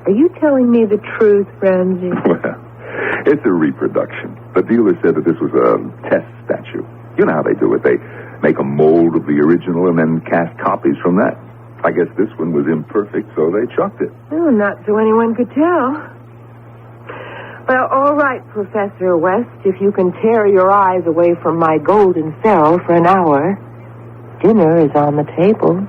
Are you telling me the truth, Ramsey? Well, it's a reproduction. The dealer said that this was a test statue. You know how they do it. They make a mold of the original and then cast copies from that. I guess this one was imperfect, so they chucked it. Oh, not so anyone could tell. Well, all right, Professor West, if you can tear your eyes away from my golden pharaoh for an hour, dinner is on the table.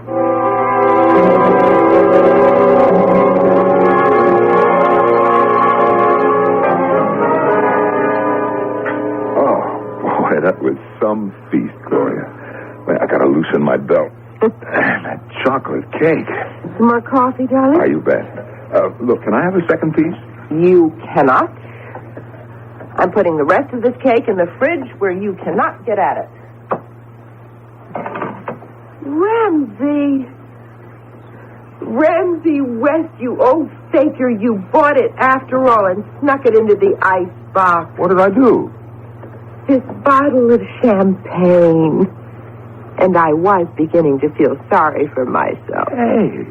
That was some feast, Gloria. Well, I gotta loosen my belt. That chocolate cake. Some more coffee, darling? You bet. Look, can I have a second piece? You cannot. I'm putting the rest of this cake in the fridge where you cannot get at it. Ramsey West, you old faker, you bought it after all and snuck it into the ice box. What did I do? This bottle of champagne. And I was beginning to feel sorry for myself. Hey,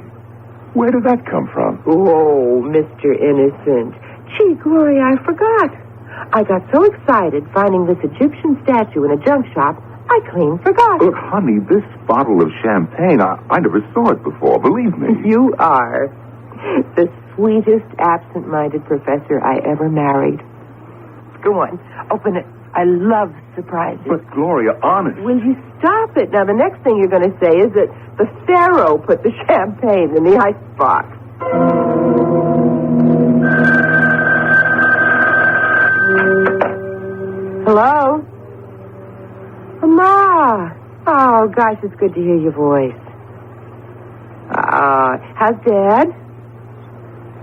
where did that come from? Oh, Mr. Innocent. Gee, Gloria, I forgot. I got so excited finding this Egyptian statue in a junk shop, I clean forgot. Look, honey, this bottle of champagne, I never saw it before, believe me. You are the sweetest absent-minded professor I ever married. Go on, open it. I love surprises. But, Gloria, honest. Will you stop it? Now, the next thing you're going to say is that the pharaoh put the champagne in the icebox. Hello? Ma. Oh, gosh, it's good to hear your voice. How's Dad?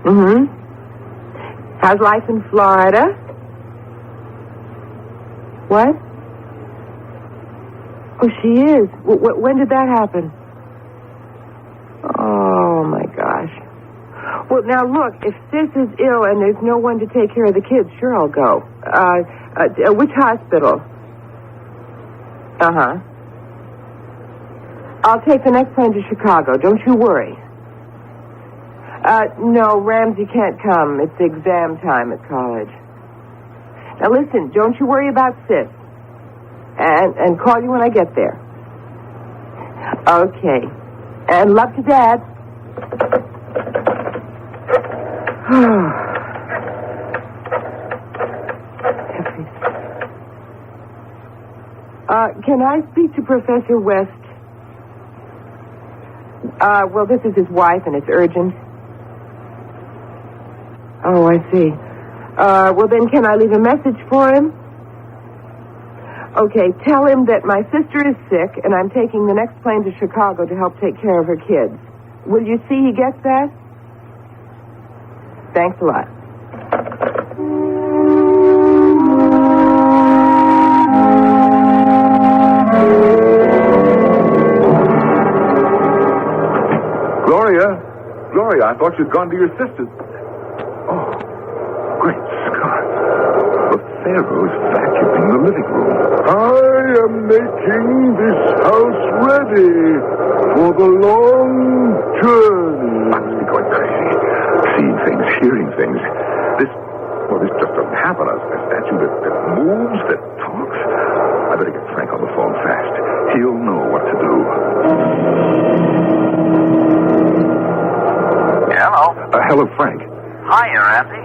Mm-hmm. How's life in Florida? What? Oh, she is. When did that happen? Oh, my gosh. Well, now, look, if Sis is ill and there's no one to take care of the kids, sure, I'll go. Which hospital? Uh-huh. I'll take the next plane to Chicago. Don't you worry. No, Ramsey can't come. It's exam time at college. Now, listen, don't you worry about Sis. And call you when I get there. Okay. And love to Dad. Can I speak to Professor West? Well, this is his wife, and it's urgent. Oh, I see. Well, then can I leave a message for him? Okay, tell him that my sister is sick, and I'm taking the next plane to Chicago to help take care of her kids. Will you see he gets that? Thanks a lot. Gloria, I thought you'd gone to your sister's. Oh, great Scott. The Pharaoh's vacuuming the living room. I am making this house ready for the long journey. I must be going crazy. Seeing things, hearing things. This just doesn't happen. A statue that moves, that talks. I better get Frank on the phone fast. He'll know what to do. Hello. Hello, Frank. Hiya, Ramsey.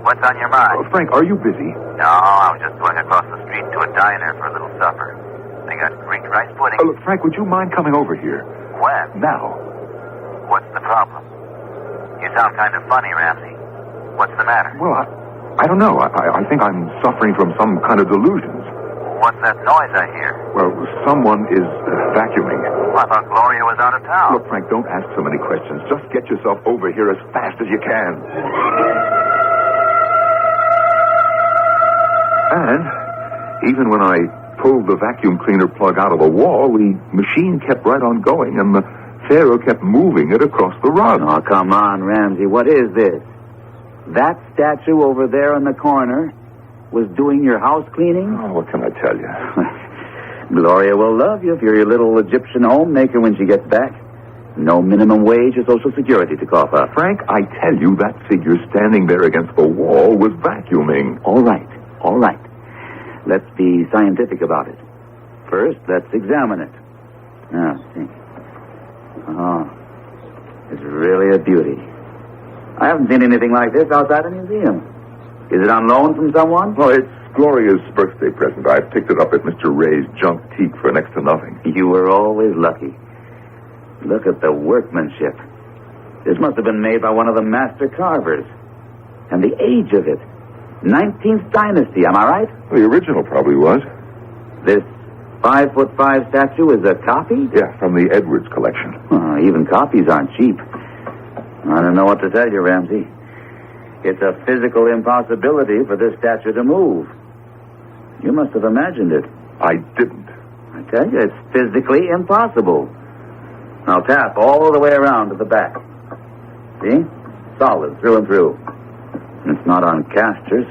What's on your mind? Frank, are you busy? No, I was just going across the street to a diner for a little supper. They got Greek rice pudding. Look, Frank, would you mind coming over here? When? Now. What's the problem? You sound kind of funny, Ramsey. What's the matter? Well, I don't know. I think I'm suffering from some kind of delusions. What's that noise I hear? Well, someone is vacuuming. Well, I thought Gloria was out of town. Look, Frank, don't ask so many questions. Just get yourself over here as fast as you can. And even when I pulled the vacuum cleaner plug out of the wall, the machine kept right on going, and the Pharaoh kept moving it across the rug. Oh, come on, Ramsey. What is this? That statue over there in the corner was doing your house cleaning? Oh, what can I tell you? Gloria will love you if you're your little Egyptian homemaker when she gets back. No minimum wage or Social Security to cough up. Frank, I tell you, that figure standing there against the wall was vacuuming. All right. Let's be scientific about it. First, let's examine it. Now, see. Oh, it's really a beauty. I haven't seen anything like this outside a museum. Is it on loan from someone? Well, it's Gloria's birthday present. I picked it up at Mr. Ray's junk teak for next to nothing. You were always lucky. Look at the workmanship. This must have been made by one of the master carvers. And the age of it. 19th dynasty, am I right? Well, the original probably was. This 5'5" statue is a copy? Yeah, from the Edwards collection. Oh, even copies aren't cheap. I don't know what to tell you, Ramsey. It's a physical impossibility for this statue to move. You must have imagined it. I didn't. I tell you, it's physically impossible. Now tap all the way around to the back. See? Solid, through and through. It's not on casters.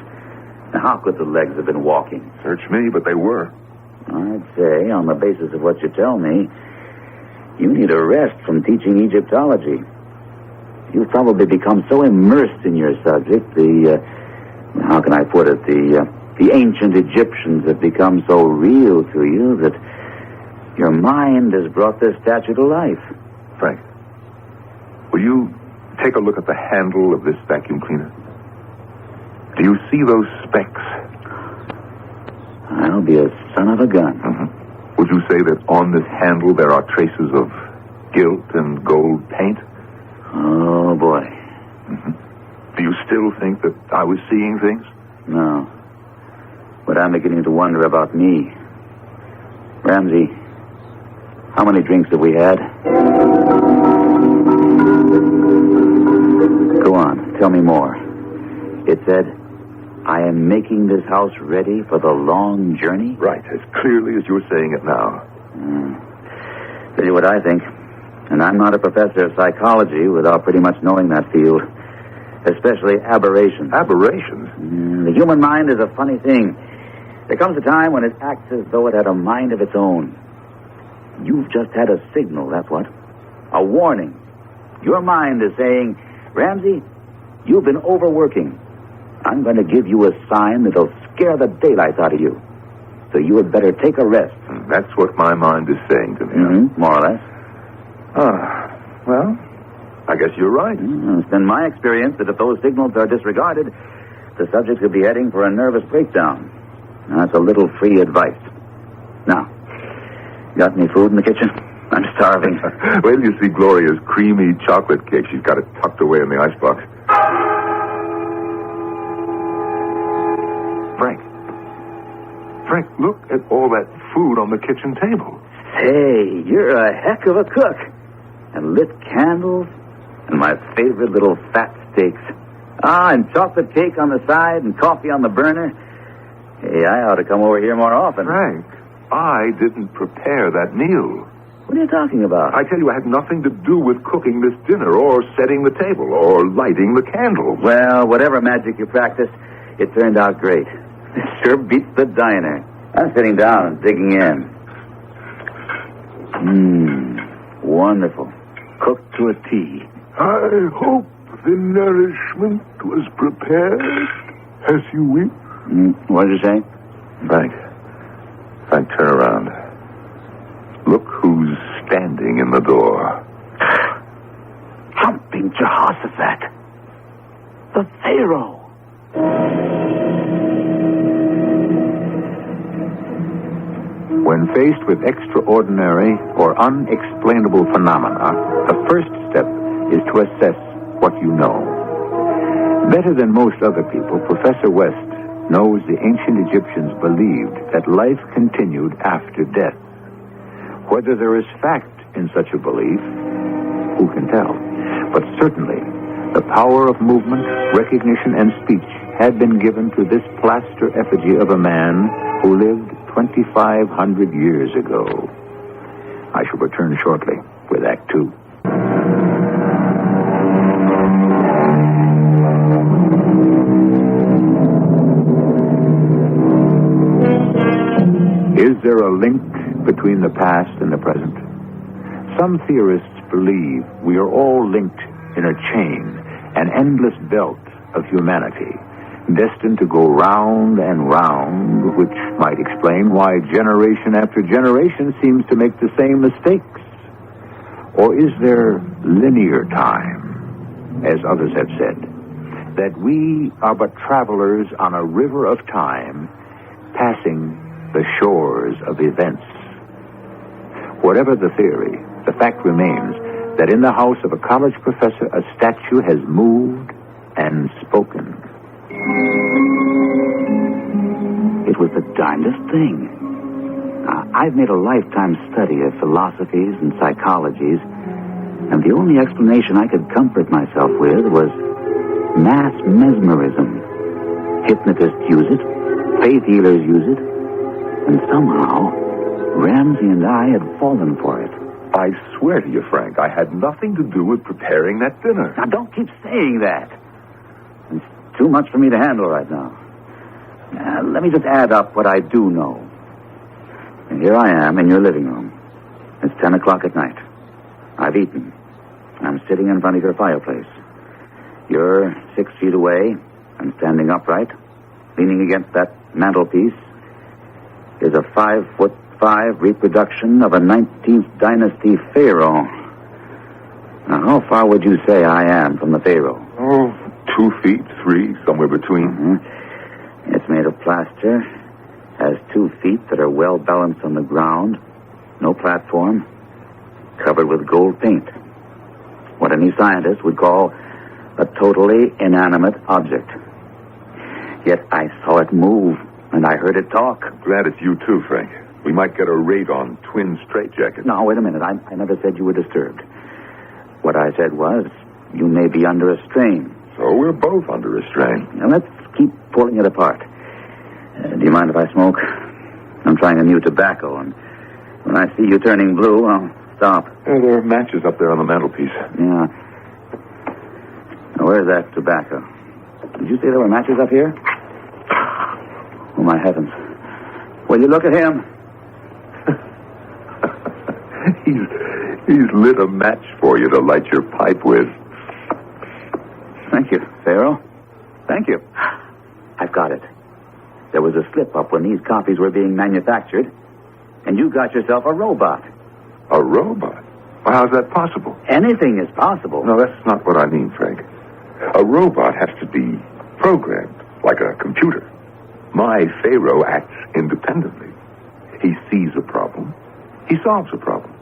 Now, how could the legs have been walking? Search me, but they were. I'd say, on the basis of what you tell me, you need a rest from teaching Egyptology. You've probably become so immersed in your subject, how can I put it, the ancient Egyptians have become so real to you that your mind has brought this statue to life. Frank, will you take a look at the handle of this vacuum cleaner? Do you see those specks? I'll be a son of a gun. Mm-hmm. Would you say that on this handle there are traces of gilt and gold paint? Oh, boy. Mm-hmm. Do you still think that I was seeing things? No. But I'm beginning to wonder about me. Ramsey, how many drinks have we had? Go on, tell me more. It said, I am making this house ready for the long journey? Right, as clearly as you're saying it now. Tell you what I think. And I'm not a professor of psychology without pretty much knowing that field. Especially aberrations. Aberrations? The human mind is a funny thing. There comes a time when it acts as though it had a mind of its own. You've just had a signal, that's what. A warning. Your mind is saying, Ramsey, you've been overworking. I'm going to give you a sign that'll scare the daylights out of you. So you had better take a rest. That's what my mind is saying to me. Mm-hmm, more or less. Well, I guess you're right. It's been my experience that if those signals are disregarded, the subject could be heading for a nervous breakdown. That's a little free advice. Now, got any food in the kitchen? I'm starving. Wait till you see Gloria's creamy chocolate cake. She's got it tucked away in the icebox. Frank, look at all that food on the kitchen table. Hey, you're a heck of a cook. And lit candles, and my favorite little fat steaks. And chocolate cake on the side, and coffee on the burner. Hey, I ought to come over here more often. Frank, I didn't prepare that meal. What are you talking about? I tell you, I had nothing to do with cooking this dinner, or setting the table, or lighting the candles. Well, whatever magic you practiced, it turned out great. It sure beats the diner. I'm sitting down and digging in. Wonderful. Cooked to a T. I hope the nourishment was prepared as you wish. What did you say? Frank, turn around. Look who's standing in the door. Jumping Jehoshaphat. The Pharaoh. When faced with extraordinary or unexplainable phenomena, the first step is to assess what you know. Better than most other people, Professor West knows the ancient Egyptians believed that life continued after death. Whether there is fact in such a belief, who can tell? But certainly, the power of movement, recognition, and speech had been given to this plaster effigy of a man who lived 2,500 years ago. I shall return shortly with Act 2. link between the past and the present? Some theorists believe we are all linked in a chain, an endless belt of humanity, destined to go round and round, which might explain why generation after generation seems to make the same mistakes. Or is there linear time, as others have said, that we are but travelers on a river of time, passing the shores of events? Whatever the theory, the fact remains that in the house of a college professor, a statue has moved and spoken. It was the darndest thing. I've made a lifetime study of philosophies and psychologies, and the only explanation I could comfort myself with was mass mesmerism. Hypnotists use it, faith healers use it, and somehow Ramsey and I had fallen for it. I swear to you, Frank, I had nothing to do with preparing that dinner. Now, don't keep saying that. It's too much for me to handle right now. Let me just add up what I do know. And here I am in your living room. It's 10 o'clock at night. I've eaten. I'm sitting in front of your fireplace. You're 6 feet away. I'm standing upright. Leaning against that mantelpiece is a 5'5" reproduction of a 19th dynasty pharaoh. Now, how far would you say I am from the pharaoh? Oh, 2 feet, 3, somewhere between. Mm-hmm. It's made of plaster, has 2 feet that are well balanced on the ground, no platform, covered with gold paint. What any scientist would call a totally inanimate object. Yet I saw it move, and I heard it talk. Glad it's you too, Frank. We might get a raid on twin straitjackets. No, wait a minute. I never said you were disturbed. What I said was, you may be under a strain. So we're both under a strain. Now, let's keep pulling it apart. Do you mind if I smoke? I'm trying a new tobacco, and when I see you turning blue, I'll stop. There are matches up there on the mantelpiece. Yeah. Now, where's that tobacco? Did you say there were matches up here? Oh, my heavens. Will you look at him? He's lit a match for you to light your pipe with. Thank you, Pharaoh. Thank you. I've got it. There was a slip-up when these copies were being manufactured, and you got yourself a robot. A robot? Well, how's that possible? Anything is possible. No, that's not what I mean, Frank. A robot has to be programmed, like a computer. My Pharaoh acts independently. He sees a problem. He solves a problem.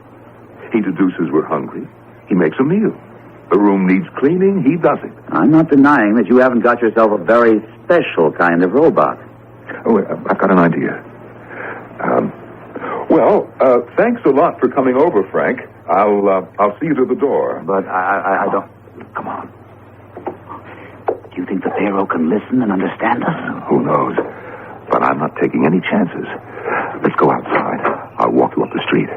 He deduces we're hungry. He makes a meal. The room needs cleaning. He does it. I'm not denying that you haven't got yourself a very special kind of robot. Oh, I've got an idea. Thanks a lot for coming over, Frank. I'll see you to the door. But I don't... Come on. Do you think the Pharaoh can listen and understand us? Who knows? But I'm not taking any chances. Let's go outside. I'll walk you up the street.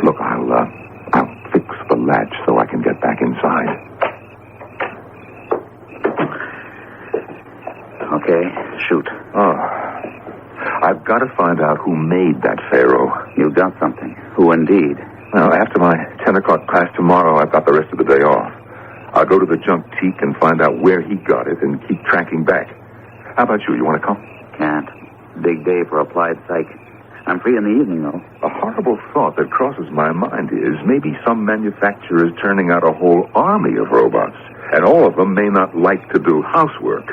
Look, I'll fix the latch so I can get back inside. Okay, shoot. I've got to find out who made that Pharaoh. You got something. Who indeed? Well, after my 10 o'clock class tomorrow, I've got the rest of the day off. I'll go to the junk teak and find out where he got it and keep tracking back. How about you? You want to come? Can't. Big day for applied psych. I'm free in the evening, though. A horrible thought that crosses my mind is maybe some manufacturer is turning out a whole army of robots, and all of them may not like to do housework.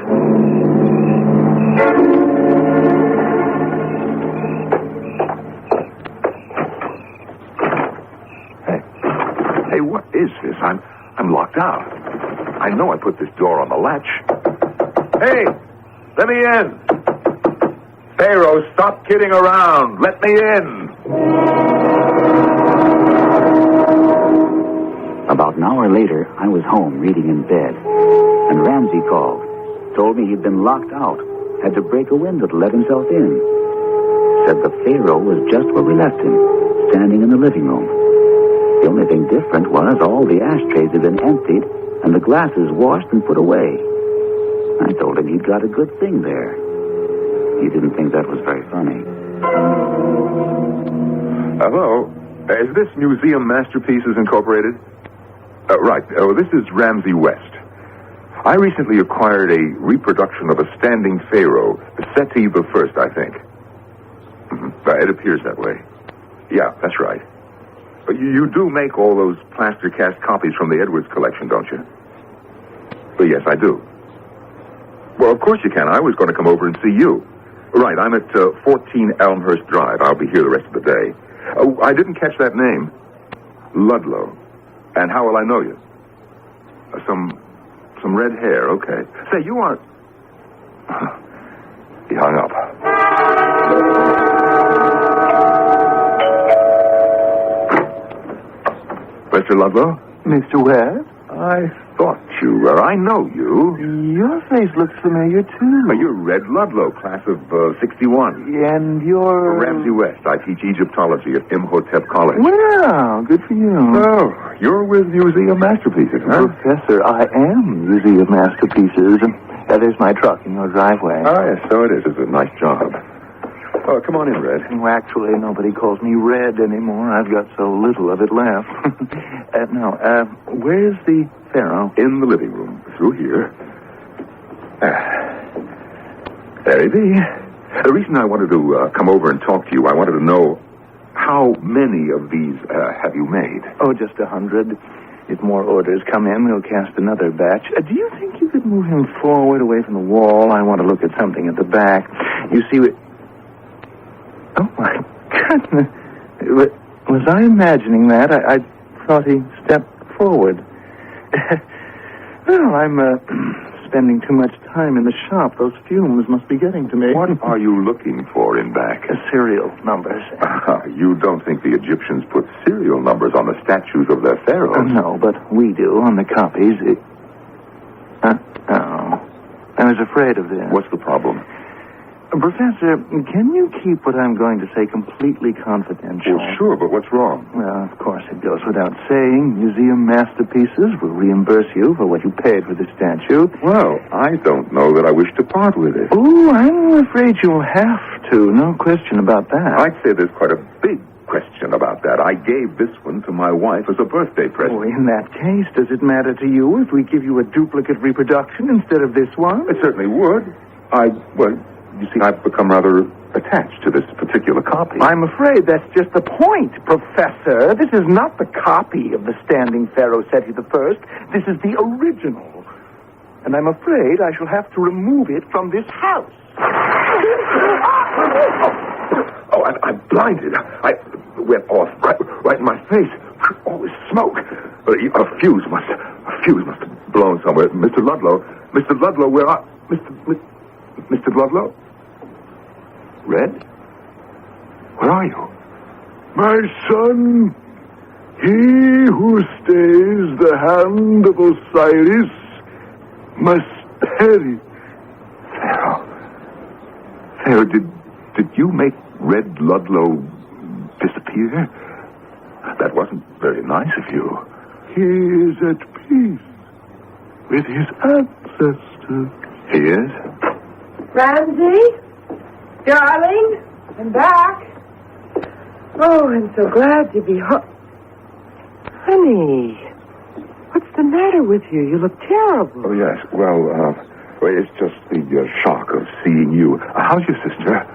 Hey, what is this? I'm locked out. I know I put this door on the latch. Hey, let me in. Pharaoh, stop kidding around. Let me in. About an hour later, I was home reading in bed, and Ramsey called. Told me he'd been locked out. Had to break a window to let himself in. Said the Pharaoh was just where we left him, standing in the living room. The only thing different was all the ashtrays had been emptied and the glasses washed and put away. I told him he'd got a good thing there. He didn't think that was very funny. Hello. Is this Museum Masterpieces Incorporated? Right. Oh, this is Ramsey West. I recently acquired a reproduction of a standing pharaoh, Seti the First, I think. It appears that way. Yeah, that's right. But you do make all those plaster cast copies from the Edwards collection, don't you? Well, yes, I do. Well, of course you can. I was going to come over and see you. Right, I'm at 14 Elmhurst Drive. I'll be here the rest of the day. Oh, I didn't catch that name. Ludlow. And how will I know you? Some red hair, okay. Say, you aren't... He hung up. Mr. Ludlow? Mr. West? I thought you were. I know you. Your face looks familiar, too. You're Red Ludlow, class of 61. And you're... Ramsey West. I teach Egyptology at Imhotep College. Well, good for you. Oh, you're with Museum Masterpieces, huh? Professor, I am Museum Masterpieces. There's my truck in your driveway. Oh, yes, so it is. It's a nice job. Oh, come on in, Red. Well, actually, nobody calls me Red anymore. I've got so little of it left. Where's the pharaoh? In the living room. Through here. There he be. The reason I wanted to come over and talk to you, I wanted to know how many of these have you made? Oh, just 100. If more orders come in, we'll cast another batch. Do you think you could move him forward away from the wall? I want to look at something at the back. You see what... Oh, my goodness. Was I imagining that? I thought he stepped forward. Well, I'm spending too much time in the shop. Those fumes must be getting to me. What are you looking for in back? Serial numbers. You don't think the Egyptians put serial numbers on the statues of their pharaohs? No, but we do on the copies. I was afraid of this. What's the problem? Professor, can you keep what I'm going to say completely confidential? Well, sure, but what's wrong? Well, of course, it goes without saying. Museum Masterpieces will reimburse you for what you paid for the statue. Well, I don't know that I wish to part with it. Oh, I'm afraid you'll have to. No question about that. I'd say there's quite a big question about that. I gave this one to my wife as a birthday present. Oh, in that case, does it matter to you if we give you a duplicate reproduction instead of this one? It certainly would. You see, I've become rather attached to this particular copy. I'm afraid that's just the point, Professor. This is not the copy of the standing pharaoh Seti the First. This is the original. And I'm afraid I shall have to remove it from this house. I'm blinded. I went off right in my face. All this smoke. A fuse must have blown somewhere. Mr. Ludlow, where are... Mr. Ludlow? Red? Where are you? My son, he who stays the hand of Osiris must perish. Pharaoh, did you make Red Ludlow disappear? That wasn't very nice of you. He is at peace with his ancestors. He is? Ramsey? Darling? I'm back. Oh, I'm so glad to be home. Honey, what's the matter with you? You look terrible. Oh, yes. Well, it's just the shock of seeing you. How's your sister?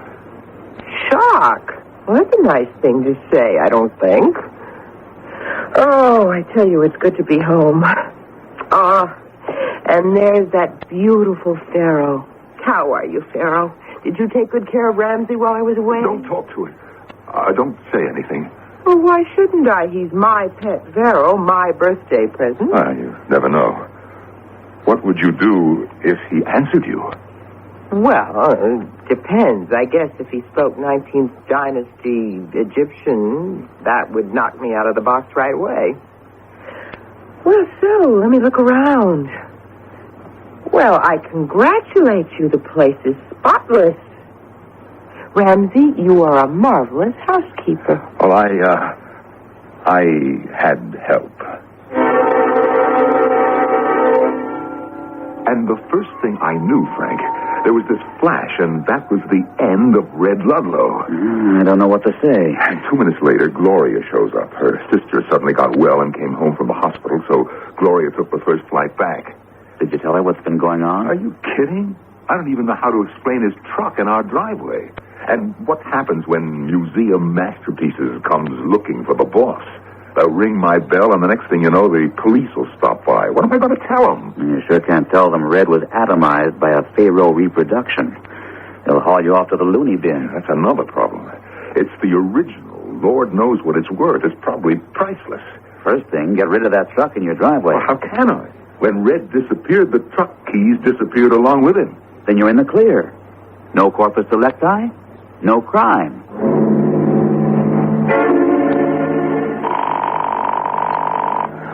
Shock? Well, that's a nice thing to say, I don't think. Oh, I tell you, it's good to be home. And there's that beautiful pharaoh. How are you, Pharaoh? Did you take good care of Ramsey while I was away? Don't talk to him. Don't say anything. Well, why shouldn't I? He's my pet Pharaoh, my birthday present. You never know. What would you do if he answered you? Well, depends. I guess if he spoke 19th dynasty Egyptian, that would knock me out of the box right away. Well, so, let me look around. Well, I congratulate you. The place is spotless. Ramsey, you are a marvelous housekeeper. Well, I had help. And the first thing I knew, Frank, there was this flash, and that was the end of Red Ludlow. I don't know what to say. And 2 minutes later, Gloria shows up. Her sister suddenly got well and came home from the hospital, so Gloria took the first flight back. Did you tell her what's been going on? Are you kidding? I don't even know how to explain his truck in our driveway. And what happens when Museum Masterpieces comes looking for the boss? They'll ring my bell, and the next thing you know, the police will stop by. What am I going to tell them? You sure can't tell them Red was atomized by a Pharaoh reproduction. They'll haul you off to the loony bin. That's another problem. It's the original. Lord knows what it's worth. It's probably priceless. First thing, get rid of that truck in your driveway. Well, how can I? When Red disappeared, the truck keys disappeared along with him. Then you're in the clear. No corpus delicti, no crime.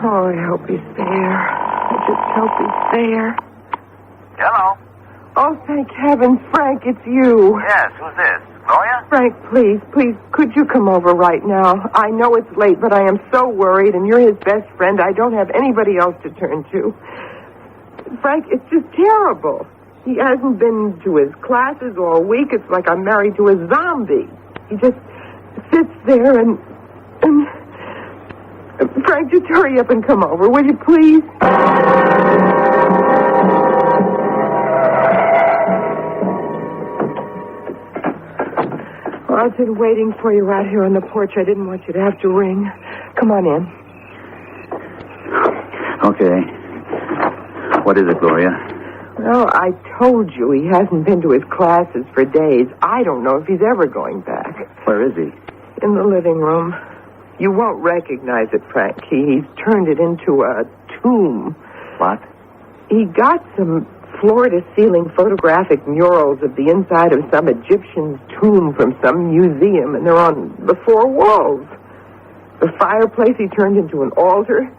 Oh, I hope he's there. I just hope he's there. Hello. Oh, thank heaven, Frank, it's you. Yes, who's this? Gloria? Frank, please, could you come over right now? I know it's late, but I am so worried, and you're his best friend. I don't have anybody else to turn to. Frank, it's just terrible. He hasn't been to his classes all week. It's like I'm married to a zombie. He just sits there and... Frank, just hurry up and come over, will you please? Well, I've been waiting for you out here on the porch. I didn't want you to have to ring. Come on in. Okay. What is it, Gloria? Well, I told you he hasn't been to his classes for days. I don't know if he's ever going back. Where is he? In the living room. You won't recognize it, Frank. He's turned it into a tomb. What? He got some floor-to-ceiling photographic murals of the inside of some Egyptian's tomb from some museum, and they're on the four walls. The fireplace he turned into an altar.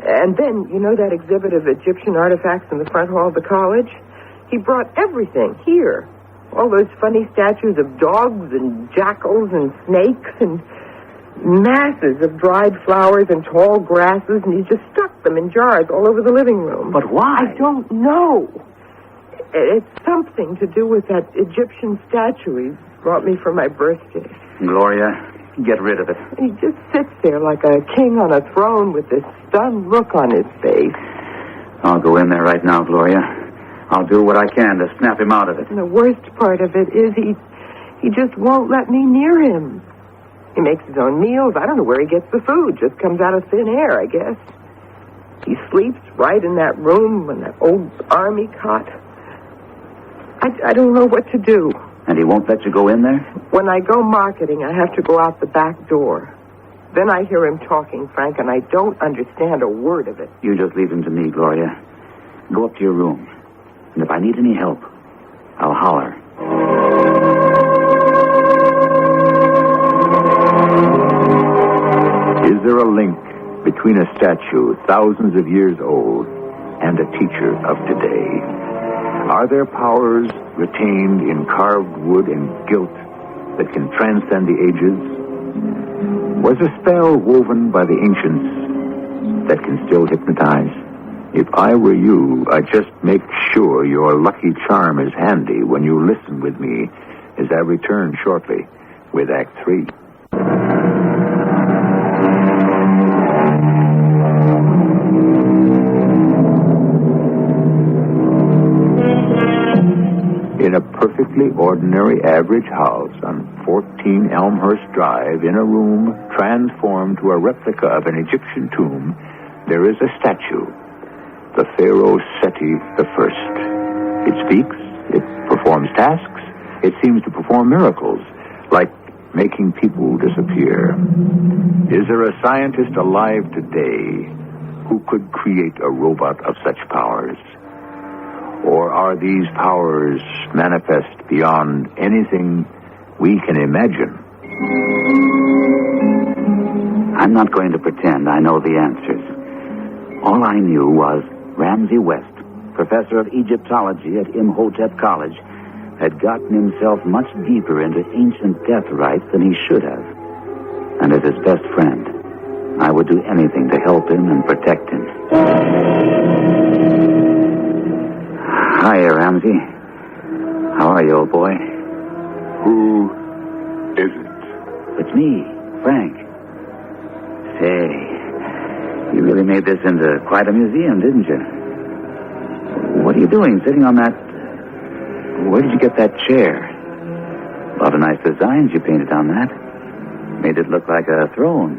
And then, you know that exhibit of Egyptian artifacts in the front hall of the college? He brought everything here. All those funny statues of dogs and jackals and snakes and masses of dried flowers and tall grasses, and he just stuck them in jars all over the living room. But why? I don't know. It's something to do with that Egyptian statue he brought me for my birthday. Gloria, get rid of it. He just sits there like a king on a throne with this stunned look on his face. I'll go in there right now, Gloria. I'll do what I can to snap him out of it. And the worst part of it is he just won't let me near him. He makes his own meals. I don't know where he gets the food. Just comes out of thin air, I guess. He sleeps right in that room in that old army cot. I don't know what to do. And he won't let you go in there? When I go marketing, I have to go out the back door. Then I hear him talking, Frank, and I don't understand a word of it. You just leave him to me, Gloria. Go up to your room. And if I need any help, I'll holler. Is there a link between a statue thousands of years old and a teacher of today? Are there powers retained in carved wood and gilt that can transcend the ages? Was a spell woven by the ancients that can still hypnotize? If I were you, I'd just make sure your lucky charm is handy when you listen with me as I return shortly with Act 3. In a perfectly ordinary average house on 14 Elmhurst Drive, in a room transformed to a replica of an Egyptian tomb, there is a statue, the Pharaoh Seti I. It speaks, it performs tasks, it seems to perform miracles, like making people disappear. Is there a scientist alive today who could create a robot of such powers? Or are these powers manifest beyond anything we can imagine? I'm not going to pretend I know the answers. All I knew was Ramsey West, professor of Egyptology at Imhotep College, had gotten himself much deeper into ancient death rites than he should have. And as his best friend, I would do anything to help him and protect him. this into quite a museum, didn't you? What are you doing sitting on that... Where did you get that chair? A lot of nice designs you painted on that. Made it look like a throne.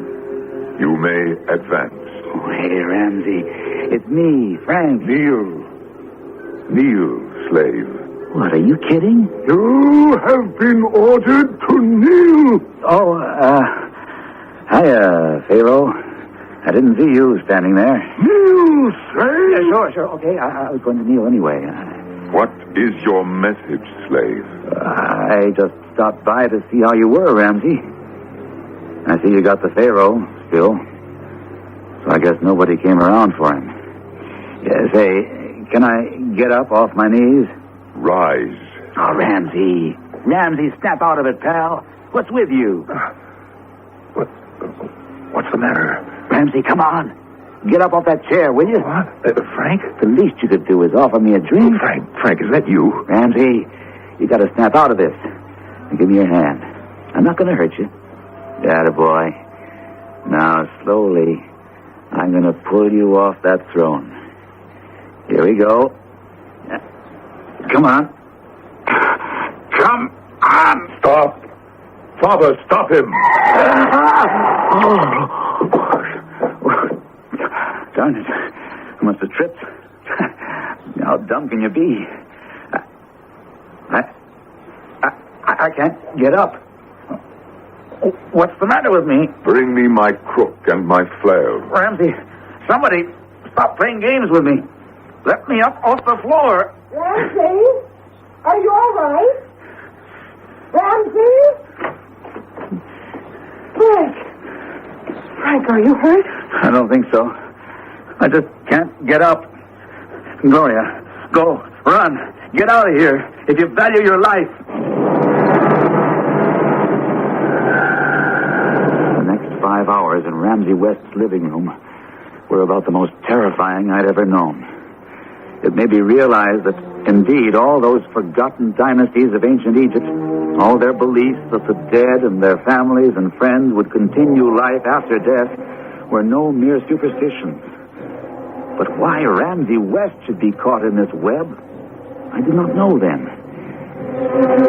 You may advance. Oh, hey, Ramsey. It's me, Frank. Kneel, slave. What, are you kidding? You have been ordered to kneel. Oh, hiya, Pharaoh. I didn't see you standing there. Kneel, slave. Sure. Okay, I was going to kneel anyway. What is your message, slave? I just stopped by to see how you were, Ramsey. I see you got the Pharaoh still. So I guess nobody came around for him. Yeah, say, can I get up off my knees? Rise. Oh, Ramsey, snap out of it, pal. What's with you? What's the matter? Ramsey, come on. Get up off that chair, will you? What? Frank? The least you could do is offer me a drink. Frank, is that you? Ramsey, you got to snap out of this. Now, give me your hand. I'm not going to hurt you. Attaboy. Now, slowly, I'm going to pull you off that throne. Here we go. Come on. Come on. Stop. Father, stop him. Darn it. I must have tripped. How dumb can you be? I can't get up. What's the matter with me? Bring me my crook and my flail. Ramsey, somebody stop playing games with me. Let me up off the floor. Ramsey? Are you all right? Ramsey? Frank, are you hurt? I don't think so. I just can't get up. Gloria, go, run, get out of here if you value your life. The next 5 hours in Ramsey West's living room were about the most terrifying I'd ever known. It made me realize that, indeed, all those forgotten dynasties of ancient Egypt, all their beliefs that the dead and their families and friends would continue life after death, were no mere superstitions. But why Ramsey West should be caught in this web, I did not know then.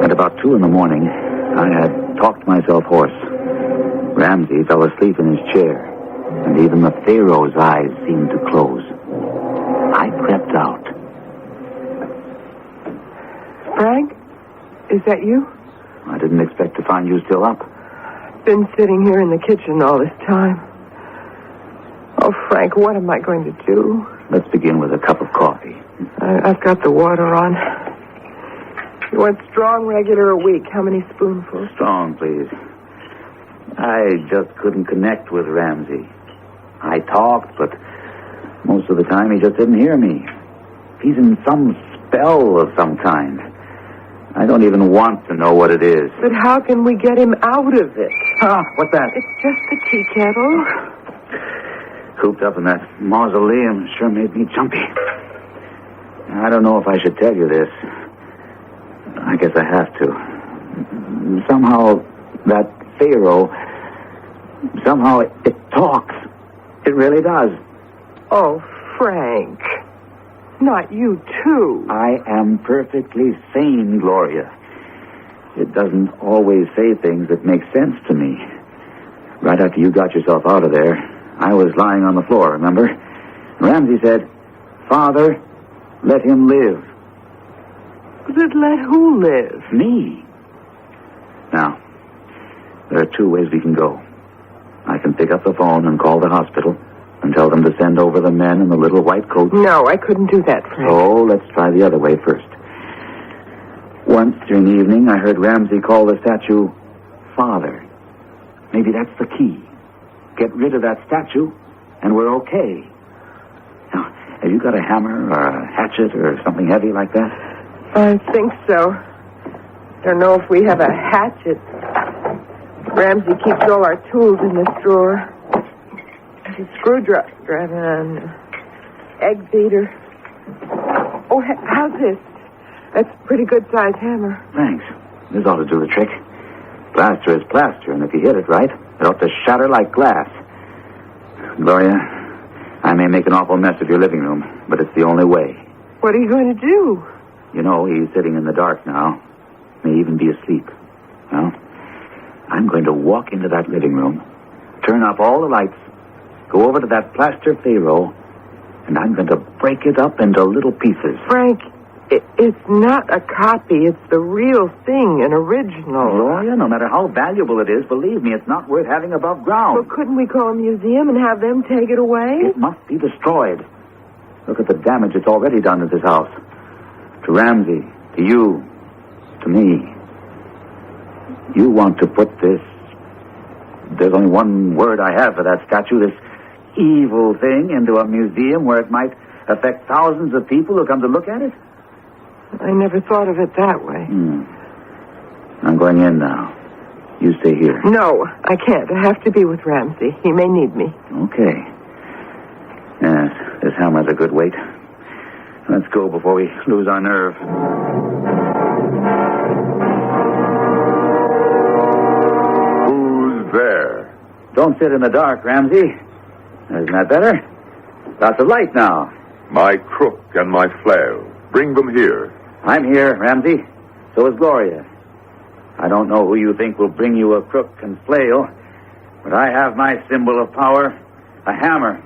At about 2 a.m, I had talked myself hoarse. Ramsey fell asleep in his chair, and even the Pharaoh's eyes seemed to close. I crept out. Frank, is that you? I didn't expect to find you still up. Been sitting here in the kitchen all this time. Oh, Frank, what am I going to do? Let's begin with a cup of coffee. I've got the water on. You want strong, regular, or weak? How many spoonfuls? Strong, please. I just couldn't connect with Ramsey. I talked, but most of the time he just didn't hear me. He's in some spell of some kind. I don't even want to know what it is. But how can we get him out of it? What's that? It's just the tea kettle. Cooped up in that mausoleum sure made me jumpy. I don't know if I should tell you this. I guess I have to. Somehow, that Pharaoh, somehow it talks. It really does. Oh, Frank. Not you, too. I am perfectly sane, Gloria. It doesn't always say things that make sense to me. Right after you got yourself out of there, I was lying on the floor, remember? Ramsey said, "Father, let him live." But let who live? Me. Now, there are 2 ways we can go. I can pick up the phone and call the hospital and tell them to send over the men in the little white coats. No, I couldn't do that, Frank. So let's try the other way first. Once during the evening, I heard Ramsey call the statue Father. Maybe that's the key. Get rid of that statue, and we're okay. Now, have you got a hammer or a hatchet or something heavy like that? I think so. Don't know if we have a hatchet. Ramsey keeps all our tools in this drawer. A screwdriver and an egg beater. Oh, how's this? That's a pretty good-sized hammer. Thanks. This ought to do the trick. Plaster is plaster, and if you hit it right, it ought to shatter like glass. Gloria, I may make an awful mess of your living room, but it's the only way. What are you going to do? You know, he's sitting in the dark now. May even be asleep. Well, I'm going to walk into that living room, turn off all the lights, go over to that plaster Pharaoh, and I'm going to break it up into little pieces. Frank, it's not a copy. It's the real thing, an original. Gloria, no matter how valuable it is, believe me, it's not worth having above ground. Well, couldn't we call a museum and have them take it away? It must be destroyed. Look at the damage it's already done to this house. To Ramsey, to you, to me. You want to put this... There's only one word I have for that statue, this evil thing, into a museum where it might affect thousands of people who come to look at it? I never thought of it that way. I'm going in now. You stay here. No, I can't. I have to be with Ramsey. He may need me. Okay. Yes, this hammer's a good weight. Let's go before we lose our nerve. Who's there? Don't sit in the dark, Ramsey. Isn't that better? Lots of light now. My crook and my flail. Bring them here. I'm here, Ramsey. So is Gloria. I don't know who you think will bring you a crook and flail, but I have my symbol of power, a hammer.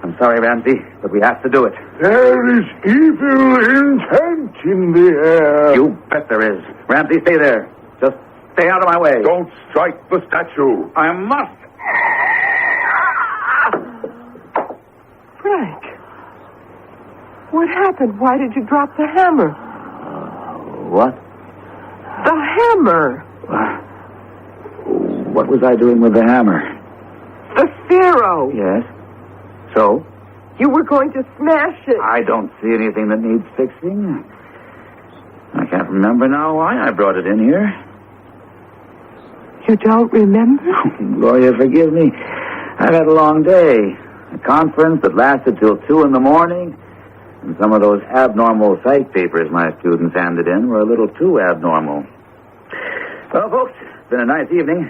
I'm sorry, Ramsey, but we have to do it. There is evil intent in the air. You bet there is. Ramsey, stay there. Just stay out of my way. Don't strike the statue. I must. Frank, what happened? Why did you drop the hammer? What? The hammer. What was I doing with the hammer? The Pharaoh. Yes. So? You were going to smash it. I don't see anything that needs fixing. I can't remember now why I brought it in here. You don't remember? Gloria, forgive me. I've had a long day. A conference that lasted till 2 a.m, and some of those abnormal psych papers my students handed in were a little too abnormal. Well, folks, it's been a nice evening.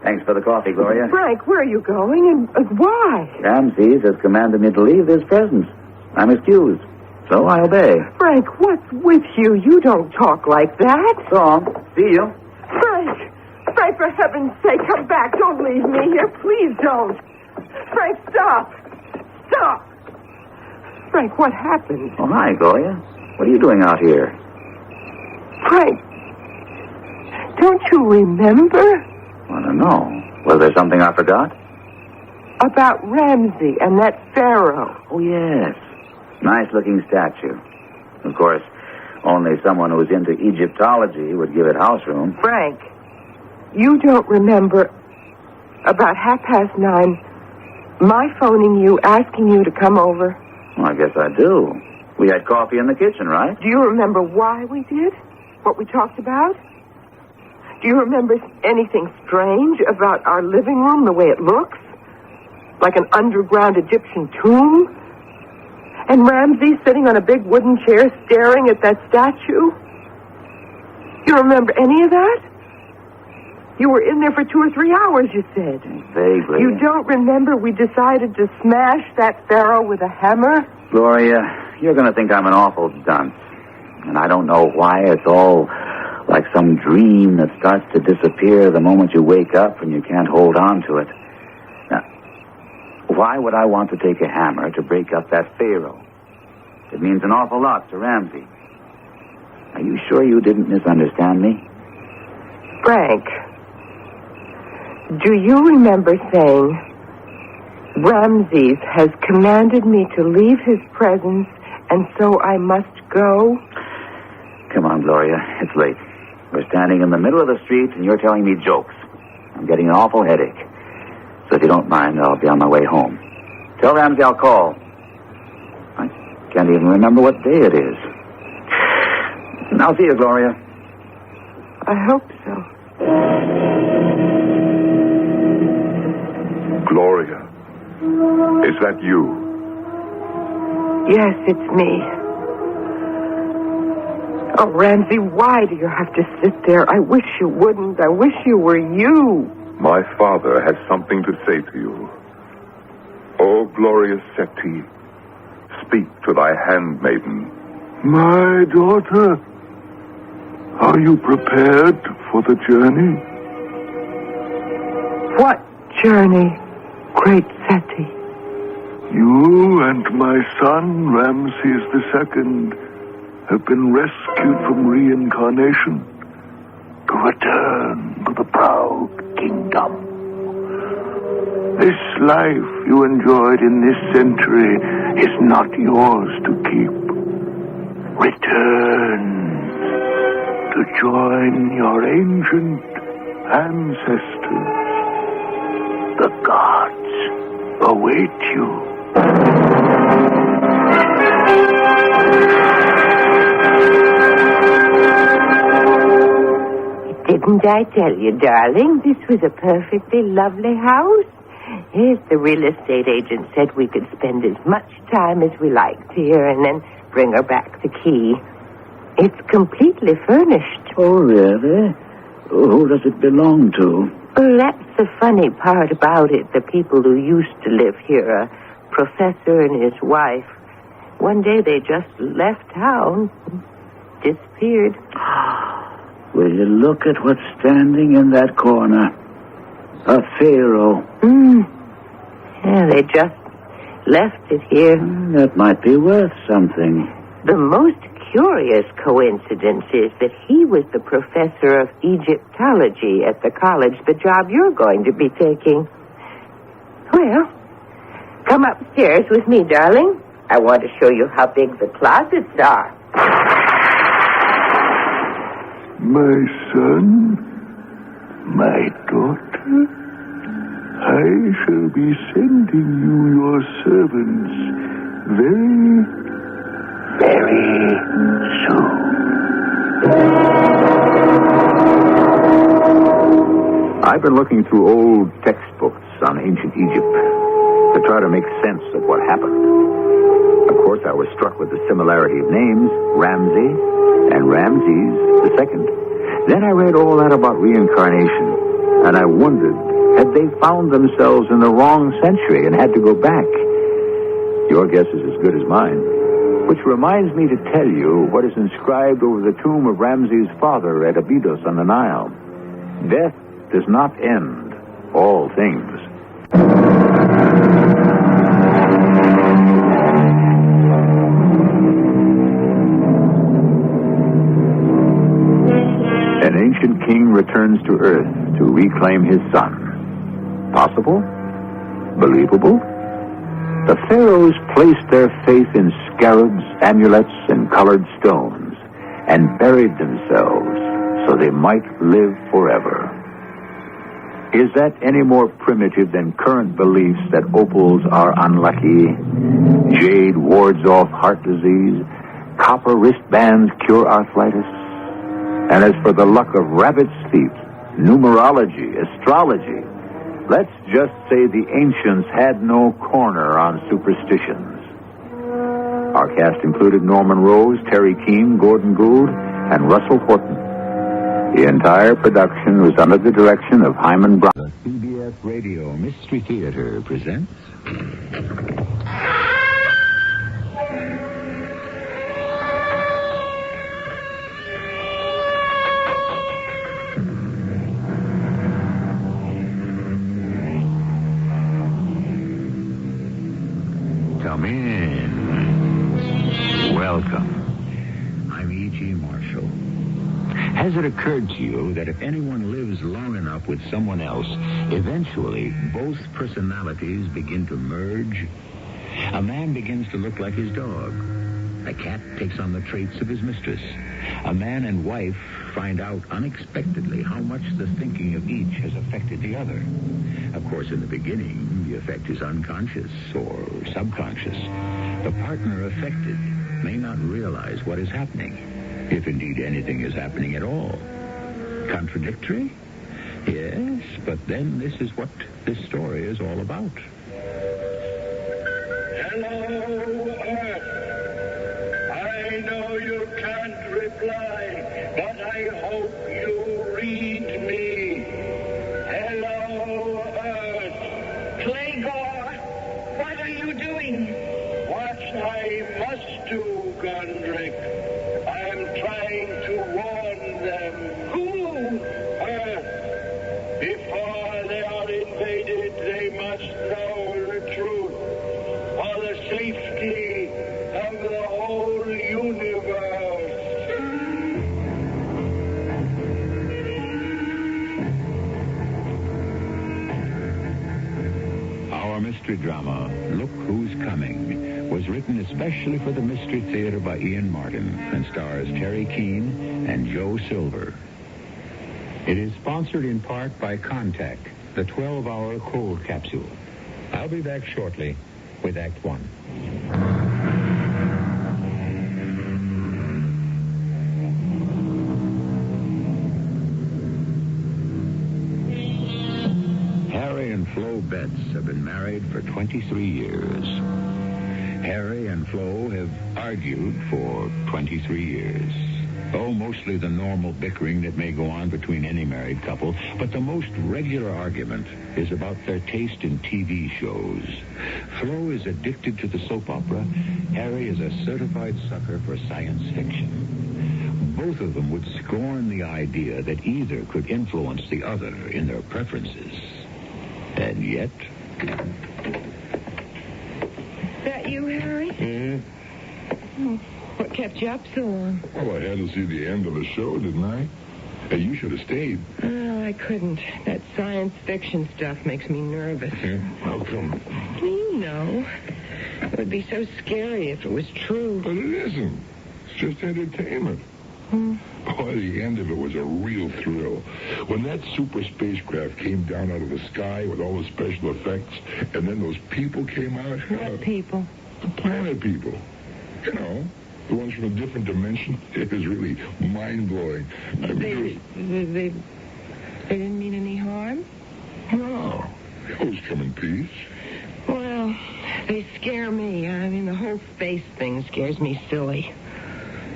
Thanks for the coffee, Gloria. Frank, where are you going and why? Ramses has commanded me to leave this presence. I'm excused, so I obey. Frank, what's with you? You don't talk like that. So long. See you. Frank, for heaven's sake, come back. Don't leave me here. Please don't. Frank, stop. Stop. Frank, what happened? Oh, hi, Gloria. What are you doing out here? Frank, don't you remember? I don't know. Was there something I forgot? About Ramsey and that Pharaoh. Oh, yes. Nice-looking statue. Of course, only someone who's into Egyptology would give it house room. Frank, you don't remember about 9:30 my phoning you, asking you to come over? Well, I guess I do. We had coffee in the kitchen, right? Do you remember why we did? What we talked about? Do you remember anything strange about our living room, the way it looks? Like an underground Egyptian tomb? And Ramsey sitting on a big wooden chair staring at that statue? You remember any of that? You were in there for 2 or 3 hours, you said. Vaguely. You don't remember we decided to smash that Pharaoh with a hammer? Gloria, you're going to think I'm an awful dunce. And I don't know why it's all like some dream that starts to disappear the moment you wake up and you can't hold on to it. Now, why would I want to take a hammer to break up that Pharaoh? It means an awful lot to Ramsey. Are you sure you didn't misunderstand me? Frank, do you remember saying, Ramses has commanded me to leave his presence, and so I must go? Come on, Gloria. It's late. We're standing in the middle of the street, and you're telling me jokes. I'm getting an awful headache. So if you don't mind, I'll be on my way home. Tell Ramsey I'll call. I can't even remember what day it is. I'll see you, Gloria. I hope so. Gloria, is that you? Yes, it's me. Oh, Ramsey, why do you have to sit there? I wish you wouldn't. I wish you were you. My father has something to say to you. Oh, glorious Seti, speak to thy handmaiden. My daughter, are you prepared for the journey? What journey, great Seti? You and my son, Ramses II, have been rescued from reincarnation to return to the proud kingdom. This life you enjoyed in this century is not yours to keep. Return to join your ancient ancestors. The gods await you. Didn't I tell you, darling, this was a perfectly lovely house? Yes, the real estate agent said we could spend as much time as we liked here and then bring her back the key. It's completely furnished. Oh, really? Who does it belong to? Well, that's the funny part about it. The people who used to live here, a professor and his wife, one day they just left town, disappeared. Will you look at what's standing in that corner? A pharaoh. Yeah, they just left it here. That might be worth something. The most curious coincidence is that he was the professor of Egyptology at the college, the job you're going to be taking. Well, come upstairs with me, darling. I want to show you how big the closets are. My son, my daughter, I shall be sending you your servants very soon. I've been looking through old textbooks on ancient Egypt to try to make sense of what happened. Of course, I was struck with the similarity of names, Ramsey and Ramses II. Then I read all that about reincarnation, and I wondered, had they found themselves in the wrong century and had to go back? Your guess is as good as mine. Which reminds me to tell you what is inscribed over the tomb of Ramses' father at Abydos on the Nile. Death does not end all things. An ancient king returns to Earth to reclaim his son. Possible? Believable? The pharaohs placed their faith in scarabs, amulets, and colored stones, and buried themselves so they might live forever. Is that any more primitive than current beliefs that opals are unlucky, jade wards off heart disease, copper wristbands cure arthritis? And as for the luck of rabbit's feet, numerology, astrology, let's just say the ancients had no corner on superstitions. Our cast included Norman Rose, Terry Keane, Gordon Gould, and Russell Horton. The entire production was under the direction of Hyman Brown. The CBS Radio Mystery Theater presents... Come in. Welcome. I'm E.G. Marshall. Has it occurred to you that if anyone lives long enough with someone else, eventually both personalities begin to merge? A man begins to look like his dog. A cat takes on the traits of his mistress. A man and wife find out unexpectedly how much the thinking of each has affected the other. Of course, in the beginning, the effect is unconscious or subconscious. The partner affected may not realize what is happening, if indeed anything is happening at all. Contradictory? Yes, but then this is what this story is all about. Hello, Earth. I know you can't reply, but I hope you read me. Hello, Earth. Clegor, what are you do, Gondrick. I am trying to warn them. Who? Before they are invaded, they must know the truth for the safety of the whole universe. Our mystery drama, Look Who's Coming, was written especially for the Mystery Theater by Ian Martin and stars Terry Keane and Joe Silver. It is sponsored in part by Contact, the 12-hour cold capsule. I'll be back shortly with Act One. Harry and Flo Betts have been married for 23 years. Harry and Flo have argued for 23 years. Oh, mostly the normal bickering that may go on between any married couple, but the most regular argument is about their taste in TV shows. Flo is addicted to the soap opera. Harry is a certified sucker for science fiction. Both of them would scorn the idea that either could influence the other in their preferences. And yet... That you, Harry? Mm-hmm. Oh, what kept you up so long? Well, I had to see the end of the show, didn't I? Hey, you should have stayed. Oh, I couldn't. That science fiction stuff makes me nervous. Yeah? How come? You know. It would be so scary if it was true. But it isn't. It's just entertainment. Boy, the end of it was a real thrill. When that super spacecraft came down out of the sky with all the special effects, and then those people came out. What people? The planet people. You know, the ones from a different dimension. It was really mind-blowing. They didn't mean any harm? No. They always come in peace. Well, they scare me. I mean, the whole space thing scares me silly.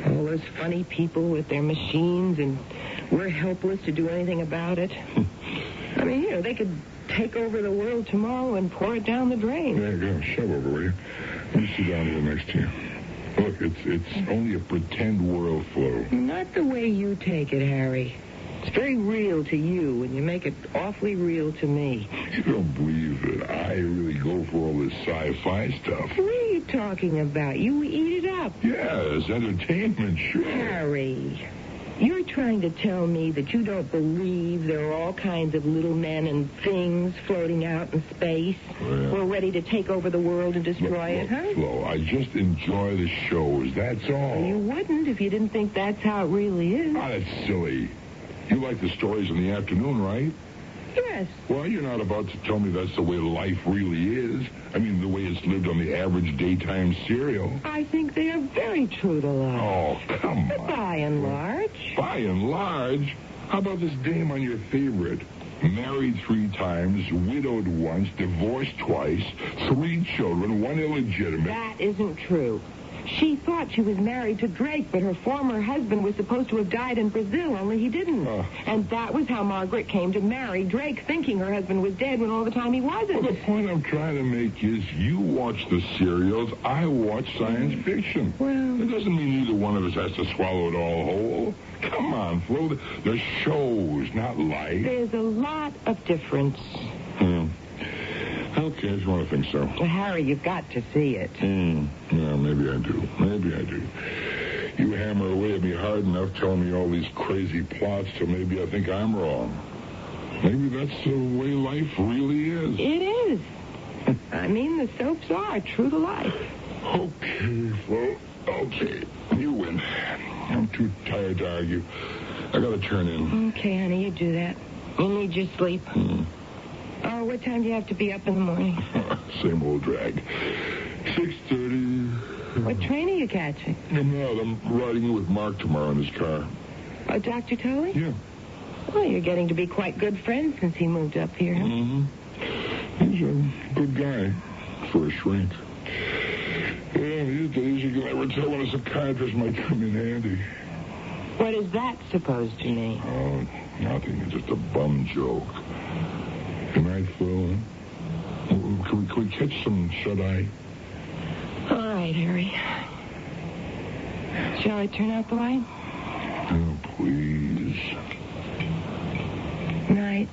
All those funny people with their machines, and we're helpless to do anything about it. I mean, you know, they could take over the world tomorrow and pour it down the drain. There you go. Shove over, will you? Let me sit down here next to you. Look, it's only a pretend world, Flo. Not the way you take it, Harry. It's very real to you, and you make it awfully real to me. You don't believe that I really go for all this sci-fi stuff. What are you talking about? You eat it up. Yes, entertainment, sure. Harry, you're trying to tell me that you don't believe there are all kinds of little men and things floating out in space? Well, we're ready to take over the world and destroy it, huh? Flo, I just enjoy the shows, that's all. You wouldn't if you didn't think that's how it really is. Ah, that's silly. You like the stories in the afternoon, right? Yes. Well, you're not about to tell me that's the way life really is. I mean, the way it's lived on the average daytime serial. I think they are very true to life. Oh, come on. By and large. By and large? How about this dame on your favorite? Married 3 times, widowed once, divorced twice, 3 children, 1 illegitimate. That isn't true. She thought she was married to Drake, but her former husband was supposed to have died in Brazil, only he didn't. And that was how Margaret came to marry Drake, thinking her husband was dead when all the time he wasn't. Well, the point I'm trying to make is you watch the serials, I watch science fiction. Well... It doesn't mean either one of us has to swallow it all whole. Come on, Flo. They're shows, not life. There's a lot of difference. Okay, I just want to think so. Well, Harry, you've got to see it. Yeah, maybe I do. Maybe I do. You hammer away at me hard enough telling me all these crazy plots till maybe I think I'm wrong. Maybe that's the way life really is. It is. I mean, the soaps are true to life. Okay, Flo. Okay. You win. I'm too tired to argue. I gotta turn in. Okay, honey, you do that. You need your sleep. Oh, what time do you have to be up in the morning? Same old drag. 6:30. What train are you catching? I'm not. I'm riding in with Mark tomorrow in his car. Oh, Dr. Tolley? Yeah. Well, you're getting to be quite good friends since he moved up here. He's a good guy for a shrink. Yeah, these days you can never tell when a psychiatrist might come in handy. What is that supposed to mean? Oh, nothing. It's just a bum joke. Good night, Phil. Can we catch some shut-eye? All right, Harry. Shall I turn out the light? Oh, please. Night.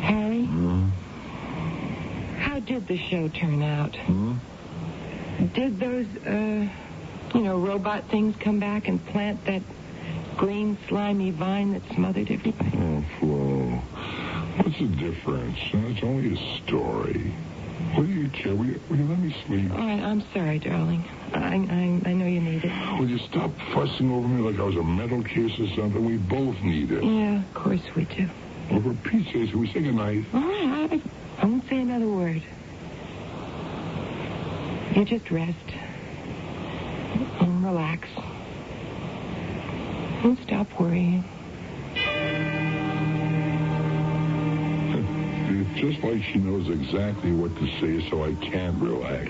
Harry? How did the show turn out? Did those, robot things come back and plant that green, slimy vine that smothered everybody? Oh, Flo. What's the difference? It's only a story. What do you care? Will you let me sleep? All right, I'm sorry, darling. I know you need it. Will you stop fussing over me like I was a mental case or something? We both need it. Yeah, of course we do. Well, for Pete's sake, we say goodnight. All right, I won't say another word. You just rest. And relax. And stop worrying. Just like she knows exactly what to say, so I can't relax.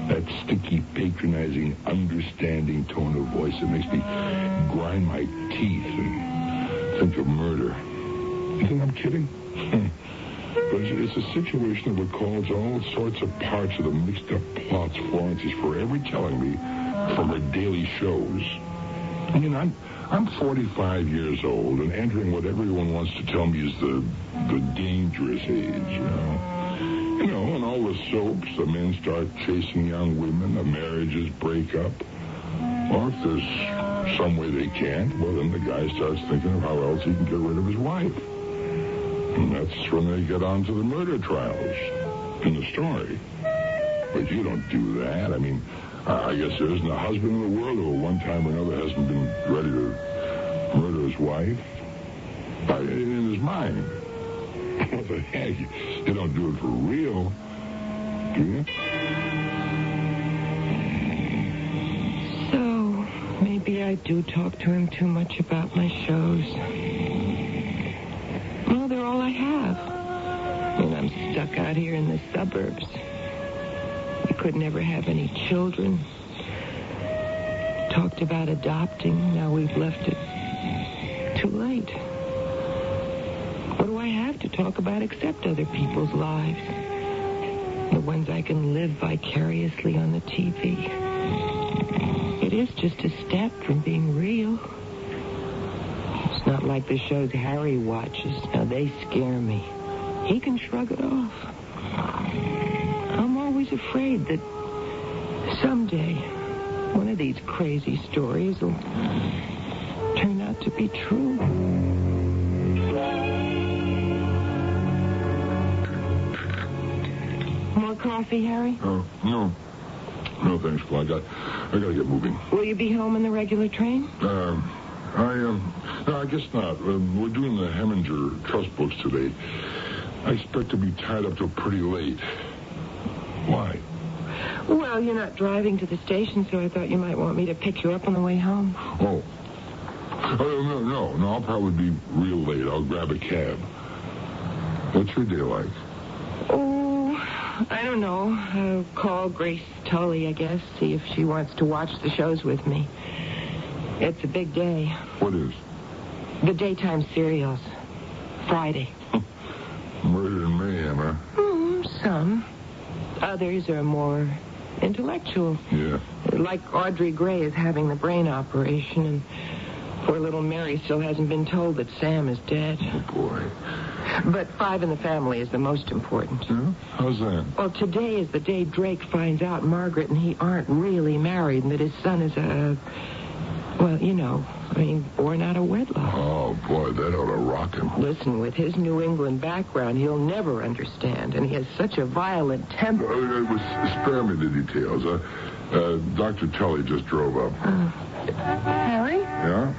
That sticky, patronizing, understanding tone of voice that makes me grind my teeth and think of murder. You think I'm kidding? But it's a situation that recalls all sorts of parts of the mixed-up plots Florence is forever telling me from her daily shows. I mean, I'm 45 years old and entering what everyone wants to tell me is the dangerous age, you know. You know, in all the soaps, the men start chasing young women, the marriages break up. Or if there's some way they can't, well, then the guy starts thinking of how else he can get rid of his wife. And that's when they get on to the murder trials in the story. But you don't do that. I mean, I guess there isn't a husband in the world who at one time or another hasn't been ready to murder his wife. In his mind. What the heck? You don't do it for real, do you? So, maybe I do talk to him too much about my shows. Well, they're all I have. And I'm stuck out here in the suburbs. We could never have any children. Talked about adopting. Now we've left it too late. What do I have to talk about except other people's lives? The ones I can live vicariously on the TV. It is just a step from being real. It's not like the shows Harry watches. Now, they scare me. He can shrug it off. I'm always afraid that someday one of these crazy stories will turn out to be true. More coffee, Harry? No. No, thanks, Flo. I gotta get moving. Will you be home in the regular train? No, I guess not. We're doing the Heminger Trust books today. I expect to be tied up till pretty late. Why? Well, you're not driving to the station, so I thought you might want me to pick you up on the way home. Oh, no. I'll probably be real late. I'll grab a cab. What's your day like? Oh, I don't know. I'll call Grace Tully, I guess, see if she wants to watch the shows with me. It's a big day. What is? The daytime serials. Friday. Murder and mayhem, huh? Some. Others are more intellectual. Yeah. Like Audrey Gray is having the brain operation, and poor little Mary still hasn't been told that Sam is dead. Oh, boy. But Five in the Family is the most important. Yeah? How's that? Well, today is the day Drake finds out Margaret and he aren't really married and that his son is born out of wedlock. Oh, boy, that ought to rock him. Listen, with his New England background, he'll never understand, and he has such a violent temper. Spare me the details. Dr. Tully just drove up. Harry? Yeah?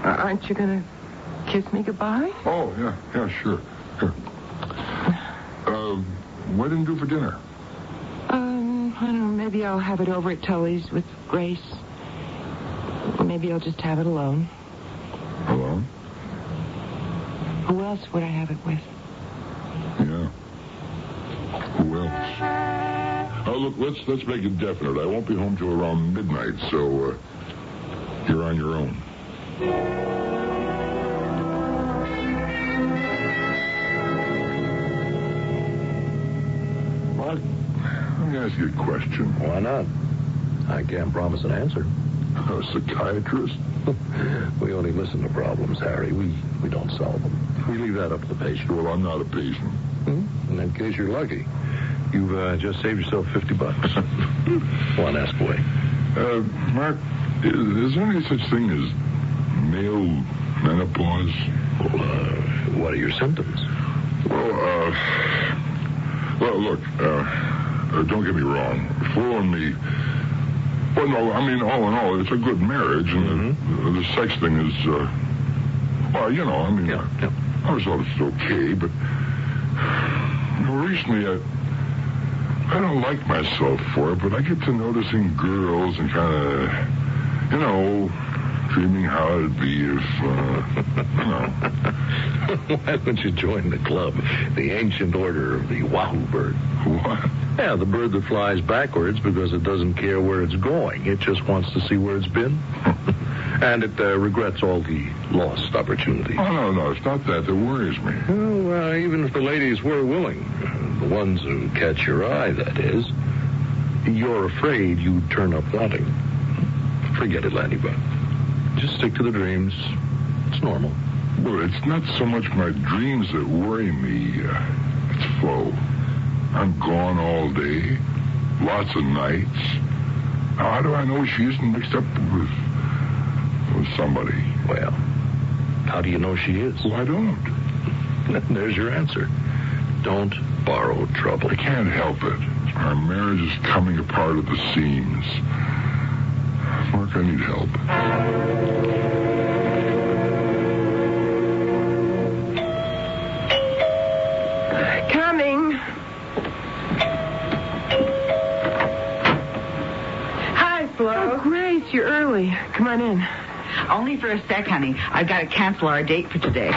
Aren't you going to kiss me goodbye? Oh, yeah, sure. What did you do for dinner? I don't know, maybe I'll have it over at Tully's with Grace. Maybe I'll just have it alone. Alone? Who else would I have it with? Yeah. Who else? Oh, look, let's make it definite. I won't be home till around midnight, so you're on your own. Let me ask you a question. Why not? I can't promise an answer. A psychiatrist? We only listen to problems, Harry. We don't solve them. We leave that up to the patient. Well, I'm not a patient. In that case, you're lucky. You've just saved yourself $50. Go on, ask away. Mark, is there any such thing as male menopause? Well, what are your symptoms? Well, look, don't get me wrong. Flo and me, well, no, I mean, all in all, it's a good marriage, and the sex thing is, well, you know, I mean, I always thought it's okay, but recently I don't like myself for it, but I get to noticing girls and kind of, you know, dreaming how it'd be if, you know. Why don't you join the club, the ancient order of the wahoo bird? What? Yeah, the bird that flies backwards because it doesn't care where it's going. It just wants to see where it's been. And it regrets all the lost opportunities. Oh, no, it's not that worries me. Well, even if the ladies were willing, the ones who catch your eye, that is, you're afraid you'd turn up wanting. Forget it, Landybug. Just stick to the dreams. It's normal. Well, it's not so much my dreams that worry me. It's Flo. I'm gone all day. Lots of nights. Now, how do I know she isn't mixed up with somebody? Well, how do you know she is? Well, I don't. There's your answer. Don't borrow trouble. I can't help it. Our marriage is coming apart at the seams. Mark, I need help. Coming. Hi, Flo. Oh, Grace, you're early. Come on in. Only for a sec, honey. I've got to cancel our date for today.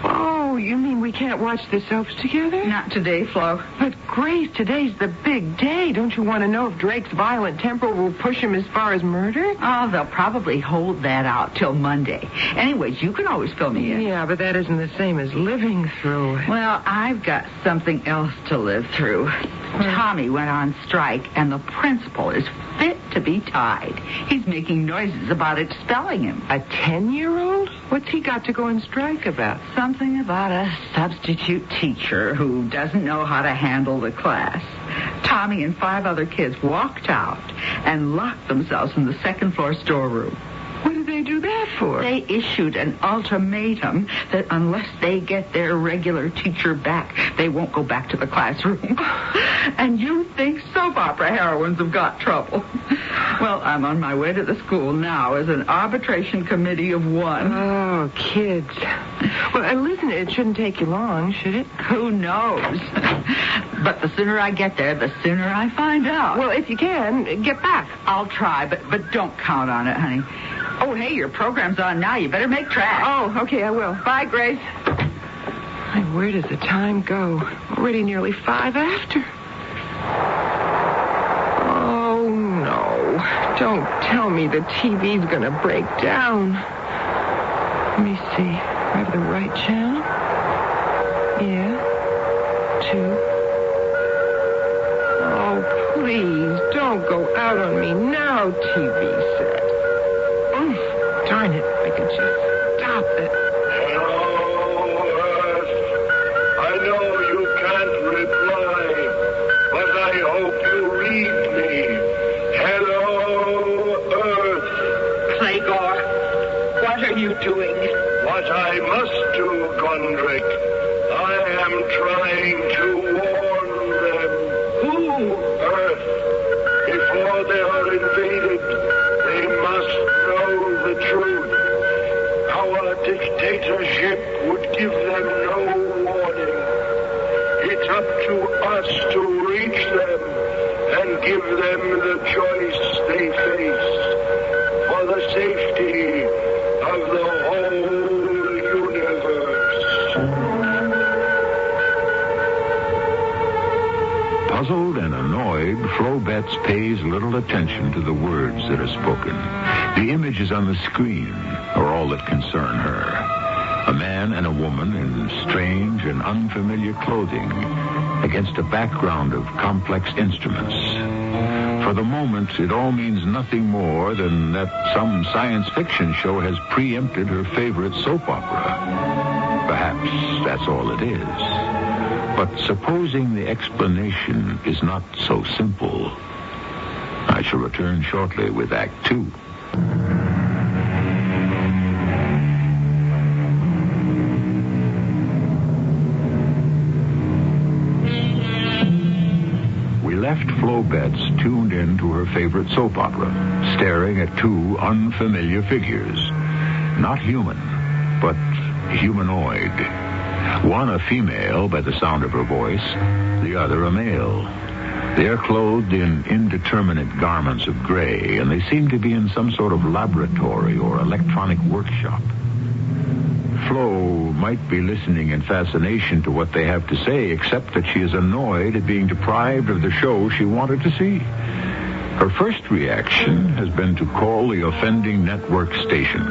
Oh, you mean we can't watch the soaps together? Not today, Flo. But, Grace, today's the big day. Don't you want to know if Drake's violent temper will push him as far as murder? Oh, they'll probably hold that out till Monday. Anyways, you can always fill me in. Yeah, but that isn't the same as living through it. Well, I've got something else to live through. Tommy went on strike, and the principal is fit to be tied. He's making noises about expelling him. A 10-year-old? What's he got to go on strike about? Something about a substitute teacher who doesn't know how to handle the class. Tommy and 5 other kids walked out and locked themselves in the second-floor storeroom. What did they do that for? They issued an ultimatum that unless they get their regular teacher back, they won't go back to the classroom. And you think soap opera heroines have got trouble. Well, I'm on my way to the school now as an arbitration committee of 1. Oh, kids. Well, listen, it shouldn't take you long, should it? Who knows? But the sooner I get there, the sooner I find out. Well, if you can, get back. I'll try, but don't count on it, honey. Oh, hey, your program's on now. You better make tracks. Oh, okay, I will. Bye, Grace. Where does the time go? Already nearly 5 after. Oh, no. Don't tell me the TV's going to break down. Let me see. I have the right channel? Yeah. 2. Oh, please, don't go out on me now, TV set. Darn it, I could just stop it. Hello, Earth. I know you can't reply, but I hope you read me. Hello, Earth. Clegor, what are you doing? What I must do, Gondrick. I am trying to warn them. Who? Earth. Before they are invaded, they must know the truth. Our dictatorship would give them no warning. It's up to us to reach them and give them the choice they face for the safety of the whole universe. Puzzled and annoyed, Flo Betts pays little attention to the words that are spoken. The images on the screen are all that concern her. A man and a woman in strange and unfamiliar clothing against a background of complex instruments. For the moment, it all means nothing more than that some science fiction show has preempted her favorite soap opera. Perhaps that's all it is. But supposing the explanation is not so simple, I shall return shortly with Act 2. Left Flo Betts tuned in to her favorite soap opera, staring at two unfamiliar figures. Not human, but humanoid. One a female by the sound of her voice, the other a male. They are clothed in indeterminate garments of gray, and they seem to be in some sort of laboratory or electronic workshop. Flo might be listening in fascination to what they have to say, except that she is annoyed at being deprived of the show she wanted to see. Her first reaction has been to call the offending network station.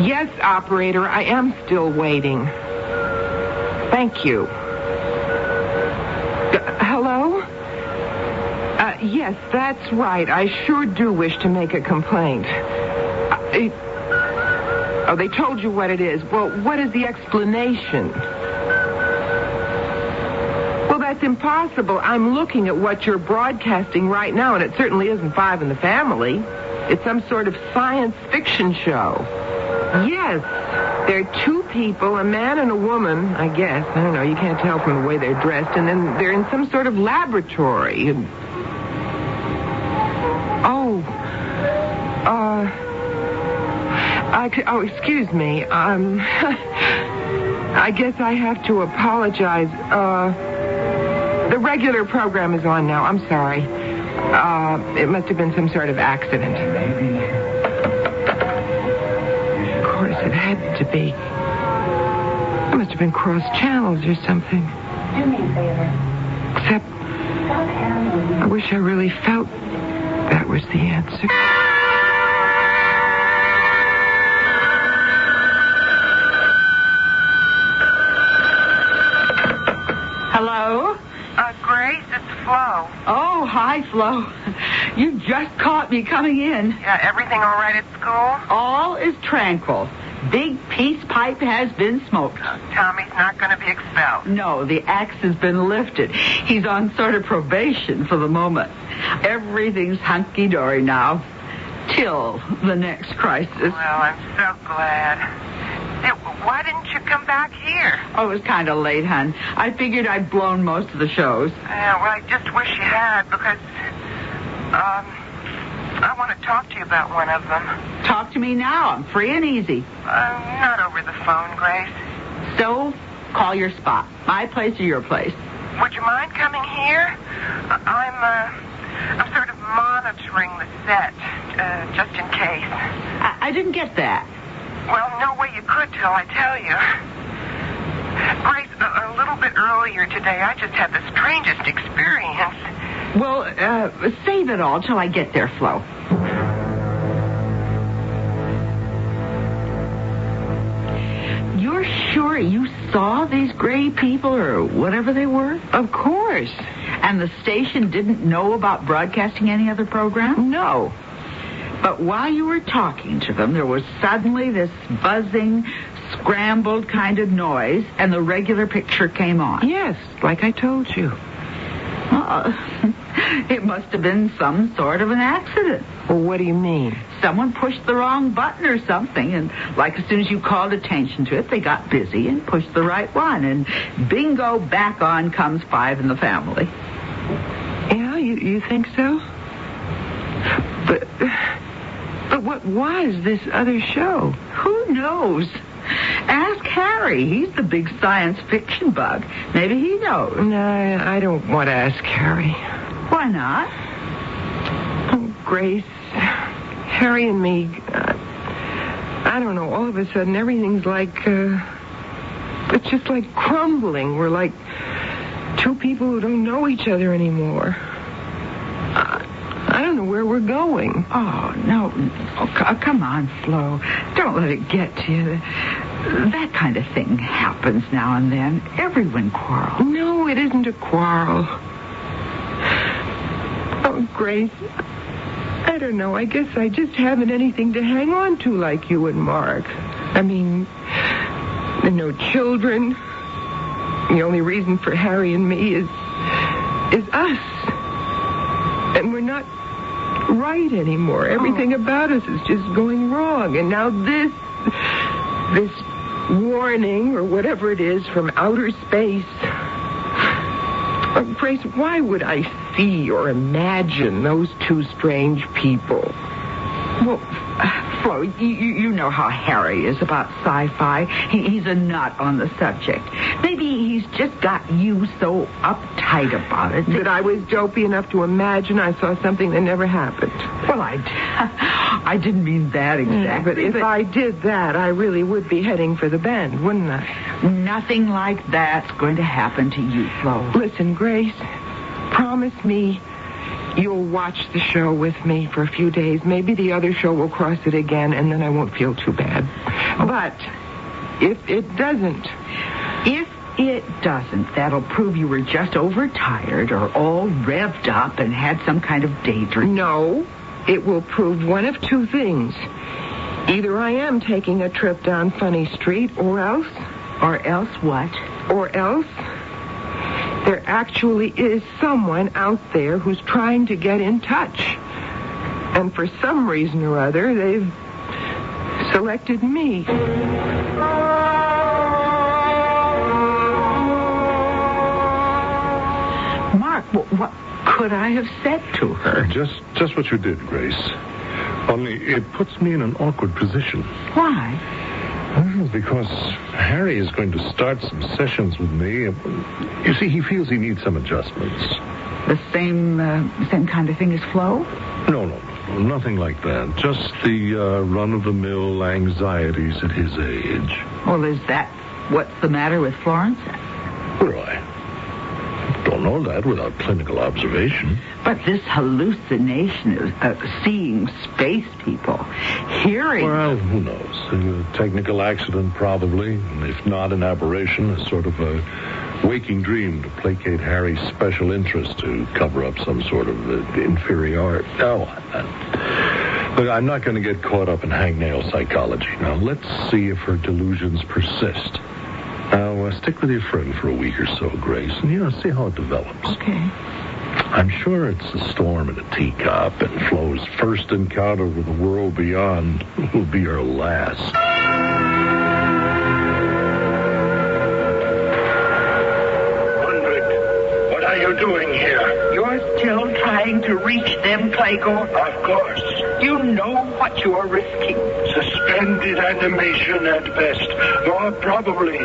Yes, operator, I am still waiting. Thank you. Hello? Yes, that's right. I sure do wish to make a complaint. Oh, they told you what it is. Well, what is the explanation? Well, that's impossible. I'm looking at what you're broadcasting right now, and it certainly isn't Five in the Family. It's some sort of science fiction show. Yes, there are two people, a man and a woman, I guess. I don't know, you can't tell from the way they're dressed, and then they're in some sort of laboratory. Excuse me. I guess I have to apologize. The regular program is on now. I'm sorry. It must have been some sort of accident. Of course, it had to be. It must have been cross channels or something. Do me a favor. Except, I wish I really felt that was the answer. Hello? Grace, it's Flo. Oh, hi, Flo. You just caught me coming in. Yeah, everything all right at school? All is tranquil. Big peace pipe has been smoked. Tommy's not going to be expelled. No, the axe has been lifted. He's on sort of probation for the moment. Everything's hunky-dory now. Till the next crisis. Well, I'm so glad. Why didn't you come back here? Oh, it was kind of late, hon. I figured I'd blown most of the shows. Yeah, well, I just wish you had, because, I want to talk to you about one of them. Talk to me now. I'm free and easy. Not over the phone, Grace. So, call your spot. My place or your place? Would you mind coming here? I'm sort of monitoring the set, just in case. I didn't get that. Well, no way you could till I tell you. Grace, a little bit earlier today, I just had the strangest experience. Well, save it all till I get there, Flo. You're sure you saw these gray people or whatever they were? Of course. And the station didn't know about broadcasting any other program? No. But while you were talking to them, there was suddenly this buzzing, scrambled kind of noise, and the regular picture came on. Yes, like I told you. It must have been some sort of an accident. Well, what do you mean? Someone pushed the wrong button or something, and like as soon as you called attention to it, they got busy and pushed the right one, and bingo, back on comes Five in the Family. Yeah, you think so? But what was this other show? Who knows? Ask Harry. He's the big science fiction bug. Maybe he knows. No, I don't want to ask Harry. Why not? Oh, Grace, Harry and me, I don't know, all of a sudden everything's like, it's just like crumbling. We're like two people who don't know each other anymore. I don't know where we're going. Oh, no. Oh, come on, Flo. Don't let it get to you. that kind of thing happens now and then. Everyone quarrels. No, it isn't a quarrel. Oh, Grace, I don't know. I guess I just haven't anything to hang on to like you and Mark. I mean, no children. The only reason for Harry and me is us. And we're not right anymore. Everything about us is just going wrong. And now this warning or whatever it is from outer space. Oh, Grace, why would I see or imagine those two strange people? Well, Flo, you know how Harry is about sci-fi. He's a nut on the subject. Maybe he's just got you so uptight about it that I was dopey enough to imagine I saw something that never happened. Well, I didn't mean that exactly. But if I did that, I really would be heading for the bend, wouldn't I? Nothing like that's going to happen to you, Flo. Listen, Grace, promise me you'll watch the show with me for a few days. Maybe the other show will cross it again, and then I won't feel too bad. But if it doesn't... If it doesn't, that'll prove you were just overtired or all revved up and had some kind of daydream. No, it will prove one of two things. Either I am taking a trip down Funny Street, or else... Or else what? Or else... there actually is someone out there who's trying to get in touch. And for some reason or other, they've selected me. Mark, what could I have said to her? Just what you did, Grace. Only it puts me in an awkward position. Why? Well, because Harry is going to start some sessions with me. You see, he feels he needs some adjustments. The same kind of thing as Flo? No, nothing like that. Just the run-of-the-mill anxieties at his age. Well, is that what's the matter with Florence? Well, I don't know that without clinical observation. But this hallucination of seeing space people, hearing... Well, who knows? A technical accident, probably. And if not an aberration, a sort of a waking dream to placate Harry's special interest, to cover up some sort of inferiority. No, look, I'm not going to get caught up in hangnail psychology. Now, let's see if her delusions persist. Now, stick with your friend for a week or so, Grace, and, see how it develops. Okay. I'm sure it's a storm in a teacup, and Flo's first encounter with the world beyond will be her last. What are you doing here? You're still trying to reach them, Clayco? Of course. You know what you're risking. Suspended animation at best. More probably,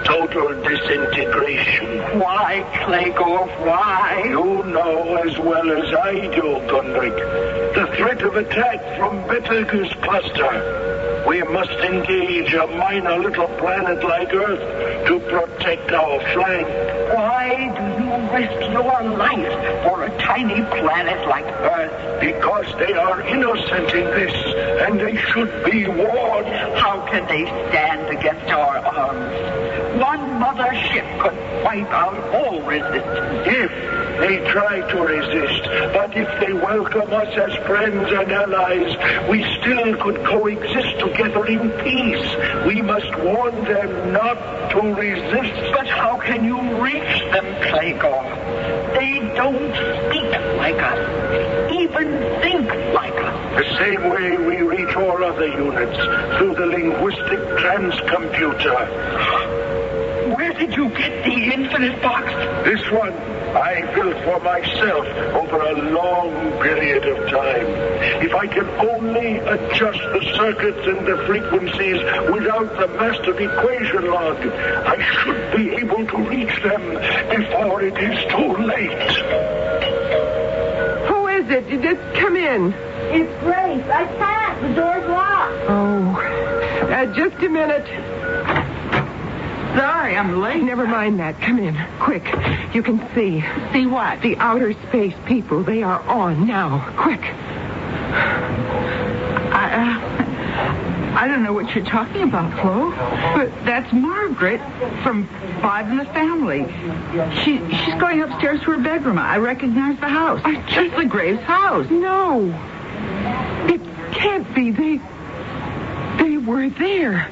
total disintegration. Why, Clayco? Why? You know as well as I do, Gundrick. The threat of attack from Betelgeuse cluster. We must engage a minor little planet like Earth to protect our flank. Why do you risk your life for a tiny planet like Earth? Because they are innocent in this, and they should be warned. How can they stand against our arms? One mother ship could wipe out all resistance. If they try to resist, but if they welcome us as friends and allies, we still could coexist together in peace. We must warn them not to resist. But how can you reach them, Clayco? They don't speak like us, even think like us. The same way we reach all other units, through the linguistic transcomputer. Where did you get the infinite box? This one I built for myself over a long period of time. If I can only adjust the circuits and the frequencies without the master equation log, I should be able to reach them before it is too late. Who is it? Just come in. It's Grace. I can't. The door's locked. Oh, just a minute. Sorry, I'm late. Never mind that. Come in. Quick. You can see. See what? The outer space people. They are on now. Quick. I don't know what you're talking about, Flo. But that's Margaret from Five in the Family. She's going upstairs to her bedroom. I recognize the house. It's the Graves' house. No. It can't be. They were there.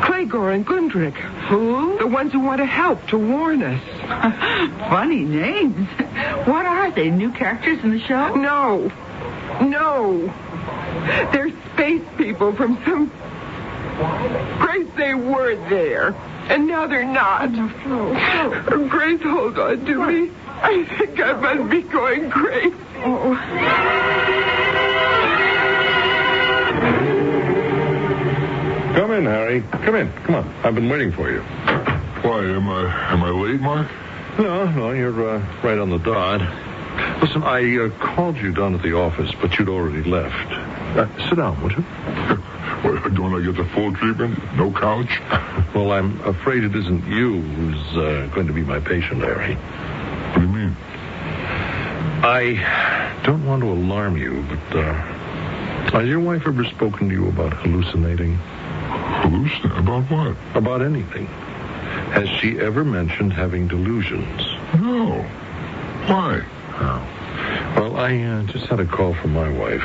Clegor and Gundrick. Who? The ones who want to help, to warn us. Funny names. What are they? New characters in the show? No. They're space people from some... Grace, they were there. And now they're not. Grace, hold on to me. I think I must be going crazy. Come in, Harry. Come in. Come on. I've been waiting for you. Why, am I late, Mark? No, you're right on the dot. Listen, I called you down at the office, but you'd already left. Sit down, would you? Well, don't I get the full treatment? No couch? Well, I'm afraid it isn't you who's going to be my patient, Harry. What do you mean? I don't want to alarm you, but has your wife ever spoken to you about hallucinating? Hallucinate? About what? About anything. Has she ever mentioned having delusions? No. Why? Oh. Well, I just had a call from my wife.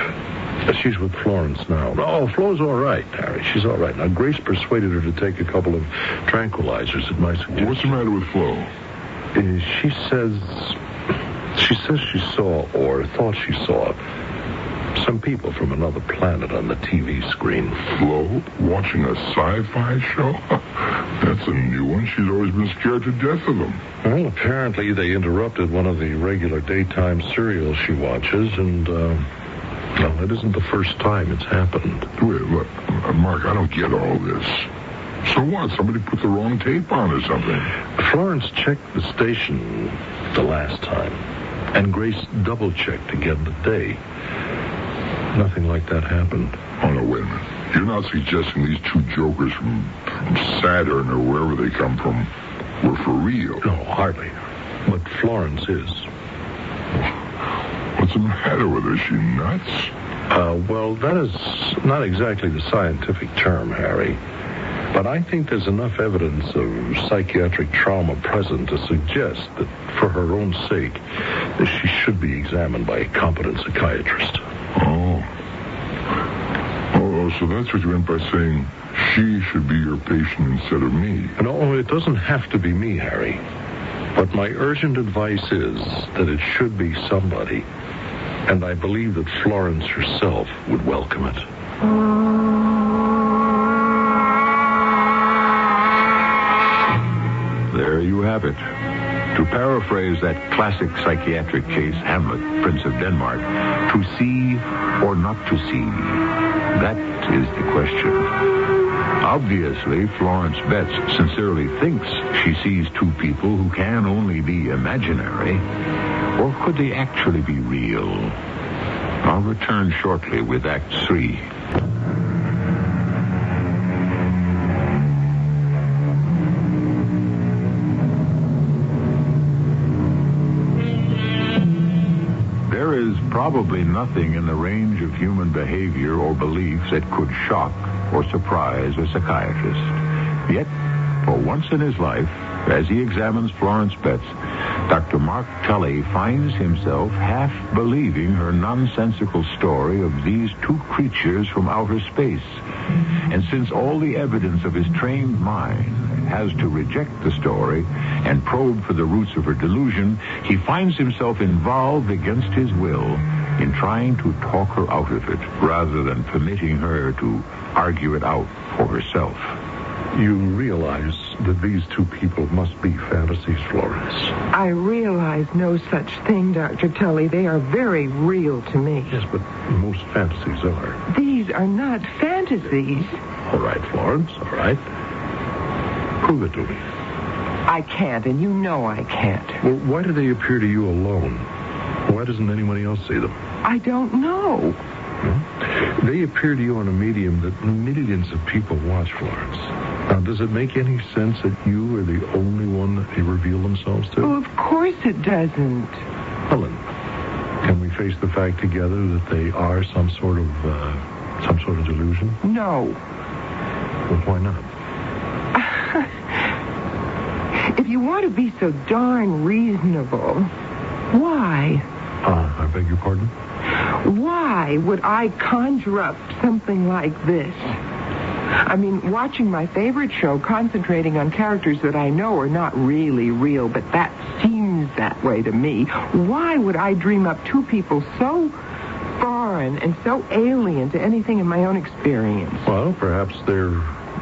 She's with Florence now. Oh, Flo's all right, Harry. She's all right. Now, Grace persuaded her to take a couple of tranquilizers at my suggestion. What's the matter with Flo? She says she saw, or thought she saw, some people from another planet on the TV screen. Flo? Watching a sci-fi show? That's a new one. She's always been scared to death of them. Well, apparently they interrupted one of the regular daytime serials she watches, and, well, it isn't the first time it's happened. Wait, look, Mark, I don't get all this. So what? Somebody put the wrong tape on or something? Florence checked the station the last time, and Grace double-checked again today. Nothing like that happened. Oh, no, wait a minute. You're not suggesting these two jokers from Saturn or wherever they come from were for real? No, hardly. But Florence is. What's the matter with her? Is she nuts? Well, that is not exactly the scientific term, Harry. But I think there's enough evidence of psychiatric trauma present to suggest that for her own sake, she should be examined by a competent psychiatrist. Oh, so that's what you meant by saying she should be your patient instead of me. No, it doesn't have to be me, Harry. But my urgent advice is that it should be somebody. And I believe that Florence herself would welcome it. There you have it. To paraphrase that classic psychiatric case, Hamlet, Prince of Denmark, to see or not to see, that is the question. Obviously, Florence Betts sincerely thinks she sees two people who can only be imaginary. Or could they actually be real? I'll return shortly with Act 3. There is probably nothing in the range of human behavior or beliefs that could shock or surprise a psychiatrist. Yet, for once in his life, as he examines Florence Betts, Dr. Mark Tully finds himself half believing her nonsensical story of these two creatures from outer space. And since all the evidence of his trained mind has to reject the story and probe for the roots of her delusion, he finds himself involved against his will in trying to talk her out of it, rather than permitting her to argue it out for herself. You realize that these two people must be fantasies, Florence. I realize no such thing, Dr. Tully. They are very real to me. Yes, but most fantasies are. These are not fantasies. All right, Florence, all right. Prove it to me. I can't, and you know I can't. Well, why do they appear to you alone? Why doesn't anybody else see them? I don't know. They appear to you on a medium that millions of people watch, Florence. Now, does it make any sense that you are the only one that they reveal themselves to? Oh, of course it doesn't. Helen, can we face the fact together that they are some sort of Some sort of delusion? No. Well, why not? If you want to be so darn reasonable, why? I beg your pardon? Why would I conjure up something like this? I mean, watching my favorite show, concentrating on characters that I know are not really real, but that seems that way to me. Why would I dream up two people so foreign and so alien to anything in my own experience? Well, perhaps they're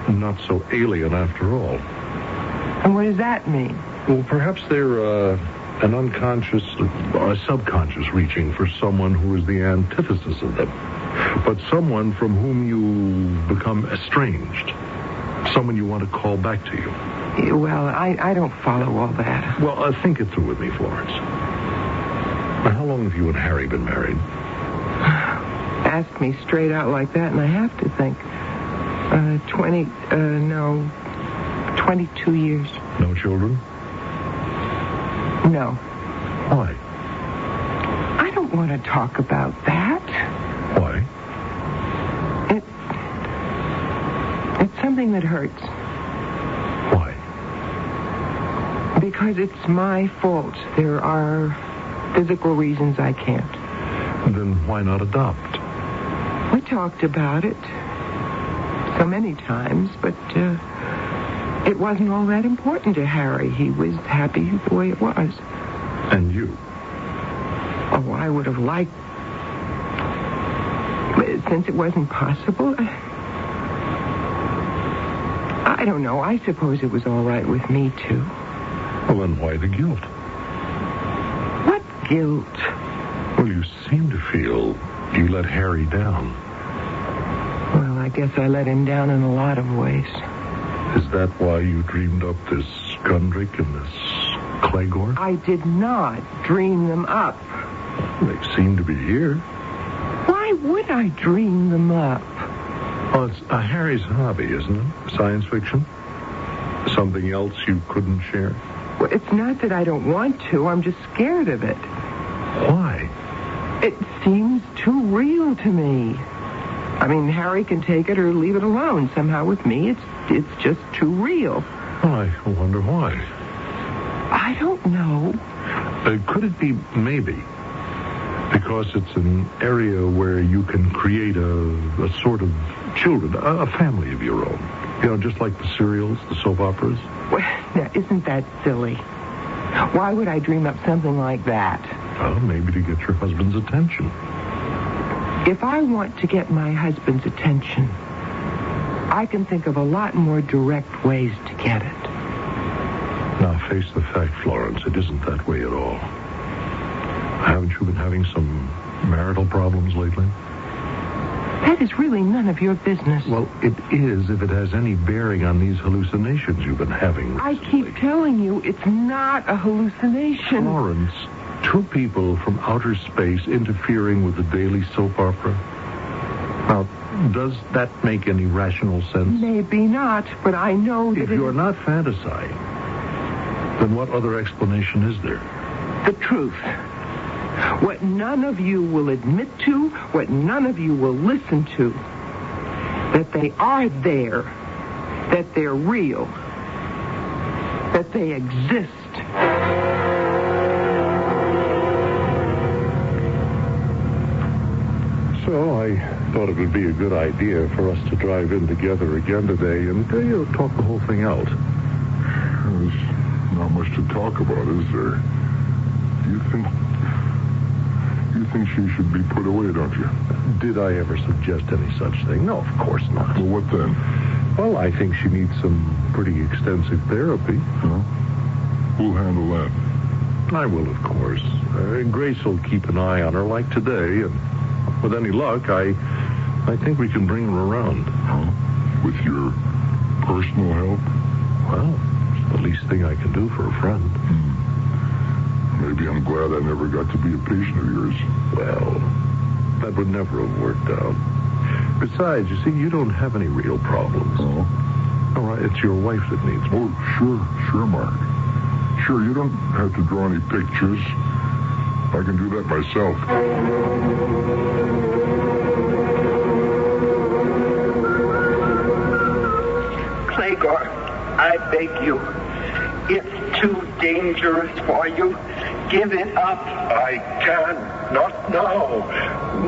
not so alien after all. And what does that mean? Well, perhaps they're an unconscious, a subconscious reaching for someone who is the antithesis of them. But someone from whom you become estranged. Someone you want to call back to you. Well, I don't follow all that. Well, think it through with me, Florence. Now, how long have you and Harry been married? Ask me straight out like that, and I have to think. 22 years. No children? No. Why? I don't want to talk about that. Why? It's something that hurts. Why? Because it's my fault. There are physical reasons I can't. Then why not adopt? We talked about it so many times, but it wasn't all that important to Harry. He was happy the way it was. And you? Oh, I would have liked... Since it wasn't possible... I don't know. I suppose it was all right with me, too. Well, then why the guilt? What guilt? Well, you seem to feel you let Harry down. Well, I guess I let him down in a lot of ways. Is that why you dreamed up this Gundrick and this Claygore? I did not dream them up. They seem to be here. Why would I dream them up? Well, it's Harry's hobby, isn't it? Science fiction? Something else you couldn't share? Well, it's not that I don't want to. I'm just scared of it. Why? It seems too real to me. I mean, Harry can take it or leave it alone. Somehow with me, it's just too real. Well, I wonder why. I don't know. Could it be maybe because it's an area where you can create a sort of children, a family of your own? You know, just like the serials, the soap operas? Well, now, isn't that silly? Why would I dream up something like that? Well, maybe to get your husband's attention. If I want to get my husband's attention, I can think of a lot more direct ways to get it. Now, face the fact, Florence, it isn't that way at all. Haven't you been having some marital problems lately? That is really none of your business. Well, it is if it has any bearing on these hallucinations you've been having recently. I keep telling you, it's not a hallucination. Florence, two people from outer space interfering with the daily soap opera. Now, does that make any rational sense? Maybe not, but I know that if you're not fantasizing, then what other explanation is there? The truth. What none of you will admit to, what none of you will listen to. That they are there. That they're real. That they exist. So I thought it would be a good idea for us to drive in together again today and talk the whole thing out. There's not much to talk about, is there? You think she should be put away, don't you? Did I ever suggest any such thing? No, of course not. Well, what then? Well, I think she needs some pretty extensive therapy. Huh? Who'll handle that? I will, of course. Grace will keep an eye on her like today, and with any luck, I think we can bring her around. Huh? With your personal help? Well, it's the least thing I can do for a friend. Maybe I'm glad I never got to be a patient of yours. Well, that would never have worked out. Besides, you see, you don't have any real problems. Oh? All right, it's your wife that needs me. Oh, sure, Mark. Sure, you don't have to draw any pictures. I can do that myself. Clegor, I beg you. It's too dangerous for you. Give it up. I can't. Not now.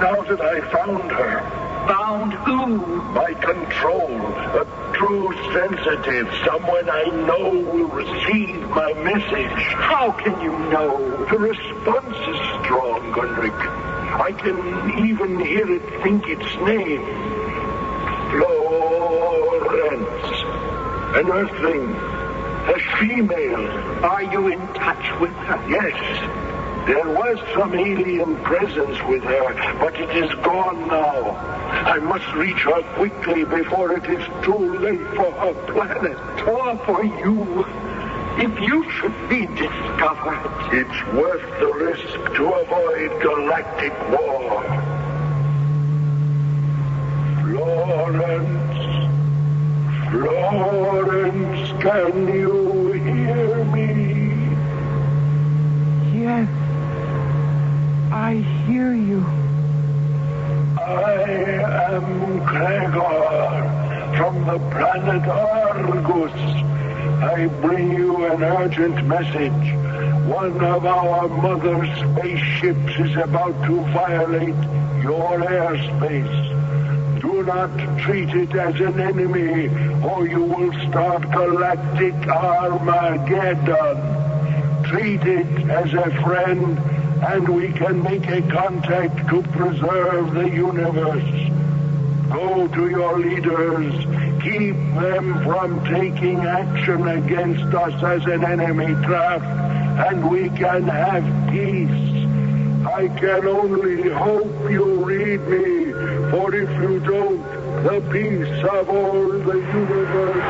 Now that I found her. Found who? My control. A true sensitive. Someone I know will receive my message. How can you know? The response is strong, Gunrick. I can even hear it think its name. Florence. An earthling. A female. Are you in touch with her? Yes. There was some alien presence with her, but it is gone now. I must reach her quickly before it is too late for her planet. Or for you. If you should be discovered. It's worth the risk to avoid galactic war. Florence, can you hear me? Yes, I hear you. I am Clegor from the planet Argus. I bring you an urgent message. One of our mother spaceships is about to violate your airspace. Do not treat it as an enemy, or you will start galactic Armageddon. Treat it as a friend, and we can make a contact to preserve the universe. Go to your leaders. Keep them from taking action against us as an enemy craft, and we can have peace. I can only hope you read me, for if you don't, the peace of all the universe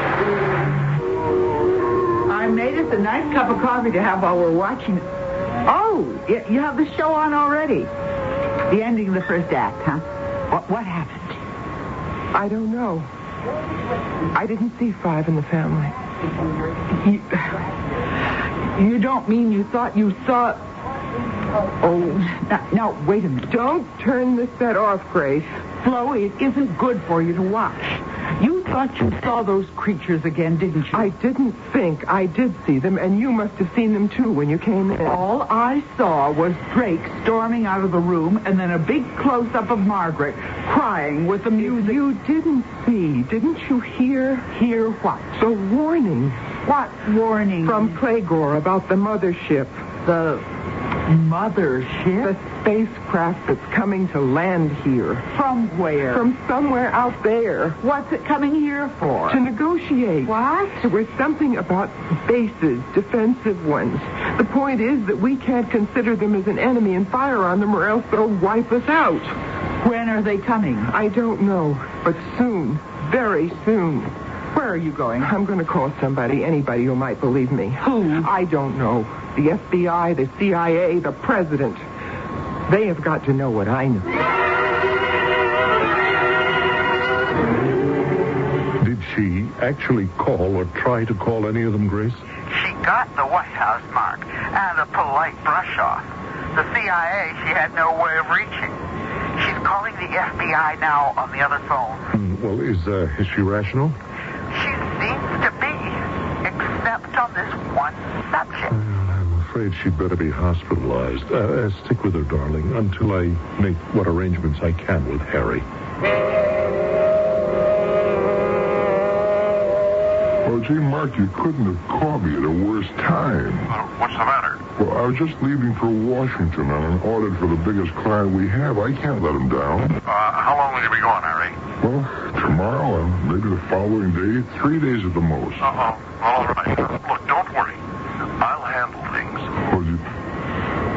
I made us a nice cup of coffee to have while we're watching. Oh, you have the show on already. The ending of the first act, huh? What happened? I don't know. I didn't see 5 in the family. You don't mean you thought you saw... Oh, now, wait a minute. Don't turn the set off, Grace. Flo, it isn't good for you to watch. You thought you saw those creatures again, didn't you? I didn't think I did see them, and you must have seen them, too, when you came in. All I saw was Drake storming out of the room, and then a big close-up of Margaret crying with the music. You didn't see, didn't you hear? Hear what? The warning. What warning? From Clegor about the mothership. The mothership? The spacecraft that's coming to land here. From where? From somewhere out there. What's it coming here for? To negotiate. What? There was something about bases, defensive ones. The point is that we can't consider them as an enemy and fire on them, or else they'll wipe us out. When are they coming? I don't know, but soon. Very soon. Where are you going? I'm going to call somebody, anybody who might believe me. Who? I don't know. The FBI, the CIA, the president. They have got to know what I know. Did she actually call or try to call any of them, Grace? She got the White House mark and a polite brush-off. The CIA she had no way of reaching. She's calling the FBI now on the other phone. Well, is she rational? She seems to be, except on this one subject. I'm afraid she'd better be hospitalized. Stick with her, darling, until I make what arrangements I can with Harry. Well, gee, Mark, you couldn't have caught me at a worse time. What's the matter? Well, I was just leaving for Washington on an audit for the biggest client we have. I can't let him down. How long will you be gone, Harry? Well, tomorrow and maybe the following day. 3 days at the most. Well, all right. Look, don't worry. I'll handle things.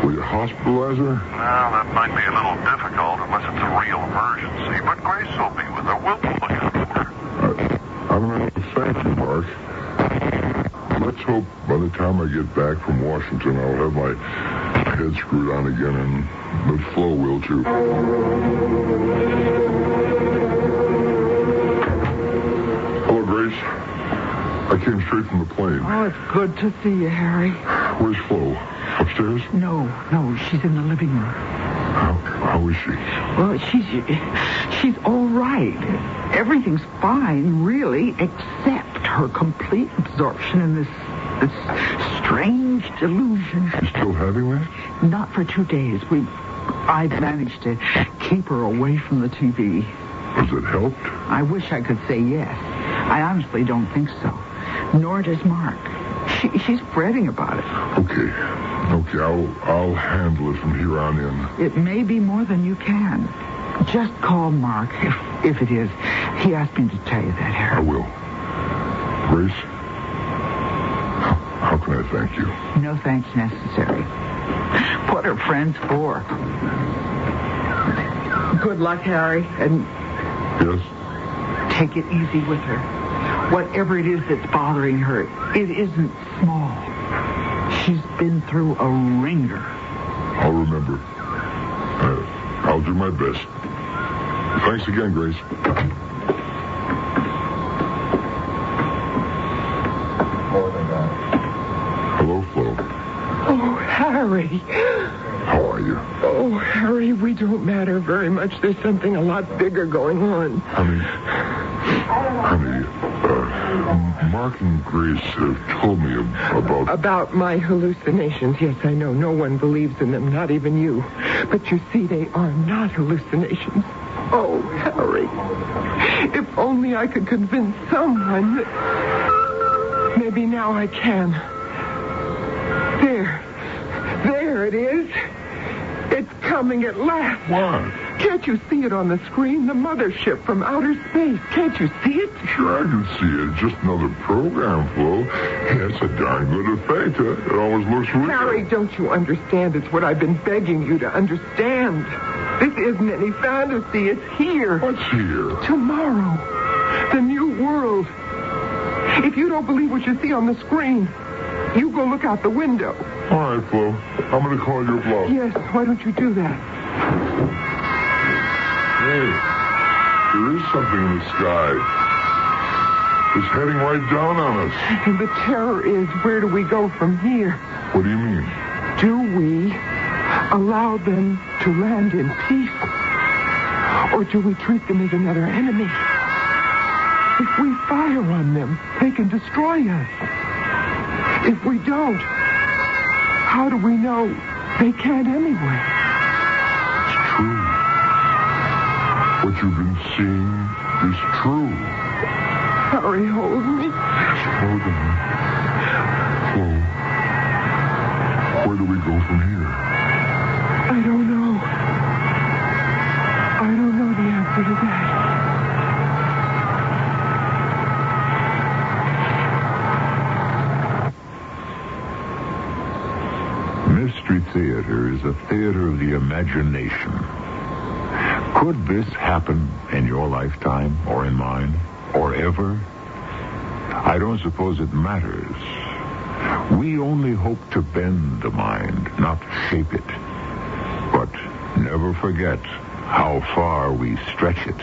Will you hospitalize her? Well, that might be a little difficult unless it's a real emergency. But Grace will be with her. We'll look out for her. I'm going to thank you, Mark. Let's hope by the time I get back from Washington, I'll have my head screwed on again, and the Flo will, too. Hello, Grace. I came straight from the plane. Oh, it's good to see you, Harry. Where's Flo? Upstairs? No, she's in the living room. How is she? Well, she's all right. Everything's fine, really, except her complete absorption in this strange delusion. She's still having that? Not for 2 days. I managed to keep her away from the TV. Has it helped? I wish I could say yes. I honestly don't think so. Nor does Mark. She's fretting about it. Okay, I'll handle it from here on in. It may be more than you can. Just call Mark, if it is. He asked me to tell you that, Harry. I will. Grace, how can I thank you? No thanks necessary. What are friends for? Good luck, Harry, and... Yes? Take it easy with her. Whatever it is that's bothering her, it isn't small. She's been through a ringer. I'll remember. I'll do my best. Thanks again, Grace. Hello, Flo. Oh, Harry. How are you? Oh, Harry, we don't matter very much. There's something a lot bigger going on. Honey, Mark and Grace have told me about... About my hallucinations. Yes, I know. No one believes in them, not even you. But you see, they are not hallucinations. Oh, Harry. If only I could convince someone that... Maybe now I can. There it is. It's coming at last. What? Can't you see it on the screen? The mothership from outer space. Can't you see it? Sure, I can see it. Just another program, Flo. Yeah, it's a darn good effect. It always looks real. Harry, don't you understand? It's what I've been begging you to understand. This isn't any fantasy. It's here. What's here? Tomorrow. The new world. If you don't believe what you see on the screen, you go look out the window. All right, Flo. I'm going to call your bluff. Yes, why don't you do that? Hey, there is something in the sky. It's heading right down on us. And the terror is, where do we go from here? What do you mean? Do we allow them to land in peace? Or do we treat them as another enemy? If we fire on them, they can destroy us. If we don't, how do we know they can't anyway? It's true. What you've been seeing is true. Harry, hold me. Hold on. Flo, where do we go from here? I don't know. I don't know the answer to that. Mystery Theater is a theater of the imagination. Could this happen in your lifetime, or in mine, or ever? I don't suppose it matters. We only hope to bend the mind, not shape it. But never forget how far we stretch it.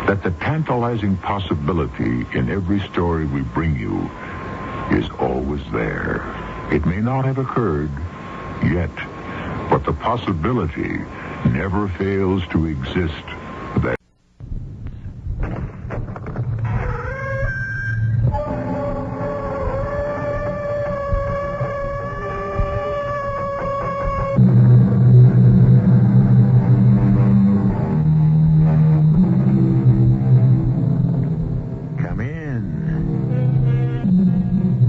That the tantalizing possibility in every story we bring you is always there. It may not have occurred yet, but the possibility never fails to exist. That Come in.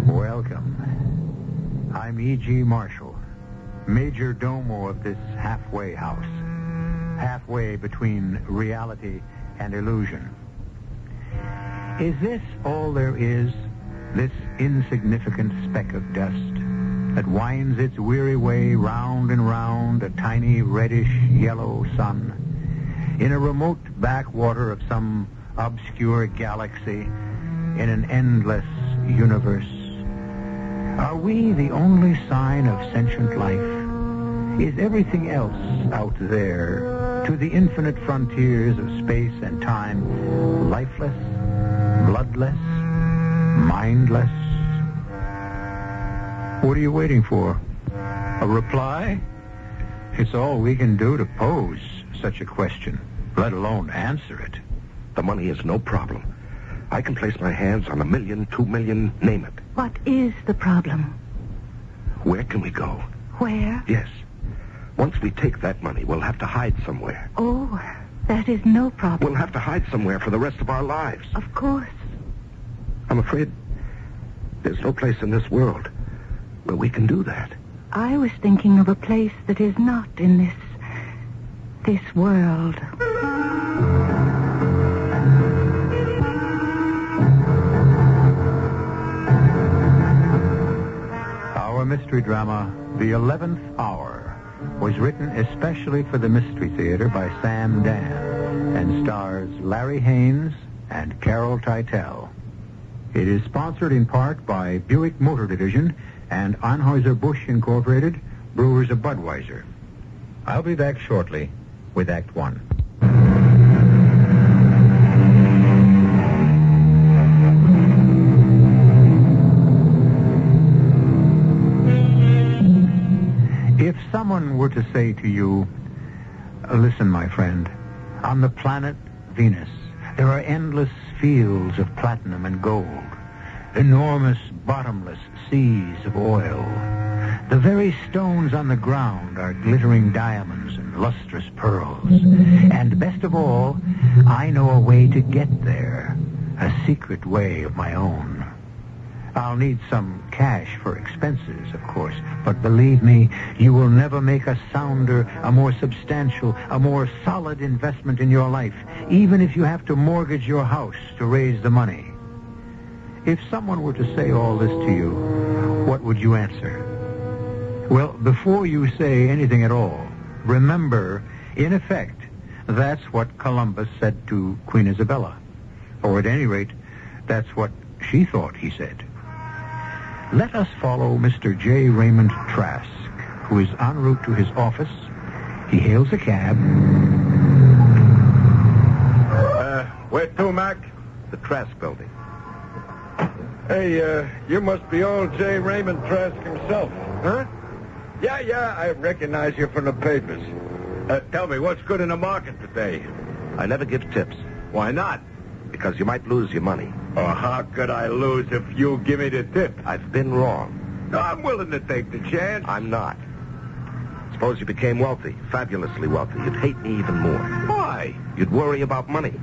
Welcome. I'm E.G. Marshall, major domo of this halfway house. Halfway between reality and illusion. Is this all there is? This insignificant speck of dust that winds its weary way round and round a tiny reddish-yellow sun in a remote backwater of some obscure galaxy in an endless universe? Are we the only sign of sentient life? Is everything else out there, to the infinite frontiers of space and time, lifeless, bloodless, mindless? What are you waiting for? A reply? It's all we can do to pose such a question, let alone answer it. The money is no problem. I can place my hands on $1 million, $2 million, name it. What is the problem? Where can we go? Where? Yes. Once we take that money, we'll have to hide somewhere. Oh, that is no problem. We'll have to hide somewhere for the rest of our lives. Of course. I'm afraid there's no place in this world where we can do that. I was thinking of a place that is not in this world. Our mystery drama, The 11th Hour, was written especially for the Mystery Theater by Sam Dan and stars Larry Haynes and Carol Teitel. It is sponsored in part by Buick Motor Division and Anheuser-Busch Incorporated, Brewers of Budweiser. I'll be back shortly with Act One. If someone were to say to you, listen, my friend, on the planet Venus, there are endless fields of platinum and gold, enormous bottomless seas of oil. The very stones on the ground are glittering diamonds and lustrous pearls. And best of all, I know a way to get there, a secret way of my own. I'll need some cash for expenses, of course, but believe me, you will never make a sounder, a more substantial, a more solid investment in your life, even if you have to mortgage your house to raise the money. If someone were to say all this to you, what would you answer? Well, before you say anything at all, remember, in effect, that's what Columbus said to Queen Isabella. Or at any rate, that's what she thought he said. Let us follow Mr. J. Raymond Trask, who is en route to his office. He hails a cab. Where to, Mac? The Trask building. Hey, you must be old J. Raymond Trask himself, huh? Yeah, I recognize you from the papers. Tell me, what's good in the market today? I never give tips. Why not? Because you might lose your money. Oh, how could I lose if you give me the tip? I've been wrong. No, I'm willing to take the chance. I'm not. Suppose you became wealthy, fabulously wealthy. You'd hate me even more. Why? You'd worry about money.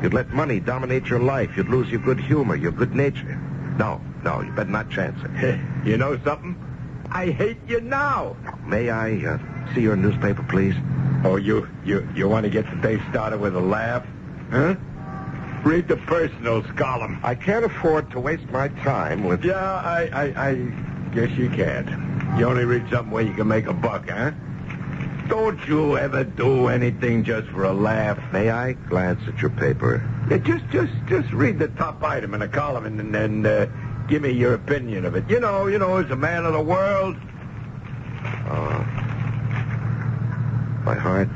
You'd let money dominate your life. You'd lose your good humor, your good nature. No, you better not chance it. You know something? I hate you now. May I see your newspaper, please? Oh, you want to get the day started with a laugh? Huh? Read the personals column. I can't afford to waste my time with... Yeah, I guess you can't. You only read something where you can make a buck, huh? Don't you ever do anything just for a laugh? May I glance at your paper? Yeah, just read the top item in the column and then give me your opinion of it. You know, as a man of the world. My heart,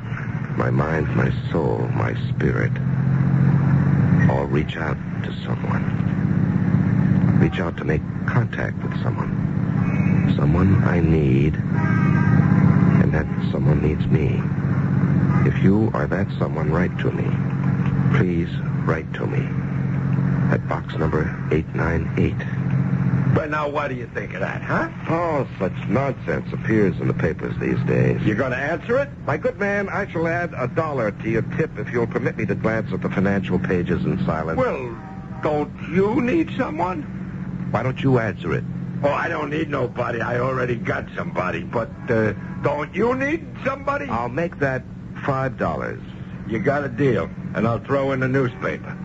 my mind, my soul, my spirit... all reach out to someone. Reach out to make contact with someone. Someone I need, and that someone needs me. If you are that someone, write to me. Please write to me. At box number 898. But now what do you think of that, huh? Oh, such nonsense appears in the papers these days. You going to answer it? My good man, I shall add $1 to your tip if you'll permit me to glance at the financial pages in silence. Well, don't you need someone? Why don't you answer it? Oh, I don't need nobody. I already got somebody. But don't you need somebody? I'll make that $5. You got a deal, and I'll throw in the newspaper.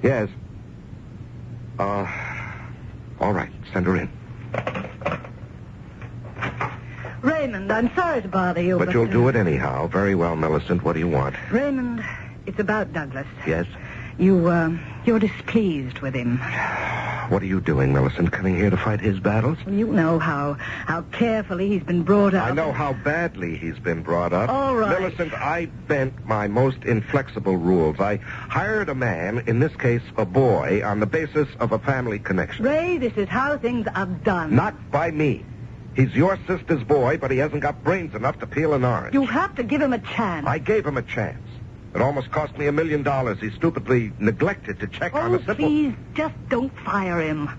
Yes. All right. Send her in. Raymond, I'm sorry to bother you, but you'll do it anyhow. Very well, Millicent. What do you want? Raymond, it's about Douglas. Yes? You're displeased with him. What are you doing, Millicent? Coming here to fight his battles? Well, you know how carefully he's been brought up. I know how badly he's been brought up. All right. Millicent, I bent my most inflexible rules. I hired a man, in this case a boy, on the basis of a family connection. Ray, this is how things are done. Not by me. He's your sister's boy, but he hasn't got brains enough to peel an orange. You have to give him a chance. I gave him a chance. It almost cost me $1 million. He stupidly neglected to check on a simple... Please, just don't fire him.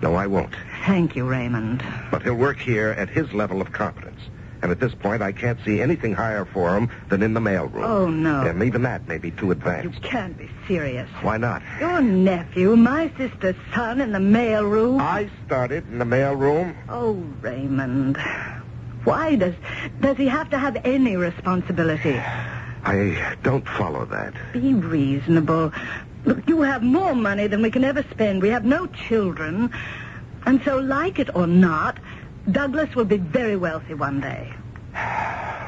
No, I won't. Thank you, Raymond. But he'll work here at his level of competence. And at this point, I can't see anything higher for him than in the mailroom. Oh, no. And even that may be too advanced. You can't be serious. Why not? Your nephew, my sister's son, in the mailroom. I started in the mailroom. Oh, Raymond. Why does he have to have any responsibility? I don't follow that. Be reasonable. Look, you have more money than we can ever spend. We have no children. And so, like it or not, Douglas will be very wealthy one day.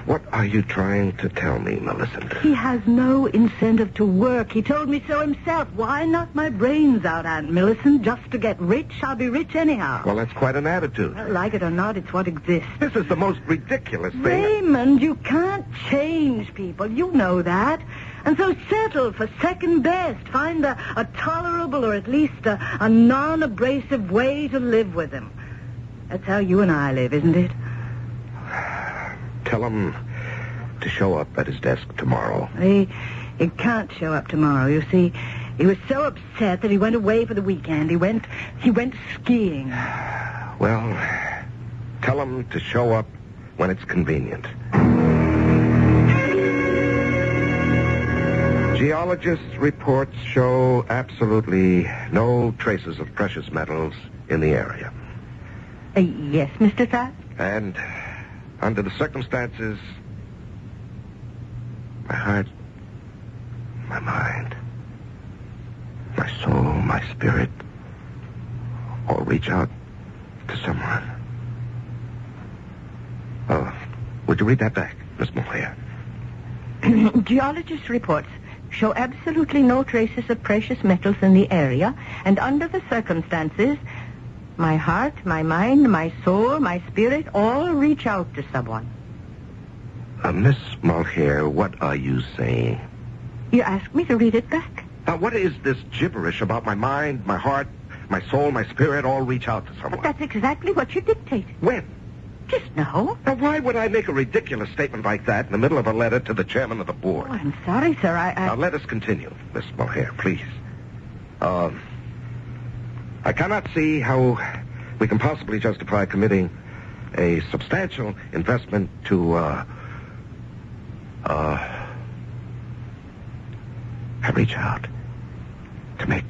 What are you trying to tell me, Millicent? He has no incentive to work. He told me so himself. Why knock my brains out, Aunt Millicent? Just to get rich? I'll be rich anyhow. Well, that's quite an attitude. Well, like it or not, it's what exists. This is the most ridiculous thing. Raymond, you can't change people. You know that. And so settle for second best. Find a tolerable or at least a non-abrasive way to live with him. That's how you and I live, isn't it? Tell him to show up at his desk tomorrow. He can't show up tomorrow. You see, he was so upset that he went away for the weekend. He went skiing. Well, tell him to show up when it's convenient. Geologists' reports show absolutely no traces of precious metals in the area. Yes, Mr. Trask? And under the circumstances, my heart, my mind, my soul, my spirit, all reach out to someone. Oh, would you read that back, Miss Moyer? Geologists' reports show absolutely no traces of precious metals in the area, and under the circumstances, my heart, my mind, my soul, my spirit all reach out to someone. Miss Mulcair, what are you saying? You asked me to read it back. What is this gibberish about my mind, my heart, my soul, my spirit all reach out to someone? But that's exactly what you dictated. When? Just now. Now, why would I make a ridiculous statement like that in the middle of a letter to the chairman of the board? Oh, I'm sorry, sir. Now, let us continue, Miss Mulcair, please. I cannot see how we can possibly justify committing a substantial investment to, reach out, to make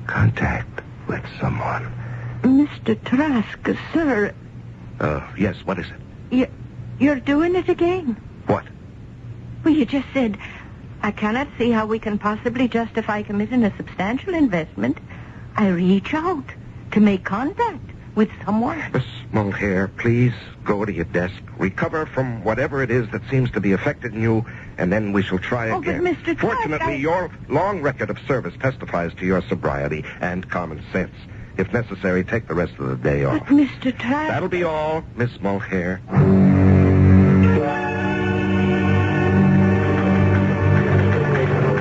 contact with someone. Mr. Trask, sir. Yes, what is it? You're doing it again. What? Well, you just said, I cannot see how we can possibly justify committing a substantial investment. I reach out to make contact with someone. Miss Mulcair, please go to your desk, recover from whatever it is that seems to be affecting you, and then we shall try again. But Mr. Trask, Fortunately, your long record of service testifies to your sobriety and common sense. If necessary, take the rest of the day off. But Mr. Trask... That'll be all, Miss Mulcair.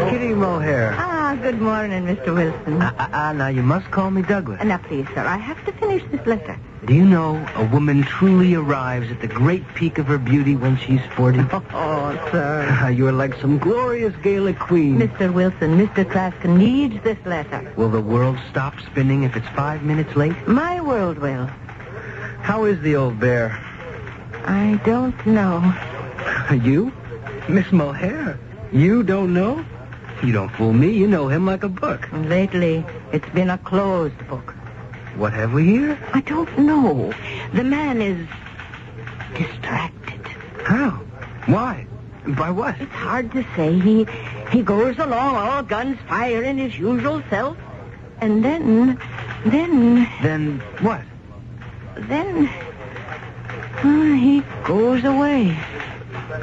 Kitty Mulcair. Good morning, Mr. Wilson. Now, you must call me Douglas. Now, please, sir, I have to finish this letter. Do you know a woman truly arrives at the great peak of her beauty when she's 40? Oh, sir. You're like some glorious Gaelic queen. Mr. Wilson, Mr. Trask needs this letter. Will the world stop spinning if it's 5 minutes late? My world will. How is the old bear? I don't know. You? Miss Mulcair? You don't know? You don't fool me. You know him like a book. Lately, it's been a closed book. What have we here? I don't know. The man is distracted. How? Why? By what? It's hard to say. He goes along, all guns firing, his usual self. And then... Then what? Then... he goes away.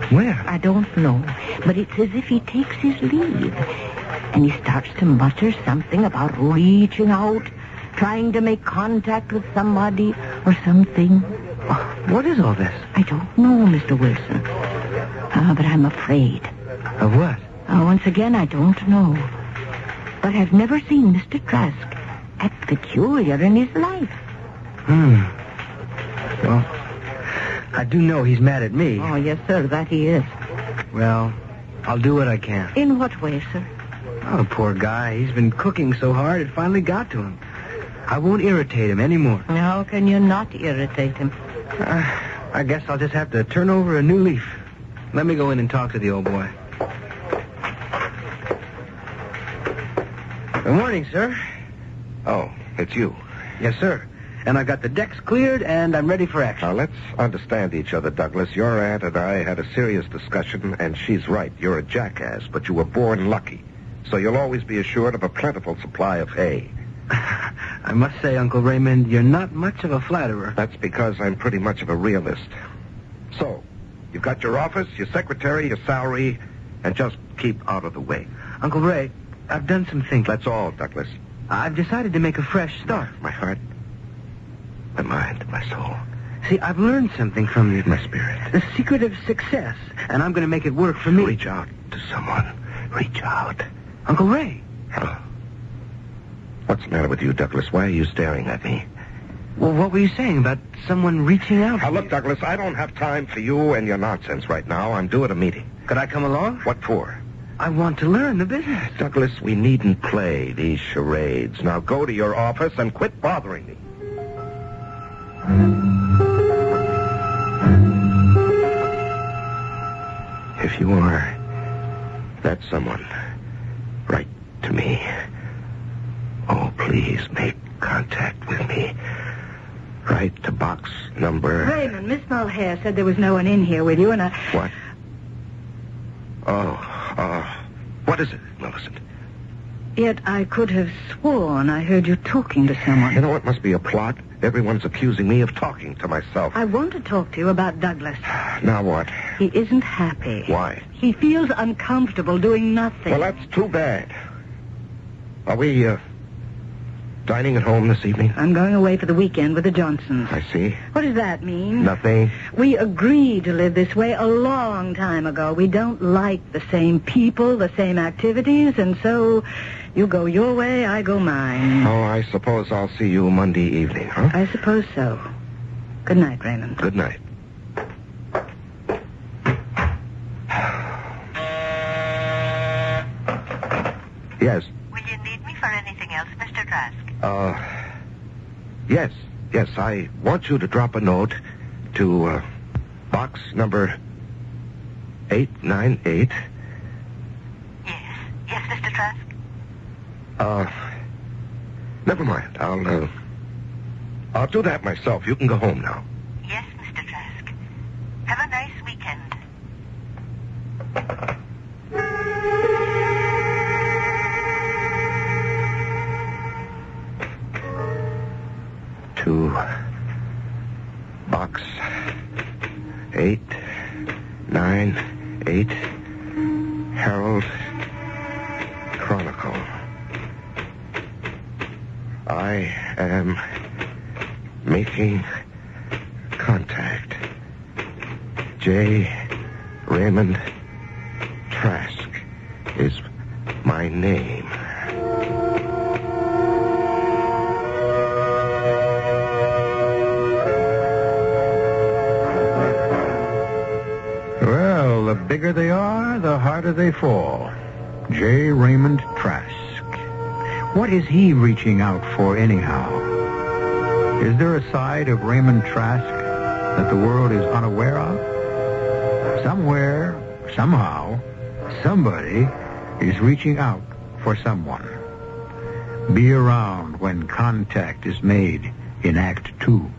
Where? I don't know. But it's as if he takes his leave. And he starts to mutter something about reaching out, trying to make contact with somebody or something. What is all this? I don't know, Mr. Wilson. But I'm afraid. Of what? Once again, I don't know. But I've never seen Mr. Trask act peculiar in his life. Well, I do know he's mad at me. Oh, yes, sir, that he is. Well, I'll do what I can. In what way, sir? Oh, poor guy. He's been cooking so hard it finally got to him. I won't irritate him anymore. How can you not irritate him? I guess I'll just have to turn over a new leaf. Let me go in and talk to the old boy. Good morning, sir. Oh, it's you. Yes, sir. And I got the decks cleared, and I'm ready for action. Now, let's understand each other, Douglas. Your aunt and I had a serious discussion, and she's right. You're a jackass, but you were born lucky. So you'll always be assured of a plentiful supply of hay. I must say, Uncle Raymond, you're not much of a flatterer. That's because I'm pretty much of a realist. So, you've got your office, your secretary, your salary, and just keep out of the way. Uncle Ray, I've done some thinking. That's all, Douglas. I've decided to make a fresh start. My heart, my mind, my soul. See, I've learned something from you. My spirit. The secret of success, and I'm going to make it work for me. Reach out to someone. Reach out. Uncle Ray. Huh? What's the matter with you, Douglas? Why are you staring at me? Well, what were you saying about someone reaching out? Now, look, Douglas, I don't have time for you and your nonsense right now. I'm due at a meeting. Could I come along? What for? I want to learn the business. Douglas, we needn't play these charades. Now go to your office and quit bothering me. If you are that someone, write to me. Oh, please make contact with me. Write to box number... Raymond, Miss Mulhare said there was no one in here with you, and I... What? What is it, Millicent? Yet I could have sworn I heard you talking to someone. You know, it must be a plot. Everyone's accusing me of talking to myself. I want to talk to you about Douglas. Now what? He isn't happy. Why? He feels uncomfortable doing nothing. Well, that's too bad. Are we, dining at home this evening? I'm going away for the weekend with the Johnsons. I see. What does that mean? Nothing. We agreed to live this way a long time ago. We don't like the same people, the same activities, and so you go your way, I go mine. Oh, I suppose I'll see you Monday evening, huh? I suppose so. Good night, Raymond. Good night. Yes. Will you need me for anything else, Mr. Trask? Yes, I want you to drop a note to, box number 898. Yes, Mr. Trask? Never mind. I'll do that myself. You can go home now. Yes, Mr. Trask. Have a nice weekend. To box 898, Herald Chronicle. I am making contact. J. Raymond Trask is my name. Well, the bigger they are, the harder they fall. J. Raymond Trask. What is he reaching out for anyhow? Is there a side of Raymond Trask that the world is unaware of? Somewhere, somehow, somebody is reaching out for someone. Be around when contact is made in Act 2.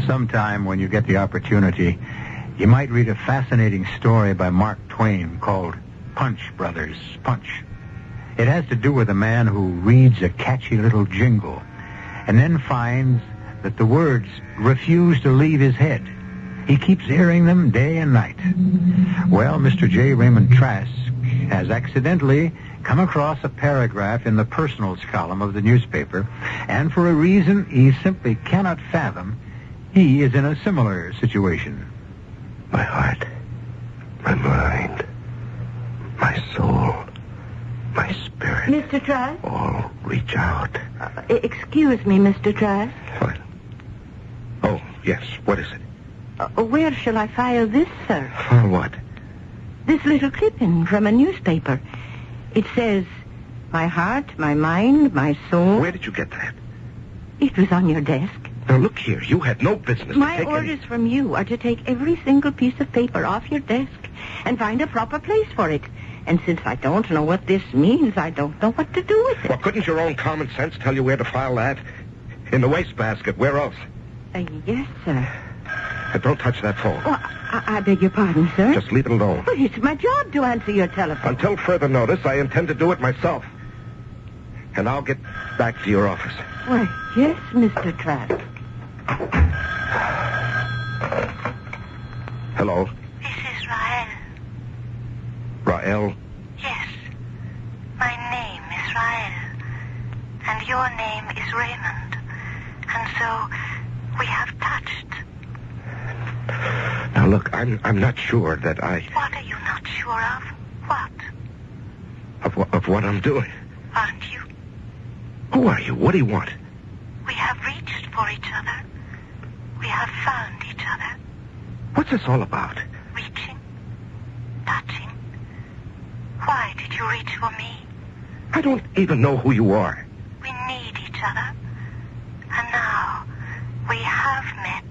Sometime when you get the opportunity, you might read a fascinating story by Mark Twain called Punch, Brothers, Punch. It has to do with a man who reads a catchy little jingle and then finds that the words refuse to leave his head. He keeps hearing them day and night. Well, Mr. J. Raymond Trask has accidentally come across a paragraph in the personals column of the newspaper, and for a reason he simply cannot fathom, he is in a similar situation. My heart, my mind, my soul. Mr. Trask? Oh, reach out. Excuse me, Mr. Trask. What? Oh, yes. What is it? Where shall I file this, sir? For what? This little clipping from a newspaper. It says, my heart, my mind, my soul. Where did you get that? It was on your desk. Now, look here. You had no business My to take orders from you are to take every single piece of paper off your desk and find a proper place for it. And since I don't know what this means, I don't know what to do with it. Well, couldn't your own common sense tell you where to file that? In the wastebasket. Where else? Yes, sir. Don't touch that phone. Oh, I beg your pardon, sir. Just leave it alone. But it's my job to answer your telephone. Until further notice, I intend to do it myself. And I'll get back to your office. Why, yes, Mr. Trask. Hello? This is Rael. Rael? Yes. My name is Rael. And your name is Raymond. And so we have touched. Now, look, I'm not sure that I... What are you not sure of? What? Of what I'm doing. Aren't you? Who are you? What do you want? We have reached for each other. We have found each other. What's this all about? Reaching. Touching. Why did you reach for me? I don't even know who you are. We need each other. And now we have met.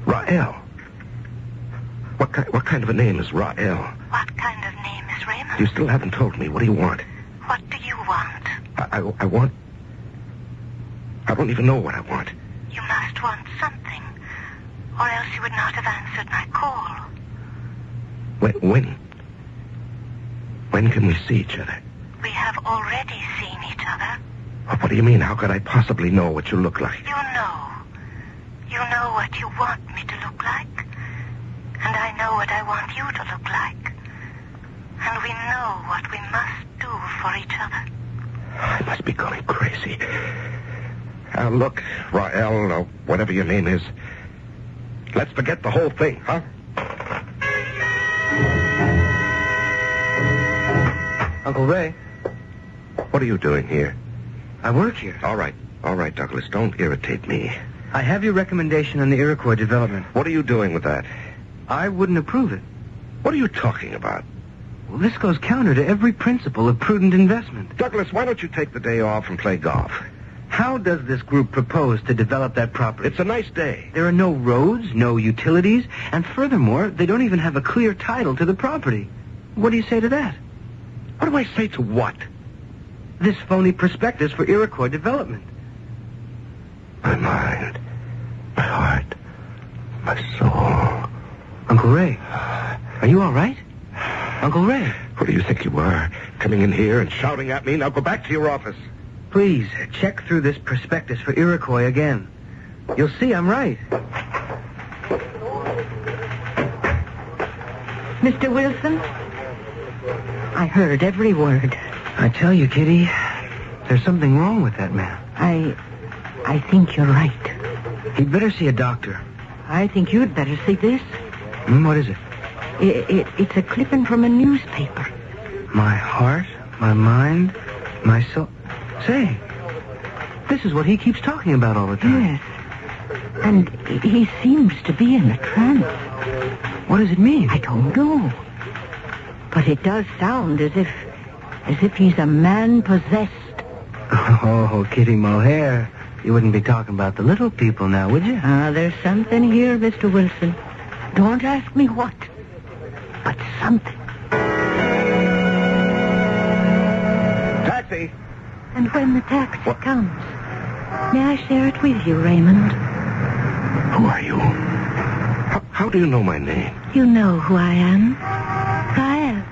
Rael. What kind of a name is Rael? What kind of name is Raymond? You still haven't told me. What do you want? What do you want? I want... I don't even know what I want. You must want something, or else you would not have answered my call. When can we see each other? We have already seen each other. What do you mean? How could I possibly know what you look like? You know. You know what you want me to look like. And I know what I want you to look like. And we know what we must do for each other. I must be going crazy. Look, Rael, or whatever your name is, let's forget the whole thing, huh? Uncle Ray. What are you doing here? I work here. All right, Douglas, don't irritate me. I have your recommendation on the Iroquois development. What are you doing with that? I wouldn't approve it. What are you talking about? Well, this goes counter to every principle of prudent investment. Douglas, why don't you take the day off and play golf? How does this group propose to develop that property? It's a nice day. There are no roads, no utilities, and furthermore, they don't even have a clear title to the property. What do you say to that? What do I say to what? This phony prospectus for Iroquois development. My mind, my heart, my soul. Uncle Ray, are you all right? Uncle Ray. Who do you think you are? Coming in here and shouting at me? Now go back to your office. Please, check through this prospectus for Iroquois again. You'll see I'm right. Mr. Wilson? I heard every word. I tell you, Kitty, there's something wrong with that man. I think you're right. He'd better see a doctor. I think you'd better see this. What is it? It's a clipping from a newspaper. My heart, my mind, my soul. Say, this is what he keeps talking about all the time. Yes. And he seems to be in a trance. What does it mean? I don't know. But it does sound as if he's a man possessed. Oh, Kitty Mohair. You wouldn't be talking about the little people now, would you? There's something here, Mr. Wilson. Don't ask me what, but something. Taxi! And when the taxi comes, may I share it with you, Raymond? Who are you? How do you know my name? You know who I am. Rael.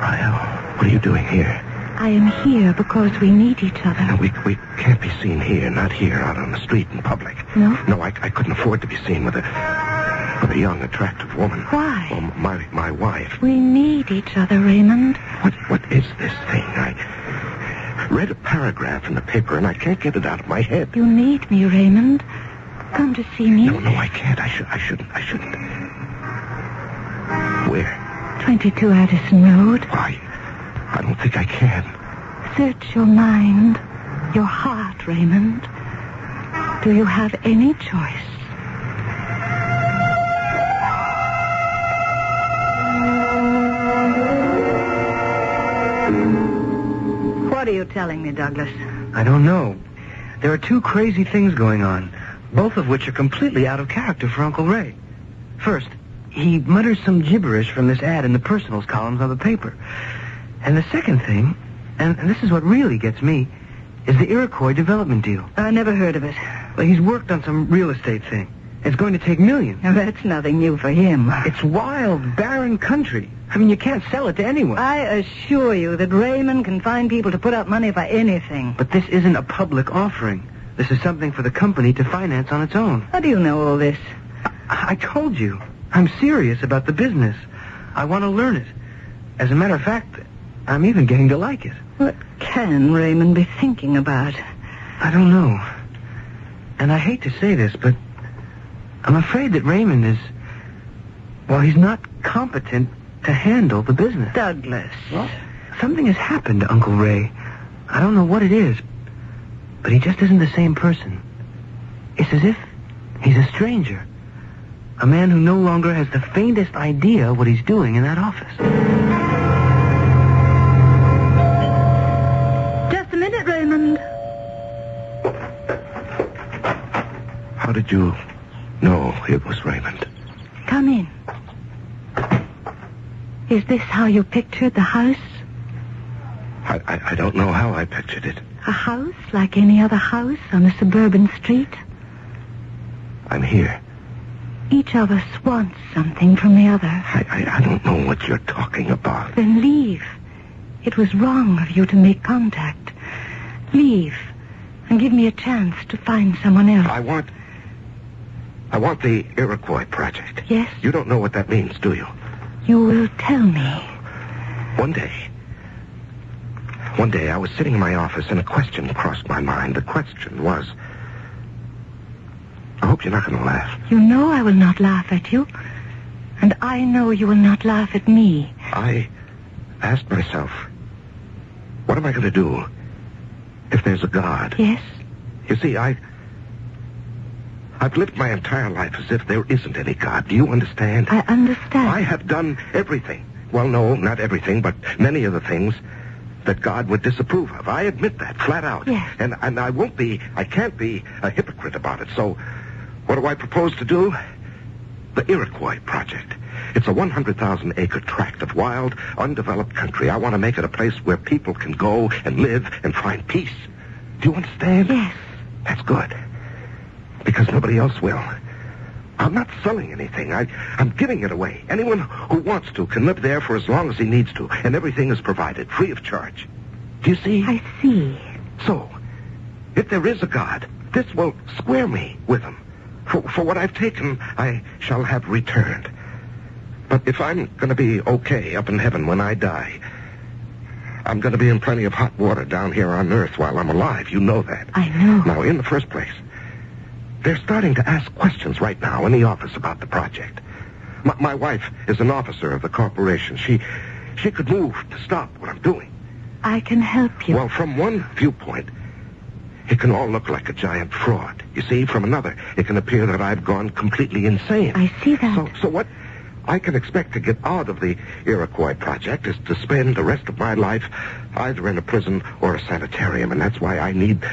Rael, what are you doing here? I am here because we need each other. No, we can't be seen here, not here, out on the street in public. No? No, I couldn't afford to be seen with a young, attractive woman. Why? Well, my wife. We need each other, Raymond. What is this thing? I read a paragraph in the paper, and I can't get it out of my head. You need me, Raymond. Come to see me. No, I can't. I shouldn't. Where? 22 Addison Road. Why? I don't think I can. Search your mind, your heart, Raymond. Do you have any choice? What are you telling me, Douglas? I don't know. There are two crazy things going on, both of which are completely out of character for Uncle Ray. First, he mutters some gibberish from this ad in the personals columns of the paper. And the second thing, and this is what really gets me, is the Iroquois development deal. I never heard of it. Well, he's worked on some real estate thing. It's going to take millions. Now, that's nothing new for him. It's wild, barren country. I mean, you can't sell it to anyone. I assure you that Raymond can find people to put up money for anything. But this isn't a public offering. This is something for the company to finance on its own. How do you know all this? I told you. I'm serious about the business. I want to learn it. As a matter of fact, I'm even getting to like it. What can Raymond be thinking about? I don't know. And I hate to say this, but I'm afraid that Raymond is... well, he's not competent to handle the business. Douglas. Well, something has happened to Uncle Ray. I don't know what it is, but he just isn't the same person. It's as if he's a stranger. A man who no longer has the faintest idea what he's doing in that office. Just a minute, Raymond. How did you know it was Raymond? Come in. Is this how you pictured the house? I don't know how I pictured it. A house like any other house on a suburban street? I'm here. Each of us wants something from the other. I don't know what you're talking about. Then leave. It was wrong of you to make contact. Leave and give me a chance to find someone else. I want the Iroquois project. Yes? You don't know what that means, do you? You will tell me. One day I was sitting in my office and a question crossed my mind. The question was... I hope you're not going to laugh. You know I will not laugh at you. And I know you will not laugh at me. I asked myself, what am I going to do if there's a God? Yes? You see, I've lived my entire life as if there isn't any God. Do you understand? I understand. I have done everything. Well, no, not everything, but many of the things that God would disapprove of. I admit that, flat out. Yes. And I can't be a hypocrite about it. So, what do I propose to do? The Iroquois project. It's a 100,000-acre tract of wild, undeveloped country. I want to make it a place where people can go and live and find peace. Do you understand? Yes. That's good. Because nobody else will. I'm not selling anything. I'm giving it away. Anyone who wants to can live there for as long as he needs to, and everything is provided, free of charge. Do you see? I see. So, if there is a God, this will square me with him. For what I've taken, I shall have returned. But if I'm going to be okay up in heaven when I die, I'm going to be in plenty of hot water down here on Earth while I'm alive. You know that. I know. Now, in the first place, they're starting to ask questions right now in the office about the project. My wife is an officer of the corporation. She could move to stop what I'm doing. I can help you. Well, from one viewpoint, it can all look like a giant fraud. You see, from another, it can appear that I've gone completely insane. I see that. So what I can expect to get out of the Iroquois project is to spend the rest of my life either in a prison or a sanitarium, and that's why I need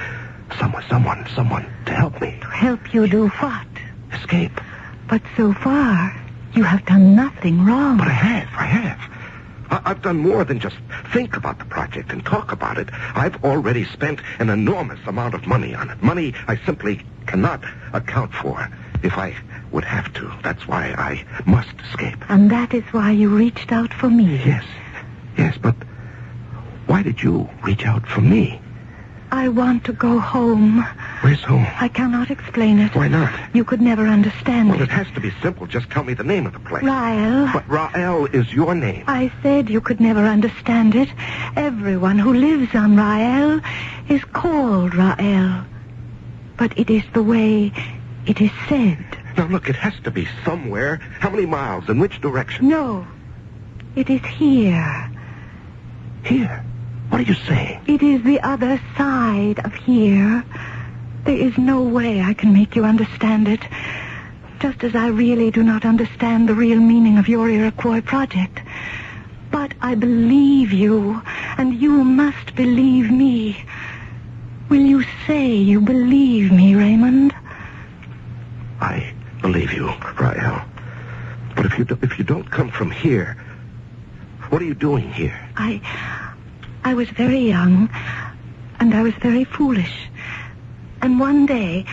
someone to help me. To help you do what? Escape. But so far, you have done nothing wrong. But I have. I've done more than just think about the project and talk about it. I've already spent an enormous amount of money on it. Money I simply cannot account for if I would have to. That's why I must escape. And that is why you reached out for me. Yes, but why did you reach out for me? I want to go home. Where's home? I cannot explain it. Why not? You could never understand Well, it has to be simple. Just tell me the name of the place. Rael. But Rael is your name. I said you could never understand it. Everyone who lives on Rael is called Rael. But it is the way it is said. Now, look, it has to be somewhere. How many miles? In which direction? No. It is here. Here? What are you saying? It is the other side of here. There is no way I can make you understand it. Just as I really do not understand the real meaning of your Iroquois project. But I believe you, and you must believe me. Will you say you believe me, Raymond? I believe you, Rael. But if you don't come from here, what are you doing here? I was very young, and I was very foolish. And one day,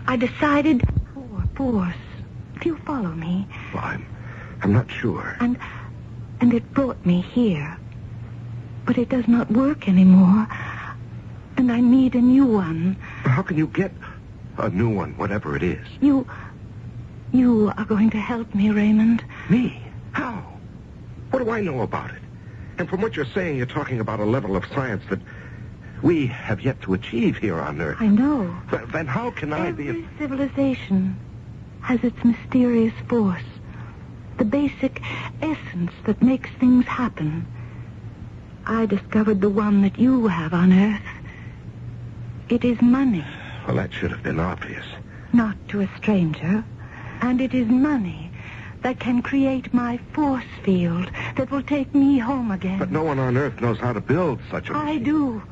I decided for force. Do you follow me? Well, I'm not sure. And it brought me here. But it does not work anymore. And I need a new one. How can you get a new one, whatever it is? You are going to help me, Raymond. Me? How? What do I know about it? And from what you're saying, you're talking about a level of science that we have yet to achieve here on Earth. I know. Then how can I be... Every civilization has its mysterious force. The basic essence that makes things happen. I discovered the one that you have on Earth. It is money. Well, that should have been obvious. Not to a stranger. And it is money that can create my force field that will take me home again. But no one on Earth knows how to build such a machine.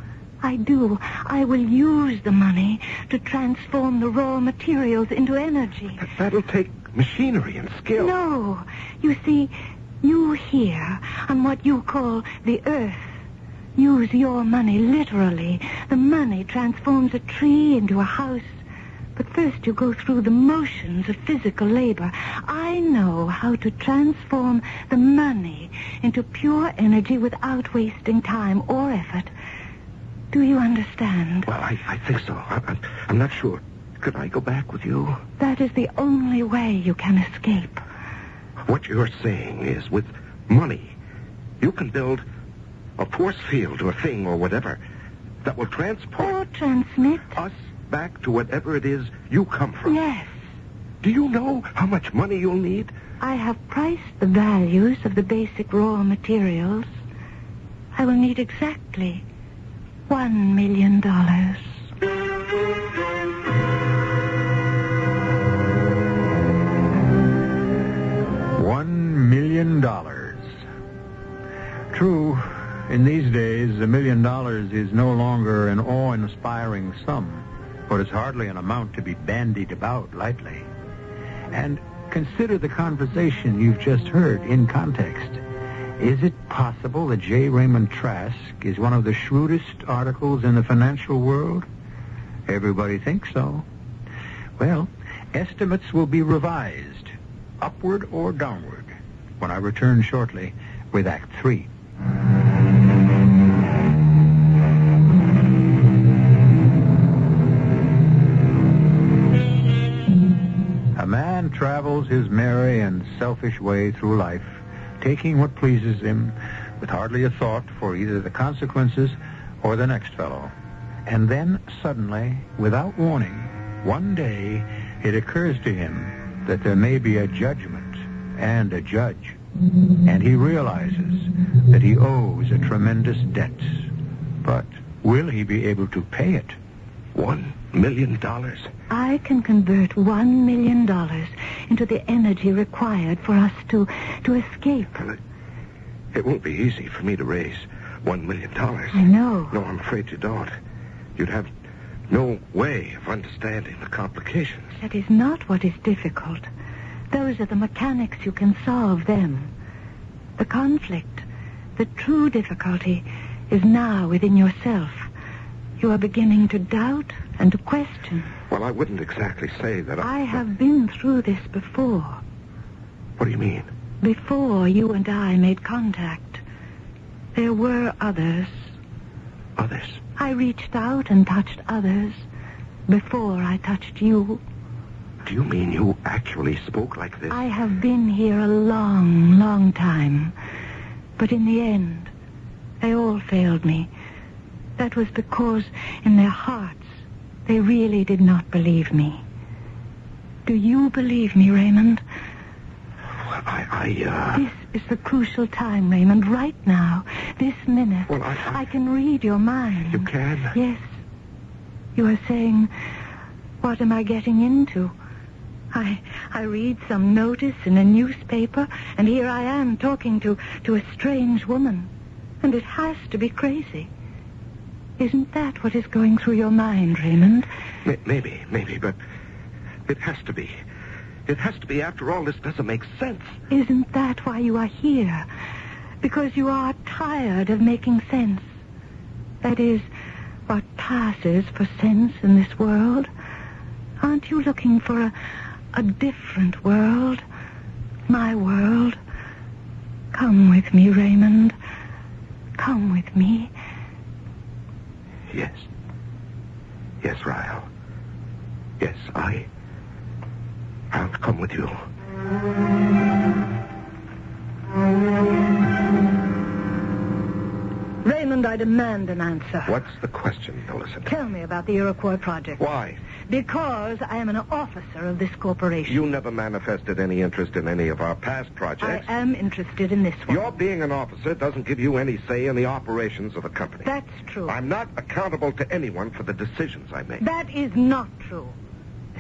I do. I will use the money to transform the raw materials into energy. That'll take machinery and skill. No. You see, you here, on what you call the Earth, use your money literally. The money transforms a tree into a house. But first you go through the motions of physical labor. I know how to transform the money into pure energy without wasting time or effort. Do you understand? Well, I think so. I'm not sure. Could I go back with you? That is the only way you can escape. What you're saying is, with money, you can build a force field or thing or whatever that will transport... Or transmit. Us back to whatever it is you come from. Yes. Do you know how much money you'll need? I have priced the values of the basic raw materials. I will need exactly $1 million. $1 million. True, in these days, $1 million is no longer an awe-inspiring sum, but it's hardly an amount to be bandied about lightly. And consider the conversation you've just heard in context. Is it possible that J. Raymond Trask is one of the shrewdest articles in the financial world? Everybody thinks so. Well, estimates will be revised, upward or downward, when I return shortly with Act 3. A man travels his merry and selfish way through life, taking what pleases him with hardly a thought for either the consequences or the next fellow. And then, suddenly, without warning, one day it occurs to him that there may be a judgment and a judge. And he realizes that he owes a tremendous debt. But will he be able to pay it? $1 million? I can convert $1 million into the energy required for us to escape. Well, it won't be easy for me to raise $1 million. I know. No, I'm afraid you don't. You'd have no way of understanding the complications. That is not what is difficult. Those are the mechanics. You can solve them. The conflict, the true difficulty, is now within yourself. You are beginning to doubt and to question. Well, I wouldn't exactly say that I have been through this before. What do you mean? Before you and I made contact, there were others. Others? I reached out and touched others before I touched you. Do you mean you actually spoke like this? I have been here a long, long time. But in the end, they all failed me. That was because in their hearts, they really did not believe me. Do you believe me, Raymond? This is the crucial time, Raymond. Right now, this minute. Well, I can read your mind. You can? Yes. You are saying, what am I getting into? I read some notice in a newspaper, and here I am talking to a strange woman. And it has to be crazy. Isn't that what is going through your mind, Raymond? Maybe, but it has to be. It has to be. After all, this doesn't make sense. Isn't that why you are here? Because you are tired of making sense. That is, what passes for sense in this world. Aren't you looking for a different world? My world? Come with me, Raymond. Come with me. Yes. Yes, Ryle. Yes, I'll come with you. Raymond, I demand an answer. What's the question, Millicent? Tell me about the Iroquois project. Why? Because I am an officer of this corporation. You never manifested any interest in any of our past projects. I am interested in this one. Your being an officer doesn't give you any say in the operations of the company. That's true. I'm not accountable to anyone for the decisions I make. That is not true.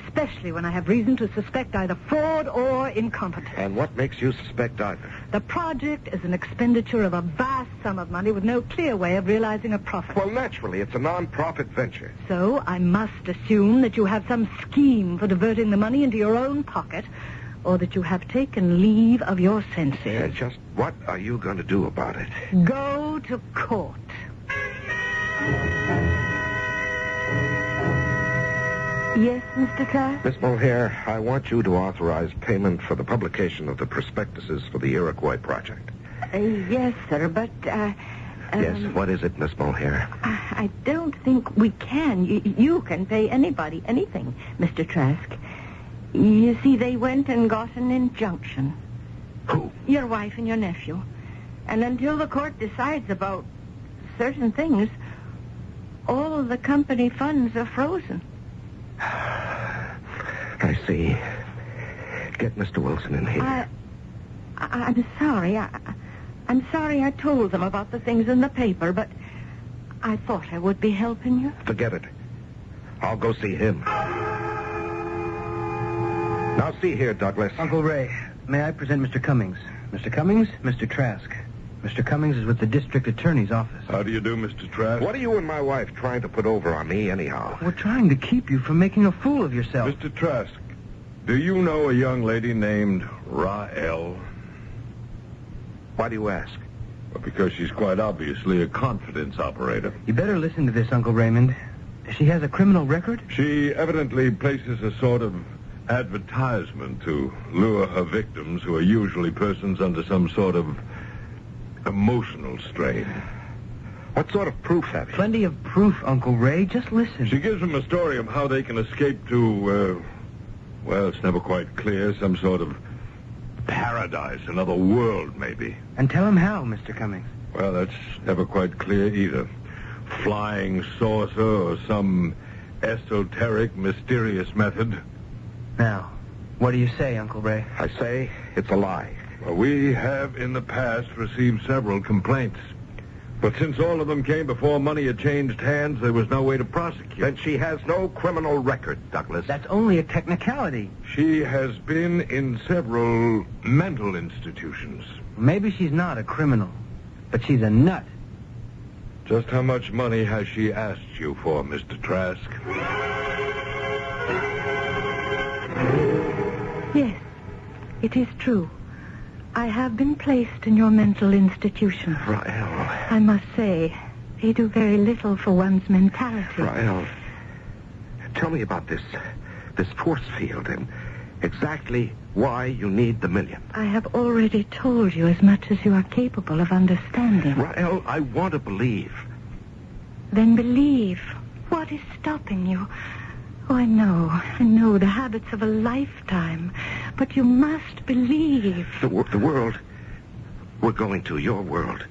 Especially when I have reason to suspect either fraud or incompetence. And what makes you suspect either? The project is an expenditure of a vast sum of money with no clear way of realizing a profit. Well, naturally, it's a non-profit venture. So I must assume that you have some scheme for diverting the money into your own pocket, or that you have taken leave of your senses. And just what are you going to do about it? Go to court. Yes, Mr. Trask? Miss Mulhare, I want you to authorize payment for the publication of the prospectuses for the Iroquois project. Yes, sir, but, Yes, what is it, Miss Mulhare? I don't think we can. You can pay anybody anything, Mr. Trask. You see, they went and got an injunction. Who? Your wife and your nephew. And until the court decides about certain things, all of the company funds are frozen. I see. Get Mr. Wilson in here. I'm sorry. I'm sorry I told them about the things in the paper, but I thought I would be helping you. Forget it. I'll go see him. Now, see here, Douglas. Uncle Ray, may I present Mr. Cummings? Mr. Cummings, Mr. Trask. Mr. Cummings is with the district attorney's office. How do you do, Mr. Trask? What are you and my wife trying to put over on me, anyhow? We're trying to keep you from making a fool of yourself. Mr. Trask, do you know a young lady named Rael? Why do you ask? Well, because she's quite obviously a confidence operator. You better listen to this, Uncle Raymond. She has a criminal record? She evidently places a sort of advertisement to lure her victims, who are usually persons under some sort of emotional strain. What sort of proof have you? Plenty of proof, Uncle Ray. Just listen. She gives them a story of how they can escape to, well, it's never quite clear, some sort of paradise, another world, maybe. And tell him how, Mr. Cummings. Well, that's never quite clear either. Flying saucer or some esoteric, mysterious method. Now, what do you say, Uncle Ray? I say it's a lie. Well, we have in the past received several complaints. But since all of them came before money had changed hands, there was no way to prosecute. Then she has no criminal record, Douglas. That's only a technicality. She has been in several mental institutions. Maybe she's not a criminal, but she's a nut. Just how much money has she asked you for, Mr. Trask? Yes, it is true. I have been placed in your mental institution. Rael. I must say, they do very little for one's mentality. Rael, tell me about this force field and exactly why you need the $1 million. I have already told you as much as you are capable of understanding. Rael, I want to believe. Then believe. What is stopping you? Oh, I know the habits of a lifetime. But you must believe. The world we're going to, your world.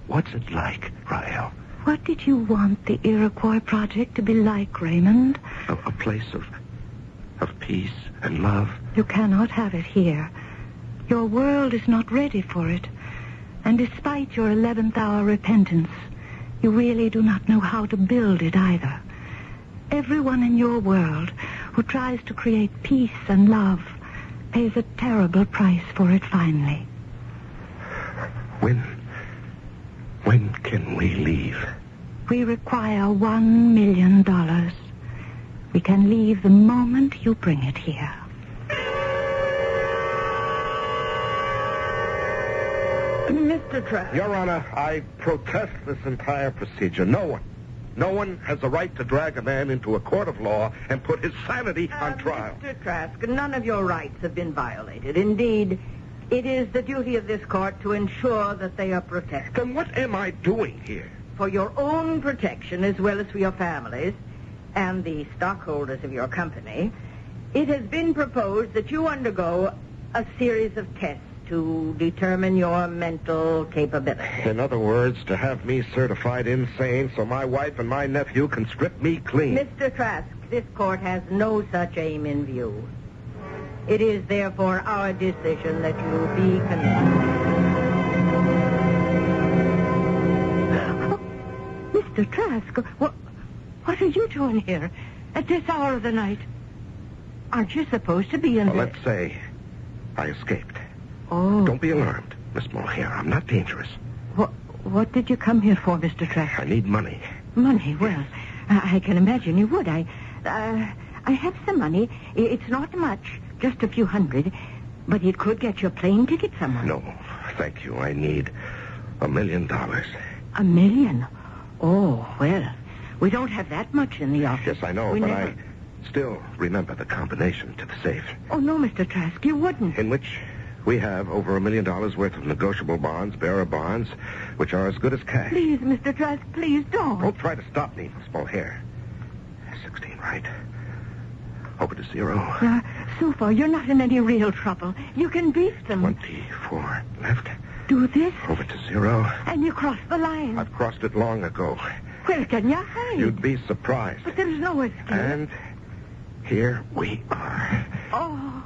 What's it like, Rael? What did you want the Iroquois project to be like, Raymond? A place of peace and love. You cannot have it here. Your world is not ready for it. And despite your 11th hour repentance, you really do not know how to build it either. Everyone in your world who tries to create peace and love pays a terrible price for it finally. When can we leave? We require $1 million. We can leave the moment you bring it here. Mr. Trask. Your Honor, I protest this entire procedure. No one has the right to drag a man into a court of law and put his sanity on trial. Mr. Trask, none of your rights have been violated. Indeed, it is the duty of this court to ensure that they are protected. Then what am I doing here? For your own protection, as well as for your families and the stockholders of your company, it has been proposed that you undergo a series of tests to determine your mental capability. In other words, to have me certified insane so my wife and my nephew can strip me clean. Mr. Trask, this court has no such aim in view. It is therefore our decision that you be convicted. Mr. Trask, what are you doing here at this hour of the night? Aren't you supposed to be in Well, let's say I escaped. Oh. Don't be alarmed, Miss Mulhare. I'm not dangerous. What did you come here for, Mr. Trask? I need money. Money? Well, I can imagine you would. I have some money. It's not much, just a few hundred, but it could get you a plane ticket somewhere. No, thank you. I need $1 million. $1 million? Oh, well, we don't have that much in the office. Yes, I know, but I still remember the combination to the safe. Oh, no, Mr. Trask, you wouldn't. In which we have over $1 million worth of negotiable bonds, bearer bonds, which are as good as cash. Please, Mr. Trask, please don't. Don't try to stop me, Miss Mulhare. 16, right? Over to 0. So far, you're not in any real trouble. You can beat them. 24 left. Do this. Over to 0. And you cross the line. I've crossed it long ago. Where can you hide? You'd be surprised. But there's no escape. And here we are. Oh,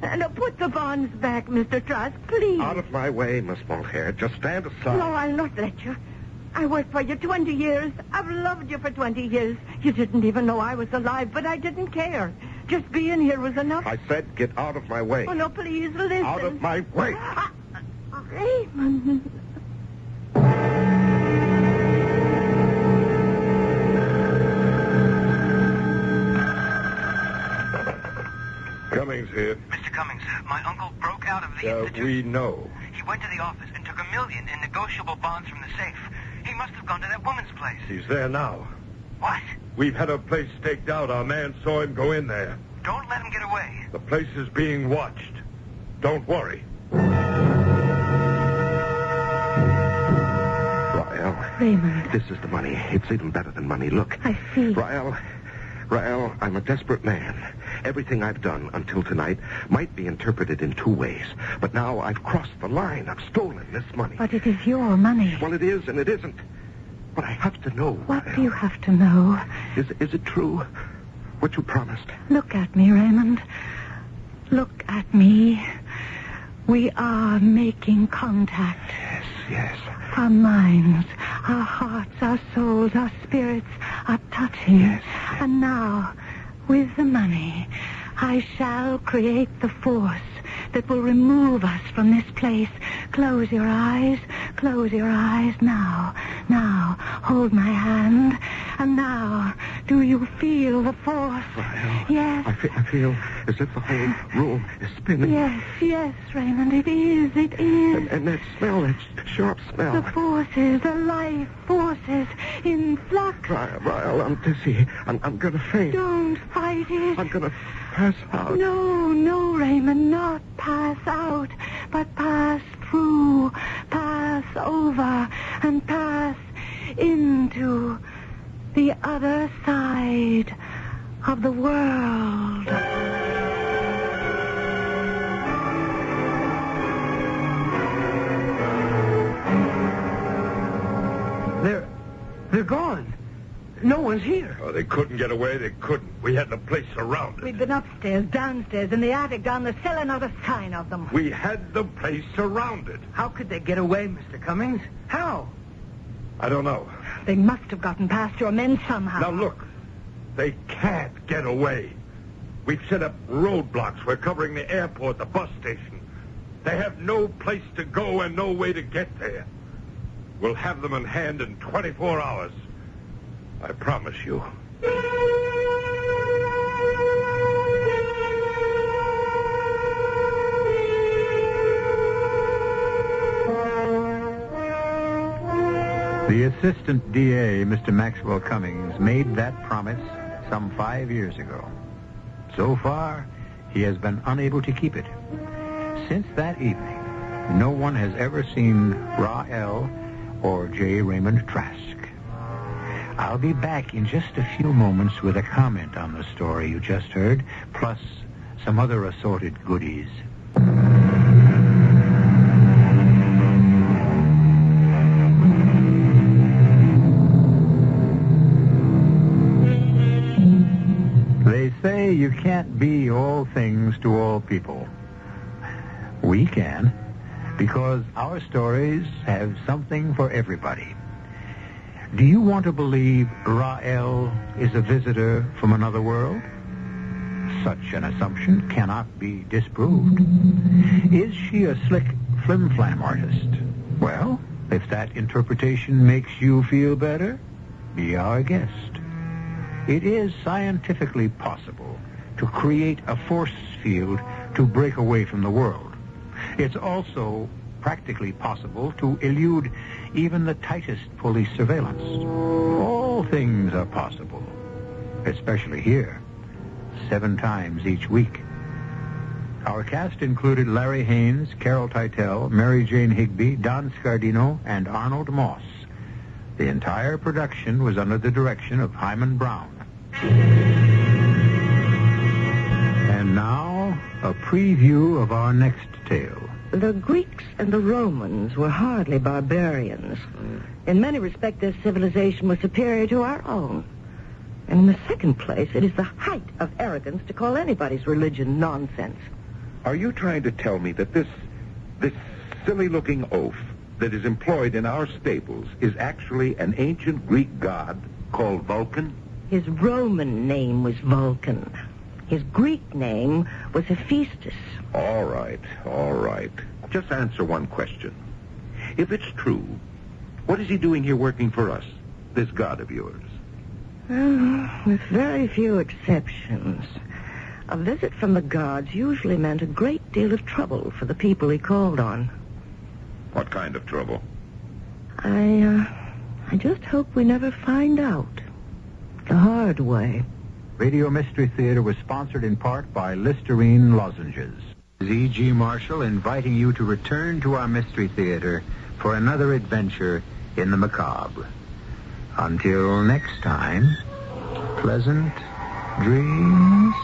now put the bonds back, Mr. Trask, please. Out of my way, Miss Mulhare. Just stand aside. No, I'll not let you. I worked for you 20 years. I've loved you for 20 years. You didn't even know I was alive, but I didn't care. Just being here was enough. I said get out of my way. Oh, no, please, listen. Out of my way. Raymond. Cummings here. Mr. Cummings, my uncle broke out of the institute. We know. He went to the office and took $1 million in negotiable bonds from the safe. He must have gone to that woman's place. He's there now. What? We've had a place staked out. Our man saw him go in there. Don't let him get away. The place is being watched. Don't worry. Rael. Raymond. This is the money. It's even better than money. Look. I see. Rael, I'm a desperate man. Everything I've done until tonight might be interpreted in two ways. But now I've crossed the line. I've stolen this money. But it is your money. Well, it is and it isn't. But I have to know, What Rael. do you have to know? Is it true? What you promised? Look at me, Raymond. Look at me. We are making contact. Yes. Our minds, our hearts, our souls, our spirits are touching. Yes. And now, with the money, I shall create the force that will remove us from this place. Close your eyes. Close your eyes now. Now, hold my hand. And now, do you feel the force? Rael, Yes. I feel as if the whole room is spinning. Yes, Raymond, it is. And that smell, that sharp smell. The forces, the life forces in flux. Rael, I'm dizzy. I'm going to faint. Don't fight it. I'm going to pass out. No, Raymond, not pass out, but pass through, pass over, and pass into the other side of the world. They're gone. No one's here. Oh, they couldn't get away. They couldn't. We had the place surrounded. We've been upstairs, downstairs, in the attic, down the cellar, not a sign of them. We had the place surrounded. How could they get away, Mr. Cummings? How? I don't know. They must have gotten past your men somehow. Now, look. They can't get away. We've set up roadblocks. We're covering the airport, the bus station. They have no place to go and no way to get there. We'll have them in hand in 24 hours. I promise you. The assistant DA, Mr. Maxwell Cummings, made that promise some 5 years ago. So far, he has been unable to keep it. Since that evening, no one has ever seen Rael or J. Raymond Trask. I'll be back in just a few moments with a comment on the story you just heard, plus some other assorted goodies. They say you can't be all things to all people. We can, because our stories have something for everybody. Do you want to believe Rael is a visitor from another world? Such an assumption cannot be disproved. Is she a slick flim-flam artist? Well, if that interpretation makes you feel better, be our guest. It is scientifically possible to create a force field to break away from the world. It's also practically possible to elude even the tightest police surveillance. All things are possible, especially here, 7 times each week. Our cast included Larry Haynes, Carol Teitel, Mary Jane Higby, Don Scardino, and Arnold Moss. The entire production was under the direction of Hyman Brown. And now, a preview of our next tale. The Greeks and the Romans were hardly barbarians. In many respects, their civilization was superior to our own. And in the second place, it is the height of arrogance to call anybody's religion nonsense. Are you trying to tell me that this silly-looking oaf that is employed in our stables is actually an ancient Greek god called Vulcan? His Roman name was Vulcan. His Greek name was Hephaestus. All right. Just answer one question. If it's true, what is he doing here working for us, this god of yours? With very few exceptions. A visit from the gods usually meant a great deal of trouble for the people he called on. What kind of trouble? I just hope we never find out. The hard way. Radio Mystery Theater was sponsored in part by Listerine lozenges. E.G. Marshall inviting you to return to our Mystery Theater for another adventure in the macabre. Until next time, pleasant dreams.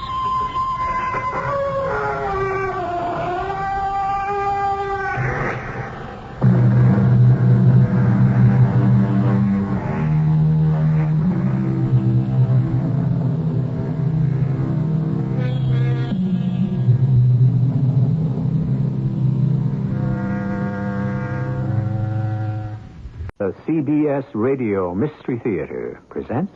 The CBS Radio Mystery Theater presents...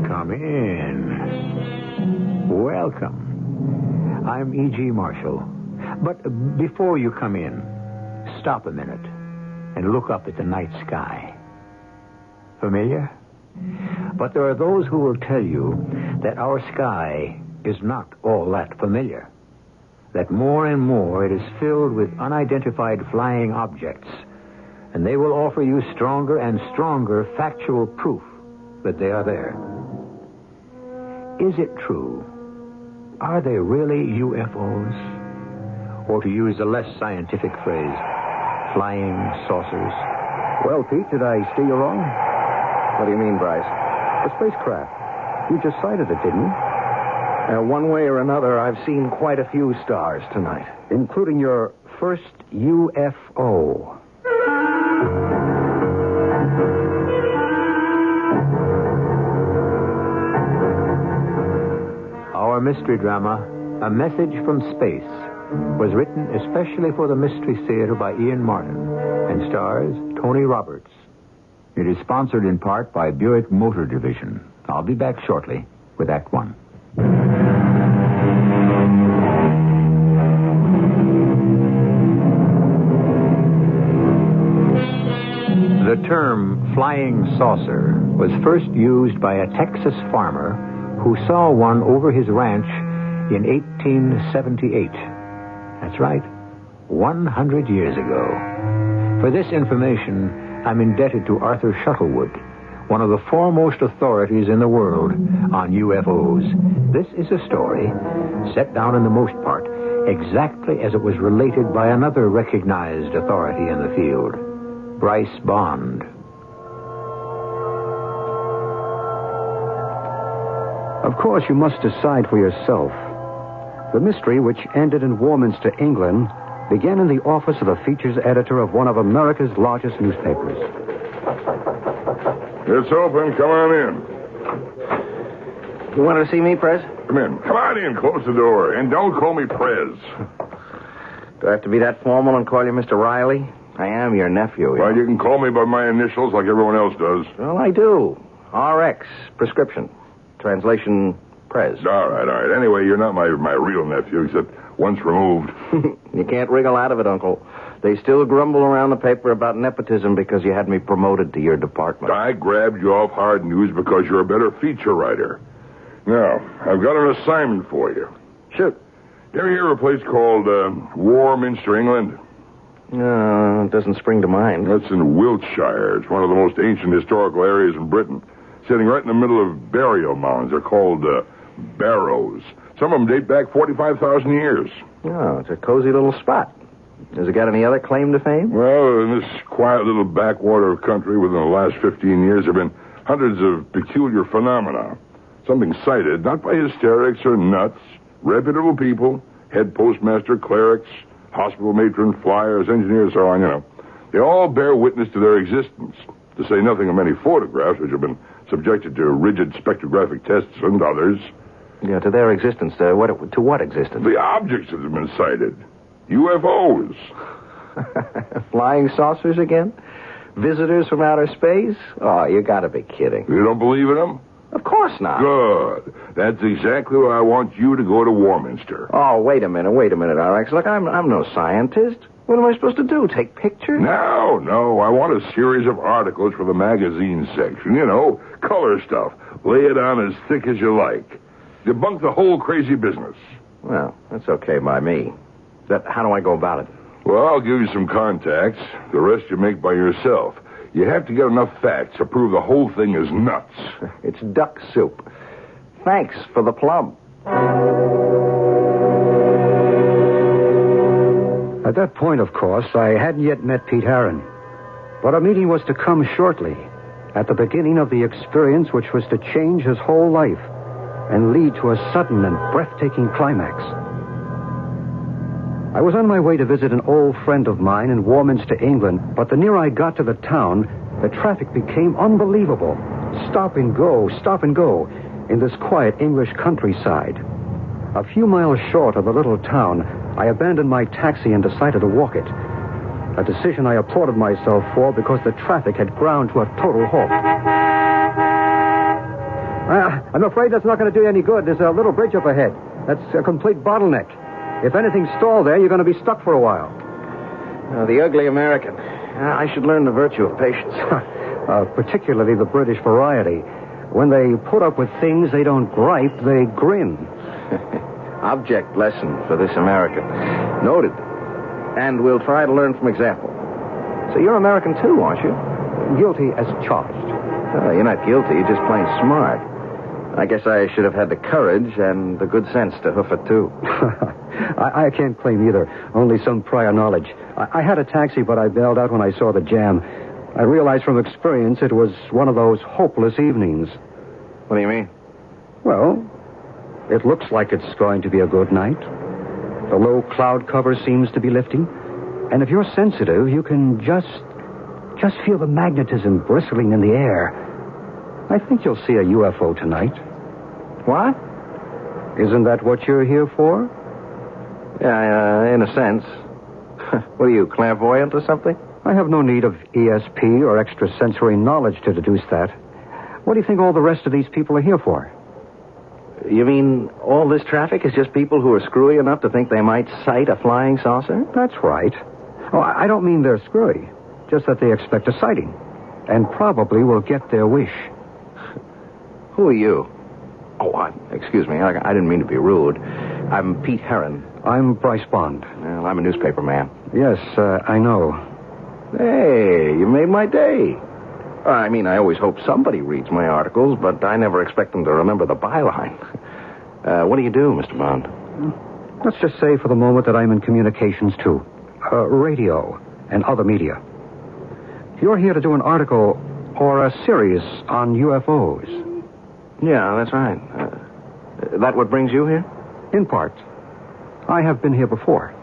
Come in. Welcome. I'm E.G. Marshall. But before you come in, stop a minute and look up at the night sky. Familiar? But there are those who will tell you that our sky is not all that familiar. That more and more it is filled with unidentified flying objects, and they will offer you stronger and stronger factual proof that they are there. Is it true? Are they really UFOs? Or to use a less scientific phrase, flying saucers? Well, Pete, did I steer you wrong? What do you mean, Bryce? The spacecraft. You just sighted it, didn't you? One way or another, I've seen quite a few stars tonight. Including your first UFO. Our mystery drama, A Message from Space, was written especially for the Mystery Theater by Ian Martin and stars Tony Roberts. It is sponsored in part by Buick Motor Division. I'll be back shortly with Act One. The term flying saucer was first used by a Texas farmer who saw one over his ranch in 1878. That's right, 100 years ago. For this information, I'm indebted to Arthur Shuttlewood, one of the foremost authorities in the world on UFOs. This is a story set down in the most part exactly as it was related by another recognized authority in the field, Bryce Bond. Of course, you must decide for yourself. The mystery, which ended in Warminster, England, began in the office of the features editor of one of America's largest newspapers. It's open. Come on in. You wanted to see me, Prez? Come in. Come on in. Close the door. And don't call me Prez. Do I have to be that formal and call you Mr. Riley? I am your nephew. Well, you can call me by my initials like everyone else does. Well, I do. RX, prescription. Translation, Prez. All right. Anyway, you're not my real nephew, except once removed. You can't wriggle out of it, Uncle. They still grumble around the paper about nepotism because you had me promoted to your department. I grabbed you off hard news because you're a better feature writer. Now, I've got an assignment for you. Shoot. You ever hear of a place called Warminster, England? It doesn't spring to mind. That's in Wiltshire. It's one of the most ancient historical areas in Britain. Sitting right in the middle of burial mounds. They're called barrows. Some of them date back 45,000 years. Oh, it's a cozy little spot. Has it got any other claim to fame? Well, in this quiet little backwater country within the last 15 years, there have been hundreds of peculiar phenomena. Something cited, not by hysterics or nuts, reputable people, head postmaster, clerics, hospital matron, flyers, engineers, so on, you know. They all bear witness to their existence, to say nothing of many photographs which have been subjected to rigid spectrographic tests and others. Yeah, to their existence. To what existence? The objects that have been cited. UFOs. Flying saucers again? Visitors from outer space? Oh, you gotta be kidding. You don't believe in them? Of course not. Good. That's exactly why I want you to go to Warminster. Oh, wait a minute, RX. Look, I'm no scientist. What am I supposed to do? Take pictures? No. I want a series of articles for the magazine section. You know, color stuff. Lay it on as thick as you like. Debunk the whole crazy business. Well, that's okay by me. How do I go about it? Well, I'll give you some contacts. The rest you make by yourself. You have to get enough facts to prove the whole thing is nuts. It's duck soup. Thanks for the plum. At that point, of course, I hadn't yet met Pete Harron. But a meeting was to come shortly, at the beginning of the experience which was to change his whole life and lead to a sudden and breathtaking climax. I was on my way to visit an old friend of mine in Warminster, England, but the nearer I got to the town, the traffic became unbelievable. Stop and go in this quiet English countryside. A few miles short of the little town, I abandoned my taxi and decided to walk it. A decision I applauded myself for because the traffic had ground to a total halt. I'm afraid that's not going to do you any good. There's a little bridge up ahead. That's a complete bottleneck. If anything's stalled there, you're going to be stuck for a while. The ugly American. I should learn the virtue of patience. Particularly the British variety. When they put up with things, they don't gripe, they grin. Object lesson for this American. Noted. And we'll try to learn from example. So you're American too, aren't you? Guilty as charged. You're not guilty, you're just plain smart. I guess I should have had the courage and the good sense to hoof it, too. I can't claim either. Only some prior knowledge. I had a taxi, but I bailed out when I saw the jam. I realized from experience it was one of those hopeless evenings. What do you mean? Well, it looks like it's going to be a good night. The low cloud cover seems to be lifting. And if you're sensitive, you can just feel the magnetism bristling in the air. I think you'll see a UFO tonight. What? Isn't that what you're here for? Yeah, in a sense. What are you, clairvoyant or something? I have no need of ESP or extrasensory knowledge to deduce that. What do you think all the rest of these people are here for? You mean all this traffic is just people who are screwy enough to think they might sight a flying saucer? That's right. Oh, I don't mean they're screwy. Just that they expect a sighting. And probably will get their wish. Who are you? Oh, excuse me. I didn't mean to be rude. I'm Pete Herron. I'm Bryce Bond. Well, I'm a newspaper man. Yes, I know. Hey, you made my day. I mean, I always hope somebody reads my articles, but I never expect them to remember the byline. What do you do, Mr. Bond? Let's just say for the moment that I'm in communications, too. Radio and other media. You're here to do an article or a series on UFOs. Yeah, that's right. That what brings you here? In part. I have been here before.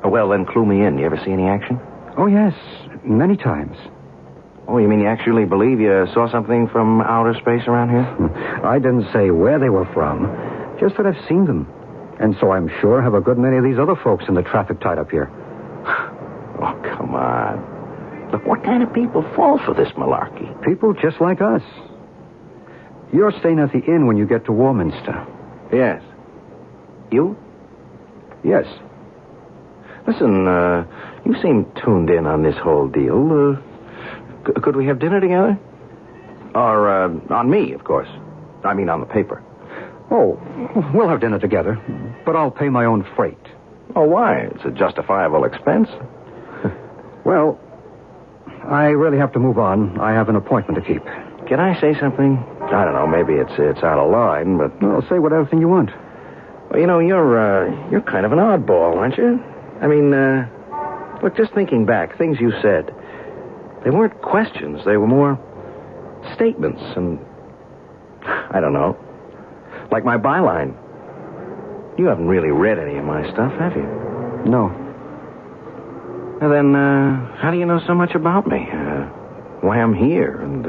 Oh, well, then clue me in. You ever see any action? Oh, yes. Many times. Oh, you mean you actually believe you saw something from outer space around here? I didn't say where they were from. Just that I've seen them. And so I'm sure have a good many of these other folks in the traffic tied up here. Oh, come on. Look, what kind of people fall for this malarkey? People just like us. You're staying at the inn when you get to Warminster. Yes. You? Yes. Listen, you seem tuned in on this whole deal. Could we have dinner together? Or, on me, of course. I mean, on the paper. Oh, we'll have dinner together, but I'll pay my own freight. Oh, why? It's a justifiable expense. Well, I really have to move on. I have an appointment to keep. Can I say something? I don't know, maybe it's out of line, but... Well, say whatever thing you want. Well, you know, you're kind of an oddball, aren't you? I mean, look, just thinking back, things you said, they weren't questions. They were more statements, and I don't know. Like my byline. You haven't really read any of my stuff, have you? No. Well, then, how do you know so much about me? Why I'm here and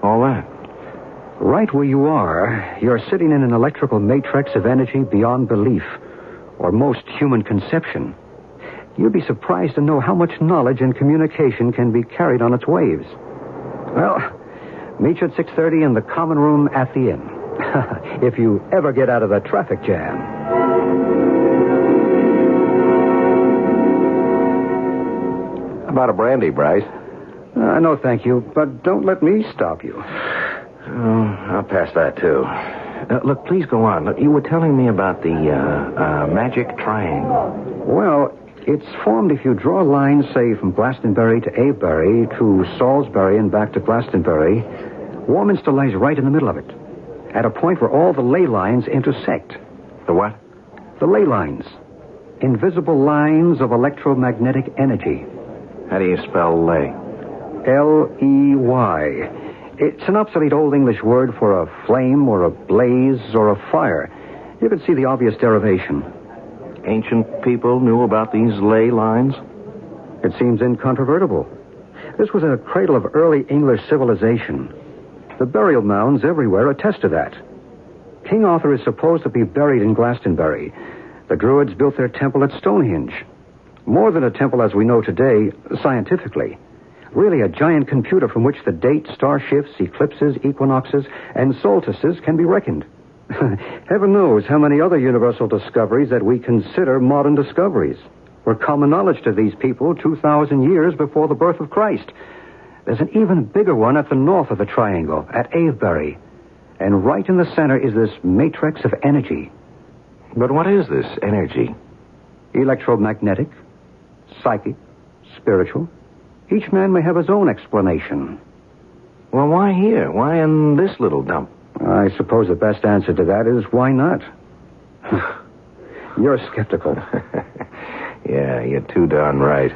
all that? Right where you are, you're sitting in an electrical matrix of energy beyond belief, or most human conception. You'd be surprised to know how much knowledge and communication can be carried on its waves. Well, meet you at 6:30 in the common room at the inn. If you ever get out of the traffic jam. How about a brandy, Bryce? No, thank you, but don't let me stop you. Oh, I'll pass that, too. Look, please go on. Look, you were telling me about the magic triangle. Well, it's formed if you draw a line, say, from Glastonbury to Avebury to Salisbury and back to Glastonbury. Warminster lies right in the middle of it, at a point where all the ley lines intersect. The what? The ley lines. Invisible lines of electromagnetic energy. How do you spell ley? L-E-Y. It's an obsolete Old English word for a flame or a blaze or a fire. You can see the obvious derivation. Ancient people knew about these ley lines? It seems incontrovertible. This was a cradle of early English civilization. The burial mounds everywhere attest to that. King Arthur is supposed to be buried in Glastonbury. The Druids built their temple at Stonehenge. More than a temple as we know today, scientifically. Really a giant computer from which the date, star shifts, eclipses, equinoxes, and solstices can be reckoned. Heaven knows how many other universal discoveries that we consider modern discoveries were common knowledge to these people 2,000 years before the birth of Christ. There's an even bigger one at the north of the triangle, at Avebury. And right in the center is this matrix of energy. But what is this energy? Electromagnetic, psychic, spiritual. Each man may have his own explanation. Well, why here? Why in this little dump? I suppose the best answer to that is why not? You're skeptical. Yeah, you're too darn right.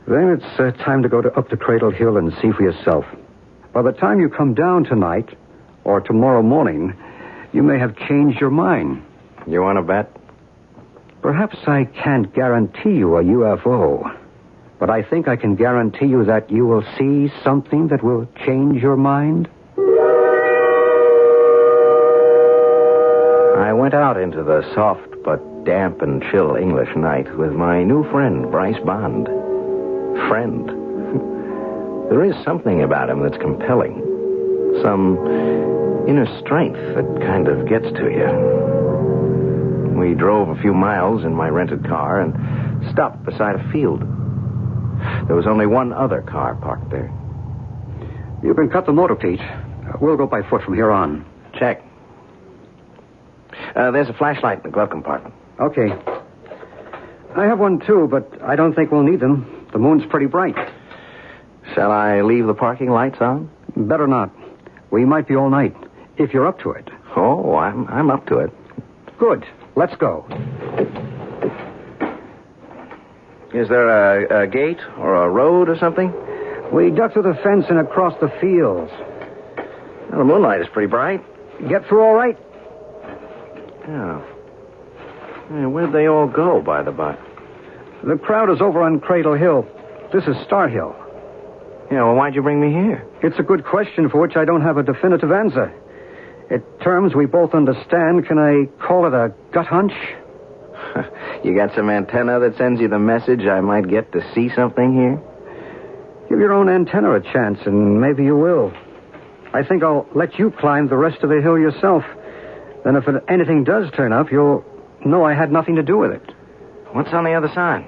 Then it's time to go up to Cradle Hill and see for yourself. By the time you come down tonight, or tomorrow morning, you may have changed your mind. You want to bet? Perhaps I can't guarantee you a UFO, but I think I can guarantee you that you will see something that will change your mind. I went out into the soft but damp and chill English night with my new friend, Bryce Bond. Friend. There is something about him that's compelling. Some inner strength that kind of gets to you. We drove a few miles in my rented car and stopped beside a field. There was only one other car parked there. You can cut the motor, Pete. We'll go by foot from here on. Check. There's a flashlight in the glove compartment. Okay. I have one, too, but I don't think we'll need them. The moon's pretty bright. Shall I leave the parking lights on? Better not. We might be all night, if you're up to it. Oh, I'm up to it. Good. Let's go. Is there a gate or a road or something? We duck through the fence and across the fields. Well, the moonlight is pretty bright. Get through all right? Yeah. Where'd they all go, by the by? The crowd is over on Cradle Hill. This is Star Hill. Yeah, well, why'd you bring me here? It's a good question for which I don't have a definitive answer. In terms we both understand, can I call it a gut hunch? You got some antenna that sends you the message I might get to see something here? Give your own antenna a chance, and maybe you will. I think I'll let you climb the rest of the hill yourself. Then if anything does turn up, you'll know I had nothing to do with it. What's on the other side?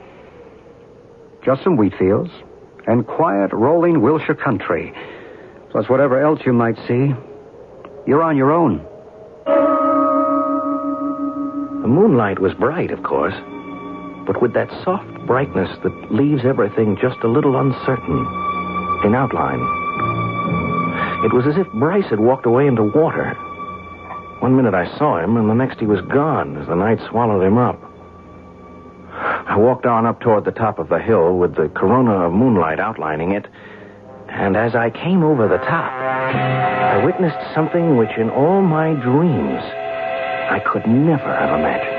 Just some wheat fields and quiet, rolling Wilshire country. Plus whatever else you might see. You're on your own. The moonlight was bright, of course, but with that soft brightness that leaves everything just a little uncertain in outline. It was as if Bryce had walked away into water. One minute I saw him, and the next he was gone as the night swallowed him up. I walked on up toward the top of the hill with the corona of moonlight outlining it, and as I came over the top, I witnessed something which in all my dreams I could never have imagined.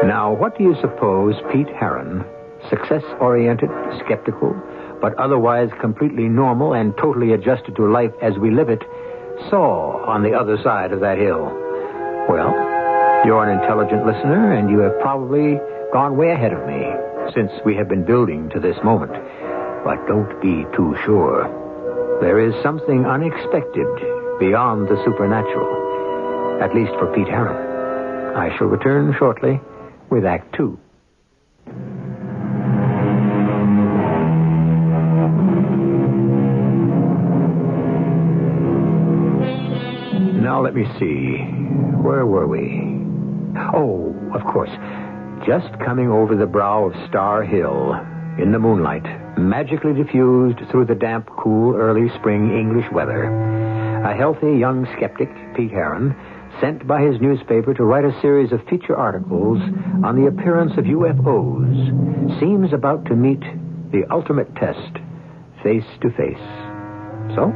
Now, what do you suppose Pete Heron, success-oriented, skeptical, but otherwise completely normal and totally adjusted to life as we live it, saw on the other side of that hill? Well, you're an intelligent listener, and you have probably gone way ahead of me since we have been building to this moment. But don't be too sure. There is something unexpected beyond the supernatural, at least for Pete Heron. I shall return shortly with Act 2. Now, let me see. Where were we? Oh, of course. Just coming over the brow of Star Hill in the moonlight, magically diffused through the damp, cool, early spring English weather. A healthy young skeptic, Pete Heron, sent by his newspaper to write a series of feature articles on the appearance of UFOs, seems about to meet the ultimate test, face to face. So,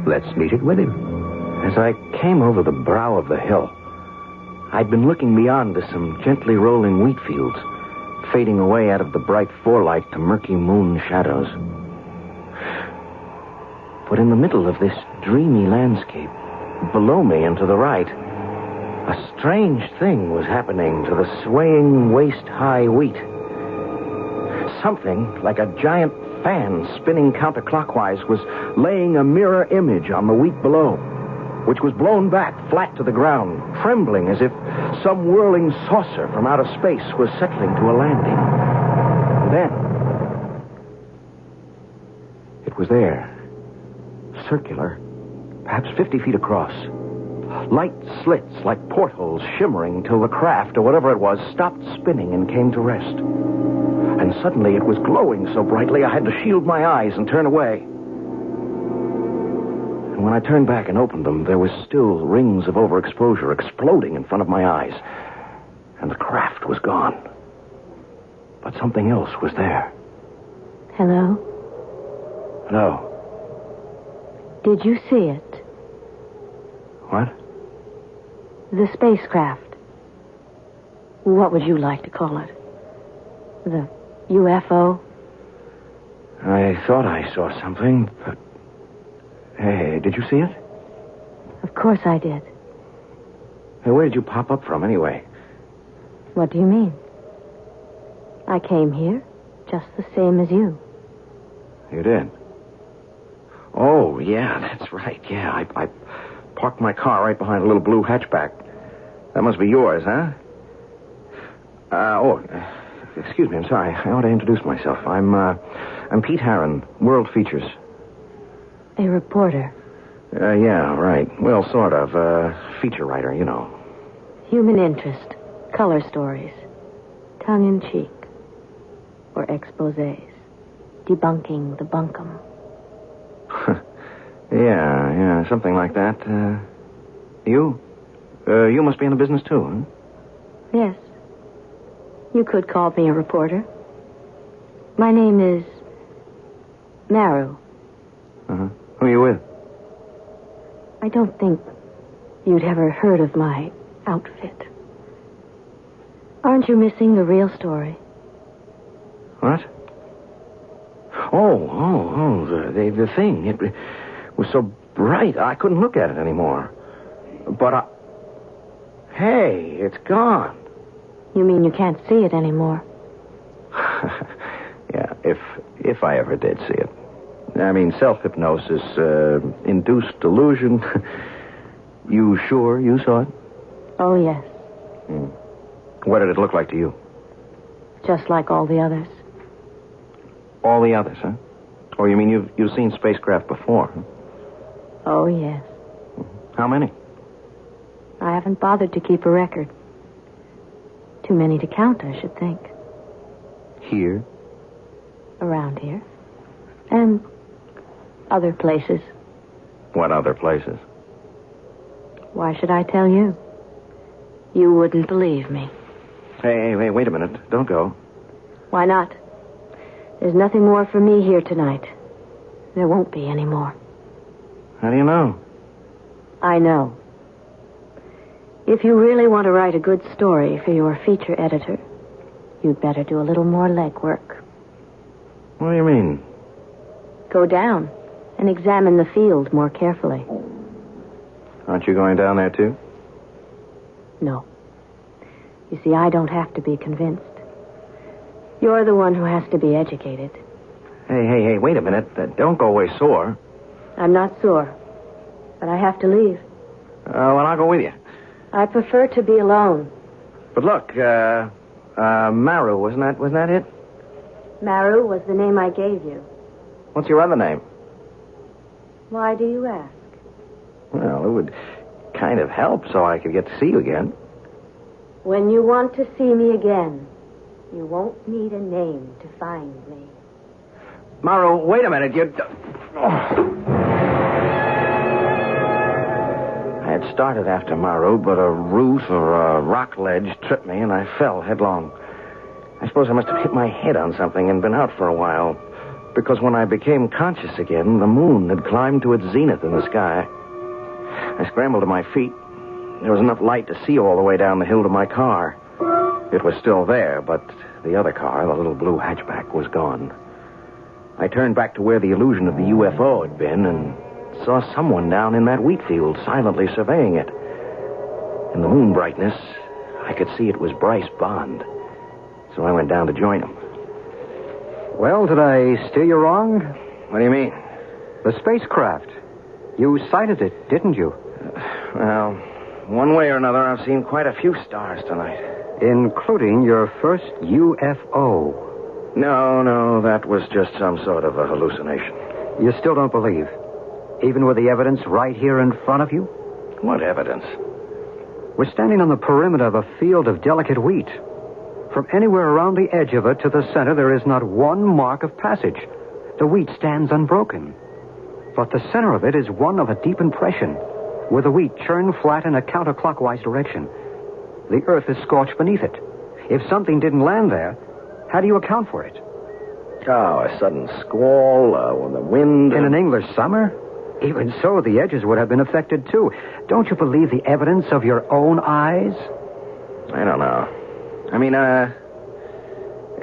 let's meet it with him. As I came over the brow of the hill, I'd been looking beyond to some gently rolling wheat fields, fading away out of the bright forelight to murky moon shadows. But in the middle of this dreamy landscape, below me and to the right, a strange thing was happening to the swaying waist-high wheat. Something like a giant fan spinning counterclockwise was laying a mirror image on the wheat below, which was blown back flat to the ground, trembling as if some whirling saucer from outer space was settling to a landing. And then it was there, circular, perhaps 50 feet across. Light slits like portholes shimmering till the craft, or whatever it was, stopped spinning and came to rest. And suddenly it was glowing so brightly I had to shield my eyes and turn away. And when I turned back and opened them, there was still rings of overexposure exploding in front of my eyes. And the craft was gone. But something else was there. Hello? Hello. Did you see it? What? The spacecraft. What would you like to call it? The UFO? I thought I saw something, but... Hey, did you see it? Of course I did. Hey, where did you pop up from, anyway? What do you mean? I came here just the same as you. You did? Oh, yeah, that's right. Yeah, I parked my car right behind a little blue hatchback. That must be yours, huh? Excuse me, I'm sorry. I ought to introduce myself. I'm Pete Harron, World Features. A reporter. Yeah, right. Well, sort of. Feature writer, you know. Human interest. Color stories. Tongue-in-cheek. Or exposés. Debunking the bunkum. Yeah, something like that. You must be in the business, too, huh? Yes. You could call me a reporter. My name is Maru. Uh-huh. Who are you with? I don't think you'd ever heard of my outfit. Aren't you missing the real story? What? Oh, the thing. It was so bright, I couldn't look at it anymore. But Hey, it's gone. You mean you can't see it anymore? Yeah, if I ever did see it. I mean, self-hypnosis, induced delusion. You sure you saw it? Oh, yes. What did it look like to you? Just like all the others. All the others, huh? Oh, you mean you've seen spacecraft before? Huh? Oh, yes. How many? I haven't bothered to keep a record. Too many to count, I should think. Here? Around here. And other places. What other places? Why should I tell you? You wouldn't believe me. Hey, wait a minute. Don't go. Why not? There's nothing more for me here tonight. There won't be any more. How do you know? I know. If you really want to write a good story for your feature editor, you'd better do a little more legwork. What do you mean? Go down and examine the field more carefully. Aren't you going down there, too? No. You see, I don't have to be convinced. You're the one who has to be educated. Hey, wait a minute. Don't go away sore. I'm not sore, but I have to leave. Well, I'll go with you. I prefer to be alone. But look, Maru, wasn't that it? Maru was the name I gave you. What's your other name? Why do you ask? Well, it would kind of help so I could get to see you again. When you want to see me again, you won't need a name to find me. Maru, wait a minute. I had started after Maru, but a root or a rock ledge tripped me, and I fell headlong. I suppose I must have hit my head on something and been out for a while, because when I became conscious again, the moon had climbed to its zenith in the sky. I scrambled to my feet. There was enough light to see all the way down the hill to my car. It was still there, but the other car, the little blue hatchback, was gone. I turned back to where the illusion of the UFO had been and saw someone down in that wheat field silently surveying it. In the moon brightness, I could see it was Bryce Bond. So I went down to join him. Well, did I steer you wrong? What do you mean? The spacecraft. You sighted it, didn't you? Well, one way or another, I've seen quite a few stars tonight. Including your first UFO. No, that was just some sort of a hallucination. You still don't believe? Even with the evidence right here in front of you? What evidence? We're standing on the perimeter of a field of delicate wheat. From anywhere around the edge of it to the center, there is not one mark of passage. The wheat stands unbroken. But the center of it is one of a deep impression, where the wheat churned flat in a counterclockwise direction. The earth is scorched beneath it. If something didn't land there, how do you account for it? Oh, a sudden squall, or the wind. In an English summer? Even so, the edges would have been affected, too. Don't you believe the evidence of your own eyes? I don't know. I mean,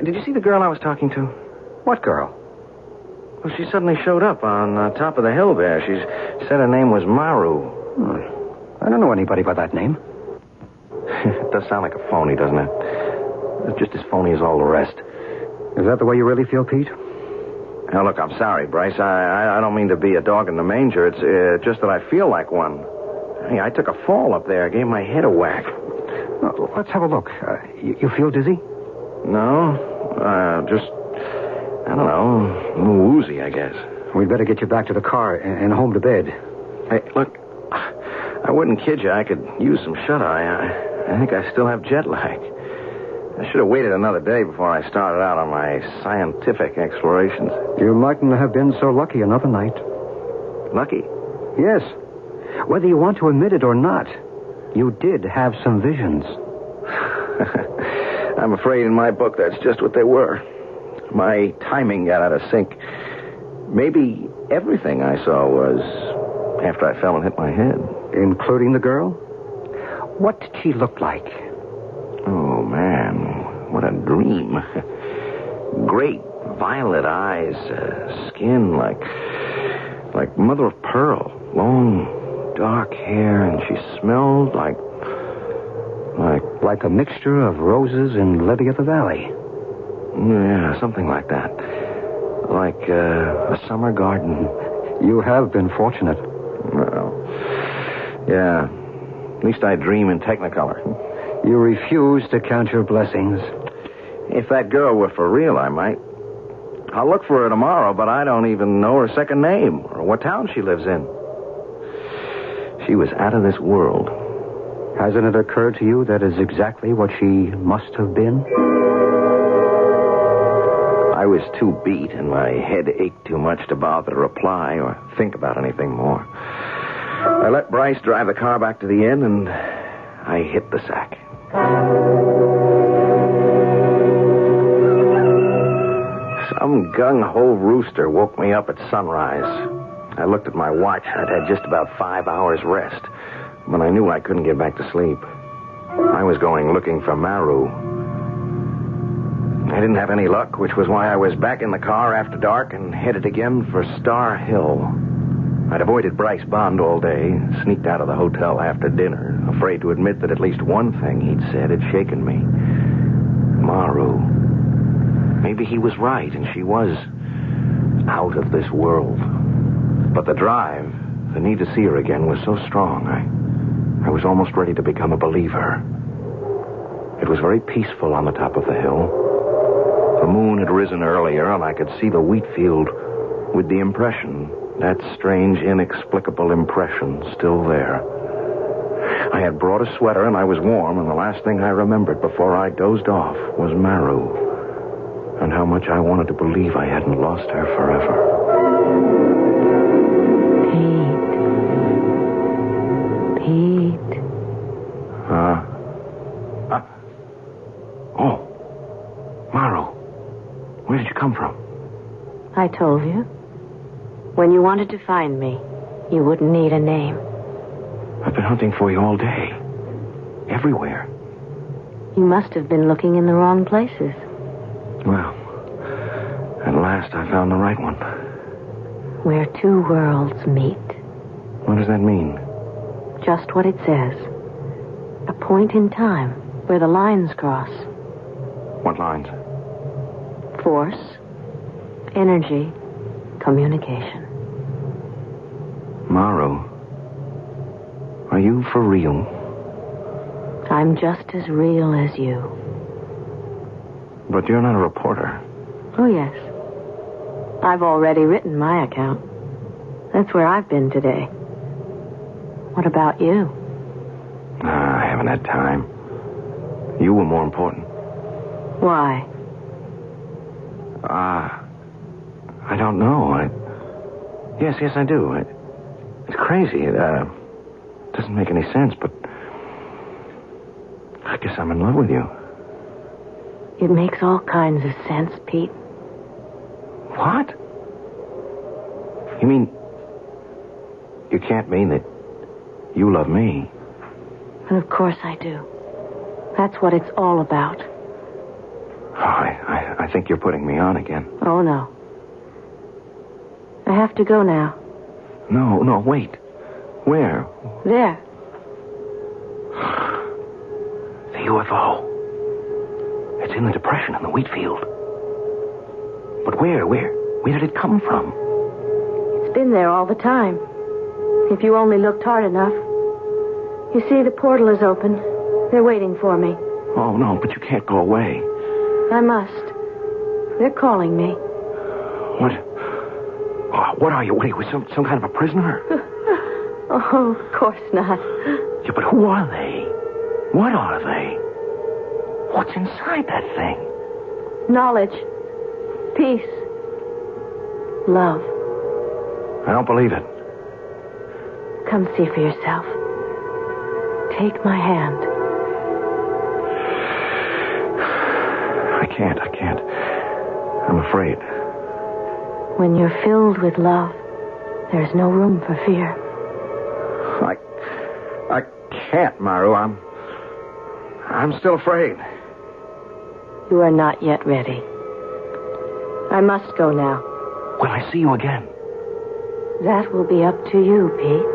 did you see the girl I was talking to? What girl? Well, she suddenly showed up on top of the hill there. She said her name was Maru. I don't know anybody by that name. It does sound like a phony, doesn't it? It's just as phony as all the rest. Is that the way you really feel, Pete? Now, look, I'm sorry, Bryce. I don't mean to be a dog in the manger. It's just that I feel like one. Hey, I took a fall up there. I gave my head a whack. Well, let's have a look. You feel dizzy? No. Just, I don't know, a little woozy, I guess. We'd better get you back to the car and home to bed. Hey, look, I wouldn't kid you. I could use some shut-eye. I think I still have jet lag. I should have waited another day before I started out on my scientific explorations. You mightn't have been so lucky another night. Lucky? Yes. Whether you want to admit it or not, you did have some visions. I'm afraid in my book that's just what they were. My timing got out of sync. Maybe everything I saw was after I fell and hit my head. Including the girl? What did she look like? Oh, man. What a dream. Great violet eyes, skin like mother of pearl. Long, dark hair, and she smelled like a mixture of roses and lily of the valley. Yeah, something like that. Like a summer garden. You have been fortunate. Well, yeah. At least I dream in Technicolor. You refuse to count your blessings. If that girl were for real, I might. I'll look for her tomorrow, but I don't even know her second name or what town she lives in. She was out of this world. Hasn't it occurred to you that is exactly what she must have been? I was too beat and my head ached too much to bother to reply or think about anything more. I let Bryce drive the car back to the inn and I hit the sack. Some gung-ho rooster woke me up at sunrise. I looked at my watch. I'd had just about 5 hours rest, but I knew I couldn't get back to sleep. I was going looking for Maru. I didn't have any luck, which was why I was back in the car after dark and headed again for Star Hill. I'd avoided Bryce Bond all day, sneaked out of the hotel after dinner, afraid to admit that at least one thing he'd said had shaken me. Maru. Maybe he was right, and she was out of this world. But the drive, the need to see her again, was so strong, I was almost ready to become a believer. It was very peaceful on the top of the hill. The moon had risen earlier, and I could see the wheat field with the impression, that strange, inexplicable impression, still there. I had brought a sweater, and I was warm, and the last thing I remembered before I dozed off was Maru, and how much I wanted to believe I hadn't lost her forever. Pete. Oh. Maru. Where did you come from? I told you. When you wanted to find me, you wouldn't need a name. I've been hunting for you all day. Everywhere. You must have been looking in the wrong places. Well, at last I found the right one. Where two worlds meet. What does that mean? Just what it says. A point in time where the lines cross. What lines? Force, energy, communication. Maru, are you for real? I'm just as real as you. But you're not a reporter. Oh, yes. I've already written my account. That's where I've been today. What about you? I haven't had time. You were more important. Why? I don't know. Yes, I do. It's crazy. It doesn't make any sense, but I guess I'm in love with you. It makes all kinds of sense, Pete. What? You mean... You can't mean that you love me. And of course I do. That's what it's all about. Oh, I think you're putting me on again. Oh, no. I have to go now. No, wait. Where? There. The UFO. It's in the depression in the wheat field. But where did it come from? It's been there all the time. If you only looked hard enough. You see, the portal is open. They're waiting for me. Oh, no, but you can't go away. I must. They're calling me. What are you? What are you, some kind of a prisoner? Oh, of course not. Yeah, but who are they? What are they? What's inside that thing? Knowledge. Peace. Love. I don't believe it. Come see for yourself. Take my hand. I can't. I'm afraid. When you're filled with love, there's no room for fear. I can't, Maru. I'm still afraid. You are not yet ready. I must go now. Will I see you again? That will be up to you, Pete.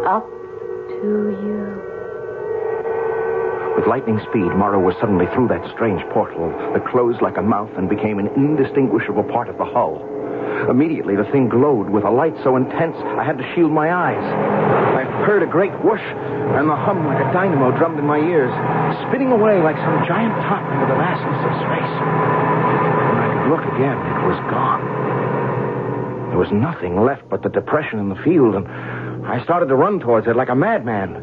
Up to you. With lightning speed, Maru was suddenly through that strange portal that closed like a mouth and became an indistinguishable part of the hull. Immediately, the thing glowed with a light so intense I had to shield my eyes. I heard a great whoosh, and the hum like a dynamo drummed in my ears, spinning away like some giant top into the vastness of space. When I could look again, it was gone. There was nothing left but the depression in the field, and I started to run towards it like a madman.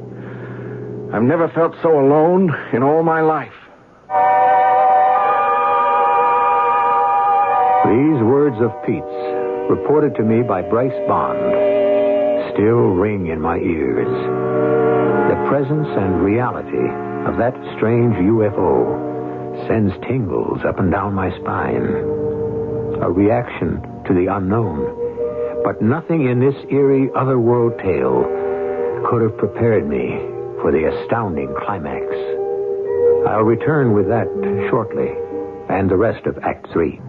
I've never felt so alone in all my life. These words of Pete's, reported to me by Bryce Bond, still ring in my ears. The presence and reality of that strange UFO sends tingles up and down my spine. A reaction to the unknown. But nothing in this eerie otherworld tale could have prepared me for the astounding climax. I'll return with that shortly, and the rest of Act 3.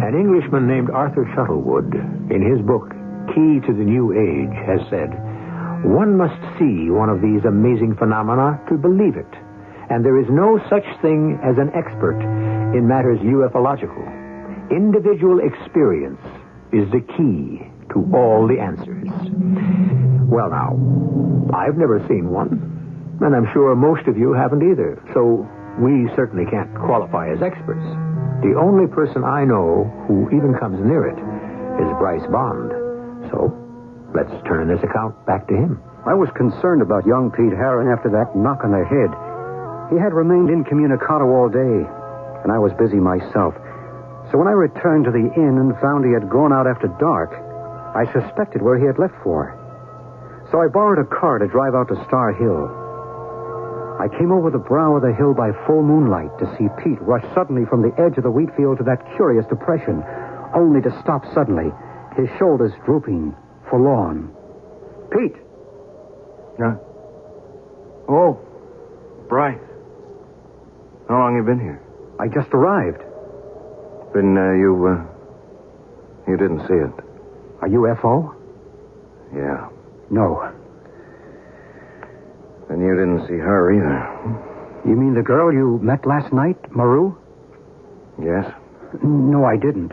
An Englishman named Arthur Shuttlewood, in his book, Key to the New Age, has said, "One must see one of these amazing phenomena to believe it, and there is no such thing as an expert in matters ufological. Individual experience is the key to all the answers." Well, now, I've never seen one, and I'm sure most of you haven't either, so we certainly can't qualify as experts. The only person I know who even comes near it is Bryce Bond. So, let's turn this account back to him. I was concerned about young Pete Herron after that knock on the head. He had remained incommunicado all day, and I was busy myself. So when I returned to the inn and found he had gone out after dark, I suspected where he had left for. So I borrowed a car to drive out to Star Hill. I came over the brow of the hill by full moonlight to see Pete rush suddenly from the edge of the wheat field to that curious depression, only to stop suddenly, his shoulders drooping, forlorn. Pete! Yeah? Oh, Bryce. How long you been here? I just arrived. Then, you didn't see it. A UFO? Yeah. No. And you didn't see her either. You mean the girl you met last night, Maru? Yes. No, I didn't.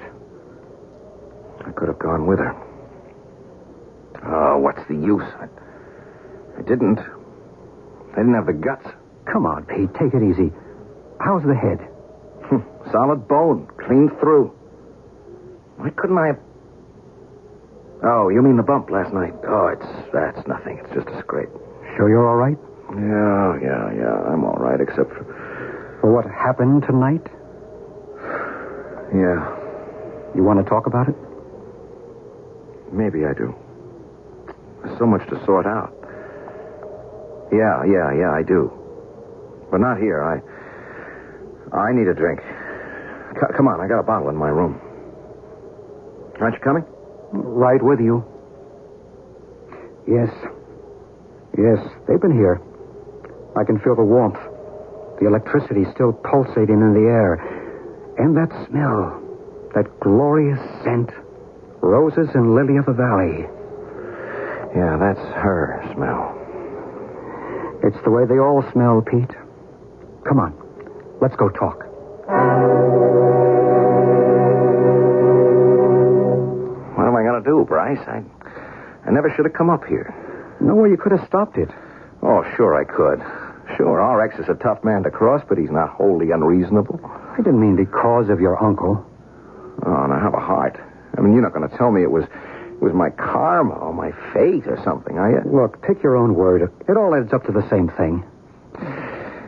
I could have gone with her. Oh, what's the use? I didn't. I didn't have the guts. Come on, Pete, take it easy. How's the head? Solid bone, clean through. Why couldn't I have... Oh, you mean the bump last night? Oh, that's nothing. It's just a scrape. Sure you're all right? Yeah. I'm all right, except for... For what happened tonight? Yeah. You want to talk about it? Maybe I do. There's so much to sort out. Yeah, I do. But not here. I need a drink. Come on, I got a bottle in my room. Aren't you coming? Right with you. Yes, they've been here. I can feel the warmth. The electricity still pulsating in the air. And that smell. That glorious scent. Roses and lily of the valley. Yeah, that's her smell. It's the way they all smell, Pete. Come on. Let's go talk. What am I going to do, Bryce? I never should have come up here. No, you could have stopped it. Oh, sure I could. Sure, RX is a tough man to cross, but he's not wholly unreasonable. I didn't mean because of your uncle. Oh, now have a heart. I mean, you're not going to tell me it was my karma or my fate or something, are you? Look, pick your own word. It all adds up to the same thing.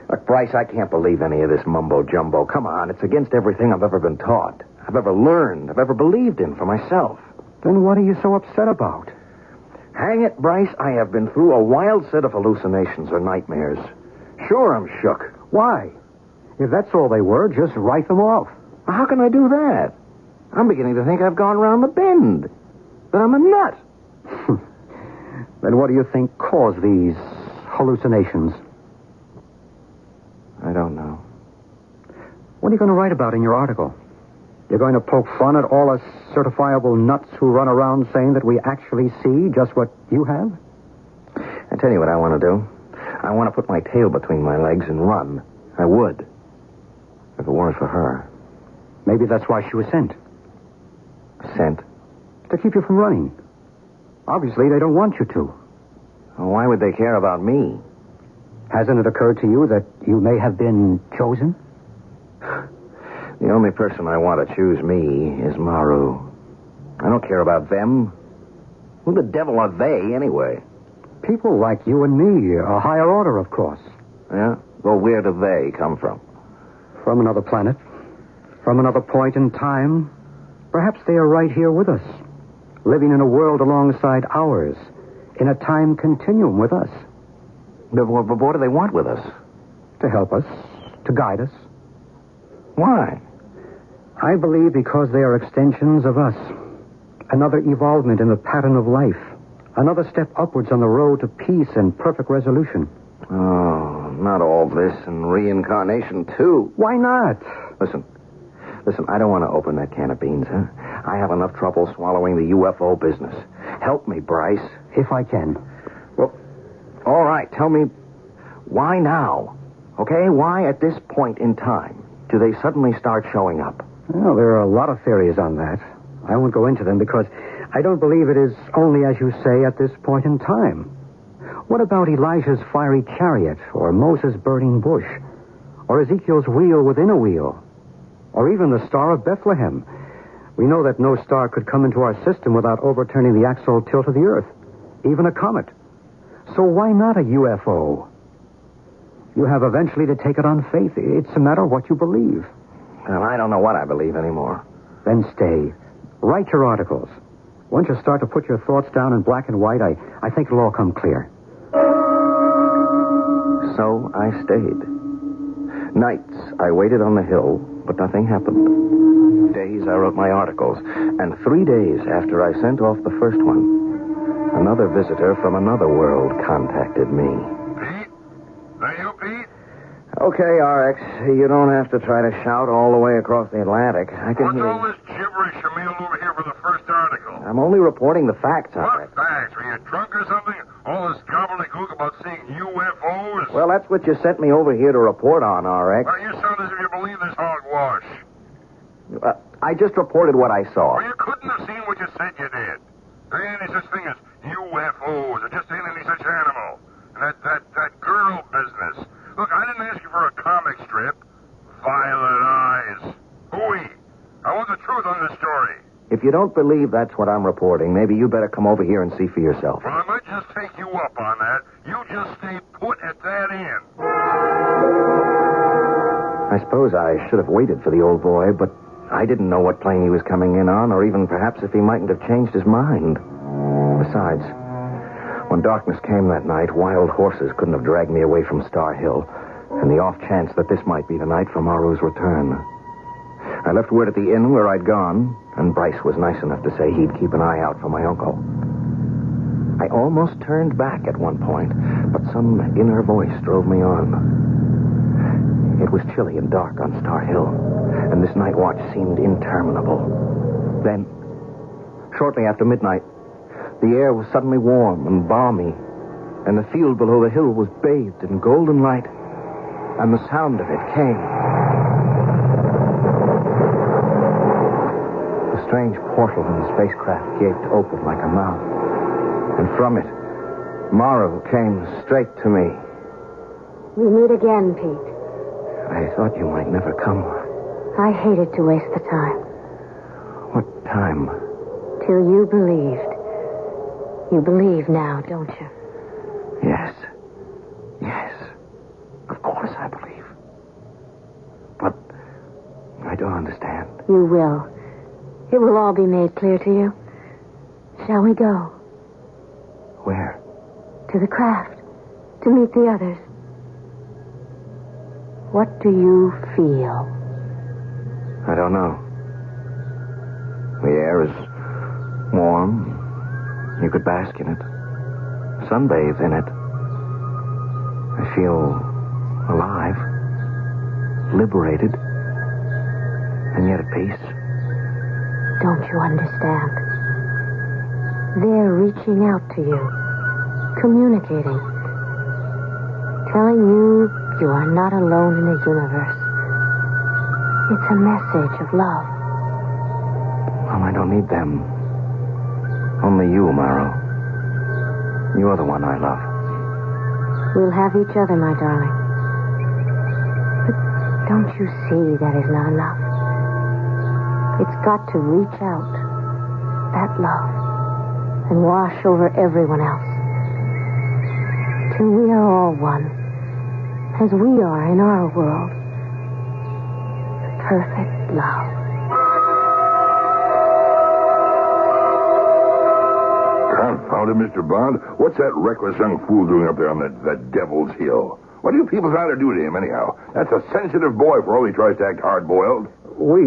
Look, Bryce, I can't believe any of this mumbo-jumbo. Come on, it's against everything I've ever been taught, I've ever learned, I've ever believed in for myself. Then what are you so upset about? Hang it, Bryce, I have been through a wild set of hallucinations or nightmares. Sure, I'm shook. Why? If that's all they were, just write them off. How can I do that? I'm beginning to think I've gone round the bend. That I'm a nut. Then what do you think caused these hallucinations? I don't know. What are you going to write about in your article? You're going to poke fun at all us certifiable nuts who run around saying that we actually see just what you have? I tell you what I want to do. I want to put my tail between my legs and run. I would. If it weren't for her. Maybe that's why she was sent. Sent? To keep you from running. Obviously, they don't want you to. Well, why would they care about me? Hasn't it occurred to you that you may have been chosen? The only person I want to choose me is Maru. I don't care about them. Who the devil are they, anyway? People like you and me, a higher order, of course. Yeah? Well, where do they come from? From another planet. From another point in time. Perhaps they are right here with us. Living in a world alongside ours. In a time continuum with us. But what do they want with us? To help us. To guide us. Why? I believe because they are extensions of us. Another evolvement in the pattern of life. Another step upwards on the road to peace and perfect resolution. Oh, not all this and reincarnation, too. Why not? Listen, I don't want to open that can of beans, huh? I have enough trouble swallowing the UFO business. Help me, Bryce. If I can. Well, all right, tell me, why now? Okay, why at this point in time do they suddenly start showing up? Well, there are a lot of theories on that. I won't go into them because I don't believe it is only, as you say, at this point in time. What about Elijah's fiery chariot, or Moses' burning bush, or Ezekiel's wheel within a wheel, or even the Star of Bethlehem? We know that no star could come into our system without overturning the axial tilt of the Earth, even a comet. So why not a UFO? You have eventually to take it on faith. It's a matter of what you believe. Well, I don't know what I believe anymore. Then stay. Write your articles. Once you start to put your thoughts down in black and white, I think it'll all come clear. So I stayed. Nights, I waited on the hill, but nothing happened. Days, I wrote my articles. And 3 days after I sent off the first one, another visitor from another world contacted me. Pete? Are you Pete? Okay, RX. You don't have to try to shout all the way across the Atlantic. I can What's hear all this gibberish you mailed over here for the first article? I'm only reporting the facts, RX. What facts? Were you drunk or something? All this gobbledygook about seeing UFOs? Well, that's what you sent me over here to report on, RX. Well, you sound as if you believe this hogwash. I just reported what I saw. Well, you couldn't have seen what you said you did. There ain't any such thing as UFOs. There just ain't any such animal. And that girl business. Look, I didn't ask you for a comic strip. Violet eyes. Hooey. I want the truth on this story. If you don't believe that's what I'm reporting, maybe you better come over here and see for yourself. Well, I might just take you up on that. You just stay put at that end. I suppose I should have waited for the old boy, but I didn't know what plane he was coming in on, or even perhaps if he mightn't have changed his mind. Besides, when darkness came that night, wild horses couldn't have dragged me away from Star Hill, and the off chance that this might be the night for Maru's return. I left word at the inn where I'd gone, and Bryce was nice enough to say he'd keep an eye out for my uncle. I almost turned back at one point, but some inner voice drove me on. It was chilly and dark on Star Hill, and this night watch seemed interminable. Then, shortly after midnight, the air was suddenly warm and balmy, and the field below the hill was bathed in golden light, and the sound of it came. The strange portal in the spacecraft gaped open like a mouth, and from it, Maru came straight to me. We meet again, Pete. I thought you might never come. I hated to waste the time. What time? Till you believed. You believe now, don't you? Yes. Yes. Of course I believe. But I don't understand. You will. It will all be made clear to you. Shall we go? Where? To the craft. To meet the others. What do you feel? I don't know. The air is warm. You could bask in it. Sunbathe in it. I feel alive. Liberated. And yet at peace. Don't you understand? They're reaching out to you. Communicating. Telling you you are not alone in the universe. It's a message of love. Well, I don't need them. Only you, Maru. You're the one I love. We'll have each other, my darling. But don't you see that is not enough? It's got to reach out, that love, and wash over everyone else. Till we are all one, as we are in our world. Perfect love. Confound it, Mr. Bond. What's that reckless young fool doing up there on that Devil's Hill? What do you people try to do to him, anyhow? That's a sensitive boy for all he tries to act hard-boiled. We,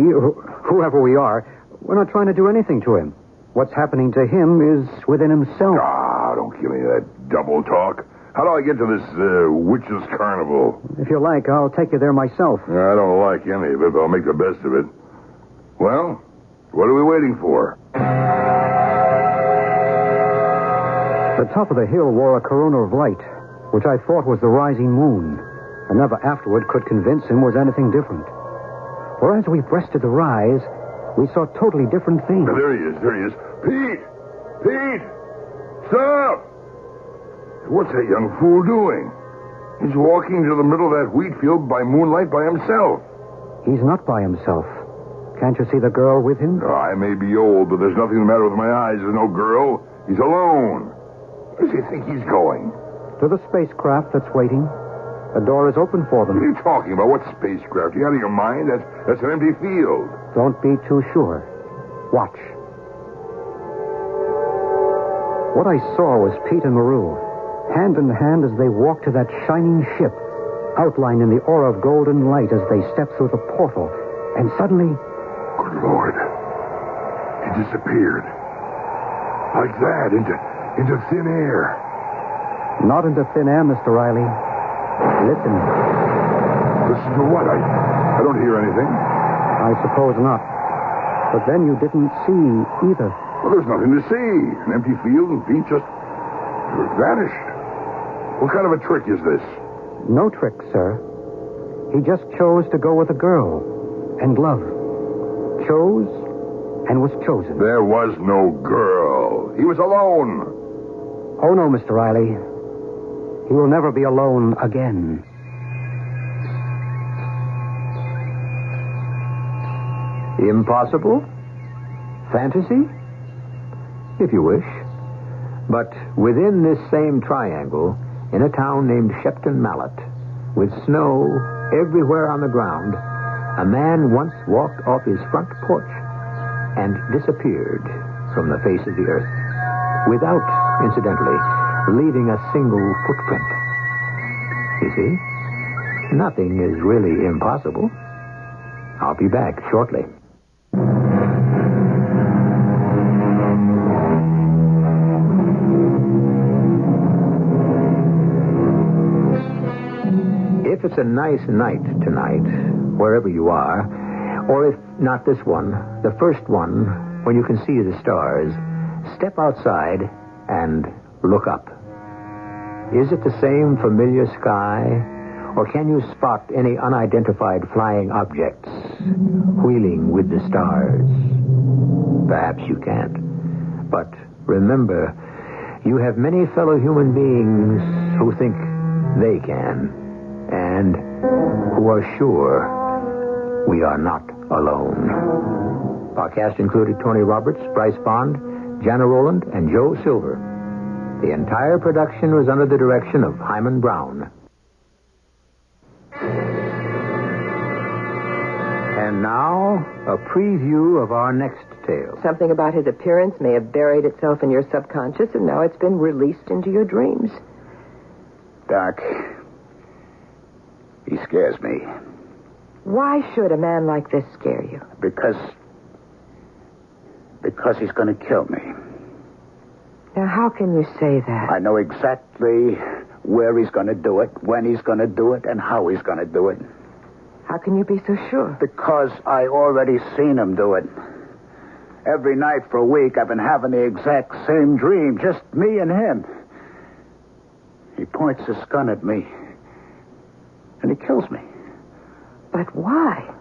whoever we are, we're not trying to do anything to him. What's happening to him is within himself. Ah, don't give me that double talk. How do I get to this witches' carnival? If you like, I'll take you there myself. I don't like any of it, but I'll make the best of it. Well, what are we waiting for? The top of the hill wore a corona of light, which I thought was the rising moon, and never afterward could convince him was anything different. For as we breasted the rise, we saw totally different things. Now, there he is. Pete! Pete! Stop! What's that young fool doing? He's walking to the middle of that wheat field by moonlight by himself. He's not by himself. Can't you see the girl with him? Oh, I may be old, but there's nothing the matter with my eyes. There's no girl. He's alone. Where does he think he's going? To the spacecraft that's waiting. The door is open for them. What are you talking about? What spacecraft? You out of your mind? That's an empty field. Don't be too sure. Watch. What I saw was Pete and Maru, hand in hand as they walked to that shining ship, outlined in the aura of golden light as they stepped through the portal. And suddenly... Good Lord. He disappeared. Like that, into thin air. Not into thin air, Mr. Riley. Listen. Listen to what? I don't hear anything. I suppose not. But then you didn't see either. Well, there's nothing to see. An empty field and Pete just vanished. What kind of a trick is this? No trick, sir. He just chose to go with a girl and love. Chose and was chosen. There was no girl. He was alone. Oh, no, Mr. Riley. He will never be alone again. Impossible? Fantasy? If you wish. But within this same triangle, in a town named Shepton Mallet, with snow everywhere on the ground, A man once walked off his front porch and disappeared from the face of the earth without, incidentally, leaving a single footprint. You see, nothing is really impossible. I'll be back shortly. If it's a nice night tonight, wherever you are, or if not this one, the first one, when you can see the stars, step outside and look up. Is it the same familiar sky, or can you spot any unidentified flying objects wheeling with the stars? Perhaps you can't. But remember, you have many fellow human beings who think they can, and who are sure we are not alone. Our cast included Tony Roberts, Bryce Bond, Jana Rowland, and Joe Silver. The entire production was under the direction of Hyman Brown. And now, a preview of our next tale. Something about his appearance may have buried itself in your subconscious, and now it's been released into your dreams. Doc, he scares me. Why should a man like this scare you? Because he's going to kill me. Now, how can you say that? I know exactly where he's going to do it, when he's going to do it, and how he's going to do it. How can you be so sure? Because I already seen him do it. Every night for a week, I've been having the exact same dream, just me and him. He points his gun at me, and he kills me. But why?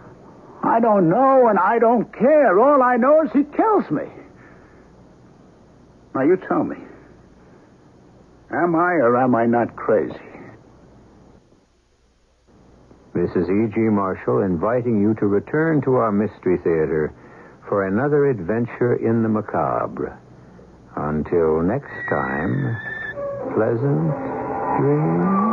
I don't know, and I don't care. All I know is he kills me. Now, you tell me. Am I or am I not crazy? This is E.G. Marshall inviting you to return to our Mystery Theater for another adventure in the macabre. Until next time, pleasant dreams.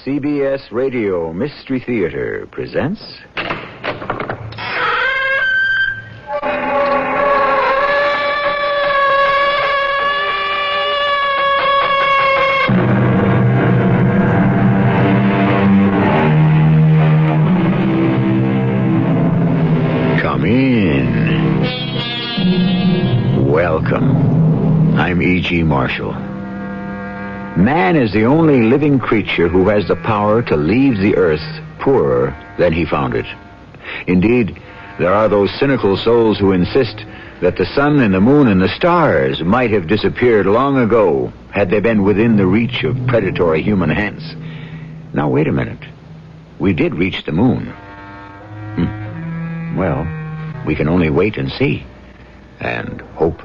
CBS Radio Mystery Theater presents... Come in. Welcome. I'm E.G. Marshall. Man is the only living creature who has the power to leave the earth poorer than he found it. Indeed, there are those cynical souls who insist that the sun and the moon and the stars might have disappeared long ago had they been within the reach of predatory human hands. Now, wait a minute. We did reach the moon. Well, we can only wait and see. And hope.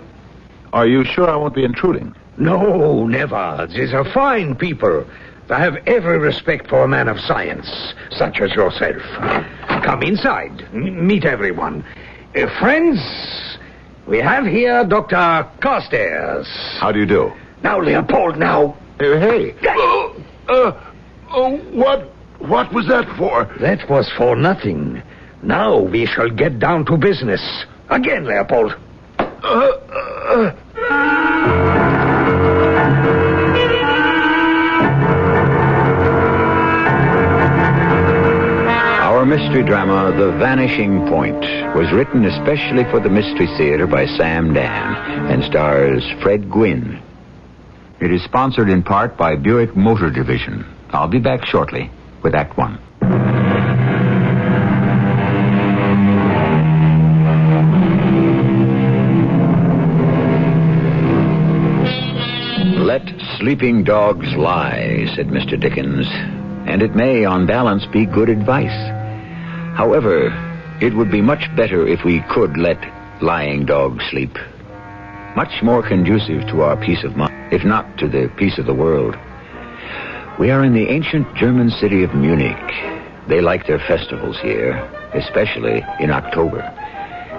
Are you sure I won't be intruding? No, never. These are fine people. I have every respect for a man of science, such as yourself. Come inside. Meet everyone. Friends, we have here Dr. Carstairs. How do you do? Now, Leopold, now. Hey. What was that for? That was for nothing. Now we shall get down to business. Again, Leopold. Our mystery drama, The Vanishing Point, was written especially for the Mystery Theater by Sam Dan and stars Fred Gwynne. It is sponsored in part by Buick Motor Division. I'll be back shortly with Act One. Sleeping dogs lie, said Mr. Dickens, and it may, on balance, be good advice. However, it would be much better if we could let lying dogs sleep. Much more conducive to our peace of mind, if not to the peace of the world. We are in the ancient German city of Munich. They like their festivals here, especially in October.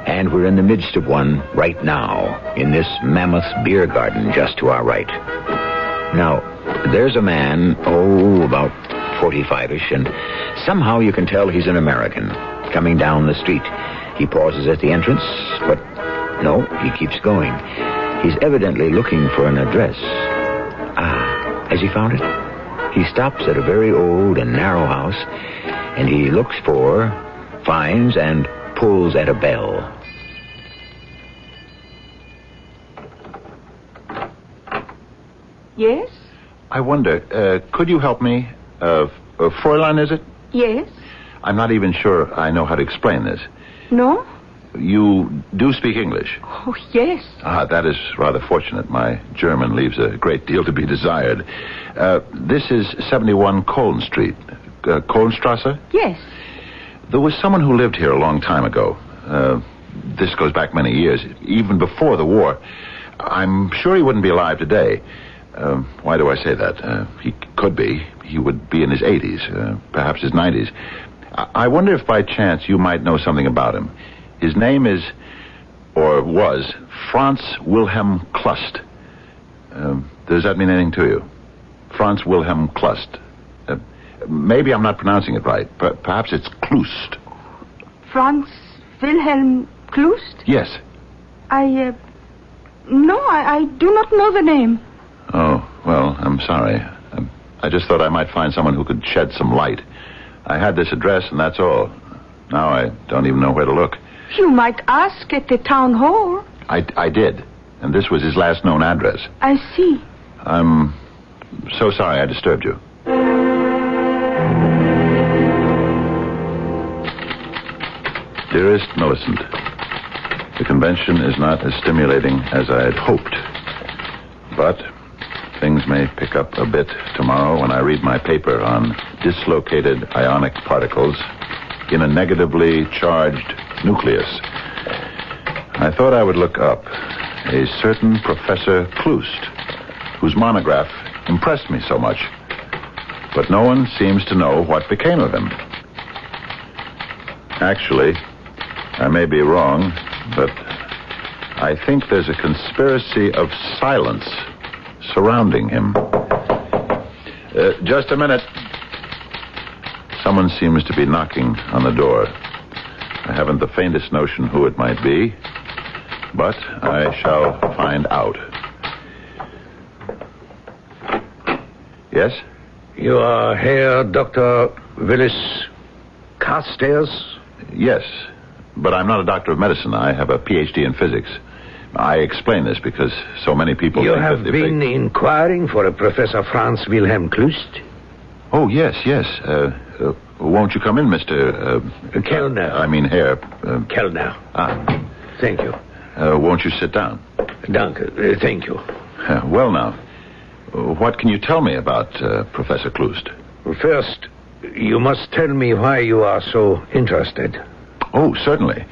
And we're in the midst of one right now, in this mammoth beer garden just to our right. Now, there's a man, about 45-ish, and somehow you can tell he's an American, coming down the street. He pauses at the entrance, but no, he keeps going. He's evidently looking for an address. Has he found it? He stops at a very old and narrow house, and he looks for, finds, and pulls at a bell. Yes? I wonder, could you help me? Fräulein, is it? Yes? I'm not even sure I know how to explain this. No? You do speak English? Oh, yes. That is rather fortunate. My German leaves a great deal to be desired. This is 71 Kohn Street. Kohnstrasse? Yes. There was someone who lived here a long time ago. This goes back many years, even before the war. I'm sure he wouldn't be alive today. Why do I say that? He could be. He would be in his 80s, perhaps his 90s. I wonder if by chance you might know something about him. His name is, or was, Franz Wilhelm Klust. Does that mean anything to you? Franz Wilhelm Klust. Maybe I'm not pronouncing it right. Perhaps it's Klust. Franz Wilhelm Klust? Yes. No, I do not know the name. Oh, well, I'm sorry. I just thought I might find someone who could shed some light. I had this address, and that's all. Now I don't even know where to look. You might ask at the town hall. I did, and this was his last known address. I see. I'm so sorry I disturbed you. Dearest Millicent, the convention is not as stimulating as I had hoped, but things may pick up a bit tomorrow when I read my paper on dislocated ionic particles in a negatively charged nucleus. I thought I would look up a certain Professor Klust, whose monograph impressed me so much, but no one seems to know what became of him. Actually, I may be wrong, but I think there's a conspiracy of silence surrounding him. Just a minute. Someone seems to be knocking on the door. I haven't the faintest notion who it might be, but I shall find out. Yes? You are Herr Dr. Willis Carstairs? Yes, but I'm not a doctor of medicine. I have a PhD in physics. I explain this because so many people You think have that been inquiring for a Professor Franz Wilhelm Klust? Oh, yes. Won't you come in, Mr. Kellner. Herr. Kellner. Thank you. Won't you sit down? Danke. Thank you. Well, now, what can you tell me about Professor Klust? First, you must tell me why you are so interested. Oh, certainly.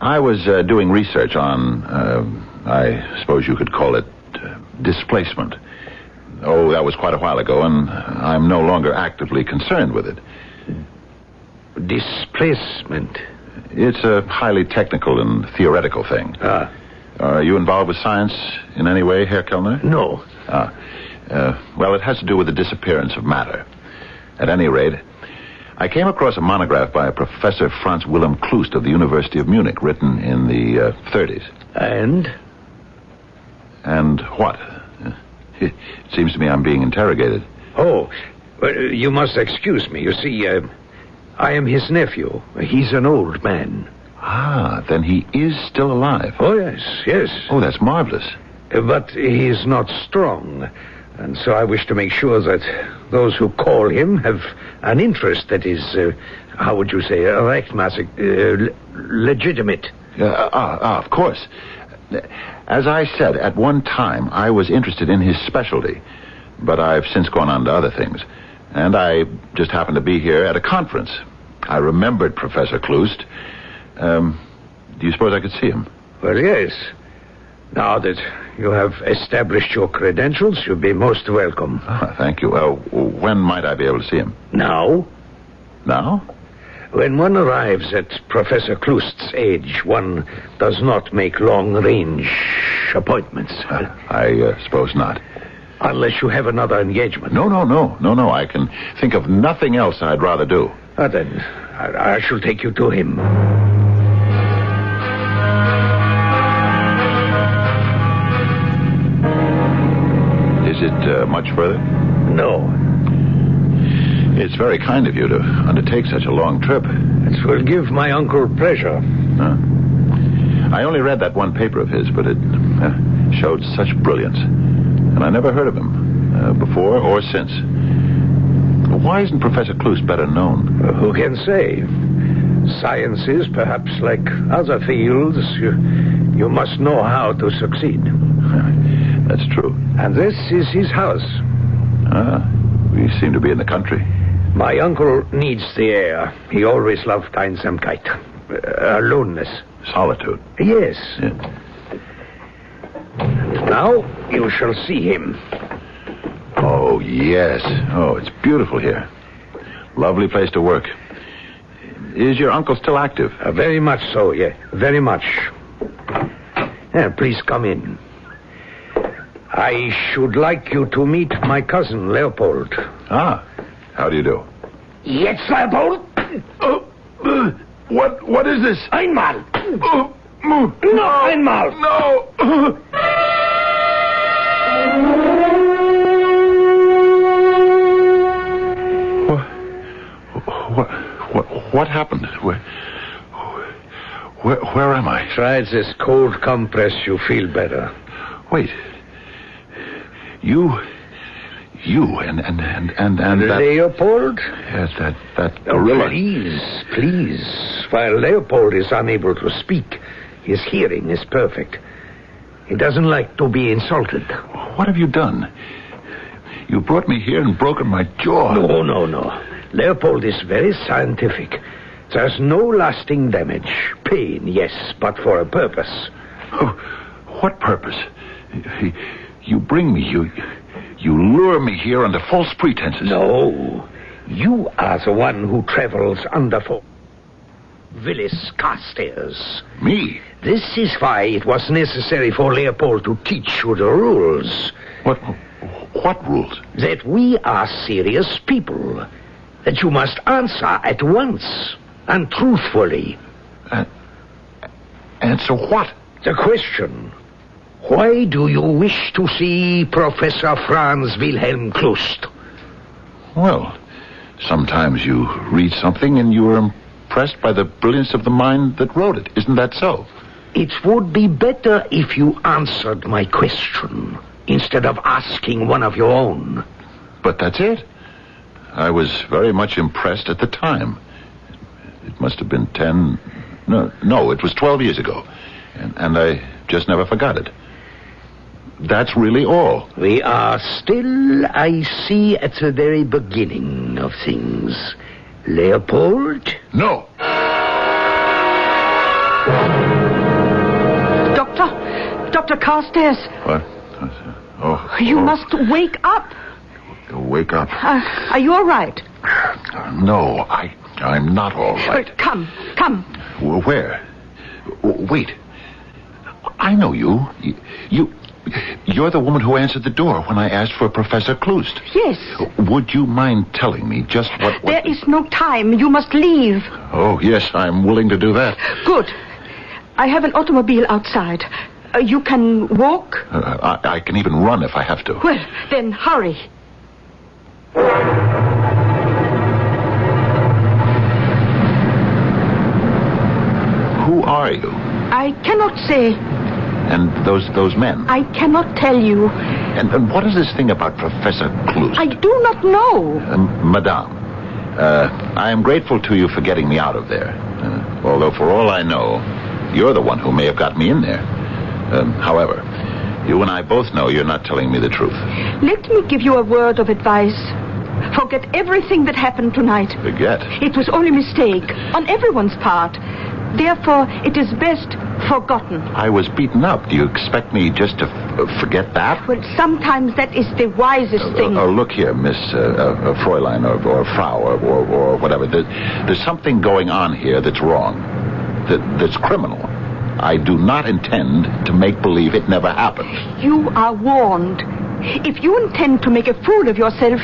I was doing research on, I suppose you could call it, displacement. Oh, that was quite a while ago, and I'm no longer actively concerned with it. Displacement? It's a highly technical and theoretical thing. Are you involved with science in any way, Herr Kellner? No. Well, it has to do with the disappearance of matter. At any rate, I came across a monograph by Professor Franz Wilhelm Klust of the University of Munich, written in the 30s. And? And what? It seems to me I'm being interrogated. Oh, you must excuse me. You see, I am his nephew. He's an old man. Then he is still alive. Oh, yes. Oh, that's marvelous. But he is not strong. And so I wish to make sure that those who call him have an interest that is, how would you say, rechtmäßig, legitimate. Of course. As I said, at one time, I was interested in his specialty, but I've since gone on to other things. And I just happened to be here at a conference. I remembered Professor Kloost. Do you suppose I could see him? Well, yes. Now that you have established your credentials, you'll be most welcome. Thank you. When might I be able to see him? Now. Now? When one arrives at Professor Kloost's age, one does not make long-range appointments. I suppose not. Unless you have another engagement. No. I can think of nothing else I'd rather do. Then I shall take you to him. Is it much further? No. It's very kind of you to undertake such a long trip. It will give my uncle pleasure. I only read that one paper of his, but it showed such brilliance. And I never heard of him before or since. Why isn't Professor Kloost better known? Who can say? Science is perhaps like other fields. You must know how to succeed. That's true. And this is his house. We seem to be in the country. My uncle needs the air. He always loved Einsamkeit. Aloneness. Solitude. Yes. And now you shall see him. Oh, yes. Oh, it's beautiful here. Lovely place to work. Is your uncle still active? Very much so, yeah. Very much. Please come in. I should like you to meet my cousin, Leopold. How do you do? Yes, Leopold. What is this? Einmal. No, einmal. No. What happened? Where am I? Try this cold compress. You feel better. Wait. You and that... Leopold? Yes, that gorilla. Please. While Leopold is unable to speak, his hearing is perfect. He doesn't like to be insulted. What have you done? You brought me here and broken my jaw. No. Leopold is very scientific. There's no lasting damage. Pain, yes, but for a purpose. Oh, what purpose? You bring me, you lure me here under false pretenses. No, you are the one who travels under Willis Carstairs. Me? This is why it was necessary for Leopold to teach you the rules. What rules? That we are serious people. That you must answer at once and truthfully. Answer what? The question. Why do you wish to see Professor Franz Wilhelm Kloost? Well, sometimes you read something and you are impressed by the brilliance of the mind that wrote it. Isn't that so? It would be better if you answered my question instead of asking one of your own. But that's it. I was very much impressed at the time. It must have been 10... No, it was 12 years ago. And I just never forgot it. That's really all. We are still, I see, at the very beginning of things. Leopold? No. Dr. Carstairs. What? You must wake up. Wake up? Are you all right? No, I'm not all right. Come. Where? Wait. I know you. You're the woman who answered the door when I asked for Professor Kloost. Yes. Would you mind telling me just what... There is no time. You must leave. Oh, yes, I'm willing to do that. Good. I have an automobile outside. You can walk? I can even run if I have to. Well, then hurry. Who are you? I cannot say. And those men? I cannot tell you. And what is this thing about Professor Kloost? I do not know. Madame, I am grateful to you for getting me out of there. Although for all I know, you're the one who may have got me in there. However, you and I both know you're not telling me the truth. Let me give you a word of advice. Forget everything that happened tonight. Forget? It was only a mistake on everyone's part. Therefore, it is best forgotten. I was beaten up. Do you expect me just to forget that? Well, sometimes that is the wisest thing. Look here, Miss Fräulein or Frau or whatever. There's something going on here that's wrong, that's criminal. I do not intend to make believe it never happened. You are warned. If you intend to make a fool of yourself,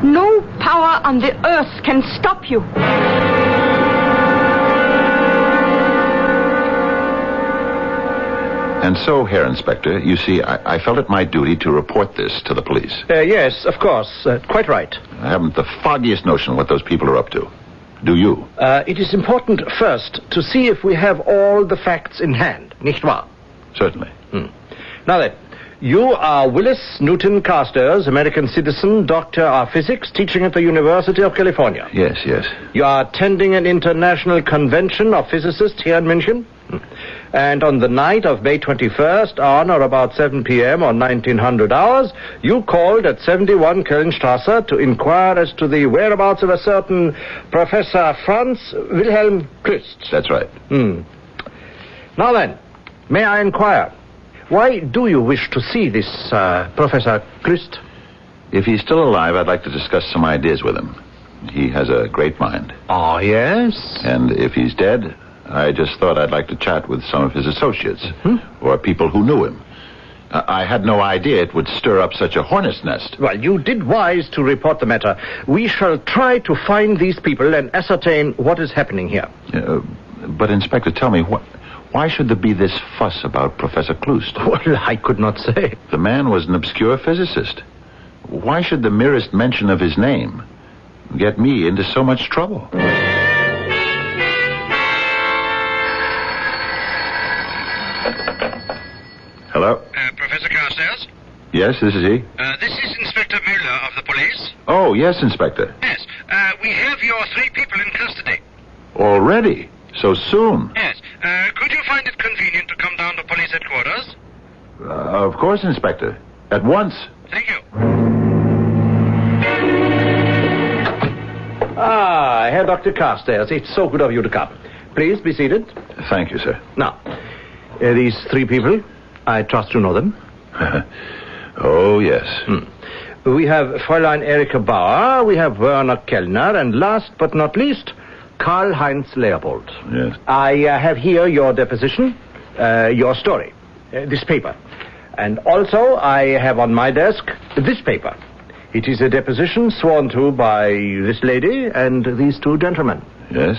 no power on the earth can stop you. And so, Herr Inspector, you see, I felt it my duty to report this to the police. Yes, of course. Quite right. I haven't the foggiest notion what those people are up to. Do you? It is important first to see if we have all the facts in hand, nicht wahr? Certainly. Now then, you are Willis Newton Carstairs, American citizen, doctor of physics, teaching at the University of California. Yes, yes. You are attending an international convention of physicists here in München. And on the night of May 21st, on or about 7 p.m. on 1900 hours, you called at 71 Kölnstrasse to inquire as to the whereabouts of a certain Professor Franz Wilhelm Klüst. That's right. Now then, may I inquire, why do you wish to see this Professor Klüst? If he's still alive, I'd like to discuss some ideas with him. He has a great mind. Oh, yes? And if he's dead, I just thought I'd like to chat with some of his associates or people who knew him. I had no idea it would stir up such a hornet's nest. Well, you did wise to report the matter. We shall try to find these people and ascertain what is happening here. But, Inspector, tell me, why should there be this fuss about Professor Klüst? Well, I could not say. The man was an obscure physicist. Why should the merest mention of his name get me into so much trouble? Hello? Professor Carstairs? Yes, this is he. This is Inspector Mueller of the police. Oh, yes, Inspector. Yes. We have your 3 people in custody. Already? So soon? Yes. Could you find it convenient to come down to police headquarters? Of course, Inspector. At once. Thank you. Herr Dr. Carstairs, it's so good of you to come. Please be seated. Thank you, sir. Now, these 3 people, I trust you know them. Oh, yes. We have Fräulein Erika Bauer, we have Werner Kellner, and last but not least, Karl-Heinz Leopold. Yes. I have here your deposition, your story, this paper. And also, I have on my desk this paper. It is a deposition sworn to by this lady and these 2 gentlemen. Yes?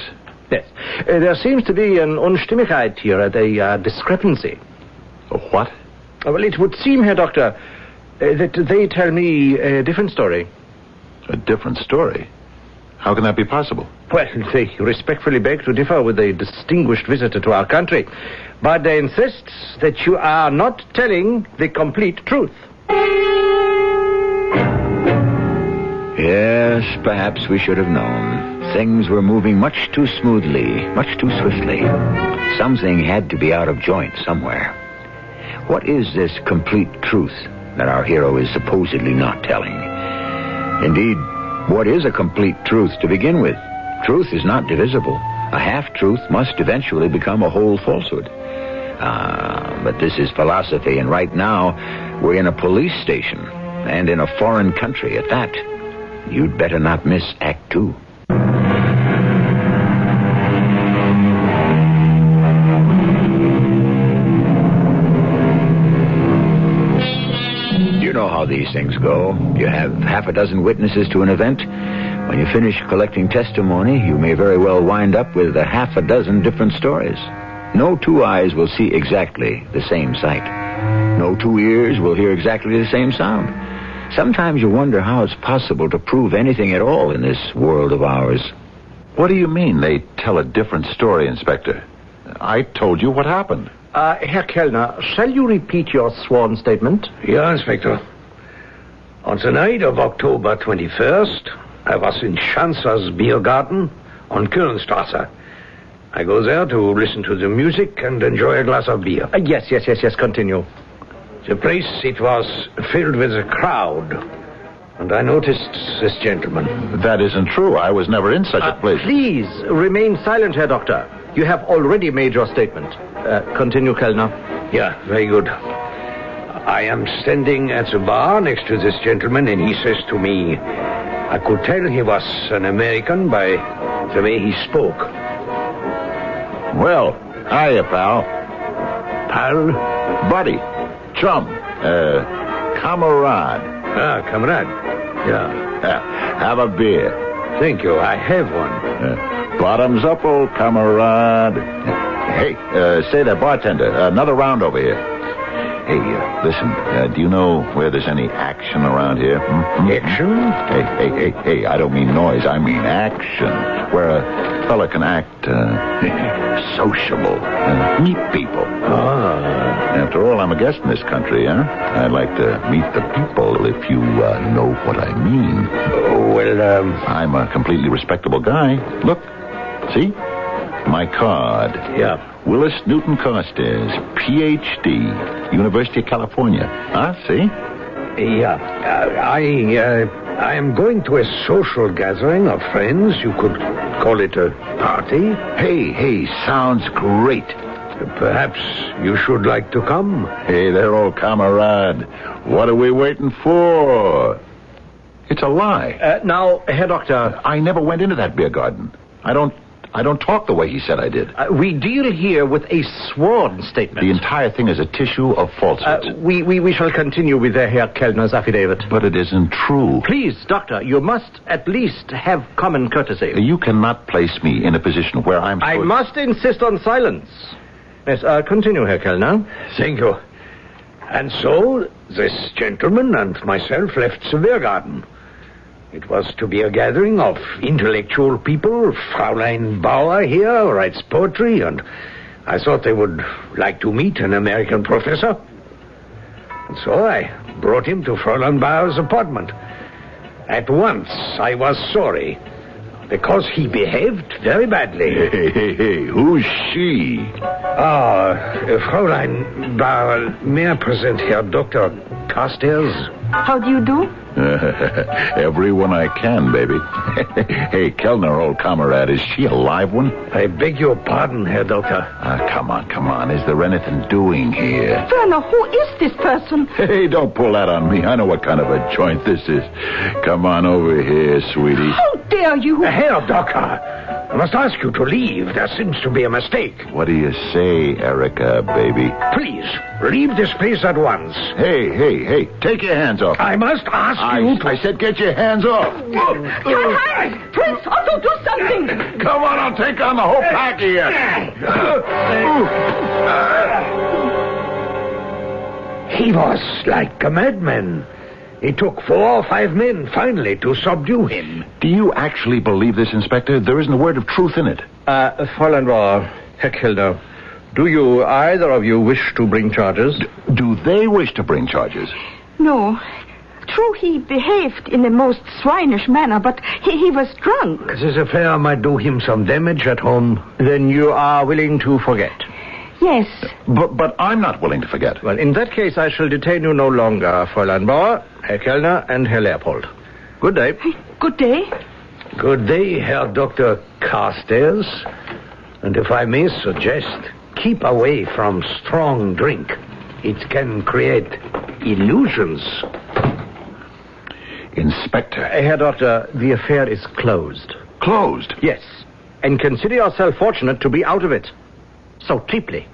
Yes. There seems to be an Unstimmigkeit here, a discrepancy. A what? Well, it would seem, Herr Doctor, that they tell me a different story. A different story? How can that be possible? Well, they respectfully beg to differ with a distinguished visitor to our country. But they insist that you are not telling the complete truth. Yes, perhaps we should have known. Things were moving much too smoothly, much too swiftly. Something had to be out of joint somewhere. What is this complete truth that our hero is supposedly not telling? Indeed, what is a complete truth to begin with? Truth is not divisible. A half-truth must eventually become a whole falsehood. But this is philosophy, and right now we're in a police station, and in a foreign country at that. You'd better not miss Act 2. You know how these things go. You have half a dozen witnesses to an event. When you finish collecting testimony, you may very well wind up with a half a dozen different stories. No 2 eyes will see exactly the same sight. No 2 ears will hear exactly the same sound. Sometimes you wonder how it's possible to prove anything at all in this world of ours. What do you mean they tell a different story, Inspector? I told you what happened. Herr Kellner, shall you repeat your sworn statement? Yeah, Inspector. On the night of October 21st, I was in Schanzer's beer garden on Kölnstrasse. I go there to listen to the music and enjoy a glass of beer. Yes. Continue. The place, it was filled with a crowd. And I noticed this gentleman. That isn't true. I was never in such a place. Please, remain silent, Herr Doctor. You have already made your statement. Continue, Kellner. Yeah, very good. I am standing at the bar next to this gentleman, and he says to me, I could tell he was an American by the way he spoke. Well, hiya, pal. Pal? Buddy. Chum. Comrade. Comrade. Yeah. Have a beer. Thank you. I have one. Bottoms up, old comrade. Hey, say that, bartender. Another round over here. Hey, listen. Do you know where there's any action around here? Action? Hey, I don't mean noise. I mean action. Where a fella can act sociable. Meet people. After all, I'm a guest in this country, huh? I'd like to meet the people if you know what I mean. I'm a completely respectable guy. Look. See? My card. Yeah. Willis Newton Carstairs, Ph.D., University of California. See? Yeah. I am going to a social gathering of friends. You could call it a party. Hey, sounds great. Perhaps you should like to come. Hey there, old comrade. What are we waiting for? It's a lie. Now, Herr Doctor... I never went into that beer garden. I don't talk the way he said I did. We deal here with a sworn statement. The entire thing is a tissue of falsehoods. We shall continue with Herr Kellner's affidavit. But it isn't true. Please, Doctor, you must at least have common courtesy. You cannot place me in a position where I'm... I must insist on silence. Yes, continue, Herr Kellner. Thank you. And so, this gentleman and myself left the beer garden. It was to be a gathering of intellectual people. Fraulein Bauer here writes poetry, and I thought they would like to meet an American professor. And so I brought him to Fraulein Bauer's apartment. At once, I was sorry, because he behaved very badly. Hey, who's she? Fraulein Bauer, may I present Herr Dr. Carstairs? How do you do? Everyone I can, baby. Hey, Kellner, old comrade, is she a live one? I beg your pardon, Herr Doctor. Come on. Is there anything doing here? Werner, who is this person? Hey, don't pull that on me. I know what kind of a joint this is. Come on over here, sweetie. How dare you? Herr Doctor, I must ask you to leave. There seems to be a mistake. What do you say, Erica, baby? Please, leave this place at once. Hey, take your hands off. I must ask you to... I said get your hands off. Karl-Heinz, Prince Otto, do something. Come on, I'll take on the whole pack here. He was like a madman. It took 4 or 5 men, finally, to subdue him. Do you actually believe this, Inspector? There isn't a word of truth in it. Fräulein Bauer, Herr Kellner, do you, either of you, wish to bring charges? Do they wish to bring charges? No. True, he behaved in the most swinish manner, but he was drunk. This affair might do him some damage at home. Then you are willing to forget? Yes. But I'm not willing to forget. Well, in that case, I shall detain you no longer, Fräulein Bauer, Herr Kellner, and Herr Leopold. Good day. Good day. Good day, Herr Dr. Carstairs. And if I may suggest, keep away from strong drink. It can create illusions. Inspector. Herr Doctor, the affair is closed. Closed? Yes. And consider yourself fortunate to be out of it. So cheaply.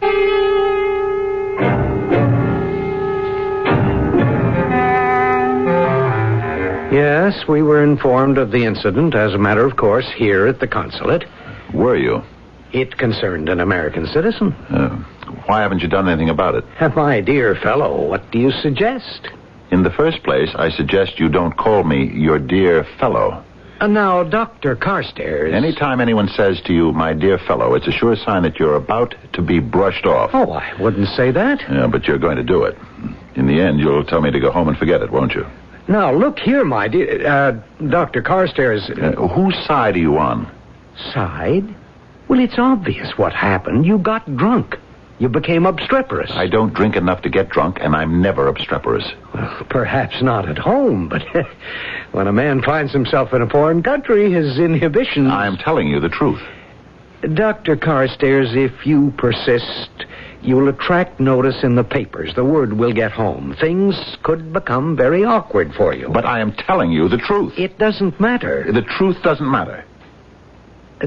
Yes, we were informed of the incident, as a matter of course, here at the consulate. Were you? It concerned an American citizen. Why haven't you done anything about it? My dear fellow, what do you suggest? In the first place, I suggest you don't call me your dear fellow. Now, Dr. Carstairs... Anytime anyone says to you, my dear fellow, it's a sure sign that you're about to be brushed off. Oh, I wouldn't say that. Yeah, but you're going to do it. In the end, you'll tell me to go home and forget it, won't you? Now, look here, my dear... Dr. Carstairs... whose side are you on? Side? Well, it's obvious what happened. You got drunk. You became obstreperous. I don't drink enough to get drunk, and I'm never obstreperous. Well, perhaps not at home, but when a man finds himself in a foreign country, his inhibitions... I'm telling you the truth. Dr. Carstairs, if you persist, you'll attract notice in the papers. The word will get home. Things could become very awkward for you. But I am telling you the truth. It doesn't matter. The truth doesn't matter.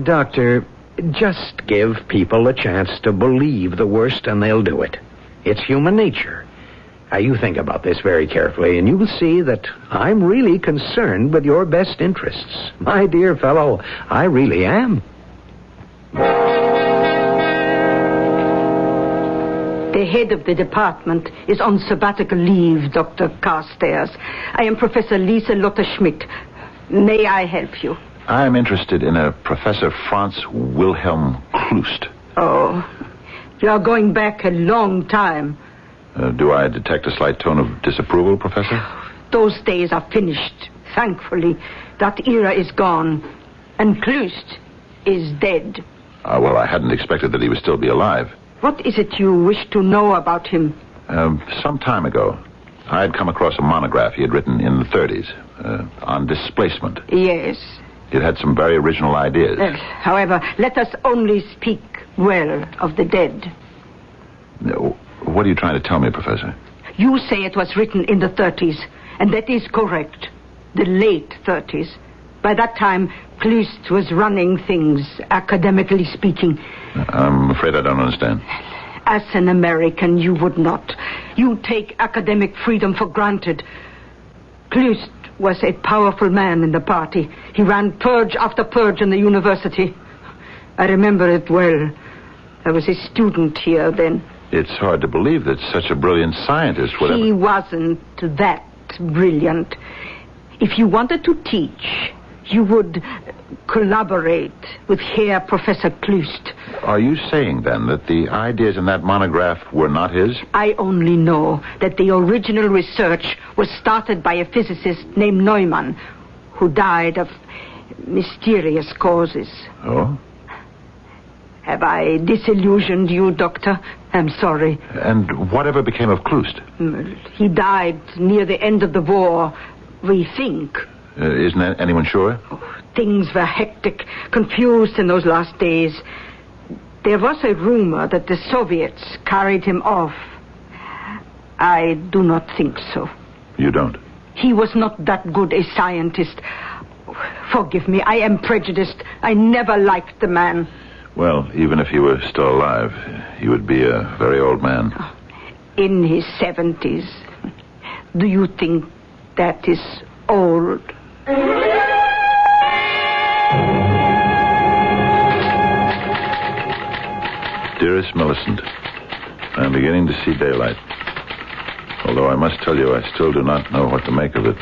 Doctor, just give people a chance to believe the worst and they'll do it. It's human nature. Now, you think about this very carefully, and you will see that I'm really concerned with your best interests. My dear fellow, I really am. The head of the department is on sabbatical leave, Dr. Carstairs. I am Professor Lisa Lotte-Schmidt. May I help you? I'm interested in a Professor Franz Wilhelm Klust. Oh, you are going back a long time. Do I detect a slight tone of disapproval, Professor? Those days are finished, thankfully. That era is gone. And Klust is dead. Well, I hadn't expected that he would still be alive. What is it you wish to know about him? Some time ago, I had come across a monograph he had written in the 30s on displacement. Yes. It had some very original ideas. However, let us only speak well of the dead. What are you trying to tell me, Professor? You say it was written in the 30s, and that is correct. The late 30s. By that time, Klust was running things, academically speaking. I'm afraid I don't understand. As an American, you would not. You take academic freedom for granted. Klust was a powerful man in the party. He ran purge after purge in the university. I remember it well. I was a student here then. It's hard to believe that such a brilliant scientist would ever... He wasn't that brilliant. If you wanted to teach, you would collaborate with Herr Professor Klust. Are you saying, then, that the ideas in that monograph were not his? I only know that the original research was started by a physicist named Neumann, who died of mysterious causes. Oh? Have I disillusioned you, Doctor? I'm sorry. And whatever became of Klust? He died near the end of the war, we think. Isn't anyone sure? Things were hectic, confused in those last days. There was a rumor that the Soviets carried him off. I do not think so. You don't? He was not that good a scientist. Forgive me, I am prejudiced. I never liked the man. Well, even if he were still alive, he would be a very old man. In his 70s. Do you think that is old? Dearest Millicent, I'm beginning to see daylight. Although I must tell you, I still do not know what to make of it.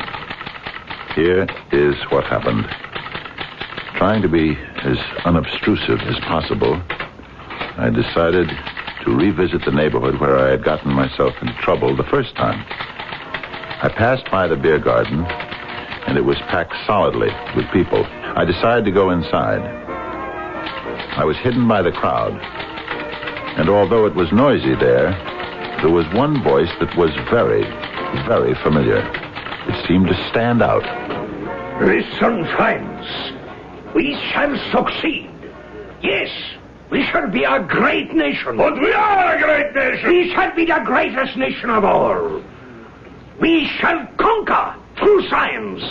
Here is what happened. Trying to be as unobtrusive as possible, I decided to revisit the neighborhood where I had gotten myself into trouble the first time. I passed by the beer garden, and it was packed solidly with people. I decided to go inside. I was hidden by the crowd, and although it was noisy there was one voice that was very, very familiar. It seemed to stand out. Listen, friends. We shall succeed. Yes, we shall be a great nation. But we are a great nation. We shall be the greatest nation of all. We shall conquer through science.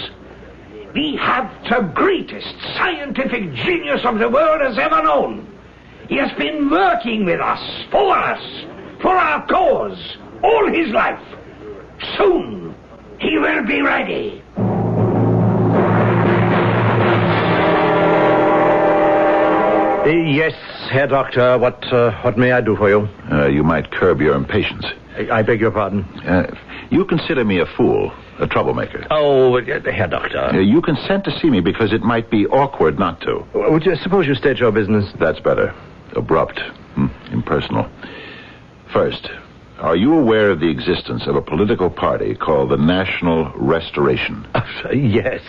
We have the greatest scientific genius of the world has ever known. He has been working with us, for our cause, all his life. Soon, he will be ready. Yes, Herr Doctor. What may I do for you? You might curb your impatience. I beg your pardon? You consider me a fool, a troublemaker. Oh, Herr Doctor. You consent to see me because it might be awkward not to. Would you suppose you state your business? That's better. Abrupt. Impersonal. First, are you aware of the existence of a political party called the National Restoration? Yes.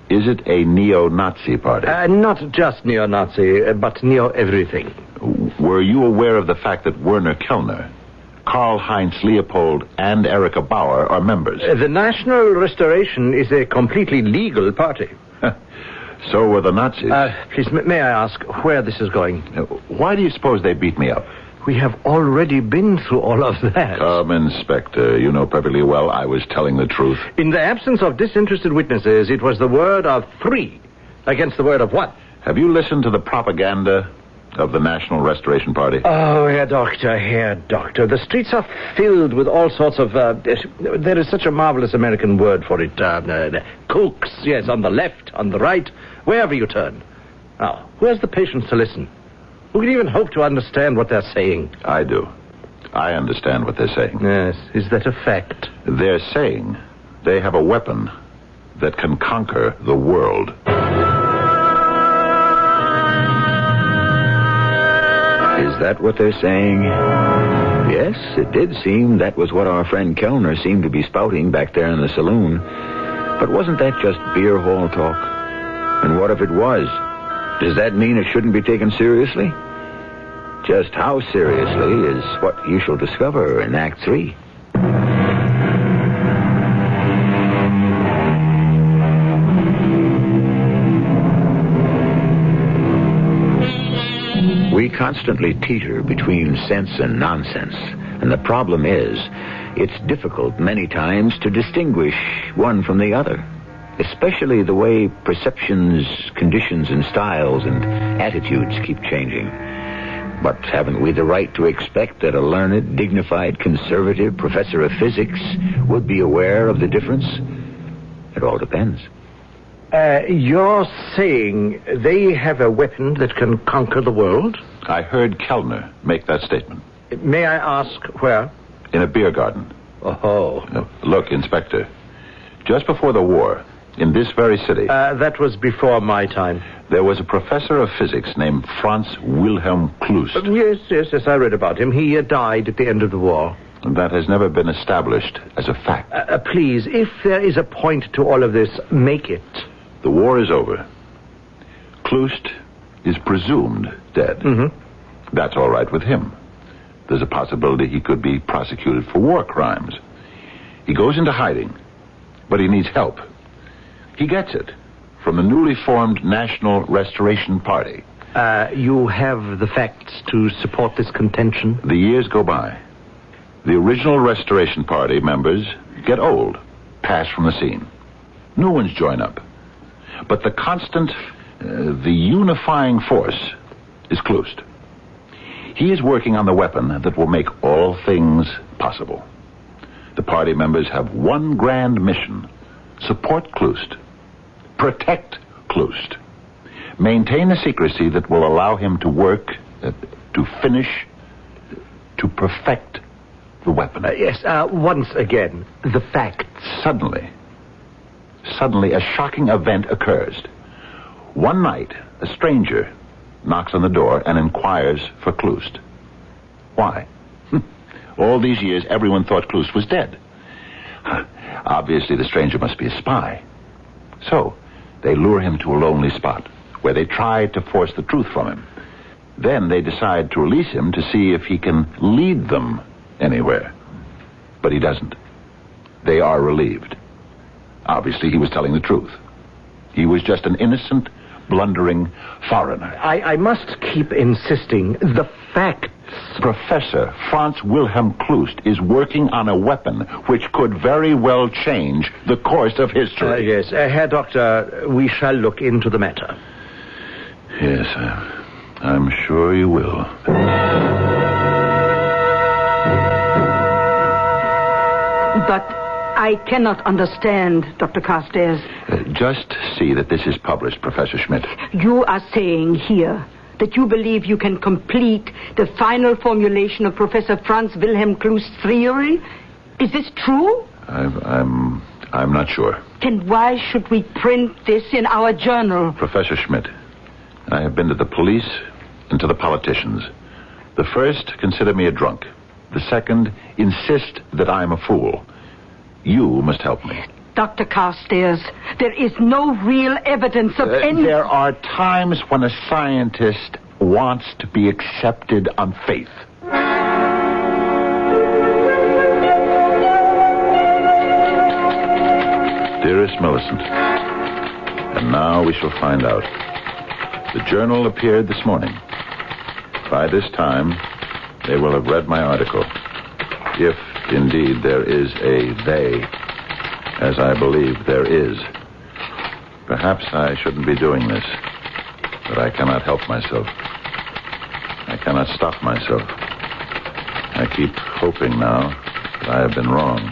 Is it a neo-Nazi party? Not just neo-Nazi, but neo-everything. Were you aware of the fact that Werner Kellner, Karl-Heinz Leopold, and Erika Bauer are members? The National Restoration is a completely legal party. So were the Nazis. Please, may I ask where this is going? Why do you suppose they beat me up? We have already been through all of that. Come, Inspector. You know perfectly well I was telling the truth. In the absence of disinterested witnesses, it was the word of 3 against the word of 1. Have you listened to the propaganda of the National Restoration Party? Oh, Herr Doctor. The streets are filled with all sorts of... there is such a marvelous American word for it. Kooks, yes, on the left, on the right, wherever you turn. Now, where's the patience to listen? Who can even hope to understand what they're saying? I do. I understand what they're saying. Yes, is that a fact? They're saying they have a weapon that can conquer the world. Is that what they're saying? Yes, it did seem that was what our friend Kellner seemed to be spouting back there in the saloon. But wasn't that just beer hall talk? And what if it was? Does that mean it shouldn't be taken seriously? Just how seriously is what you shall discover in Act 3. We constantly teeter between sense and nonsense, and the problem is, it's difficult many times to distinguish one from the other, especially the way perceptions, conditions, and styles and attitudes keep changing. But haven't we the right to expect that a learned, dignified, conservative professor of physics would be aware of the difference? It all depends. You're saying they have a weapon that can conquer the world? I heard Kellner make that statement. May I ask where? In a beer garden. Oh. Look, Inspector, just before the war, in this very city... that was before my time. There was a professor of physics named Franz Wilhelm Klust. Yes, I read about him. He died at the end of the war. That has never been established as a fact. Please, if there is a point to all of this, make it. The war is over. Klust is presumed dead. Mm-hmm. That's all right with him. There's a possibility he could be prosecuted for war crimes. He goes into hiding, but he needs help. He gets it from the newly formed National Restoration Party. You have the facts to support this contention? The years go by. The original Restoration Party members get old, pass from the scene. New ones join up. But the constant, the unifying force is Klust. He is working on the weapon that will make all things possible. The party members have one grand mission: support Klust, protect Klust, maintain a secrecy that will allow him to work, to finish, to perfect the weapon. Yes, once again, the facts. Suddenly, a shocking event occurs. One night, a stranger knocks on the door and inquires for Klust. Why? All these years, everyone thought Klust was dead. Obviously, the stranger must be a spy. So, they lure him to a lonely spot, where they try to force the truth from him. Then they decide to release him to see if he can lead them anywhere. But he doesn't. They are relieved. Obviously, he was telling the truth. He was just an innocent, blundering foreigner. I must keep insisting. The facts. Professor Franz Wilhelm Klust is working on a weapon which could very well change the course of history. Yes, Herr Doctor, we shall look into the matter. Yes, I'm sure you will. But I cannot understand, Dr. Carstairs. Just see that this is published, Professor Schmidt. You are saying here that you believe you can complete the final formulation of Professor Franz Wilhelm Klust's theory? Is this true? I'm not sure. Then why should we print this in our journal? Professor Schmidt, I have been to the police and to the politicians. The first consider me a drunk. The second insist that I'm a fool. You must help me. Dr. Carstairs, there is no real evidence of any... There are times when a scientist wants to be accepted on faith. Dearest Millicent, and now we shall find out. The journal appeared this morning. By this time, they will have read my article. If, indeed, there is a they, as I believe there is. Perhaps I shouldn't be doing this, but I cannot help myself. I cannot stop myself. I keep hoping now that I have been wrong.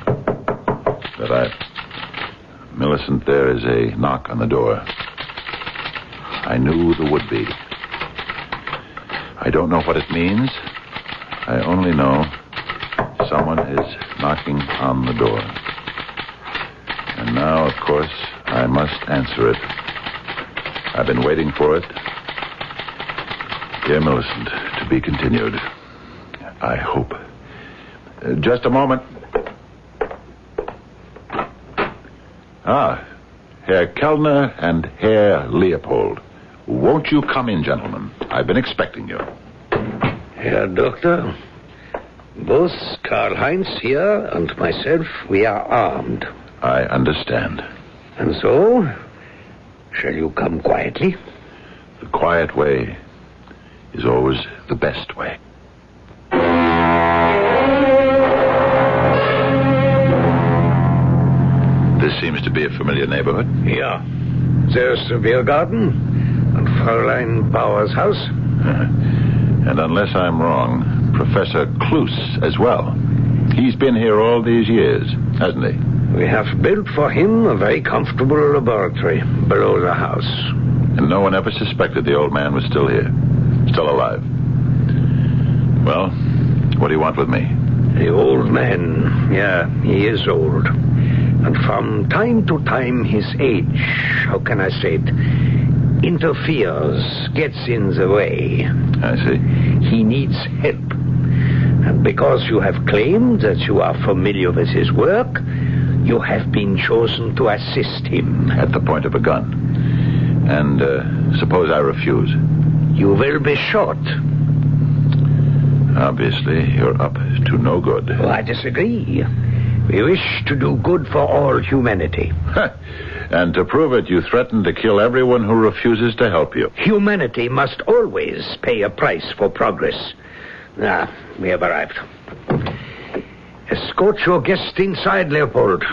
Millicent, there is a knock on the door. I knew there would be. I don't know what it means. I only know someone is knocking on the door. And now, of course, I must answer it. I've been waiting for it. Dear Millicent, to be continued. I hope. Just a moment. Herr Kellner and Herr Leopold. Won't you come in, gentlemen? I've been expecting you. Herr Doctor, both Karl-Heinz here and myself, we are armed. I understand. And so, shall you come quietly? The quiet way is always the best way. This seems to be a familiar neighborhood. Yeah. There's the beer garden and Fräulein Bauer's house. And unless I'm wrong, Professor Kloos as well. He's been here all these years, hasn't he? We have built for him a very comfortable laboratory below the house. And no one ever suspected the old man was still here, still alive. Well, what do you want with me? The old man, yeah, he is old. And from time to time, his age, how can I say it, interferes, gets in the way. I see. He needs help. And because you have claimed that you are familiar with his work, you have been chosen to assist him. At the point of a gun. And suppose I refuse? You will be shot. Obviously, you're up to no good. Oh, I disagree. We wish to do good for all humanity. And to prove it, you threaten to kill everyone who refuses to help you. Humanity must always pay a price for progress. We have arrived. Escort your guest inside, Leopold.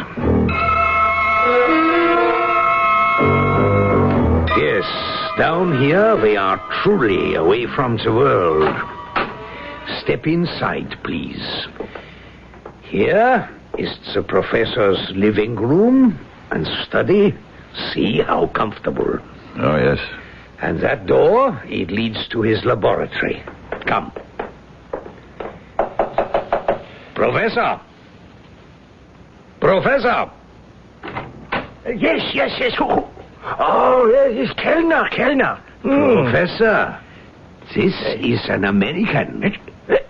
Yes, down here we are truly away from the world. Step inside, please. Here is the professor's living room and study. See how comfortable. Oh, yes. And that door, it leads to his laboratory. Come. Professor! Professor! Yes. Oh, yes, Kellner. Professor, this is an American.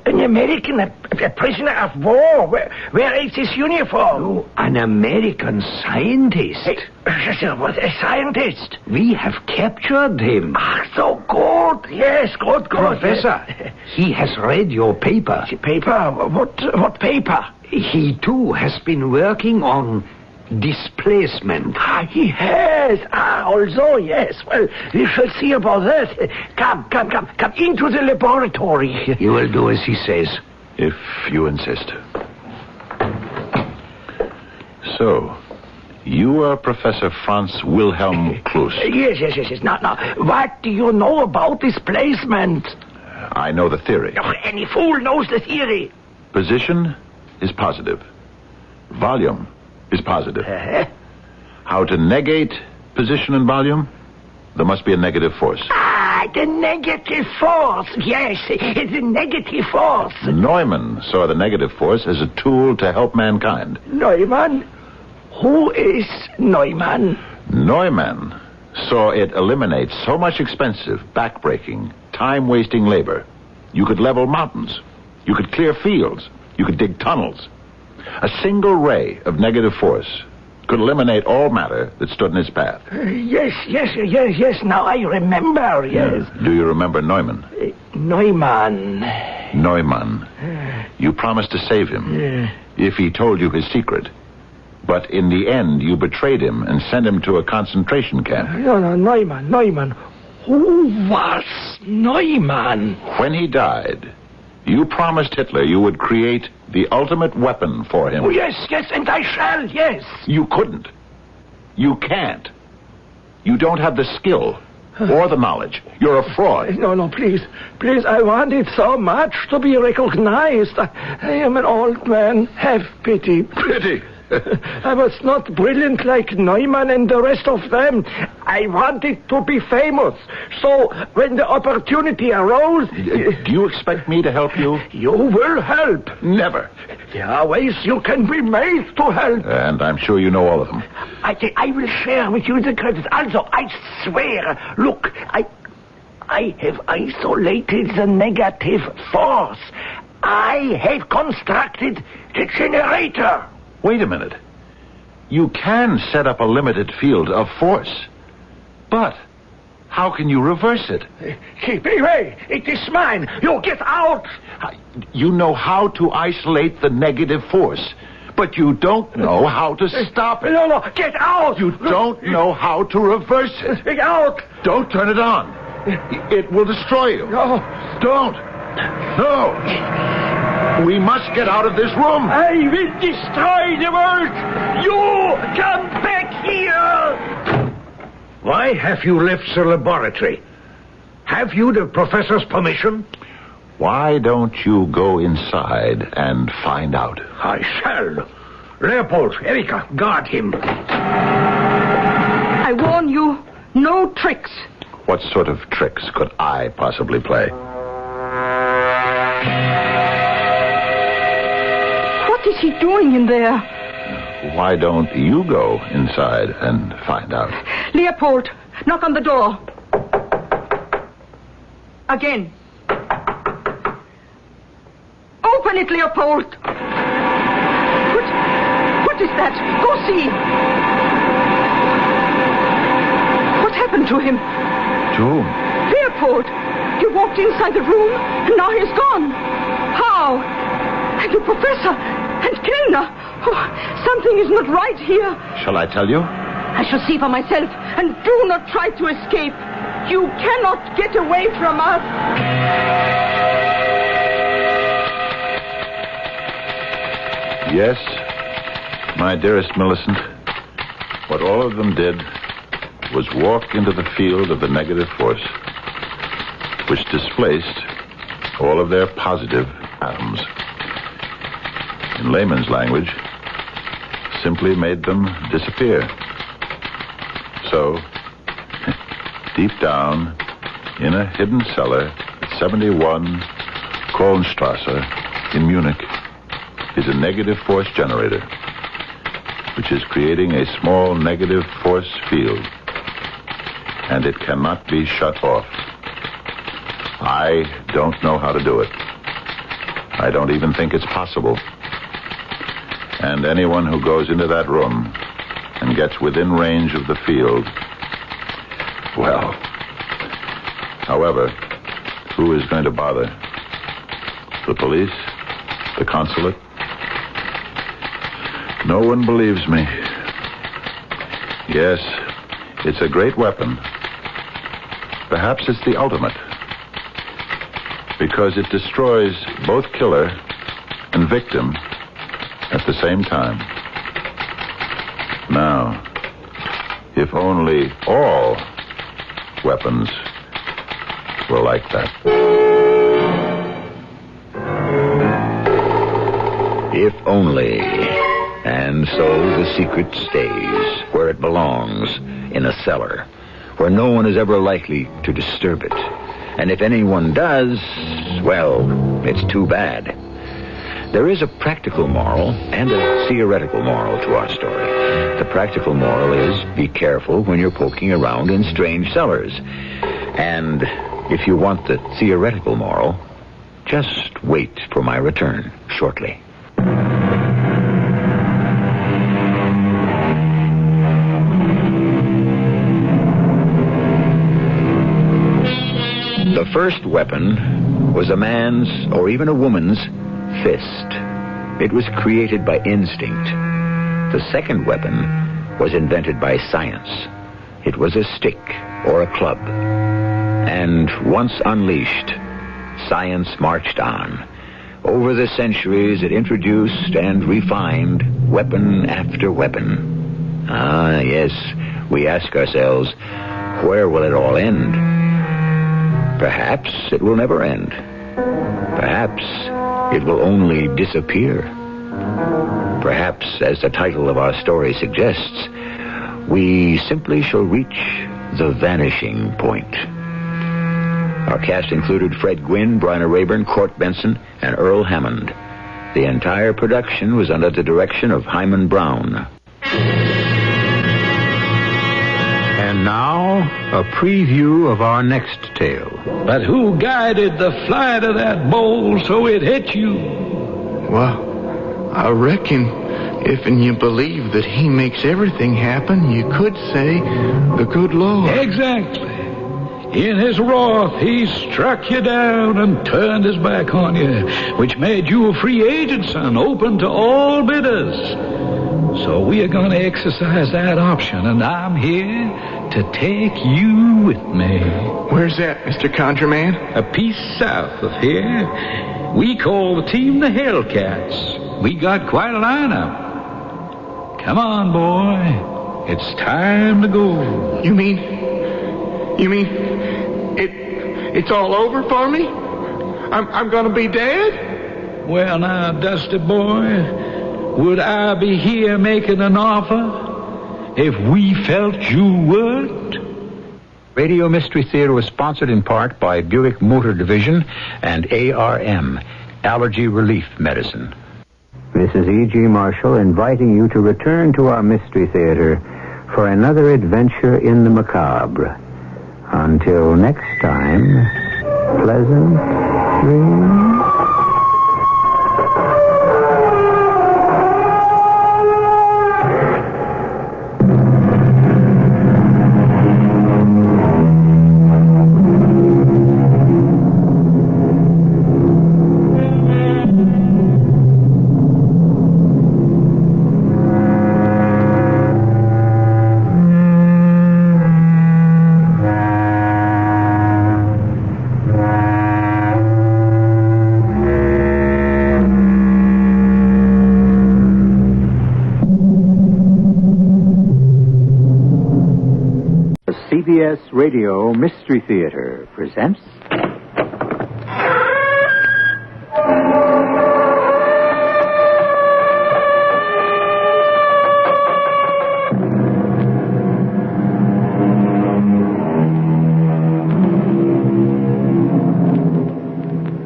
An American? A prisoner of war? Where is his uniform? Oh, an American scientist. A scientist? We have captured him. So good. Yes, good. Professor, he has read your paper. Paper? What paper? He, too, has been working on displacement. He has. Also, yes. Well, we shall see about that. Come into the laboratory. You will do as he says. If you insist. So, you are Professor Franz Wilhelm Kloos. Yes. Now, what do you know about displacement? I know the theory. Any fool knows the theory. Position is positive. Volume is positive. How to negate position and volume? There must be a negative force. The negative force. Yes, it's a negative force. Neumann saw the negative force as a tool to help mankind. Neumann? Who is Neumann? Neumann saw it eliminate so much expensive, backbreaking, time-wasting labor. You could level mountains. You could clear fields. You could dig tunnels. A single ray of negative force could eliminate all matter that stood in his path. Yes. Now I remember, yes. Do you remember Neumann? Neumann. You promised to save him if he told you his secret. But in the end, you betrayed him and sent him to a concentration camp. No, Neumann. Who was Neumann? When he died, you promised Hitler you would create the ultimate weapon for him. Oh, yes, and I shall, yes. You couldn't. You can't. You don't have the skill or the knowledge. You're a fraud. No, please, I want it so much to be recognized. I am an old man. Have pity. Pity? I was not brilliant like Neumann and the rest of them. I wanted to be famous. So when the opportunity arose... Do you expect me to help you? You will help. Never. There are ways you can be made to help. And I'm sure you know all of them. I will share with you the credit. Also, I swear, look, I have isolated the negative force. I have constructed the generator. Wait a minute. You can set up a limited field of force. But how can you reverse it? Keep it away. It is mine. You get out. You know how to isolate the negative force, but you don't know how to stop it. No, get out. You don't know how to reverse it. Get out. Don't turn it on. It will destroy you. No. Don't. No. We must get out of this room. I will destroy the world. You come back here. Why have you left the laboratory? Have you the professor's permission? Why don't you go inside and find out? I shall. Leopold, Erika, guard him. I warn you, no tricks. What sort of tricks could I possibly play? What is he doing in there? Why don't you go inside and find out? Leopold, knock on the door. Again. Open it, Leopold. What is that? Go see. What happened to him? To whom? Leopold, you walked inside the room, and now he's gone. How? And the professor, and Kellner. Oh, something is not right here. Shall I tell you? I shall see for myself, and do not try to escape. You cannot get away from us. Yes, my dearest Millicent, what all of them did was walk into the field of the negative force, which displaced all of their positive atoms. In layman's language, simply made them disappear. So, deep down, in a hidden cellar at 71 Kohlenstrasse in Munich, is a negative force generator, which is creating a small negative force field, and it cannot be shut off. I don't know how to do it. I don't even think it's possible. And anyone who goes into that room and gets within range of the field, well, however, who is going to bother? The police? The consulate? No one believes me. Yes, it's a great weapon. Perhaps it's the ultimate. Because it destroys both killer and victim at the same time. Now, if only all weapons were like that. If only. And so the secret stays where it belongs, in a cellar, where no one is ever likely to disturb it. And if anyone does, well, it's too bad. There is a practical moral and a theoretical moral to our story. The practical moral is be careful when you're poking around in strange cellars. And if you want the theoretical moral, just wait for my return shortly. The first weapon was a man's or even a woman's fist. It was created by instinct. The second weapon was invented by science. It was a stick or a club. And once unleashed, science marched on. Over the centuries, it introduced and refined weapon after weapon. Ah, yes, we ask ourselves, where will it all end? Perhaps it will never end. Perhaps it will only disappear. Perhaps, as the title of our story suggests, we simply shall reach the vanishing point. Our cast included Fred Gwynne, Bryna Rayburn, Court Benson, and Earl Hammond. The entire production was under the direction of Hyman Brown. And now, a preview of our next tale. But who guided the flight of that bowl so it hit you? Well, I reckon if you believe that he makes everything happen, you could say the good Lord. Exactly. In his wrath, he struck you down and turned his back on you, which made you a free agent, son, open to all bidders. So we are going to exercise that option, and I'm here to take you with me. Where's that, Mr. Conjurman? A piece south of here. We call the team the Hellcats. We got quite a lineup. Come on, boy. It's time to go. You mean it's all over for me? I'm going to be dead? Well, now, Dusty boy, would I be here making an offer if we felt you would? Radio Mystery Theater was sponsored in part by Buick Motor Division and ARM, Allergy Relief Medicine. This is E.G. Marshall inviting you to return to our Mystery Theater for another adventure in the macabre. Until next time, pleasant dreams. CBS Radio Mystery Theater presents...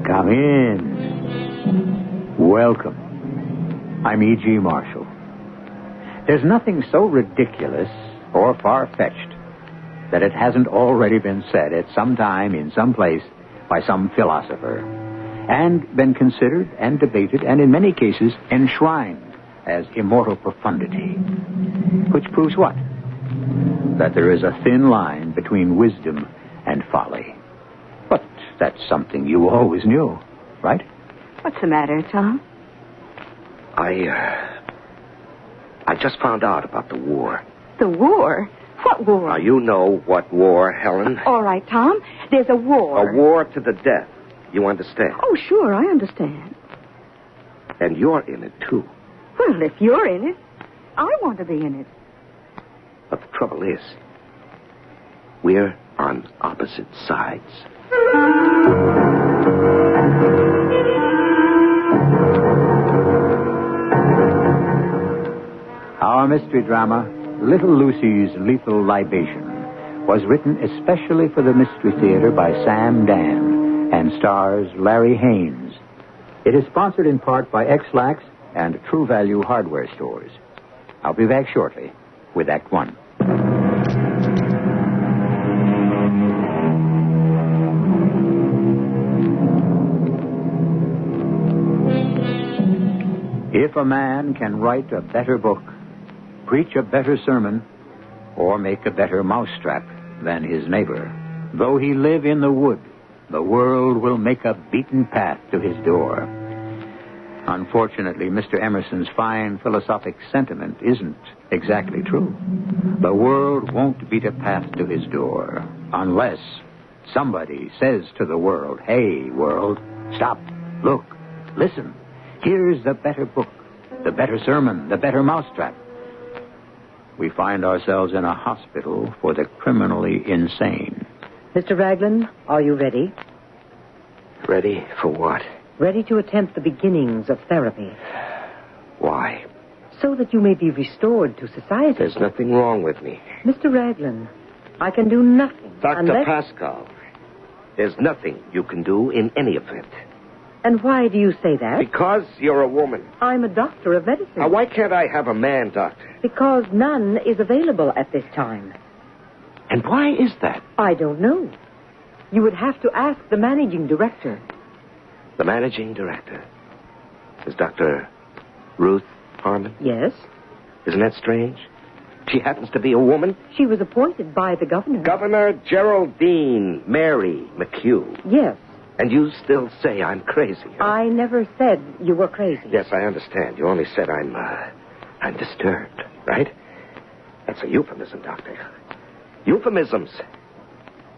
Come in. Welcome. I'm E.G. Marshall. There's nothing so ridiculous or far-fetched that it hasn't already been said at some time in some place by some philosopher, and been considered and debated and in many cases enshrined as immortal profundity. Which proves what? That there is a thin line between wisdom and folly. But that's something you always knew, right? What's the matter, Tom? I just found out about the war. The war? What war? Now, you know what war, Helen. All right, Tom. There's a war. A war to the death. You understand? Oh, sure, I understand. And you're in it, too. Well, if you're in it, I want to be in it. But the trouble is, we're on opposite sides. Our mystery drama, Little Lucy's Lethal Libation, was written especially for the Mystery Theater by Sam Dan and stars Larry Haynes. It is sponsored in part by X-Lax and True Value Hardware Stores. I'll be back shortly with Act One. If a man can write a better book, preach a better sermon, or make a better mousetrap than his neighbor, though he live in the wood, the world will make a beaten path to his door. Unfortunately, Mr. Emerson's fine philosophic sentiment isn't exactly true. The world won't beat a path to his door unless somebody says to the world, "Hey, world, stop, look, listen. Here's the better book, the better sermon, the better mousetrap." We find ourselves in a hospital for the criminally insane. Mr. Raglan, are you ready? Ready for what? Ready to attempt the beginnings of therapy. Why? So that you may be restored to society. There's nothing wrong with me. Mr. Raglan, I can do nothing Dr. Pascal, there's nothing you can do in any event. And why do you say that? Because you're a woman. I'm a doctor of medicine. Now, why can't I have a man doctor? Because none is available at this time. And why is that? I don't know. You would have to ask the managing director. The managing director is Dr. Ruth Harmon? Yes. Isn't that strange? She happens to be a woman? She was appointed by the governor. Governor Geraldine Mary McHugh. Yes. And you still say I'm crazy, huh? I never said you were crazy. Yes, I understand. You only said I'm disturbed, right? That's a euphemism, Doctor. Euphemisms.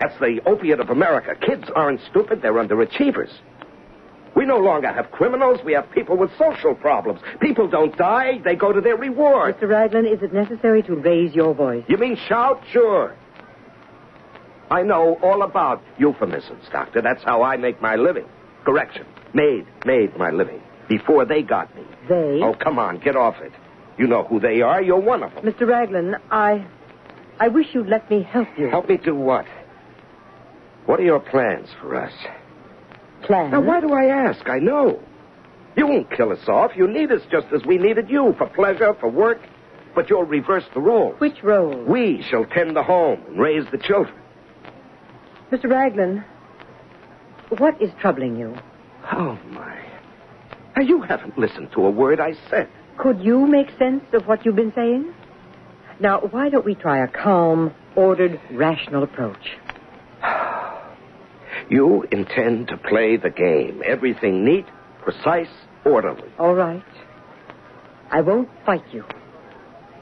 That's the opiate of America. Kids aren't stupid. They're underachievers. We no longer have criminals. We have people with social problems. People don't die. They go to their reward. Mr. Raglan, is it necessary to raise your voice? You mean shout? Sure. I know all about euphemisms, Doctor. That's how I make my living. Correction. Made my living. Before they got me. They? Oh, come on. Get off it. You know who they are. You're one of them. Mr. Raglan, I wish you'd let me help you. Help me do what? What are your plans for us? Plans? Now, why do I ask? I know. You won't kill us off. You need us just as we needed you, for pleasure, for work. But you'll reverse the roles. Which roles? We shall tend the home and raise the children. Mr. Raglan, what is troubling you? Oh, my. Now, you haven't listened to a word I said. Could you make sense of what you've been saying? Now, why don't we try a calm, ordered, rational approach? You intend to play the game. Everything neat, precise, orderly. All right. I won't fight you.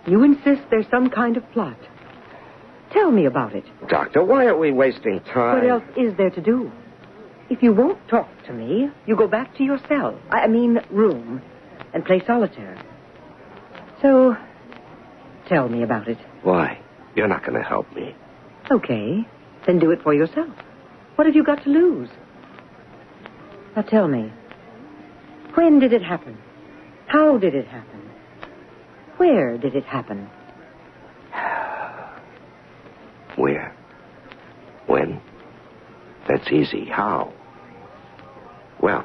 You insist there's some kind of plot. Tell me about it. Doctor, why are we wasting time? What else is there to do? If you won't talk to me, you go back to your cell. I mean room. And play solitaire. So, tell me about it. Why? You're not going to help me. Okay. Then do it for yourself. What have you got to lose? Now tell me. When did it happen? How did it happen? Where did it happen? Where? When? That's easy. How? Well,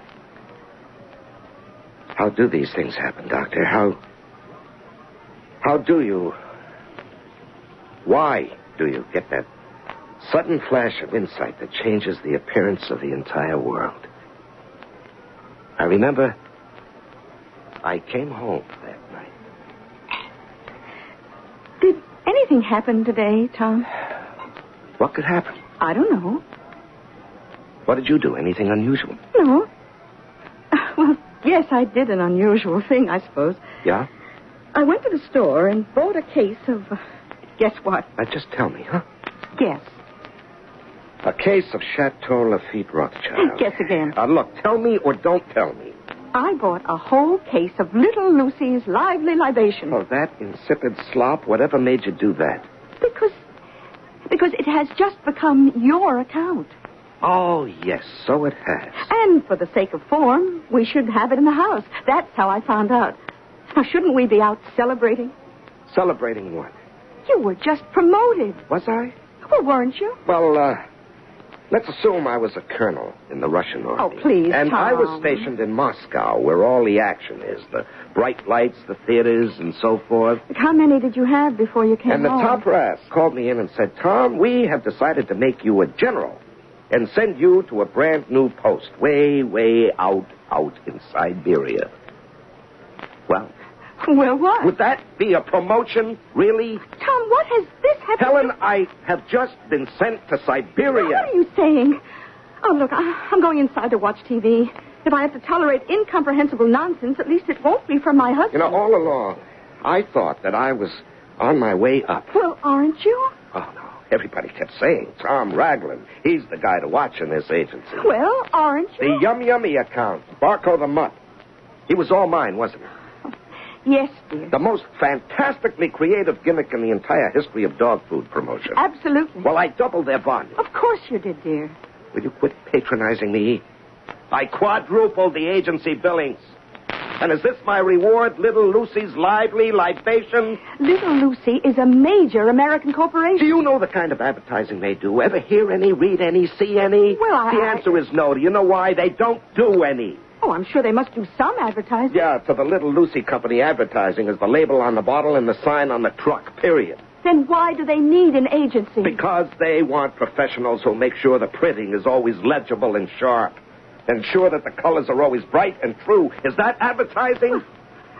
how do these things happen, Doctor? How do you... Why do you get that sudden flash of insight that changes the appearance of the entire world? I remember I came home that night. Did anything happen today, Tom? What could happen? I don't know. What did you do? Anything unusual? No. Well, yes, I did an unusual thing, I suppose. Yeah? I went to the store and bought a case of... guess what? Now, just tell me, huh? Guess. A case of Chateau Lafite Rothschild. Guess again. Look, tell me or don't tell me. I bought a whole case of Little Lucy's Lively Libation. Oh, that insipid slop? Whatever made you do that? Because it has just become your account. Oh, yes, so it has. And for the sake of form, we should have it in the house. That's how I found out. Now, shouldn't we be out celebrating? Celebrating what? You were just promoted. Was I? Well, weren't you? Well, let's assume I was a colonel in the Russian army. Oh, please, And Tom. I was stationed in Moscow, where all the action is. The bright lights, the theaters, and so forth. How many did you have before you came And the home? top brass called me in and said, Tom, we have decided to make you a general and send you to a brand new post way, way out in Siberia. Well, what? Would that be a promotion, really? Tom, what has this happened? Helen, I have just been sent to Siberia. What are you saying? Oh, look, I'm going inside to watch TV. If I have to tolerate incomprehensible nonsense, at least it won't be from my husband. You know, all along, I thought that I was on my way up. Well, aren't you? Oh, no. Everybody kept saying, Tom Raglan, he's the guy to watch in this agency. Well, aren't you? The Yum Yummy account, Barco the Mutt. He was all mine, wasn't he? Yes, dear. The most fantastically creative gimmick in the entire history of dog food promotion. Absolutely. Well, I doubled their volume. Of course you did, dear. Will you quit patronizing me? I quadrupled the agency billings. And is this my reward, Little Lucy's lively libation? Little Lucy is a major American corporation. Do you know the kind of advertising they do? Ever hear any, read any, see any? Well, The answer is no. Do you know why? They don't do any. Oh, I'm sure they must do some advertising. Yeah, to the Little Lucy Company, advertising is the label on the bottle and the sign on the truck, period. Then why do they need an agency? Because they want professionals who'll make sure the printing is always legible and sharp. Ensure that the colors are always bright and true. Is that advertising?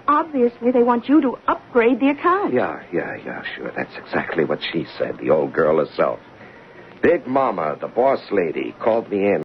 Obviously, they want you to upgrade the account. Yeah, sure. That's exactly what she said, the old girl herself. Big Mama, the boss lady, called me in.